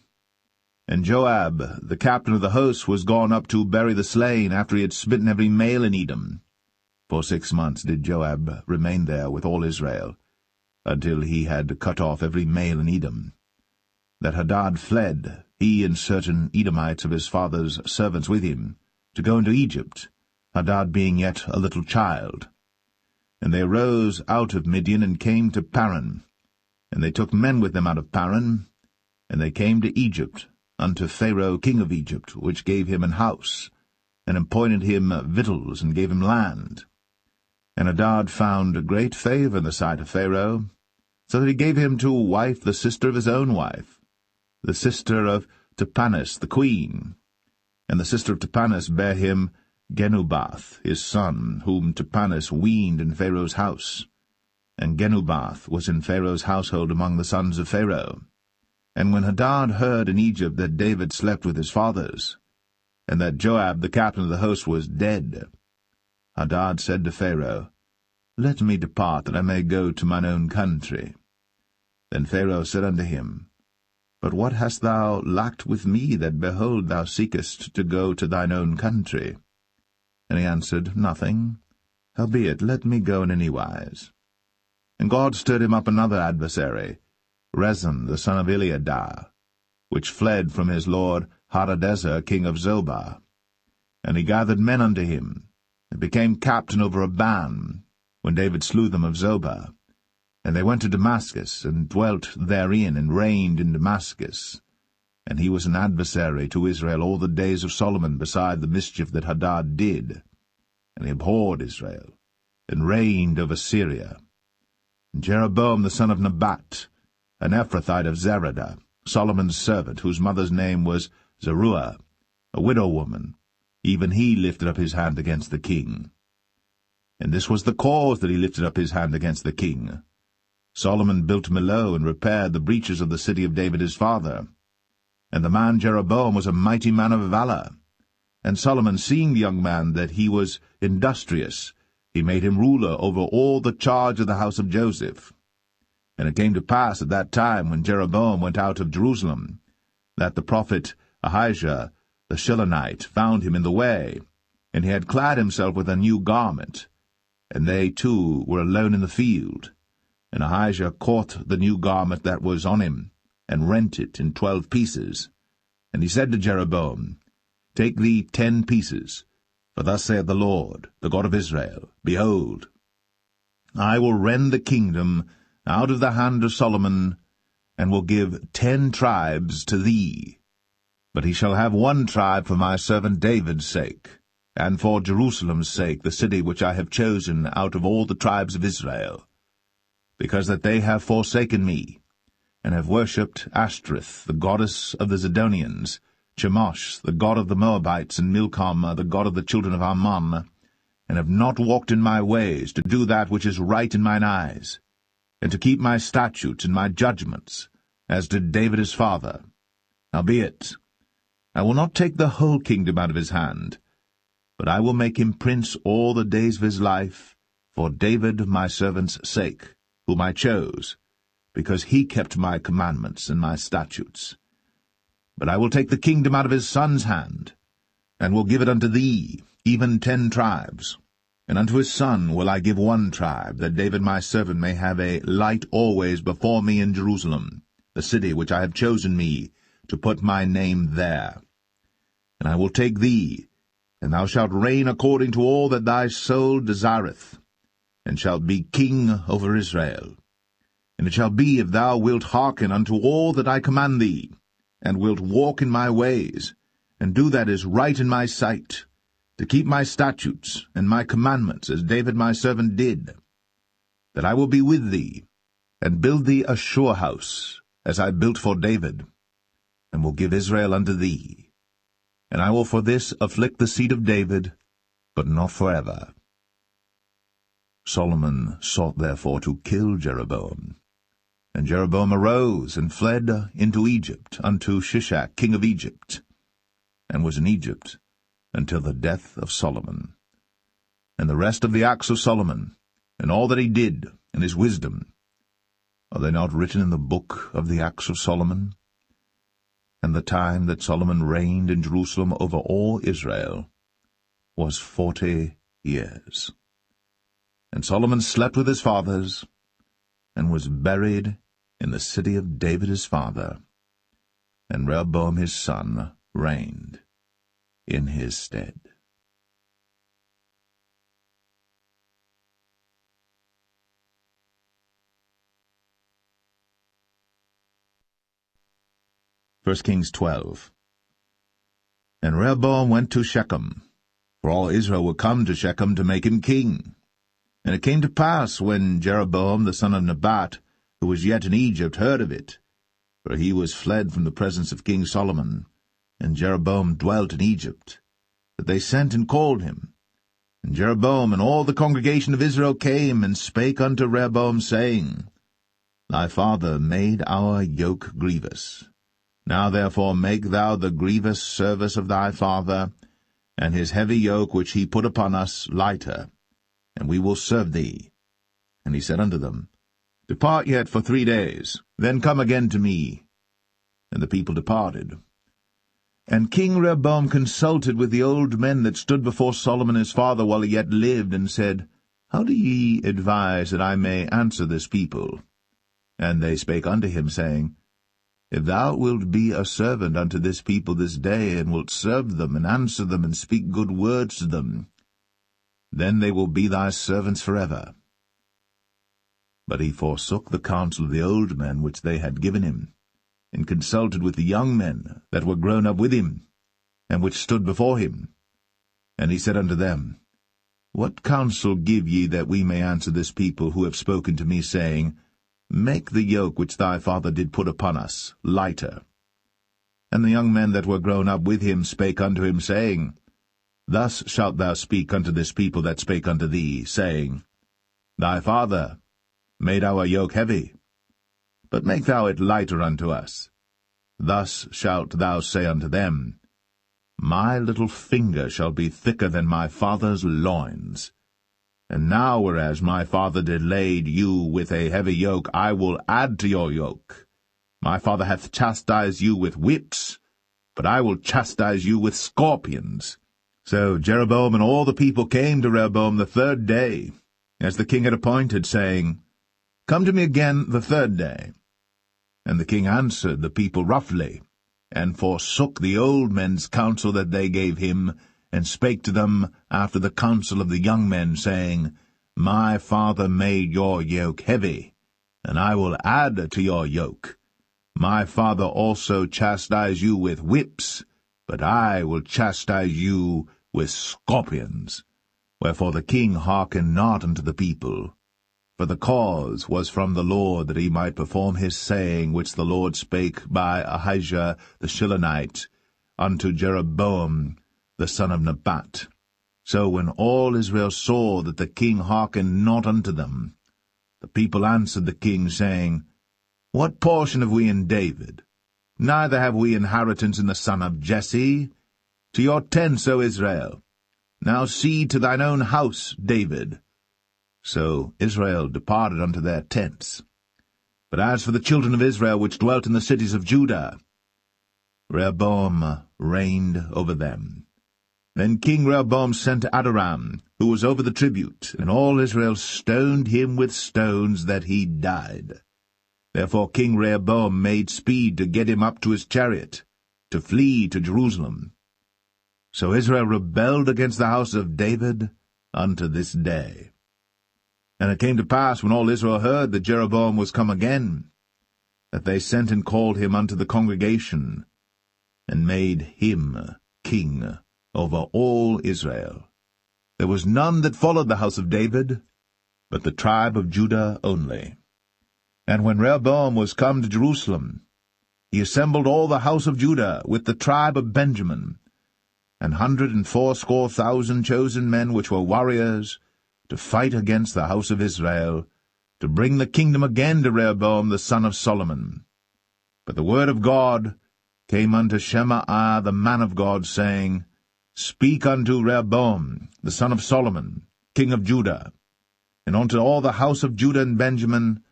and Joab, the captain of the host, was gone up to bury the slain, after he had smitten every male in Edom. For 6 months did Joab remain there with all Israel, until he had cut off every male in Edom. That Hadad fled, he and certain Edomites of his father's servants with him, to go into Egypt, Hadad being yet a little child. And they arose out of Midian, and came to Paran. And they took men with them out of Paran, and they came to Egypt, unto Pharaoh king of Egypt, which gave him an house, and appointed him victuals, and gave him land. And Hadad found great favour in the sight of Pharaoh, so that he gave him to wife the sister of his own wife, the sister of Tahpenes the queen. And the sister of Tahpenes bare him Genubath his son, whom Tahpenes weaned in Pharaoh's house. And Genubath was in Pharaoh's household among the sons of Pharaoh. And when Hadad heard in Egypt that David slept with his fathers, and that Joab the captain of the host was dead, Hadad said to Pharaoh, Let me depart, that I may go to mine own country. Then Pharaoh said unto him, But what hast thou lacked with me, that, behold, thou seekest to go to thine own country? And he answered, Nothing. Howbeit, let me go in any wise. And God stirred him up another adversary, Rezon the son of Eliadah, which fled from his lord Hadadezer king of Zobah. And he gathered men unto him, and became captain over a band, when David slew them of Zobah. And they went to Damascus, and dwelt therein, and reigned in Damascus. And he was an adversary to Israel all the days of Solomon, beside the mischief that Hadad did. And he abhorred Israel, and reigned over Syria. And Jeroboam the son of Nebat, an Ephrathite of Zeradah, Solomon's servant, whose mother's name was Zeruiah, a widow woman, even he lifted up his hand against the king. And this was the cause that he lifted up his hand against the king. Solomon built Millo, and repaired the breaches of the city of David his father. And the man Jeroboam was a mighty man of valour. And Solomon, seeing the young man that he was industrious, he made him ruler over all the charge of the house of Joseph. And it came to pass at that time, when Jeroboam went out of Jerusalem, that the prophet Ahijah the Shilonite found him in the way, and he had clad himself with a new garment. And they two were alone in the field. And Ahijah caught the new garment that was on him, and rent it in 12 pieces. And he said to Jeroboam, Take thee 10 pieces, for thus saith the Lord, the God of Israel, Behold, I will rend the kingdom out of the hand of Solomon, and will give 10 tribes to thee. But he shall have 1 tribe for my servant David's sake, and for Jerusalem's sake, the city which I have chosen out of all the tribes of Israel, because that they have forsaken me, and have worshipped Ashtoreth, the goddess of the Zidonians, Chemosh, the god of the Moabites, and Milcom, the god of the children of Ammon, and have not walked in my ways, to do that which is right in mine eyes, and to keep my statutes and my judgments, as did David his father. Howbeit, I will not take the whole kingdom out of his hand, but I will make him prince all the days of his life, for David my servant's sake, whom I chose, because he kept my commandments and my statutes. But I will take the kingdom out of his son's hand, and will give it unto thee, even 10 tribes. And unto his son will I give 1 tribe, that David my servant may have a light always before me in Jerusalem, the city which I have chosen me, to put my name there. And I will take thee, and thou shalt reign according to all that thy soul desireth, and shalt be king over Israel. And it shall be, if thou wilt hearken unto all that I command thee, and wilt walk in my ways, and do that is right in my sight, to keep my statutes and my commandments, as David my servant did, that I will be with thee, and build thee a sure house, as I built for David, and will give Israel unto thee. And I will for this afflict the seed of David, but not forever. Solomon sought therefore to kill Jeroboam. And Jeroboam arose and fled into Egypt, unto Shishak king of Egypt, and was in Egypt until the death of Solomon. And the rest of the acts of Solomon, and all that he did, and his wisdom, are they not written in the book of the acts of Solomon? And the time that Solomon reigned in Jerusalem over all Israel was 40 years. And Solomon slept with his fathers, and was buried in the city of David his father. And Rehoboam his son reigned in his stead. First Kings 12. And Rehoboam went to Shechem, for all Israel were come to Shechem to make him king. And it came to pass, when Jeroboam the son of Nebat, who was yet in Egypt, heard of it, for he was fled from the presence of King Solomon, and Jeroboam dwelt in Egypt, that they sent and called him. And Jeroboam and all the congregation of Israel came and spake unto Rehoboam, saying, Thy father made our yoke grievous. Now therefore make thou the grievous service of thy father, and his heavy yoke which he put upon us lighter, and we will serve thee. And he said unto them, Depart yet for 3 days, then come again to me. And the people departed. And King Rehoboam consulted with the old men that stood before Solomon his father while he yet lived, and said, How do ye advise that I may answer this people? And they spake unto him, saying, If thou wilt be a servant unto this people this day, and wilt serve them, and answer them, and speak good words to them, then they will be thy servants forever. But he forsook the counsel of the old men which they had given him, and consulted with the young men that were grown up with him, and which stood before him. And he said unto them, What counsel give ye that we may answer this people who have spoken to me, saying, Make the yoke which thy father did put upon us lighter? And the young men that were grown up with him spake unto him, saying, Thus shalt thou speak unto this people that spake unto thee, saying, Thy father made our yoke heavy, but make thou it lighter unto us. Thus shalt thou say unto them, My little finger shall be thicker than my father's loins. And now, whereas my father did lade you with a heavy yoke, I will add to your yoke. My father hath chastised you with whips, but I will chastise you with scorpions. So Jeroboam and all the people came to Rehoboam the 3rd day, as the king had appointed, saying, Come to me again the 3rd day. And the king answered the people roughly, and forsook the old men's counsel that they gave him, and spake to them after the counsel of the young men, saying, My father made your yoke heavy, and I will add to your yoke. My father also chastised you with whips, but I will chastise you with scorpions. Wherefore the king hearkened not unto the people. For the cause was from the Lord, that he might perform his saying, which the Lord spake by Ahijah the Shilonite unto Jeroboam the son of Nebat. So when all Israel saw that the king hearkened not unto them, the people answered the king, saying, What portion have we in David? neither have we inheritance in the son of Jesse. To your tents, O Israel. Now see to thine own house, David. So Israel departed unto their tents. But as for the children of Israel which dwelt in the cities of Judah, Rehoboam reigned over them. Then King Rehoboam sent Adoram, who was over the tribute, and all Israel stoned him with stones that he died. Therefore King Rehoboam made speed to get him up to his chariot, to flee to Jerusalem. So Israel rebelled against the house of David unto this day. And it came to pass, when all Israel heard that Jeroboam was come again, that they sent and called him unto the congregation, and made him king over all Israel. There was none that followed the house of David, but the tribe of Judah only. And when Rehoboam was come to Jerusalem, he assembled all the house of Judah with the tribe of Benjamin, 180,000 chosen men which were warriors, to fight against the house of Israel, to bring the kingdom again to Rehoboam the son of Solomon. But the word of God came unto Shemaiah the man of God, saying, Speak unto Rehoboam the son of Solomon, king of Judah, and unto all the house of Judah and Benjamin,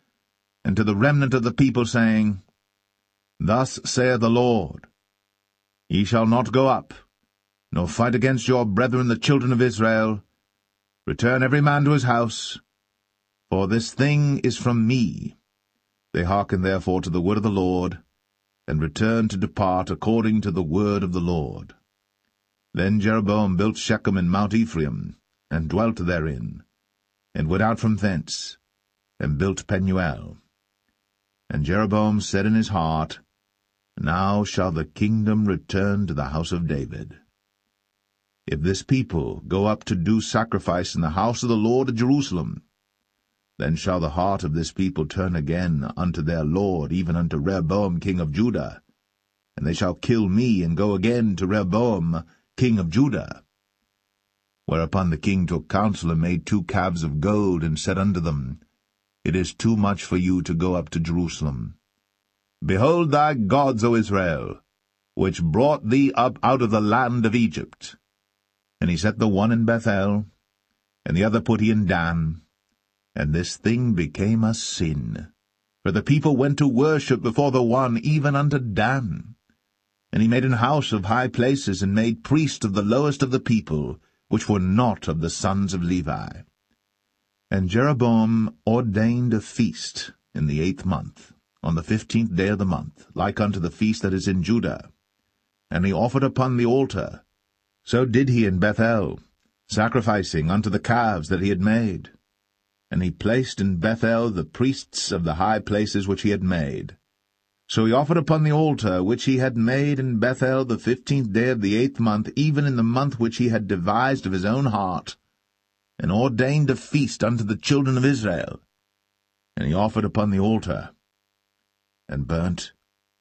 and to the remnant of the people, saying, Thus saith the Lord, Ye shall not go up, nor fight against your brethren the children of Israel. Return every man to his house, for this thing is from me. They hearkened therefore to the word of the Lord, and returned to depart according to the word of the Lord. Then Jeroboam built Shechem in Mount Ephraim, and dwelt therein, and went out from thence, and built Penuel. And Jeroboam said in his heart, Now shall the kingdom return to the house of David. If this people go up to do sacrifice in the house of the Lord at Jerusalem, then shall the heart of this people turn again unto their Lord, even unto Rehoboam king of Judah, and they shall kill me, and go again to Rehoboam king of Judah. Whereupon the king took counsel, and made 2 calves of gold, and said unto them, It is too much for you to go up to Jerusalem. Behold thy gods, O Israel, which brought thee up out of the land of Egypt. And he set the one in Bethel, and the other put he in Dan. And this thing became a sin, for the people went to worship before the one, even unto Dan. And he made an house of high places, and made priests of the lowest of the people, which were not of the sons of Levi. And Jeroboam ordained a feast in the 8th month, on the 15th day of the month, like unto the feast that is in Judah. And he offered upon the altar. So did he in Bethel, sacrificing unto the calves that he had made. And he placed in Bethel the priests of the high places which he had made. So he offered upon the altar which he had made in Bethel the 15th day of the 8th month, even in the month which he had devised of his own heart, and ordained a feast unto the children of Israel. And he offered upon the altar, and burnt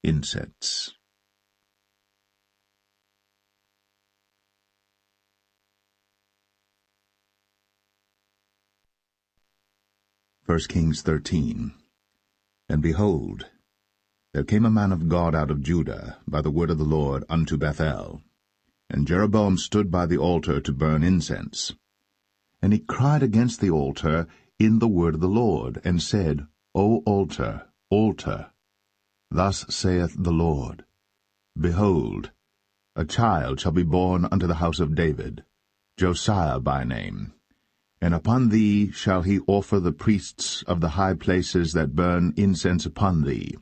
incense. 1 Kings 13. And behold, there came a man of God out of Judah by the word of the Lord unto Bethel. And Jeroboam stood by the altar to burn incense. And he cried against the altar in the word of the Lord, and said, O altar, altar, thus saith the Lord, Behold, a child shall be born unto the house of David, Josiah by name. And upon thee shall he offer the priests of the high places that burn incense upon thee,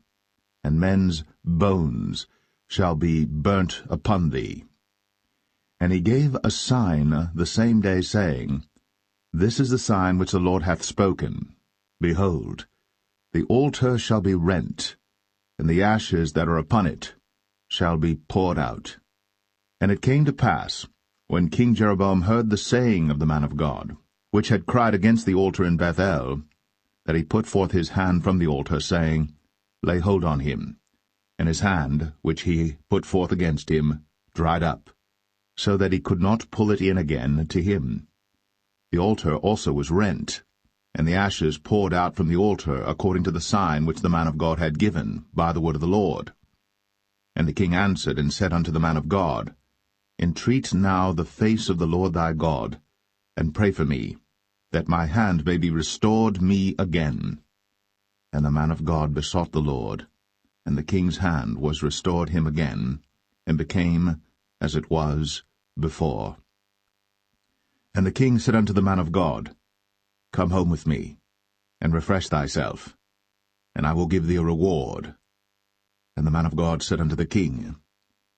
and men's bones shall be burnt upon thee. And he gave a sign the same day, saying, This is the sign which the Lord hath spoken. Behold, the altar shall be rent, and the ashes that are upon it shall be poured out. And it came to pass, when King Jeroboam heard the saying of the man of God, which had cried against the altar in Bethel, that he put forth his hand from the altar, saying, Lay hold on him. And his hand, which he put forth against him, dried up, so that he could not pull it in again to him. The altar also was rent, and the ashes poured out from the altar, according to the sign which the man of God had given by the word of the Lord. And the king answered and said unto the man of God, Entreat now the face of the Lord thy God, and pray for me, that my hand may be restored me again. And the man of God besought the Lord, and the king's hand was restored him again, and became as it was before. And the king said unto the man of God, Come home with me, and refresh thyself, and I will give thee a reward. And the man of God said unto the king,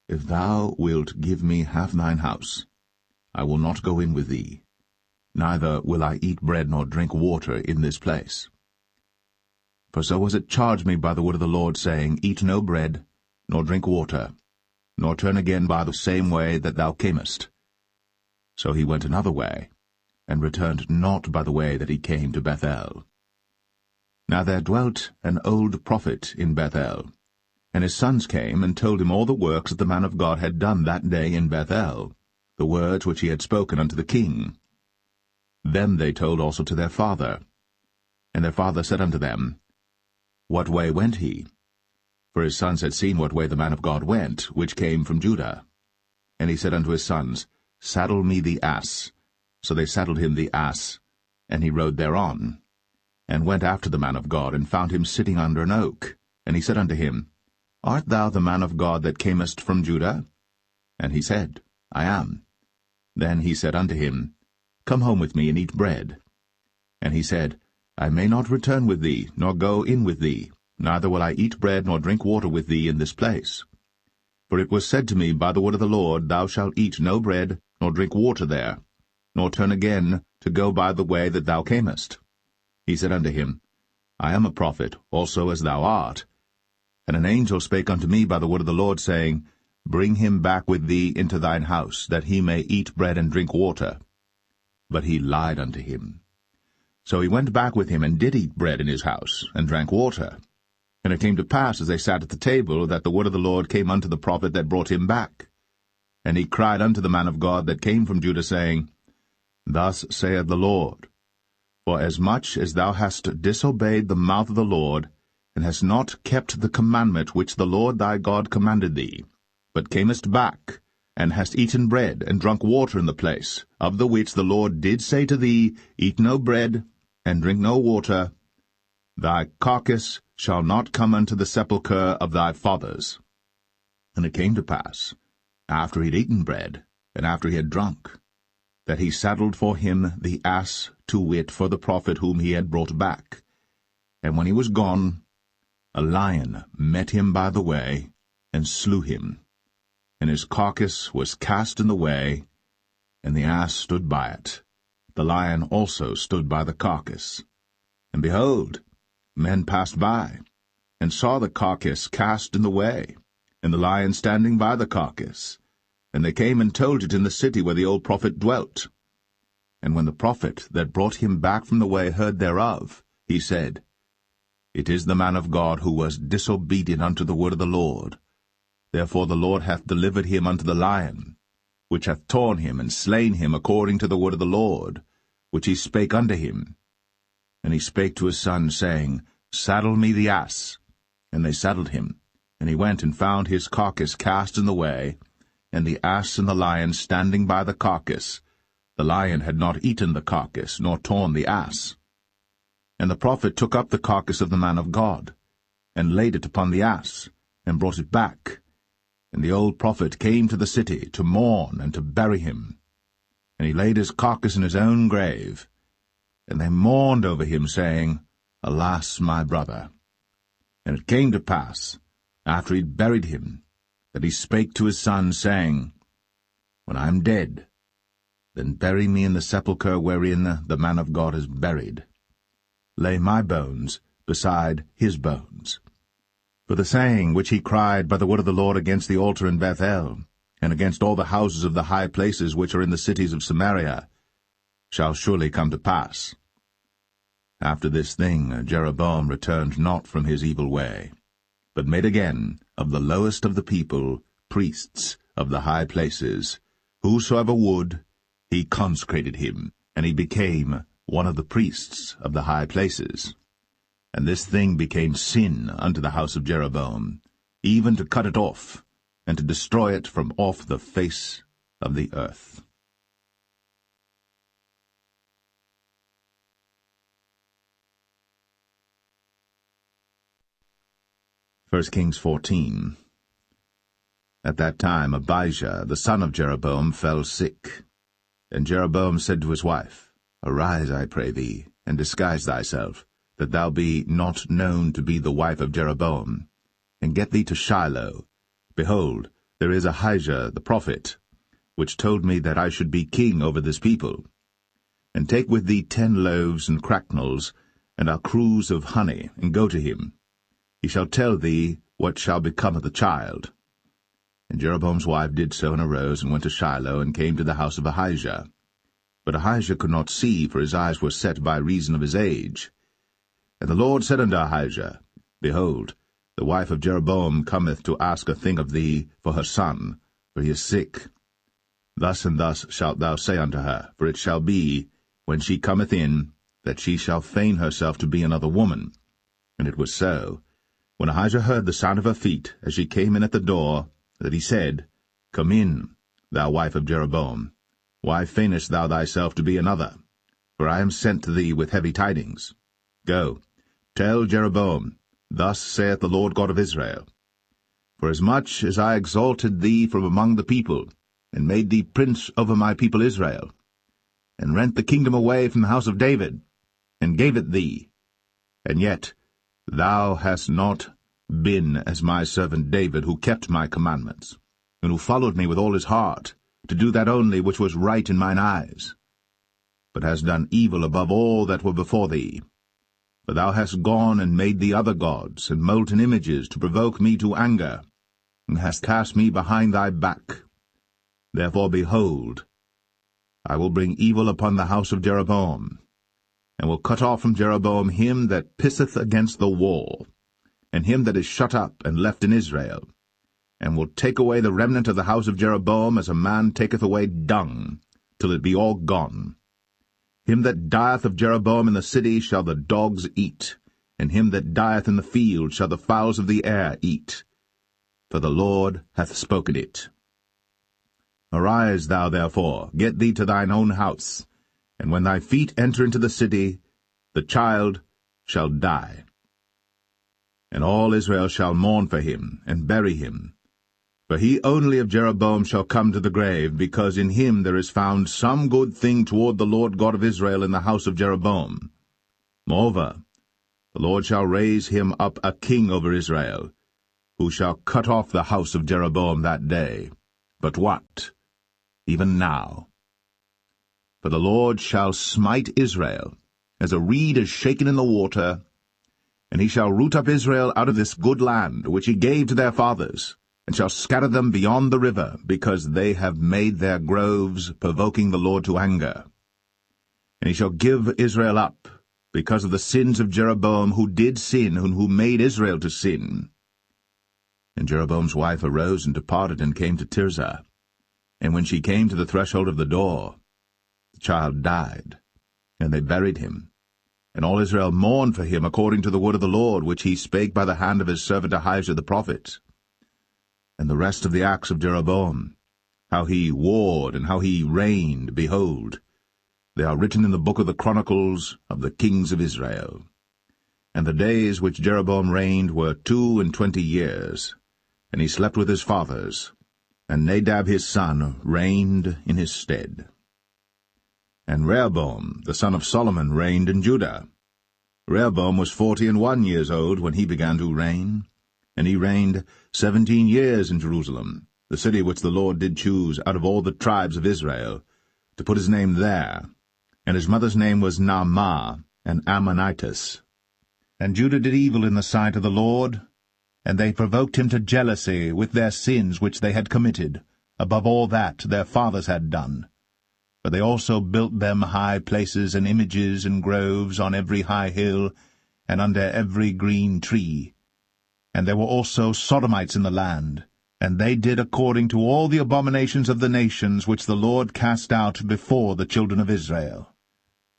If thou wilt give me half thine house, I will not go in with thee, neither will I eat bread nor drink water in this place. For so was it charged me by the word of the Lord, saying, Eat no bread, nor drink water, nor turn again by the same way that thou camest. So he went another way, and returned not by the way that he came to Bethel. Now there dwelt an old prophet in Bethel, and his sons came and told him all the works that the man of God had done that day in Bethel, the words which he had spoken unto the king. Them they told also to their father. And their father said unto them, What way went he? For his sons had seen what way the man of God went, which came from Judah. And he said unto his sons, Saddle me the ass. So they saddled him the ass, and he rode thereon, and went after the man of God, and found him sitting under an oak. And he said unto him, Art thou the man of God that camest from Judah? And he said, I am. Then he said unto him, Come home with me, and eat bread. And he said, I may not return with thee, nor go in with thee, neither will I eat bread nor drink water with thee in this place. For it was said to me by the word of the Lord, Thou shalt eat no bread, nor drink water there, nor turn again to go by the way that thou camest. He said unto him, I am a prophet, also as thou art. And an angel spake unto me by the word of the Lord, saying, Bring him back with thee into thine house, that he may eat bread and drink water. But he lied unto him. So he went back with him, and did eat bread in his house, and drank water. And it came to pass, as they sat at the table, that the word of the Lord came unto the prophet that brought him back. And he cried unto the man of God that came from Judah, saying, Thus saith the Lord, For as much as thou hast disobeyed the mouth of the Lord, and hast not kept the commandment which the Lord thy God commanded thee, but camest back, and hast eaten bread, and drunk water in the place, of the which the Lord did say to thee, Eat no bread, and drink no water, thy carcass shall not come unto the sepulchre of thy fathers. And it came to pass, after he had eaten bread, and after he had drunk, that he saddled for him the ass, to wit, for the prophet whom he had brought back. And when he was gone, a lion met him by the way, and slew him. And his carcass was cast in the way, and the ass stood by it. The lion also stood by the carcass. And behold, men passed by, and saw the carcass cast in the way, and the lion standing by the carcass. And they came and told it in the city where the old prophet dwelt. And when the prophet that brought him back from the way heard thereof, he said, It is the man of God who was disobedient unto the word of the Lord. Therefore the Lord hath delivered him unto the lion, which hath torn him and slain him according to the word of the Lord, which he spake unto him. And he spake to his son, saying, Saddle me the ass. And they saddled him. And he went and found his carcass cast in the way, and the ass and the lion standing by the carcass. The lion had not eaten the carcass, nor torn the ass. And the prophet took up the carcass of the man of God, and laid it upon the ass, and brought it back. And the old prophet came to the city to mourn and to bury him. And he laid his carcass in his own grave. And they mourned over him, saying, Alas, my brother! And it came to pass, after he had buried him, that he spake to his son, saying, When I am dead, then bury me in the sepulchre wherein the man of God is buried. Lay my bones beside his bones. For the saying which he cried by the word of the Lord against the altar in Bethel, and against all the houses of the high places which are in the cities of Samaria, shall surely come to pass. After this thing Jeroboam returned not from his evil way, but made again of the lowest of the people priests of the high places. Whosoever would, he consecrated him, and he became one of the priests of the high places. And this thing became sin unto the house of Jeroboam, even to cut it off, and to destroy it from off the face of the earth. 1 Kings 14. At that time Abijah, the son of Jeroboam, fell sick. And Jeroboam said to his wife, Arise, I pray thee, and disguise thyself, that thou be not known to be the wife of Jeroboam, and get thee to Shiloh. Behold, there is Ahijah the prophet, which told me that I should be king over this people. And take with thee 10 loaves and cracknels, and a cruse of honey, and go to him. He shall tell thee what shall become of the child. And Jeroboam's wife did so, and arose, and went to Shiloh, and came to the house of Ahijah. But Ahijah could not see, for his eyes were set by reason of his age. And the Lord said unto Ahijah, Behold, the wife of Jeroboam cometh to ask a thing of thee for her son, for he is sick. Thus and thus shalt thou say unto her, for it shall be, when she cometh in, that she shall feign herself to be another woman. And it was so, when Ahijah heard the sound of her feet, as she came in at the door, that he said, Come in, thou wife of Jeroboam. Why feignest thou thyself to be another? For I am sent to thee with heavy tidings. Go, tell Jeroboam, Thus saith the Lord God of Israel, Forasmuch as I exalted thee from among the people, and made thee prince over my people Israel, and rent the kingdom away from the house of David, and gave it thee, and yet thou hast not been as my servant David, who kept my commandments, and who followed me with all his heart, to do that only which was right in mine eyes, but hast done evil above all that were before thee. For thou hast gone and made thee other gods, and molten images, to provoke me to anger, and hast cast me behind thy back. Therefore, behold, I will bring evil upon the house of Jeroboam, and will cut off from Jeroboam him that pisseth against the wall, and him that is shut up and left in Israel, and will take away the remnant of the house of Jeroboam as a man taketh away dung, till it be all gone. Him that dieth of Jeroboam in the city shall the dogs eat, and him that dieth in the field shall the fowls of the air eat. For the Lord hath spoken it. Arise thou therefore, get thee to thine own house, and when thy feet enter into the city, the child shall die. And all Israel shall mourn for him, and bury him. For he only of Jeroboam shall come to the grave, because in him there is found some good thing toward the Lord God of Israel in the house of Jeroboam. Moreover, the Lord shall raise him up a king over Israel, who shall cut off the house of Jeroboam that day. But what? Even now. For the Lord shall smite Israel, as a reed is shaken in the water, and he shall root up Israel out of this good land, which he gave to their fathers, and shall scatter them beyond the river, because they have made their groves, provoking the Lord to anger. And he shall give Israel up, because of the sins of Jeroboam, who did sin, and who made Israel to sin. And Jeroboam's wife arose and departed, and came to Tirzah. And when she came to the threshold of the door, the child died, and they buried him. And all Israel mourned for him according to the word of the Lord, which he spake by the hand of his servant Ahijah the prophet. And the rest of the acts of Jeroboam, how he warred and how he reigned, behold, they are written in the book of the Chronicles of the kings of Israel. And the days which Jeroboam reigned were 22 years, and he slept with his fathers, and Nadab his son reigned in his stead. And Rehoboam the son of Solomon reigned in Judah. Rehoboam was 41 years old when he began to reign, and he reigned 17 years in Jerusalem, the city which the Lord did choose out of all the tribes of Israel, to put his name there. And his mother's name was Naamah, an Ammonitess. And Judah did evil in the sight of the Lord, and they provoked him to jealousy with their sins which they had committed, above all that their fathers had done. For they also built them high places and images and groves on every high hill, and under every green tree. And there were also Sodomites in the land, and they did according to all the abominations of the nations which the Lord cast out before the children of Israel.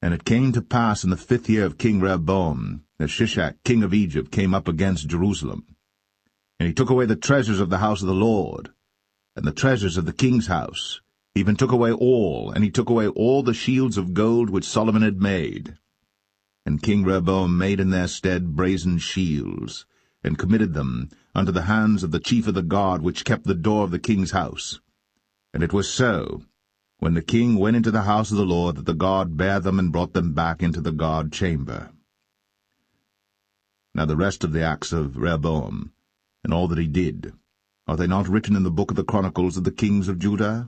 And it came to pass in the 5th year of King Rehoboam, that Shishak king of Egypt came up against Jerusalem. And he took away the treasures of the house of the Lord, and the treasures of the king's house. He even took away all, and he took away all the shields of gold which Solomon had made. And King Rehoboam made in their stead brazen shields, and committed them unto the hands of the chief of the guard which kept the door of the king's house. And it was so, when the king went into the house of the Lord, that the guard bare them and brought them back into the guard chamber. Now the rest of the acts of Rehoboam, and all that he did, are they not written in the book of the chronicles of the kings of Judah?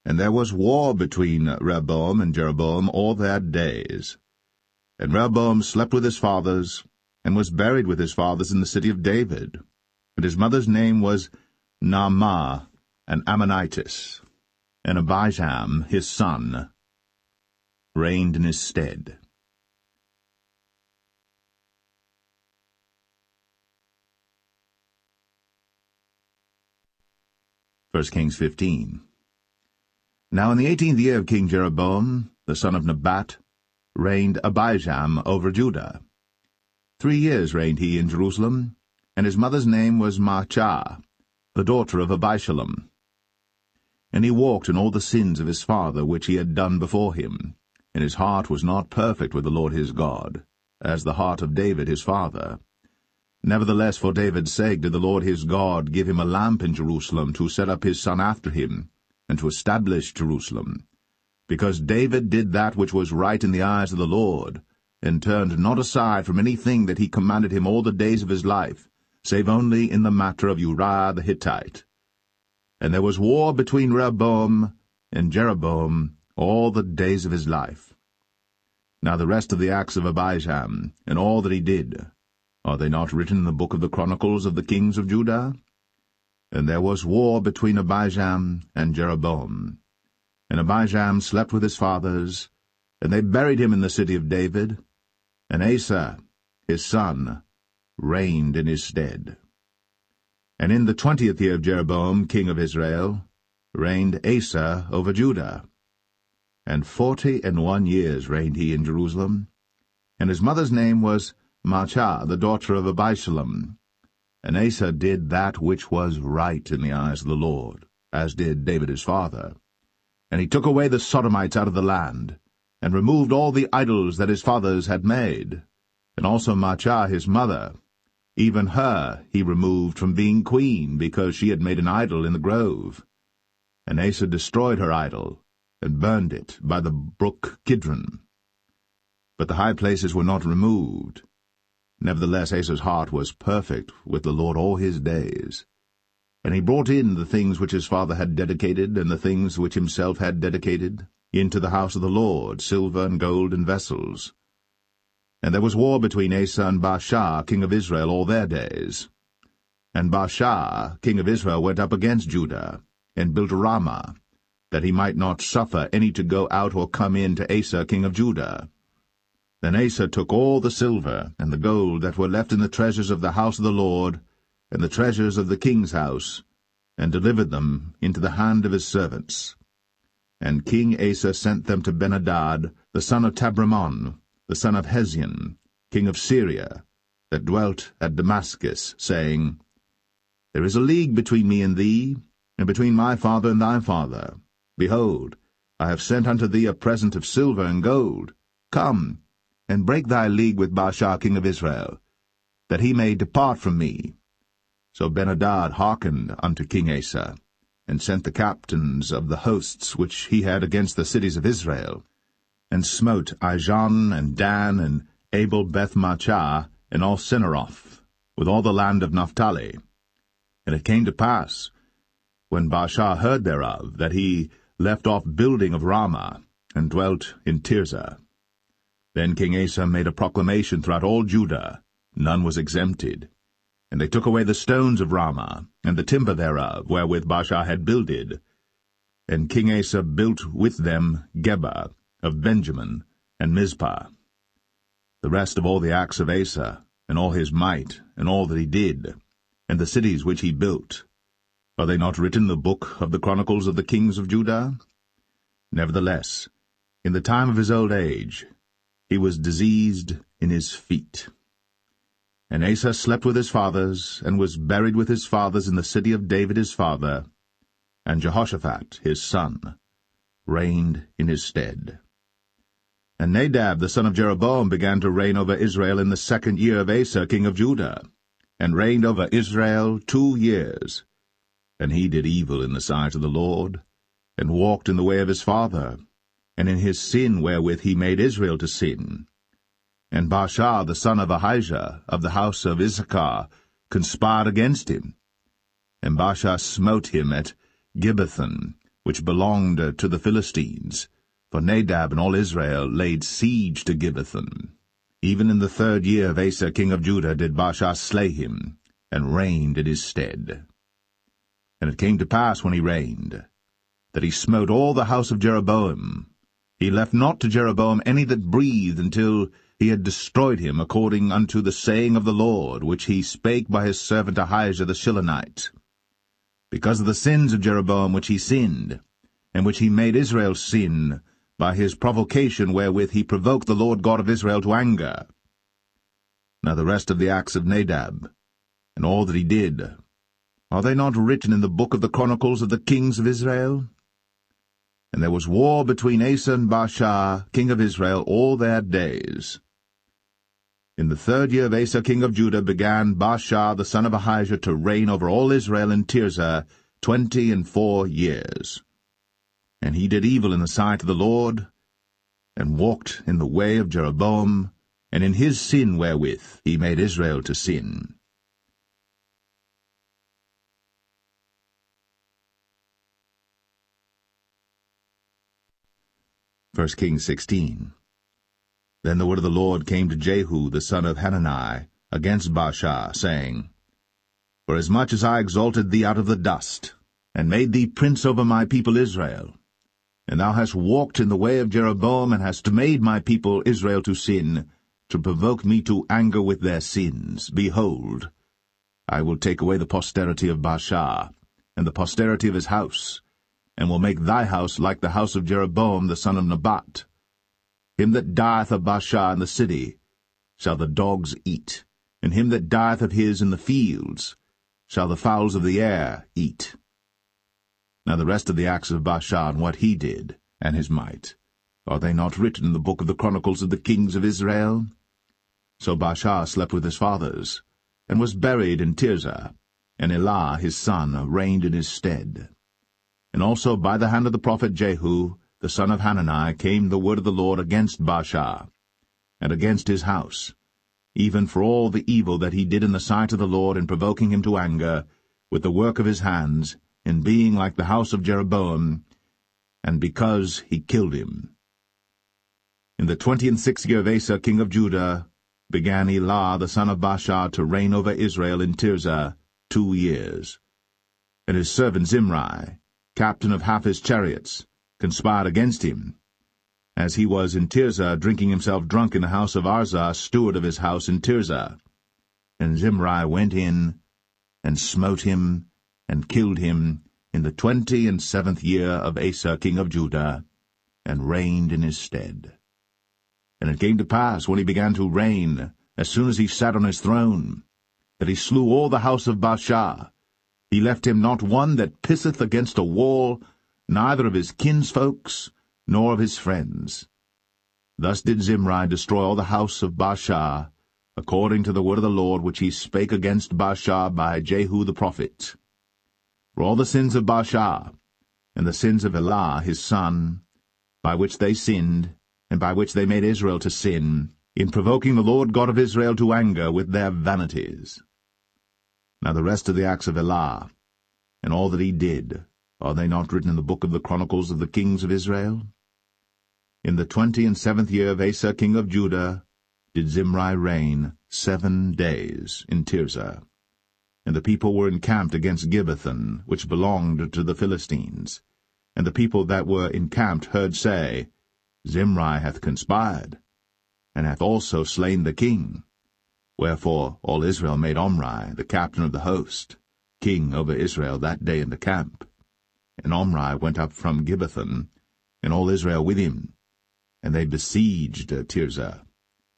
And there was war between Rehoboam and Jeroboam all their days. And Rehoboam slept with his fathers, and was buried with his fathers in the city of David. And his mother's name was Naamah, an Ammonitess. And Abijam, his son, reigned in his stead. 1 Kings 15. Now in the 18th year of King Jeroboam, the son of Nebat, reigned Abijam over Judah. 3 years reigned he in Jerusalem, and his mother's name was Maachah, the daughter of Abishalom. And he walked in all the sins of his father which he had done before him, and his heart was not perfect with the Lord his God, as the heart of David his father. Nevertheless, for David's sake did the Lord his God give him a lamp in Jerusalem to set up his son after him, and to establish Jerusalem, because David did that which was right in the eyes of the Lord, and turned not aside from anything that he commanded him all the days of his life, save only in the matter of Uriah the Hittite. And there was war between Rehoboam and Jeroboam all the days of his life. Now the rest of the acts of Abijam, and all that he did, are they not written in the book of the chronicles of the kings of Judah? And there was war between Abijam and Jeroboam. And Abijam slept with his fathers, and they buried him in the city of David, and Asa, his son, reigned in his stead. And in the 20th year of Jeroboam, king of Israel, reigned Asa over Judah. And 41 years reigned he in Jerusalem. And his mother's name was Maachah, the daughter of Abishalom. And Asa did that which was right in the eyes of the Lord, as did David his father. And he took away the Sodomites out of the land, and removed all the idols that his fathers had made. And also Maachah his mother, even her he removed from being queen, because she had made an idol in the grove. And Asa destroyed her idol, and burned it by the brook Kidron. But the high places were not removed. Nevertheless Asa's heart was perfect with the Lord all his days. And he brought in the things which his father had dedicated, and the things which himself had dedicated, into the house of the Lord, silver and gold and vessels. And there was war between Asa and Baasha, king of Israel, all their days. And Baasha, king of Israel, went up against Judah, and built Ramah, that he might not suffer any to go out or come in to Asa, king of Judah. Then Asa took all the silver and the gold that were left in the treasures of the house of the Lord, and the treasures of the king's house, and delivered them into the hand of his servants. And King Asa sent them to Ben-Hadad, the son of Tabrimon, the son of Hezion, king of Syria, that dwelt at Damascus, saying, There is a league between me and thee, and between my father and thy father. Behold, I have sent unto thee a present of silver and gold. Come, and break thy league with Baasha king of Israel, that he may depart from me. So Ben-Hadad hearkened unto King Asa, and sent the captains of the hosts which he had against the cities of Israel, and smote Ijon and Dan and Abel-Beth-Maachah and all Cinneroth, with all the land of Naphtali. And it came to pass, when Baasha heard thereof, that he left off building of Ramah, and dwelt in Tirzah. Then King Asa made a proclamation throughout all Judah, none was exempted. And they took away the stones of Ramah, and the timber thereof, wherewith Baasha had builded. And King Asa built with them Geba of Benjamin, and Mizpah. The rest of all the acts of Asa, and all his might, and all that he did, and the cities which he built, are they not written in the book of the chronicles of the kings of Judah? Nevertheless, in the time of his old age, he was diseased in his feet. And Asa slept with his fathers, and was buried with his fathers in the city of David his father, and Jehoshaphat his son reigned in his stead. And Nadab the son of Jeroboam began to reign over Israel in the 2nd year of Asa king of Judah, and reigned over Israel 2 years. And he did evil in the sight of the Lord, and walked in the way of his father, and in his sin wherewith he made Israel to sin. And Baasha the son of Ahijah of the house of Issachar conspired against him. And Baasha smote him at Gibbethon, which belonged to the Philistines, for Nadab and all Israel laid siege to Gibbethon. Even in the 3rd year of Asa king of Judah did Baasha slay him, and reigned in his stead. And it came to pass when he reigned, that he smote all the house of Jeroboam. He left not to Jeroboam any that breathed until he had destroyed him, according unto the saying of the Lord, which he spake by his servant Ahijah the Shilonite. Because of the sins of Jeroboam which he sinned, and which he made Israel sin, by his provocation wherewith he provoked the Lord God of Israel to anger. Now the rest of the acts of Nadab, and all that he did, are they not written in the book of the Chronicles of the kings of Israel? And there was war between Asa and Baasha, king of Israel, all their days. In the 3rd year of Asa king of Judah began Baasha the son of Ahijah to reign over all Israel in Tirzah 24 years. And he did evil in the sight of the Lord, and walked in the way of Jeroboam, and in his sin wherewith he made Israel to sin. First Kings 16. Then the word of the Lord came to Jehu the son of Hanani against Baasha, saying, Forasmuch as I exalted thee out of the dust, and made thee prince over my people Israel, and thou hast walked in the way of Jeroboam, and hast made my people Israel to sin, to provoke me to anger with their sins, behold, I will take away the posterity of Baasha, and the posterity of his house, and will make thy house like the house of Jeroboam the son of Nebat. Him that dieth of Baasha in the city shall the dogs eat, and him that dieth of his in the fields shall the fowls of the air eat. Now the rest of the acts of Baasha, and what he did, and his might, are they not written in the book of the Chronicles of the kings of Israel? So Baasha slept with his fathers, and was buried in Tirzah, and Elah his son reigned in his stead. And also by the hand of the prophet Jehu, the son of Hanani, came the word of the Lord against Baasha, and against his house, even for all the evil that he did in the sight of the Lord in provoking him to anger, with the work of his hands, in being like the house of Jeroboam, and because he killed him. In the 26th year of Asa king of Judah began Elah the son of Baasha to reign over Israel in Tirzah 2 years. And his servant Zimri, captain of half his chariots, conspired against him, as he was in Tirzah drinking himself drunk in the house of Arzah, steward of his house in Tirzah. And Zimri went in, and smote him, and killed him in the 27th year of Asa king of Judah, and reigned in his stead. And it came to pass, when he began to reign, as soon as he sat on his throne, that he slew all the house of Baasha. He left him not one that pisseth against a wall, neither of his kinsfolks, nor of his friends. Thus did Zimri destroy all the house of Baasha, according to the word of the Lord which he spake against Baasha by Jehu the prophet. For all the sins of Baasha, and the sins of Elah his son, by which they sinned, and by which they made Israel to sin, in provoking the Lord God of Israel to anger with their vanities. Now the rest of the acts of Elah, and all that he did, are they not written in the book of the Chronicles of the kings of Israel? In the 27th year of Asa king of Judah did Zimri reign 7 days in Tirzah. And the people were encamped against Gibbethon, which belonged to the Philistines. And the people that were encamped heard say, Zimri hath conspired, and hath also slain the king. Wherefore all Israel made Omri, the captain of the host, king over Israel that day in the camp. And Omri went up from Gibbethon, and all Israel with him, and they besieged Tirzah.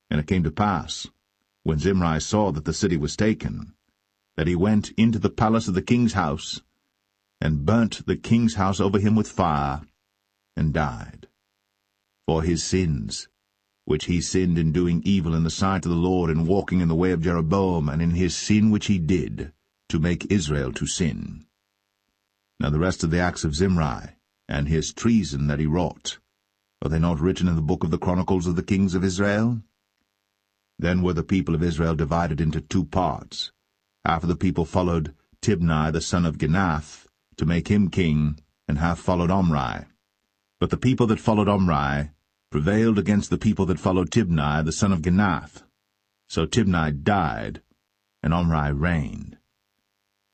And it came to pass, when Zimri saw that the city was taken, that he went into the palace of the king's house, and burnt the king's house over him with fire, and died. For his sins, which he sinned in doing evil in the sight of the Lord, and walking in the way of Jeroboam, and in his sin which he did, to make Israel to sin. Now the rest of the acts of Zimri, and his treason that he wrought, are they not written in the book of the Chronicles of the kings of Israel? Then were the people of Israel divided into two parts. Half of the people followed Tibni the son of Ginath, to make him king, and half followed Omri. But the people that followed Omri prevailed against the people that followed Tibni the son of Ginath. So Tibni died, and Omri reigned.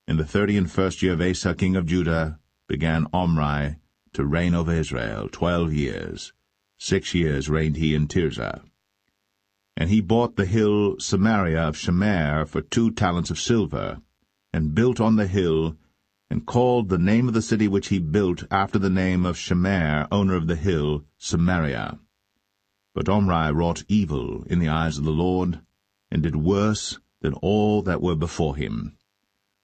In the 31st year of Asa king of Judah began Omri to reign over Israel 12 years. 6 years reigned he in Tirzah. And he bought the hill Samaria of Shemer for 2 talents of silver, and built on the hill, and called the name of the city which he built after the name of Shemer, owner of the hill, Samaria. But Omri wrought evil in the eyes of the Lord, and did worse than all that were before him.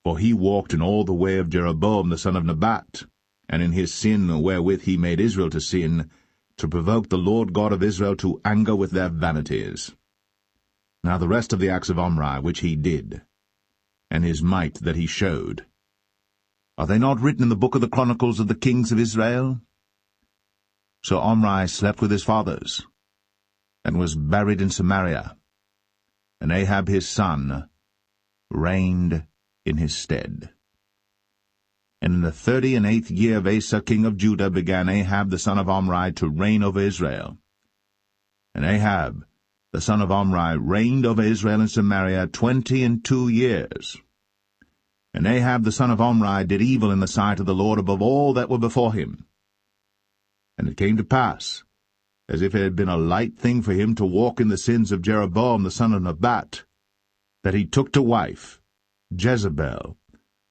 For he walked in all the way of Jeroboam the son of Nebat, and in his sin wherewith he made Israel to sin, to provoke the Lord God of Israel to anger with their vanities. Now the rest of the acts of Omri which he did, and his might that he showed, are they not written in the book of the Chronicles of the kings of Israel? So Omri slept with his fathers, and was buried in Samaria, and Ahab his son reigned in his stead. And in the 38th year of Asa king of Judah began Ahab the son of Omri to reign over Israel. And Ahab the son of Omri reigned over Israel in Samaria 22 years. And Ahab the son of Omri did evil in the sight of the Lord above all that were before him. And it came to pass, as if it had been a light thing for him to walk in the sins of Jeroboam the son of Nebat, that he took to wife Jezebel,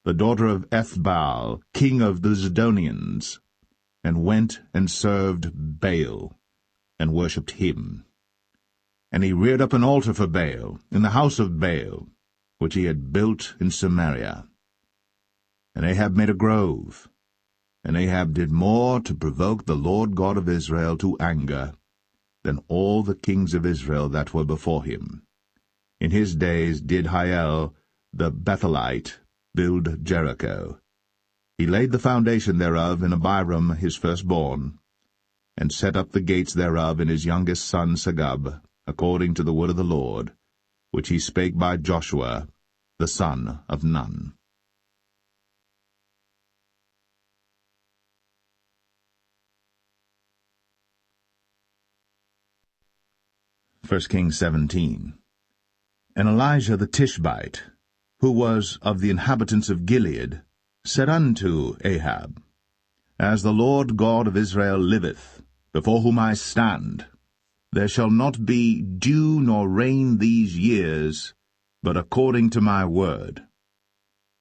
the daughter of Ethbaal, king of the Zidonians, and went and served Baal, and worshipped him. And he reared up an altar for Baal in the house of Baal, which he had built in Samaria. And Ahab made a grove, and Ahab did more to provoke the Lord God of Israel to anger than all the kings of Israel that were before him. In his days did Hiel the Bethelite build Jericho. He laid the foundation thereof in Abiram his firstborn, and set up the gates thereof in his youngest son Segub, according to the word of the Lord, which he spake by Joshua the son of Nun. 1 Kings 17. And Elijah the Tishbite, who was of the inhabitants of Gilead, said unto Ahab, As the Lord God of Israel liveth, before whom I stand, there shall not be dew nor rain these years, but according to my word.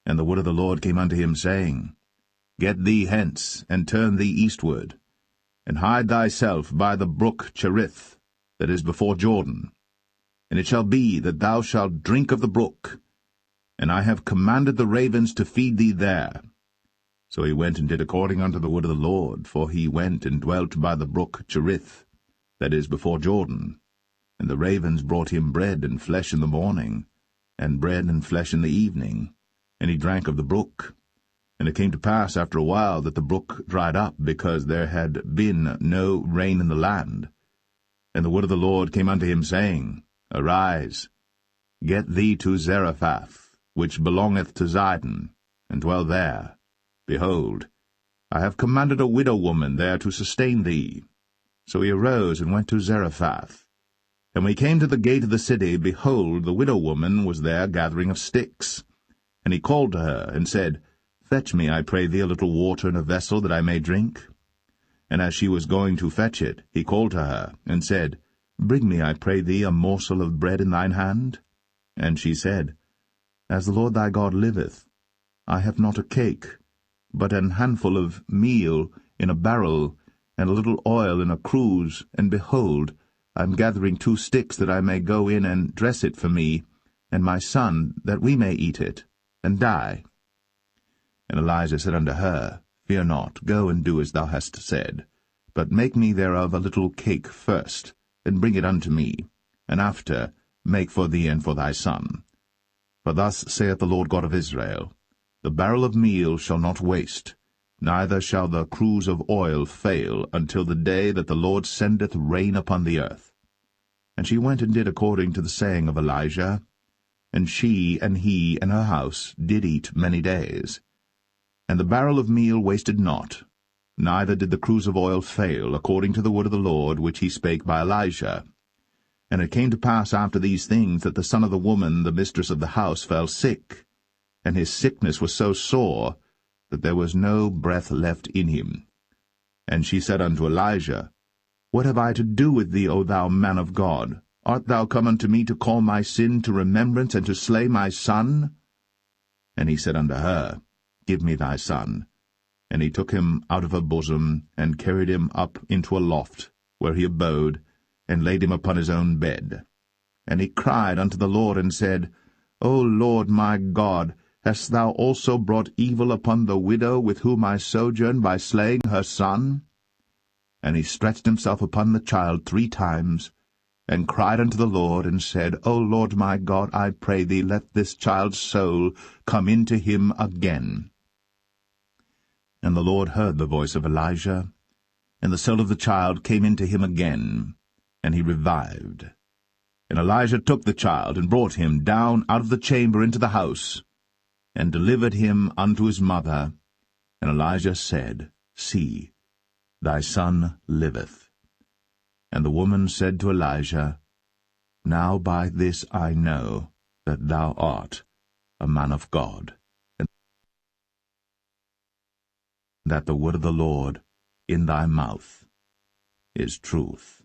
And the word of the Lord came unto him, saying, Get thee hence, and turn thee eastward, and hide thyself by the brook Cherith, that is before Jordan. And it shall be that thou shalt drink of the brook, and I have commanded the ravens to feed thee there. So he went and did according unto the word of the Lord, for he went and dwelt by the brook Cherith, that is before Jordan. And the ravens brought him bread and flesh in the morning, and bread and flesh in the evening, and he drank of the brook. And it came to pass after a while that the brook dried up, because there had been no rain in the land. And the word of the Lord came unto him, saying, Arise, get thee to Zarephath, which belongeth to Zidon, and dwell there. Behold, I have commanded a widow woman there to sustain thee. So he arose and went to Zarephath. And when he came to the gate of the city, behold, the widow woman was there gathering of sticks. And he called to her, and said, Fetch me, I pray thee, a little water in a vessel, that I may drink. And as she was going to fetch it, he called to her, and said, Bring me, I pray thee, a morsel of bread in thine hand. And she said, As the Lord thy God liveth, I have not a cake, but an handful of meal in a barrel, and a little oil in a cruse, and behold, I am gathering 2 sticks, that I may go in and dress it for me, and my son, that we may eat it, and die. And Elijah said unto her, Fear not, go and do as thou hast said. But make me thereof a little cake first, and bring it unto me, and after make for thee and for thy son. For thus saith the Lord God of Israel, The barrel of meal shall not waste, neither shall the cruse of oil fail, until the day that the Lord sendeth rain upon the earth. And she went and did according to the saying of Elijah. And she and he and her house did eat many days. And the barrel of meal wasted not, neither did the cruse of oil fail, according to the word of the Lord which he spake by Elijah. And it came to pass after these things that the son of the woman, the mistress of the house, fell sick, and his sickness was so sore that there was no breath left in him. And she said unto Elijah, What have I to do with thee, O thou man of God? Art thou come unto me to call my sin to remembrance, and to slay my son? And he said unto her, Give me thy son. And he took him out of her bosom, and carried him up into a loft, where he abode, and laid him upon his own bed. And he cried unto the Lord, and said, O Lord my God, hast thou also brought evil upon the widow with whom I sojourn by slaying her son? And he stretched himself upon the child 3 times, and cried unto the Lord, and said, O Lord my God, I pray thee, let this child's soul come into him again. And the Lord heard the voice of Elijah, and the soul of the child came into him again, and he revived. And Elijah took the child, and brought him down out of the chamber into the house, and delivered him unto his mother. And Elijah said, See, thy son liveth. And the woman said to Elijah, Now by this I know that thou art a man of God, and that the word of the Lord in thy mouth is truth.